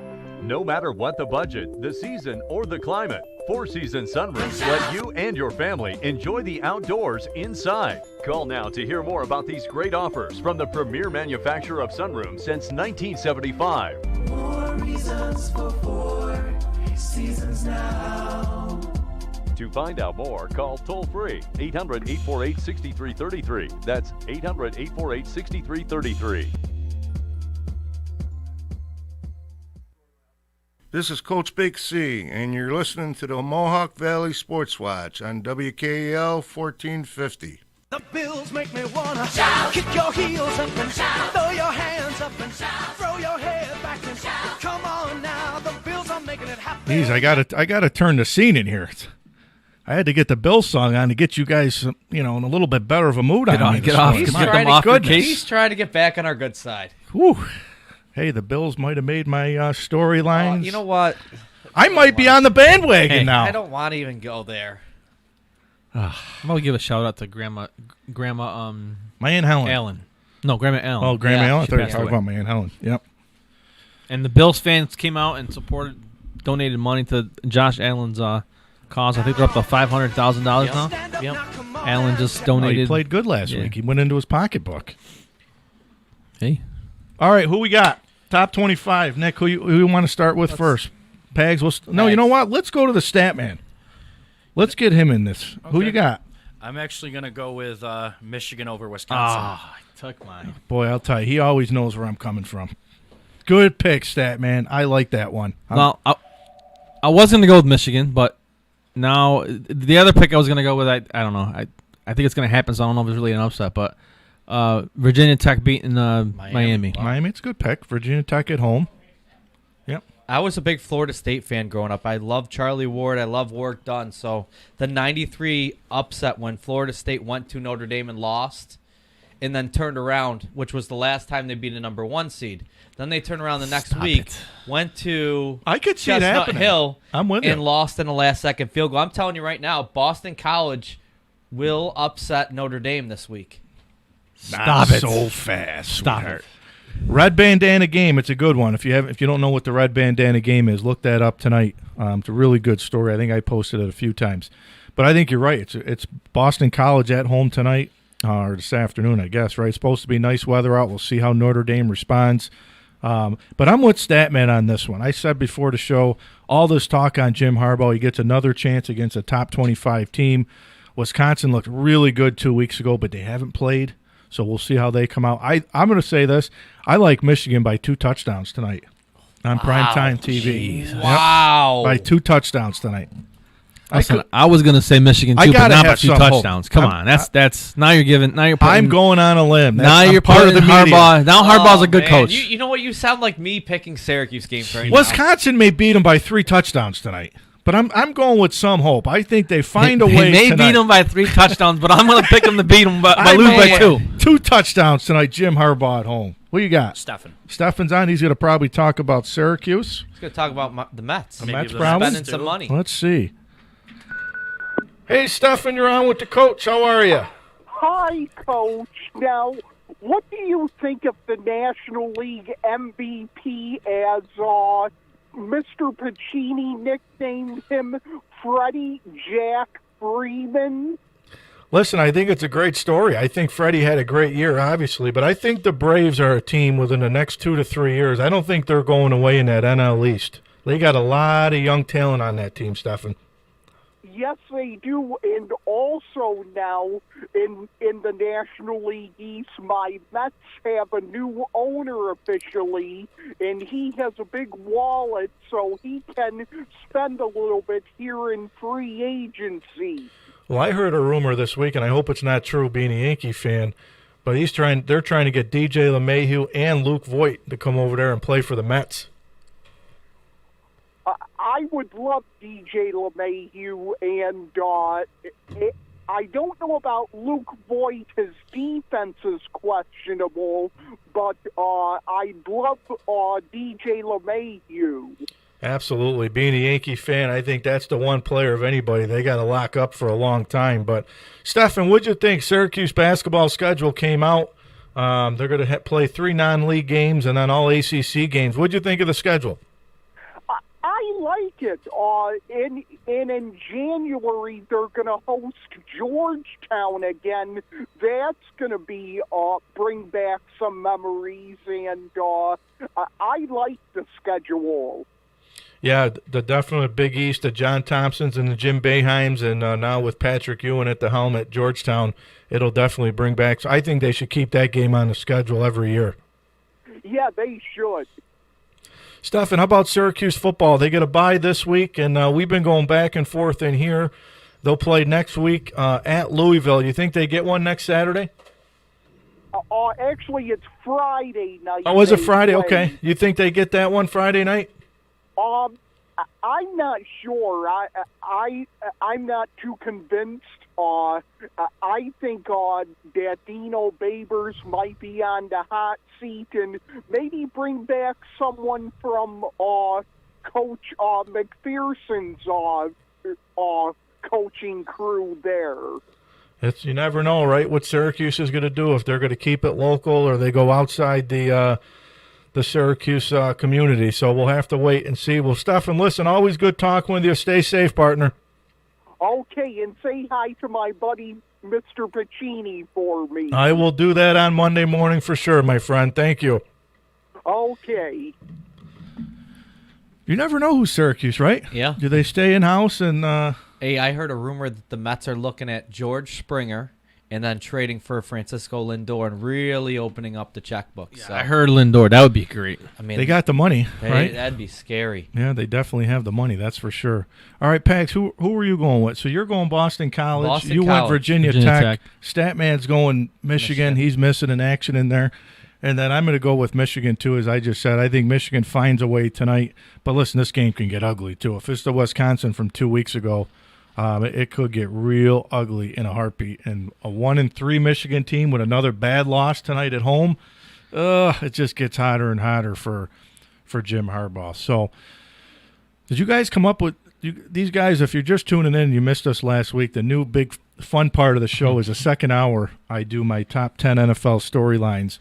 No matter what the budget, the season, or the climate, Four Seasons Sunroofs let you and your family enjoy the outdoors inside. Call now to hear more about these great offers from the premier manufacturer of sunrooms since 1975. More reasons for Four Seasons now. To find out more, call toll-free 800-848-6333. That's 800-848-6333. This is Coach Big C, and you're listening to the Mohawk Valley Sports Watch on WKAL 1450. The Bills make me wanna shout, kick your heels up and shout, throw your hands up and shout, throw your head back and shout. Come on now, the Bills are making it happen. Geez, I gotta turn the scene in here. I had to get the Bill song on to get you guys, in a little bit better of a mood. Get off. He's trying to get back on our good side. Whew. Hey, the Bills might have made my storylines. You know what? I might be on the bandwagon now. I don't want to even go there. I'm gonna give a shout out to Grandma, my Aunt Helen. Ellen. No, Grandma Ellen. Oh, Grandma Ellen. I she thought you were passed talking away. about my Aunt Helen. Yep. And the Bills fans came out and donated money to Josh Allen's cause. I think they're up to $500,000 now. Yep. Allen just Oh, donated. he played good last week. He went into his pocketbook. Hey. All right, who we got? Top 25. Nick, who you want to start with first? Pags? No, you know what? Let's go to the stat man. Let's get him in this. Who you got? I'm actually going to go with Michigan over Wisconsin. I took mine. Boy, I'll tell you, he always knows where I'm coming from. Good pick, stat man. I like that one. Well, I was going to go with Michigan, but now the other pick I was going to go with, I don't know. I think it's going to happen, so I don't know if it's really an upset, but Virginia Tech beating Miami. Miami, it's a good pick. Virginia Tech at home. Yep. I was a big Florida State fan growing up. I love Charlie Ward. I love work done. So the 93 upset when Florida State went to Notre Dame and lost and then turned around, which was the last time they beat a number 1 seed. Then they turned around the next week, went to I could see it Chestnut happening. Hill I'm with and you. lost in the last-second field goal. I'm telling you right now, Boston College will upset Notre Dame this week. Stop it so fast. Stop it. Red bandana game. It's a good one. If you don't know what the red bandana game is, look that up tonight. It's a really good story. I think I posted it a few times. But I think you're right. It's Boston College at home tonight, or this afternoon, I guess. Right? It's supposed to be nice weather out. We'll see how Notre Dame responds. But I'm with Statman on this one. I said before the show, all this talk on Jim Harbaugh, he gets another chance against a top 25 team. Wisconsin looked really good 2 weeks ago, but they haven't played. So we'll see how they come out. I'm going to say this. I like Michigan by 2 touchdowns tonight on primetime TV. Jeez. Wow. By 2 touchdowns tonight. Listen, I was going to say Michigan too, but not by 2 touchdowns. Come on, that's now you're putting. I'm going on a limb. Now you're part of the Harbaugh. Now Harbaugh's a good man. coach. You know what? You sound like me picking Syracuse games right Wisconsin may beat them by 3 touchdowns tonight, but I'm going with some hope. I think they find a way. They may beat them by 3 touchdowns, but I'm going to pick them to beat them by lose by 2. 2 touchdowns tonight. Jim Harbaugh at home. What you got? Steffen's on. He's going to probably talk about Syracuse. He's going to talk about the Mets. The Mets probably spending some money. Let's see. Hey, Steffen, you're on with the coach. How are you? Hi, Coach. Now, what do you think of the National League MVP as Mr. Pacini nicknamed him Freddie Jack Freeman? Listen, I think it's a great story. I think Freddie had a great year, obviously, but I think the Braves are a team within the next 2 to 3 years. I don't think they're going away in that NL East. They got a lot of young talent on that team, Steffen. Yes, they do, and also now in the National League East, my Mets have a new owner officially, and he has a big wallet, so he can spend a little bit here in free agency. Well, I heard a rumor this week, and I hope it's not true, being a Yankee fan, but they're trying to get DJ LeMahieu and Luke Voit to come over there and play for the Mets. I would love DJ LeMahieu, and I don't know about Luke Voit. His defense is questionable, but I'd love DJ LeMahieu. Absolutely. Being a Yankee fan, I think that's the one player of anybody they got to lock up for a long time. But, Steffen, what'd you think? Syracuse basketball schedule came out. They're going to play 3 non-league games and then all ACC games. What'd you think of the schedule? like it. In January they're going to host Georgetown again. That's going to be bring back some memories, and I like the schedule. Yeah, the definite Big East, the John Thompsons and the Jim Boeheims, and now with Patrick Ewing at the helm at Georgetown, it'll definitely bring back. So I think they should keep that game on the schedule every year. Yeah, they should. Stefan, how about Syracuse football? They get a bye this week, and we've been going back and forth in here. They'll play next week at Louisville. You think they get one next Saturday? Actually, it's Friday night. Oh, is it Friday? Okay. You think they get that one Friday night? I'm not sure. I'm not too convinced. I think that Dino Babers might be on the hot seat, and maybe bring back someone from Coach McPherson's coaching crew there. You never know, right, what Syracuse is going to do, if they're going to keep it local or they go outside the Syracuse community. So we'll have to wait and see. Well, Stefan, listen, always good talking with you. Stay safe, partner. Okay, and say hi to my buddy Mr. Piccini for me. I will do that on Monday morning for sure, my friend. Thank you. Okay. You never know who's Syracuse, right? Yeah. Do they stay in-house? And Hey, I heard a rumor that the Mets are looking at George Springer and then trading for Francisco Lindor and really opening up the checkbook. Yeah, so. I heard Lindor. That would be great. I mean, they got the money, right? That'd be scary. Yeah, they definitely have the money. That's for sure. All right, Pags, who were you going with? So you're going Boston College. Boston College. Went Virginia Tech. Statman's going Michigan. He's missing an action in there. And then I'm going to go with Michigan, too, as I just said. I think Michigan finds a way tonight. But listen, this game can get ugly, too. If it's the Wisconsin from 2 weeks ago, it could get real ugly in a heartbeat. And a 1-3 Michigan team with another bad loss tonight at home, it just gets hotter and hotter for Jim Harbaugh. So did you guys come up with these guys? If you're just tuning in and you missed us last week, the new big fun part of the show is the second hour. I do my top 10 NFL storylines.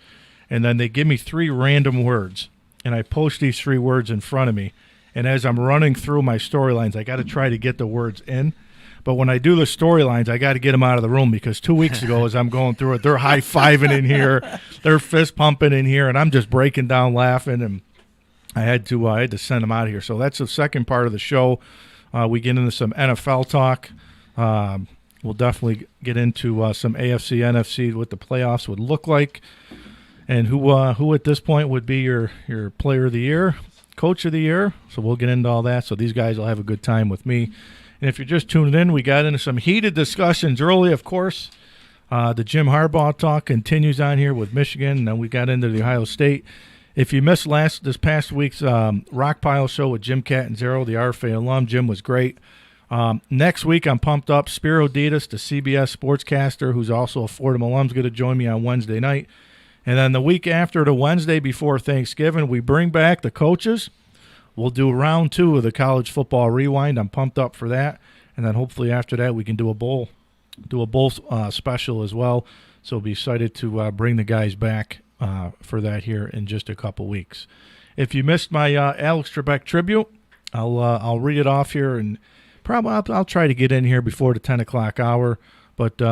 And then they give me 3 random words, and I post these 3 words in front of me. And as I'm running through my storylines, I got to try to get the words in. But when I do the storylines, I got to get them out of the room, because 2 weeks ago, as I'm going through it, they're high-fiving in here, they're fist-pumping in here, and I'm just breaking down laughing, and I had to send them out of here. So that's the second part of the show. We get into some NFL talk. We'll definitely get into some AFC, NFC, what the playoffs would look like. And who at this point would be your player of the year, coach of the year. So we'll get into all that. So these guys will have a good time with me. And if you're just tuning in, we got into some heated discussions early, of course. The Jim Harbaugh talk continues on here with Michigan, and then we got into the Ohio State. If you missed this past week's Rock Pile show with Jim Catanzaro, the RFA alum, Jim was great. Next week, I'm pumped up. Spiro Ditas, the CBS sportscaster, who's also a Fordham alum, is going to join me on Wednesday night. And then the week after, the Wednesday before Thanksgiving, we bring back the coaches. We'll do round 2 of the College Football Rewind. I'm pumped up for that. And then hopefully after that, we can do a bowl special as well. So we'll be excited to bring the guys back for that here in just a couple weeks. If you missed my Alex Trebek tribute, I'll read it off here, and probably I'll try to get in here before the 10 o'clock hour. But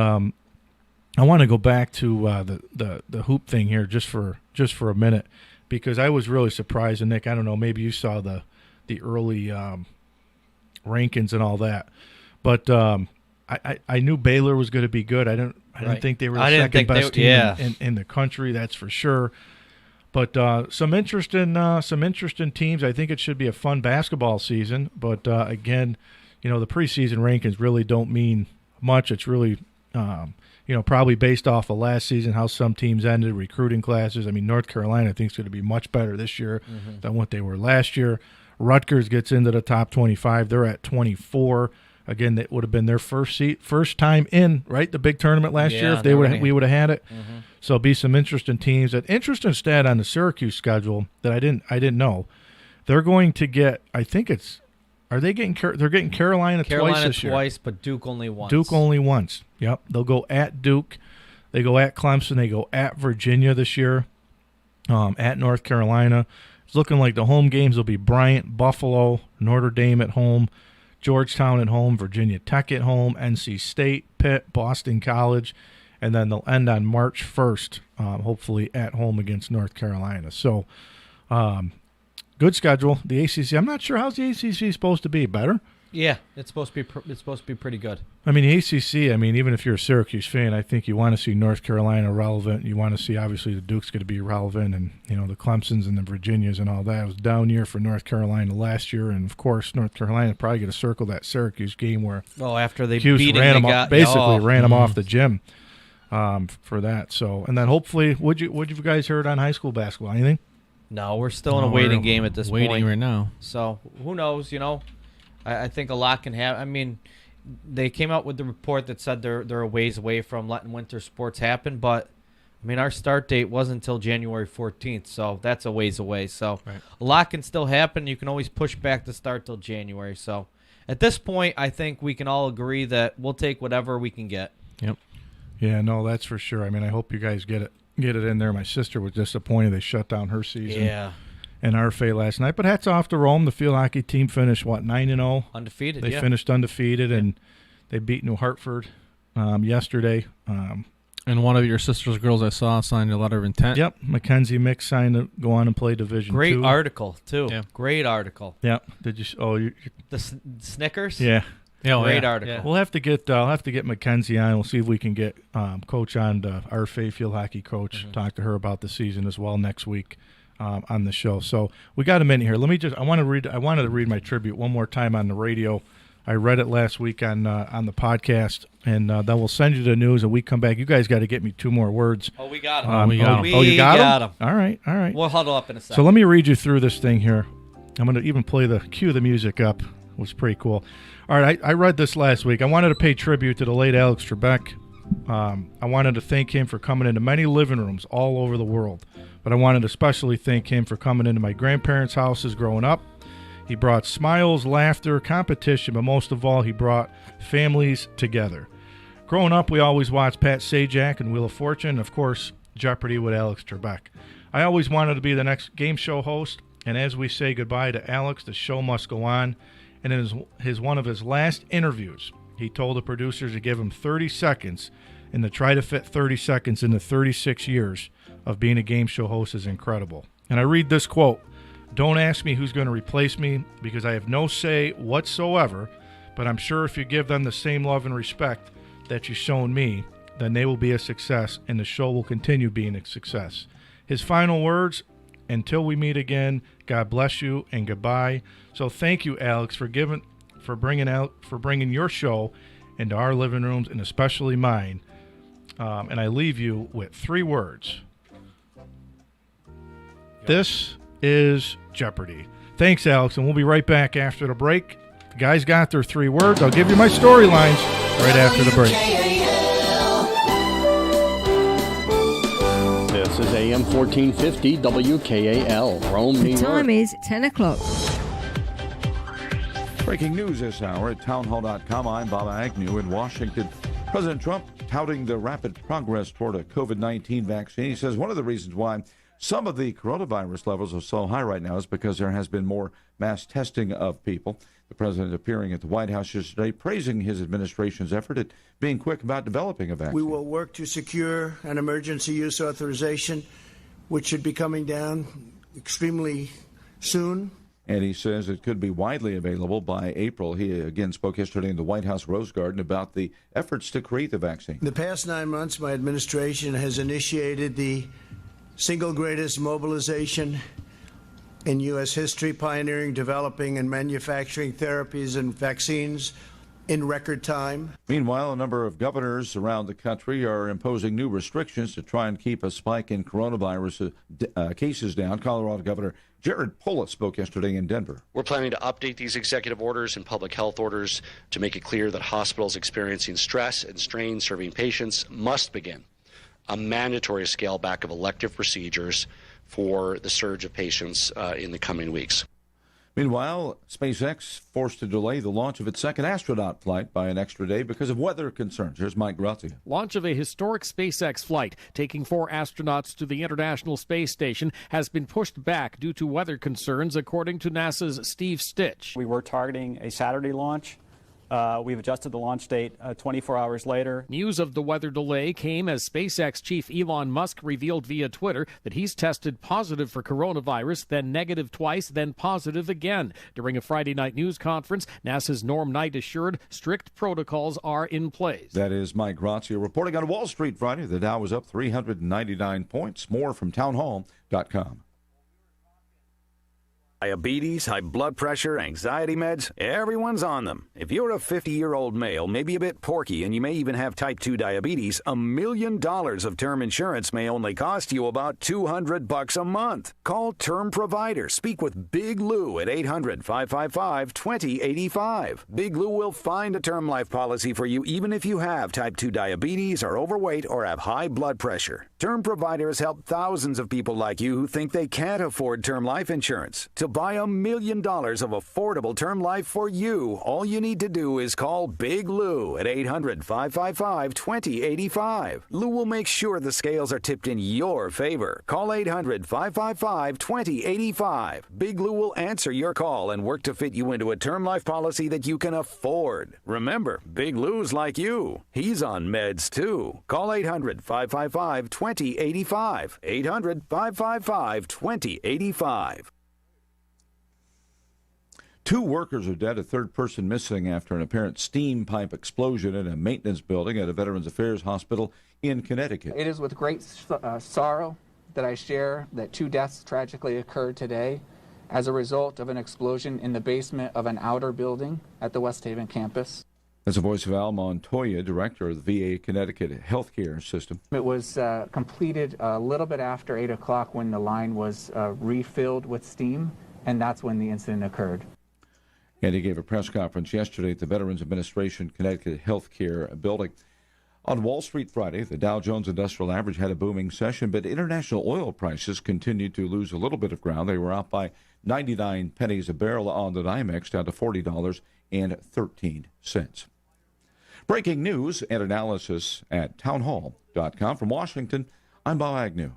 I want to go back to the hoop thing here just for a minute, because I was really surprised. And Nick, I don't know, maybe you saw the early rankings and all that, but I knew Baylor was going to be good. I didn't think they were the second best team in the country. That's for sure. But some interesting teams. I think it should be a fun basketball season. But again, the preseason rankings really don't mean much. It's really probably based off of last season, how some teams ended, recruiting classes. I mean, North Carolina, I think, is going to be much better this year than what they were last year. Rutgers gets into the top 25. They're at 24. Again, that would have been their first time in, right, the big tournament last year if we would have had it. Mm-hmm. So it'll be some interesting teams. An interesting stat on the Syracuse schedule that I didn't know. They're going to get, I think it's, they're getting Carolina twice this year. Twice, but Duke only once. Duke only once. Yep. They'll go at Duke. They go at Clemson. They go at Virginia this year. At North Carolina. It's looking like the home games will be Bryant, Buffalo, Notre Dame at home, Georgetown at home, Virginia Tech at home, NC State, Pitt, Boston College, and then they'll end on March 1st, hopefully at home against North Carolina. So, good schedule. The ACC, I'm not sure how's the ACC supposed to be. Better? Yeah, it's supposed to be pretty good. I mean, the ACC, even if you're a Syracuse fan, I think you want to see North Carolina relevant. You want to see, obviously, the Duke's going to be relevant, and, the Clemsons and the Virginias and all that. It was a down year for North Carolina last year, and, of course, North Carolina probably going to circle that Syracuse game where after they Cuse beat ran him, ran them off the gym for that. So, and then hopefully, what you guys heard on high school basketball? Anything? No, we're still in a waiting game at this point. Waiting right now. So, who knows, I think a lot can happen. They came out with the report that said they're a ways away from letting winter sports happen, but our start date wasn't until January 14th, so that's a ways away. So a lot can still happen. You can always push back the start till January. So at this point, I think we can all agree that we'll take whatever we can get. Yep. Yeah, no, that's for sure. I hope you guys get it in there. My sister was disappointed they shut down her season. Yeah. And RFA last night, but hats off to Rome. The field hockey team finished 9-0, undefeated. They finished undefeated, and they beat New Hartford yesterday. And one of your sister's girls I saw signed a letter of intent. Yep, Mackenzie Mick signed to go on and play Division Great 2. article too. Yeah. Great article. Yep. Did you? Oh, the Snickers. Yeah. Great article. Yeah. We'll have to get. I'll have to get Mackenzie on. We'll see if we can get Coach on, the RFA field hockey coach. Talk to her about the season as well next week. On the show. So we got a minute here. I wanted to read my tribute one more time on the radio. I read it last week on the podcast, and then we'll send you the news, and we come back. You guys got to get me 2 more words. Oh, we got them. You got them? All right. We'll huddle up in a second. So let me read you through this thing here. I'm going to even cue the music up. It was pretty cool. All right, I read this last week. I wanted to pay tribute to the late Alex Trebek. I wanted to thank him for coming into many living rooms all over the world. But I wanted to especially thank him for coming into my grandparents' houses growing up. He brought smiles, laughter, competition, but most of all, he brought families together. Growing up, we always watched Pat Sajak and Wheel of Fortune, and of course, Jeopardy with Alex Trebek. I always wanted to be the next game show host, and as we say goodbye to Alex, the show must go on. And in one of his last interviews, he told the producers to give him 30 seconds, and to try to fit 30 seconds into 36 years of being a game show host is incredible. And I read this quote: "Don't ask me who's going to replace me, because I have no say whatsoever, but I'm sure if you give them the same love and respect that you've shown me, then they will be a success, and the show will continue being a success." His final words: "Until we meet again, God bless you and goodbye." So thank you, Alex, for bringing your show into our living rooms, and especially mine. And I leave you with 3 words. This is Jeopardy. Thanks, Alex, and we'll be right back after the break. The guys got their 3 words. I'll give you my storylines right after the break. This is AM 1450 WKAL, Rome, New York. The time is 10 o'clock. Breaking news this hour at townhall.com. I'm Bob Agnew in Washington. President Trump touting the rapid progress toward a COVID-19 vaccine. He says one of the reasons why some of the coronavirus levels are so high right now is because there has been more mass testing of people. The president appearing at the White House yesterday, praising his administration's effort at being quick about developing a vaccine. We will work to secure an emergency use authorization, which should be coming down extremely soon. And he says it could be widely available by April. He again spoke yesterday in the White House Rose Garden about the efforts to create the vaccine. In the past 9 months, my administration has initiated the single greatest mobilization in U.S. history, pioneering, developing, and manufacturing therapies and vaccines in record time. Meanwhile, a number of governors around the country are imposing new restrictions to try and keep a spike in coronavirus cases down. Colorado Governor Jared Polis spoke yesterday in Denver. We're planning to update these executive orders and public health orders to make it clear that hospitals experiencing stress and strain serving patients must begin a mandatory scale back of elective procedures for the surge of patients in the coming weeks. Meanwhile, SpaceX forced to delay the launch of its second astronaut flight by an extra day because of weather concerns. Here's Mike Grazia. Launch of a historic SpaceX flight taking 4 astronauts to the International Space Station has been pushed back due to weather concerns, according to NASA's Steve Stitch. We were targeting a Saturday launch. We've adjusted the launch date 24 hours later. News of the weather delay came as SpaceX chief Elon Musk revealed via Twitter that he's tested positive for coronavirus, then negative twice, then positive again. During a Friday night news conference, NASA's Norm Knight assured strict protocols are in place. That is Mike Grazia reporting on Wall Street Friday. The Dow was up 399 points. More from townhall.com. Diabetes, high blood pressure, anxiety meds, everyone's on them. If you're a 50-year-old male, maybe a bit porky, and you may even have type 2 diabetes, $1 million of term insurance may only cost you about $200 a month. Call Term Provider. Speak with Big Lou at 800-555-2085. Big Lou will find a term life policy for you even if you have type 2 diabetes, are overweight, or have high blood pressure. Term Provider has helped thousands of people like you who think they can't afford term life insurance. To buy $1 million of affordable term life for you, all you need to do is call Big Lou at 800-555-2085. Lou will make sure the scales are tipped in your favor. Call 800-555-2085. Big Lou will answer your call and work to fit you into a term life policy that you can afford. Remember, Big Lou's like you. He's on meds too. Call 800-555-2085. 800-555-2085. 2 workers are dead, a third person missing after an apparent steam pipe explosion in a maintenance building at a Veterans Affairs hospital in Connecticut. It is with great sorrow that I share that 2 deaths tragically occurred today as a result of an explosion in the basement of an outer building at the West Haven campus. That's the voice of Al Montoya, director of the VA Connecticut Healthcare System. It was completed a little bit after 8 o'clock when the line was refilled with steam, and that's when the incident occurred. And he gave a press conference yesterday at the Veterans Administration Connecticut Healthcare Building. On Wall Street Friday, the Dow Jones Industrial Average had a booming session, but international oil prices continued to lose a little bit of ground. They were up by 99 pennies a barrel on the NYMEX, down to $40.13. Breaking news and analysis at townhall.com. From Washington, I'm Bob Agnew.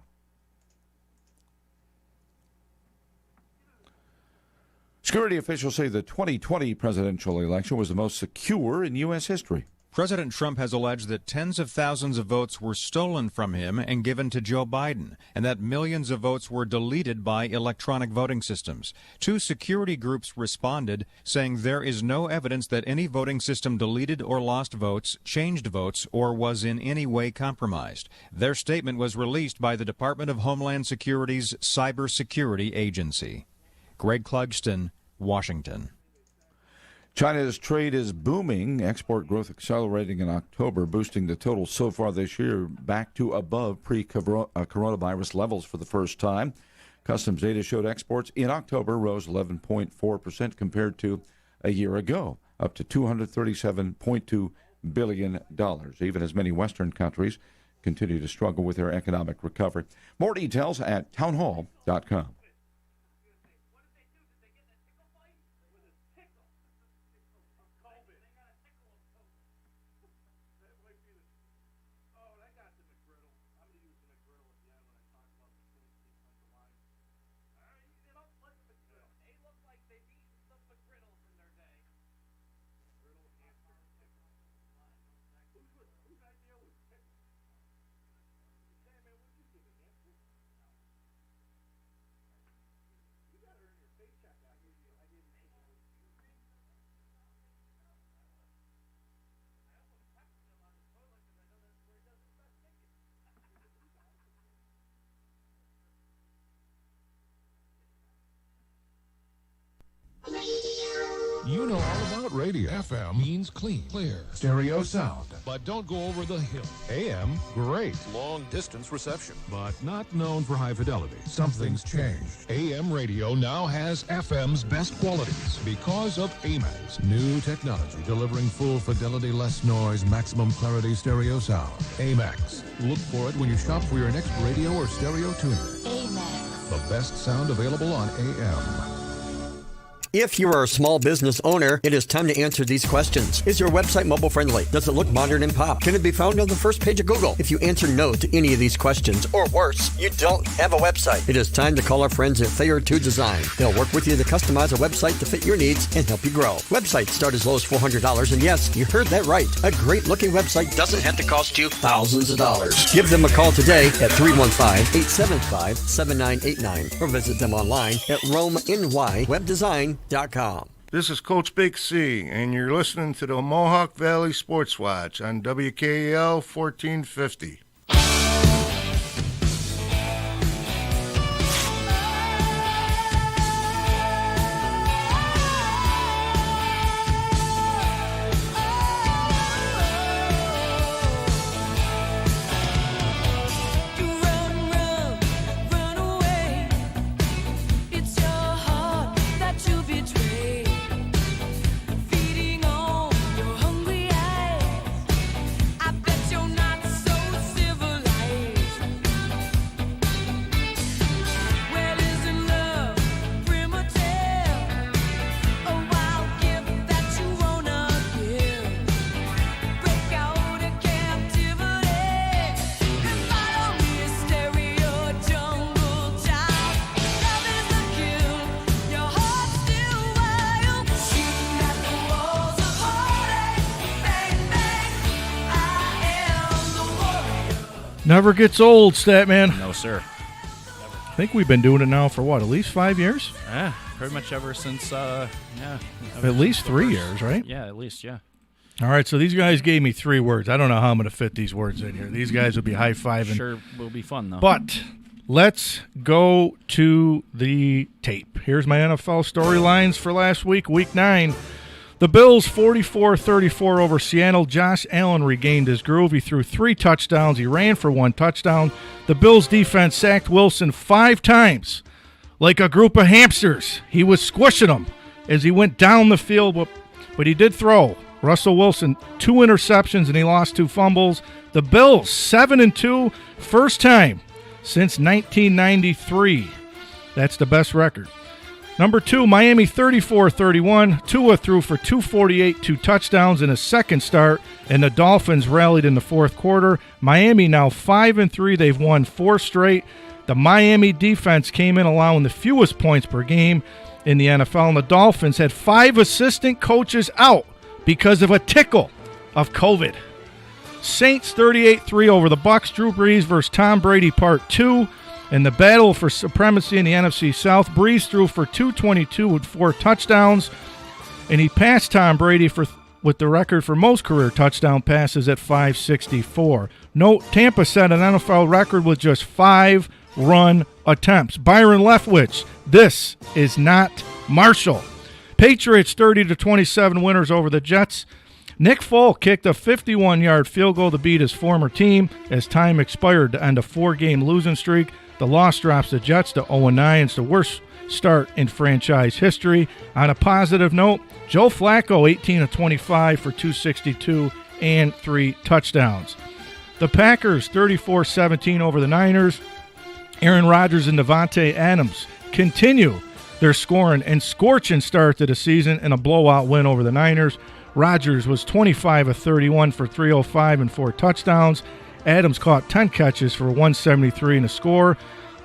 Security officials say the 2020 presidential election was the most secure in U.S. history. President Trump has alleged that tens of thousands of votes were stolen from him and given to Joe Biden, and that millions of votes were deleted by electronic voting systems. 2 security groups responded, saying there is no evidence that any voting system deleted or lost votes, changed votes, or was in any way compromised. Their statement was released by the Department of Homeland Security's Cybersecurity Agency. Greg Clugston, Washington. China's trade is booming, export growth accelerating in October, boosting the total so far this year back to above pre-coronavirus levels for the first time. Customs data showed exports in October rose 11.4% compared to a year ago, up to $237.2 billion, even as many Western countries continue to struggle with their economic recovery. More details at townhall.com. You know all about radio. FM means clean, clear, stereo sound. But don't go over the hill. AM, great. Long distance reception. But not known for high fidelity. Something's changed. AM radio now has FM's best qualities because of AMAX. New technology delivering full fidelity, less noise, maximum clarity stereo sound. AMAX. Look for it when you shop for your next radio or stereo tuner. AMAX. The best sound available on AM. If you are a small business owner, it is time to answer these questions. Is your website mobile friendly? Does it look modern and pop? Can it be found on the first page of Google? If you answer no to any of these questions, or worse, you don't have a website, it is time to call our friends at Thayer 2 Design. They'll work with you to customize a website to fit your needs and help you grow. Websites start as low as $400, and yes, you heard that right. A great looking website doesn't have to cost you thousands of dollars. Give them a call today at 315-875-7989 or visit them online at RomeNYWebDesign.com. This is Coach Big C, and you're listening to the Mohawk Valley Sports Watch on WKAL 1450. Never gets old, Statman. No, sir. I think we've been doing it now for what, at least 5 years? Yeah, pretty much ever since, At least 3 years, right? Yeah, at least, yeah. All right, so these guys gave me 3 words. I don't know how I'm going to fit these words in here. These guys will be high-fiving. Sure will be fun, though. But let's go to the tape. Here's my NFL storylines for last week, Week 9. The Bills 44-34 over Seattle. Josh Allen regained his groove. He threw 3 touchdowns. He ran for 1 touchdown. The Bills defense sacked Wilson 5 times. Like a group of hamsters, he was squishing them as he went down the field, but he did throw. Russell Wilson, 2 interceptions, and he lost 2 fumbles. The Bills, 7-2, first time since 1993. That's the best record. Number 2, Miami 34-31. Tua threw for 248, 2 touchdowns in his second start, and the Dolphins rallied in the fourth quarter. Miami now 5-3. They've won 4 straight. The Miami defense came in allowing the fewest points per game in the NFL, and the Dolphins had 5 assistant coaches out because of a tickle of COVID. Saints 38-3 over the Bucs. Drew Brees versus Tom Brady Part 2. In the battle for supremacy in the NFC South, Brees threw for 222 with 4 touchdowns, and he passed Tom Brady with the record for most career touchdown passes at 564. Note, Tampa set an NFL record with just 5 run attempts. Byron Leftwich, this is not Marshall. Patriots 30-27 winners over the Jets. Nick Folk kicked a 51-yard field goal to beat his former team as time expired to end a 4-game losing streak. The loss drops the Jets to 0-9. It's the worst start in franchise history. On a positive note, Joe Flacco, 18-25 for 262 and 3 touchdowns. The Packers, 34-17 over the Niners. Aaron Rodgers and Devontae Adams continue their scoring and scorching start to the season in a blowout win over the Niners. Rodgers was 25-31 for 305 and 4 touchdowns. Adams caught 10 catches for 173 and a score.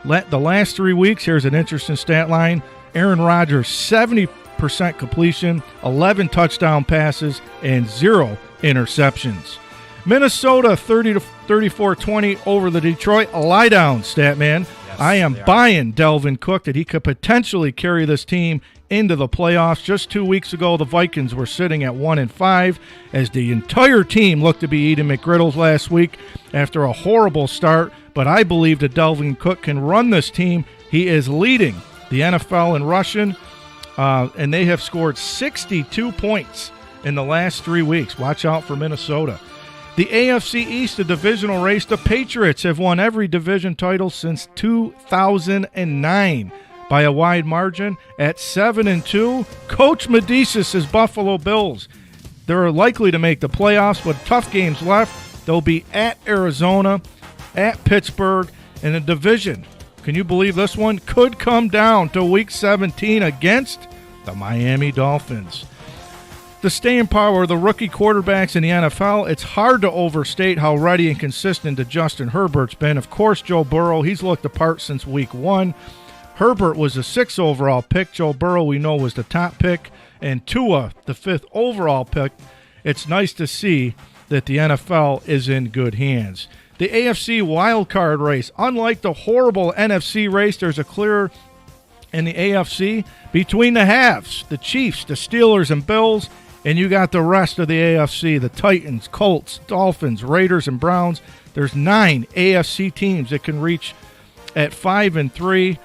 The last 3 weeks, here's an interesting stat line. Aaron Rodgers, 70% completion, 11 touchdown passes, and 0 interceptions. Minnesota, 30-34-20 over the Detroit Lie Down, Statman. Yes, I am buying Delvin Cook that he could potentially carry this team into the playoffs. Just 2 weeks ago, the Vikings were sitting at 1-5 as the entire team looked to be eating McGriddles last week after a horrible start. But I believe that Delvin Cook can run this team. He is leading the NFL in rushing, and they have scored 62 points in the last 3 weeks. Watch out for Minnesota. The AFC East, the divisional race, the Patriots have won every division title since 2009. By a wide margin at 7-2. Coach Medicis' Buffalo Bills. They're likely to make the playoffs, but tough games left. They'll be at Arizona, at Pittsburgh, in a division. Can you believe this one could come down to Week 17 against the Miami Dolphins. The staying power of the rookie quarterbacks in the NFL, it's hard to overstate how ready and consistent Justin Herbert's been. Of course, Joe Burrow, he's looked the part since week 1. Herbert was the 6th overall pick. Joe Burrow, we know, was the top pick. And Tua, the 5th overall pick. It's nice to see that the NFL is in good hands. The AFC wildcard race, unlike the horrible NFC race, there's a clear in the AFC between the halves, the Chiefs, the Steelers, and Bills. And you got the rest of the AFC, the Titans, Colts, Dolphins, Raiders, and Browns. There's 9 AFC teams that can reach at 5-3,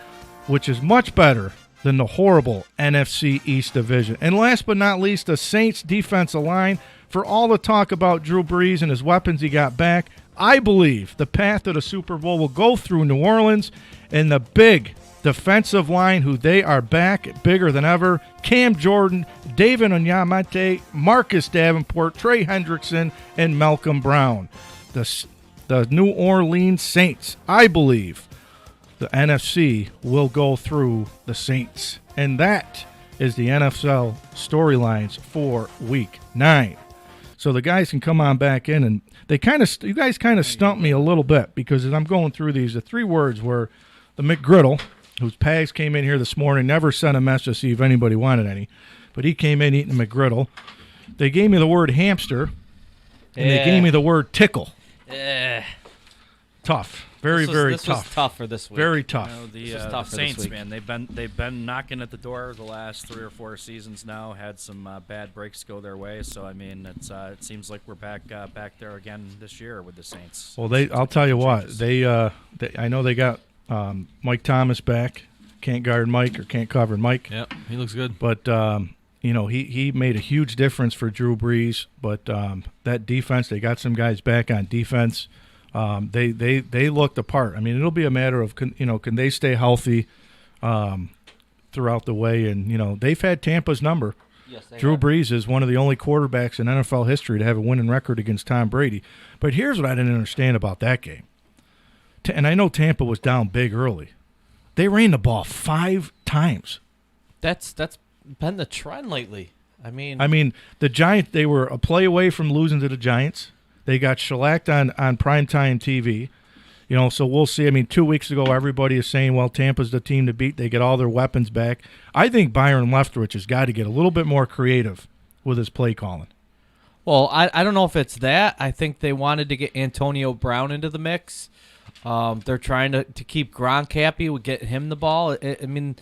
which is much better than the horrible NFC East division. And last but not least, the Saints defensive line. For all the talk about Drew Brees and his weapons he got back, I believe the path to the Super Bowl will go through New Orleans and the big defensive line, who they are back bigger than ever. Cam Jordan, David Onyemata, Marcus Davenport, Trey Hendrickson, and Malcolm Brown. The New Orleans Saints, I believe the NFC will go through the Saints. And that is the NFL storylines for Week 9. So the guys can come on back in, and you guys kind of stumped me a little bit, because as I'm going through these, the 3 words were the McGriddle, whose Pags came in here this morning, never sent a message to see if anybody wanted any, but he came in eating a McGriddle. They gave me the word hamster, and they gave me the word tickle. Tough. Very tough. This was tough for this week. Very tough. You know, the Saints, man, they've been knocking at the door the last 3 or 4 seasons now. Had some bad breaks go their way, so I mean, it seems like we're back there again this year with the Saints. Well, I'll tell you what, I know they got Mike Thomas back. Can't guard Mike or can't cover Mike. Yep, he looks good. But he made a huge difference for Drew Brees. But that defense, they got some guys back on defense. They look the part. I mean, it'll be a matter of can they stay healthy throughout the way, and they've had Tampa's number. Yes, Drew Brees is one of the only quarterbacks in NFL history to have a winning record against Tom Brady. But here's what I didn't understand about that game. And I know Tampa was down big early. They ran the ball 5 times. That's been the trend lately. I mean, the Giants, they were a play away from losing to the Giants. They got shellacked on primetime TV. So we'll see. I mean, 2 weeks ago, everybody is saying, well, Tampa's the team to beat. They get all their weapons back. I think Byron Leftwich has got to get a little bit more creative with his play calling. Well, I don't know if it's that. I think they wanted to get Antonio Brown into the mix. They're trying to keep Gronk happy with getting him the ball. I mean,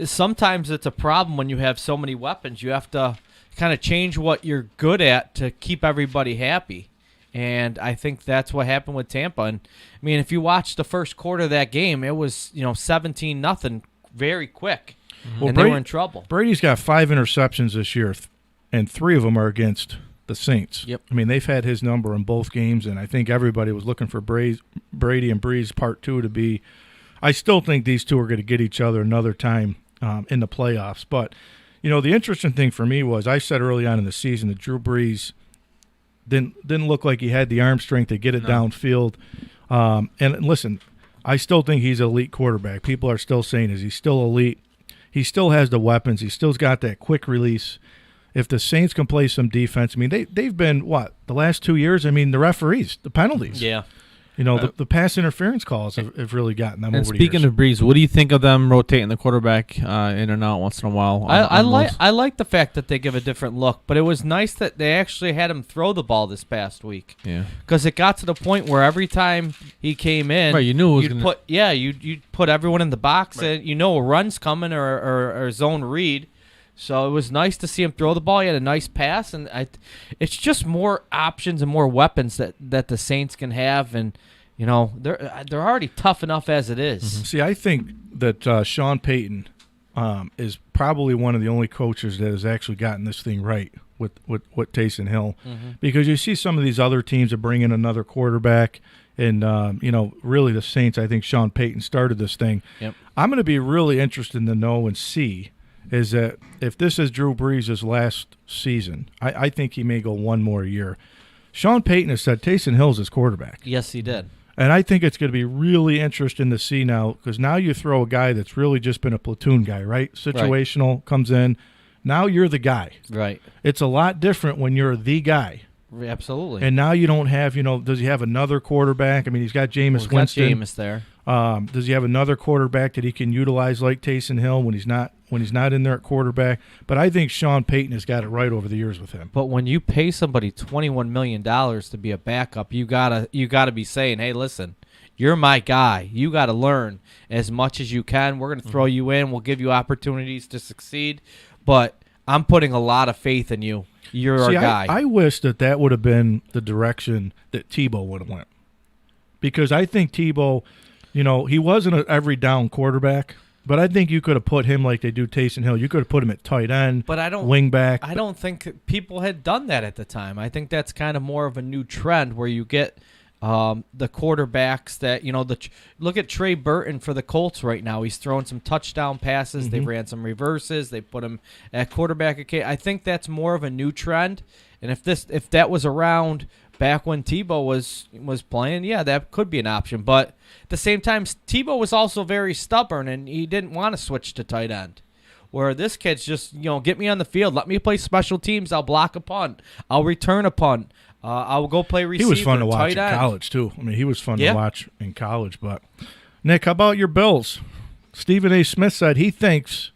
sometimes it's a problem when you have so many weapons. You have to kind of change what you're good at to keep everybody happy. And I think that's what happened with Tampa. And I mean, if you watch the first quarter of that game, it was 17-0 very quick, and they were in trouble. Brady's got 5 interceptions this year, and 3 of them are against the Saints. Yep. I mean, they've had his number in both games, and I think everybody was looking for Brady and Brees Part 2 to be. I still think these two are going to get each other another time in the playoffs. But the interesting thing for me was I said early on in the season that Drew Brees didn't look like he had the arm strength to get it downfield. And listen, I still think he's an elite quarterback. People are still saying, is he still elite? He still has the weapons. He still's got that quick release. If the Saints can play some defense, I mean, they've been, the last 2 years? I mean, the referees, the penalties. Yeah. The pass interference calls have really gotten them over the years. And speaking of Brees, what do you think of them rotating the quarterback in and out once in a while? I like the fact that they give a different look, but it was nice that they actually had him throw the ball this past week. Yeah. Because it got to the point where every time he came in, right, you knew it was you'd put everyone in the box, right, and a run's coming or zone read. So it was nice to see him throw the ball. He had a nice pass, and it's just more options and more weapons that the Saints can have, and they're already tough enough as it is. Mm-hmm. See, I think that Sean Payton is probably one of the only coaches that has actually gotten this thing right with Taysom Hill, because you see some of these other teams that bring in another quarterback, and really the Saints. I think Sean Payton started this thing. Yep. I'm going to be really interested to know and see is that if this is Drew Brees' last season, I think he may go one more year. Sean Payton has said Taysom Hill's his quarterback. Yes, he did. And I think it's going to be really interesting to see now, because now you throw a guy that's really just been a platoon guy, right? Situational, comes in, Now you're the guy. Right. It's a lot different when you're the guy. Absolutely. And now you don't have, does he have another quarterback? I mean, he's got Jameis Winston. Got Jameis there. Does he have another quarterback that he can utilize like Taysom Hill when he's not in there at quarterback? But I think Sean Payton has got it right over the years with him. But when you pay somebody $21 million to be a backup, you gotta be saying, hey, listen, you're my guy. You got to learn as much as you can. We're going to throw you in. We'll give you opportunities to succeed. But I'm putting a lot of faith in you. You're our guy. I wish that would have been the direction that Tebow would have went. Because I think Tebow, he wasn't an every down quarterback, but I think you could have put him like they do Taysom Hill. You could have put him at tight end, wing back. I don't think people had done that at the time. I think that's kind of more of a new trend where you get the quarterbacks that, look at Trey Burton for the Colts right now. He's throwing some touchdown passes. They ran some reverses. They put him at quarterback. I think that's more of a new trend. And if that was around back when Tebow was playing, yeah, that could be an option. But at the same time, Tebow was also very stubborn, and he didn't want to switch to tight end. Where this kid's just, get me on the field. Let me play special teams. I'll block a punt. I'll return a punt. I'll go play receiver. He was fun to watch in end. college, too. I mean, he was fun to watch in college. But, Nick, how about your Bills? Stephen A. Smith said he thinks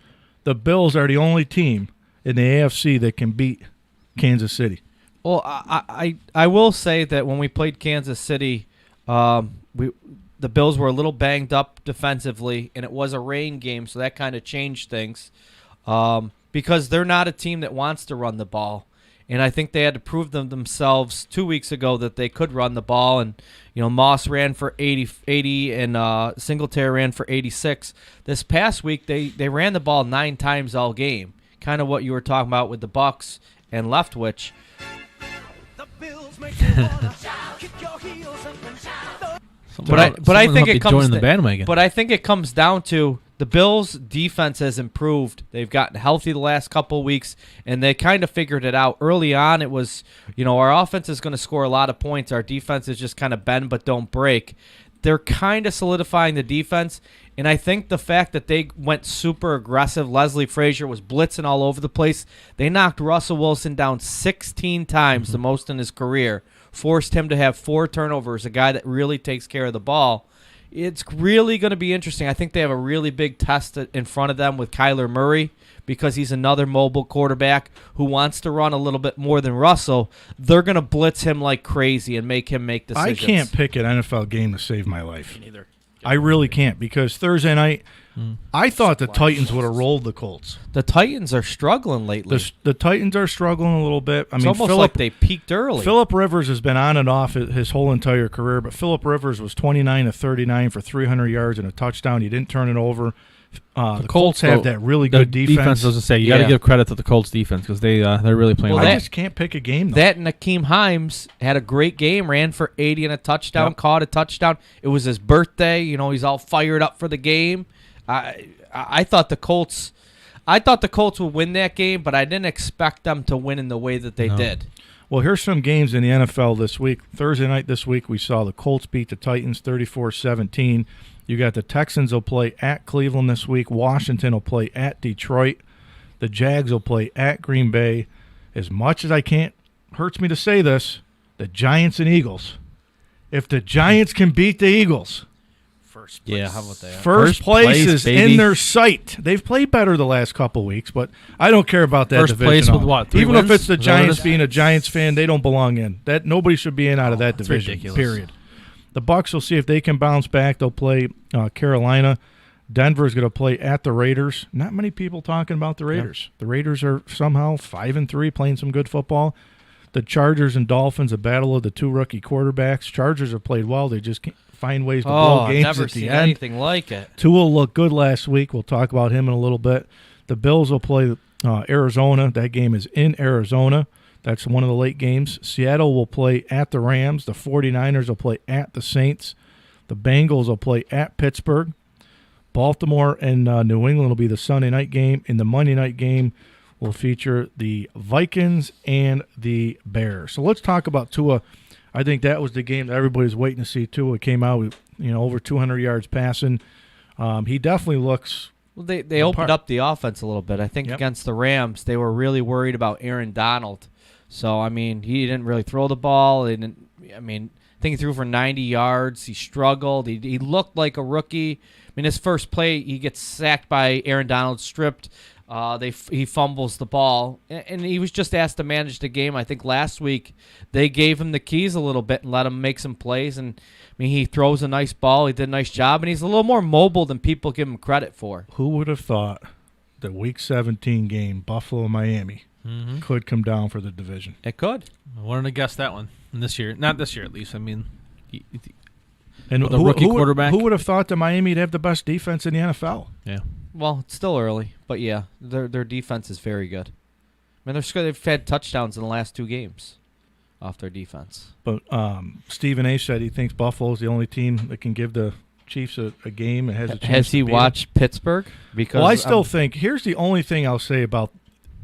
the Bills are the only team in the AFC that can beat Kansas City. Well, I will say that when we played Kansas City, the Bills were a little banged up defensively, and it was a rain game, so that kind of changed things because they're not a team that wants to run the ball. And I think they had to prove themselves 2 weeks ago that they could run the ball. And, Moss ran for 80 and Singletary ran for 86. This past week, they ran the ball 9 times all game, kind of what you were talking about with the Bucs and Leftwich. But I think it comes the bandwagon. But I think it comes down to the Bills' defense has improved. They've gotten healthy the last couple of weeks, and they kind of figured it out. Early on, it was, our offense is going to score a lot of points. Our defense is just kind of bend but don't break. They're kind of solidifying the defense, and I think the fact that they went super aggressive, Leslie Frazier was blitzing all over the place. They knocked Russell Wilson down 16 times, the most in his career, forced him to have 4 turnovers, a guy that really takes care of the ball. It's really going to be interesting. I think they have a really big test in front of them with Kyler Murray because he's another mobile quarterback who wants to run a little bit more than Russell. They're going to blitz him like crazy and make him make decisions. I can't pick an NFL game to save my life. Me neither. I really can't because Thursday night, I thought the Titans would have rolled the Colts. The Titans are struggling lately. The Titans are struggling a little bit. It's almost like they peaked early. Phillip Rivers has been on and off his whole entire career, but Phillip Rivers was 29 of 39 for 300 yards and a touchdown. He didn't turn it over. The Colts have that really good defense. I was to say, you got to give credit to the Colts defense because they're really playing well. I just can't pick a game, though. That and Nakeem Himes had a great game, ran for 80 and a touchdown, caught a touchdown. It was his birthday. He's all fired up for the game. I thought the Colts would win that game, but I didn't expect them to win in the way that they did. Well, here's some games in the NFL this week. Thursday night this week, we saw the Colts beat the Titans 34-17. You got the Texans will play at Cleveland this week. Washington will play at Detroit. The Jags will play at Green Bay. As much as hurts me to say this, the Giants and Eagles. If the Giants can beat the Eagles, first place. Yeah, how about that? First place is baby. In their sight. They've played better the last couple weeks, but I don't care about that first division. Place with what? 3 Even wins? if it's the Giants being a Giants fan, they don't belong in. That nobody should be in out of that division. Ridiculous. Period. The Bucs will see if they can bounce back. They'll play Carolina. Denver's going to play at the Raiders. Not many people talking about the Raiders. The Raiders are somehow 5-3, playing some good football. The Chargers and Dolphins, a battle of the 2 rookie quarterbacks. Chargers have played well. They just can't find ways to blow games never at the seen end. anything like it. Tua looked good last week. We'll talk about him in a little bit. The Bills will play Arizona. That game is in Arizona. That's one of the late games. Seattle will play at the Rams. The 49ers will play at the Saints. The Bengals will play at Pittsburgh. Baltimore and New England will be the Sunday night game. In the Monday night game will feature the Vikings and the Bears. So let's talk about Tua. I think that was the game that everybody's waiting to see. Tua came out with over 200 yards passing. He definitely looks Well, they opened up the offense a little bit. I think against the Rams, they were really worried about Aaron Donald. So, I mean, he didn't really throw the ball. I think he threw for 90 yards. He struggled. He looked like a rookie. I mean, his first play, he gets sacked by Aaron Donald, stripped. He fumbles the ball, and he was just asked to manage the game. I think last week they gave him the keys a little bit and let him make some plays. And I mean, he throws a nice ball. He did a nice job, and he's a little more mobile than people give him credit for. Who would have thought the Week 17 game, Buffalo-Miami, could come down for the division? It could. I wanted to guess that one this year. Not this year, at least. I mean, and the rookie quarterback. Who would have thought that Miami'd have the best defense in the NFL? Yeah. Well, it's still early, but yeah, their defense is very good. I mean, they've had touchdowns in the last 2 games off their defense. But Stephen A. said he thinks Buffalo's the only team that can give the Chiefs a game that has a chance. Has he watched Pittsburgh? Because I still think here's the only thing I'll say about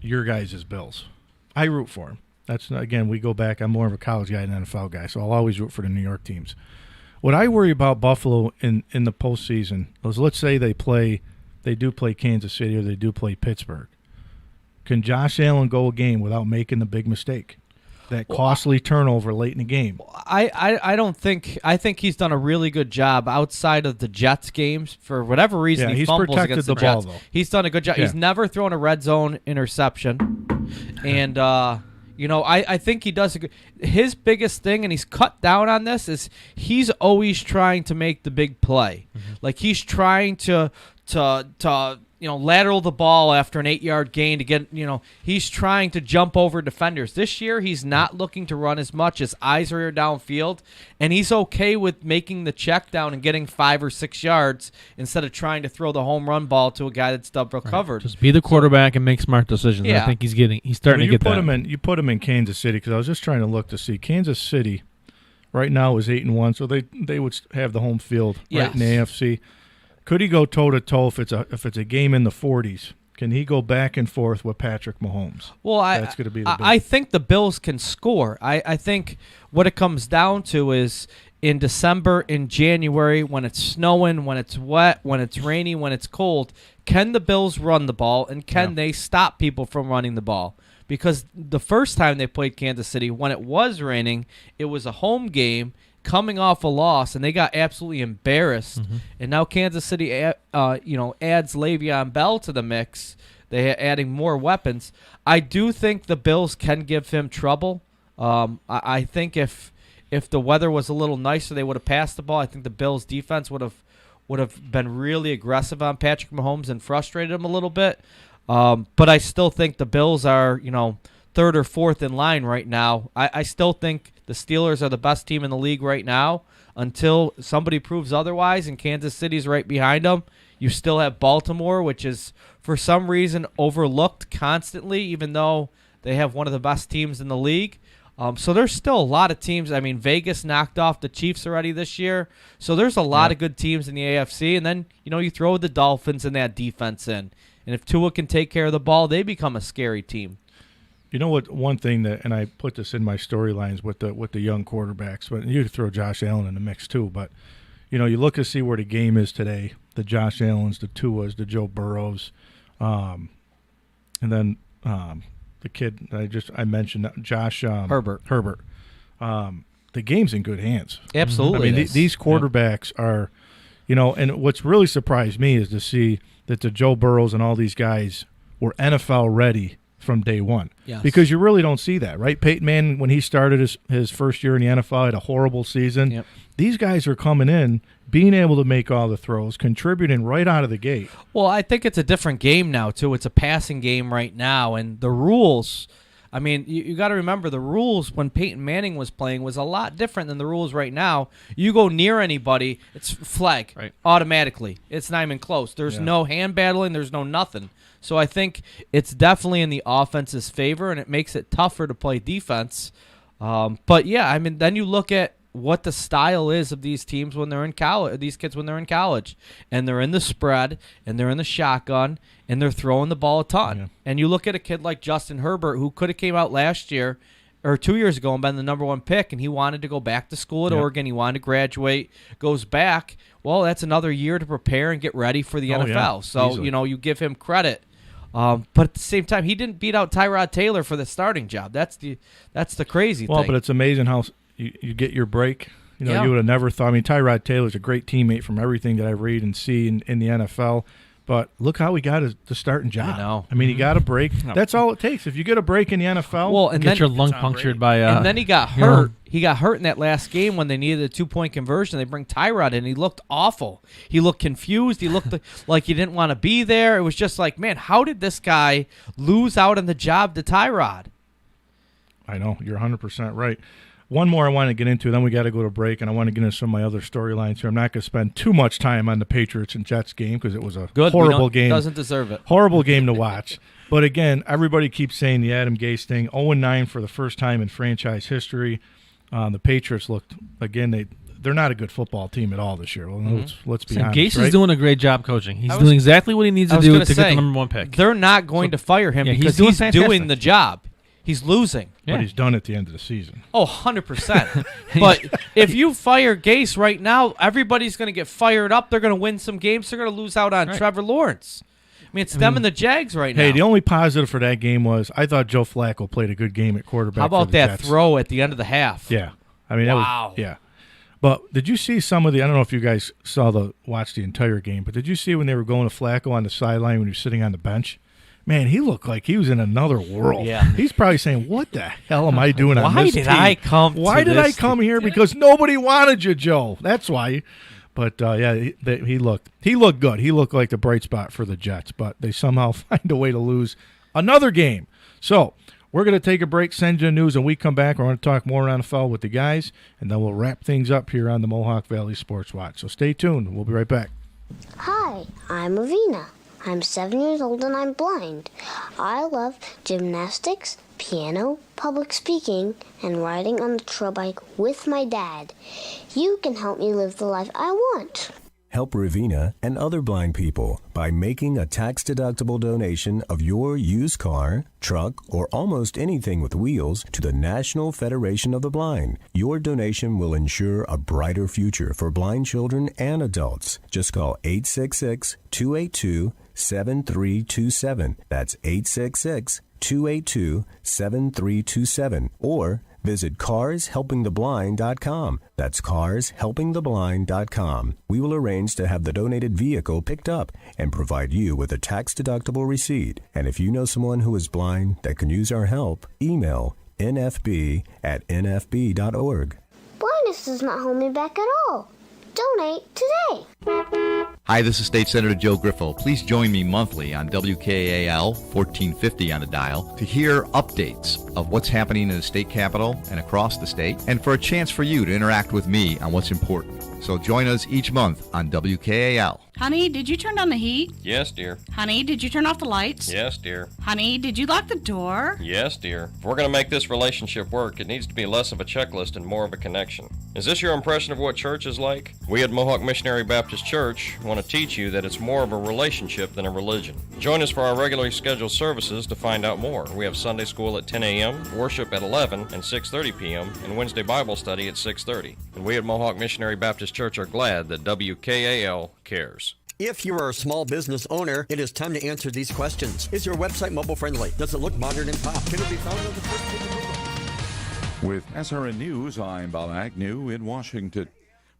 your guys' Bills. I root for them. That's again, we go back. I'm more of a college guy than an NFL guy, so I'll always root for the New York teams. What I worry about Buffalo in the postseason is, let's say they do play Kansas City or they do play Pittsburgh. Can Josh Allen go a game without making the big mistake? That costly turnover late in the game. I don't think. I think he's done a really good job outside of the Jets games. For whatever reason, he fumbles against the Jets. Ball, though. He's done a good job. Yeah. He's never thrown a red zone interception, and I think he does. His biggest thing, and he's cut down on this, is he's always trying to make the big play. Like he's trying to lateral the ball after an 8-yard gain to get, he's trying to jump over defenders. This year, he's not looking to run as much. His eyes are downfield, and he's okay with making the check down and getting 5 or 6 yards instead of trying to throw the home run ball to a guy that's double covered. Just be the quarterback and make smart decisions. Yeah. I think he's starting to get that. You put him in Kansas City, because I was just trying to look to see. Kansas City right now is 8-1, so they would have the home field right in the AFC. Could he go toe-to-toe if it's a game in the 40s? Can he go back and forth with Patrick Mahomes? Well, that's going to be the big. I think the Bills can score. I think what it comes down to is in December, in January, when it's snowing, when it's wet, when it's rainy, when it's cold, can the Bills run the ball, and can they stop people from running the ball? Because the first time they played Kansas City, when it was raining, it was a home game, coming off a loss, and they got absolutely embarrassed. And now Kansas City, adds Le'Veon Bell to the mix. They're adding more weapons. I do think the Bills can give him trouble. I think if the weather was a little nicer, they would have passed the ball. I think the Bills' defense would have been really aggressive on Patrick Mahomes and frustrated him a little bit. But I still think the Bills are, third or fourth in line right now. I still think the Steelers are the best team in the league right now until somebody proves otherwise, and Kansas City's right behind them. You still have Baltimore, which is for some reason overlooked constantly, even though they have one of the best teams in the league. So there's still a lot of teams. I mean, Vegas knocked off the Chiefs already this year. So there's a lot of good teams in the AFC. And then, you throw the Dolphins and that defense in. And if Tua can take care of the ball, they become a scary team. You know what? One thing that, and I put this in my storylines with the young quarterbacks, but you could throw Josh Allen in the mix too. But you look to see where the game is today. The Josh Allens, the Tuas, the Joe Burrows, and then the kid I mentioned, Josh Herbert. The game's in good hands. Absolutely, I mean these quarterbacks are, and what's really surprised me is to see that the Joe Burrows and all these guys were NFL ready from day one. Yes. Because you really don't see that, right? Peyton Manning, when he started his first year in the NFL, had a horrible season. Yep. These guys are coming in, being able to make all the throws, contributing right out of the gate. Well, I think it's a different game now, too. It's a passing game right now, and the rules, I mean, you got to remember the rules when Peyton Manning was playing was a lot different than the rules right now. You go near anybody, it's flag automatically. It's not even close. There's no hand battling. There's no nothing. So I think it's definitely in the offense's favor, and it makes it tougher to play defense. But, yeah, I mean, then you look at what the style is of these teams when they're in college, these kids when they're in college, and they're in the spread, and they're in the shotgun, and they're throwing the ball a ton. Yeah. And you look at a kid like Justin Herbert, who could have came out last year or 2 years ago and been the number 1 pick, and he wanted to go back to school at Oregon. He wanted to graduate, goes back. Well, that's another year to prepare and get ready for the NFL. Yeah. So, Easily. you give him credit. But at the same time, he didn't beat out Tyrod Taylor for the starting job. That's the crazy thing. Well, but it's amazing how you get your break. You would have never thought. I mean, Tyrod Taylor's a great teammate from everything that I read and see in the NFL. But look how he got the starting job. I know. I mean, he got a break. That's all it takes. If you get a break in the NFL, well, and get then, your lung punctured by. And then he got hurt. He got hurt in that last game when they needed a 2-point conversion. They bring Tyrod in. He looked awful. He looked confused. He looked like he didn't want to be there. It was just like, man, how did this guy lose out on the job to Tyrod? I know. You're 100% right. One more I want to get into, then we got to go to break, and I want to get into some of my other storylines here. I'm not going to spend too much time on the Patriots and Jets game because it was a horrible game. Doesn't deserve it. Horrible game to watch. But again, everybody keeps saying the Adam Gase thing. 0-9 for the first time in franchise history. The Patriots looked, again, they're not a good football team at all this year. Well, let's be honest. Gase right? is doing a great job coaching. He's doing exactly what he needs to do to get the number 1 pick. They're not going to fire him because he's doing the job. He's losing. But he's done at the end of the season. Oh, 100%. But if you fire Gase right now, everybody's going to get fired up. They're going to win some games. They're going to lose out on Trevor Lawrence. I mean, it's them and the Jags right now. Hey, the only positive for that game was I thought Joe Flacco played a good game at quarterback. How about for the that Jets. throw at the end of the half? Yeah. I mean, wow. That was, yeah. But did you see some of the, I don't know if you guys watched the entire game, but did you see when they were going to Flacco on the sideline when he was sitting on the bench? Man, he looked like he was in another world. Yeah. He's probably saying, what the hell am I doing on this team? I come Why did I come here? Because nobody wanted you, Joe. That's why. But, he looked good. He looked like the bright spot for the Jets, but they somehow find a way to lose another game. So we're going to take a break, send you the news, and we come back. We're going to talk more NFL with the guys, and then we'll wrap things up here on the Mohawk Valley Sports Watch. So stay tuned. We'll be right back. Hi, I'm Avina. I'm 7 years old and I'm blind. I love gymnastics, piano, public speaking, and riding on the trail bike with my dad. You can help me live the life I want. Help Ravina and other blind people by making a tax-deductible donation of your used car, truck, or almost anything with wheels to the National Federation of the Blind. Your donation will ensure a brighter future for blind children and adults. Just call 866-282-7327. That's 866-282-7327. Or visit carshelpingtheblind.com. That's carshelpingtheblind.com. We will arrange to have the donated vehicle picked up and provide you with a tax-deductible receipt. And if you know someone who is blind that can use our help, email nfb@nfb.org. Blindness does not hold me back at all. Donate today. Hi, this is State Senator Joe Griffo. Please join me monthly on WKAL 1450 on the dial to hear updates of what's happening in the state capitol and across the state, and for a chance for you to interact with me on what's important. So join us each month on WKAL. Honey, did you turn on the heat? Yes, dear. Honey, did you turn off the lights? Yes, dear. Honey, did you lock the door? Yes, dear. If we're going to make this relationship work, it needs to be less of a checklist and more of a connection. Is this your impression of what church is like? We at Mohawk Missionary Baptist Church want to teach you that it's more of a relationship than a religion. Join us for our regularly scheduled services to find out more. We have Sunday school at 10 a.m., worship at 11 and 6:30 p.m., and Wednesday Bible study at 6:30. And we at Mohawk Missionary Baptist Church are glad that WKAL cares. If you are a small business owner, it is time to answer these questions. Is your website mobile friendly? Does it look modern and pop? Can it be found on the first page of Google? With SRN News, I'm Bob Agnew in Washington.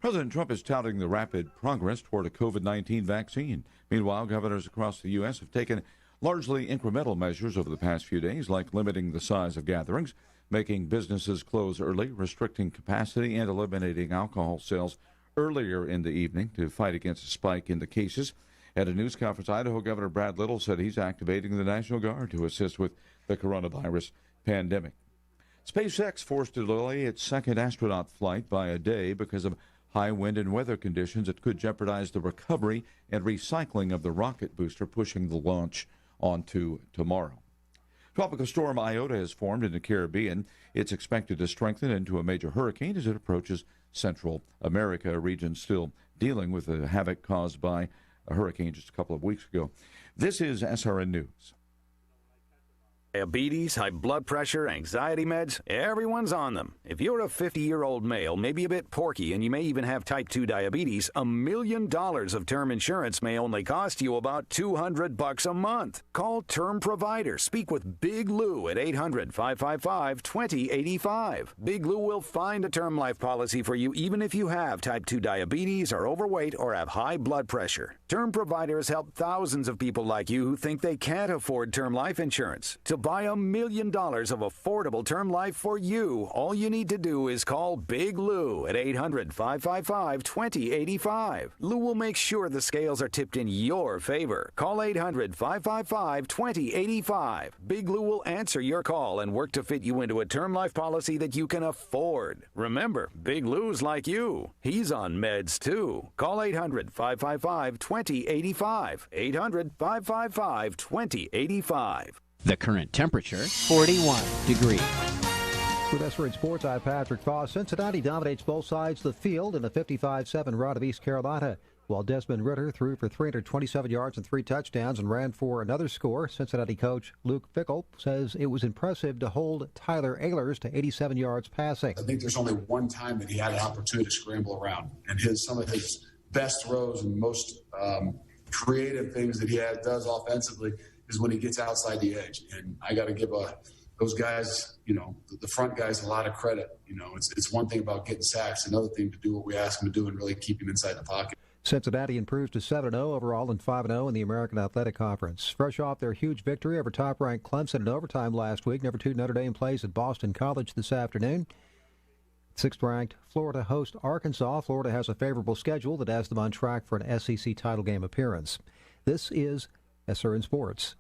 President Trump is touting the rapid progress toward a COVID-19 vaccine. Meanwhile, governors across the U.S. have taken largely incremental measures over the past few days, like limiting the size of gatherings, making businesses close early, restricting capacity, and eliminating alcohol sales earlier in the evening to fight against a spike in the cases. At a news conference, Idaho Governor Brad Little said he's activating the National Guard to assist with the coronavirus pandemic. SpaceX forced to delay its second astronaut flight by a day because of high wind and weather conditions that could jeopardize the recovery and recycling of the rocket booster, pushing the launch onto tomorrow. Tropical storm Iota has formed in the Caribbean. It's expected to strengthen into a major hurricane as it approaches Central America, a region still dealing with the havoc caused by a hurricane just a couple of weeks ago. This is SRN News. Diabetes, high blood pressure, anxiety meds, everyone's on them. If you're a 50-year-old male, maybe a bit porky, and you may even have type 2 diabetes, $1 million of term insurance may only cost you about $200 a month. Call Term Provider. Speak with Big Lou at 800-555-2085. Big Lou will find a term life policy for you even if you have type 2 diabetes, are overweight, or have high blood pressure. Term Providers help thousands of people like you who think they can't afford term life insurance. To buy $1 million of affordable term life for you, all you need to do is call Big Lou at 800-555-2085. Lou will make sure the scales are tipped in your favor. Call 800-555-2085. Big Lou will answer your call and work to fit you into a term life policy that you can afford. Remember, Big Lou's like you. He's on meds too. Call 800-555-2085. 800-555-2085. The current temperature, 41 degrees. With SRN Sports, I'm Patrick Foss. Cincinnati dominates both sides of the field in a 55-7 run of East Carolina. While Desmond Ritter threw for 327 yards and 3 touchdowns and ran for another score, Cincinnati coach Luke Fickell says it was impressive to hold Tyler Ehlers to 87 yards passing. I think there's only one time that he had an opportunity to scramble around, and some of his best throws and most creative things that he does offensively is when he gets outside the edge. And I got to give those guys, the front guys, a lot of credit. It's one thing about getting sacks, another thing to do what we ask them to do and really keep him inside the pocket. Cincinnati improves to 7-0 overall and 5-0 in the American Athletic Conference. Fresh off their huge victory over top-ranked Clemson in overtime last week, number 2 Notre Dame plays at Boston College this afternoon. 6th-ranked Florida hosts Arkansas. Florida has a favorable schedule that has them on track for an SEC title game appearance. This is SRN Sports.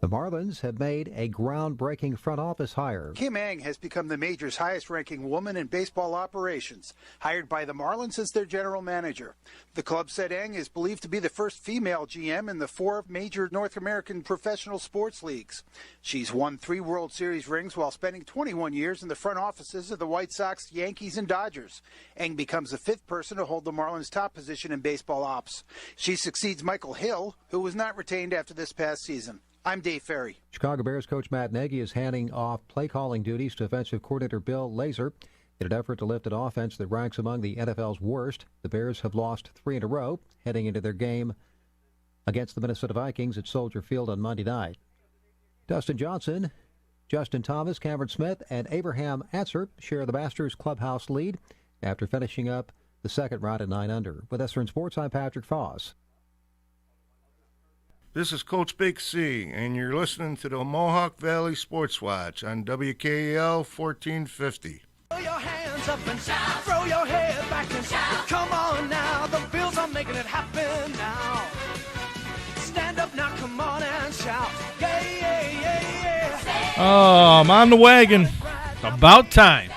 The Marlins have made a groundbreaking front office hire. Kim Ng has become the major's highest-ranking woman in baseball operations, hired by the Marlins as their general manager. The club said Ng is believed to be the first female GM in the 4 major North American professional sports leagues. She's won 3 World Series rings while spending 21 years in the front offices of the White Sox, Yankees, and Dodgers. Ng becomes the 5th person to hold the Marlins' top position in baseball ops. She succeeds Michael Hill, who was not retained after this past season. I'm Dave Ferry. Chicago Bears coach Matt Nagy is handing off play-calling duties to offensive coordinator Bill Lazor. In an effort to lift an offense that ranks among the NFL's worst, the Bears have lost 3 in a row, heading into their game against the Minnesota Vikings at Soldier Field on Monday night. Dustin Johnson, Justin Thomas, Cameron Smith, and Abraham Anser share the Masters clubhouse lead after finishing up the second round at 9 under. With SRN Sports, I'm Patrick Foss. This is Coach Big C, and you're listening to the Mohawk Valley Sports Watch on WKAL 1450. Throw your hands up and shout. Throw your head back and shout. Come on now, the Bills are making it happen now. Stand up now, come on and shout. Yeah, yeah, yeah, yeah. Oh, I'm on the wagon. About time.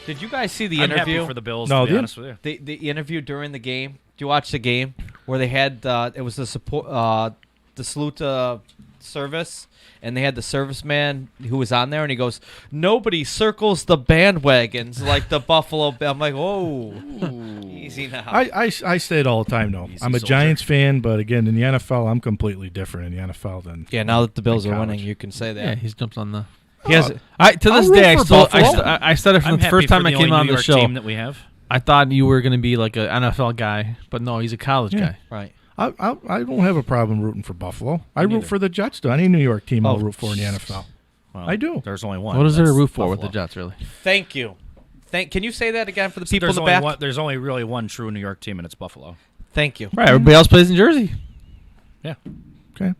Did you guys see the I'm interview? happy for the Bills, No, to be honest with you. The interview during the game. Did you watch the game where they had it was the support the salute service, and they had the serviceman who was on there, and he goes, "Nobody circles the bandwagons like the Buffalo." I'm like, "Oh, easy now." I say it all the time, though. I'm a Giants fan, but again, in the NFL, I'm completely different in the NFL than now that the Bills are college. winning, you can say that. Yeah, he's jumped on the. He has. To this day, I said it from I'm the first happy time for I the came only on New the York show. team that we have. I thought you were going to be like an NFL guy, but no, he's a college guy. Right. I don't have a problem rooting for Buffalo. I root for the Jets, though. Any New York team I'll root for in the NFL. Well, I do. There's only one. What is there to root for Buffalo. with the Jets, really? Thank you. Can you say that again for the people There's in the only back? there's only really one true New York team, and it's Buffalo. Thank you. Right, everybody else plays in Jersey. Yeah. Okay.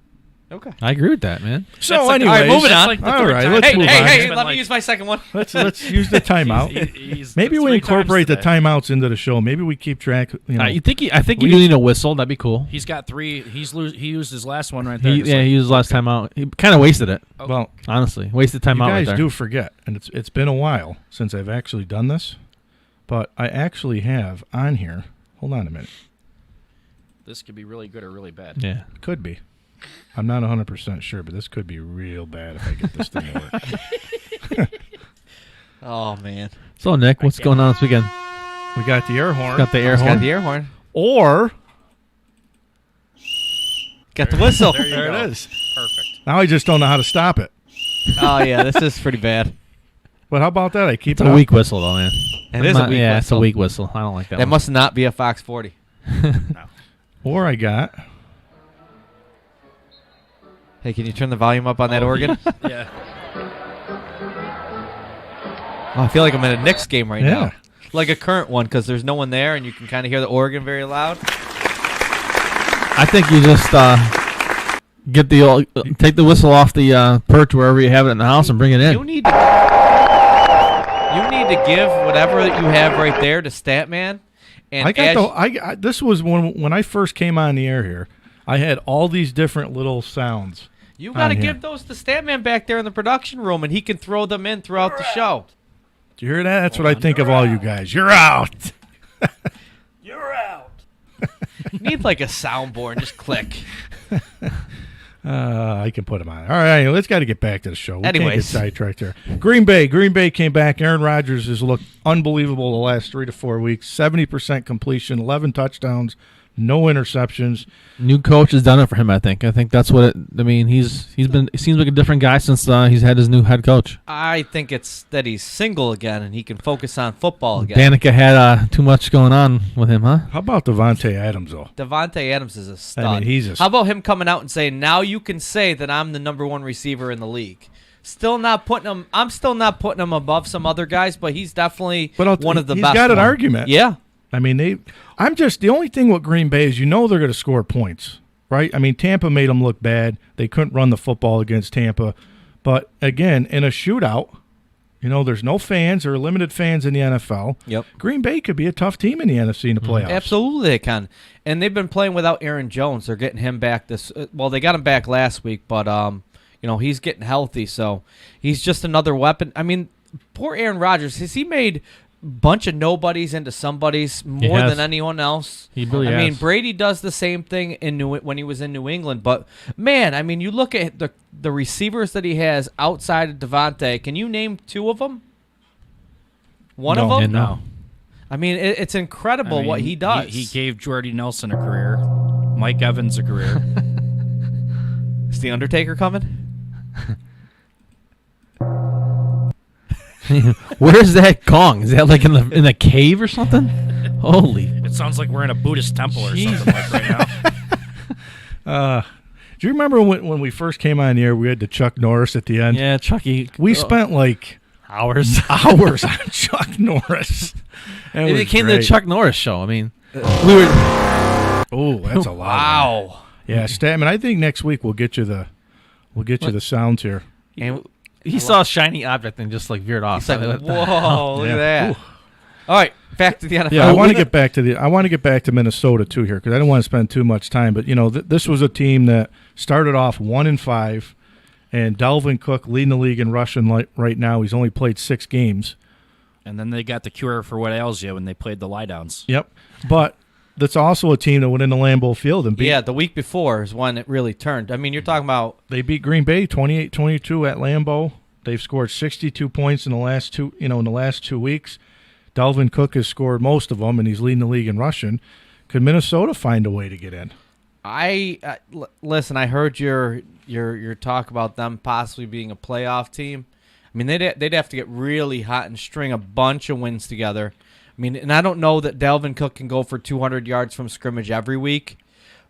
Okay. I agree with that, man. So, anyways, all right, moving on. All right, let's move on. Hey, let me use my second one. Let's use the timeout. Maybe we incorporate the timeouts into the show. Maybe we keep track. I think you do need a whistle. That'd be cool. He's got 3. He used his last one right He there. used his last time out. He kind of wasted it. Oh. Well, honestly, wasted time you out. guys right there. do forget, and it's been a while since I've actually done this, but I actually have on here. Hold on a minute. This could be really good or really bad. Yeah, could be. I'm not 100% sure, but this could be real bad if I get this thing to work. Oh man. So Nick, what's going on this weekend? We got the air horn. Got the air horn. Got the air horn. Or Got the whistle. There it is. Perfect. Now I just don't know how to stop it. Oh, yeah, this is pretty bad. But how about that? I keep It's it a up. weak whistle, though, man. It is a weak Yeah, it's a whistle. weak whistle. I don't like that That one. must not be a Fox 40. Or I got. Hey, can you turn the volume up on that organ? Yeah. Oh, I feel like I'm in a Knicks game right Yeah. now. Like a current one, because there's no one there, and you can kind of hear the organ very loud. I think you just get the take the whistle off the perch wherever you have it in the house and bring it in. You need to give whatever that you have right there to Statman. And I got this was when I first came on the air here. I had all these different little sounds. you got to on here. give those to Statman back there in the production room, and he can throw them in throughout the show. Do you hear that? That's what I think of all you guys. You're out. You're out. You need like a soundboard and just click. I can put him on. All right, let's got to get back to the show. We can't get Anyways. sidetracked here. Green Bay came back. Aaron Rodgers has looked unbelievable the last 3 to 4 weeks. 70% completion, 11 touchdowns, no interceptions. New coach has done it for him. I think that's what it. I mean, he seems like a different guy since he's had his new head coach. I think it's that he's single again and he can focus on football again. Danica had too much going on with him, huh? How about Devontae Adams though? Devontae Adams is a stud. I mean, he's a How about him coming out and saying, "Now you can say that I'm the number one receiver in the league." Still not putting him. I'm still not putting him above some other guys, but he's definitely one of the he's best. He's got an one. argument. Yeah. I mean, the only thing with Green Bay is they're going to score points, right? I mean, Tampa made them look bad. They couldn't run the football against Tampa. But, again, in a shootout, there's no fans or limited fans in the NFL. Yep. Green Bay could be a tough team in the NFC in the playoffs. Absolutely, they can. And they've been playing without Aaron Jones. They're getting him back they got him back last week, but he's getting healthy, so he's just another weapon. I mean, poor Aaron Rodgers. Has he made bunch of nobodies into somebodies more than anyone else? He really I has. mean, Brady does the same thing when he was in New England, but man, I mean, you look at the receivers that he has outside of Devontae. Can you name two of them? One of them? No. I mean, it's incredible what he does. He gave Jordy Nelson a career, Mike Evans a career. Is the Undertaker coming? Where's that gong? Is that like in a cave or something? Holy! It sounds like we're in a Buddhist temple or something like right now. Do you remember when we first came on the air, we had the Chuck Norris at the end? Yeah, Chucky. We spent like hours on Chuck Norris. It became great. the Chuck Norris show. I mean, we were. Oh, that's a lot. Wow. Yeah, Statman. I think next week we'll get you the sounds here. And he saw a shiny object and just like veered off. He's like, whoa, look at that. Ooh. All right, back to the NFL. Yeah, I want to get back to Minnesota too here because I don't want to spend too much time. But this was a team that started off 1-5, and Dalvin Cook leading the league in rushing right now. He's only played 6 games. And then they got the cure for what ails you when they played the lie downs. Yep, but that's also a team that went into Lambeau Field and beat. Yeah, the week before is when it really turned. I mean, you're talking about They beat Green Bay 28-22 at Lambeau. They've scored 62 points in the last 2 weeks. Dalvin Cook has scored most of them, and he's leading the league in rushing. Could Minnesota find a way to get in? Listen. I heard your talk about them possibly being a playoff team. I mean, they'd have to get really hot and string a bunch of wins together. I mean, and I don't know that Dalvin Cook can go for 200 yards from scrimmage every week,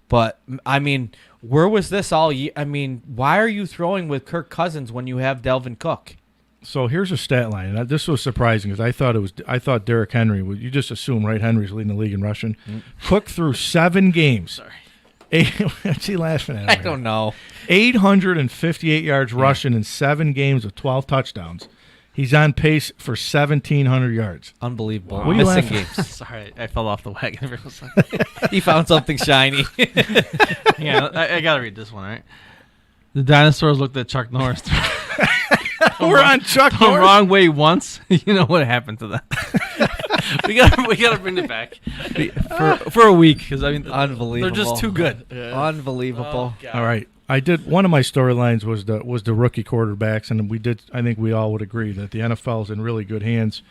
but I mean, where was this all year? I mean, why are you throwing with Kirk Cousins when you have Dalvin Cook? So here's a stat line. And this was surprising because I thought Derrick Henry. You just assume, right? Henry's leading the league in rushing. Cook through 7 games. Sorry. What's he laughing at? I don't know. 858 yards rushing in 7 games with 12 touchdowns. He's on pace for 1,700 yards. Unbelievable. What are you Missing laughing games. Sorry, I fell off the wagon. He found something shiny. Yeah, I gotta read this one. All right. The dinosaurs looked at Chuck Norris. We're on Chuck the Norris. wrong way once. You know what happened to that? we gotta bring it back for a week because I mean, unbelievable. They're just too good. Unbelievable. All right. One of my storylines was the rookie quarterbacks, and I think we all would agree that the NFL is in really good hands.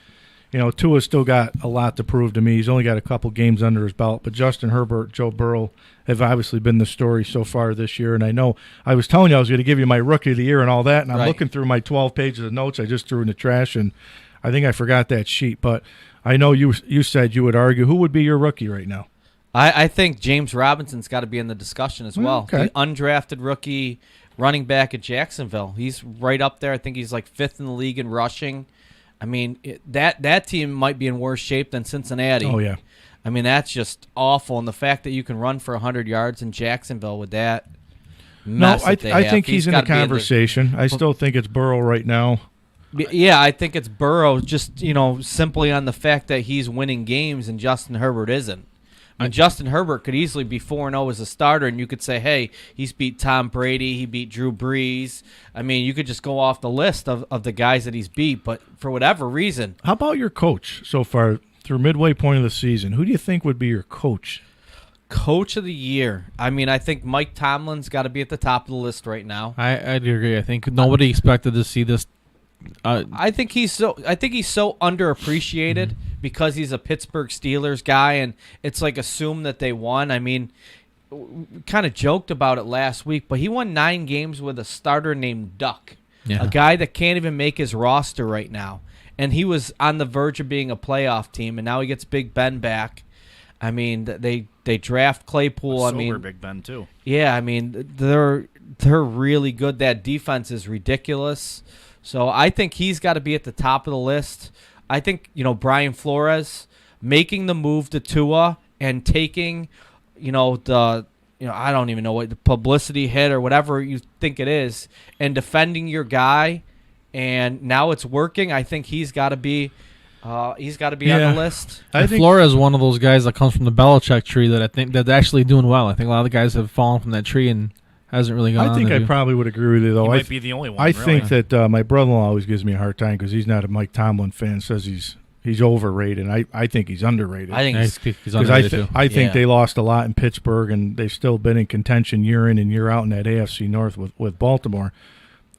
Tua's still got a lot to prove to me. He's only got a couple games under his belt, but Justin Herbert, Joe Burrow have obviously been the story so far this year. And I know I was telling you I was going to give you my Rookie of the Year and all that, and I'm looking through my 12 pages of notes I just threw in the trash, and I think I forgot that sheet. But I know you said you would argue. Who would be your rookie right now? I think James Robinson's got to be in the discussion as well. Okay. The undrafted rookie running back at Jacksonville. He's right up there. I think he's like 5th in the league in rushing. I mean, that team might be in worse shape than Cincinnati. Oh, yeah. I mean, that's just awful. And the fact that you can run for 100 yards in Jacksonville with that mess I think he's in the conversation. I still think it's Burrow right now. Yeah, I think it's Burrow just, simply on the fact that he's winning games and Justin Herbert isn't. I mean, Justin Herbert could easily be 4-0 as a starter, and you could say, hey, he's beat Tom Brady, he beat Drew Brees. I mean, you could just go off the list of the guys that he's beat, but for whatever reason. How about your coach so far through midway point of the season? Who do you think would be your coach? Coach of the year. I mean, I think Mike Tomlin's got to be at the top of the list right now. I do agree. I think nobody expected to see this. I think he's so underappreciated because he's a Pittsburgh Steelers guy, and it's like assumed that they won. I mean, we kind of joked about it last week, but he won 9 games with a starter named Duck, a guy that can't even make his roster right now, and he was on the verge of being a playoff team, and now he gets Big Ben back. I mean, they draft Claypool. Big Ben too. Yeah, I mean they're really good. That defense is ridiculous. So I think he's got to be at the top of the list. I think, Brian Flores making the move to Tua and taking, I don't even know what the publicity hit or whatever you think it is, and defending your guy, and now it's working. I think he's got to be on the list. I think Flores is one of those guys that comes from the Belichick tree that I think that's actually doing well. I think a lot of the guys have fallen from that tree and hasn't really gone on. I think I probably would agree with you, though. He might be the only one. I think that my brother-in-law always gives me a hard time because he's not a Mike Tomlin fan. Says he's overrated. I think he's underrated. I think he's underrated too. I think they lost a lot in Pittsburgh, and they've still been in contention year in and year out in that AFC North with Baltimore.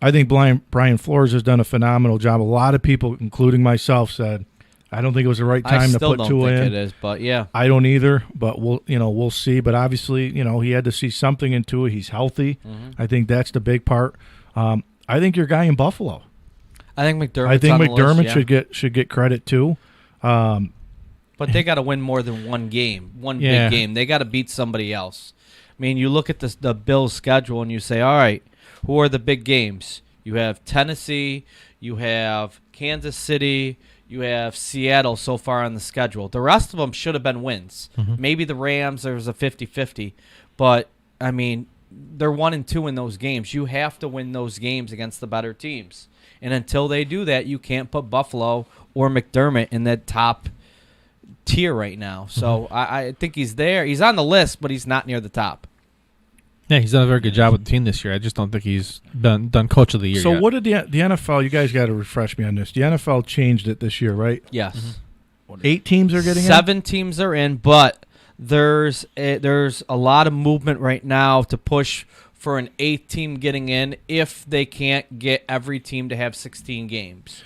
I think Brian Flores has done a phenomenal job. A lot of people, including myself, said I don't think it was the right time to put Tua in. It is, but yeah, I don't either. But we'll see. But obviously, he had to see something in Tua. He's healthy. Mm-hmm. I think that's the big part. I think your guy in Buffalo. I think McDermott should get credit too. But they got to win more than one game, big game. They got to beat somebody else. I mean, you look at the Bills' schedule and you say, all right, who are the big games? You have Tennessee, you have Kansas City, you have Seattle so far on the schedule. The rest of them should have been wins. Mm-hmm. Maybe the Rams, there was a 50-50. But, I mean, they're 1-2 in those games. You have to win those games against the better teams. And until they do that, you can't put Buffalo or McDermott in that top tier right now. So I think he's there. He's on the list, but he's not near the top. Yeah, he's done a very good job with the team this year. I just don't think he's done Coach of the Year So yet. what did the NFL, you guys got to refresh me on this. The NFL changed it this year, right? Yes. Mm-hmm. 8 teams are getting in? 7 teams are in, but there's a lot of movement right now to push for an 8th team getting in if they can't get every team to have 16 games.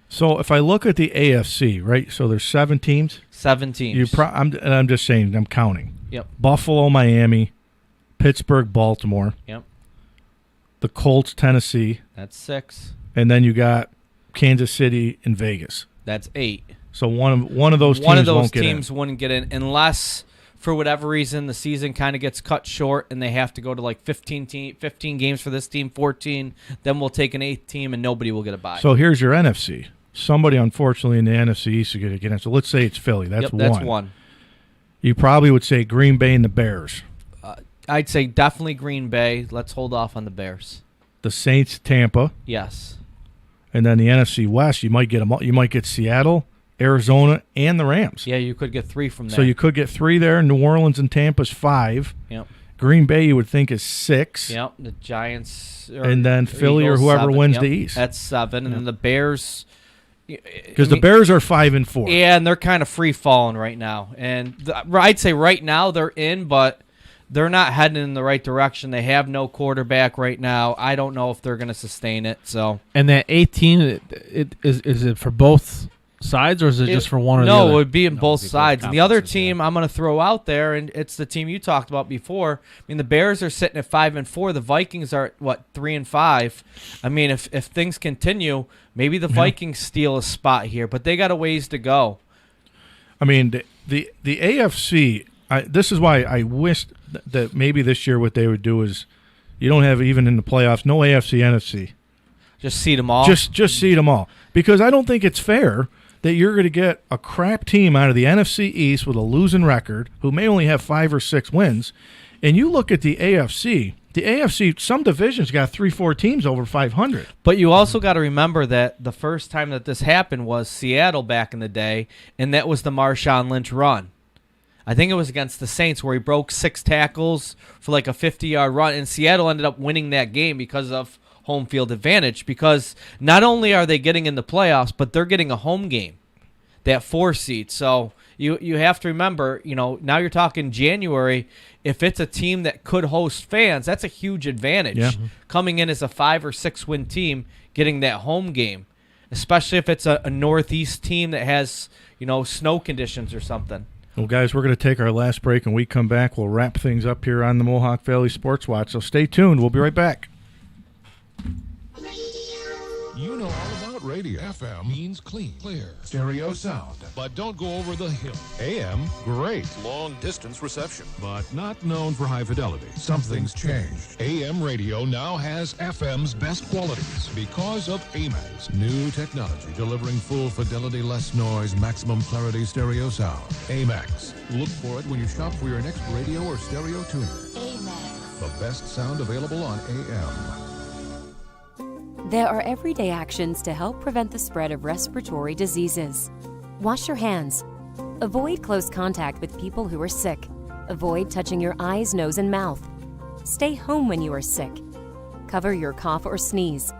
So if I look at the AFC, right, so there's 7 teams? 7 teams. I'm just saying, I'm counting. Yep. Buffalo, Miami, Pittsburgh, Baltimore. Yep. The Colts, Tennessee. That's 6. And then you got Kansas City and Vegas. That's 8. So one of those teams wouldn't get in unless, for whatever reason, the season kind of gets cut short and they have to go to like 15 games for this team, 14. Then we'll take an 8th team and nobody will get a bye. So here's your NFC. Somebody, unfortunately, in the NFC East is going to get in. So let's say it's Philly. That's one. That's one. You probably would say Green Bay and the Bears. I'd say definitely Green Bay. Let's hold off on the Bears. The Saints, Tampa. Yes. And then the NFC West, you might get Seattle, Arizona, and the Rams. Yeah, you could get 3 from there. So you could get 3 there. New Orleans and Tampa's 5. Yep. Green Bay, you would think, is 6. Yep. The Giants. And then Philly Eagles, or whoever 7. wins the East. That's 7. And then the Bears. Because the Bears are 5-4. Yeah, and they're kind of free falling right now. And I'd say right now they're in, but they're not heading in the right direction. They have no quarterback right now. I don't know if they're going to sustain it. So, and that 8 team, is it for both sides, or is it just for one or the other? No, it would be in both it'd be both sides. And the other conferences, team I'm going to throw out there, and it's the team you talked about before. I mean, the Bears are sitting at 5-4. The Vikings are at 3-5. I mean, if things continue, maybe the Vikings steal a spot here, but they got a ways to go. I mean, the AFC. This is why I wished that maybe this year what they would do is you don't have even in the playoffs no AFC NFC. Just seed them all. Just seed them all, because I don't think it's fair that you're going to get a crap team out of the NFC East with a losing record who may only have 5 or 6 wins, and you look at the AFC. The AFC, some divisions got 3-4 teams over 500. But you also got to remember that the first time that this happened was Seattle back in the day, and that was the Marshawn Lynch run. I think it was against the Saints where he broke 6 tackles for like a 50-yard run, and Seattle ended up winning that game because of home field advantage, because not only are they getting in the playoffs, but they're getting a home game, that 4 seed. So you have to remember, now you're talking January. If it's a team that could host fans, that's a huge advantage. Yeah. Coming in as a 5 or 6 win team, getting that home game, especially if it's a Northeast team that has snow conditions or something. Well, guys, we're going to take our last break, and when we come back, we'll wrap things up here on the Mohawk Valley Sports Watch. So stay tuned. We'll be right back. You know all about radio. FM means clean, clear, stereo sound. But don't go over the hill. AM, great, long distance reception. But not known for high fidelity. Something's changed. AM radio now has FM's best qualities because of AMAX. New technology delivering full fidelity, less noise, maximum clarity stereo sound. AMAX. Look for it when you shop for your next radio or stereo tuner. AMAX. The best sound available on AM. There are everyday actions to help prevent the spread of respiratory diseases. Wash your hands. Avoid close contact with people who are sick. Avoid touching your eyes, nose, and mouth. Stay home when you are sick. Cover your cough or sneeze.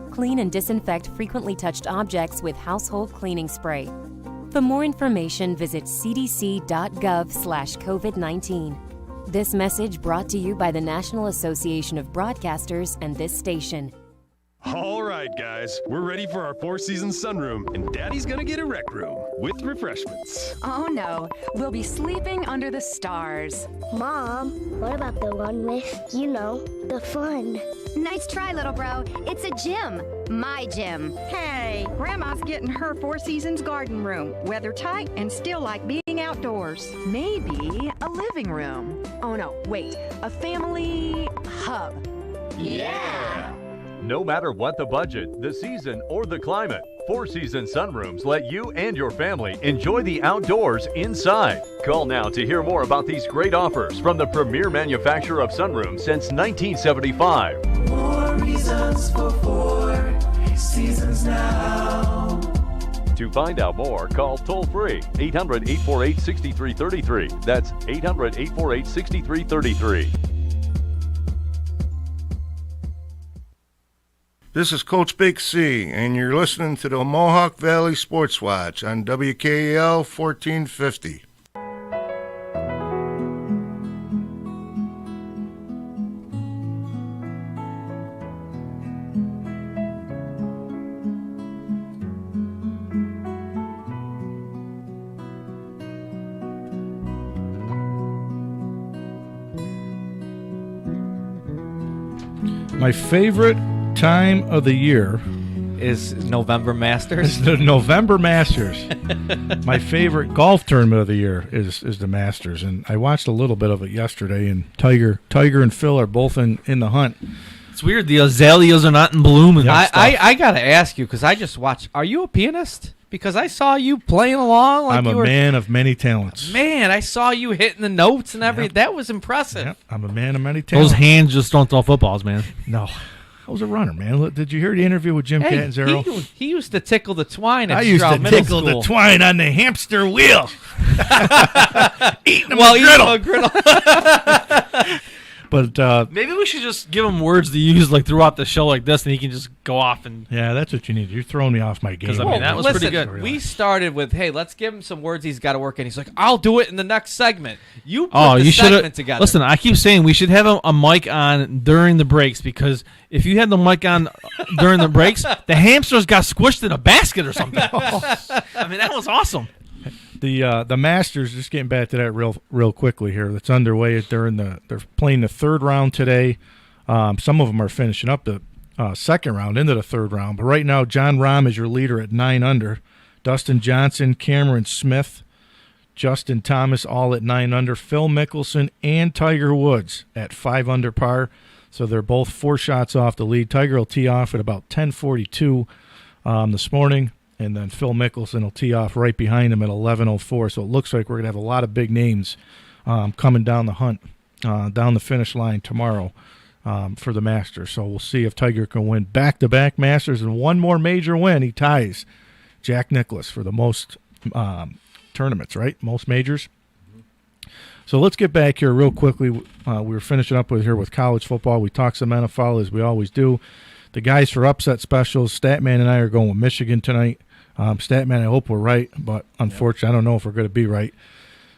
Clean and disinfect frequently touched objects with household cleaning spray. For more information, visit cdc.gov/COVID-19. This message brought to you by the National Association of Broadcasters and this station. All right, guys, we're ready for our 4-season sunroom, and Daddy's gonna get a rec room with refreshments. Oh no, we'll be sleeping under the stars. Mom, what about the one with, the fun? Nice try, little bro. It's a gym. My gym. Hey, Grandma's getting her 4 Seasons garden room. Weather tight and still like being outdoors. Maybe a living room. Oh no, wait, a family hub. Yeah! No matter what the budget, the season, or the climate, 4 Season Sunrooms let you and your family enjoy the outdoors inside. Call now to hear more about these great offers from the premier manufacturer of sunrooms since 1975. More reasons for 4 Seasons now. To find out more, call toll-free 800-848-6333. That's 800-848-6333. This is Coach Big C, and you're listening to the Mohawk Valley Sports Watch on WKAL 1450. My favorite time of the year is November Masters. It's the November Masters. My favorite golf tournament of the year is the Masters, and I watched a little bit of it yesterday. And Tiger and Phil are both in the hunt. It's weird. The azaleas are not in bloom. And I gotta ask you, because I just watched. Are you a pianist? Because I saw you playing along. Like I'm a man of many talents. Man, I saw you hitting the notes and everything. That was impressive. Yep. I'm a man of many talents. Those hands just don't throw footballs, man. No. I was a runner, man. Look, did you hear the interview with Jim Catanzaro? He used to tickle the twine at I used Stroud to tickle Middle the School. twine on the hamster wheel. Eating them Well, a griddle. But maybe we should just give him words to use like throughout the show like this, and he can just go off and. Yeah, that's what you need. You're throwing me off my game. I mean, that was pretty good. We started with, hey, let's give him some words he's got to work in. He's like, I'll do it in the next segment. You put the segment together. Listen, I keep saying we should have a mic on during the breaks, because if you had the mic on during the breaks, the hamsters got squished in a basket or something. I mean, that was awesome. The Masters, just getting back to that real quickly here, that's underway. They're playing the third round today. Some of them are finishing up the second round into the third round. But right now, John Rahm is your leader at 9 under. Dustin Johnson, Cameron Smith, Justin Thomas all at 9 under. Phil Mickelson and Tiger Woods at 5 under par. So they're both 4 shots off the lead. Tiger will tee off at about 10:42 this morning. And then Phil Mickelson will tee off right behind him at 11:04. So it looks like we're going to have a lot of big names coming down the hunt, down the finish line tomorrow for the Masters. So we'll see if Tiger can win back-to-back Masters and one more major win. He ties Jack Nicklaus for the most tournaments, right? Most majors. So let's get back here real quickly. We were finishing up with college football. We talked some NFL as we always do. The guys for upset specials, Statman and I are going with Michigan tonight. Statman, I hope we're right, but unfortunately, I don't know if we're going to be right.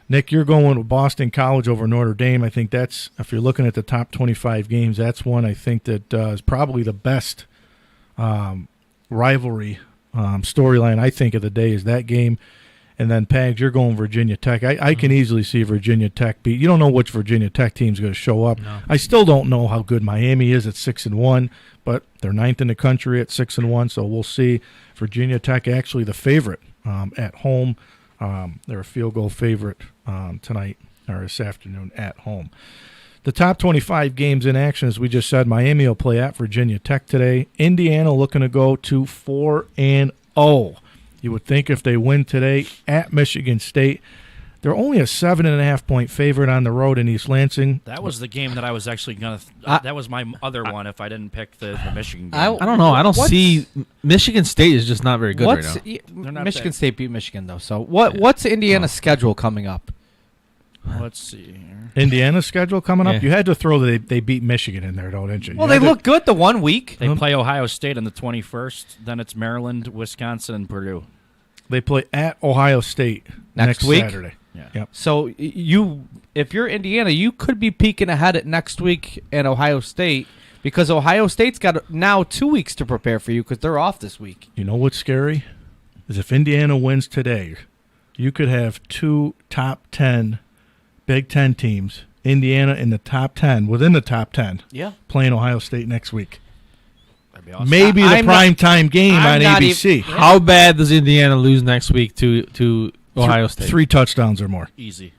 Nick, you're going with Boston College over Notre Dame. I think that's, if you're looking at the top 25 games, that's one I think that is probably the best rivalry storyline, I think, of the day is that game. And then, Pags, you're going Virginia Tech. I can easily see Virginia Tech beat. You don't know which Virginia Tech team's going to show up. No. I still don't know how good Miami is at 6-1, but they're 9th in the country at 6-1, so we'll see. Virginia Tech actually the favorite at home. They're a field goal favorite tonight or this afternoon at home. The top 25 games in action, as we just said, Miami will play at Virginia Tech today. Indiana looking to go to 4-0. You would think if they win today at Michigan State, they're only a 7.5-point favorite on the road in East Lansing. That was the game that I was actually going to that was my other one if I didn't pick the Michigan game. I don't know. I don't see Michigan State is just not very good right now. Michigan State beat Michigan, though. So what's Indiana's schedule coming up? Let's see here. Indiana's schedule coming up? Yeah. You had to throw they beat Michigan in there, didn't you? Well, they look good the one week. They play Ohio State on the 21st. Then it's Maryland, Wisconsin, and Purdue. They play at Ohio State next week? Saturday. Yeah. Yep. So if you're Indiana, you could be peeking ahead at next week at Ohio State, because Ohio State's got now 2 weeks to prepare for you because they're off this week. You know what's scary? Is if Indiana wins today, you could have 2 top 10 Big Ten teams, Indiana in the top 10, within the top 10, playing Ohio State next week. That'd be awesome. Maybe the prime-time game on ABC. How bad does Indiana lose next week to Ohio State? 3 touchdowns or more. Easily.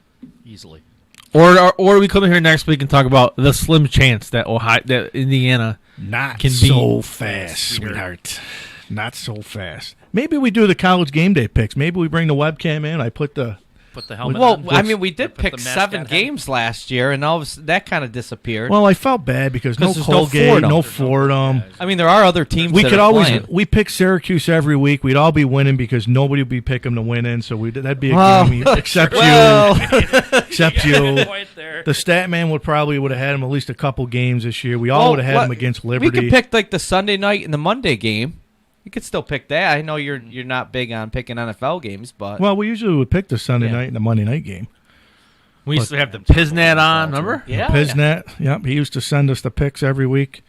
Or we come in here next week and talk about the slim chance that Indiana Not can so beat fast, sweetheart. Not so fast. Maybe we do the college game day picks. Maybe we bring the webcam in. I put the helmet Well, on. I mean, we did Put pick the 7 mascot games last year, and all of that kind of disappeared. Well, I felt bad because no there's no Colgate, Fordham. no Fordham. I mean, there are other teams We that could are always playing. we pick Syracuse every week. We'd all be winning because nobody would be picking them to win in. So that'd be a Well, game except well. you, except You got a you. good point there. The stat man would have had him at least a couple games this year. We all would have had him against Liberty. We could pick like the Sunday night and the Monday game. You could still pick that. I know you're not big on picking NFL games, but Well, we usually would pick the Sunday night and the Monday night game. We used to have the Piznat on, remember? Yeah. Piznat, yep. He used to send us the picks every week.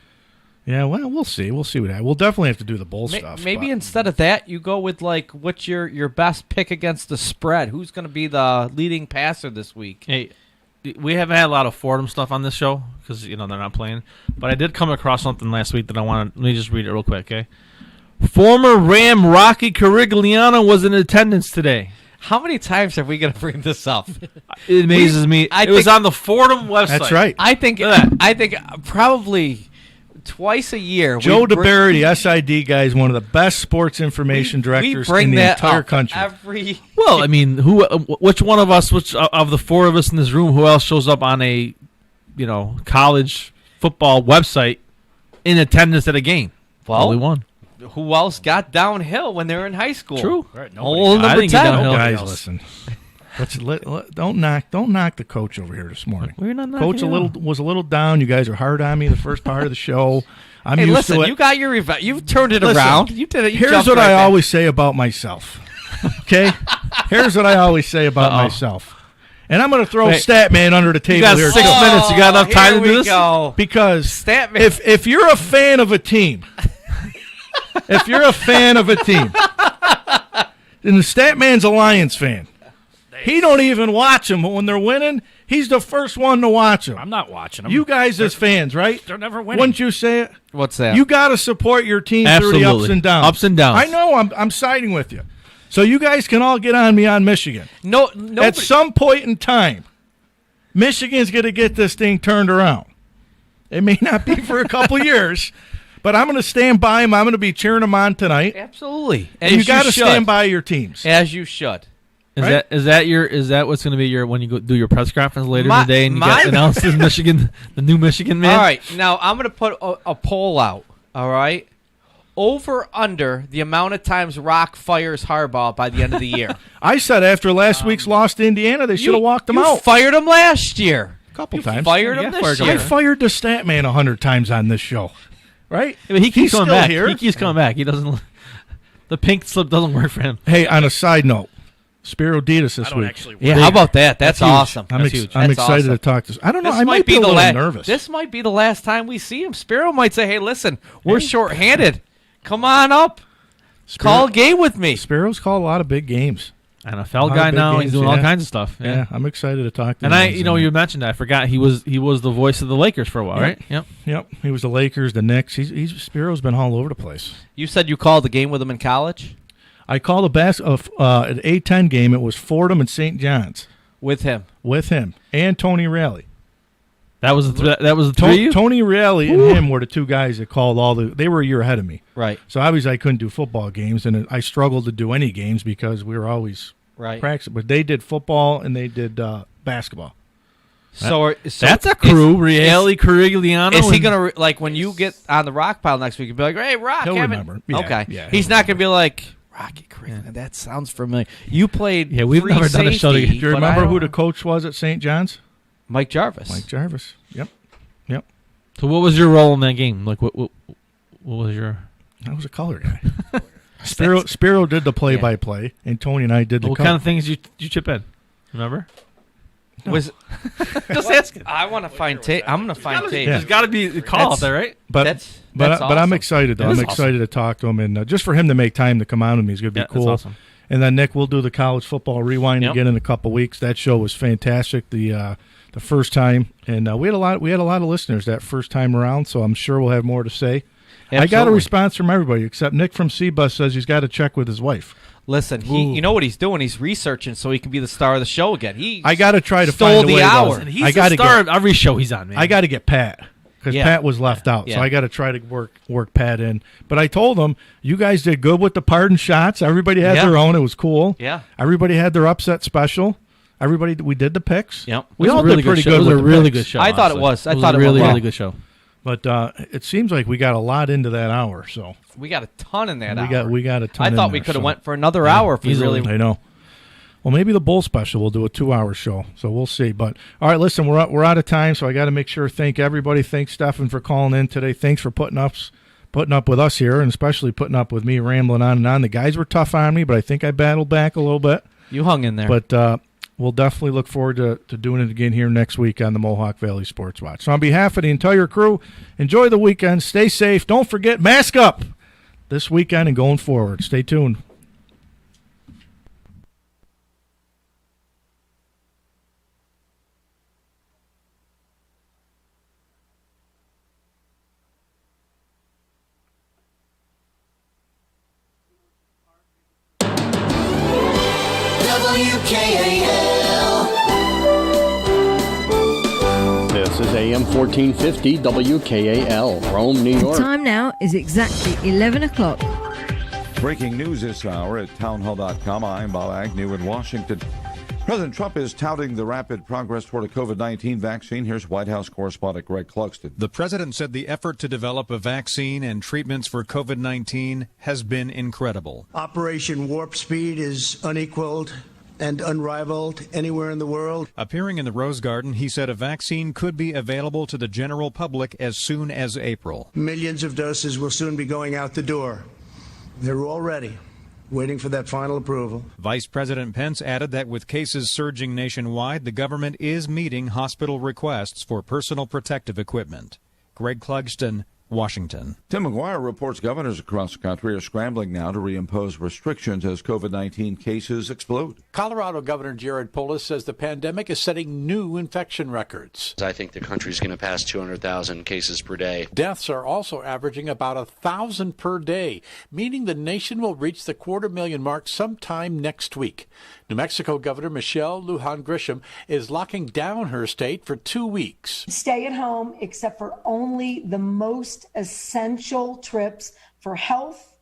Yeah, well, we'll see. We'll see what happens. We'll definitely have to do the bowl stuff. Maybe but- instead of that, you go with like what's your best pick against the spread? Who's going to be the leading passer this week? Hey, we haven't had a lot of Fordham stuff on this show because they're not playing. But I did come across something last week that I want to. Let me just read it real quick, okay? Former Ram Rocky Carigliano was in attendance today. How many times are we going to bring this up? It amazes me. It was on the Fordham website. That's right. I think probably twice a year. Joe DeBerry, the SID guy, is one of the best sports information directors in the entire country. Well, I mean, which one of us, which of the 4 of us in this room, who else shows up on a, college football website in attendance at a game? Well, only one. Who else got downhill when they were in high school? True. Right, Old I number didn't get 10. downhill. Guys, listen. Don't knock the coach over here this morning. We're not knocking Coach you was a little down. You guys are hard on me the first part of the show. I'm hey, used listen, to it. you got your You've turned it Listen, around. You did it. You here's jumped what right I back. always say about myself. Okay? Here's what I always say about myself. And I'm going to throw Statman under the table you got here. 6 minutes. You got enough time to do this? Go. Because Statman. if you're a fan of a team, then the Statman's a Lions fan. He don't even watch them, but when they're winning, he's the first one to watch them. I'm not watching them. You guys as fans, right? They're never winning. Wouldn't you say it? What's that? You got to support your team through the ups and downs. Ups and downs. I know. I'm siding with you. So you guys can all get on me on Michigan. No. At some point in time, Michigan's going to get this thing turned around. It may not be for a couple years, but I'm going to stand by them. I'm going to be cheering them on tonight. Absolutely. And you got to stand by your teams. As you should. Is Right? Is that what's going to be your when you go do your press conference later in the day and you get announced as Michigan, the new Michigan man? All right, now I'm going to put a poll out. All right, over under the amount of times Rock fires Harbaugh by the end of the year. I said after last week's loss to Indiana, they should have walked him out. You fired him last year. A couple you times. Fired him this year. I fired the stat man 100 times on this show. Right? Yeah, but he keeps coming still back. here. He keeps coming back. He doesn't. The pink slip doesn't work for him. Hey, on a side note, Spiro Ditas this week. Yeah, how about that? That's huge. awesome. I'm That's huge. I'm That's excited awesome. to talk to. I don't know. This I might be a little nervous. This might be the last time we see him. Spiro might say, "Hey, listen, we're shorthanded. Come on up. Call a game with me." Spiro's called a lot of big games. NFL guy now. He's doing all kinds of stuff. Yeah. I'm excited to talk to And him. you mentioned that. I forgot he was the voice of the Lakers for a while, right? Yep. He was the Lakers, the Knicks. Spiro's been all over the place. You said you called the game with him in college? I called an A-10 game. It was Fordham and St. John's. With him And Tony Raleigh. That was the three of you? Tony Raleigh and him were the two guys that called they were a year ahead of me. Right. So obviously I couldn't do football games, and I struggled to do any games because we were always practicing. But they did football and they did basketball. So that's a crew. Raleigh, Corigliano. Is he going to, like, when you get on the Rock pile next week, you'll be like, "Hey, Rock, He'll haven't-" remember. Yeah, okay. yeah, He's he'll not going to be like, "Rocky Corigliano, that sounds familiar. You played Yeah, we've free never done a show safety, together. Do you but I remember who don't- the coach was at St. John's? Mike Jarvis. Mike Jarvis. Yep. So what was your role in that game? Like what was your? I was a color guy. Spiro did the play-by-play, and Tony and I did the What color. kind of things you chip in? Remember? Was just ask. I want to find tape. I'm going to find tape. There's got to be a call out there, right? But That's but I'm awesome. excited though. It I'm is excited to talk to him, and just for him to make time to come on with me is going to be Yeah, that's cool. awesome. And then Nick, we'll do the college football rewind Yep. again in a couple weeks. That show was fantastic. The first time, and we had a lot of listeners that first time around. So I'm sure we'll have more to say. I got a Absolutely. response from everybody except Nick from C-Bus says he's got to check with his wife. Listen, you know what he's doing? He's researching so he can be the star of the show again. I got to try to stole find a the way, though. hour. And he's I the gotta star get- of every show he's on, man. I got to get Pat because Yeah. Pat was left out. Yeah. So I got to try to work Pat in. But I told him, you guys did good with the pardon shots. Everybody had Yeah. their own. It was cool. Yeah. Everybody had their upset special. We did the picks. Yep. We It was all a really did pretty show. good. It was with a the really picks. good show. I thought it honestly. was. I It was thought a it really went well. really good show. But it seems like we got a lot into that hour. So We got a ton in that we hour. got a ton. I in thought we there, could have so. went for another hour if we Easily. really. I know. Well, maybe the Bull Special will do a 2-hour show, so we'll see. But all right, listen, we're out of time, so I got to make sure. Thank everybody. Thanks, Stefan, for calling in today. Thanks for putting up with us here, and especially putting up with me rambling on and on. The guys were tough on me, but I think I battled back a little bit. You hung in there. But we'll definitely look forward to doing it again here next week on the Mohawk Valley Sports Watch. So on behalf of the entire crew, enjoy the weekend. Stay safe. Don't forget, mask up this weekend and going forward. Stay tuned. WKAL. This is AM 1450 WKAL, Rome, New York. Time now is exactly 11 o'clock. Breaking news this hour at townhall.com. I'm Bob Agnew in Washington. President Trump is touting the rapid progress toward a COVID-19 vaccine. Here's White House correspondent Greg Clugston. The president said the effort to develop a vaccine and treatments for COVID-19 has been incredible. Operation Warp Speed is unequaled, and unrivaled anywhere in the world. Appearing in the Rose Garden, he said a vaccine could be available to the general public as soon as April. Millions of doses will soon be going out the door. They're all ready, waiting for that final approval. Vice President Pence added that with cases surging nationwide, the government is meeting hospital requests for personal protective equipment. Greg Clugston, Washington. Tim McGuire reports governors across the country are scrambling now to reimpose restrictions as COVID-19 cases explode. Colorado Governor Jared Polis says the pandemic is setting new infection records. I think the country's going to pass 200,000 cases per day. Deaths are also averaging about 1,000 per day, meaning the nation will reach the 250,000 mark sometime next week. New Mexico Governor Michelle Lujan Grisham is locking down her state for 2 weeks. Stay at home except for only the most essential trips for health,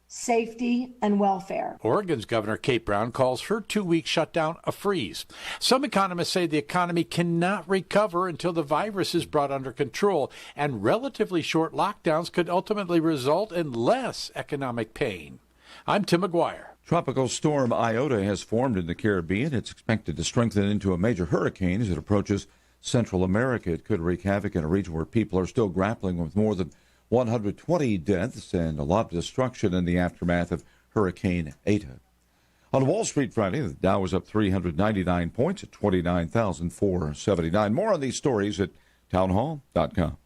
safety, and welfare. Oregon's Governor Kate Brown calls her 2-week shutdown a freeze. Some economists say the economy cannot recover until the virus is brought under control, and relatively short lockdowns could ultimately result in less economic pain. I'm Tim McGuire. Tropical storm Iota has formed in the Caribbean. It's expected to strengthen into a major hurricane as it approaches Central America. It could wreak havoc in a region where people are still grappling with more than 120 deaths and a lot of destruction in the aftermath of Hurricane Eta. On Wall Street Friday, the Dow was up 399 points at 29,479. More on these stories at townhall.com.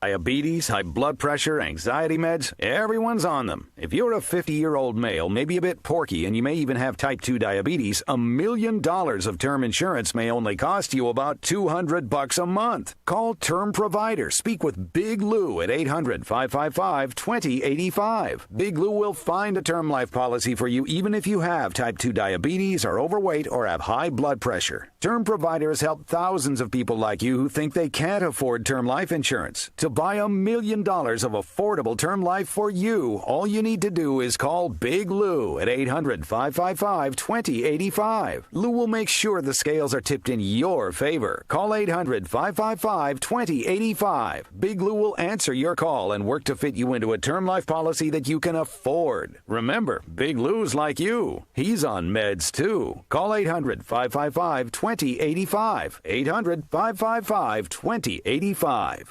Diabetes, high blood pressure, anxiety meds, everyone's on them. If you're a 50-year-old male, maybe a bit porky, and you may even have type 2 diabetes, $1 million of term insurance may only cost you about $200 a month. Call Term Provider. Speak with Big Lou at 800-555-2085. Big Lou will find a term life policy for you even if you have type 2 diabetes, are overweight, or have high blood pressure. Term Provider has helped thousands of people like you who think they can't afford term life insurance. To buy $1 million of affordable term life for you, all you need to do is call Big Lou at 800-555-2085. Lou will make sure the scales are tipped in your favor. Call 800-555-2085. Big Lou will answer your call and work to fit you into a term life policy that you can afford. Remember, Big Lou's like you. He's on meds too. Call 800-555-2085. 800-555-2085.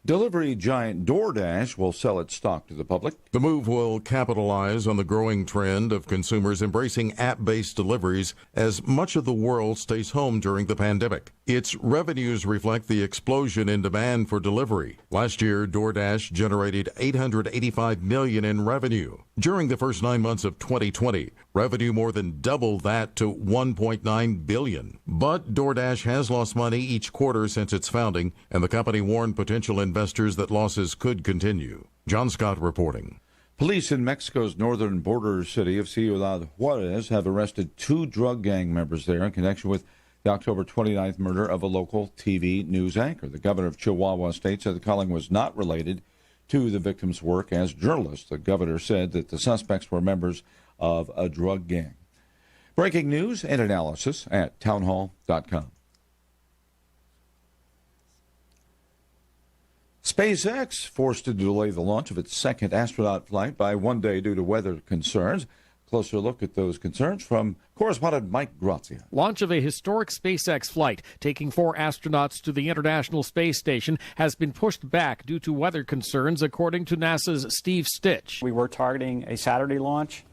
Delivery giant DoorDash will sell its stock to the public. The move will capitalize on the growing trend of consumers embracing app-based deliveries as much of the world stays home during the pandemic. Its revenues reflect the explosion in demand for delivery. Last year, DoorDash generated $885 million in revenue. During the first 9 months of 2020, revenue more than doubled that to $1.9 billion. But DoorDash has lost money each quarter since its founding, and the company warned potential investors that losses could continue. John Scott reporting. Police in Mexico's northern border city of Ciudad Juarez have arrested 2 drug gang members there in connection with the October 29th murder of a local TV news anchor. The governor of Chihuahua State said the killing was not related to the victim's work as journalists. The governor said that the suspects were members of a drug gang. Breaking news and analysis at townhall.com. SpaceX forced to delay the launch of its second astronaut flight by 1 day due to weather concerns. Closer look at those concerns from correspondent Mike Grazia. Launch of a historic SpaceX flight taking 4 astronauts to the International Space Station has been pushed back due to weather concerns, according to NASA's Steve Stitch. We were targeting a Saturday launch.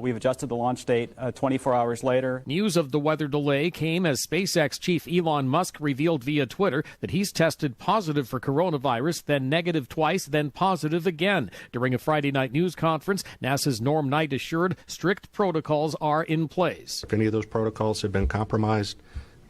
We've adjusted the launch date 24 hours later. News of the weather delay came as SpaceX chief Elon Musk revealed via Twitter that he's tested positive for coronavirus, then negative twice, then positive again. During a Friday night news conference, NASA's Norm Knight assured strict protocols are in place. If any of those protocols have been compromised,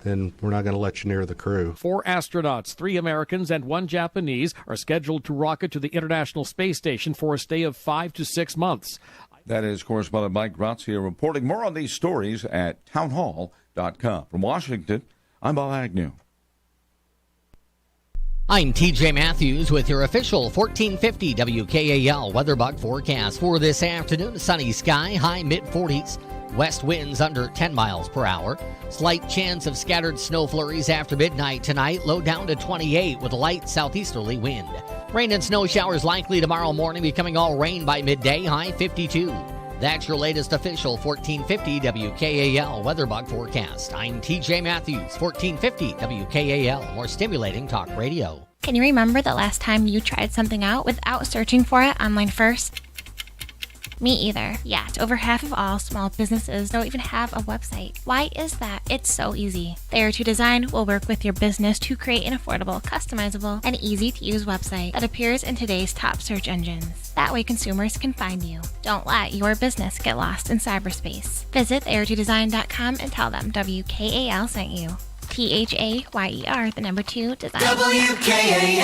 then we're not going to let you near the crew. 4 astronauts, 3 Americans and 1 Japanese, are scheduled to rocket to the International Space Station for a stay of 5 to 6 months. That is correspondent Mike Grazia reporting. More on these stories at townhall.com. From Washington, I'm Bob Agnew. I'm TJ Matthews with your official 1450 WKAL weather bug forecast for this afternoon. Sunny sky, high mid-40s. West winds under 10 miles per hour. Slight chance of scattered snow flurries after midnight tonight. Low down to 28 with a light southeasterly wind. Rain and snow showers likely tomorrow morning, becoming all rain by midday, high 52. That's your latest official 1450 WKAL weather bug forecast. I'm TJ Matthews, 1450 WKAL, more stimulating talk radio. Can you remember the last time you tried something out without searching for it online first? Me either. Yet, over half of all small businesses don't even have a website. Why is that? It's so easy. Dare to Design will work with your business to create an affordable, customizable, and easy-to-use website that appears in today's top search engines. That way consumers can find you. Don't let your business get lost in cyberspace. Visit dareToDesign.com and tell them WKAL sent you. THAYER, the number 2, Design. WKAL.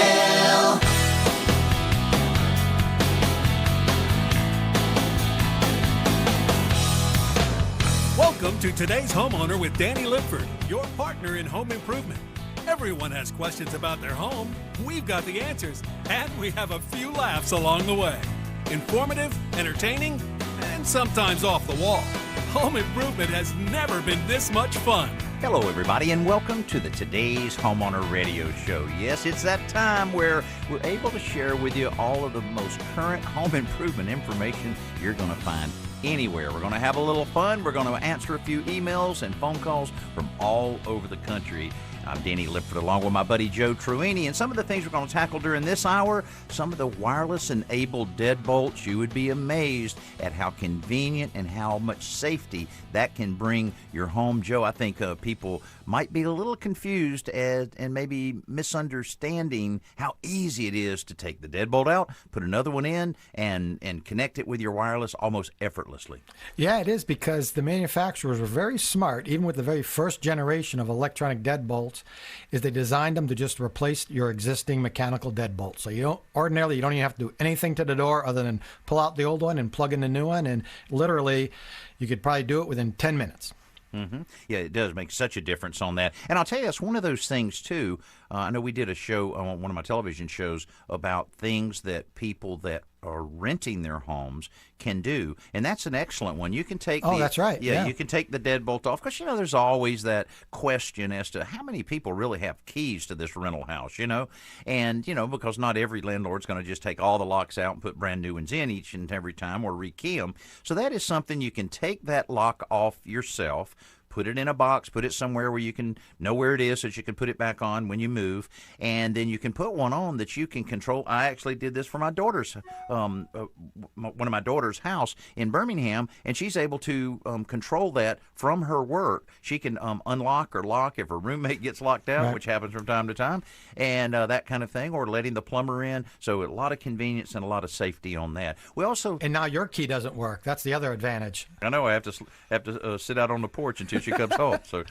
Welcome to Today's Homeowner with Danny Lipford, your partner in home improvement. Everyone has questions about their home. We've got the answers, and we have a few laughs along the way. Informative, entertaining, and sometimes off the wall. Home improvement has never been this much fun. Hello, everybody, and welcome to the Today's Homeowner Radio Show. Yes, it's that time where we're able to share with you all of the most current home improvement information you're going to find anywhere. We're going to have a little fun. We're going to answer a few emails and phone calls from all over the country. I'm Danny Lipford along with my buddy Joe Truini, and some of the things we're going to tackle during this hour, some of the wireless-enabled deadbolts. You would be amazed at how convenient and how much safety that can bring your home. Joe, I think people might be a little confused and maybe misunderstanding how easy it is to take the deadbolt out, put another one in, and connect it with your wireless almost effortlessly. Yeah, it is, because the manufacturers were very smart, even with the very first generation of electronic deadbolts, is they designed them to just replace your existing mechanical deadbolt. So you don't even have to do anything to the door other than pull out the old one and plug in the new one, and literally you could probably do it within 10 minutes. Mm-hmm. Yeah, it does make such a difference on that. And I'll tell you, it's one of those things, too. I know we did a show on one of my television shows about things that people that are renting their homes can do, and that's an excellent one. You can take that's right. Yeah, you can take the deadbolt off, because, there's always that question as to how many people really have keys to this rental house, and, because not every landlord's going to just take all the locks out and put brand new ones in each and every time or rekey them. So that is something you can take that lock off yourself, put it in a box, put it somewhere where you can know where it is so that you can put it back on when you move, and then you can put one on that you can control. I actually did this for my daughter's, one of my daughter's house in Birmingham, and she's able to control that from her work. She can unlock or lock if her roommate gets locked out, right, which happens from time to time, and that kind of thing, or letting the plumber in. So a lot of convenience and a lot of safety on that. We also, and now your key doesn't work. That's the other advantage. I know. I have to sit out on the porch until she comes home. So,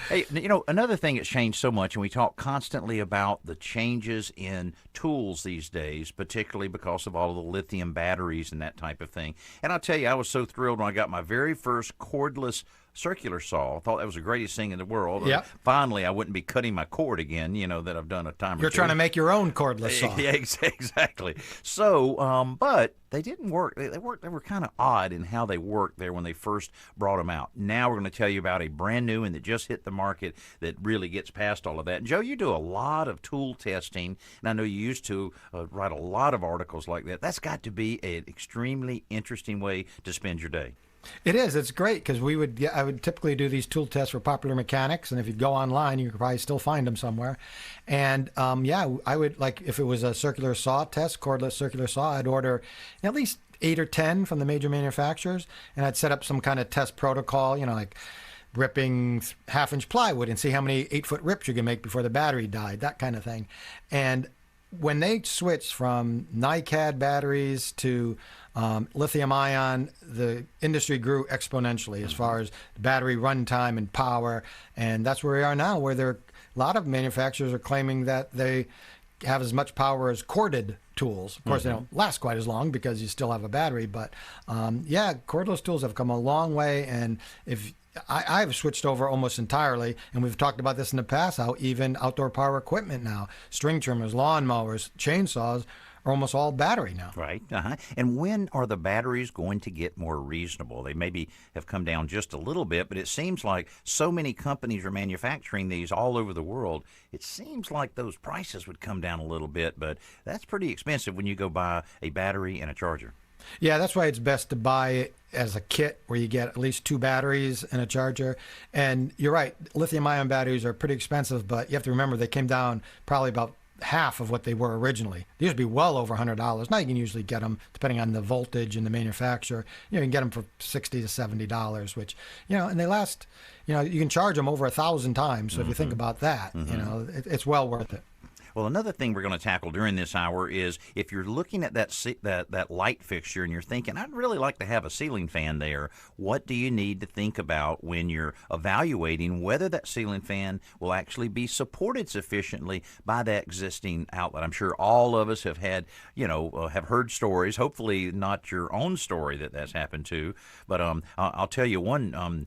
hey, another thing that's changed so much, and we talk constantly about the changes in tools these days, particularly because of all of the lithium batteries and that type of thing. And I'll tell you, I was so thrilled when I got my very first cordless circular saw. I thought that was the greatest thing in the world. Yep. Finally, I wouldn't be cutting my cord again, that I've done a time or two. You're trying to make your own cordless saw. Yeah, exactly. So, but they didn't work. They were kind of odd in how they worked there when they first brought them out. Now we're going to tell you about a brand new one that just hit the market that really gets past all of that. And Joe, you do a lot of tool testing, and I know you used to write a lot of articles like that. That's got to be an extremely interesting way to spend your day. It is. It's great, because I would typically do these tool tests for Popular Mechanics, and if you go online, you could probably still find them somewhere. And I would, like, if it was a circular saw test, cordless circular saw, I'd order at least 8 or 10 from the major manufacturers, and I'd set up some kind of test protocol, like ripping half-inch plywood and see how many 8-foot rips you can make before the battery died, that kind of thing. And when they switched from NiCad batteries to lithium ion, the industry grew exponentially as far as battery runtime and power, and that's where we are now, where a lot of manufacturers are claiming that they have as much power as corded tools. Of course, they don't last quite as long because you still have a battery, but cordless tools have come a long way, and I've switched over almost entirely, and we've talked about this in the past, how even outdoor power equipment now, string trimmers, lawn mowers, chainsaws, are almost all battery now. Right. And when are the batteries going to get more reasonable? They maybe have come down just a little bit, but it seems like so many companies are manufacturing these all over the world. It seems like those prices would come down a little bit, but that's pretty expensive when you go buy a battery and a charger. Yeah, that's why it's best to buy it as a kit where you get at least 2 batteries and a charger. And you're right, lithium-ion batteries are pretty expensive, but you have to remember they came down probably about half of what they were originally. They used to be well over $100. Now you can usually get them, depending on the voltage and the manufacturer, you can get them for $60 to $70, which, and they last, you can charge them over 1,000 times. So if you think about that, it's well worth it. Well, another thing we're going to tackle during this hour is if you're looking at that light fixture and you're thinking, I'd really like to have a ceiling fan there, what do you need to think about when you're evaluating whether that ceiling fan will actually be supported sufficiently by that existing outlet? I'm sure all of us have had, have heard stories, hopefully not your own story that's happened to, but I'll tell you one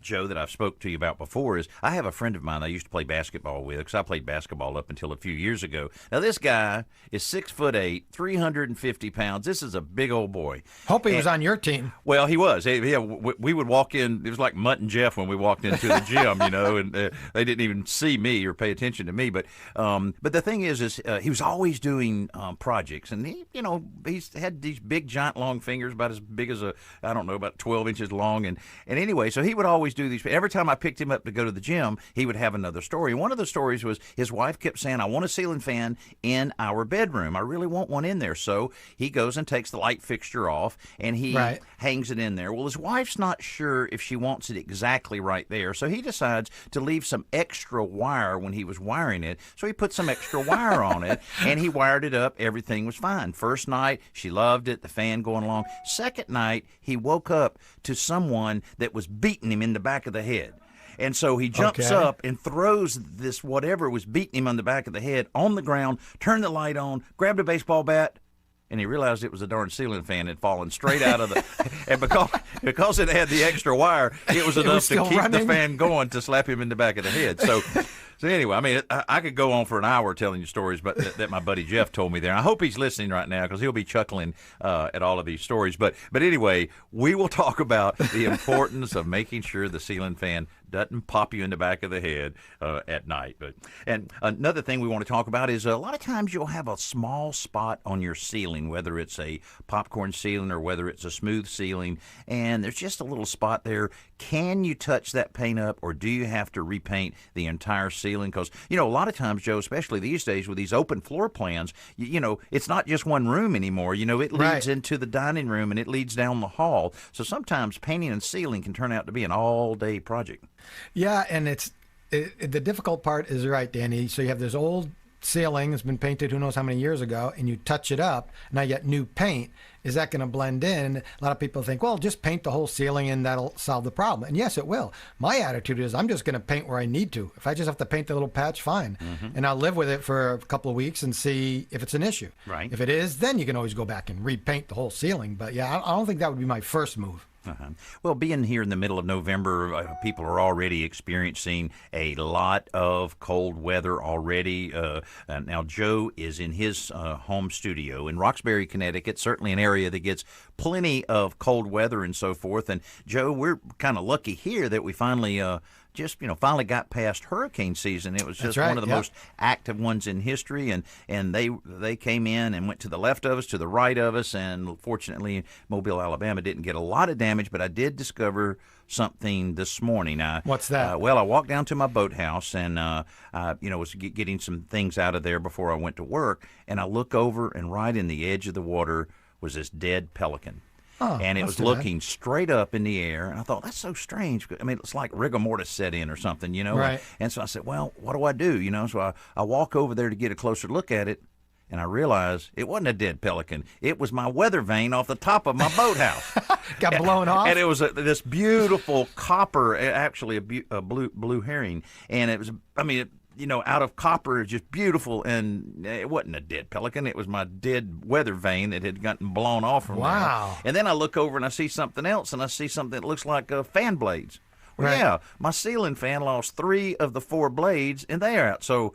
Joe, that I've spoke to you about before is I have a friend of mine I used to play basketball with because I played basketball up until a few years ago. Now, this guy is 6'8", 350 pounds. This is a big old boy. Hope he was on your team. Well, he was. We would walk in. It was like Mutt and Jeff when we walked into the gym, and they didn't even see me or pay attention to me. But the thing is he was always doing projects, and he's had these big, giant, long fingers about as big as about 12 inches long, and anyway, so he would always do these. Every time I picked him up to go to the gym, he would have another story. One of the stories was his wife kept saying, I want a ceiling fan in our bedroom. I really want one in there. So he goes and takes the light fixture off, and he hangs it in there. Well, his wife's not sure if she wants it exactly right there, so he decides to leave some extra wire when he was wiring it. So he put some extra wire on it, and he wired it up. Everything was fine. First night, she loved it, the fan going along. Second night, he woke up to someone that was beating him in the back of the head. And so he jumps up and throws this whatever was beating him on the back of the head on the ground, turned the light on, grabbed a baseball bat, and he realized it was a darn ceiling fan had fallen straight out of the and because it had the extra wire, it was enough to keep the fan going to slap him in the back of the head. So anyway, I mean, I could go on for an hour telling you stories that my buddy Jeff told me there. I hope he's listening right now because he'll be chuckling at all of these stories. But anyway, we will talk about the importance of making sure the ceiling fan doesn't pop you in the back of the head at night. And another thing we want to talk about is a lot of times you'll have a small spot on your ceiling, whether it's a popcorn ceiling or whether it's a smooth ceiling, and there's just a little spot there. Can you touch that paint up, or do you have to repaint the entire ceiling? Because, a lot of times, Joe, especially these days with these open floor plans, it's not just one room anymore. It leads into the dining room and it leads down the hall. So sometimes painting and ceiling can turn out to be an all-day project. Yeah, and the difficult part is right, Danny. So you have this old ceiling that's been painted who knows how many years ago, and you touch it up, now you get new paint. Is that going to blend in? A lot of people think, well, just paint the whole ceiling and that'll solve the problem. And yes, it will. My attitude is I'm just going to paint where I need to. If I just have to paint the little patch, fine. And I'll live with it for a couple of weeks and see if it's an issue. Right. If it is, then you can always go back and repaint the whole ceiling. But yeah, I don't think that would be my first move. Well, being here in the middle of November, people are already experiencing a lot of cold weather already. Now, Joe is in his home studio in Roxbury, Connecticut, certainly an area that gets plenty of cold weather and so forth. And, Joe, we're kind of lucky here that we finally finally got past hurricane season. It was just one of the most active ones in history, and they came in and went to the left of us, to the right of us, and fortunately Mobile, Alabama didn't get a lot of damage, but I did discover something this morning. What's that? Well, I walked down to my boathouse and was getting some things out of there before I went to work, and I look over, and right in the edge of the water was this dead pelican. And it was looking straight up in the air. And I thought, that's so strange. I mean, it's like rigor mortis set in or something, Right. And so I said, well, what do I do? So I walk over there to get a closer look at it, and I realized it wasn't a dead pelican. It was my weather vane off the top of my boathouse. Got blown off? And it was this beautiful copper, actually a blue herring. And it was, out of copper, just beautiful, and it wasn't a dead pelican. It was my dead weather vane that had gotten blown off from there. And then I look over and I see something else, and I see something that looks like fan blades. Well, yeah, my ceiling fan lost 3 of the 4 blades, and they are out. So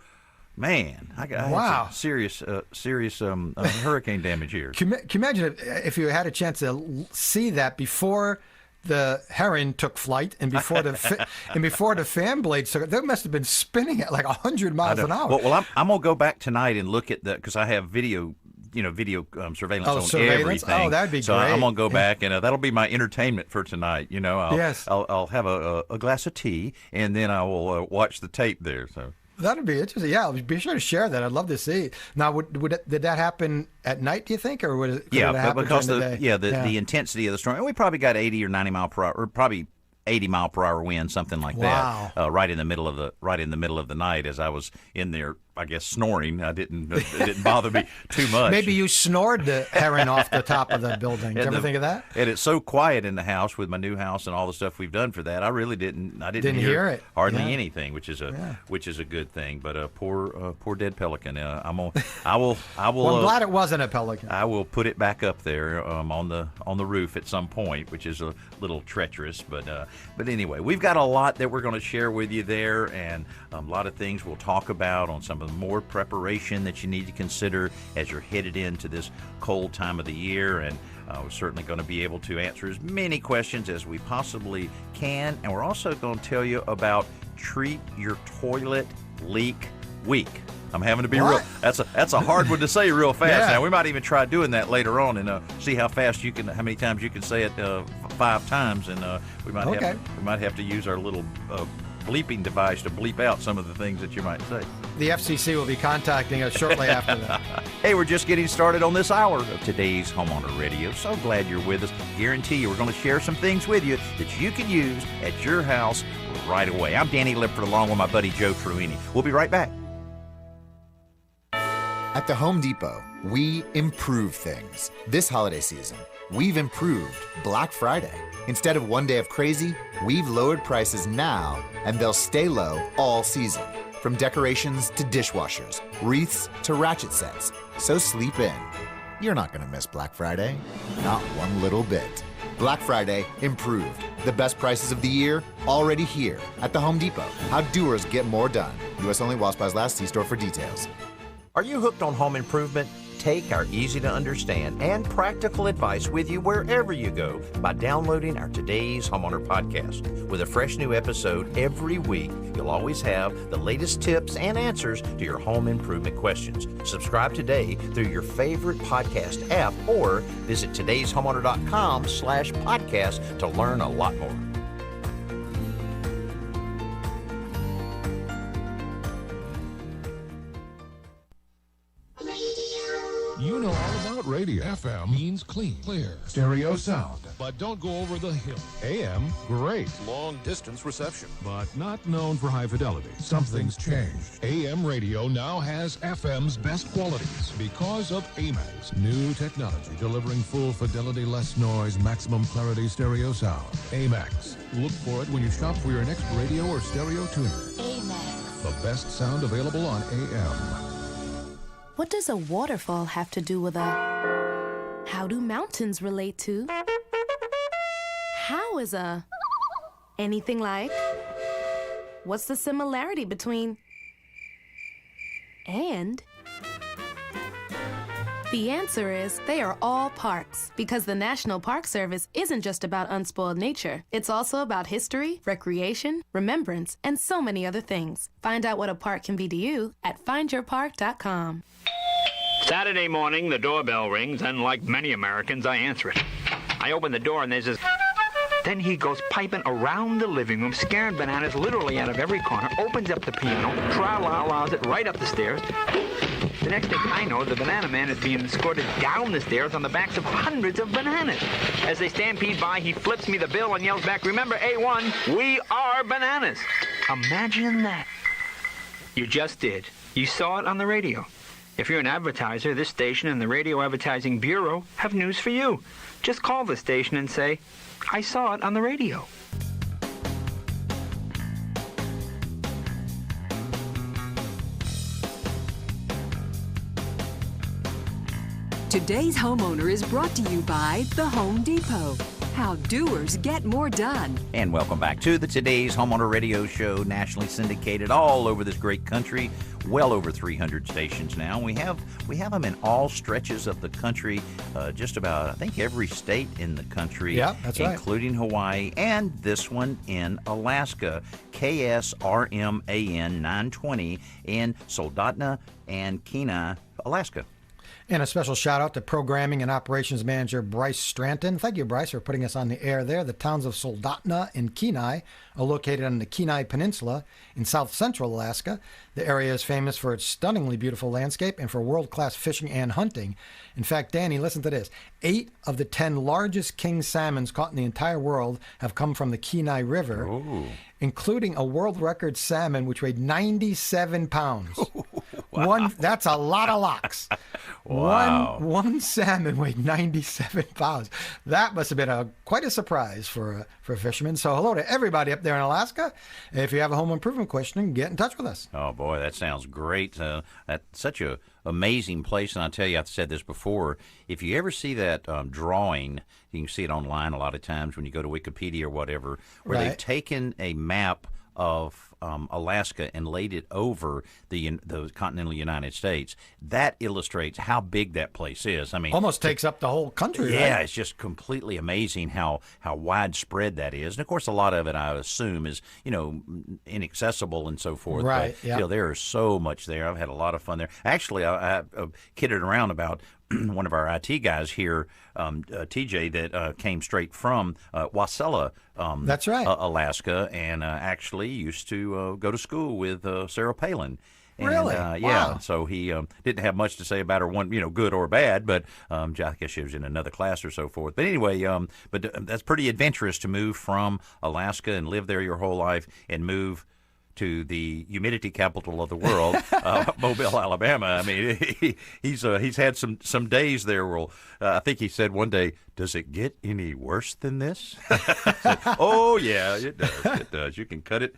Man, I had Wow. some serious hurricane damage here. Can you imagine if you had a chance to see that before the heron took flight and before the fan blades took, they must have been spinning at like 100 miles an hour. Well, I'm gonna go back tonight and look at because I have video surveillance on everything. Oh, that'd be so great. I'm gonna go back and that'll be my entertainment for tonight. Yes. I'll have a glass of tea and then I will watch the tape there. So. That'd be interesting. Yeah, be sure to share that. I'd love to see. Now, did that happen at night? Do you think, or could it happen because during the day? the intensity of the storm. And we probably got 80 or 90 mile per hour, or probably 80 mile per hour wind, something like Wow. that. Right in the middle of the night, as I was in there, I guess snoring. It didn't bother me too much. Maybe you snored the heron off the top of the building. Did you ever think of that? And it's so quiet in the house with my new house and all the stuff we've done for that. I really didn't hear it. hardly Yeah. anything, which is a good thing. But poor dead pelican. I will. Well, I'm glad it wasn't a pelican. I will put it back up there on the roof at some point, which is a little treacherous. But anyway, we've got a lot that we're going to share with you there, and a lot of things we'll talk about on some of the more preparation that you need to consider as you're headed into this cold time of the year. And we're certainly going to be able to answer as many questions as we possibly can. And we're also going to tell you about Treat Your Toilet Leak Week. I'm having to be real. That's a hard one to say real fast. Yeah. Now we might even try doing that later on and see how many times you can say it 5 times, and we might have to use our little bleeping device to bleep out some of the things that you might say. The FCC will be contacting us shortly after that. Hey, we're just getting started on this hour of today's Homeowner Radio. So glad you're with us. Guarantee you we're going to share some things with you that you can use at your house right away. I'm Danny Lipford along with my buddy Joe Truini. We'll be right back. At the Home Depot, we improve things. This holiday season, we've improved Black Friday. Instead of one day of crazy, we've lowered prices now, and they'll stay low all season. From decorations to dishwashers, wreaths to ratchet sets. So sleep in. You're not going to miss Black Friday. Not one little bit. Black Friday improved. The best prices of the year already here at the Home Depot. How doers get more done. U.S. only while supplies last. See store for details. Are you hooked on home improvement? Take our easy-to-understand and practical advice with you wherever you go by downloading our Today's Homeowner podcast. With a fresh new episode every week, you'll always have the latest tips and answers to your home improvement questions. Subscribe today through your favorite podcast app or visit todayshomeowner.com/podcast to learn a lot more. You know all about radio. FM means clean, clear, stereo sound. But don't go over the hill. AM, great. Long distance reception. But not known for high fidelity. Something's changed. AM radio now has FM's best qualities because of AMAX. New technology delivering full fidelity, less noise, maximum clarity stereo sound. AMAX. Look for it when you shop for your next radio or stereo tuner. AMAX. The best sound available on AM. What does a waterfall have to do with a... How do mountains relate to... How is a... Anything like... What's the similarity between... And... The answer is they are all parks, because the National Park Service isn't just about unspoiled nature. It's also about history, recreation, remembrance, and so many other things. Find out what a park can be to you at findyourpark.com. Saturday morning, the doorbell rings, and like many Americans, I answer it. I open the door, and there's this... Then he goes piping around the living room, scaring bananas literally out of every corner, opens up the piano, tra-la-la's it right up the stairs. The next thing I know, the banana man is being escorted down the stairs on the backs of hundreds of bananas. As they stampede by, he flips me the bill and yells back, "Remember, A1, we are bananas." Imagine that. You just did. You saw it on the radio. If you're an advertiser, this station and the Radio Advertising Bureau have news for you. Just call the station and say, "I saw it on the radio." Today's Homeowner is brought to you by The Home Depot. How doers get more done. And welcome back to the Today's Homeowner Radio Show, nationally syndicated all over this great country, well over 300 stations now. We have them in all stretches of the country, just about, I think, every state in the country. Yeah, that's right. Including Hawaii, and this one in Alaska, KSRMAN 920 in Soldotna and Kenai, Alaska. And a special shout out to Programming and Operations Manager Bryce Stranton. Thank you, Bryce, for putting us on the air there. The towns of Soldotna and Kenai are located on the Kenai Peninsula in south central Alaska. The area is famous for its stunningly beautiful landscape and for world-class fishing and hunting. In fact, Danny, listen to this. 8 of the 10 largest king salmons caught in the entire world have come from the Kenai River, including a world record salmon which weighed 97 pounds. Wow. That's a lot of locks. Wow. One salmon weighed 97 pounds. That must have been quite a surprise for a fisherman. So hello to everybody up there in Alaska. If you have a home improvement question, get in touch with us. Oh, boy, that sounds great. That's such a amazing place. And I tell you, I've said this before, if you ever see that drawing, you can see it online a lot of times when you go to Wikipedia or whatever, where they've taken a map of Alaska and laid it over the continental United States. That illustrates how big that place is. I mean, almost takes up the whole country. Yeah, right? It's just completely amazing how widespread that is. And of course, a lot of it, I assume, is inaccessible and so forth. Right. But, there is so much there. I've had a lot of fun there. Actually, I kidded around about one of our IT guys here, TJ, that came straight from Wasilla, that's right, Alaska, and actually used to go to school with Sarah Palin. And, really? Yeah. Wow. So he didn't have much to say about her, good or bad, but I guess she was in another class or so forth. But anyway, that's pretty adventurous to move from Alaska and live there your whole life and move to the humidity capital of the world, Mobile, Alabama. I mean, he's had some days there where I think he said one day, "Does it get any worse than this?" Said, oh yeah, it does. It does. You can cut it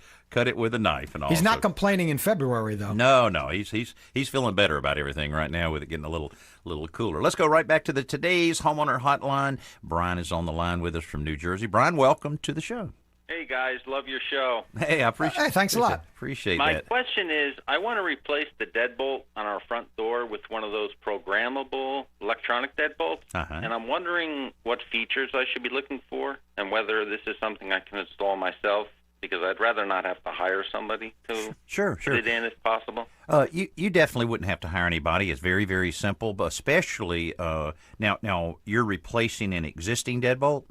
with a knife and all. He's not complaining in February though. No, he's feeling better about everything right now with it getting a little cooler. Let's go right back to today's homeowner hotline. Brian is on the line with us from New Jersey. Brian, welcome to the show. Hey guys, love your show. Hey, I appreciate. Hey, thanks a lot. Appreciate My that. question is, I want to replace the deadbolt on our front door with one of those programmable electronic deadbolts, and I'm wondering what features I should be looking for, and whether this is something I can install myself, because I'd rather not have to hire somebody to Sure. put it in if possible. You definitely wouldn't have to hire anybody. It's very, very simple, but especially now you're replacing an existing deadbolt.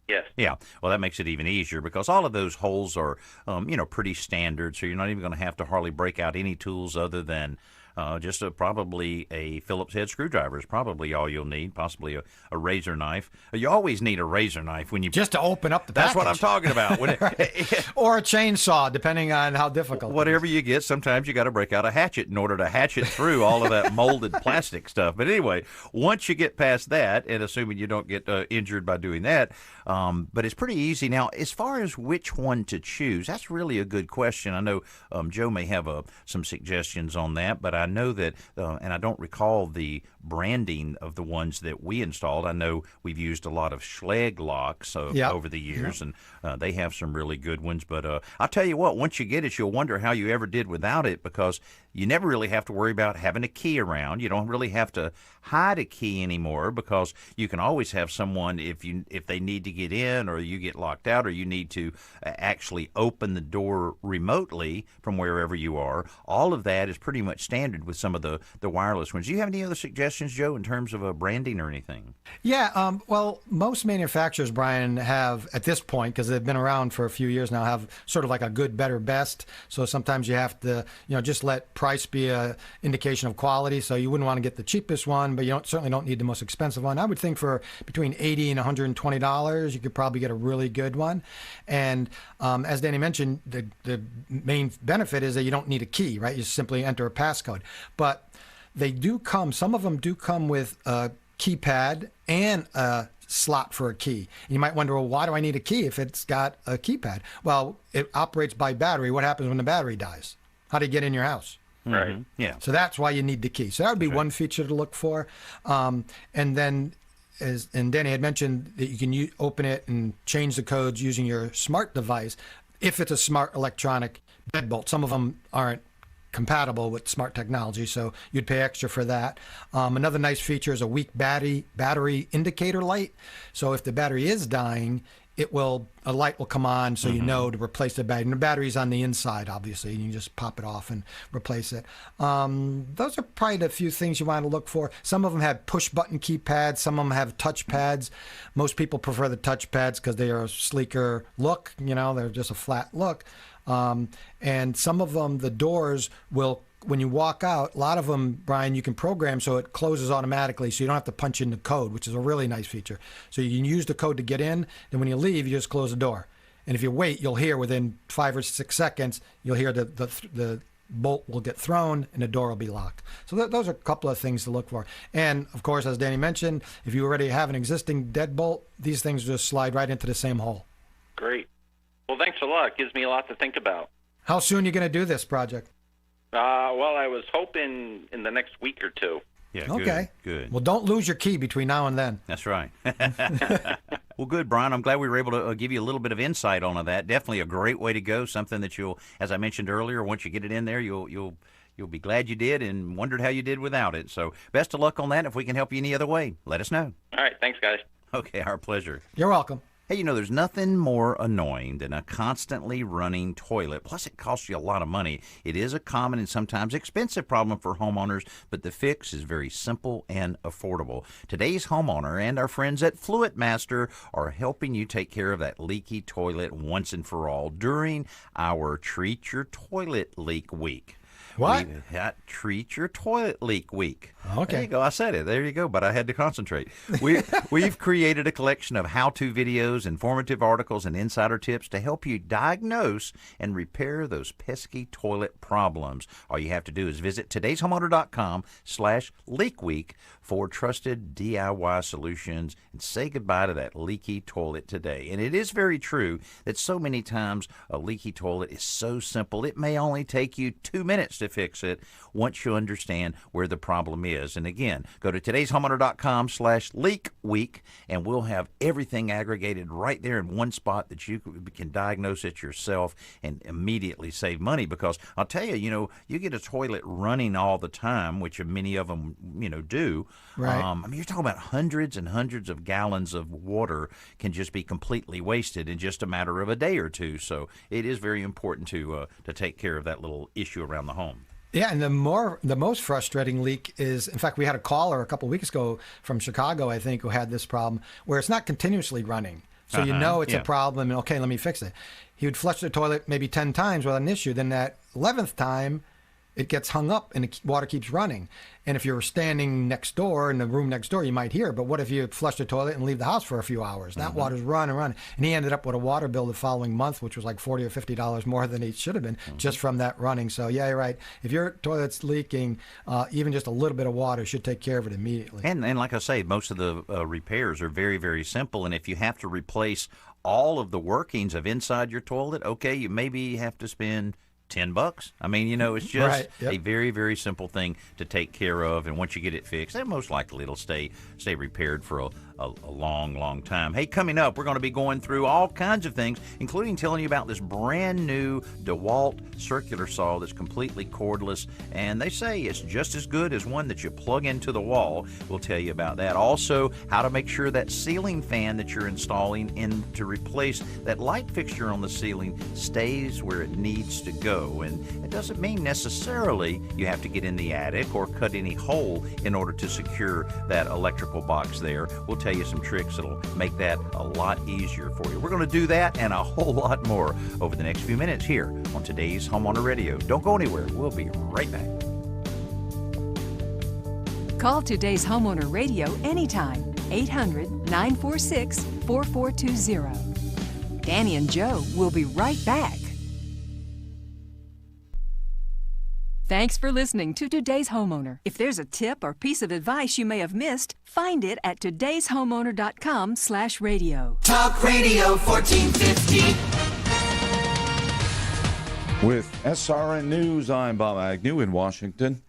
Yes. Yeah. Well, that makes it even easier because all of those holes are, pretty standard. So you're not even going to have to hardly break out any tools other than just probably a Phillips head screwdriver is probably all you'll need. Possibly a razor knife. You always need a razor knife when you just to open up the That's package. what I'm talking about. When or a chainsaw, depending on how difficult. Whatever you get, sometimes you got to break out a hatchet in order to hatchet through all of that molded plastic stuff. But anyway, once you get past that, and assuming you don't get injured by doing that, but it's pretty easy. Now, as far as which one to choose, that's really a good question. I know Joe may have some suggestions on that, but I know that, and I don't recall the branding of the ones that we installed. I know we've used a lot of Schlage locks over the years, and they have some really good ones. But I'll tell you what, once you get it, you'll wonder how you ever did without it, because you never really have to worry about having a key around. You don't really have to hide a key anymore, because you can always have someone, if they need to get in, or you get locked out, or you need to actually open the door remotely from wherever you are. All of that is pretty much standard with some of the wireless ones. Do you have any other suggestions, Joe, in terms of branding or anything? Yeah, well, most manufacturers, Brian, have at this point, because they've been around for a few years now, have sort of like a good, better, best. So sometimes you have to, just let price be a indication of quality. So you wouldn't want to get the cheapest one, but you certainly don't need the most expensive one. I would think for between $80 and $120, you could probably get a really good one. And as Danny mentioned, the main benefit is that you don't need a key, right? You simply enter a passcode. But they do come, some of them do come with a keypad and a slot for a key. And you might wonder, well, why do I need a key if it's got a keypad? Well, it operates by battery. What happens when the battery dies? How do you get in your house? Right. Mm-hmm. Yeah. So that's why you need the key. So that would be one feature to look for. And then and Danny had mentioned that you can open it and change the codes using your smart device if it's a smart electronic deadbolt. Some of them aren't compatible with smart technology, so you'd pay extra for that. Another nice feature is a weak battery indicator light. So if the battery is dying, a light will come on so you know to replace the battery. And the battery's on the inside, obviously, and you just pop it off and replace it. Those are probably the few things you want to look for. Some of them have push-button keypads. Some of them have touch pads. Most people prefer the touch pads because they are a sleeker look. They're just a flat look. And some of them, the doors will, when you walk out, a lot of them, Brian, you can program so it closes automatically, so you don't have to punch in the code, which is a really nice feature. So you can use the code to get in, and when you leave, you just close the door. And if you wait, you'll hear within 5 or 6 seconds, you'll hear the bolt will get thrown and the door will be locked. So those are a couple of things to look for. And of course, as Danny mentioned, if you already have an existing deadbolt, these things just slide right into the same hole. Great. Well, thanks a lot. It gives me a lot to think about. How soon are you going to do this project? Well, I was hoping in the next week or two. Yeah, okay. Good. Well, don't lose your key between now and then. That's right. Well, good, Brian. I'm glad we were able to give you a little bit of insight on that. Definitely a great way to go. Something that you'll, as I mentioned earlier, once you get it in there, you'll be glad you did and wondered how you did without it. So best of luck on that. If we can help you any other way, let us know. All right. Thanks, guys. Okay, our pleasure. You're welcome. Hey, there's nothing more annoying than a constantly running toilet. Plus, it costs you a lot of money. It is a common and sometimes expensive problem for homeowners, but the fix is very simple and affordable. Today's homeowner and our friends at Fluid Master are helping you take care of that leaky toilet once and for all during our Treat Your Toilet Leak Week. What? Treat Your Toilet Leak Week. Okay. There you go. I said it. There you go. But I had to concentrate. We've created a collection of how-to videos, informative articles, and insider tips to help you diagnose and repair those pesky toilet problems. All you have to do is visit today'shomeowner.com/leakweek for trusted DIY solutions and say goodbye to that leaky toilet today. And it is very true that so many times a leaky toilet is so simple. It may only take you 2 minutes to fix it once you understand where the problem is. And again, go to today'shomeowner.com/leakweek and we'll have everything aggregated right there in one spot that you can diagnose it yourself and immediately save money. Because I'll tell you, you get a toilet running all the time, which many of them, do. Right. You're talking about hundreds and hundreds of gallons of water can just be completely wasted in just a matter of a day or two. So it is very important to take care of that little issue around the home. Yeah, and the most frustrating leak is, in fact, we had a caller a couple of weeks ago from Chicago, I think, who had this problem where it's not continuously running. So it's a problem, and okay, let me fix it. He would flush the toilet maybe 10 times without an issue. Then that 11th time, it gets hung up and the water keeps running. And if you're standing next door in the room next door, you might hear. But what if you flush the toilet and leave the house for a few hours? That water's running. And he ended up with a water bill the following month, which was like $40 or $50 more than it should have been just from that running. So yeah, you're right. If your toilet's leaking, even just a little bit of water should take care of it immediately. And like I say, most of the repairs are very, very simple. And if you have to replace all of the workings of inside your toilet, okay, you maybe have to spend $10. It's just a very, very simple thing to take care of. And once you get it fixed, then most likely it'll stay repaired for a long, long time. Hey, coming up, we're going to be going through all kinds of things, including telling you about this brand new DeWalt circular saw that's completely cordless. And they say it's just as good as one that you plug into the wall. We'll tell you about that. Also, how to make sure that ceiling fan that you're installing and to replace that light fixture on the ceiling stays where it needs to go. And it doesn't mean necessarily you have to get in the attic or cut any hole in order to secure that electrical box there. We'll tell you some tricks that'll make that a lot easier for you. We're going to do that and a whole lot more over the next few minutes here on today's Homeowner Radio. Don't go anywhere. We'll be right back. Call today's Homeowner Radio anytime. 800-946-4420. Danny and Joe will be right back. Thanks for listening to Today's Homeowner. If there's a tip or piece of advice you may have missed, find it at today'shomeowner.com/radio. Talk Radio 1450. With SRN News, I'm Bob Agnew in Washington.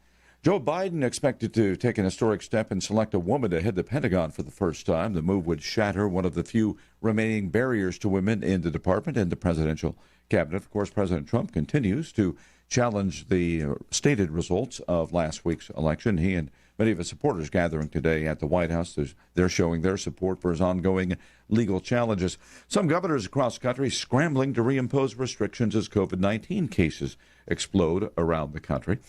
Joe Biden expected to take an historic step and select a woman to head the Pentagon for the first time. The move would shatter one of the few remaining barriers to women in the department and the presidential cabinet. Of course, President Trump continues to challenge the stated results of last week's election. He and many of his supporters gathering today at the White House. They're showing their support for his ongoing legal challenges. Some governors across the country scrambling to reimpose restrictions as COVID-19 cases explode around the country.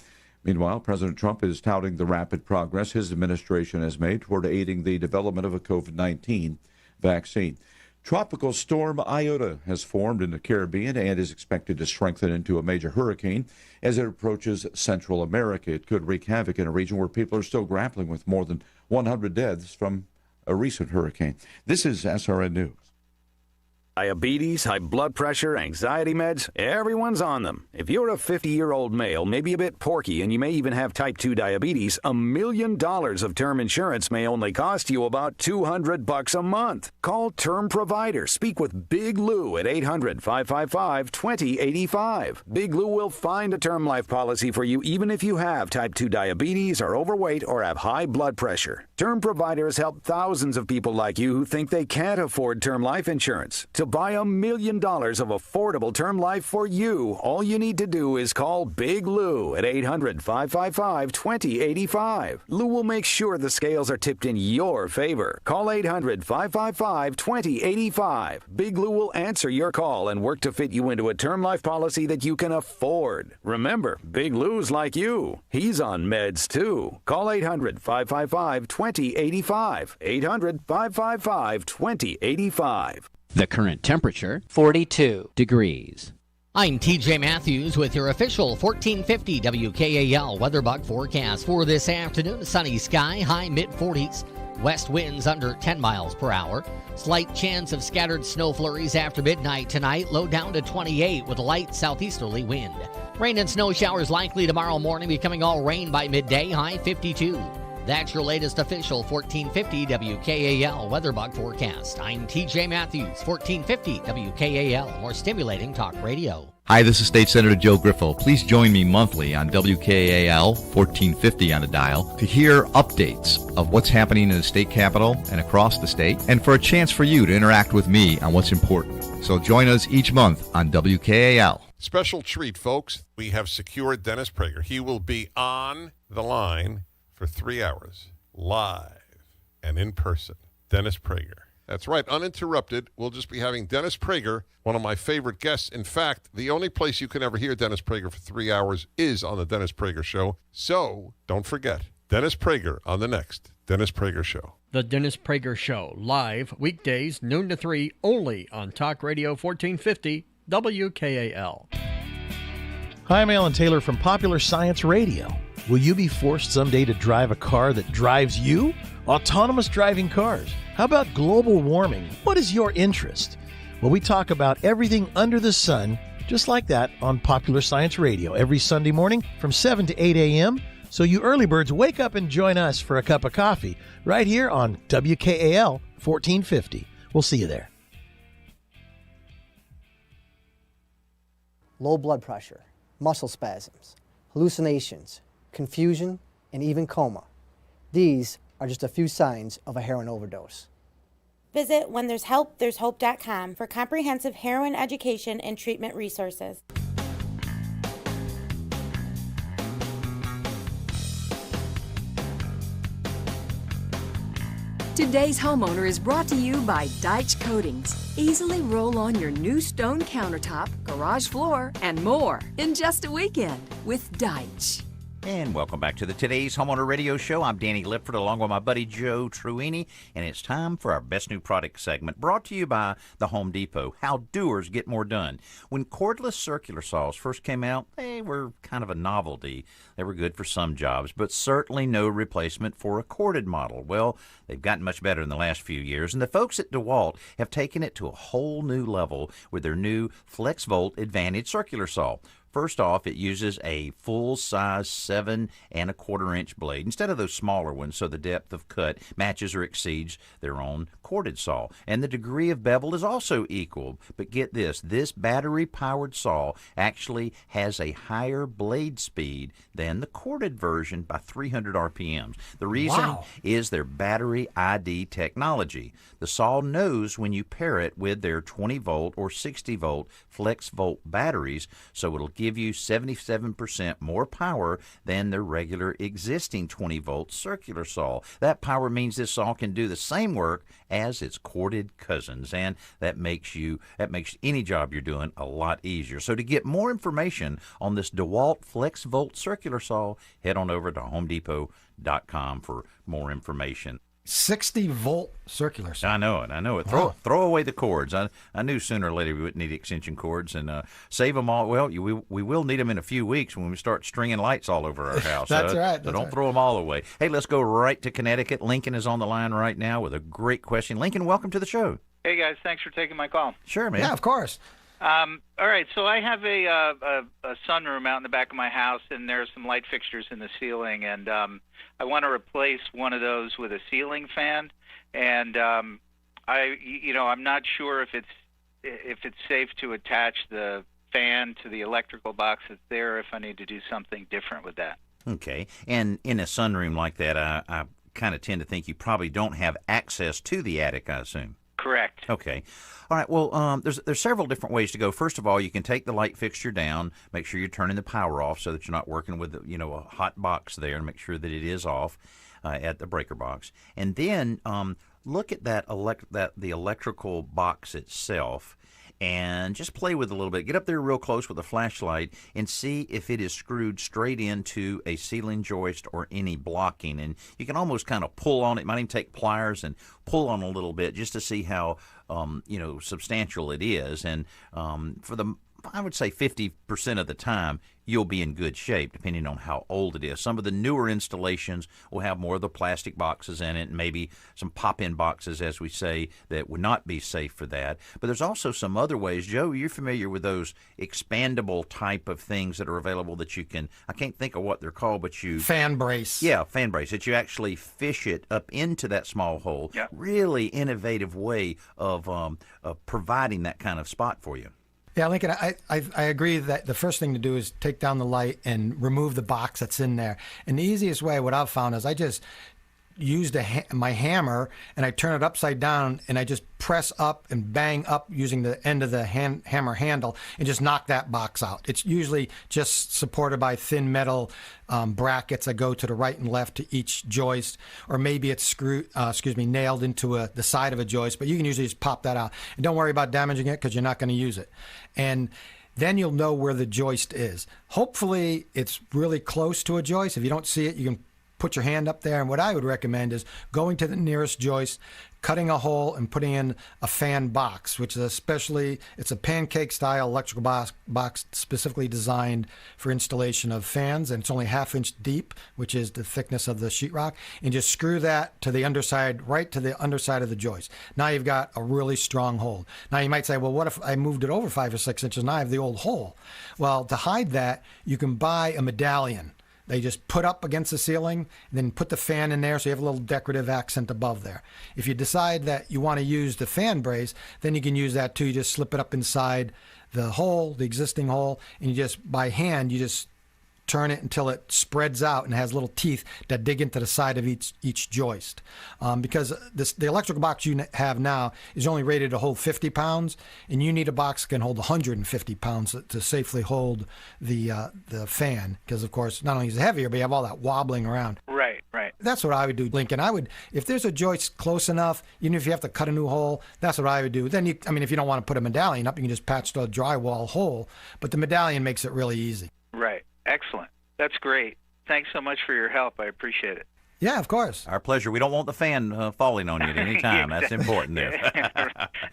Meanwhile, President Trump is touting the rapid progress his administration has made toward aiding the development of a COVID-19 vaccine. Tropical storm Iota has formed in the Caribbean and is expected to strengthen into a major hurricane as it approaches Central America. It could wreak havoc in a region where people are still grappling with more than 100 deaths from a recent hurricane. This is SRN News. Diabetes, high blood pressure, anxiety meds, everyone's on them. If you're a 50-year-old male, maybe a bit porky, and you may even have type 2 diabetes, $1 million of term insurance may only cost you about $200 a month. Call Term Provider. Speak with Big Lou at 800-555-2085. Big Lou will find a term life policy for you even if you have type 2 diabetes, are overweight, or have high blood pressure. Term Provider has helped thousands of people like you who think they can't afford term life insurance. To buy $1 million of affordable term life for you, all you need to do is call Big Lou at 800-555-2085. Lou will make sure the scales are tipped in your favor. Call 800-555-2085. Big Lou will answer your call and work to fit you into a term life policy that you can afford. Remember, Big Lou's like you. He's on meds too. Call 800-555-2085. 800-555-2085. The current temperature, 42 degrees. I'm TJ Matthews with your official 1450 WKAL weather bug forecast for this afternoon. Sunny sky, high mid-40s. West winds under 10 miles per hour. Slight chance of scattered snow flurries after midnight tonight. Low down to 28 with a light southeasterly wind. Rain and snow showers likely tomorrow morning, becoming all rain by midday. High 52. That's your latest official 1450 WKAL weather bug forecast. I'm TJ Matthews, 1450 WKAL, more stimulating talk radio. Hi, this is State Senator Joe Griffo. Please join me monthly on WKAL 1450 on the dial to hear updates of what's happening in the state capitol and across the state, and for a chance for you to interact with me on what's important. So join us each month on WKAL. Special treat, folks. We have secured Dennis Prager. He will be on the line for 3 hours, live and in person. Dennis Prager. That's right, uninterrupted. We'll just be having Dennis Prager, one of my favorite guests. In fact, the only place you can ever hear Dennis Prager for 3 hours is on the Dennis Prager Show. So don't forget, Dennis Prager on the next Dennis Prager Show. The Dennis Prager Show, live weekdays, noon to 3, only on Talk Radio 1450 WKAL. Hi, I'm Alan Taylor from Popular Science Radio. Will you be forced someday to drive a car that drives you? Autonomous driving cars. How about global warming? What is your interest? Well, we talk about everything under the sun, just like that, on Popular Science Radio every Sunday morning from 7 to 8 a.m. So you early birds, wake up and join us for a cup of coffee right here on WKAL 1450. We'll see you there. Low blood pressure, muscle spasms, hallucinations, confusion, and even coma. These are just a few signs of a heroin overdose. Visit whenthere'shelp.com for comprehensive heroin education and treatment resources. Today's Homeowner is brought to you by Deitch Coatings. Easily roll on your new stone countertop, garage floor, and more in just a weekend with Deitch. And welcome back to the Today's Homeowner Radio Show. I'm Danny Lipford along with my buddy Joe Truini, and it's time for our Best New Product segment brought to you by the Home Depot. How doers get more done. When cordless circular saws first came out, they were kind of a novelty. They were good for some jobs, but certainly no replacement for a corded model. Well, they've gotten much better in the last few years, and the folks at DeWalt have taken it to a whole new level with their new FlexVolt Advantage circular saw. First off, it uses a full-size 7 1/4-inch blade instead of those smaller ones, so the depth of cut matches or exceeds their own corded saw. And the degree of bevel is also equal. But get this battery-powered saw actually has a higher blade speed than the corded version by 300 RPMs. The reason is their battery ID technology. The saw knows when you pair it with their 20-volt or 60-volt flex-volt batteries, so it'll give you 77% more power than their regular existing 20-volt circular saw. That power means this saw can do the same work as its corded cousins, and that makes any job you're doing a lot easier. So to get more information on this DeWalt flex-volt circular saw, head on over to HomeDepot.com for more information. 60-volt circular saw. I know it. Throw away the cords. I knew sooner or later we would need extension cords, and save them all. Well, we will need them in a few weeks when we start stringing lights all over our house. That's right. So don't throw them all away. Hey, let's go right to Connecticut. Lincoln is on the line right now with a great question. Lincoln, welcome to the show. Hey, guys. Thanks for taking my call. Sure, man. Yeah, of course. All right, so I have a sunroom out in the back of my house, and there are some light fixtures in the ceiling, and I want to replace one of those with a ceiling fan, and I'm not sure if it's safe to attach the fan to the electrical box that's there, if I need to do something different with that. Okay, and in a sunroom like that, I kind of tend to think you probably don't have access to the attic, I assume. Correct. Okay. All right. Well, there's several different ways to go. First of all, you can take the light fixture down, make sure you're turning the power off so that you're not working with a hot box there, and make sure that it is off at the breaker box. And then look at the electrical box itself, and just play with it a little bit. Get up there real close with a flashlight and see if it is screwed straight into a ceiling joist or any blocking. And you can almost kind of pull on it. You might even take pliers and pull on a little bit just to see how substantial it is. And I would say 50% of the time, you'll be in good shape, depending on how old it is. Some of the newer installations will have more of the plastic boxes in it, and maybe some pop-in boxes, as we say, that would not be safe for that. But there's also some other ways. Joe, you're familiar with those expandable type of things that are available that you can, I can't think of what they're called, but you... Fan brace. Yeah, fan brace, that you actually fish it up into that small hole. Yep. Really innovative way of providing that kind of spot for you. Yeah, Lincoln, I agree that the first thing to do is take down the light and remove the box that's in there. And the easiest way, what I've found, is I just used my hammer and I turn it upside down and I just press up and bang up using the end of the hammer handle and just knock that box out. It's usually just supported by thin metal brackets that go to the right and left to each joist, or maybe it's nailed into the side of a joist, but you can usually just pop that out. And don't worry about damaging it because you're not going to use it. And then you'll know where the joist is. Hopefully it's really close to a joist. If you don't see it, you can put your hand up there, and what I would recommend is going to the nearest joist, cutting a hole, and putting in a fan box, which is it's a pancake-style electrical box specifically designed for installation of fans, and it's only 1/2 inch deep, which is the thickness of the sheetrock, and just screw that to the underside, right to the underside of the joist. Now you've got a really strong hold. Now you might say, well, what if I moved it over 5 or 6 inches? Now I have the old hole. Well, to hide that, you can buy a medallion. They just put up against the ceiling, and then put the fan in there so you have a little decorative accent above there. If you decide that you want to use the fan brace, then you can use that too. You just slip it up inside the hole, the existing hole, and you just, by hand, you just turn it until it spreads out and has little teeth that dig into the side of each joist. Because the electrical box you have now is only rated to hold 50 pounds, and you need a box that can hold 150 pounds to safely hold the fan. Because, of course, not only is it heavier, but you have all that wobbling around. Right. That's what I would do, Lincoln. If there's a joist close enough, even if you have to cut a new hole, that's what I would do. Then, if you don't want to put a medallion up, you can just patch the drywall hole. But the medallion makes it really easy. Right. Excellent. That's great. Thanks so much for your help. I appreciate it. Yeah, of course. Our pleasure. We don't want the fan falling on you at any time. That's important there.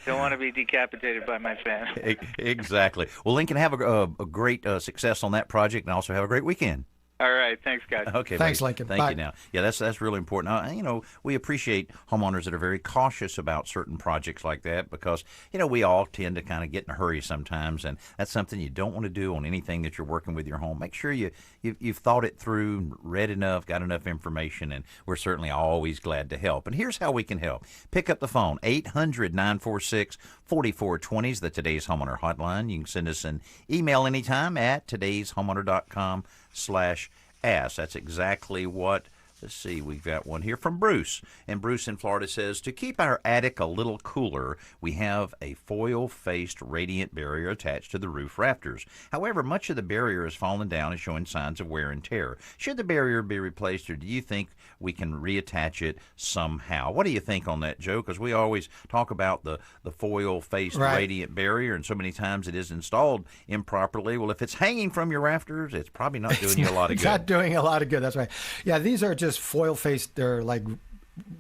Don't want to be decapitated by my fan. Exactly. Well, Lincoln, have a great success on that project, and also have a great weekend. All right. Thanks, guys. Okay. Thanks, buddy. Lincoln. Thank Bye. you now. Yeah, that's really important. We appreciate homeowners that are very cautious about certain projects like that because, we all tend to kind of get in a hurry sometimes, and that's something you don't want to do on anything that you're working with your home. Make sure you've thought it through, read enough, got enough information, and we're certainly always glad to help. And here's how we can help. Pick up the phone, 800-946-4420 is the Today's Homeowner hotline. You can send us an email anytime at todayshomeowner.com/ask. That's exactly what. Let's see, we've got one here from Bruce. And Bruce in Florida says, to keep our attic a little cooler, we have a foil-faced radiant barrier attached to the roof rafters. However, much of the barrier has fallen down and showing signs of wear and tear. Should the barrier be replaced, or do you think we can reattach it somehow? What do you think on that, Joe? Because we always talk about the foil-faced radiant barrier, and so many times it is installed improperly. Well, if it's hanging from your rafters, it's probably not doing you a lot of good. It's not doing a lot of good, that's right. Yeah, these are just foil faced. They're like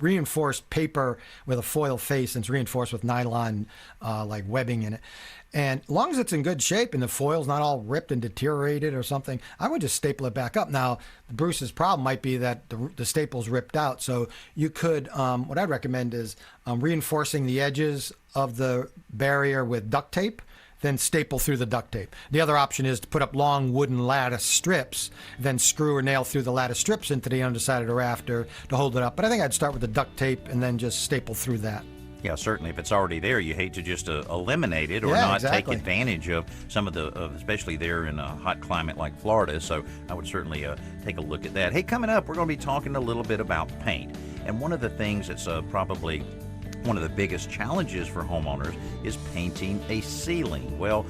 reinforced paper with a foil face, and it's reinforced with nylon like webbing in it. And as long as it's in good shape and the foil's not all ripped and deteriorated or something, I would just staple it back up. Now, Bruce's problem might be that the staple's ripped out. So you could, what I'd recommend is reinforcing the edges of the barrier with duct tape, then staple through the duct tape. The other option is to put up long wooden lattice strips, then screw or nail through the lattice strips into the underside of the rafter to hold it up. But I think I'd start with the duct tape and then just staple through that. Yeah, certainly. If it's already there, you hate to just eliminate it or not take advantage of some of especially there in a hot climate like Florida. So I would certainly take a look at that. Hey, coming up, we're going to be talking a little bit about paint. And one of the things that's probably one of the biggest challenges for homeowners is painting a ceiling. Well,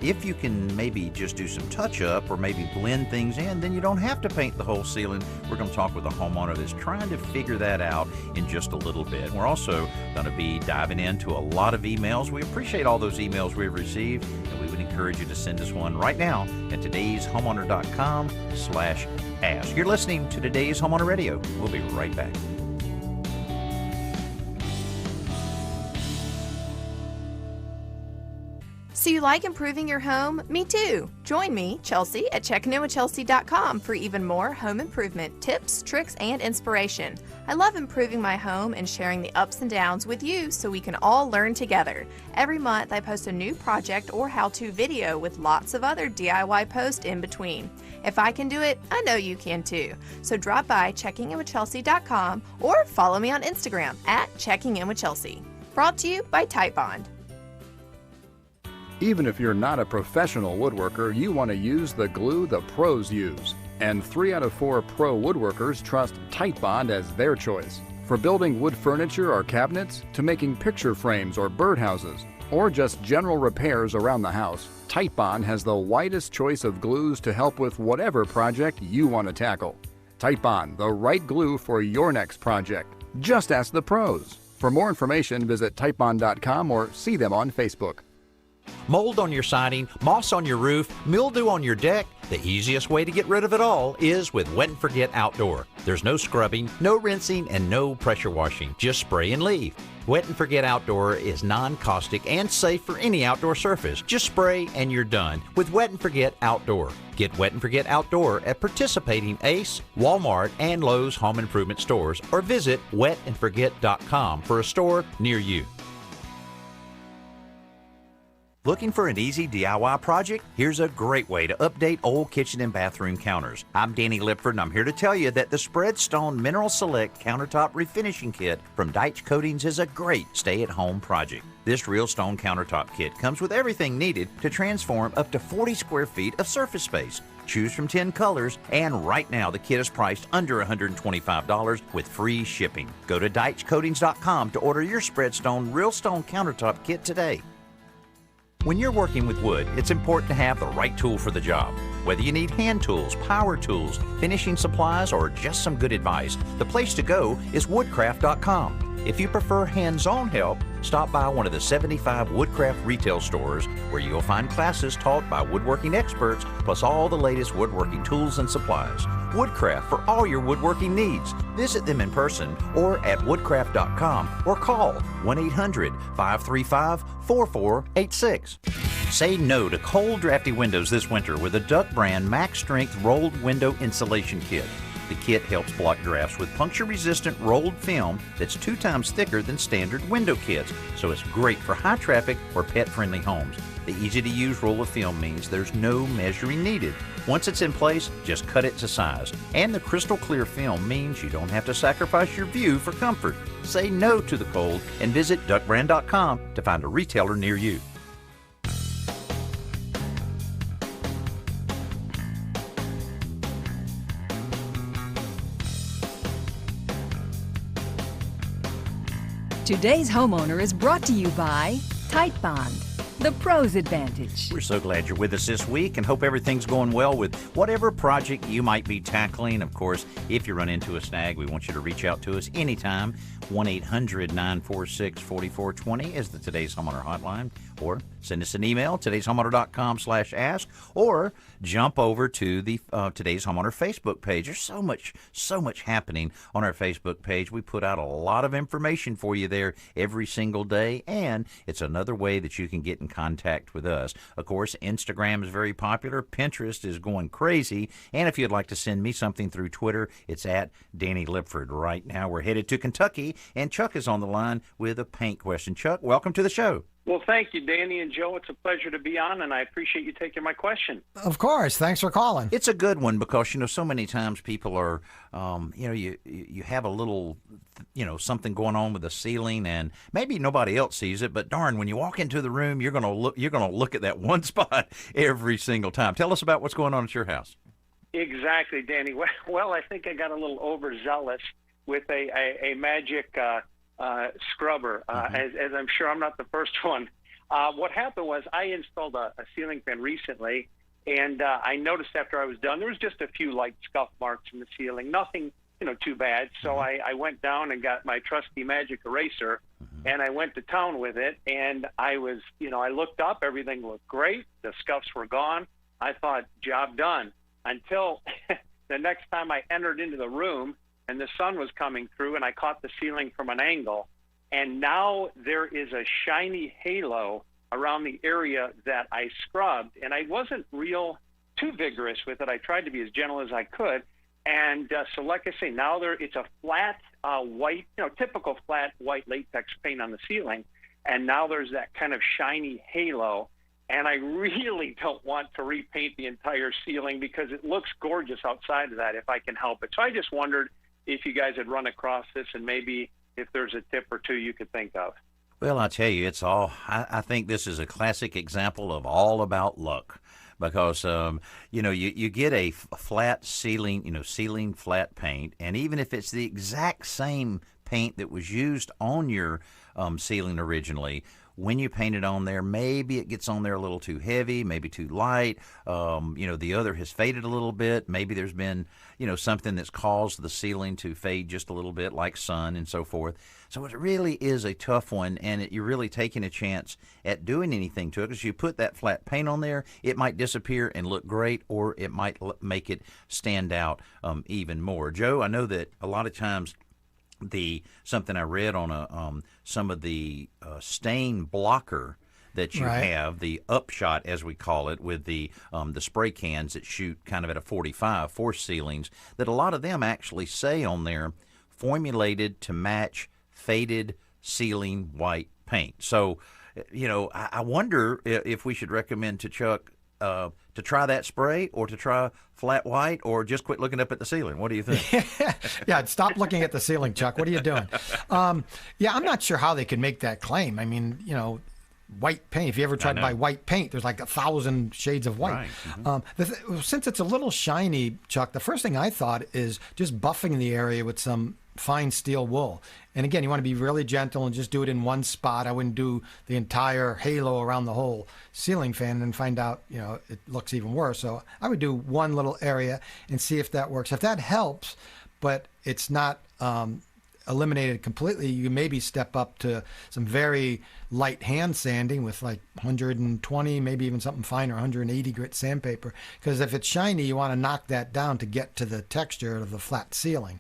if you can maybe just do some touch-up or maybe blend things in, then you don't have to paint the whole ceiling. We're going to talk with a homeowner that's trying to figure that out in just a little bit. We're also going to be diving into a lot of emails. We appreciate all those emails we've received, and we would encourage you to send us one right now at todayshomeowner.com/ask. You're listening to Today's Homeowner Radio. We'll be right back. So you like improving your home? Me too. Join me, Chelsea, at checkingInWithChelsea.com for even more home improvement tips, tricks, and inspiration. I love improving my home and sharing the ups and downs with you so we can all learn together. Every month I post a new project or how-to video with lots of other DIY posts in between. If I can do it, I know you can too. So drop by checkingInWithChelsea.com or follow me on Instagram at checkingInWithChelsea. Brought to you by Type Bond. Even if you're not a professional woodworker, you want to use the glue the pros use. And 3 out of 4 pro woodworkers trust Type Bond as their choice. For building wood furniture or cabinets, to making picture frames or birdhouses, or just general repairs around the house, Type Bond has the widest choice of glues to help with whatever project you want to tackle. Type Bond, the right glue for your next project. Just ask the pros. For more information, visit typebond.com or see them on Facebook. Mold on your siding, moss on your roof, mildew on your deck. The easiest way to get rid of it all is with Wet and Forget Outdoor. There's no scrubbing, no rinsing, and no pressure washing. Just spray and leave. Wet and Forget Outdoor is non-caustic and safe for any outdoor surface. Just spray and you're done with Wet and Forget Outdoor. Get Wet and Forget Outdoor at participating Ace, Walmart, and Lowe's home improvement stores, or visit wetandforget.com for a store near you. Looking for an easy DIY project? Here's a great way to update old kitchen and bathroom counters. I'm Danny Lipford, and I'm here to tell you that the Spreadstone Mineral Select Countertop Refinishing Kit from Deitch Coatings is a great stay-at-home project. This Real Stone Countertop Kit comes with everything needed to transform up to 40 square feet of surface space. Choose from 10 colors, and right now the kit is priced under $125 with free shipping. Go to DeitchCoatings.com to order your Spreadstone Real Stone Countertop Kit today. When you're working with wood, it's important to have the right tool for the job. Whether you need hand tools, power tools, finishing supplies, or just some good advice, the place to go is woodcraft.com. If you prefer hands-on help, stop by one of the 75 Woodcraft retail stores where you'll find classes taught by woodworking experts, plus all the latest woodworking tools and supplies. Woodcraft for all your woodworking needs. Visit them in person or at woodcraft.com or call 1-800-535-4486. Say no to cold, drafty windows this winter with a Duck brand Max Strength Rolled Window Insulation Kit. The kit helps block drafts with puncture-resistant rolled film that's 2 times thicker than standard window kits, so it's great for high-traffic or pet-friendly homes. The easy-to-use roll of film means there's no measuring needed. Once it's in place, just cut it to size. And the crystal clear film means you don't have to sacrifice your view for comfort. Say no to the cold and visit duckbrand.com to find a retailer near you. Today's homeowner is brought to you by Tight Bond, the pros advantage. We're so glad you're with us this week and hope everything's going well with whatever project you might be tackling. Of course, if you run into a snag, we want you to reach out to us anytime. 1-800-946-4420 is the Today's Homeowner hotline. Or send us an email, todayshomeowner.com/ask, or jump over to the Today's Homeowner Facebook page. There's so much happening on our Facebook page. We put out a lot of information for you there every single day, and it's another way that you can get in contact with us. Of course, Instagram is very popular. Pinterest is going crazy. And if you'd like to send me something through Twitter, it's at Danny Lipford. Right now, we're headed to Kentucky, and Chuck is on the line with a paint question. Chuck, welcome to the show. Well, thank you, Danny and Joe. It's a pleasure to be on, and I appreciate you taking my question. Of course. Thanks for calling. It's a good one because, so many times people are, you have a little, something going on with the ceiling, and maybe nobody else sees it, but darn, when you walk into the room, you're going to look at that one spot every single time. Tell us about what's going on at your house. Exactly, Danny. Well, I think I got a little overzealous with a magic scrubber, as I'm sure I'm not the first one. What happened was I installed a ceiling fan recently, and I noticed after I was done, there was just a few light scuff marks in the ceiling, nothing, too bad. So I went down and got my trusty magic eraser, and I went to town with it, and I was, I looked up, everything looked great, the scuffs were gone. I thought, job done, until the next time I entered into the room, and the sun was coming through, and I caught the ceiling from an angle. And now there is a shiny halo around the area that I scrubbed, and I wasn't too vigorous with it. I tried to be as gentle as I could. And so like I say, now it's a flat white, typical flat white latex paint on the ceiling. And now there's that kind of shiny halo. And I really don't want to repaint the entire ceiling because it looks gorgeous outside of that if I can help it. So I just wondered if you guys had run across this and maybe if there's a tip or two you could think of. Well, I tell you, I think this is a classic example of all about luck because, you get a flat ceiling, ceiling flat paint, and even if it's the exact same paint that was used on your ceiling originally, when you paint it on there, maybe it gets on there a little too heavy, maybe too light. The other has faded a little bit. Maybe there's been, something that's caused the ceiling to fade just a little bit, like sun and so forth. So it really is a tough one, and you're really taking a chance at doing anything to it because you put that flat paint on there, it might disappear and look great, or it might make it stand out even more. Joe, I know that a lot of times something I read on some of the stain blocker that you have, the upshot as we call it, with the spray cans that shoot kind of at a 45 for ceilings, that a lot of them actually say on there formulated to match faded ceiling white paint. So, I wonder if we should recommend to Chuck to try that spray or to try flat white or just quit looking up at the ceiling. What do you think? Yeah, stop looking at the ceiling, Chuck. What are you doing? I'm not sure how they could make that claim. I mean, white paint. If you ever tried to buy white paint, there's like 1,000 shades of white. Right. Since it's a little shiny, Chuck, the first thing I thought is just buffing the area with some fine steel wool. And again, you want to be really gentle and just do it in one spot. I wouldn't do the entire halo around the whole ceiling fan and find out, it looks even worse. So I would do one little area and see if that works. If that helps, but it's not eliminated completely, you maybe step up to some very light hand sanding with like 120, maybe even something finer, 180 grit sandpaper. Because if it's shiny, you want to knock that down to get to the texture of the flat ceiling.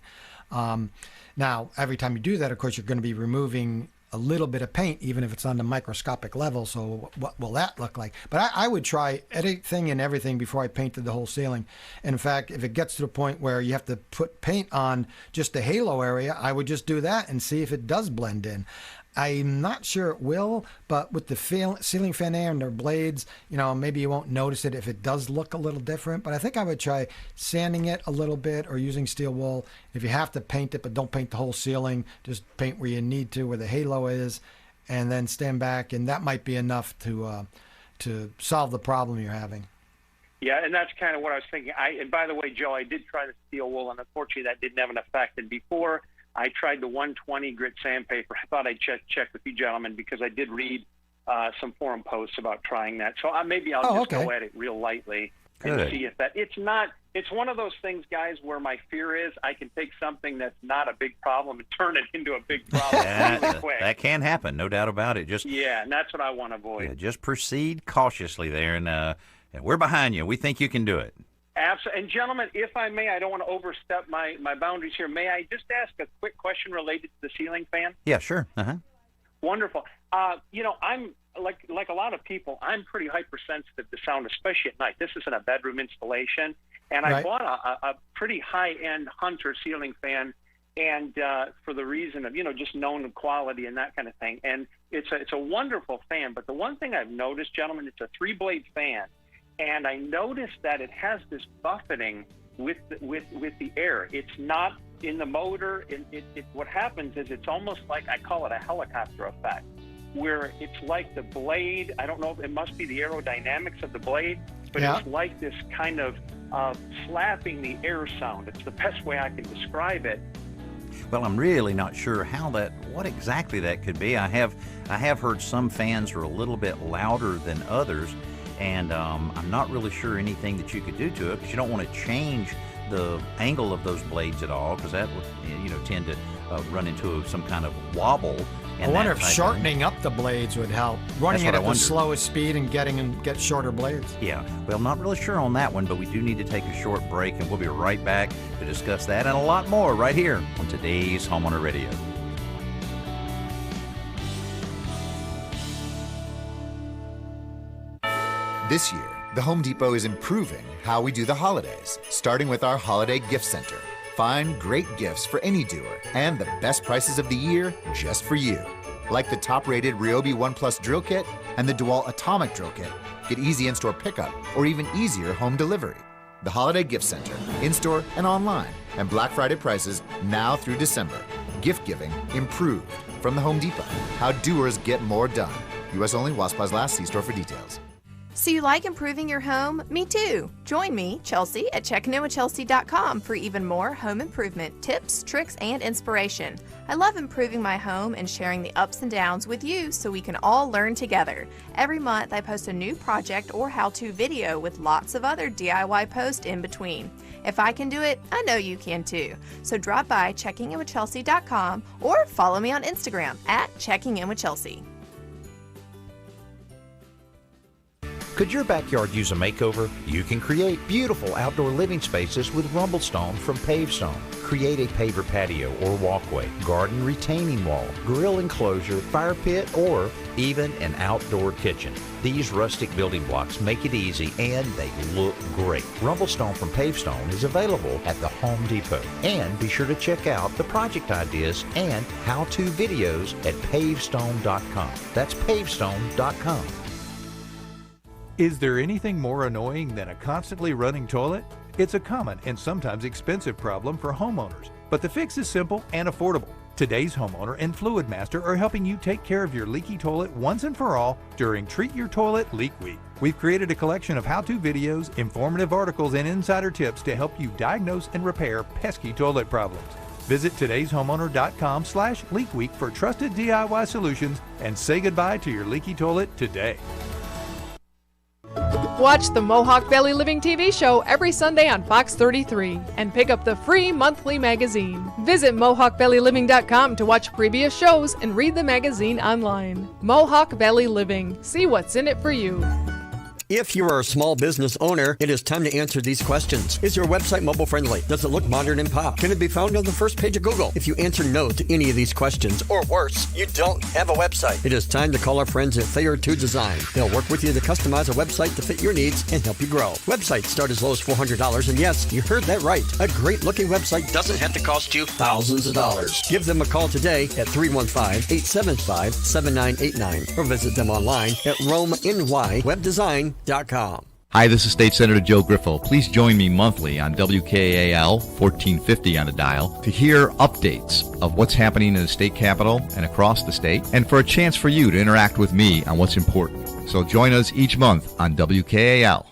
Now, every time you do that, of course, you're going to be removing a little bit of paint, even if it's on the microscopic level. So what will that look like? But I would try anything and everything before I painted the whole ceiling. And in fact, if it gets to the point where you have to put paint on just the halo area, I would just do that and see if it does blend in. I'm not sure it will, but with the ceiling fan air and their blades, maybe you won't notice it if it does look a little different. But I think I would try sanding it a little bit or using steel wool. If you have to paint it, but don't paint the whole ceiling, just paint where you need to, where the halo is, and then stand back, and that might be enough to solve the problem you're having. Yeah, and that's kind of what I was thinking. And by the way, Joe, I did try the steel wool, and unfortunately that didn't have an effect. And before I tried the 120 grit sandpaper, I thought I'd check with you gentlemen, because I did read some forum posts about trying that. So maybe I'll just go at it real lightly and see if that. It's one of those things, guys, where my fear is I can take something that's not a big problem and turn it into a big problem really quick. That can happen, no doubt about it. And that's what I want to avoid. Yeah, just proceed cautiously there, and we're behind you. We think you can do it. Absolutely. And gentlemen, if I may, I don't want to overstep my boundaries here. May I just ask a quick question related to the ceiling fan? Yeah, sure. Wonderful. I'm like a lot of people, I'm pretty hypersensitive to sound, especially at night. This isn't a bedroom installation, and I bought a pretty high-end Hunter ceiling fan, and for the reason of just known quality and that kind of thing. And it's a wonderful fan. But the one thing I've noticed, gentlemen, it's a 3-blade fan. And I noticed that it has this buffeting with the air. It's not in the motor. What happens is it's almost like, I call it a helicopter effect, where it's like the blade, I don't know, it must be the aerodynamics of the blade, but it's like this kind of slapping the air sound. It's the best way I can describe it. Well, I'm really not sure what exactly that could be. I have heard some fans are a little bit louder than others. And I'm not really sure anything that you could do to it, because you don't want to change the angle of those blades at all, because that would tend to run into some kind of wobble. I wonder if shortening up the blades would help. Running it at the slowest speed and get shorter blades. Yeah, well, not really sure on that one, but we do need to take a short break, and we'll be right back to discuss that and a lot more right here on today's Homeowner Radio. This year, the Home Depot is improving how we do the holidays, starting with our Holiday Gift Center. Find great gifts for any doer and the best prices of the year just for you. Like the top-rated Ryobi One Plus drill kit and the DeWalt Atomic drill kit. Get easy in-store pickup or even easier home delivery. The Holiday Gift Center, in-store and online, and Black Friday prices now through December. Gift giving improved from the Home Depot. How doers get more done. U.S. only while supplies last. See store for details. So you like improving your home? Me too. Join me, Chelsea, at checkingInWithChelsea.com for even more home improvement tips, tricks, and inspiration. I love improving my home and sharing the ups and downs with you so we can all learn together. Every month I post a new project or how-to video with lots of other DIY posts in between. If I can do it, I know you can too. So drop by checkingInWithChelsea.com or follow me on Instagram at checkingInWithChelsea. Could your backyard use a makeover? You can create beautiful outdoor living spaces with Rumblestone from Pavestone. Create a paver patio or walkway, garden retaining wall, grill enclosure, fire pit, or even an outdoor kitchen. These rustic building blocks make it easy and they look great. Rumblestone from Pavestone is available at the Home Depot. And be sure to check out the project ideas and how-to videos at pavestone.com. That's pavestone.com. Is there anything more annoying than a constantly running toilet? It's a common and sometimes expensive problem for homeowners, but the fix is simple and affordable. Today's Homeowner and Fluid Master are helping you take care of your leaky toilet once and for all during Treat Your Toilet Leak Week. We've created a collection of how-to videos, informative articles, and insider tips to help you diagnose and repair pesky toilet problems. Visit today'shomeowner.com/leakweek for trusted DIY solutions and say goodbye to your leaky toilet today. Watch the Mohawk Valley Living TV show every Sunday on Fox 33 and pick up the free monthly magazine. Visit MohawkValleyLiving.com to watch previous shows and read the magazine online. Mohawk Valley Living. See what's in it for you. If you are a small business owner, it is time to answer these questions. Is your website mobile friendly? Does it look modern and pop? Can it be found on the first page of Google? If you answer no to any of these questions, or worse, you don't have a website, it is time to call our friends at Thayer 2 Design. They'll work with you to customize a website to fit your needs and help you grow. Websites start as low as $400, and yes, you heard that right. A great looking website doesn't have to cost you thousands of dollars. Give them a call today at 315-875-7989 or visit them online at RomeNYWebDesign.com. Hi, this is State Senator Joe Griffo. Please join me monthly on WKAL 1450 on the dial to hear updates of what's happening in the state capitol and across the state, and for a chance for you to interact with me on what's important. So join us each month on WKAL.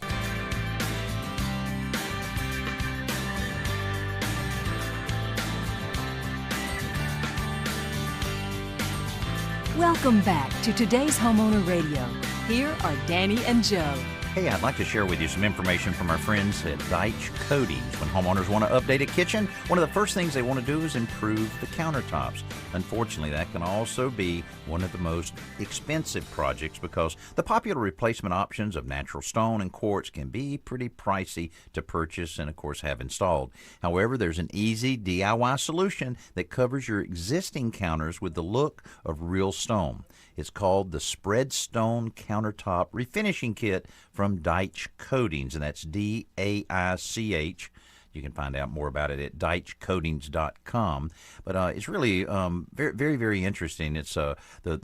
Welcome back to today's Homeowner Radio. Here are Danny and Joe. Hey, I'd like to share with you some information from our friends at Deitch Coatings. When homeowners want to update a kitchen, one of the first things they want to do is improve the countertops. Unfortunately, that can also be one of the most expensive projects because the popular replacement options of natural stone and quartz can be pretty pricey to purchase and, of course, have installed. However, there's an easy DIY solution that covers your existing counters with the look of real stone. It's called the Spread Stone Countertop Refinishing Kit from Deitch Coatings, and that's D-A-I-C-H. You can find out more about it at DeitchCoatings.com. But it's really very, very, very interesting. It's the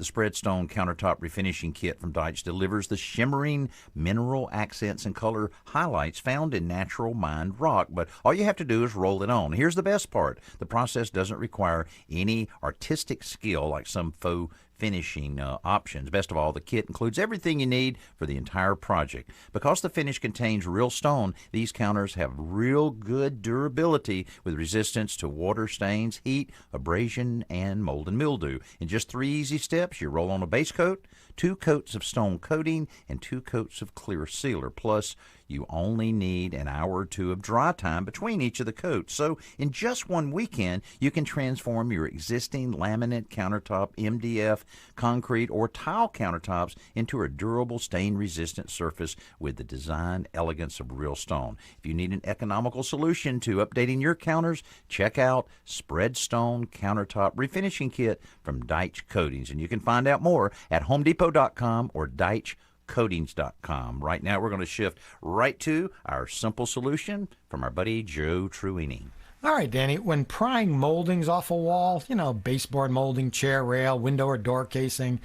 Spread Stone Countertop Refinishing Kit from Deitch delivers the shimmering mineral accents and color highlights found in natural mined rock. But all you have to do is roll it on. Here's the best part. The process doesn't require any artistic skill like some faux finishing options. Best of all, the kit includes everything you need for the entire project. Because the finish contains real stone, these counters have real good durability with resistance to water stains, heat, abrasion, and mold and mildew. In just 3 easy steps, you roll on a base coat, 2 coats of stone coating, and 2 coats of clear sealer. Plus, you only need an hour or 2 of dry time between each of the coats. So in just one weekend, you can transform your existing laminate countertop, MDF, concrete, or tile countertops into a durable stain-resistant surface with the design elegance of real stone. If you need an economical solution to updating your counters, check out Spread Stone Countertop Refinishing Kit from Deitch Coatings. And you can find out more at HomeDepot.com or DeitchCoatings.com. Right now, we're going to shift right to our simple solution from our buddy Joe Truini. All right, Danny, when prying moldings off a wall, baseboard molding, chair rail, window or door casing,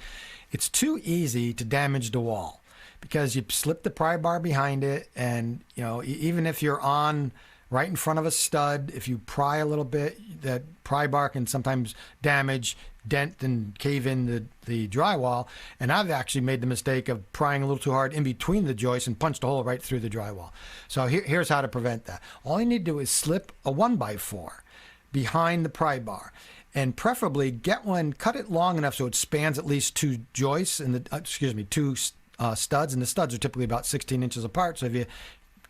it's too easy to damage the wall because you slip the pry bar behind it, and, even if you're on right in front of a stud, if you pry a little bit, that pry bar can sometimes damage, dent, and cave in the drywall. And I've actually made the mistake of prying a little too hard in between the joists and punched a hole right through the drywall. So here's how to prevent that. All you need to do is slip a 1x4 behind the pry bar, and preferably get one, cut it long enough so it spans at least 2 joists and two studs, and the studs are typically about 16 inches apart. So if you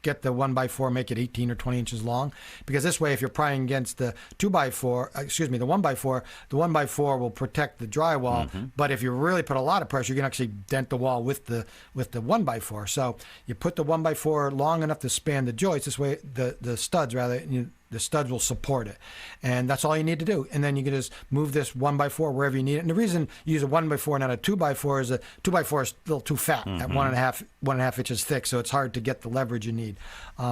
get the 1x4, make it 18 or 20 inches long, because this way, if you're prying against the 2x4, the 1x4, the 1x4 will protect the drywall. Mm-hmm. But if you really put a lot of pressure, you can actually dent the wall with the 1x4. So you put the 1x4 long enough to span the joists. This way, the studs the studs will support it, and that's all you need to do. And then you can just move this 1x4 wherever you need it. And the reason you use a 1x4 not a 2x4 is a 2x4 is a little too fat, at 1.5 inches thick, so it's hard to get the leverage you need.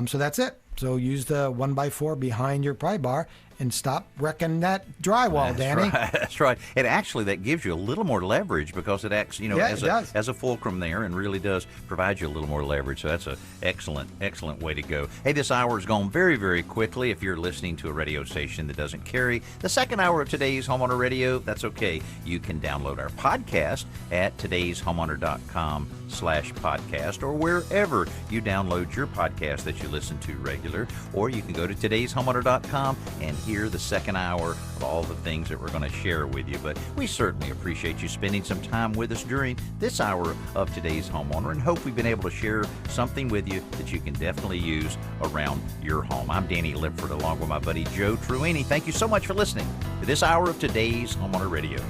So that's it. So use the 1x4 behind your pry bar and stop wrecking that drywall, Danny. Right. That's right. And actually, that gives you a little more leverage because it acts, as a fulcrum there, and really does provide you a little more leverage. So that's an excellent way to go. Hey, this hour has gone very, very quickly. If you're listening to a radio station that doesn't carry the second hour of today's Homeowner Radio, that's okay. You can download our podcast at todayshomeowner.com/podcast or wherever you download your podcast that you listen to regular. Or you can go to todayshomeowner.com and hear the second hour of all the things that we're going to share with you. But we certainly appreciate you spending some time with us during this hour of Today's Homeowner, and hope we've been able to share something with you that you can definitely use around your home. I'm Danny Lipford, along with my buddy Joe Truini. Thank you so much for listening to this hour of Today's Homeowner Radio.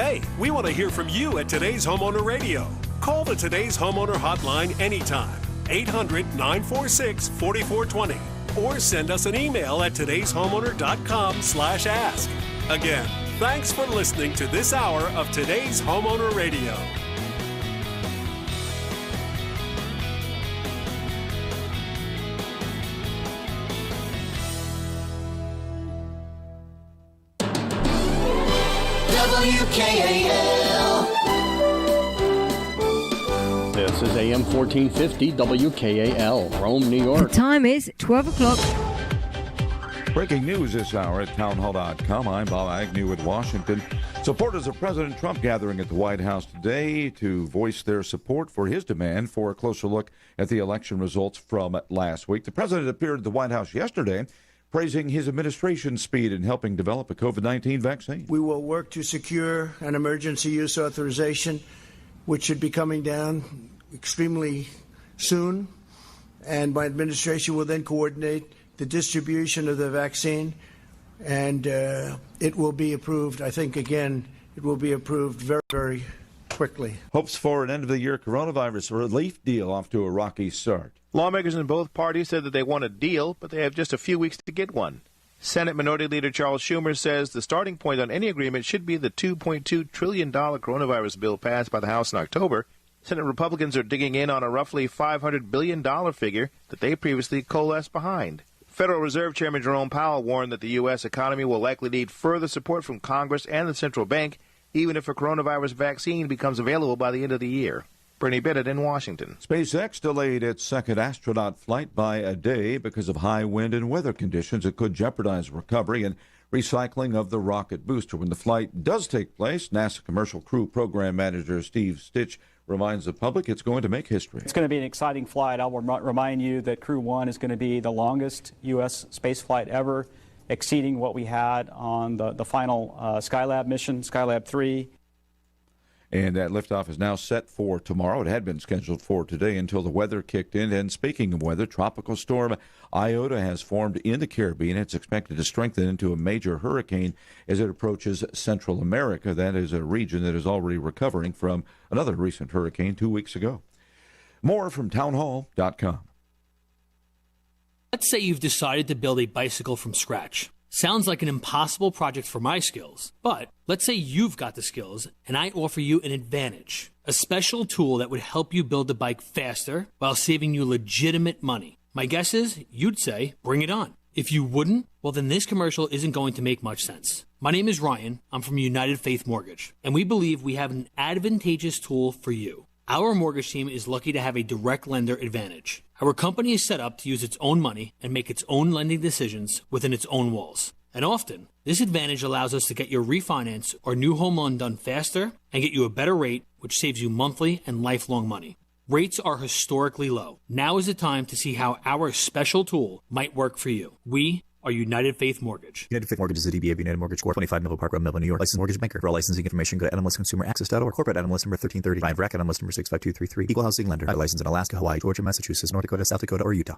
Hey, we want to hear from you at Today's Homeowner Radio. Call the Today's Homeowner hotline anytime, 800-946-4420, or send us an email at today'shomeowner.com/ask. Again, thanks for listening to this hour of Today's Homeowner Radio. WKAL. This is AM 1450 WKAL, Rome, New York. The time is 12 o'clock. Breaking news this hour at townhall.com. I'm Bob Agnew at Washington. Supporters of President Trump gathering at the White House today to voice their support for his demand for a closer look at the election results from last week. The president appeared at the White House yesterday, praising his administration's speed in helping develop a COVID-19 vaccine. We will work to secure an emergency use authorization, which should be coming down extremely soon. And my administration will then coordinate the distribution of the vaccine, and it will be approved. I think, again, it will be approved very, very quickly. Hopes for an end-of-the-year coronavirus relief deal off to a rocky start. Lawmakers in both parties said that they want a deal, but they have just a few weeks to get one. Senate Minority Leader Charles Schumer says the starting point on any agreement should be the $2.2 trillion coronavirus bill passed by the House in October. Senate Republicans are digging in on a roughly $500 billion figure that they previously coalesced behind. Federal Reserve Chairman Jerome Powell warned that the U.S. economy will likely need further support from Congress and the central bank, even if a coronavirus vaccine becomes available by the end of the year. Bernie Bennett in Washington. SpaceX delayed its second astronaut flight by a day because of high wind and weather conditions that could jeopardize recovery and recycling of the rocket booster. When the flight does take place, NASA Commercial Crew Program Manager Steve Stitch reminds the public it's going to make history. It's going to be an exciting flight. I will remind you that Crew 1 is going to be the longest U.S. space flight ever, exceeding what we had on the final Skylab mission, Skylab 3. And that liftoff is now set for tomorrow. It had been scheduled for today until the weather kicked in. And speaking of weather, Tropical Storm Iota has formed in the Caribbean. It's expected to strengthen into a major hurricane as it approaches Central America. That is a region that is already recovering from another recent hurricane 2 weeks ago. More from townhall.com. Let's say you've decided to build a bicycle from scratch. Sounds like an impossible project for my skills, but let's say you've got the skills and I offer you an advantage, a special tool that would help you build the bike faster while saving you legitimate money. My guess is you'd say, bring it on. If you wouldn't, well then this commercial isn't going to make much sense. My name is Ryan, I'm from United Faith Mortgage, and we believe we have an advantageous tool for you. Our mortgage team is lucky to have a direct lender advantage. Our company is set up to use its own money and make its own lending decisions within its own walls. And often, this advantage allows us to get your refinance or new home loan done faster and get you a better rate, which saves you monthly and lifelong money. Rates are historically low. Now is the time to see how our special tool might work for you. We are United Faith Mortgage. United Faith Mortgage is a DBA of United Mortgage Corp. 25 Melville Park Road, Melville, New York. Licensed mortgage banker. For all licensing information, go to NMLSConsumerAccess.org. Corporate NMLS number 1335. RAC NMLS number 65233. Equal housing lender. Licensed in Alaska, Hawaii, Georgia, Massachusetts, North Dakota, South Dakota, or Utah.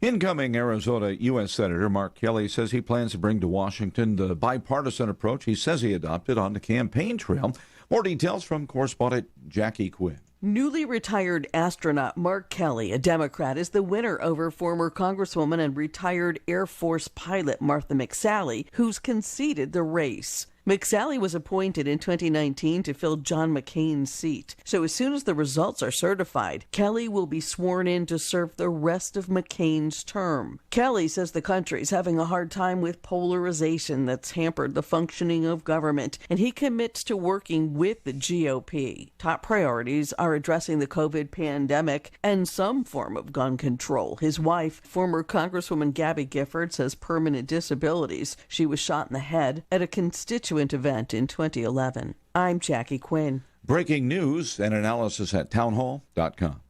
Incoming Arizona U.S. Senator Mark Kelly says he plans to bring to Washington the bipartisan approach he says he adopted on the campaign trail. More details from correspondent Jackie Quinn. Newly retired astronaut Mark Kelly, a Democrat, is the winner over former Congresswoman and retired Air Force pilot Martha McSally, who's conceded the race. McSally was appointed in 2019 to fill John McCain's seat. So as soon as the results are certified, Kelly will be sworn in to serve the rest of McCain's term. Kelly says the country's having a hard time with polarization that's hampered the functioning of government, and he commits to working with the GOP. Top priorities are addressing the COVID pandemic and some form of gun control. His wife, former Congresswoman Gabby Gifford, has permanent disabilities. She was shot in the head at a constituent event in 2011. I'm Jackie Quinn. Breaking news and analysis at townhall.com.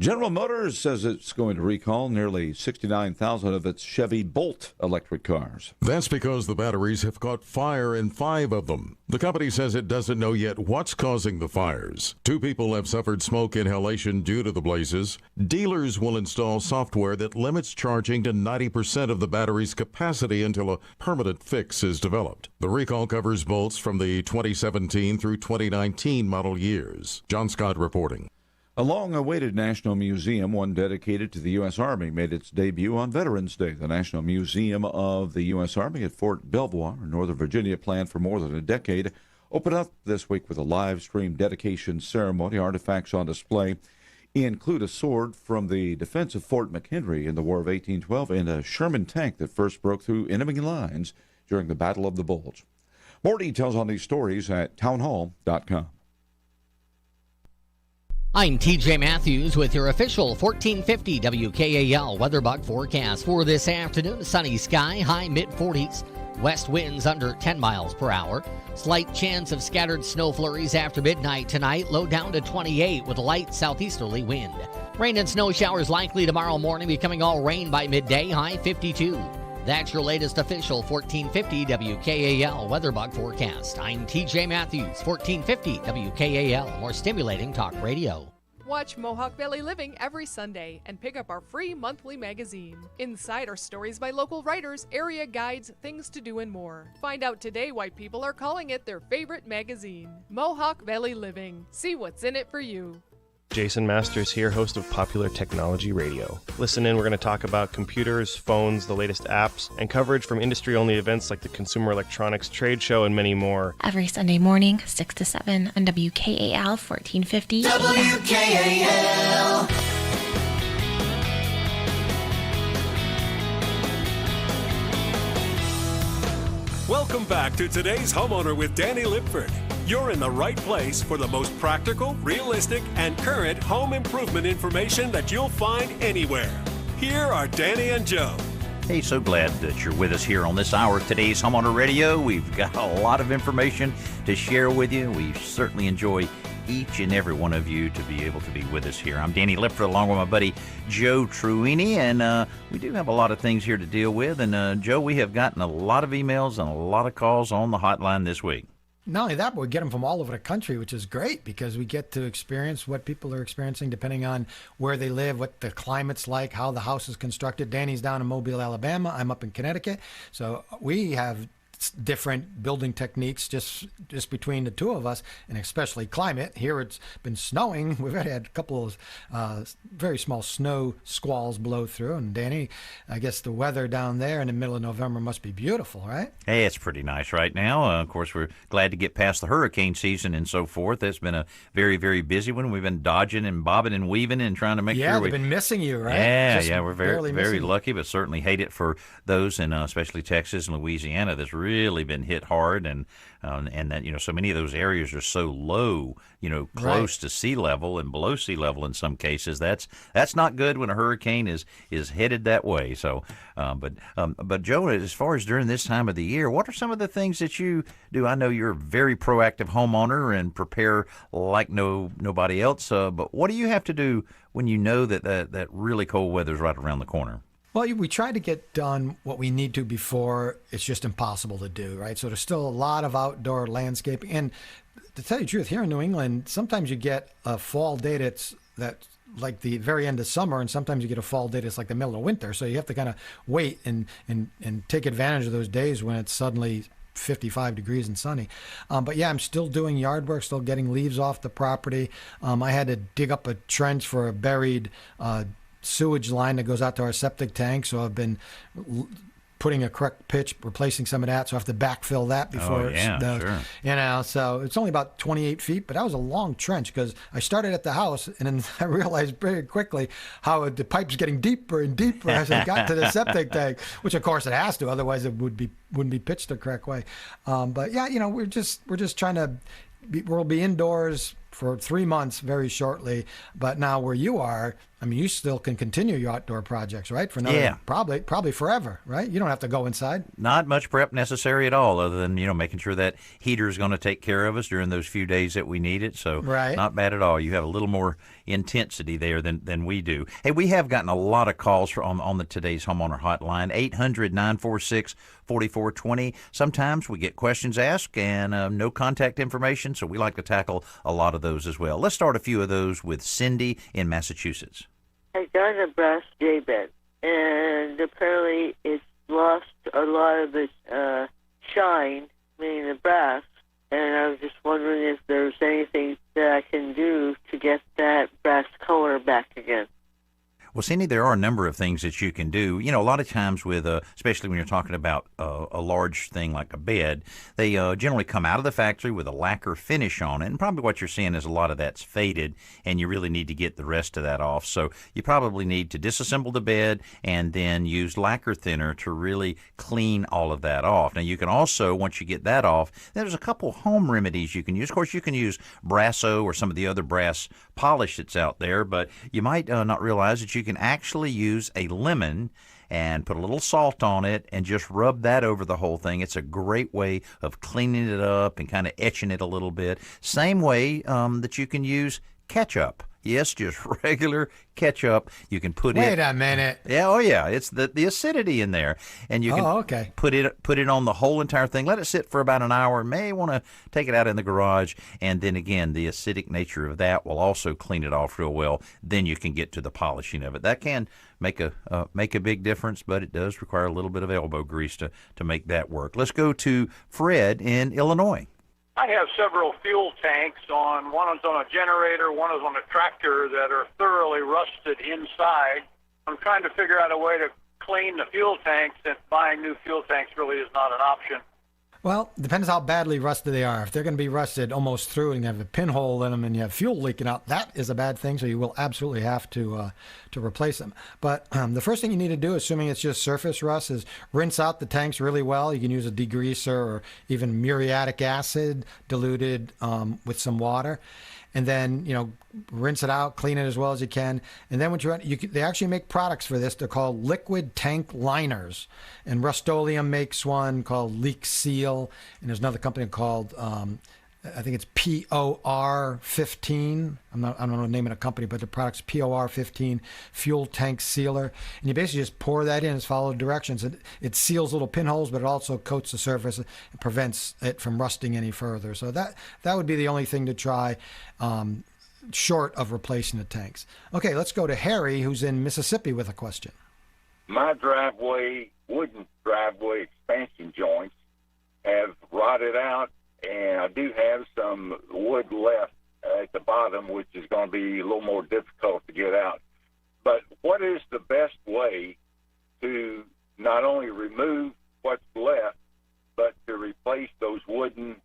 General Motors says it's going to recall nearly 69,000 of its Chevy Bolt electric cars. That's because the batteries have caught fire in 5 of them. The company says it doesn't know yet what's causing the fires. 2 people have suffered smoke inhalation due to the blazes. Dealers will install software that limits charging to 90% of the battery's capacity until a permanent fix is developed. The recall covers Bolts from the 2017 through 2019 model years. John Scott reporting. A long-awaited National Museum, one dedicated to the U.S. Army, made its debut on Veterans Day. The National Museum of the U.S. Army at Fort Belvoir, Northern Virginia, planned for more than a decade, opened up this week with a live-stream dedication ceremony. Artifacts on display include a sword from the defense of Fort McHenry in the War of 1812 and a Sherman tank that first broke through enemy lines during the Battle of the Bulge. More details on these stories at townhall.com. I'm TJ Matthews with your official 1450 WKAL weather bug forecast for this afternoon. Sunny sky, high mid-40s. West winds under 10 miles per hour. Slight chance of scattered snow flurries after midnight tonight. Low down to 28 with a light southeasterly wind. Rain and snow showers likely tomorrow morning, becoming all rain by midday, high 52. That's your latest official 1450 WKAL weather bug forecast. I'm TJ Matthews, 1450 WKAL, more stimulating talk radio. Watch Mohawk Valley Living every Sunday and pick up our free monthly magazine. Inside are stories by local writers, area guides, things to do, and more. Find out today why people are calling it their favorite magazine. Mohawk Valley Living. See what's in it for you. Jason Masters here, host of Popular Technology Radio. Listen in, we're going to talk about computers, phones, the latest apps, and coverage from industry-only events like the Consumer Electronics Trade Show and many more. Every Sunday morning, 6 to 7 on WKAL 1450. WKAL. Welcome back to today's Homeowner with Danny Lipford. You're in the right place for the most practical, realistic, and current home improvement information that you'll find anywhere. Here are Danny and Joe. Hey, so glad that you're with us here on this hour of today's Homeowner Radio. We've got a lot of information to share with you. We certainly enjoy each and every one of you to be able to be with us here. I'm Danny Lipford along with my buddy Joe Truini, and we do have a lot of things here to deal with. And Joe, we have gotten a lot of emails and a lot of calls on the hotline this week. Not only that, but we get them from all over the country, which is great because we get to experience what people are experiencing depending on where they live, what the climate's like, how the house is constructed. Danny's down in Mobile, Alabama. I'm up in Connecticut. So we have different building techniques just between the two of us, and especially climate. Here it's been snowing. We've already had a couple of very small snow squalls blow through. And Danny, I guess the weather down there in the middle of November must be beautiful, right? Hey, it's pretty nice right now. Of course, we're glad to get past the hurricane season and so forth. It's been a very, very busy one. We've been dodging and bobbing and weaving and trying to make sure they've been missing you, right? Yeah, we're very lucky, but certainly hate it for those in especially Texas and Louisiana that's really been hit hard, and that so many of those areas are so low, close to sea level and below sea level in some cases. That's not good when a hurricane is headed that way. So, but Joe, as far as during this time of the year, what are some of the things that you do? I know you're a very proactive homeowner and prepare like nobody else. But what do you have to do when you know that really cold weather is right around the corner? Well, we try to get done what we need to before it's just impossible to do, right? So there's still a lot of outdoor landscaping. And to tell you the truth, here in New England, sometimes you get a fall day that's like the very end of summer, and sometimes you get a fall day that's like the middle of winter. So you have to kind of wait and take advantage of those days when it's suddenly 55 degrees and sunny. But yeah, I'm still doing yard work, still getting leaves off the property. I had to dig up a trench for a buried sewage line that goes out to our septic tank, so I've been putting a correct pitch, replacing some of that, so I have to backfill that before sure. So it's only about 28 feet, but that was a long trench because I started at the house and then I realized very quickly how the pipe's getting deeper and deeper as I got to the septic tank, which of course it has to, otherwise it wouldn't be pitched the correct way. But yeah, we're just trying to we'll be indoors for 3 months very shortly. But now where you are, I mean, you still can continue your outdoor projects, right? For another, probably forever, right? You don't have to go inside. Not much prep necessary at all, other than making sure that heater is going to take care of us during those few days that we need it. So not bad at all. You have a little more intensity there than we do. Hey, we have gotten a lot of calls on the today's homeowner hotline, 800-946-4420. Sometimes we get questions asked and no contact information, so we like to tackle a lot of those as well. Let's start a few of those with Cindy in Massachusetts. I got a brass J-bed, and apparently it's lost a lot of its shine, meaning the brass, and I was just wondering if there's anything that I can do to get that brass color back again. Well, Cindy, there are a number of things that you can do. A lot of times with, especially when you're talking about a large thing like a bed, they generally come out of the factory with a lacquer finish on it. And probably what you're seeing is a lot of that's faded, and you really need to get the rest of that off. So you probably need to disassemble the bed and then use lacquer thinner to really clean all of that off. Now, you can also, once you get that off, there's a couple home remedies you can use. Of course, you can use Brasso or some of the other brass polish that's out there, but you might not realize that you can actually use a lemon and put a little salt on it and just rub that over the whole thing. It's a great way of cleaning it up and kind of etching it a little bit. Same way that you can use ketchup. Yes, just regular ketchup. You can put Wait a minute. Yeah, oh yeah, it's the acidity in there, and you can put it on the whole entire thing. Let it sit for about an hour. May want to take it out in the garage, and then again, the acidic nature of that will also clean it off real well. Then you can get to the polishing of it. That can make a big difference, but it does require a little bit of elbow grease to make that work. Let's go to Fred in Illinois. I have several fuel tanks one is on a generator, one is on a tractor that are thoroughly rusted inside. I'm trying to figure out a way to clean the fuel tanks, and buying new fuel tanks really is not an option. Well, depends how badly rusted they are. If they're going to be rusted almost through and you have a pinhole in them and you have fuel leaking out, that is a bad thing, so you will absolutely have to replace them. But the first thing you need to do, assuming it's just surface rust, is rinse out the tanks really well. You can use a degreaser or even muriatic acid diluted with some water. And then, rinse it out, clean it as well as you can. And then they actually make products for this. They're called liquid tank liners. And Rust-Oleum makes one called Leak Seal. And there's another company called, I think it's POR15. I don't know the name of the company, but the product's POR15 Fuel Tank Sealer. And you basically just pour that in and follow the directions. It seals little pinholes, but it also coats the surface and prevents it from rusting any further. So that would be the only thing to try, short of replacing the tanks. Okay, let's go to Harry, who's in Mississippi, with a question. My wooden driveway expansion joints have rotted out, and I do have some wood left at the bottom, which is going to be a little more difficult to get out. But what is the best way to not only remove what's left, but to replace those wooden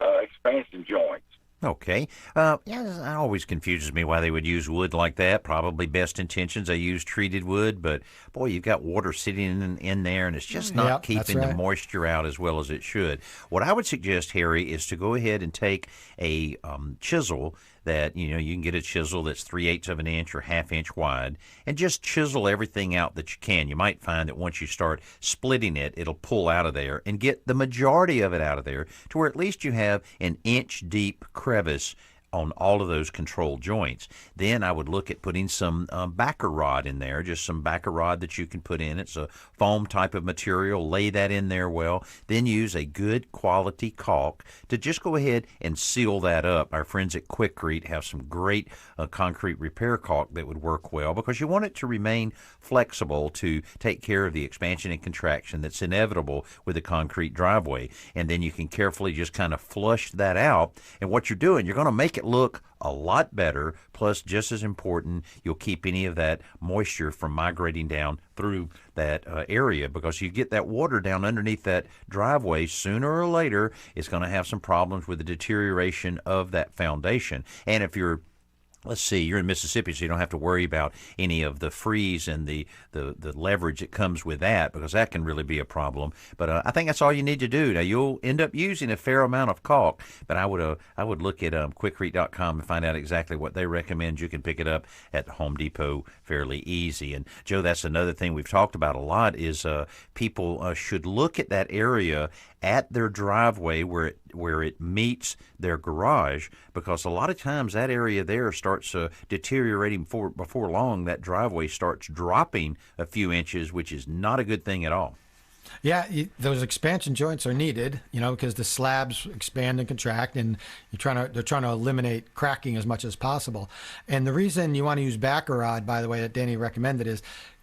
expansion joints? Okay. It always confuses me why they would use wood like that. Probably best intentions. They use treated wood, but boy, you've got water sitting in there, and it's just not keeping the moisture out as well as it should. What I would suggest, Harry, is to go ahead and take a chisel that, you can get a chisel that's 3/8 of an inch or 1/2 inch wide, and just chisel everything out that you can. You might find that once you start splitting it, it'll pull out of there and get the majority of it out of there to where at least you have an inch deep crevice on all of those control joints. Then I would look at putting some backer rod in there, just some backer rod that you can put in. It's a foam type of material. Lay that in there well. Then use a good quality caulk to just go ahead and seal that up. Our friends at Quikrete have some great concrete repair caulk that would work well, because you want it to remain flexible to take care of the expansion and contraction that's inevitable with a concrete driveway. And then you can carefully just kind of flush that out. And what you're doing, you're going to make it look a lot better, plus just as important, you'll keep any of that moisture from migrating down through that area, because you get that water down underneath that driveway, sooner or later it's going to have some problems with the deterioration of that foundation. And if you're let's see, you're in Mississippi, so you don't have to worry about any of the freeze and the leverage that comes with that, because that can really be a problem. But I think that's all you need to do. Now, you'll end up using a fair amount of caulk, but I would look at Quikrete.com and find out exactly what they recommend. You can pick it up at Home Depot fairly easy. And, Joe, that's another thing we've talked about a lot is people should look at that area at their driveway where it meets their garage, because a lot of times that area there starts deteriorating before long. That driveway starts dropping a few inches, which is not a good thing at all. Yeah, those expansion joints are needed, because the slabs expand and contract, and they're trying to eliminate cracking as much as possible. And the reason you want to use Baccarat, by the way, that Danny recommended, is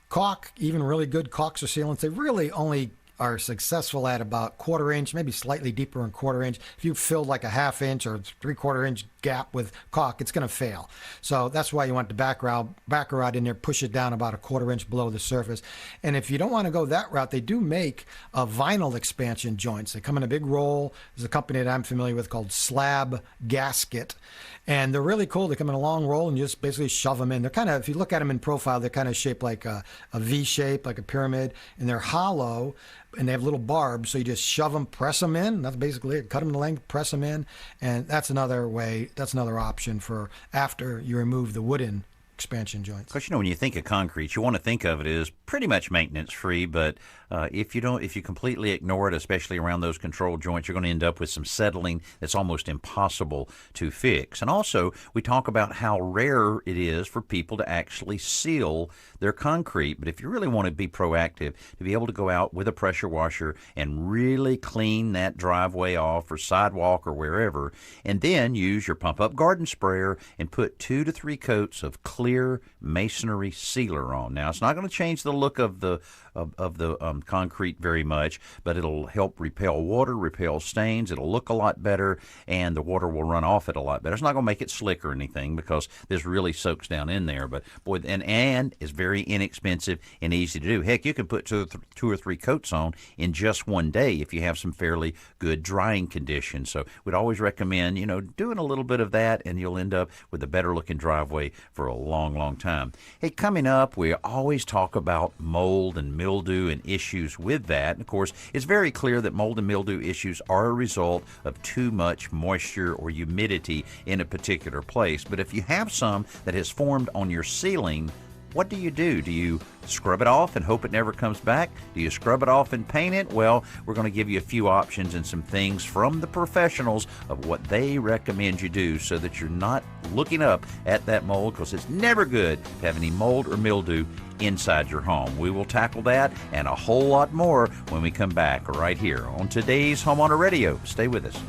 caulk, even really good caulks or sealants, they really only are successful at about 1/4 inch, maybe slightly deeper in 1/4 inch. If you fill like a 1/2 inch or 3/4 inch gap with caulk, it's going to fail. So that's why you want the Baccarat in there, push it down about 1/4 inch below the surface. And if you don't want to go that route, they do make vinyl expansion joints. They come in a big roll. There's a company that I'm familiar with called Slab Gasket. And they're really cool. They come in a long roll and you just basically shove them in. They're kind of, if you look at them in profile, they're kind of shaped like a V shape, like a pyramid, and they're hollow, and they have little barbs. So you just shove them, press them in. That's basically it. Cut them to length, press them in, and that's another way. That's another option for after you remove the wooden expansion joints. Because when you think of concrete, you want to think of it as pretty much maintenance free, but if you completely ignore it, especially around those control joints, you're going to end up with some settling that's almost impossible to fix. And also, we talk about how rare it is for people to actually seal their concrete. But if you really want to be proactive, to be able to go out with a pressure washer and really clean that driveway off or sidewalk or wherever, and then use your pump-up garden sprayer and put 2 to 3 coats of clear masonry sealer on. Now, it's not going to change the look of the concrete very much, but it'll help repel water, repel stains. It'll look a lot better, and the water will run off it a lot better. It's not going to make it slick or anything, because this really soaks down in there. But boy, and it's very inexpensive and easy to do. Heck, you can put 2 or 3 coats on in just one day if you have some fairly good drying conditions. So we'd always recommend, doing a little bit of that, and you'll end up with a better looking driveway for a long, long time. Hey, coming up, we always talk about mold and mildew and issues with that. And of course, it's very clear that mold and mildew issues are a result of too much moisture or humidity in a particular place. But if you have some that has formed on your ceiling, what do? Do you scrub it off and hope it never comes back? Do you scrub it off and paint it? Well, we're going to give you a few options and some things from the professionals of what they recommend you do so that you're not looking up at that mold, because it's never good to have any mold or mildew inside your home. We will tackle that and a whole lot more when we come back right here on today's Homeowner Radio. Stay with us.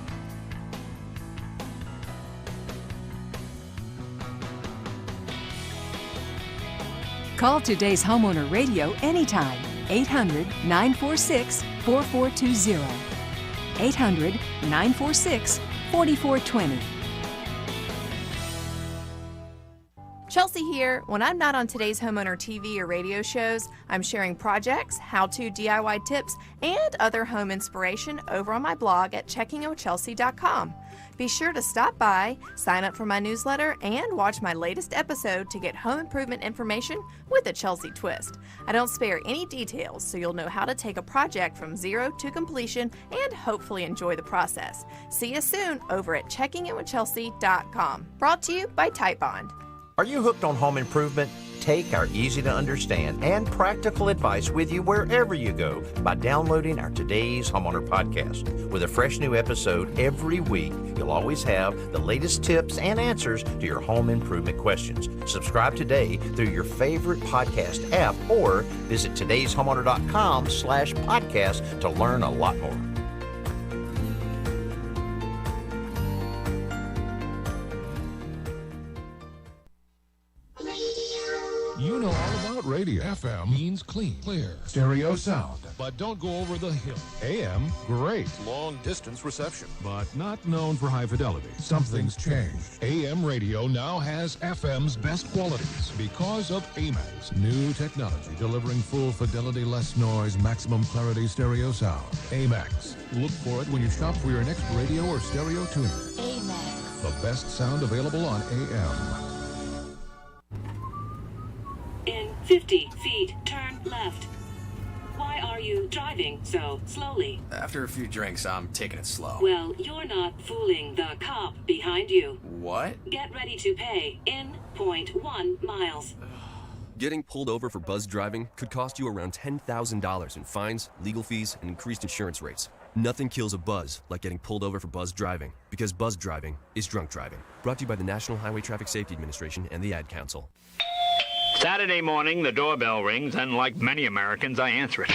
Call today's Homeowner Radio anytime. 800-946-4420. 800-946-4420. Chelsea here. When I'm not on today's Homeowner TV or radio shows, I'm sharing projects, how-to DIY tips, and other home inspiration over on my blog at checkingwithchelsea.com. Be sure to stop by, sign up for my newsletter, and watch my latest episode to get home improvement information with a Chelsea twist. I don't spare any details, so you'll know how to take a project from zero to completion and hopefully enjoy the process. See you soon over at checkingwithchelsea.com. Brought to you by Type Bond. Are you hooked on home improvement? Take our easy-to-understand and practical advice with you wherever you go by downloading our Today's Homeowner podcast. With a fresh new episode every week, you'll always have the latest tips and answers to your home improvement questions. Subscribe today through your favorite podcast app or visit todayshomeowner.com/podcast to learn a lot more. You know all about radio. FM means clean, clear, stereo sound. But don't go over the hill. AM, great. Long distance reception. But not known for high fidelity. Something's changed. AM radio now has FM's best qualities because of AMAX. New technology delivering full fidelity, less noise, maximum clarity stereo sound. AMAX. Look for it when you shop for your next radio or stereo tuner. AMAX. The best sound available on AM. 50 feet, turn left. Why are you driving so slowly? After a few drinks, I'm taking it slow. Well, you're not fooling the cop behind you. What? Get ready to pay in 0.1 miles. Getting pulled over for buzz driving could cost you around $10,000 in fines, legal fees, and increased insurance rates. Nothing kills a buzz like getting pulled over for buzz driving, because buzz driving is drunk driving. Brought to you by the National Highway Traffic Safety Administration and the Ad Council. Saturday morning, the doorbell rings, and like many Americans, I answer it.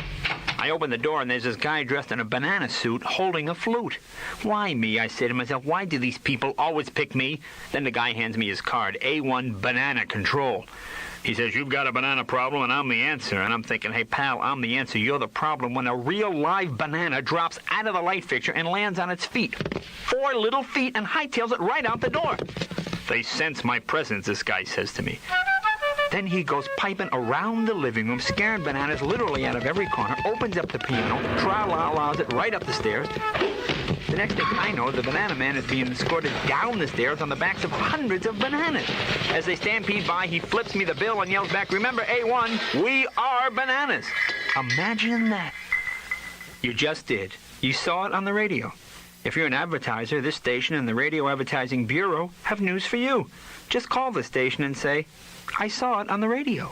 I open the door, and there's this guy dressed in a banana suit holding a flute. Why me? I say to myself, why do these people always pick me? Then the guy hands me his card, A1 Banana Control. He says, you've got a banana problem, and I'm the answer. And I'm thinking, hey, pal, I'm the answer. You're the problem when a real live banana drops out of the light fixture and lands on its feet. 4 little feet and hightails it right out the door. They sense my presence, this guy says to me. Then he goes piping around the living room, scaring bananas literally out of every corner, opens up the piano, tra-la-la's it right up the stairs. The next thing I know, the banana man is being escorted down the stairs on the backs of hundreds of bananas. As they stampede by, he flips me the bill and yells back, remember, A1, we are bananas. Imagine that. You just did. You saw it on the radio. If you're an advertiser, this station and the Radio Advertising Bureau have news for you. Just call the station and say, I saw it on the radio.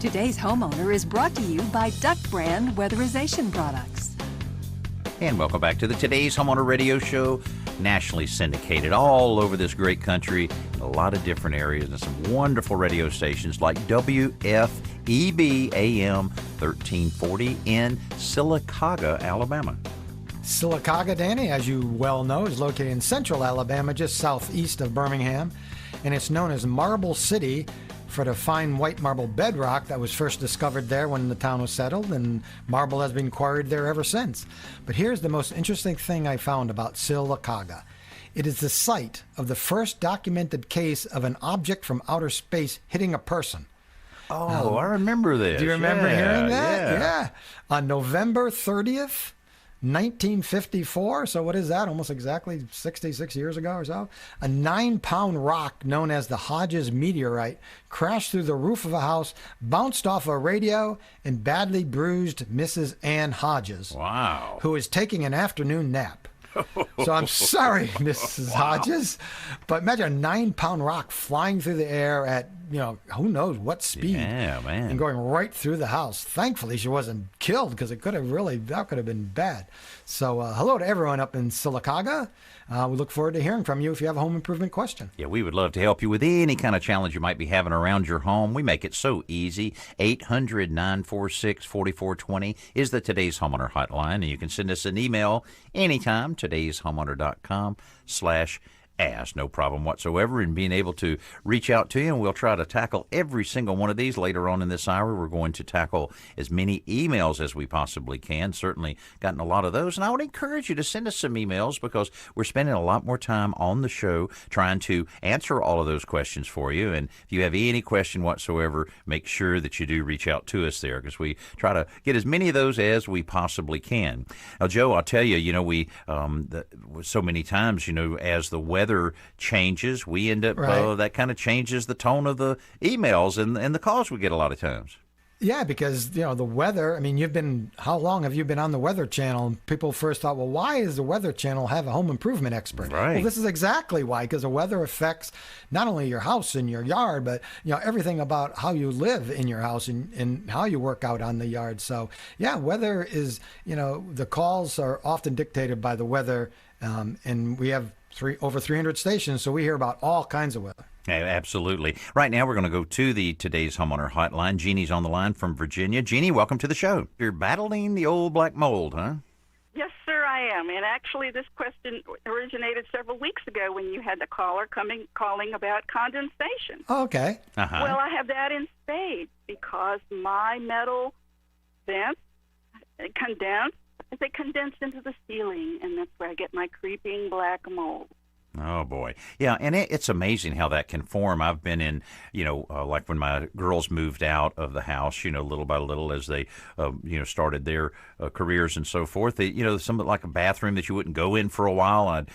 Today's homeowner is brought to you by Duck Brand Weatherization Products. And welcome back to the Today's Homeowner Radio Show, nationally syndicated all over this great country in a lot of different areas and some wonderful radio stations like WFEB AM 1340 in Sylacauga, Alabama. Sylacauga, Danny, as you well know, is located in central Alabama, just southeast of Birmingham, and it's known as Marble City for the fine white marble bedrock that was first discovered there when the town was settled, and marble has been quarried there ever since. But here's the most interesting thing I found about Sylacauga. It is the site of the first documented case of an object from outer space hitting a person. Oh, now, I remember this. Do you remember hearing that? Yeah. On November 30th, 1954, so what is that? Almost exactly 66 years ago or so. A 9-pound rock known as the Hodges meteorite crashed through the roof of a house, bounced off a radio, and badly bruised Mrs. Ann Hodges. Wow. Who is taking an afternoon nap. So I'm sorry, Mrs. Hodges, but imagine a 9-pound rock flying through the air at, who knows what speed. Yeah, man. And going right through the house. Thankfully, she wasn't killed because that could have been bad. So hello to everyone up in Sylacauga. We look forward to hearing from you if you have a home improvement question. Yeah, we would love to help you with any kind of challenge you might be having around your home. We make it so easy. 800-946-4420 is the Today's Homeowner hotline, and you can send us an email anytime, todayshomeowner.com/ask. No problem whatsoever in being able to reach out to you, and we'll try to tackle every single one of these later on in this hour. We're going to tackle as many emails as we possibly can. Certainly gotten a lot of those, and I would encourage you to send us some emails because we're spending a lot more time on the show trying to answer all of those questions for you. And if you have any question whatsoever, make sure that you do reach out to us there because we try to get as many of those as we possibly can. Now, Joe, I'll tell you, we so many times, as the weather changes, we end up that kind of changes the tone of the emails and the calls we get a lot of times. Yeah, because the weather. I mean, how long have you been on the Weather Channel? And people first thought, well, why does the Weather Channel have a home improvement expert? Right. Well, this is exactly why, because the weather affects not only your house and your yard, but everything about how you live in your house and how you work out on the yard. So yeah, weather is the calls are often dictated by the weather, and we have over 300 stations, so we hear about all kinds of weather. Yeah, absolutely. Right now, we're going to go to the Today's Homeowner hotline. Jeannie's on the line from Virginia. Jeannie, welcome to the show. You're battling the old black mold, huh? Yes, sir, I am. And actually, this question originated several weeks ago when you had the caller calling about condensation. Oh, okay. Uh-huh. Well, I have that in spades because my metal vents condense. They condense into the ceiling, and that's where I get my creeping black mold. Oh, boy. Yeah, and it's amazing how that can form. I've been in, like when my girls moved out of the house, little by little as they, started their careers and so forth. They, some like a bathroom that you wouldn't go in for a while. I'd,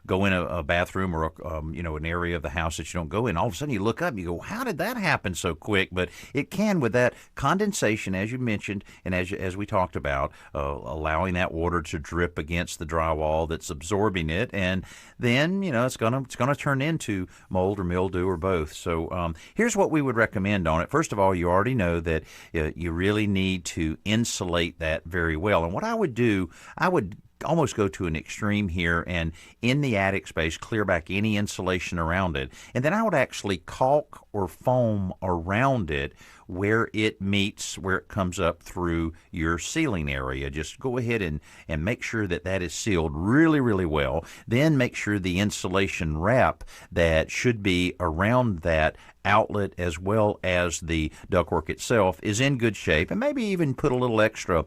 go in a bathroom or, an area of the house that you don't go in. All of a sudden you look up and you go, how did that happen so quick? But it can with that condensation, as you mentioned, and as we talked about, allowing that water to drip against the drywall that's absorbing it, and then it's gonna turn into mold or mildew or both. So here's what we would recommend on it. First of all, you already know that you really need to insulate that very well. And what I would do, I would almost go to an extreme here and in the attic space clear back any insulation around it, and then I would actually caulk or foam around it where it meets, where it comes up through your ceiling area. Just go ahead and make sure that is sealed really, really well. Then make sure the insulation wrap that should be around that outlet as well as the ductwork itself is in good shape, and maybe even put a little extra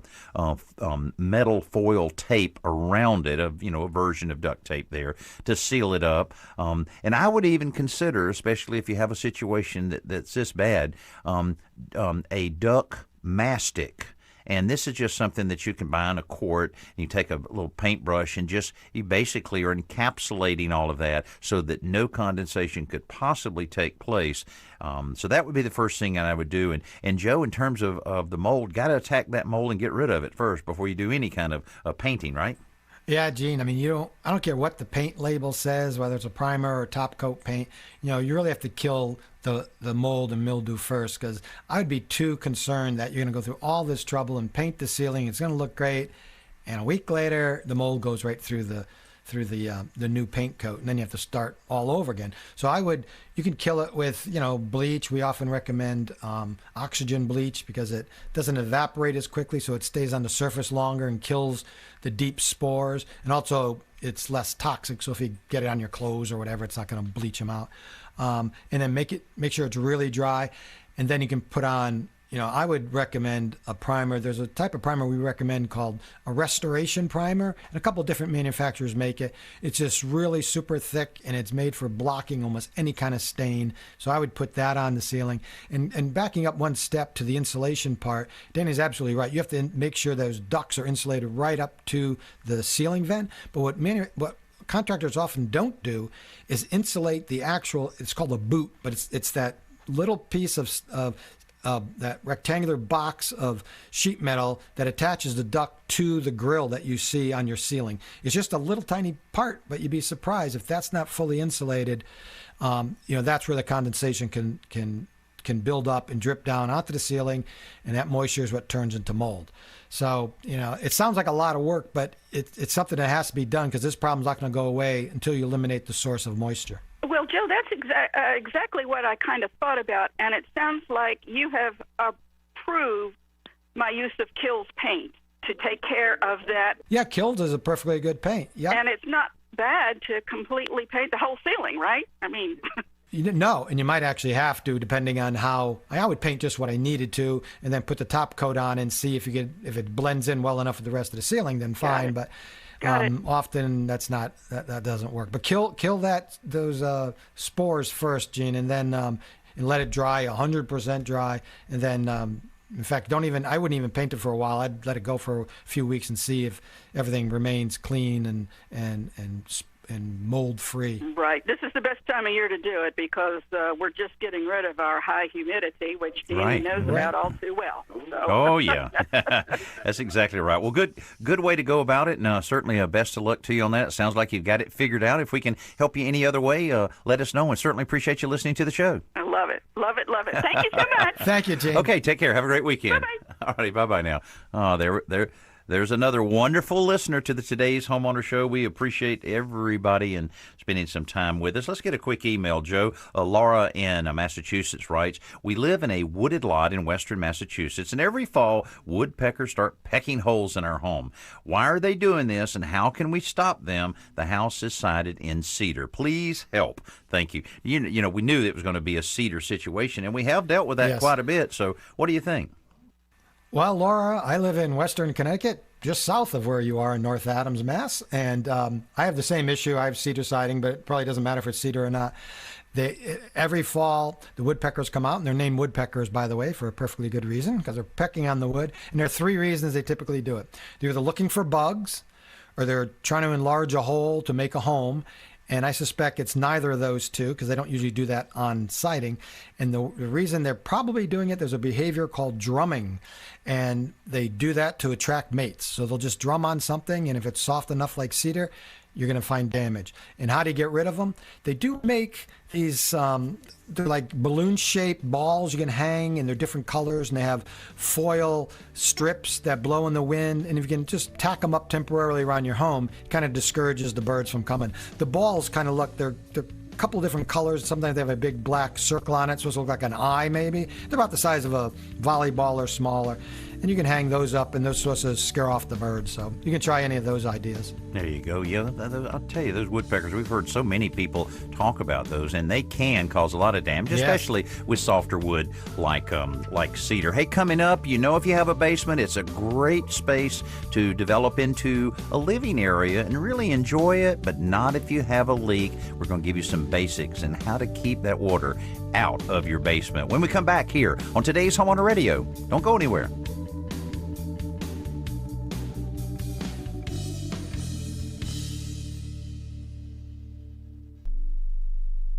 metal foil tape around it, a version of duct tape there to seal it up. And I would even consider, especially if you have a situation that's this bad, a duct mastic. And this is just something that you can buy in a quart. You take a little paintbrush and you basically are encapsulating all of that so that no condensation could possibly take place. So that would be the first thing I would do. And Joe, in terms of the mold, got to attack that mold and get rid of it first before you do any kind of painting, right? Yeah, Gene. I mean, I don't care what the paint label says, whether it's a primer or top coat paint. You really have to kill the mold and mildew first, because I would be too concerned that you're going to go through all this trouble and paint the ceiling. It's going to look great, and a week later the mold goes right through the new paint coat, and then you have to start all over again. So you can kill it with bleach. We often recommend oxygen bleach because it doesn't evaporate as quickly, so it stays on the surface longer and kills the deep spores, and also it's less toxic. So if you get it on your clothes or whatever, it's not going to bleach them out. And then make sure it's really dry, and then you can put on. I would recommend a primer. There's a type of primer we recommend called a restoration primer, and a couple of different manufacturers make it. It's just really super thick, and it's made for blocking almost any kind of stain. So I would put that on the ceiling. And backing up one step to the insulation part, Danny's absolutely right. You have to make sure those ducts are insulated right up to the ceiling vent. But what contractors often don't do is insulate the actual, it's called a boot, but it's that little piece of that rectangular box of sheet metal that attaches the duct to the grill that you see on your ceiling. It's just a little tiny part, but you'd be surprised if that's not fully insulated. That's where the condensation can build up and drip down onto the ceiling, and that moisture is what turns into mold. So, it sounds like a lot of work, but it's something that has to be done, because this problem's not going to go away until you eliminate the source of moisture. Well, Joe, that's exactly what I kind of thought about, and it sounds like you have approved my use of Kills paint to take care of that. Yeah, Kills is a perfectly good paint. Yeah, and it's not bad to completely paint the whole ceiling, right? I mean... No, and you might actually have to, depending on how. I would paint just what I needed to, and then put the top coat on and see if it blends in well enough with the rest of the ceiling. Then fine, but often that doesn't work. But kill those spores first, Gene, and then and let it dry 100% dry, and then. In fact, I wouldn't even paint it for a while. I'd let it go for a few weeks and see if everything remains clean and mold-free. Right. This is the best time of year to do it, because we're just getting rid of our high humidity, which Danny knows about all too well. So. Oh, yeah. That's exactly right. Well, good way to go about it, and certainly best of luck to you on that. It sounds like you've got it figured out. If we can help you any other way, let us know, and certainly appreciate you listening to the show. I love it. Love it. Love it. Thank you so much. Thank you, Jane. Okay, take care. Have a great weekend. Bye-bye. All righty, bye-bye now. There's another wonderful listener to Today's Homeowner Show. We appreciate everybody and spending some time with us. Let's get a quick email, Joe. Laura in Massachusetts writes, we live in a wooded lot in western Massachusetts, and every fall, woodpeckers start pecking holes in our home. Why are they doing this, and how can we stop them? The house is sided in cedar. Please help. Thank you. We knew it was going to be a cedar situation, and we have dealt with that quite a bit. So what do you think? Well, Laura, I live in Western Connecticut, just south of where you are in North Adams, Mass. And I have the same issue. I have cedar siding, but it probably doesn't matter if it's cedar or not. Every fall, the woodpeckers come out, and they're named woodpeckers, by the way, for a perfectly good reason, because they're pecking on the wood. And there are three reasons they typically do it. They're either looking for bugs, or they're trying to enlarge a hole to make a home. And I suspect it's neither of those two, because they don't usually do that on siding. And the reason they're probably doing it, there's a behavior called drumming. And they do that to attract mates. So they'll just drum on something, and if it's soft enough like cedar, you're going to find damage. And how do you get rid of them? They do make these, they're like balloon-shaped balls you can hang, and they're different colors, and they have foil strips that blow in the wind. And if you can just tack them up temporarily around your home, it kind of discourages the birds from coming. The balls kind of look, they're a couple different colors. Sometimes they have a big black circle on it, supposed to look like an eye maybe. They're about the size of a volleyball or smaller. And you can hang those up, and those supposed to scare off the birds. So you can try any of those ideas. There you go. Yeah, I'll tell you, those woodpeckers, we've heard so many people talk about those, and they can cause a lot of damage, especially with softer wood like cedar. Hey, coming up, if you have a basement, it's a great space to develop into a living area and really enjoy it, but not if you have a leak. We're going to give you some basics and how to keep that water out of your basement when we come back here on today's Homeowner Radio. Don't go anywhere.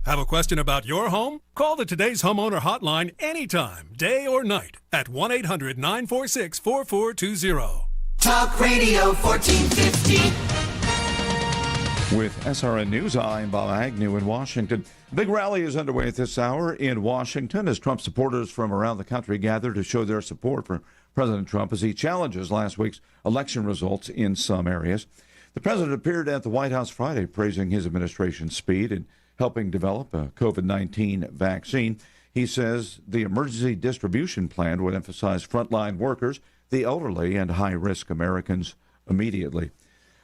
Have a question about your home? Call the Today's Homeowner hotline anytime, day or night, at 1-800-946-4420. Talk Radio 1450. With SRN News, I'm Bob Agnew in Washington. A big rally is underway at this hour in Washington as Trump supporters from around the country gather to show their support for President Trump as he challenges last week's election results in some areas. The president appeared at the White House Friday praising his administration's speed in helping develop a COVID-19 vaccine. He says the emergency distribution plan would emphasize frontline workers, the elderly, and high-risk Americans immediately.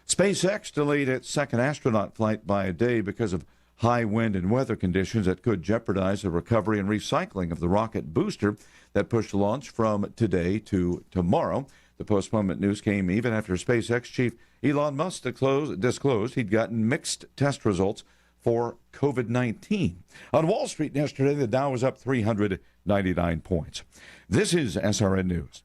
SpaceX delayed its second astronaut flight by a day because of high wind and weather conditions that could jeopardize the recovery and recycling of the rocket booster that pushed launch from today to tomorrow. The postponement news came even after SpaceX chief Elon Musk disclosed he'd gotten mixed test results for COVID-19. On Wall Street yesterday, the Dow was up 399 points. This is SRN News.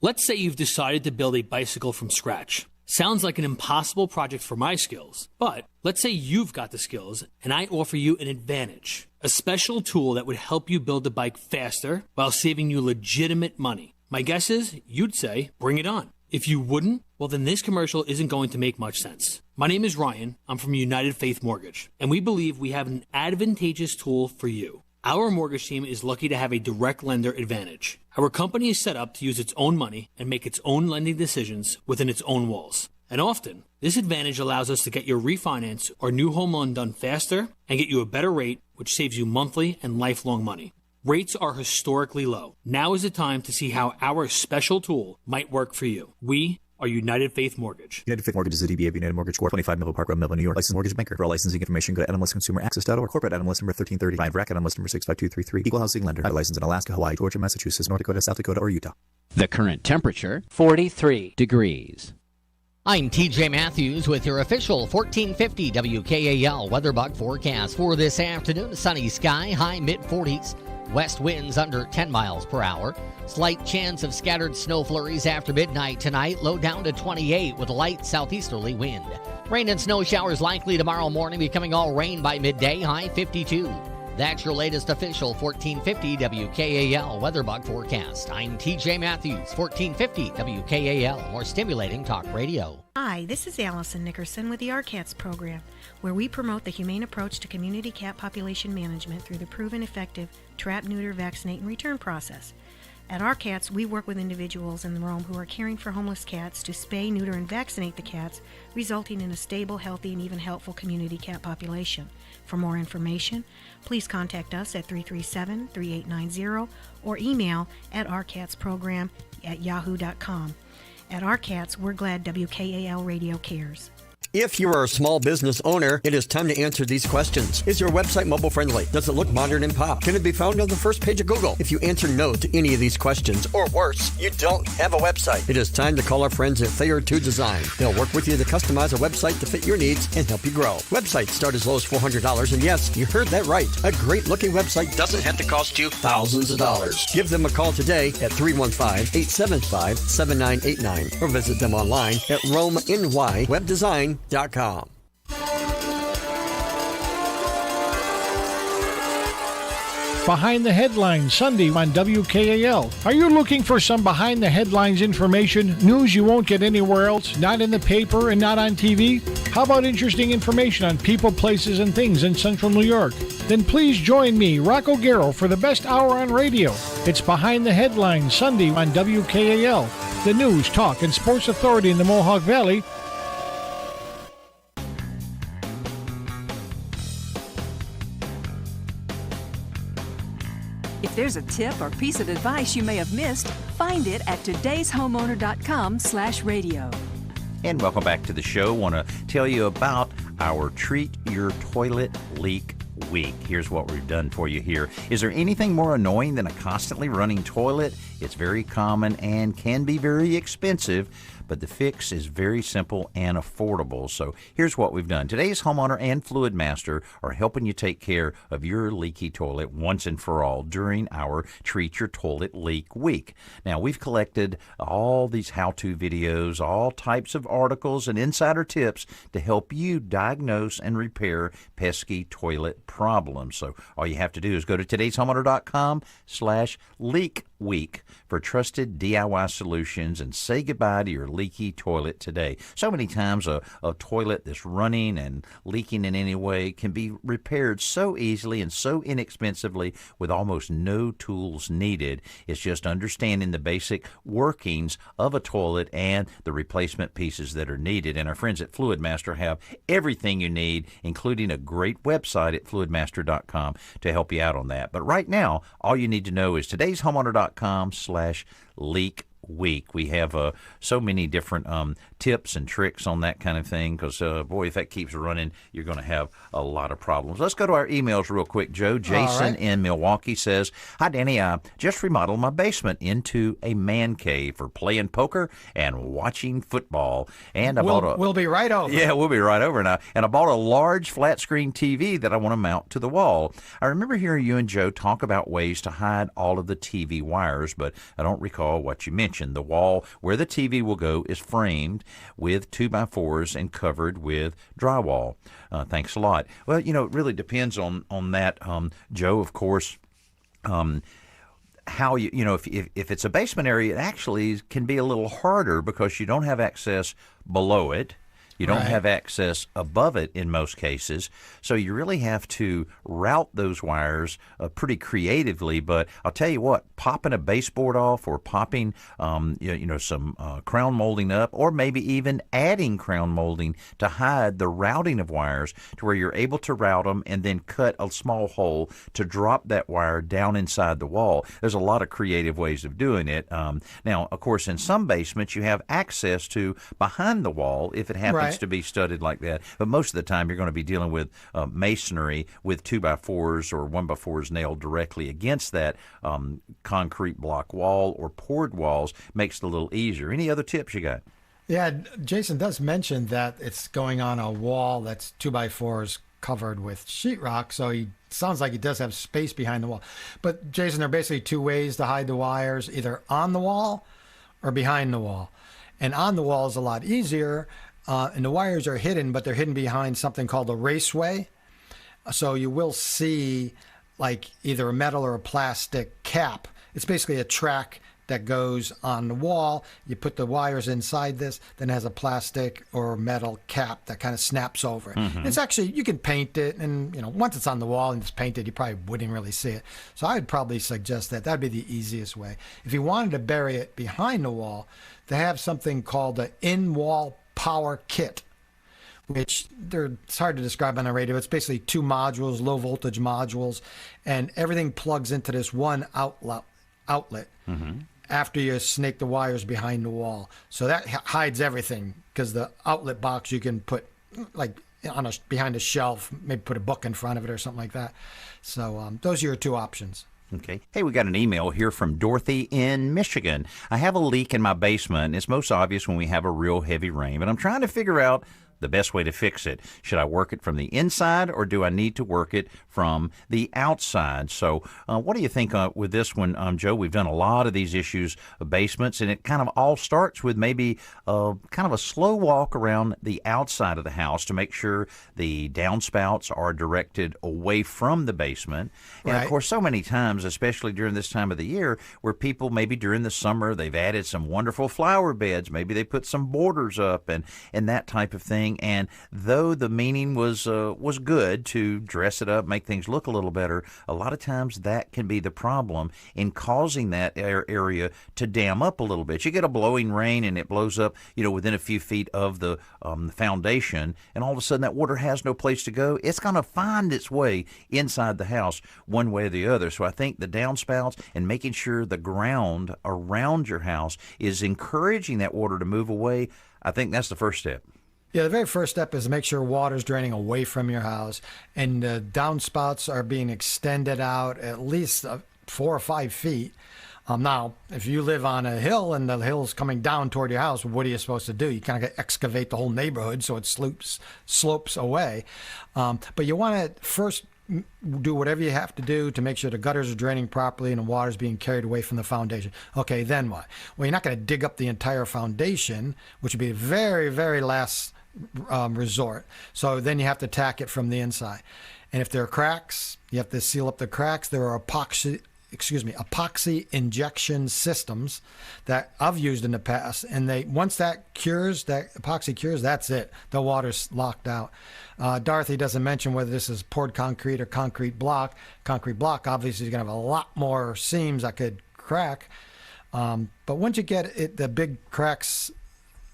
Let's say you've decided to build a bicycle from scratch. Sounds like an impossible project for my skills, but let's say you've got the skills and I offer you an advantage, a special tool that would help you build the bike faster while saving you legitimate money. My guess is you'd say, bring it on. If you wouldn't, well, then this commercial isn't going to make much sense. My name is Ryan. I'm from United Faith Mortgage, and we believe we have an advantageous tool for you. Our mortgage team is lucky to have a direct lender advantage. Our company is set up to use its own money and make its own lending decisions within its own walls. And often, this advantage allows us to get your refinance or new home loan done faster and get you a better rate, which saves you monthly and lifelong money. Rates are historically low. Now is the time to see how our special tool might work for you. We are United Faith Mortgage. United Faith Mortgage is a DBA of United Mortgage Corp. 25 Melville Park Road, Melville, New York. Licensed mortgage banker. For all licensing information, go to nmlsconsumeraccess.org. Corporate NMLS number 1335. RAC NMLS number 65233. Equal housing lender. Licensed in Alaska, Hawaii, Georgia, Massachusetts, North Dakota, South Dakota, or Utah. The current temperature, 43 degrees. I'm TJ Matthews with your official 1450 WKAL weather bug forecast for this afternoon. Sunny sky, high mid-40s. West winds under 10 miles per hour. Slight chance of scattered snow flurries after midnight tonight. Low down to 28 with a light southeasterly wind. Rain and snow showers likely tomorrow morning, becoming all rain by midday. High 52. That's your latest official 1450 WKAL weather bug forecast. I'm TJ Matthews, 1450 WKAL. More stimulating talk radio. Hi, this is Allison Nickerson with the RCATS program, where we promote the humane approach to community cat population management through the proven effective trap, neuter, vaccinate, and return process. At RCATS, we work with individuals in the Rome who are caring for homeless cats to spay, neuter, and vaccinate the cats, resulting in a stable, healthy, and even helpful community cat population. For more information, please contact us at 337-3890 or email at rcatsprogram@yahoo.com. At RCATS, we're glad WKAL Radio cares. If you are a small business owner, it is time to answer these questions. Is your website mobile friendly? Does it look modern and pop? Can it be found on the first page of Google? If you answer no to any of these questions, or worse, you don't have a website, it is time to call our friends at Thayer 2 Design. They'll work with you to customize a website to fit your needs and help you grow. Websites start as low as $400, and yes, you heard that right. A great looking website doesn't have to cost you thousands of dollars. Give them a call today at 315-875-7989 or visit them online at RomeNYWebDesign.com. Behind the Headlines, Sunday on WKAL. Are you looking for some behind the headlines information, news you won't get anywhere else, not in the paper and not on TV? How about interesting information on people, places, and things in central New York? Then please join me, Rocco Garrow, for the best hour on radio. It's Behind the Headlines, Sunday on WKAL, the news, talk, and sports authority in the Mohawk Valley. If there's a tip or piece of advice you may have missed, find it at todayshomeowner.com/radio. And welcome back to the show. Want to tell you about our Treat Your Toilet Leak Week. Here's what we've done for you here. Is there anything more annoying than a constantly running toilet? It's very common and can be very expensive, but the fix is very simple and affordable. So here's what we've done. Today's Homeowner and Fluid Master are helping you take care of your leaky toilet once and for all during our Treat Your Toilet Leak Week. Now, we've collected all these how-to videos, all types of articles and insider tips to help you diagnose and repair pesky toilet problems. So all you have to do is go to todayshomeowner.com/leak-week for trusted DIY solutions and say goodbye to your leaky toilet today. So many times a toilet that's running and leaking in any way can be repaired so easily and so inexpensively with almost no tools needed. It's just understanding the basic workings of a toilet and the replacement pieces that are needed. And our friends at Fluid Master have everything you need, including a great website at fluidmaster.com to help you out on that. But right now, all you need to know is todayshomeowner.com/leak week. We have so many different tips and tricks on that kind of thing because, boy, if that keeps running, you're going to have a lot of problems. Let's go to our emails real quick, Joe. Jason in Milwaukee says, "Hi, Danny. I just remodeled my basement into a man cave for playing poker and watching football. And we'll be right over. Yeah, we'll be right over now. And I bought a large flat-screen TV that I want to mount to the wall. I remember hearing you and Joe talk about ways to hide all of the TV wires, but I don't recall what you mentioned. The wall where the TV will go is framed with 2x4s and covered with drywall. Thanks a lot." Well, it really depends on that, Joe, of course. How if it's a basement area, it actually can be a little harder because you don't have access below it. You don't have access above it in most cases, so you really have to route those wires pretty creatively. But I'll tell you what, popping a baseboard off or popping some crown molding up, or maybe even adding crown molding to hide the routing of wires to where you're able to route them and then cut a small hole to drop that wire down inside the wall. There's a lot of creative ways of doing it. Now, of course, in some basements you have access to behind the wall if it happens to be studded like that. But most of the time you're going to be dealing with masonry with 2x4s or 1x4s nailed directly against that concrete block wall or poured walls. Makes it a little easier. Any other tips you got? Yeah, Jason does mention that it's going on a wall that's 2x4s covered with sheetrock, so he sounds like he does have space behind the wall. But Jason, there are basically two ways to hide the wires, either on the wall or behind the wall. And on the wall is a lot easier. And the wires are hidden, but they're hidden behind something called a raceway. So you will see like either a metal or a plastic cap. It's basically a track that goes on the wall. You put the wires inside this, then it has a plastic or metal cap that kind of snaps over it. Mm-hmm. It's actually, you can paint it, and once it's on the wall and it's painted, you probably wouldn't really see it. So I would probably suggest that that'd be the easiest way. If you wanted to bury it behind the wall, they have something called the in-wall power kit, which it's hard to describe on the radio. It's basically two modules, low voltage modules, and everything plugs into this one outlet after you snake the wires behind the wall. So that hides everything, because the outlet box, you can put like behind a shelf, maybe put a book in front of it or something like that. So those are your two options. Okay. Hey, we got an email here from Dorothy in Michigan. I have a leak in my basement. It's most obvious when we have a real heavy rain, but I'm trying to figure out the best way to fix it. Should I work it from the inside, or do I need to work it from the outside? So what do you think with this one, Joe? We've done a lot of these issues of basements, and it kind of all starts with maybe kind of a slow walk around the outside of the house to make sure the downspouts are directed away from the basement. And, of course, so many times, especially during this time of the year, where people maybe during the summer, they've added some wonderful flower beds. Maybe they put some borders up and that type of thing. And though the meaning was good to dress it up, make things look a little better, a lot of times that can be the problem in causing that area to dam up a little bit. You get a blowing rain and it blows up, within a few feet of the foundation, and all of a sudden that water has no place to go. It's going to find its way inside the house one way or the other. So I think the downspouts and making sure the ground around your house is encouraging that water to move away, I think that's the first step. Yeah, the very first step is to make sure water's draining away from your house, and the downspouts are being extended out at least 4 or 5 feet. Now, if you live on a hill and the hill's coming down toward your house, what are you supposed to do? You kind of excavate the whole neighborhood so it slopes away. But you want to first do whatever you have to do to make sure the gutters are draining properly and the water's being carried away from the foundation. Okay, then what? Well, you're not going to dig up the entire foundation, which would be the very, very last resort. So then you have to tack it from the inside. And if there are cracks, you have to seal up the cracks. There are epoxy injection systems that I've used in the past, and once that epoxy cures, that's it. The water's locked out. Dorothy doesn't mention whether this is poured concrete or concrete block. Concrete block obviously is going to have a lot more seams that could crack. But once you get the big cracks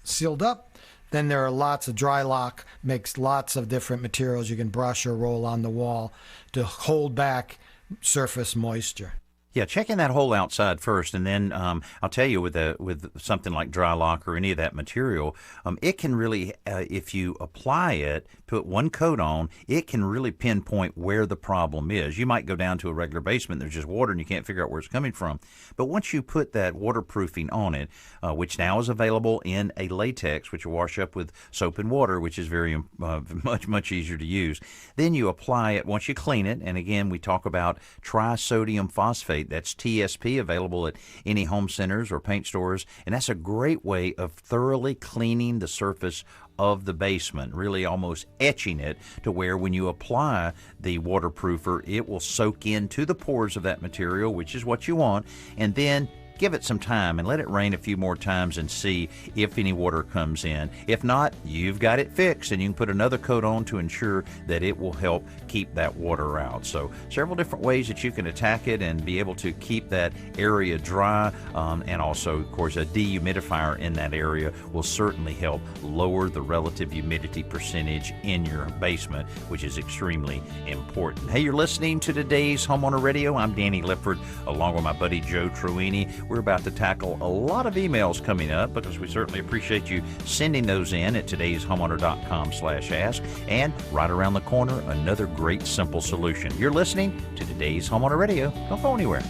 sealed up, then there are lots of dry lock, makes lots of different materials you can brush or roll on the wall to hold back surface moisture. Yeah, check in that hole outside first, and then I'll tell you with something like dry lock or any of that material, it can really, if you apply it, put one coat on, it can really pinpoint where the problem is. You might go down to a regular basement, there's just water and you can't figure out where it's coming from. But once you put that waterproofing on it, which now is available in a latex, which you wash up with soap and water, which is very much easier to use, then you apply it once you clean it. And again, we talk about trisodium phosphate. That's TSP, available at any home centers or paint stores, and that's a great way of thoroughly cleaning the surface of the basement, really almost etching it to where when you apply the waterproofer, it will soak into the pores of that material, which is what you want, and then give it some time and let it rain a few more times and see if any water comes in. If not, you've got it fixed, and you can put another coat on to ensure that it will help keep that water out. So several different ways that you can attack it and be able to keep that area dry, and also, of course, a dehumidifier in that area will certainly help lower the relative humidity percentage in your basement, which is extremely important. Hey, you're listening to today's Homeowner Radio. I'm Danny Lipford, along with my buddy Joe Truini. We're about to tackle a lot of emails coming up because we certainly appreciate you sending those in at todayshomeowner.com/ask. And right around the corner, another great simple solution. You're listening to Today's Homeowner Radio. Don't go anywhere.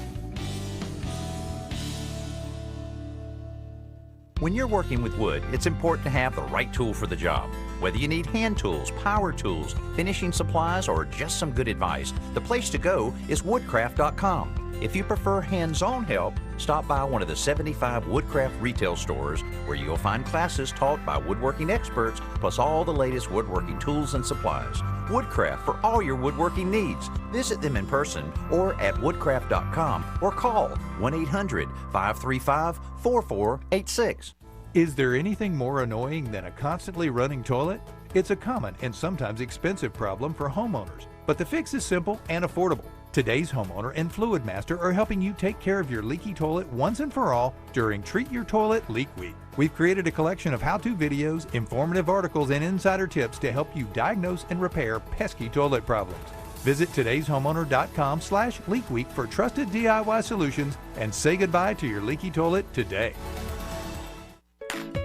When you're working with wood, it's important to have the right tool for the job. Whether you need hand tools, power tools, finishing supplies, or just some good advice, the place to go is woodcraft.com. If you prefer hands-on help, stop by one of the 75 Woodcraft retail stores where you'll find classes taught by woodworking experts, plus all the latest woodworking tools and supplies. Woodcraft for all your woodworking needs. Visit them in person or at woodcraft.com or call 1-800-535-4486. Is there anything more annoying than a constantly running toilet? It's a common and sometimes expensive problem for homeowners, but the fix is simple and affordable. Today's Homeowner and Fluid Master are helping you take care of your leaky toilet once and for all during Treat Your Toilet Leak Week. We've created a collection of how-to videos, informative articles, and insider tips to help you diagnose and repair pesky toilet problems. Visit todayshomeowner.com/leak week for trusted DIY solutions and say goodbye to your leaky toilet today.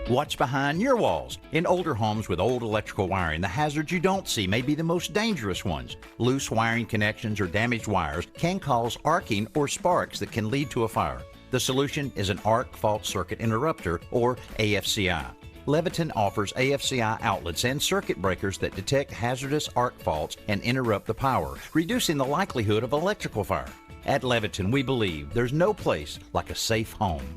What's behind your walls? In older homes with old electrical wiring, the hazards you don't see may be the most dangerous ones. Loose wiring connections or damaged wires can cause arcing or sparks that can lead to a fire. The solution is an arc fault circuit interrupter, or AFCI. Leviton offers AFCI outlets and circuit breakers that detect hazardous arc faults and interrupt the power, reducing the likelihood of electrical fire. At Leviton, we believe there's no place like a safe home.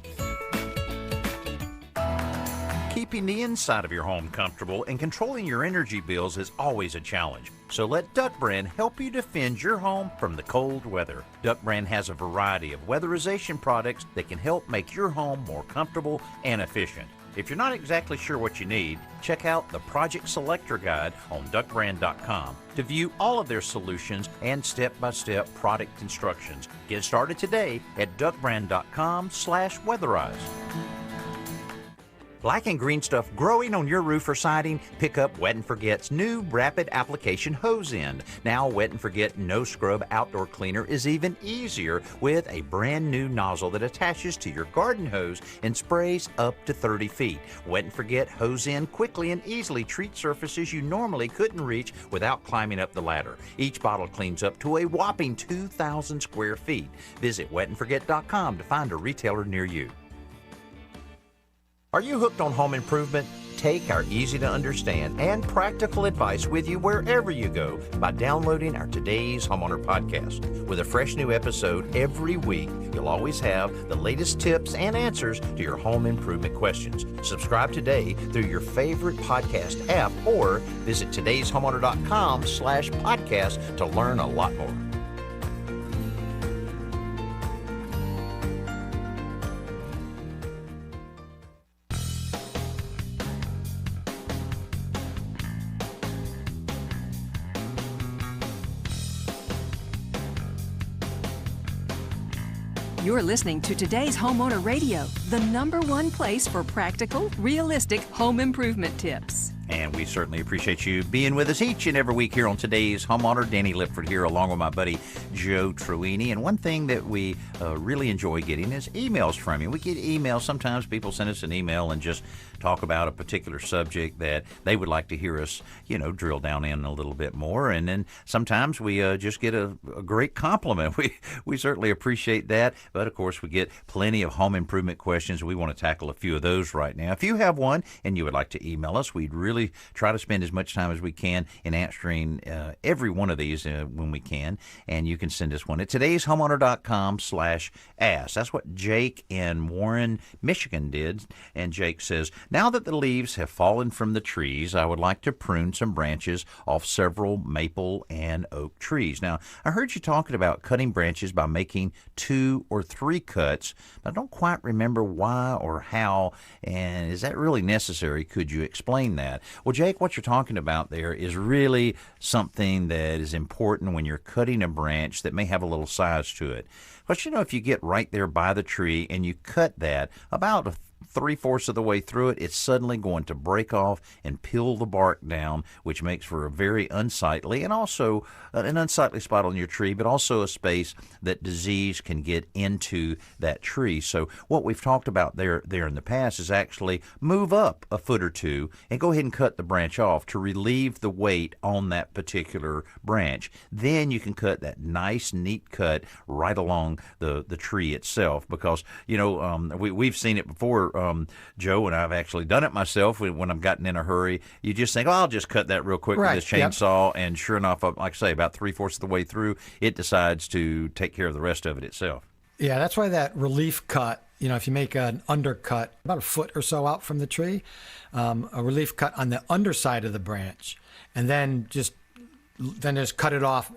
Keeping the inside of your home comfortable and controlling your energy bills is always a challenge. So let Duck Brand help you defend your home from the cold weather. Duck Brand has a variety of weatherization products that can help make your home more comfortable and efficient. If you're not exactly sure what you need, check out the Project Selector Guide on duckbrand.com to view all of their solutions and step-by-step product instructions. Get started today at duckbrand.com/weatherize. Black and green stuff growing on your roof or siding? Pick up Wet and Forget's new rapid application hose end. Now Wet and Forget No Scrub Outdoor Cleaner is even easier with a brand new nozzle that attaches to your garden hose and sprays up to 30 feet. Wet and Forget hose end quickly and easily treats surfaces you normally couldn't reach without climbing up the ladder. Each bottle cleans up to a whopping 2,000 square feet. Visit wetandforget.com to find a retailer near you. Are you hooked on home improvement? Take our easy-to-understand and practical advice with you wherever you go by downloading our Today's Homeowner podcast. With a fresh new episode every week, you'll always have the latest tips and answers to your home improvement questions. Subscribe today through your favorite podcast app or visit todayshomeowner.com/podcast to learn a lot more. You're listening to Today's Homeowner Radio, the #1 place for practical, realistic home improvement tips. And we certainly appreciate you being with us each and every week here on Today's Homeowner. Danny Lipford here along with my buddy Joe Truini. And one thing that we really enjoy getting is emails from you. We get emails. Sometimes people send us an email and just talk about a particular subject that they would like to hear us, drill down in a little bit more. And then sometimes we just get a great compliment. We certainly appreciate that. But, of course, we get plenty of home improvement questions. We want to tackle a few of those right now. If you have one and you would like to email us, we'd really try to spend as much time as we can in answering every one of these when we can. And you can send us one at todayshomeowner.com/ask. That's what Jake in Warren, Michigan did. And Jake says, now that the leaves have fallen from the trees, I would like to prune some branches off several maple and oak trees. Now, I heard you talking about cutting branches by making 2 or 3 cuts, but I don't quite remember why or how, and is that really necessary? Could you explain that? Well, Jake, what you're talking about there is really something that is important when you're cutting a branch that may have a little size to it. But, if you get right there by the tree and you cut that about 3/4 of the way through it, it's suddenly going to break off and peel the bark down, which makes for a very unsightly and also an unsightly spot on your tree, but also a space that disease can get into that tree. So what we've talked about there in the past is actually move up a foot or two and go ahead and cut the branch off to relieve the weight on that particular branch. Then you can cut that nice, neat cut right along the tree itself, because, we've seen it before, Joe, and I've actually done it myself when I've gotten in a hurry. You just think, I'll just cut that real quick with this chainsaw, and sure enough, like I say, about 3/4 of the way through, it decides to take care of the rest of it itself. Yeah, that's why that relief cut, if you make an undercut about a foot or so out from the tree, a relief cut on the underside of the branch, and then just cut it off,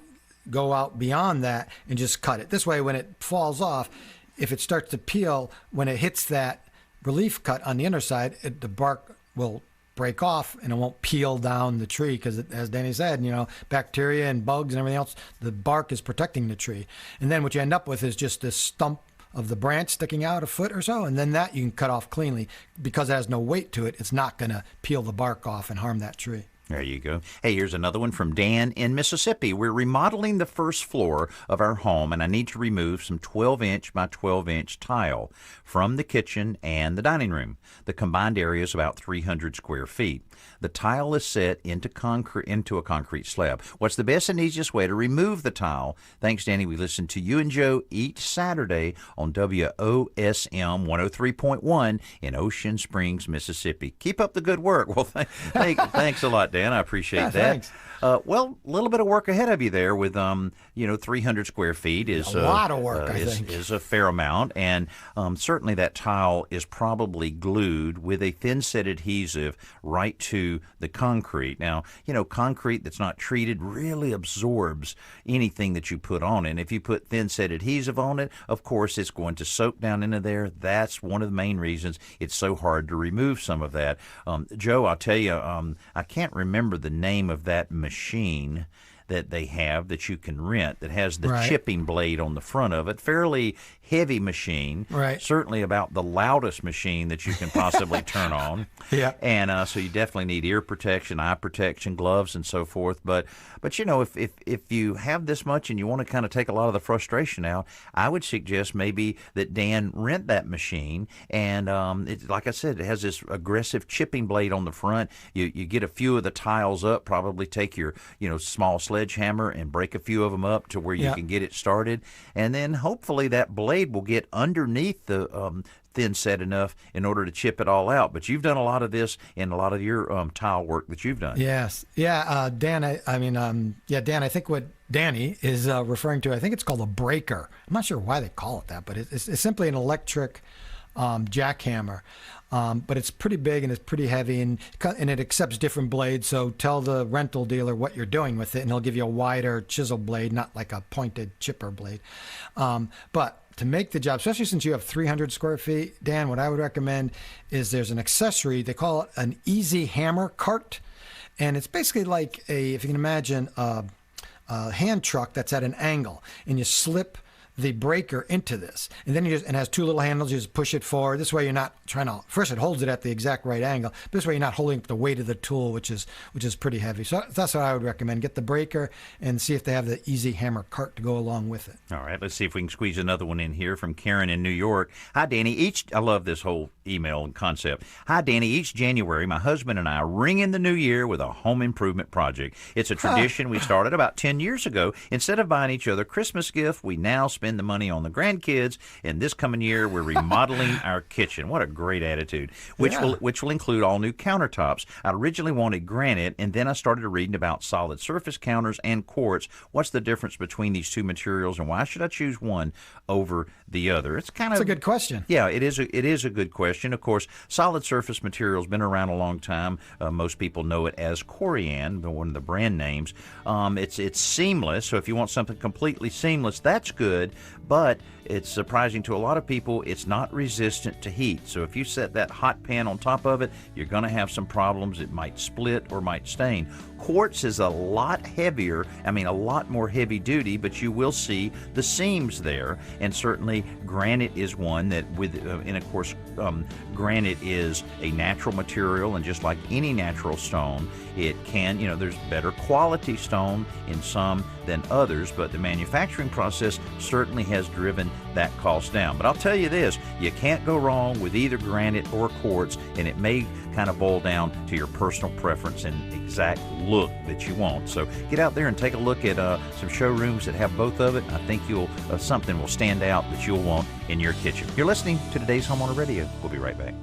go out beyond that, and just cut it. This way, when it falls off, if it starts to peel, when it hits that relief cut on the underside, the bark will break off and it won't peel down the tree, because, as Danny said, bacteria and bugs and everything else, the bark is protecting the tree. And then what you end up with is just this stump of the branch sticking out a foot or so, and then that you can cut off cleanly. Because it has no weight to it, it's not going to peel the bark off and harm that tree. There you go. Hey, here's another one from Dan in Mississippi. We're remodeling the first floor of our home, and I need to remove some 12-inch by 12-inch tile from the kitchen and the dining room. The combined area is about 300 square feet. The tile is set into a concrete slab. What's the best and easiest way to remove the tile? Thanks, Danny. We listen to you and Joe each Saturday on WOSM 103.1 in Ocean Springs, Mississippi. Keep up the good work. Well, thanks a lot, Dan. I appreciate that. Thanks. Well, a little bit of work ahead of you there with 300 square feet is a lot of work. I think is a fair amount, and certainly that tile is probably glued with a thin set adhesive right to the concrete. Now, concrete that's not treated really absorbs anything that you put on it. And if you put thin set adhesive on it, of course, it's going to soak down into there. That's one of the main reasons it's so hard to remove some of that. Joe, I'll tell you, I can't remember the name of that machine that they have that you can rent that has the chipping blade on the front of it. Fairly heavy machine. Right. Certainly about the loudest machine that you can possibly turn on. Yeah. And so you definitely need ear protection, eye protection, gloves, and so forth. But if you have this much and you want to kind of take a lot of the frustration out, I would suggest maybe that Dan rent that machine. And like I said, it has this aggressive chipping blade on the front. You get a few of the tiles up, probably take your small sledgehammer and break a few of them up to where you can get it started. And then hopefully that blade will get underneath the thin set enough in order to chip it all out. But you've done a lot of this in a lot of your tile work that you've done. Yes. Yeah, Dan, Dan, I think what Danny is referring to, I think it's called a breaker. I'm not sure why they call it that, but it's simply an electric jackhammer. But it's pretty big and it's pretty heavy, and it accepts different blades. So tell the rental dealer what you're doing with it, and he'll give you a wider chisel blade, not like a pointed chipper blade. But to make the job, especially since you have 300 square feet, Dan, what I would recommend is there's an accessory. They call it an easy hammer cart, and it's basically like if you can imagine a hand truck that's at an angle, and you slip the breaker into this, and then it has two little handles. You just push it forward. This way you're not trying to, first it holds it at the exact right angle, but this way you're not holding the weight of the tool, which is pretty heavy. So that's what I would recommend. Get the breaker and see if they have the easy hammer cart to go along with it. All right, let's see if we can squeeze another one in here from Karen in New York. Hi, Danny. I love this whole email and concept. Hi, Danny. Each January, my husband and I ring in the new year with a home improvement project. It's a tradition we started about 10 years ago. Instead of buying each other Christmas gift, we now spend the money on the grandkids, and this coming year we're remodeling our kitchen. What a great attitude. Which will include all new countertops. I originally wanted granite, and then I started reading about solid surface counters and quartz. What's the difference between these two materials, and why should I choose one over the other? It's a good question. Yeah, it is a good question. Of course, solid surface material has been around a long time. Most people know it as Corian, one of the brand names. It's seamless, so if you want something completely seamless, that's good. But it's surprising to a lot of people, it's not resistant to heat. So if you set that hot pan on top of it, you're going to have some problems. It might split or might stain. Quartz is a lot heavier, a lot more heavy duty, but you will see the seams there. And certainly granite is one that and of course, granite is a natural material, and just like any natural stone, it can, there's better quality stone in some than others, but the manufacturing process certainly has driven that cost down. But I'll tell you this, you can't go wrong with either granite or quartz, and it may kind of boil down to your personal preference and exact look that you want. So get out there and take a look at some showrooms that have both of it. I think something will stand out that you'll want in your kitchen. You're listening to today's Homeowner Radio. We'll be right back.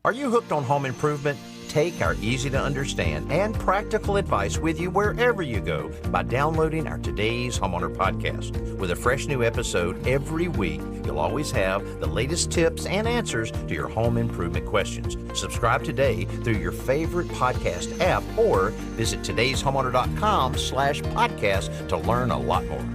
Are you hooked on home improvement? Take our easy-to-understand and practical advice with you wherever you go by downloading our Today's Homeowner podcast. With a fresh new episode every week, you'll always have the latest tips and answers to your home improvement questions. Subscribe today through your favorite podcast app or visit todayshomeowner.com/podcast to learn a lot more.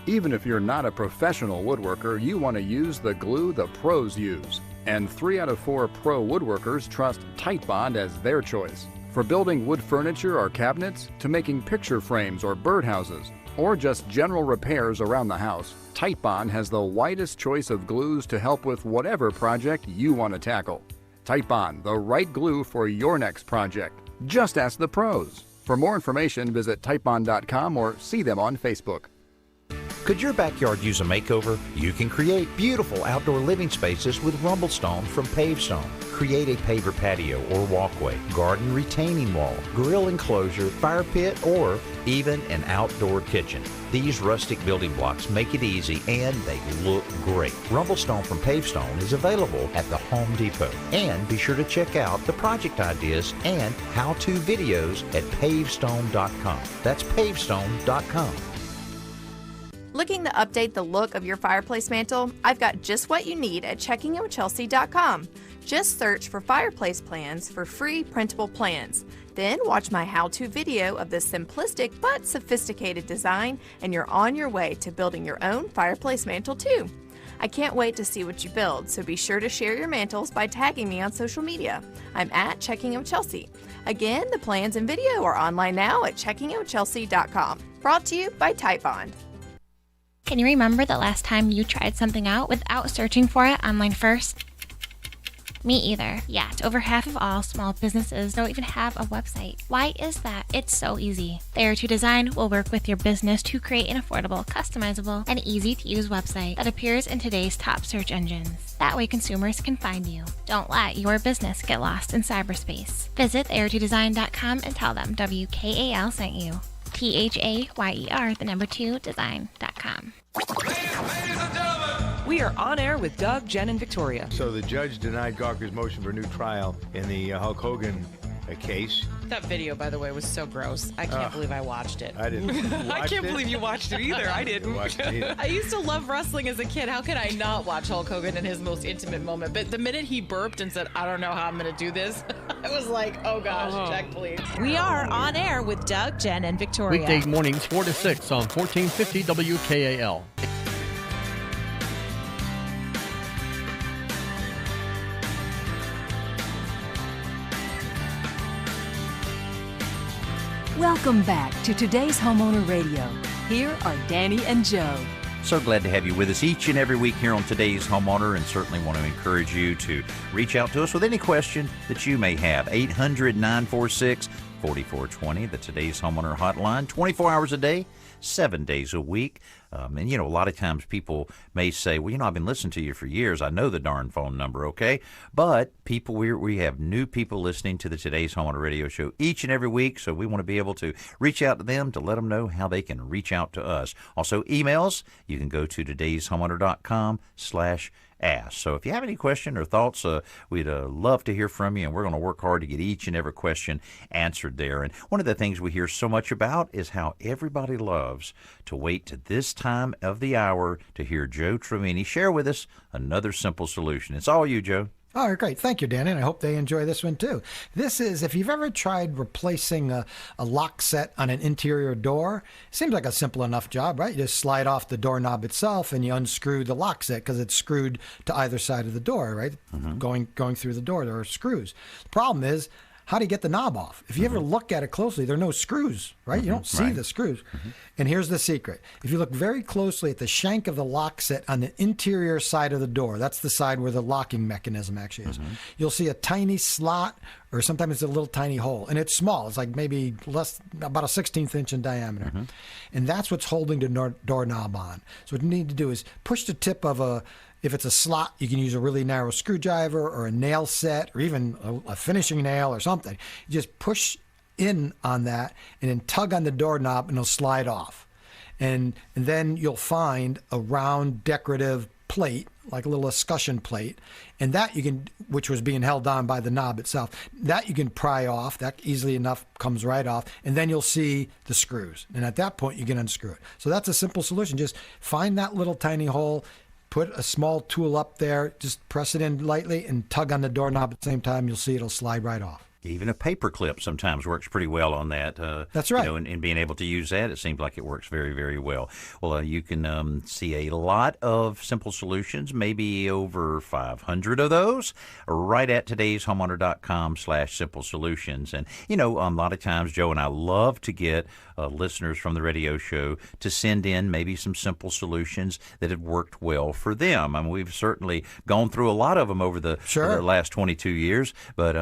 Even if you're not a professional woodworker, you want to use the glue the pros use. And 3 out of 4 pro woodworkers trust Titebond as their choice. For building wood furniture or cabinets, to making picture frames or birdhouses, or just general repairs around the house, Titebond has the widest choice of glues to help with whatever project you want to tackle. Titebond, the right glue for your next project. Just ask the pros. For more information, visit Titebond.com or see them on Facebook. Could your backyard use a makeover? You can create beautiful outdoor living spaces with Rumblestone from Pavestone. Create a paver patio or walkway, garden retaining wall, grill enclosure, fire pit, or even an outdoor kitchen. These rustic building blocks make it easy and they look great. Rumblestone from Pavestone is available at the Home Depot. And be sure to check out the project ideas and how-to videos at pavestone.com. That's pavestone.com. Looking to update the look of your fireplace mantle? I've got just what you need at checkingitwithchelsea.com. Just search for fireplace plans for free printable plans. Then watch my how-to video of this simplistic but sophisticated design, and you're on your way to building your own fireplace mantle too. I can't wait to see what you build, so be sure to share your mantles by tagging me on social media. I'm at checkingitwithchelsea. Again, the plans and video are online now at checkingitwithchelsea.com. Brought to you by Titebond. Can you remember the last time you tried something out without searching for it online first? Me either. Yet, over half of all small businesses don't even have a website. Why is that? It's so easy. There2 Design will work with your business to create an affordable, customizable, and easy-to-use website that appears in today's top search engines. That way consumers can find you. Don't let your business get lost in cyberspace. Visit there2design.com and tell them WKAL sent you. THAYER 2design.com. We are on air with Doug, Jen, and Victoria. So the judge denied Gawker's motion for a new trial in the Hulk Hogan case. That video, by the way, was so gross. I can't believe I watched it. I didn't. I can't believe you watched it either. I didn't. I used to love wrestling as a kid. How could I not watch Hulk Hogan in his most intimate moment? But the minute he burped and said, "I don't know how I'm going to do this," I was like, "Oh gosh, check please." We are on air with Doug, Jen, and Victoria. Weekday mornings 4 to 6 on 1450 WKAL. Welcome back to today's Homeowner Radio. Here are Danny and Joe. So glad to have you with us each and every week here on Today's Homeowner, and certainly want to encourage you to reach out to us with any question that you may have. 800-946-4420, the Today's Homeowner hotline, 24 hours a day, 7 days a week. And, a lot of times people may say, well, I've been listening to you for years. I know the darn phone number, okay? But people, we have new people listening to the Today's Homeowner Radio Show each and every week, so we want to be able to reach out to them to let them know how they can reach out to us. Also, emails, you can go to todayshomeowner.com/ask. So if you have any question or thoughts, we'd love to hear from you, and we're going to work hard to get each and every question answered there. And one of the things we hear so much about is how everybody loves to wait to this time of the hour to hear Joe Trevini share with us another simple solution. It's all you, Joe. All right, great. Thank you, Danny, and I hope they enjoy this one, too. This is, if you've ever tried replacing a lock set on an interior door, it seems like a simple enough job, right? You just slide off the doorknob itself and you unscrew the lock set because it's screwed to either side of the door, right? Mm-hmm. Going through the door, there are screws. The problem is, how do you get the knob off? If you ever look at it closely, there are no screws, right? You don't see the screws. And here's the secret. If you look very closely at the shank of the lock set on the interior side of the door, that's the side where the locking mechanism actually is, you'll see a tiny slot, or sometimes it's a little tiny hole. And it's small. It's like maybe about a 16th inch in diameter. And that's what's holding the doorknob on. So what you need to do is push the tip of if it's a slot, you can use a really narrow screwdriver or a nail set or even a finishing nail or something. You just push in on that and then tug on the doorknob and it'll slide off. And then you'll find a round decorative plate, like a little escutcheon plate, and that you can, which was being held on by the knob itself, that you can pry off. That easily enough comes right off, and then you'll see the screws. And at that point, you can unscrew it. So that's a simple solution. Just find that little tiny hole, put a small tool up there, just press it in lightly and tug on the doorknob at the same time. You'll see it'll slide right off. Even a paper clip sometimes works pretty well on that. That's right. And being able to use that, it seems like it works very, very well. Well, you can see a lot of simple solutions, maybe over 500 of those, right at todayshomeowner.com/simple solutions. And, a lot of times, Joe and I love to get listeners from the radio show to send in maybe some simple solutions that have worked well for them. I mean, we've certainly gone through a lot of them over the last 22 years, but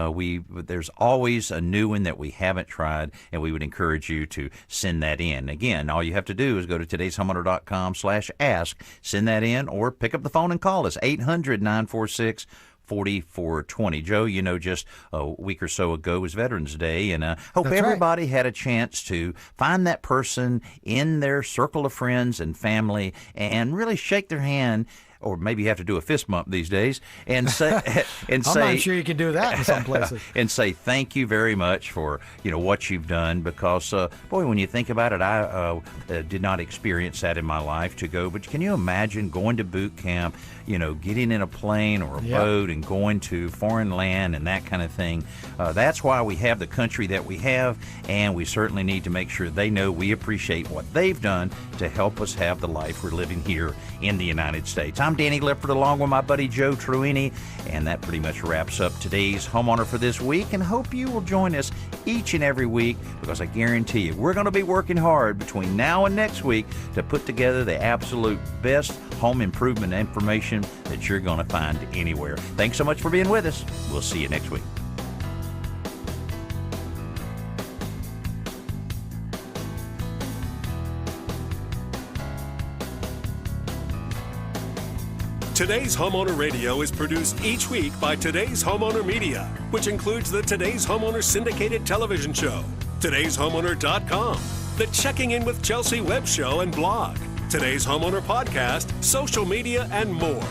there's always a new one that we haven't tried, and we would encourage you to send that in. Again, all you have to do is go to todayshomeowner.com/ask, send that in, or pick up the phone and call us, 800-946-4420. Joe, just a week or so ago was Veterans Day, and I hope everybody had a chance to find that person in their circle of friends and family and really shake their hand, or maybe you have to do a fist bump these days, and say, I'm not sure you can do that in some places. And say thank you very much for what you've done, because boy, when you think about it, I did not experience that in my life to go. But can you imagine going to boot camp? Getting in a plane or a boat and going to foreign land and that kind of thing. That's why we have the country that we have, and we certainly need to make sure they know we appreciate what they've done to help us have the life we're living here in the United States. I'm Danny Lippert, along with my buddy Joe Truini, and that pretty much wraps up today's Homeowner for this week, and hope you will join us each and every week, because I guarantee you we're going to be working hard between now and next week to put together the absolute best home improvement information that you're going to find anywhere. Thanks so much for being with us. We'll see you next week. Today's Homeowner Radio is produced each week by Today's Homeowner Media, which includes the Today's Homeowner syndicated television show, todayshomeowner.com, the Checking In with Chelsea web show and blog, Today's Homeowner podcast, social media, and more.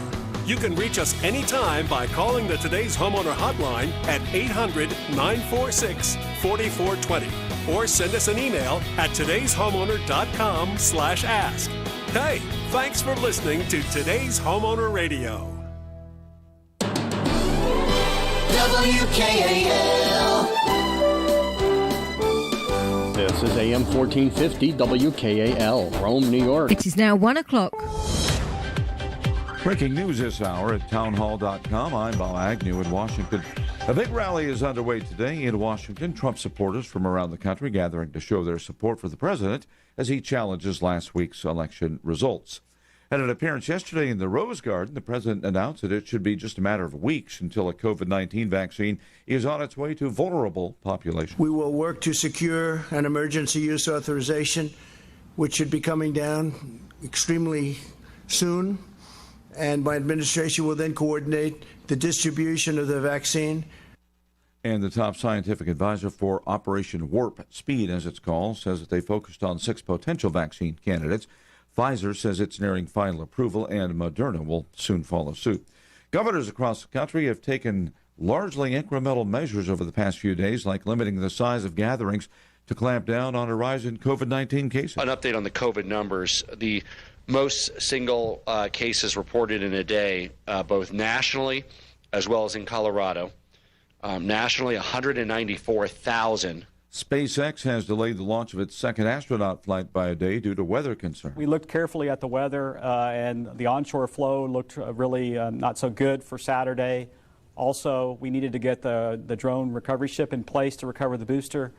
You can reach us anytime by calling the Today's Homeowner hotline at 800-946-4420, or send us an email at todayshomeowner.com/ask. Hey, thanks for listening to Today's Homeowner Radio. WKAL. This is AM 1450 WKAL, Rome, New York. It is now 1 o'clock. Breaking news this hour at townhall.com. I'm Bob Agnew in Washington. A big rally is underway today in Washington. Trump supporters from around the country gathering to show their support for the president as he challenges last week's election results. At an appearance yesterday in the Rose Garden, the president announced that it should be just a matter of weeks until a COVID-19 vaccine is on its way to vulnerable populations. We will work to secure an emergency use authorization, which should be coming down extremely soon. And my administration will then coordinate the distribution of the vaccine. And the top scientific advisor for Operation Warp Speed, as it's called, says that they focused on 6 potential vaccine candidates. Pfizer says it's nearing final approval, and Moderna will soon follow suit. Governors across the country have taken largely incremental measures over the past few days, like limiting the size of gatherings to clamp down on a rise in COVID-19 cases. An update on the COVID numbers. The most single cases reported in a day, both nationally as well as in Colorado. Nationally, 194,000. SpaceX has delayed the launch of its second astronaut flight by a day due to weather concerns. We looked carefully at the weather, and the onshore flow looked really not so good for Saturday. Also, we needed to get the drone recovery ship in place to recover the booster.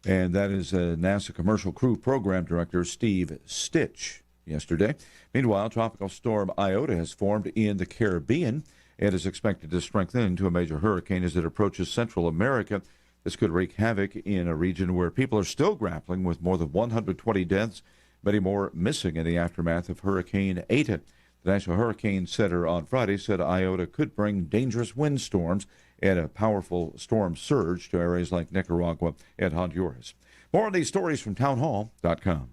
And that is NASA Commercial Crew Program Director Steve Stitch yesterday. Meanwhile, Tropical Storm Iota has formed in the Caribbean. It is expected to strengthen into a major hurricane as it approaches Central America. This could wreak havoc in a region where people are still grappling with more than 120 deaths, many more missing in the aftermath of Hurricane Eta. The National Hurricane Center on Friday said Iota could bring dangerous windstorms and a powerful storm surge to areas like Nicaragua and Honduras. More on these stories from townhall.com.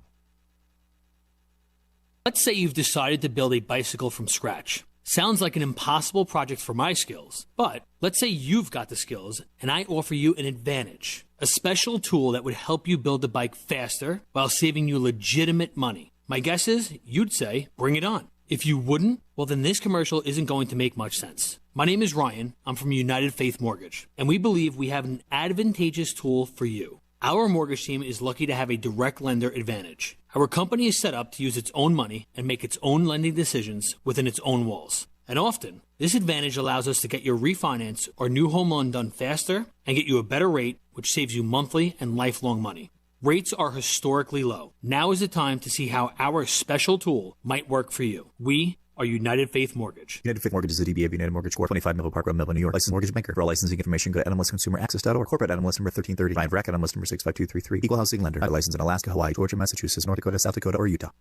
Let's say you've decided to build a bicycle from scratch. Sounds like an impossible project for my skills, but let's say you've got the skills and I offer you an advantage, a special tool that would help you build the bike faster while saving you legitimate money. My guess is you'd say, bring it on. If you wouldn't, well then this commercial isn't going to make much sense. My name is Ryan. I'm from United Faith Mortgage, and we believe we have an advantageous tool for you. Our mortgage team is lucky to have a direct lender advantage. Our company is set up to use its own money and make its own lending decisions within its own walls. And often, this advantage allows us to get your refinance or new home loan done faster and get you a better rate, which saves you monthly and lifelong money. Rates are historically low. Now is the time to see how our special tool might work for you. We are United Faith Mortgage. United Faith Mortgage is a DBA of United Mortgage Corp. 25 Melville Park Road, Melville, New York. Licensed mortgage banker. For all licensing information, go to nmlsconsumeraccess.org. Corporate NMLS number 1330. Find RAC NMLS number 65233. Equal housing lender. Not licensed in Alaska, Hawaii, Georgia, Massachusetts, North Dakota, South Dakota, or Utah.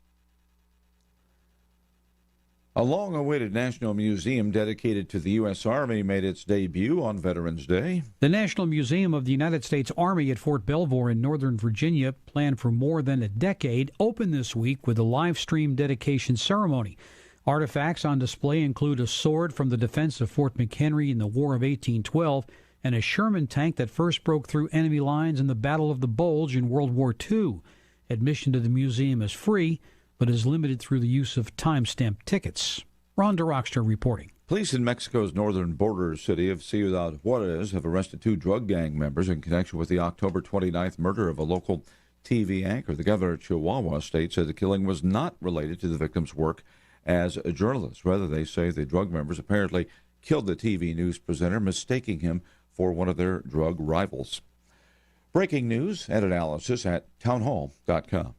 A long-awaited National Museum dedicated to the U.S. Army made its debut on Veterans Day. The National Museum of the United States Army at Fort Belvoir in Northern Virginia, planned for more than a decade, opened this week with a live-stream dedication ceremony. Artifacts on display include a sword from the defense of Fort McHenry in the War of 1812 and a Sherman tank that first broke through enemy lines in the Battle of the Bulge in World War II. Admission to the museum is free, but is limited through the use of time-stamped tickets. Ron DeRockster reporting. Police in Mexico's northern border city of Ciudad Juarez have arrested 2 drug gang members in connection with the October 29th murder of a local TV anchor. The governor of Chihuahua State said the killing was not related to the victim's work as a journalist. Rather, they say the drug members apparently killed the TV news presenter, mistaking him for one of their drug rivals. Breaking news and analysis at townhall.com.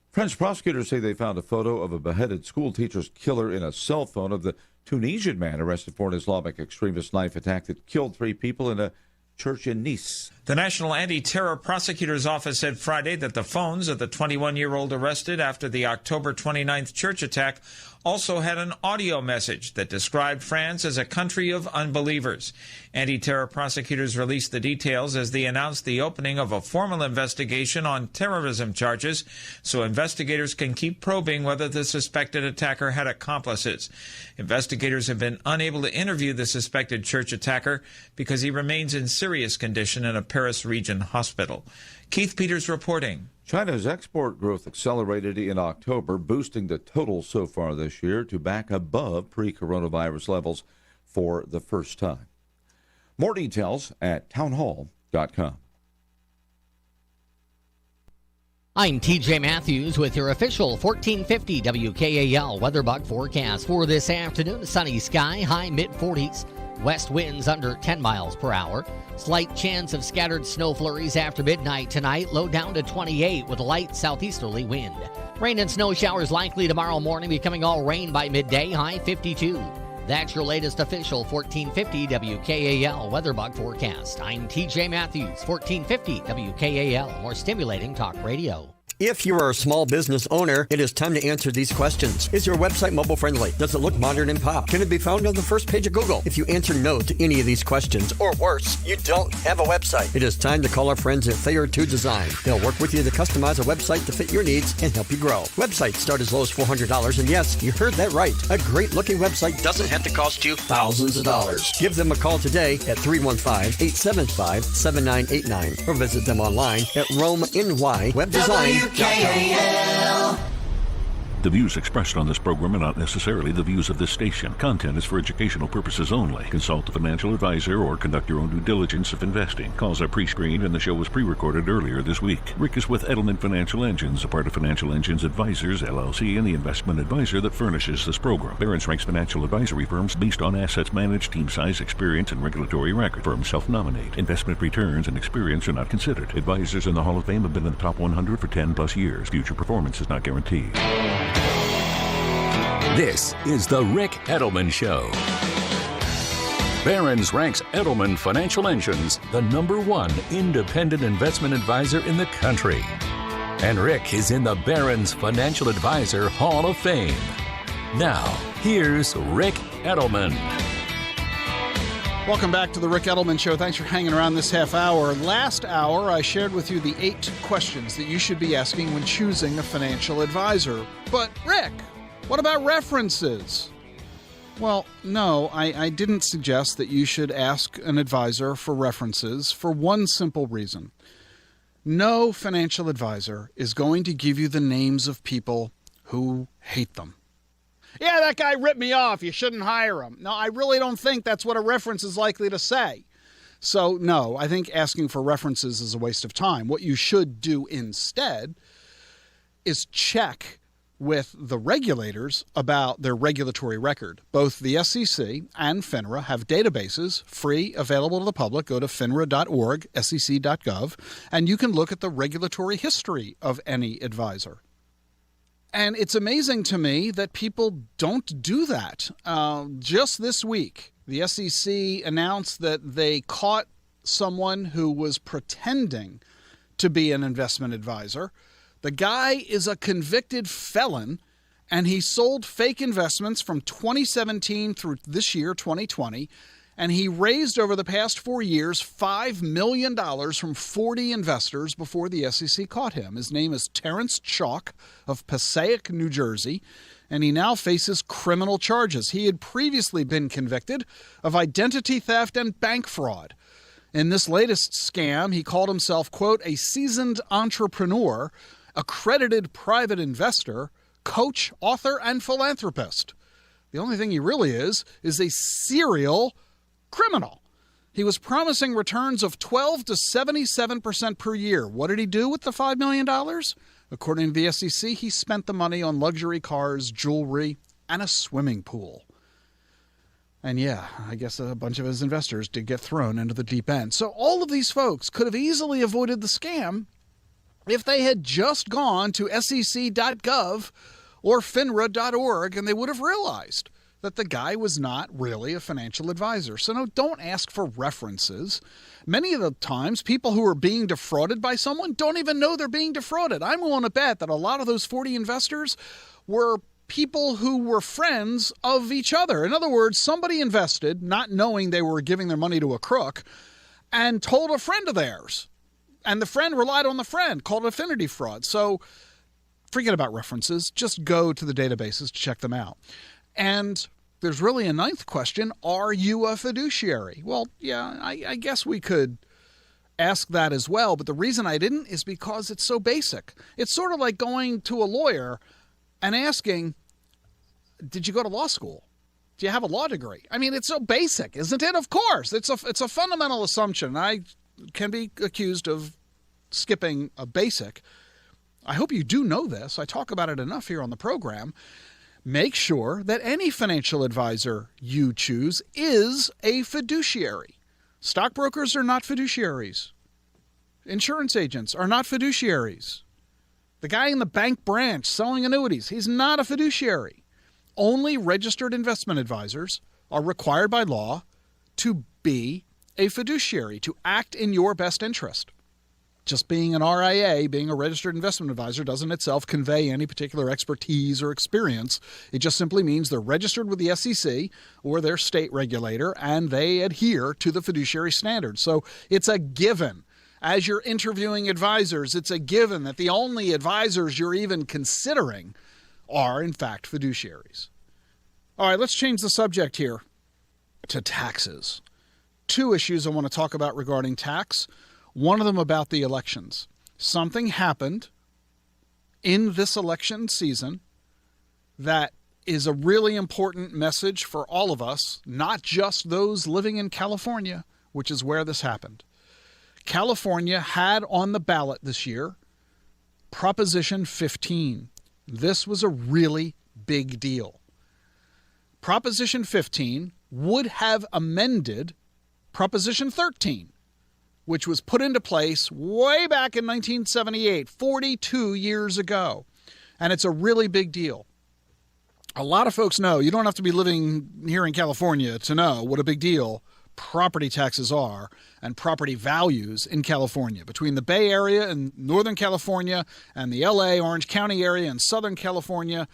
French prosecutors say they found a photo of a beheaded schoolteacher's killer in a cell phone of the Tunisian man arrested for an Islamic extremist knife attack that killed 3 people in a church in Nice. The National Anti-Terror Prosecutor's Office said Friday that the phones of the 21-year-old arrested after the October 29th church attack also had an audio message that described France as a country of unbelievers. Anti-terror prosecutors released the details as they announced the opening of a formal investigation on terrorism charges, so investigators can keep probing whether the suspected attacker had accomplices. Investigators have been unable to interview the suspected church attacker because he remains in serious condition in a Paris region hospital. Keith Peters reporting. China's export growth accelerated in October, boosting the total so far this year to back above pre-coronavirus levels for the first time. More details at townhall.com. I'm TJ Matthews with your official 1450 WKAL weather bug forecast for this afternoon. Sunny sky, high mid-40s. West winds under 10 miles per hour. Slight chance of scattered snow flurries after midnight tonight. Low down to 28 with a light southeasterly wind. Rain and snow showers likely tomorrow morning, becoming all rain by midday. High 52. That's your latest official 1450 WKAL weather bug forecast. I'm TJ Matthews, 1450 WKAL. More stimulating talk radio. If you are a small business owner, it is time to answer these questions. Is your website mobile friendly? Does it look modern and pop? Can it be found on the first page of Google? If you answer no to any of these questions, or worse, you don't have a website, it is time to call our friends at Thayer 2 Design. They'll work with you to customize a website to fit your needs and help you grow. Websites start as low as $400, and yes, you heard that right. A great looking website doesn't have to cost you thousands of dollars. Give them a call today at 315-875-7989 or visit them online at RomeNYWebDesign.com. WKAL. The views expressed on this program are not necessarily the views of this station. Content is for educational purposes only. Consult a financial advisor or conduct your own due diligence if investing. Calls are pre-screened and the show was pre-recorded earlier this week. Rick is with Edelman Financial Engines, a part of Financial Engines Advisors, LLC, and the investment advisor that furnishes this program. Barron's ranks financial advisory firms based on assets managed, team size, experience, and regulatory record. Firms self-nominate. Investment returns and experience are not considered. Advisors in the Hall of Fame have been in the top 100 for 10 plus years. Future performance is not guaranteed. This is the Rick Edelman Show. Barron's ranks Edelman Financial Engines the #1 independent investment advisor in the country. And Rick is in the Barron's Financial Advisor Hall of Fame. Now, here's Rick Edelman. Welcome back to the Rick Edelman Show. Thanks for hanging around this half hour. Last hour, I shared with you the 8 questions that you should be asking when choosing a financial advisor. But, Rick, what about references? Well, no, I didn't suggest that you should ask an advisor for references for one simple reason. No financial advisor is going to give you the names of people who hate them. Yeah, that guy ripped me off. You shouldn't hire him. No, I really don't think that's what a reference is likely to say. So, no, I think asking for references is a waste of time. What you should do instead is check with the regulators about their regulatory record. Both the SEC and FINRA have databases, free, available to the public. Go to finra.org, sec.gov, and you can look at the regulatory history of any advisor. And it's amazing to me that people don't do that. Just this week, the SEC announced that they caught someone who was pretending to be an investment advisor. The guy is a convicted felon, and he sold fake investments from 2017 through this year, 2020, and he raised over the past 4 years $5 million from 40 investors before the SEC caught him. His name is Terrence Chalk of Passaic, New Jersey, and he now faces criminal charges. He had previously been convicted of identity theft and bank fraud. In this latest scam, he called himself, quote, a seasoned entrepreneur, accredited private investor, coach, author, and philanthropist. The only thing he really is a serial criminal. He was promising returns of 12 to 77% per year. What did he do with the $5 million? According to the SEC, he spent the money on luxury cars, jewelry, and a swimming pool. And yeah, I guess a bunch of his investors did get thrown into the deep end. So all of these folks could have easily avoided the scam if they had just gone to sec.gov or finra.org, and they would have realized that the guy was not really a financial advisor. So no, don't ask for references. Many of the times, people who are being defrauded by someone don't even know they're being defrauded. I'm willing to bet that a lot of those 40 investors were people who were friends of each other. In other words, somebody invested, not knowing they were giving their money to a crook, and told a friend of theirs. And the friend relied on the friend, called it affinity fraud. So forget about references. Just go to the databases to check them out. And there's really a ninth question. Are you a fiduciary? Well, yeah, I guess we could ask that as well. But the reason I didn't is because it's so basic. It's sort of like going to a lawyer and asking, did you go to law school? Do you have a law degree? I mean, it's so basic, isn't it? Of course. It's a fundamental assumption. I can be accused of skipping a basic. I hope you do know this. I talk about it enough here on the program. Make sure that any financial advisor you choose is a fiduciary. Stockbrokers are not fiduciaries. Insurance agents are not fiduciaries. The guy in the bank branch selling annuities, he's not a fiduciary. Only registered investment advisors are required by law to be a fiduciary, to act in your best interest. Just being an RIA, being a registered investment advisor, doesn't itself convey any particular expertise or experience. It just simply means they're registered with the SEC or their state regulator, and they adhere to the fiduciary standards. So it's a given. As you're interviewing advisors, it's a given that the only advisors you're even considering are, in fact, fiduciaries. All right, let's change the subject here to taxes. Two issues I want to talk about regarding tax. One of them about the elections. Something happened in this election season that is a really important message for all of us, not just those living in California, which is where this happened. California had on the ballot this year Proposition 15. This was a really big deal. Proposition 15 would have amended Proposition 13, which was put into place way back in 1978, 42 years ago. And it's a really big deal. A lot of folks know, you don't have to be living here in California to know what a big deal property taxes are and property values in California. Between the Bay Area and Northern California and the LA, Orange County area and Southern California,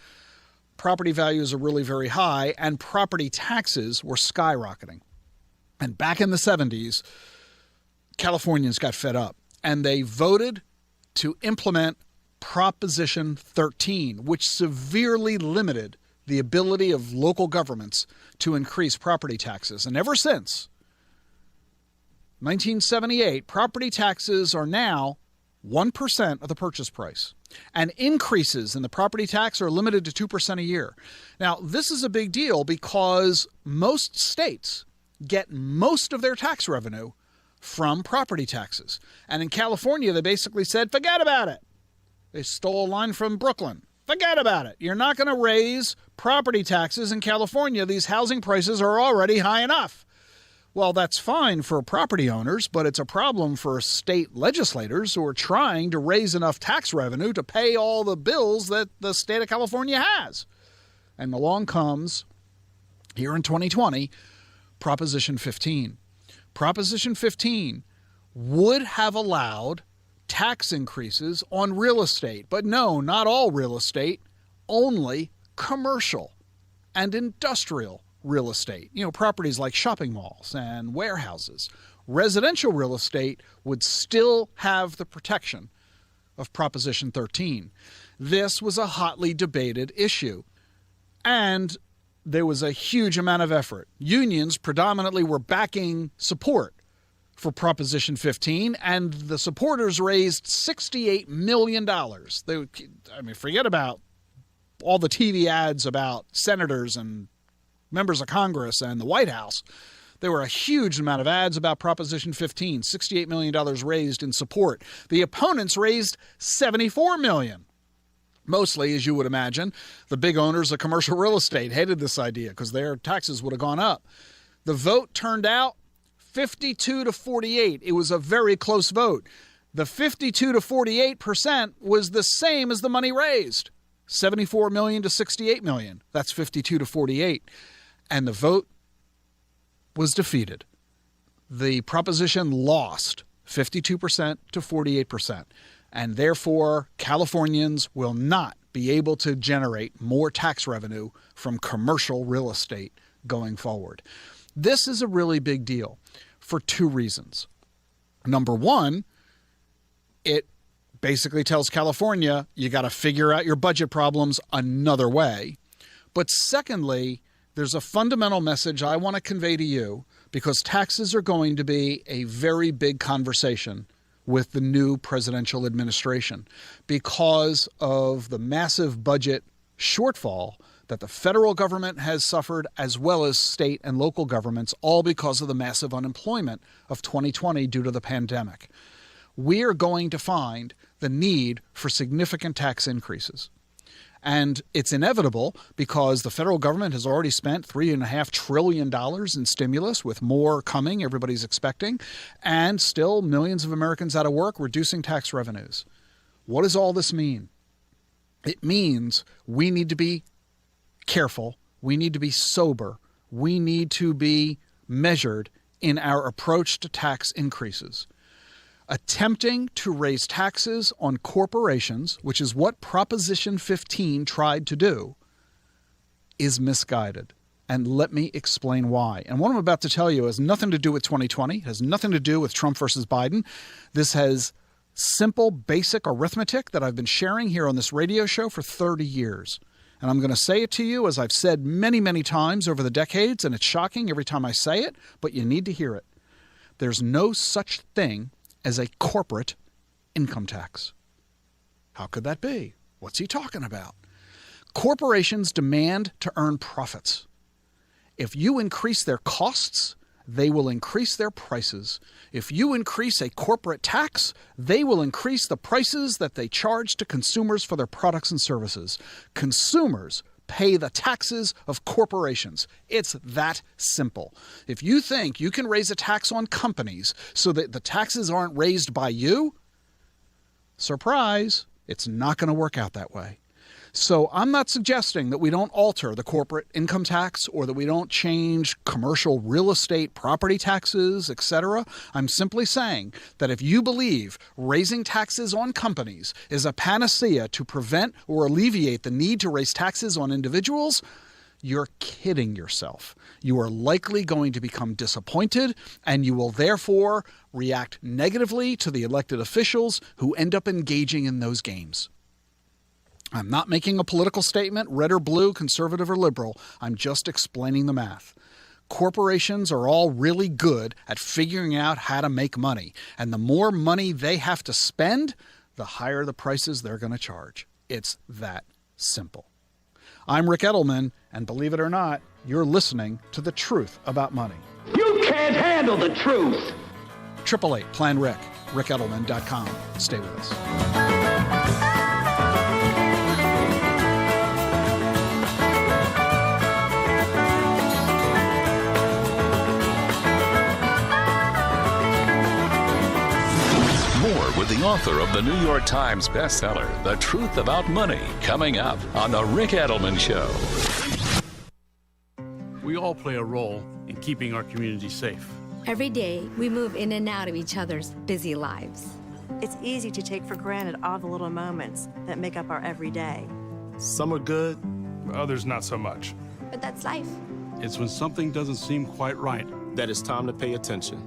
property values are really very high and property taxes were skyrocketing. And back in the 70s, Californians got fed up and they voted to implement Proposition 13, which severely limited the ability of local governments to increase property taxes. And ever since 1978, property taxes are now 1% of the purchase price. And increases in the property tax are limited to 2% a year. Now, this is a big deal because most states get most of their tax revenue from property taxes. And in California, they basically said, forget about it. They stole a line from Brooklyn. Forget about it. You're not going to raise property taxes in California. These housing prices are already high enough. Well, that's fine for property owners, but it's a problem for state legislators who are trying to raise enough tax revenue to pay all the bills that the state of California has. And along comes, here in 2020, Proposition 15. Proposition 15 would have allowed tax increases on real estate, but no, not all real estate, only commercial and industrial real estate, properties like shopping malls and warehouses. Residential real estate would still have the protection of Proposition 13. This was a hotly debated issue, and there was a huge amount of effort. Unions predominantly were backing support for Proposition 15, and the supporters raised $68 million. Forget about all the TV ads about senators and members of Congress and the White House. There were a huge amount of ads about Proposition 15, $68 million raised in support. The opponents raised $74 million. Mostly, as you would imagine, the big owners of commercial real estate hated this idea because their taxes would have gone up. The vote turned out 52 to 48. It was a very close vote. The 52 to 48% was the same as the money raised, 74 million to 68 million. That's 52 to 48. And the vote was defeated. The proposition lost 52% to 48%. And therefore, Californians will not be able to generate more tax revenue from commercial real estate going forward. This is a really big deal for two reasons. Number one, it basically tells California you got to figure out your budget problems another way. But secondly, there's a fundamental message I want to convey to you, because taxes are going to be a very big conversation with the new presidential administration because of the massive budget shortfall that the federal government has suffered, as well as state and local governments, all because of the massive unemployment of 2020 due to the pandemic. We are going to find the need for significant tax increases. And it's inevitable because the federal government has already spent $3.5 trillion in stimulus, with more coming, everybody's expecting, and still millions of Americans out of work, reducing tax revenues. What does all this mean? It means we need to be careful, we need to be sober, we need to be measured in our approach to tax increases. Attempting to raise taxes on corporations, which is what Proposition 15 tried to do, is misguided. And let me explain why. And what I'm about to tell you has nothing to do with 2020, has nothing to do with Trump versus Biden. This has simple, basic arithmetic that I've been sharing here on this radio show for 30 years. And I'm going to say it to you, as I've said many, many times over the decades, and it's shocking every time I say it, but you need to hear it. There's no such thing as a corporate income tax. How could that be? What's he talking about? Corporations demand to earn profits. If you increase their costs, they will increase their prices. If you increase a corporate tax, they will increase the prices that they charge to consumers for their products and services. Consumers pay the taxes of corporations. It's that simple. If you think you can raise a tax on companies so that the taxes aren't raised by you, surprise, it's not going to work out that way. So I'm not suggesting that we don't alter the corporate income tax or that we don't change commercial real estate property taxes, etc. I'm simply saying that if you believe raising taxes on companies is a panacea to prevent or alleviate the need to raise taxes on individuals, you're kidding yourself. You are likely going to become disappointed, and you will therefore react negatively to the elected officials who end up engaging in those games. I'm not making a political statement, red or blue, conservative or liberal. I'm just explaining the math. Corporations are all really good at figuring out how to make money. And the more money they have to spend, the higher the prices they're going to charge. It's that simple. I'm Rick Edelman, and believe it or not, you're listening to The Truth About Money. You can't handle the truth. 888-PLAN-RICK, rickedelman.com. Stay with us. With the author of the New York Times bestseller, The Truth About Money, coming up on The Rick Edelman Show. We all play a role in keeping our community safe. Every day, we move in and out of each other's busy lives. It's easy to take for granted all the little moments that make up our everyday. Some are good, others not so much. But that's life. It's when something doesn't seem quite right that it's time to pay attention.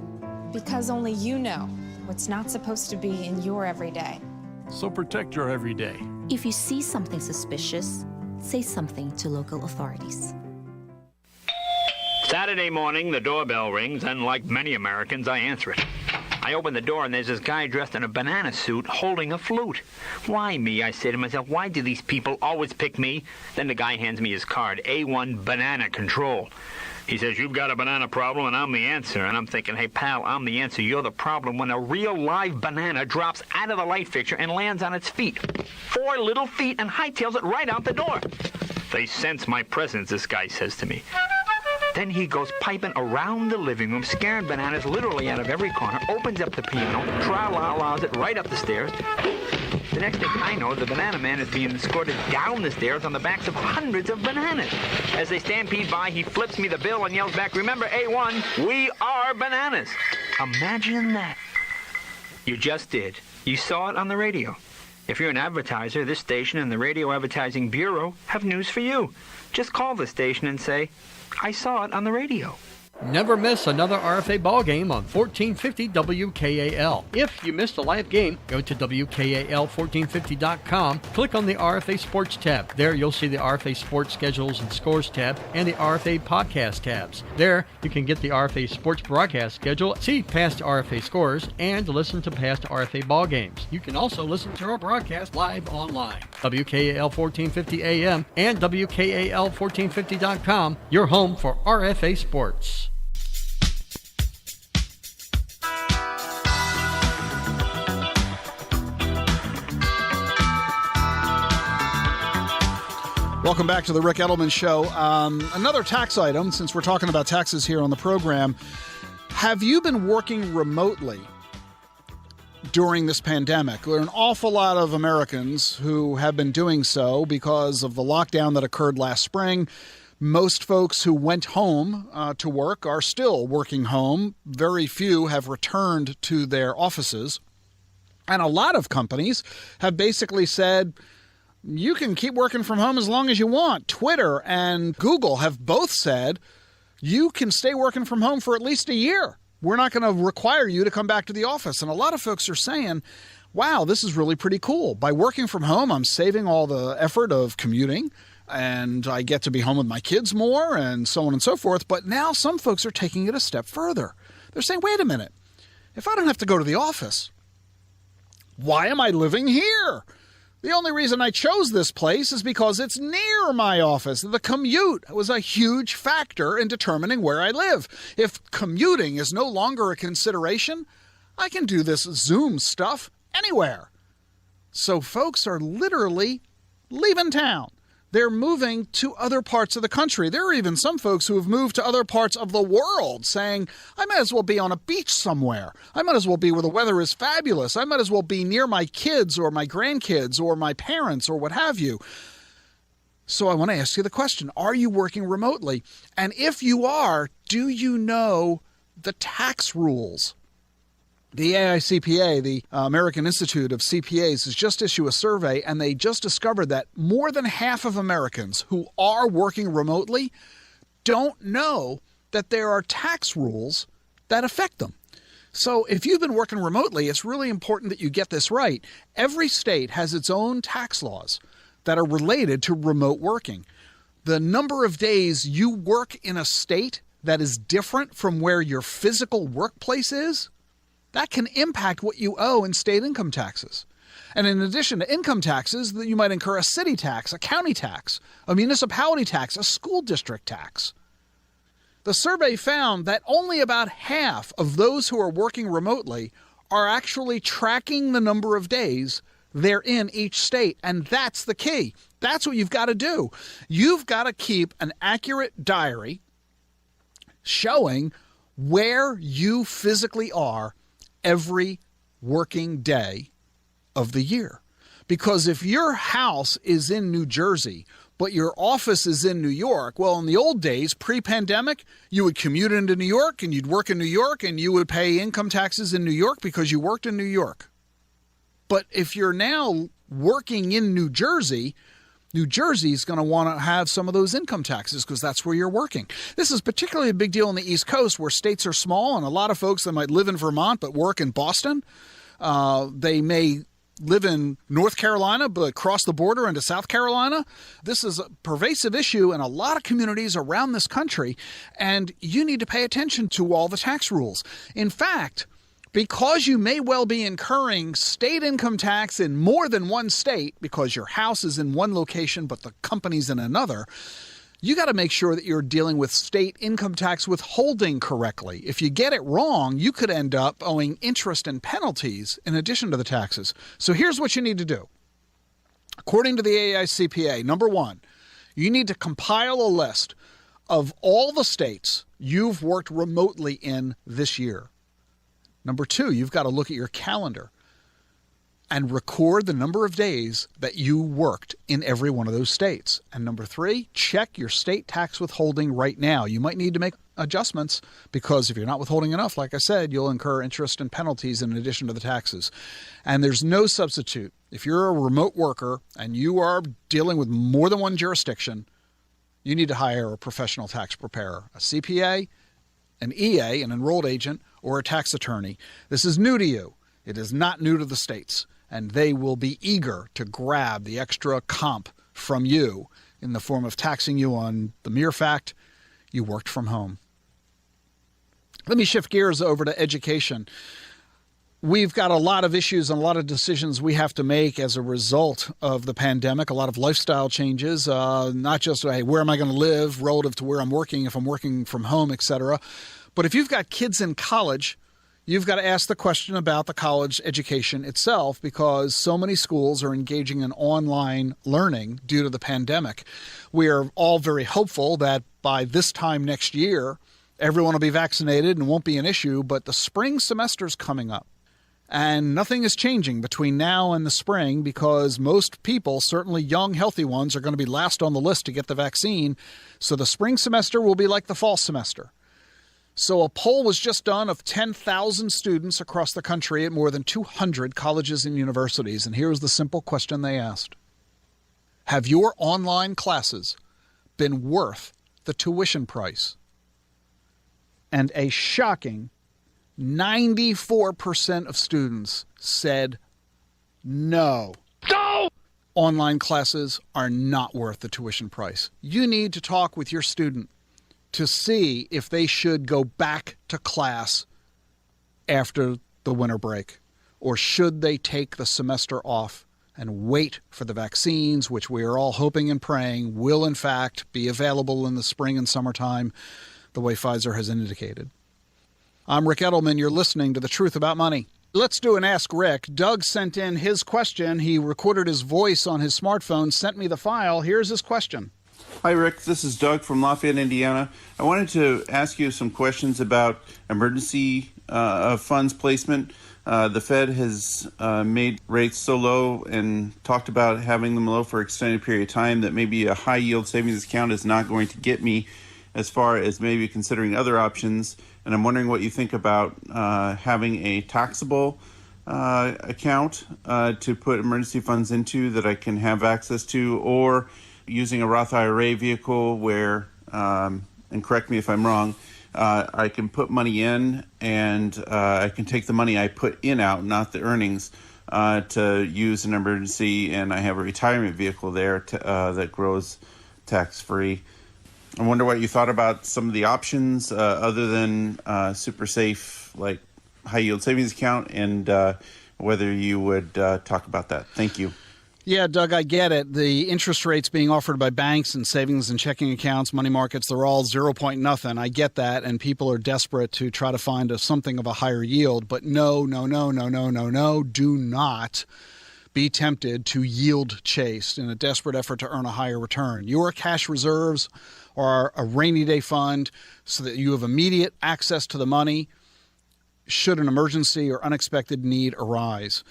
Because only you know what's not supposed to be in your everyday. So protect your everyday. If you see something suspicious, say something to local authorities. Saturday morning, the doorbell rings, and like many Americans, I answer it. I open the door, and there's this guy dressed in a banana suit holding a flute. Why me? I say to myself, why do these people always pick me? Then the guy hands me his card, A1 Banana Control. He says, you've got a banana problem, and I'm the answer. And I'm thinking, hey, pal, I'm the answer. You're the problem when a real live banana drops out of the light fixture and lands on its feet. 4 little feet and hightails it right out the door. They sense my presence, this guy says to me. Then he goes piping around the living room, scaring bananas literally out of every corner, opens up the piano, tra-la-la's it right up the stairs. The next thing I know, the banana man is being escorted down the stairs on the backs of hundreds of bananas. As they stampede by, he flips me the bill and yells back, remember, A1, we are bananas. Imagine that. You just did. You saw it on the radio. If you're an advertiser, this station and the Radio Advertising Bureau have news for you. Just call the station and say, I saw it on the radio. Never miss another RFA ball game on 1450 WKAL. If you missed a live game, go to WKAL1450.com, click on the RFA Sports tab. There you'll see the RFA Sports Schedules and Scores tab and the RFA Podcast tabs. There you can get the RFA Sports Broadcast Schedule, see past RFA scores, and listen to past RFA ball games. You can also listen to our broadcast live online. WKAL 1450 AM and WKAL1450.com, your home for RFA Sports. Welcome back to the Rick Edelman Show. Another tax item, since we're talking about taxes here on the program. Have you been working remotely during this pandemic? There are an awful lot of Americans who have been doing so because of the lockdown that occurred last spring. Most folks who went home to work are still working home. Very few have returned to their offices. And a lot of companies have basically said, you can keep working from home as long as you want. Twitter and Google have both said you can stay working from home for at least a year. We're not going to require you to come back to the office. And a lot of folks are saying, wow, this is really pretty cool. By working from home, I'm saving all the effort of commuting, and I get to be home with my kids more, and so on and so forth. But now some folks are taking it a step further. They're saying, wait a minute, if I don't have to go to the office, why am I living here? The only reason I chose this place is because it's near my office. The commute was a huge factor in determining where I live. If commuting is no longer a consideration, I can do this Zoom stuff anywhere. So folks are literally leaving town. They're moving to other parts of the country. There are even some folks who have moved to other parts of the world saying, I might as well be on a beach somewhere. I might as well be where the weather is fabulous. I might as well be near my kids or my grandkids or my parents or what have you. So I want to ask you the question, are you working remotely? And if you are, do you know the tax rules? The AICPA, the American Institute of CPAs, has just issued a survey, and they just discovered that more than half of Americans who are working remotely don't know that there are tax rules that affect them. So if you've been working remotely, it's really important that you get this right. Every state has its own tax laws that are related to remote working. The number of days you work in a state that is different from where your physical workplace is, that can impact what you owe in state income taxes. And in addition to income taxes, you might incur a city tax, a county tax, a municipality tax, a school district tax. The survey found that only about half of those who are working remotely are actually tracking the number of days they're in each state. And that's the key. That's what you've got to do. You've got to keep an accurate diary showing where you physically are every working day of the year. Because if your house is in New Jersey, but your office is in New York, well, in the old days, pre-pandemic, you would commute into New York and you'd work in New York and you would pay income taxes in New York because you worked in New York. But if you're now working in New Jersey, New Jersey is going to want to have some of those income taxes because that's where you're working. This is particularly a big deal on the East Coast where states are small, and a lot of folks that might live in Vermont but work in Boston, they may live in North Carolina but cross the border into South Carolina. This is a pervasive issue in a lot of communities around this country, and you need to pay attention to all the tax rules. In fact, because you may well be incurring state income tax in more than one state because your house is in one location but the company's in another, you got to make sure that you're dealing with state income tax withholding correctly. If you get it wrong, you could end up owing interest and penalties in addition to the taxes. So here's what you need to do. According to the AICPA, number one, you need to compile a list of all the states you've worked remotely in this year. Number two, you've got to look at your calendar and record the number of days that you worked in every one of those states. And number three, check your state tax withholding right now. You might need to make adjustments because if you're not withholding enough, like I said, you'll incur interest and penalties in addition to the taxes. And there's no substitute. If you're a remote worker and you are dealing with more than one jurisdiction, you need to hire a professional tax preparer, a CPA, an EA, an enrolled agent, or a tax attorney. This is new to you. It is not new to the states, and they will be eager to grab the extra comp from you in the form of taxing you on the mere fact you worked from home. Let me shift gears over to education. We've got a lot of issues and a lot of decisions we have to make as a result of the pandemic, a lot of lifestyle changes, not just, hey, where am I going to live relative to where I'm working, if I'm working from home, etc. But if you've got kids in college, you've got to ask the question about the college education itself because so many schools are engaging in online learning due to the pandemic. We are all very hopeful that by this time next year, everyone will be vaccinated and won't be an issue, but the spring semester is coming up. And nothing is changing between now and the spring because most people, certainly young, healthy ones, are going to be last on the list to get the vaccine. So the spring semester will be like the fall semester. So a poll was just done of 10,000 students across the country at more than 200 colleges and universities. And here's the simple question they asked. Have your online classes been worth the tuition price? And a shocking 94% of students said no. No! Online classes are not worth the tuition price. You need to talk with your student to see if they should go back to class after the winter break, or should they take the semester off and wait for the vaccines, which we are all hoping and praying will in fact be available in the spring and summertime, the way Pfizer has indicated. I'm Rick Edelman. You're listening to The Truth About Money. Let's do an Ask Rick. Doug sent in his question. He recorded his voice on his smartphone, sent me the file. Here's his question. Hi, Rick. This is Doug from Lafayette, Indiana. I wanted to ask you some questions about emergency funds placement. The Fed has made rates so low and talked about having them low for an extended period of time that maybe a high-yield savings account is not going to get me as far as maybe considering other options. And I'm wondering what you think about having a taxable account to put emergency funds into that I can have access to, or using a Roth IRA vehicle where, and correct me if I'm wrong, I can put money in and I can take the money I put in out, not the earnings, to use an emergency, and I have a retirement vehicle there that grows tax-free. I wonder what you thought about some of the options other than super safe, like high yield savings account, and whether you would talk about that. Thank you. Yeah, Doug, I get it. The interest rates being offered by banks and savings and checking accounts, money markets, they're all 0 point nothing. I get that, and people are desperate to try to find something of a higher yield. But no, do not be tempted to yield chase in a desperate effort to earn a higher return. Your cash reserves are a rainy day fund so that you have immediate access to the money should an emergency or unexpected need arise.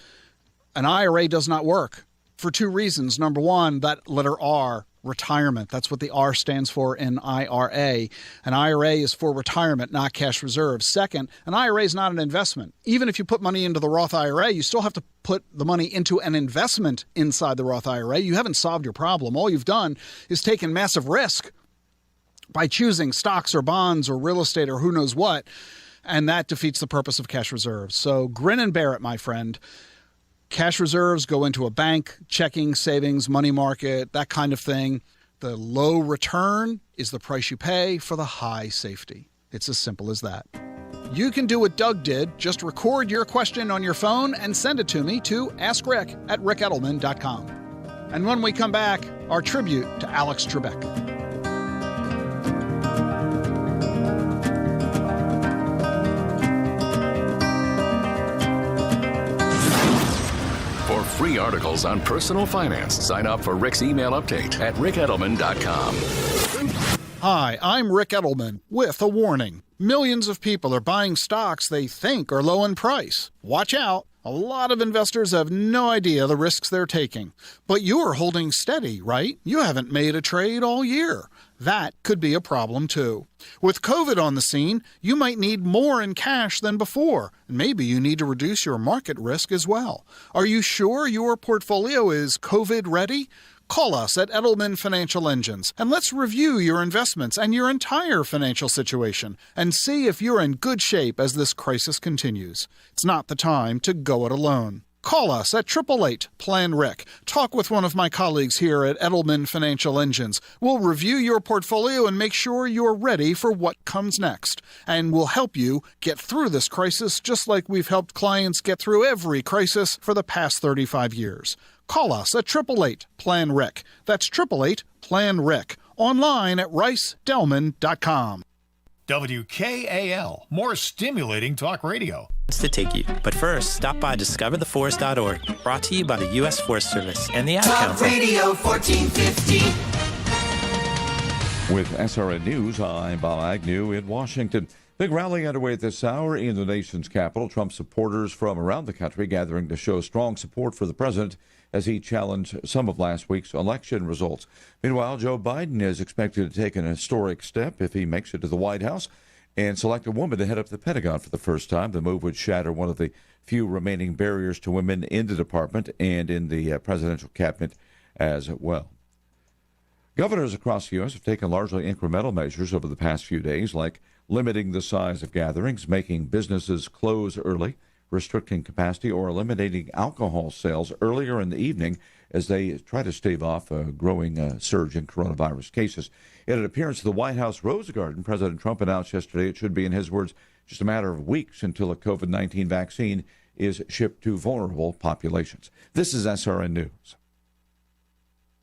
An IRA does not work for two reasons. Number one, that letter R, retirement. That's what the R stands for in IRA. An IRA is for retirement, not cash reserves. Second, an IRA is not an investment. Even if you put money into the Roth IRA, you still have to put the money into an investment inside the Roth IRA. You haven't solved your problem. All you've done is taken massive risk by choosing stocks or bonds or real estate or who knows what, and that defeats the purpose of cash reserves. So grin and bear it, my friend. Cash reserves go into a bank, checking, savings, money market, that kind of thing. The low return is the price you pay for the high safety. It's as simple as that. You can do what Doug did. Just record your question on your phone and send it to me to askrick@rickedelman.com. And when we come back, our tribute to Alex Trebek. For free articles on personal finance, sign up for Rick's email update at rickedelman.com. Hi, I'm Rick Edelman with a warning. Millions of people are buying stocks they think are low in price. Watch out. A lot of investors have no idea the risks they're taking. But you're holding steady, right? You haven't made a trade all year. That could be a problem too. With COVID on the scene, you might need more in cash than before. And maybe you need to reduce your market risk as well. Are you sure your portfolio is COVID ready? Call us at Edelman Financial Engines and let's review your investments and your entire financial situation and see if you're in good shape as this crisis continues. It's not the time to go it alone. Call us at 888-PLAN-RICK. Talk with one of my colleagues here at Edelman Financial Engines. We'll review your portfolio and make sure you're ready for what comes next. And we'll help you get through this crisis just like we've helped clients get through every crisis for the past 35 years. Call us at 888-PLAN-RICK. That's 888-PLAN-RICK. Online at ricedelman.com. WKAL, more stimulating talk radio. To take you. But first, stop by discovertheforest.org, brought to you by the U.S. Forest Service and the Ad Council. Radio 1450. With SRN News, I'm Bob Agnew in Washington. Big rally underway at this hour in the nation's capital. Trump supporters from around the country gathering to show strong support for the president as he challenged some of last week's election results. Meanwhile, Joe Biden is expected to take an historic step if he makes it to the White House and select a woman to head up the Pentagon for the first time. The move would shatter one of the few remaining barriers to women in the department and in the presidential cabinet as well. Governors across the U.S. have taken largely incremental measures over the past few days, like limiting the size of gatherings, making businesses close early, restricting capacity, or eliminating alcohol sales earlier in the evening as they try to stave off a growing surge in coronavirus cases. In an appearance at the White House Rose Garden, President Trump announced yesterday it should be, in his words, just a matter of weeks until a COVID-19 vaccine is shipped to vulnerable populations. This is SRN News.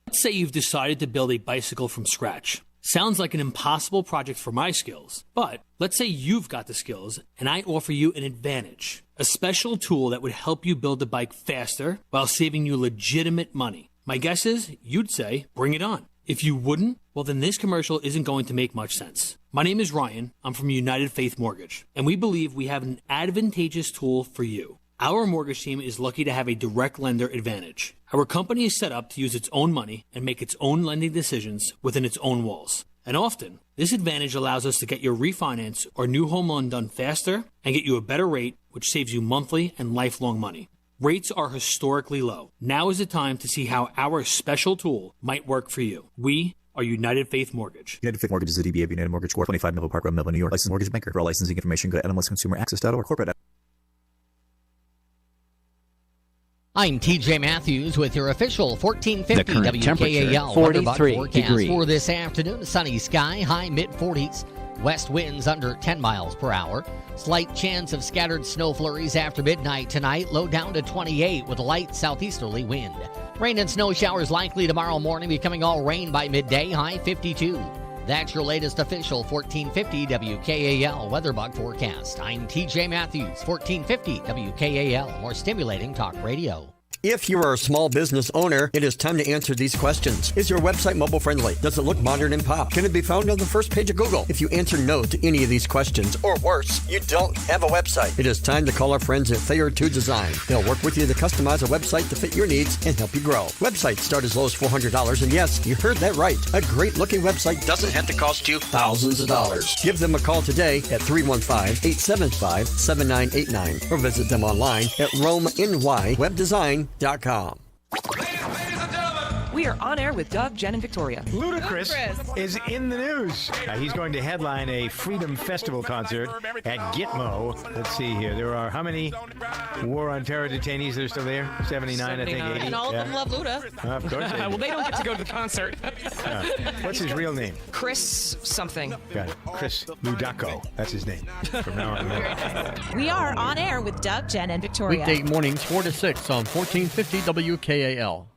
Let's say you've decided to build a bicycle from scratch. Sounds like an impossible project for my skills, but let's say you've got the skills and I offer you an advantage, a special tool that would help you build the bike faster while saving you legitimate money. My guess is you'd say, bring it on. If you wouldn't, well then this commercial isn't going to make much sense. My name is Ryan, I'm from United Faith Mortgage, and we believe we have an advantageous tool for you. Our mortgage team is lucky to have a direct lender advantage. Our company is set up to use its own money and make its own lending decisions within its own walls. And often, this advantage allows us to get your refinance or new home loan done faster and get you a better rate, which saves you monthly and lifelong money. Rates are historically low. Now is the time to see how our special tool might work for you. We are United Faith Mortgage. United Faith Mortgage is a DBA of United Mortgage Corp. 25 Melville Park Road, Melville, New York. Licensed mortgage banker. For all licensing information, go to nmlsconsumeraccess.org. Corporate. I'm TJ Matthews with your official 1450 The current WKAL temperature, weather bug 43 forecast degrees. for this afternoon. Sunny sky, high mid-40s. West winds under 10 miles per hour. Slight chance of scattered snow flurries after midnight tonight. Low down to 28 with a light southeasterly wind. Rain and snow showers likely tomorrow morning, becoming all rain by midday. High 52. That's your latest official 1450 WKAL weather bug forecast. I'm TJ Matthews, 1450 WKAL. More stimulating talk radio. If you are a small business owner, it is time to answer these questions. Is your website mobile friendly? Does it look modern and pop? Can it be found on the first page of Google? If you answer no to any of these questions, or worse, you don't have a website, it is time to call our friends at Thayer 2 Design. They'll work with you to customize a website to fit your needs and help you grow. Websites start as low as $400, and yes, you heard that right. A great looking website doesn't have to cost you thousands of dollars. Give them a call today at 315-875-7989 or visit them online at RomeNYWebDesign.com. We are on air with Doug, Jen, and Victoria. Ludacris is in the news. He's going to headline a Freedom Festival concert at Gitmo. Let's see here. There are how many War on Terror detainees that are still there? 79, I think, 80. And all of them love Luda. Of course they do. Well, they don't get to go to the concert. What's his real name? Chris something. Got it. Chris Ludacco. That's his name. From now on. We are on air with Doug, Jen, and Victoria. Weekday mornings 4 to 6 on 1450 WKAL.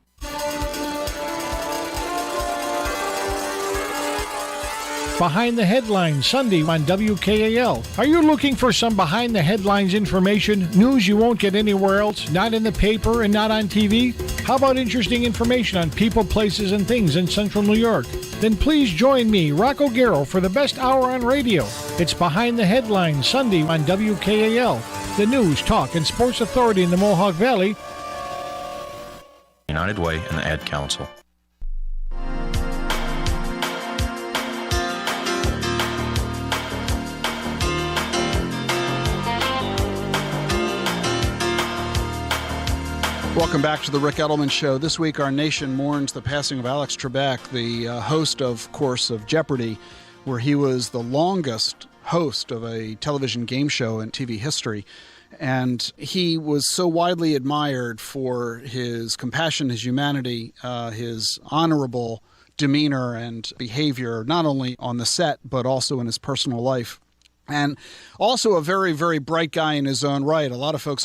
Behind the Headlines Sunday on WKAL. Are you looking for some behind the headlines information, news you won't get anywhere else, not in the paper and not on TV? How about interesting information on people, places, and things in central New York? Then please join me, Rocco Garrow, for the best hour on radio. It's Behind the Headlines Sunday on WKAL, the news, talk, and sports authority in the Mohawk Valley. United Way and the Ad Council. Welcome back to the Rick Edelman Show. This week, our nation mourns the passing of Alex Trebek, the host, of course, of Jeopardy, where he was the longest host of a television game show in TV history. And he was so widely admired for his compassion, his humanity, his honorable demeanor and behavior, not only on the set, but also in his personal life. And also a very, very bright guy in his own right. A lot of folks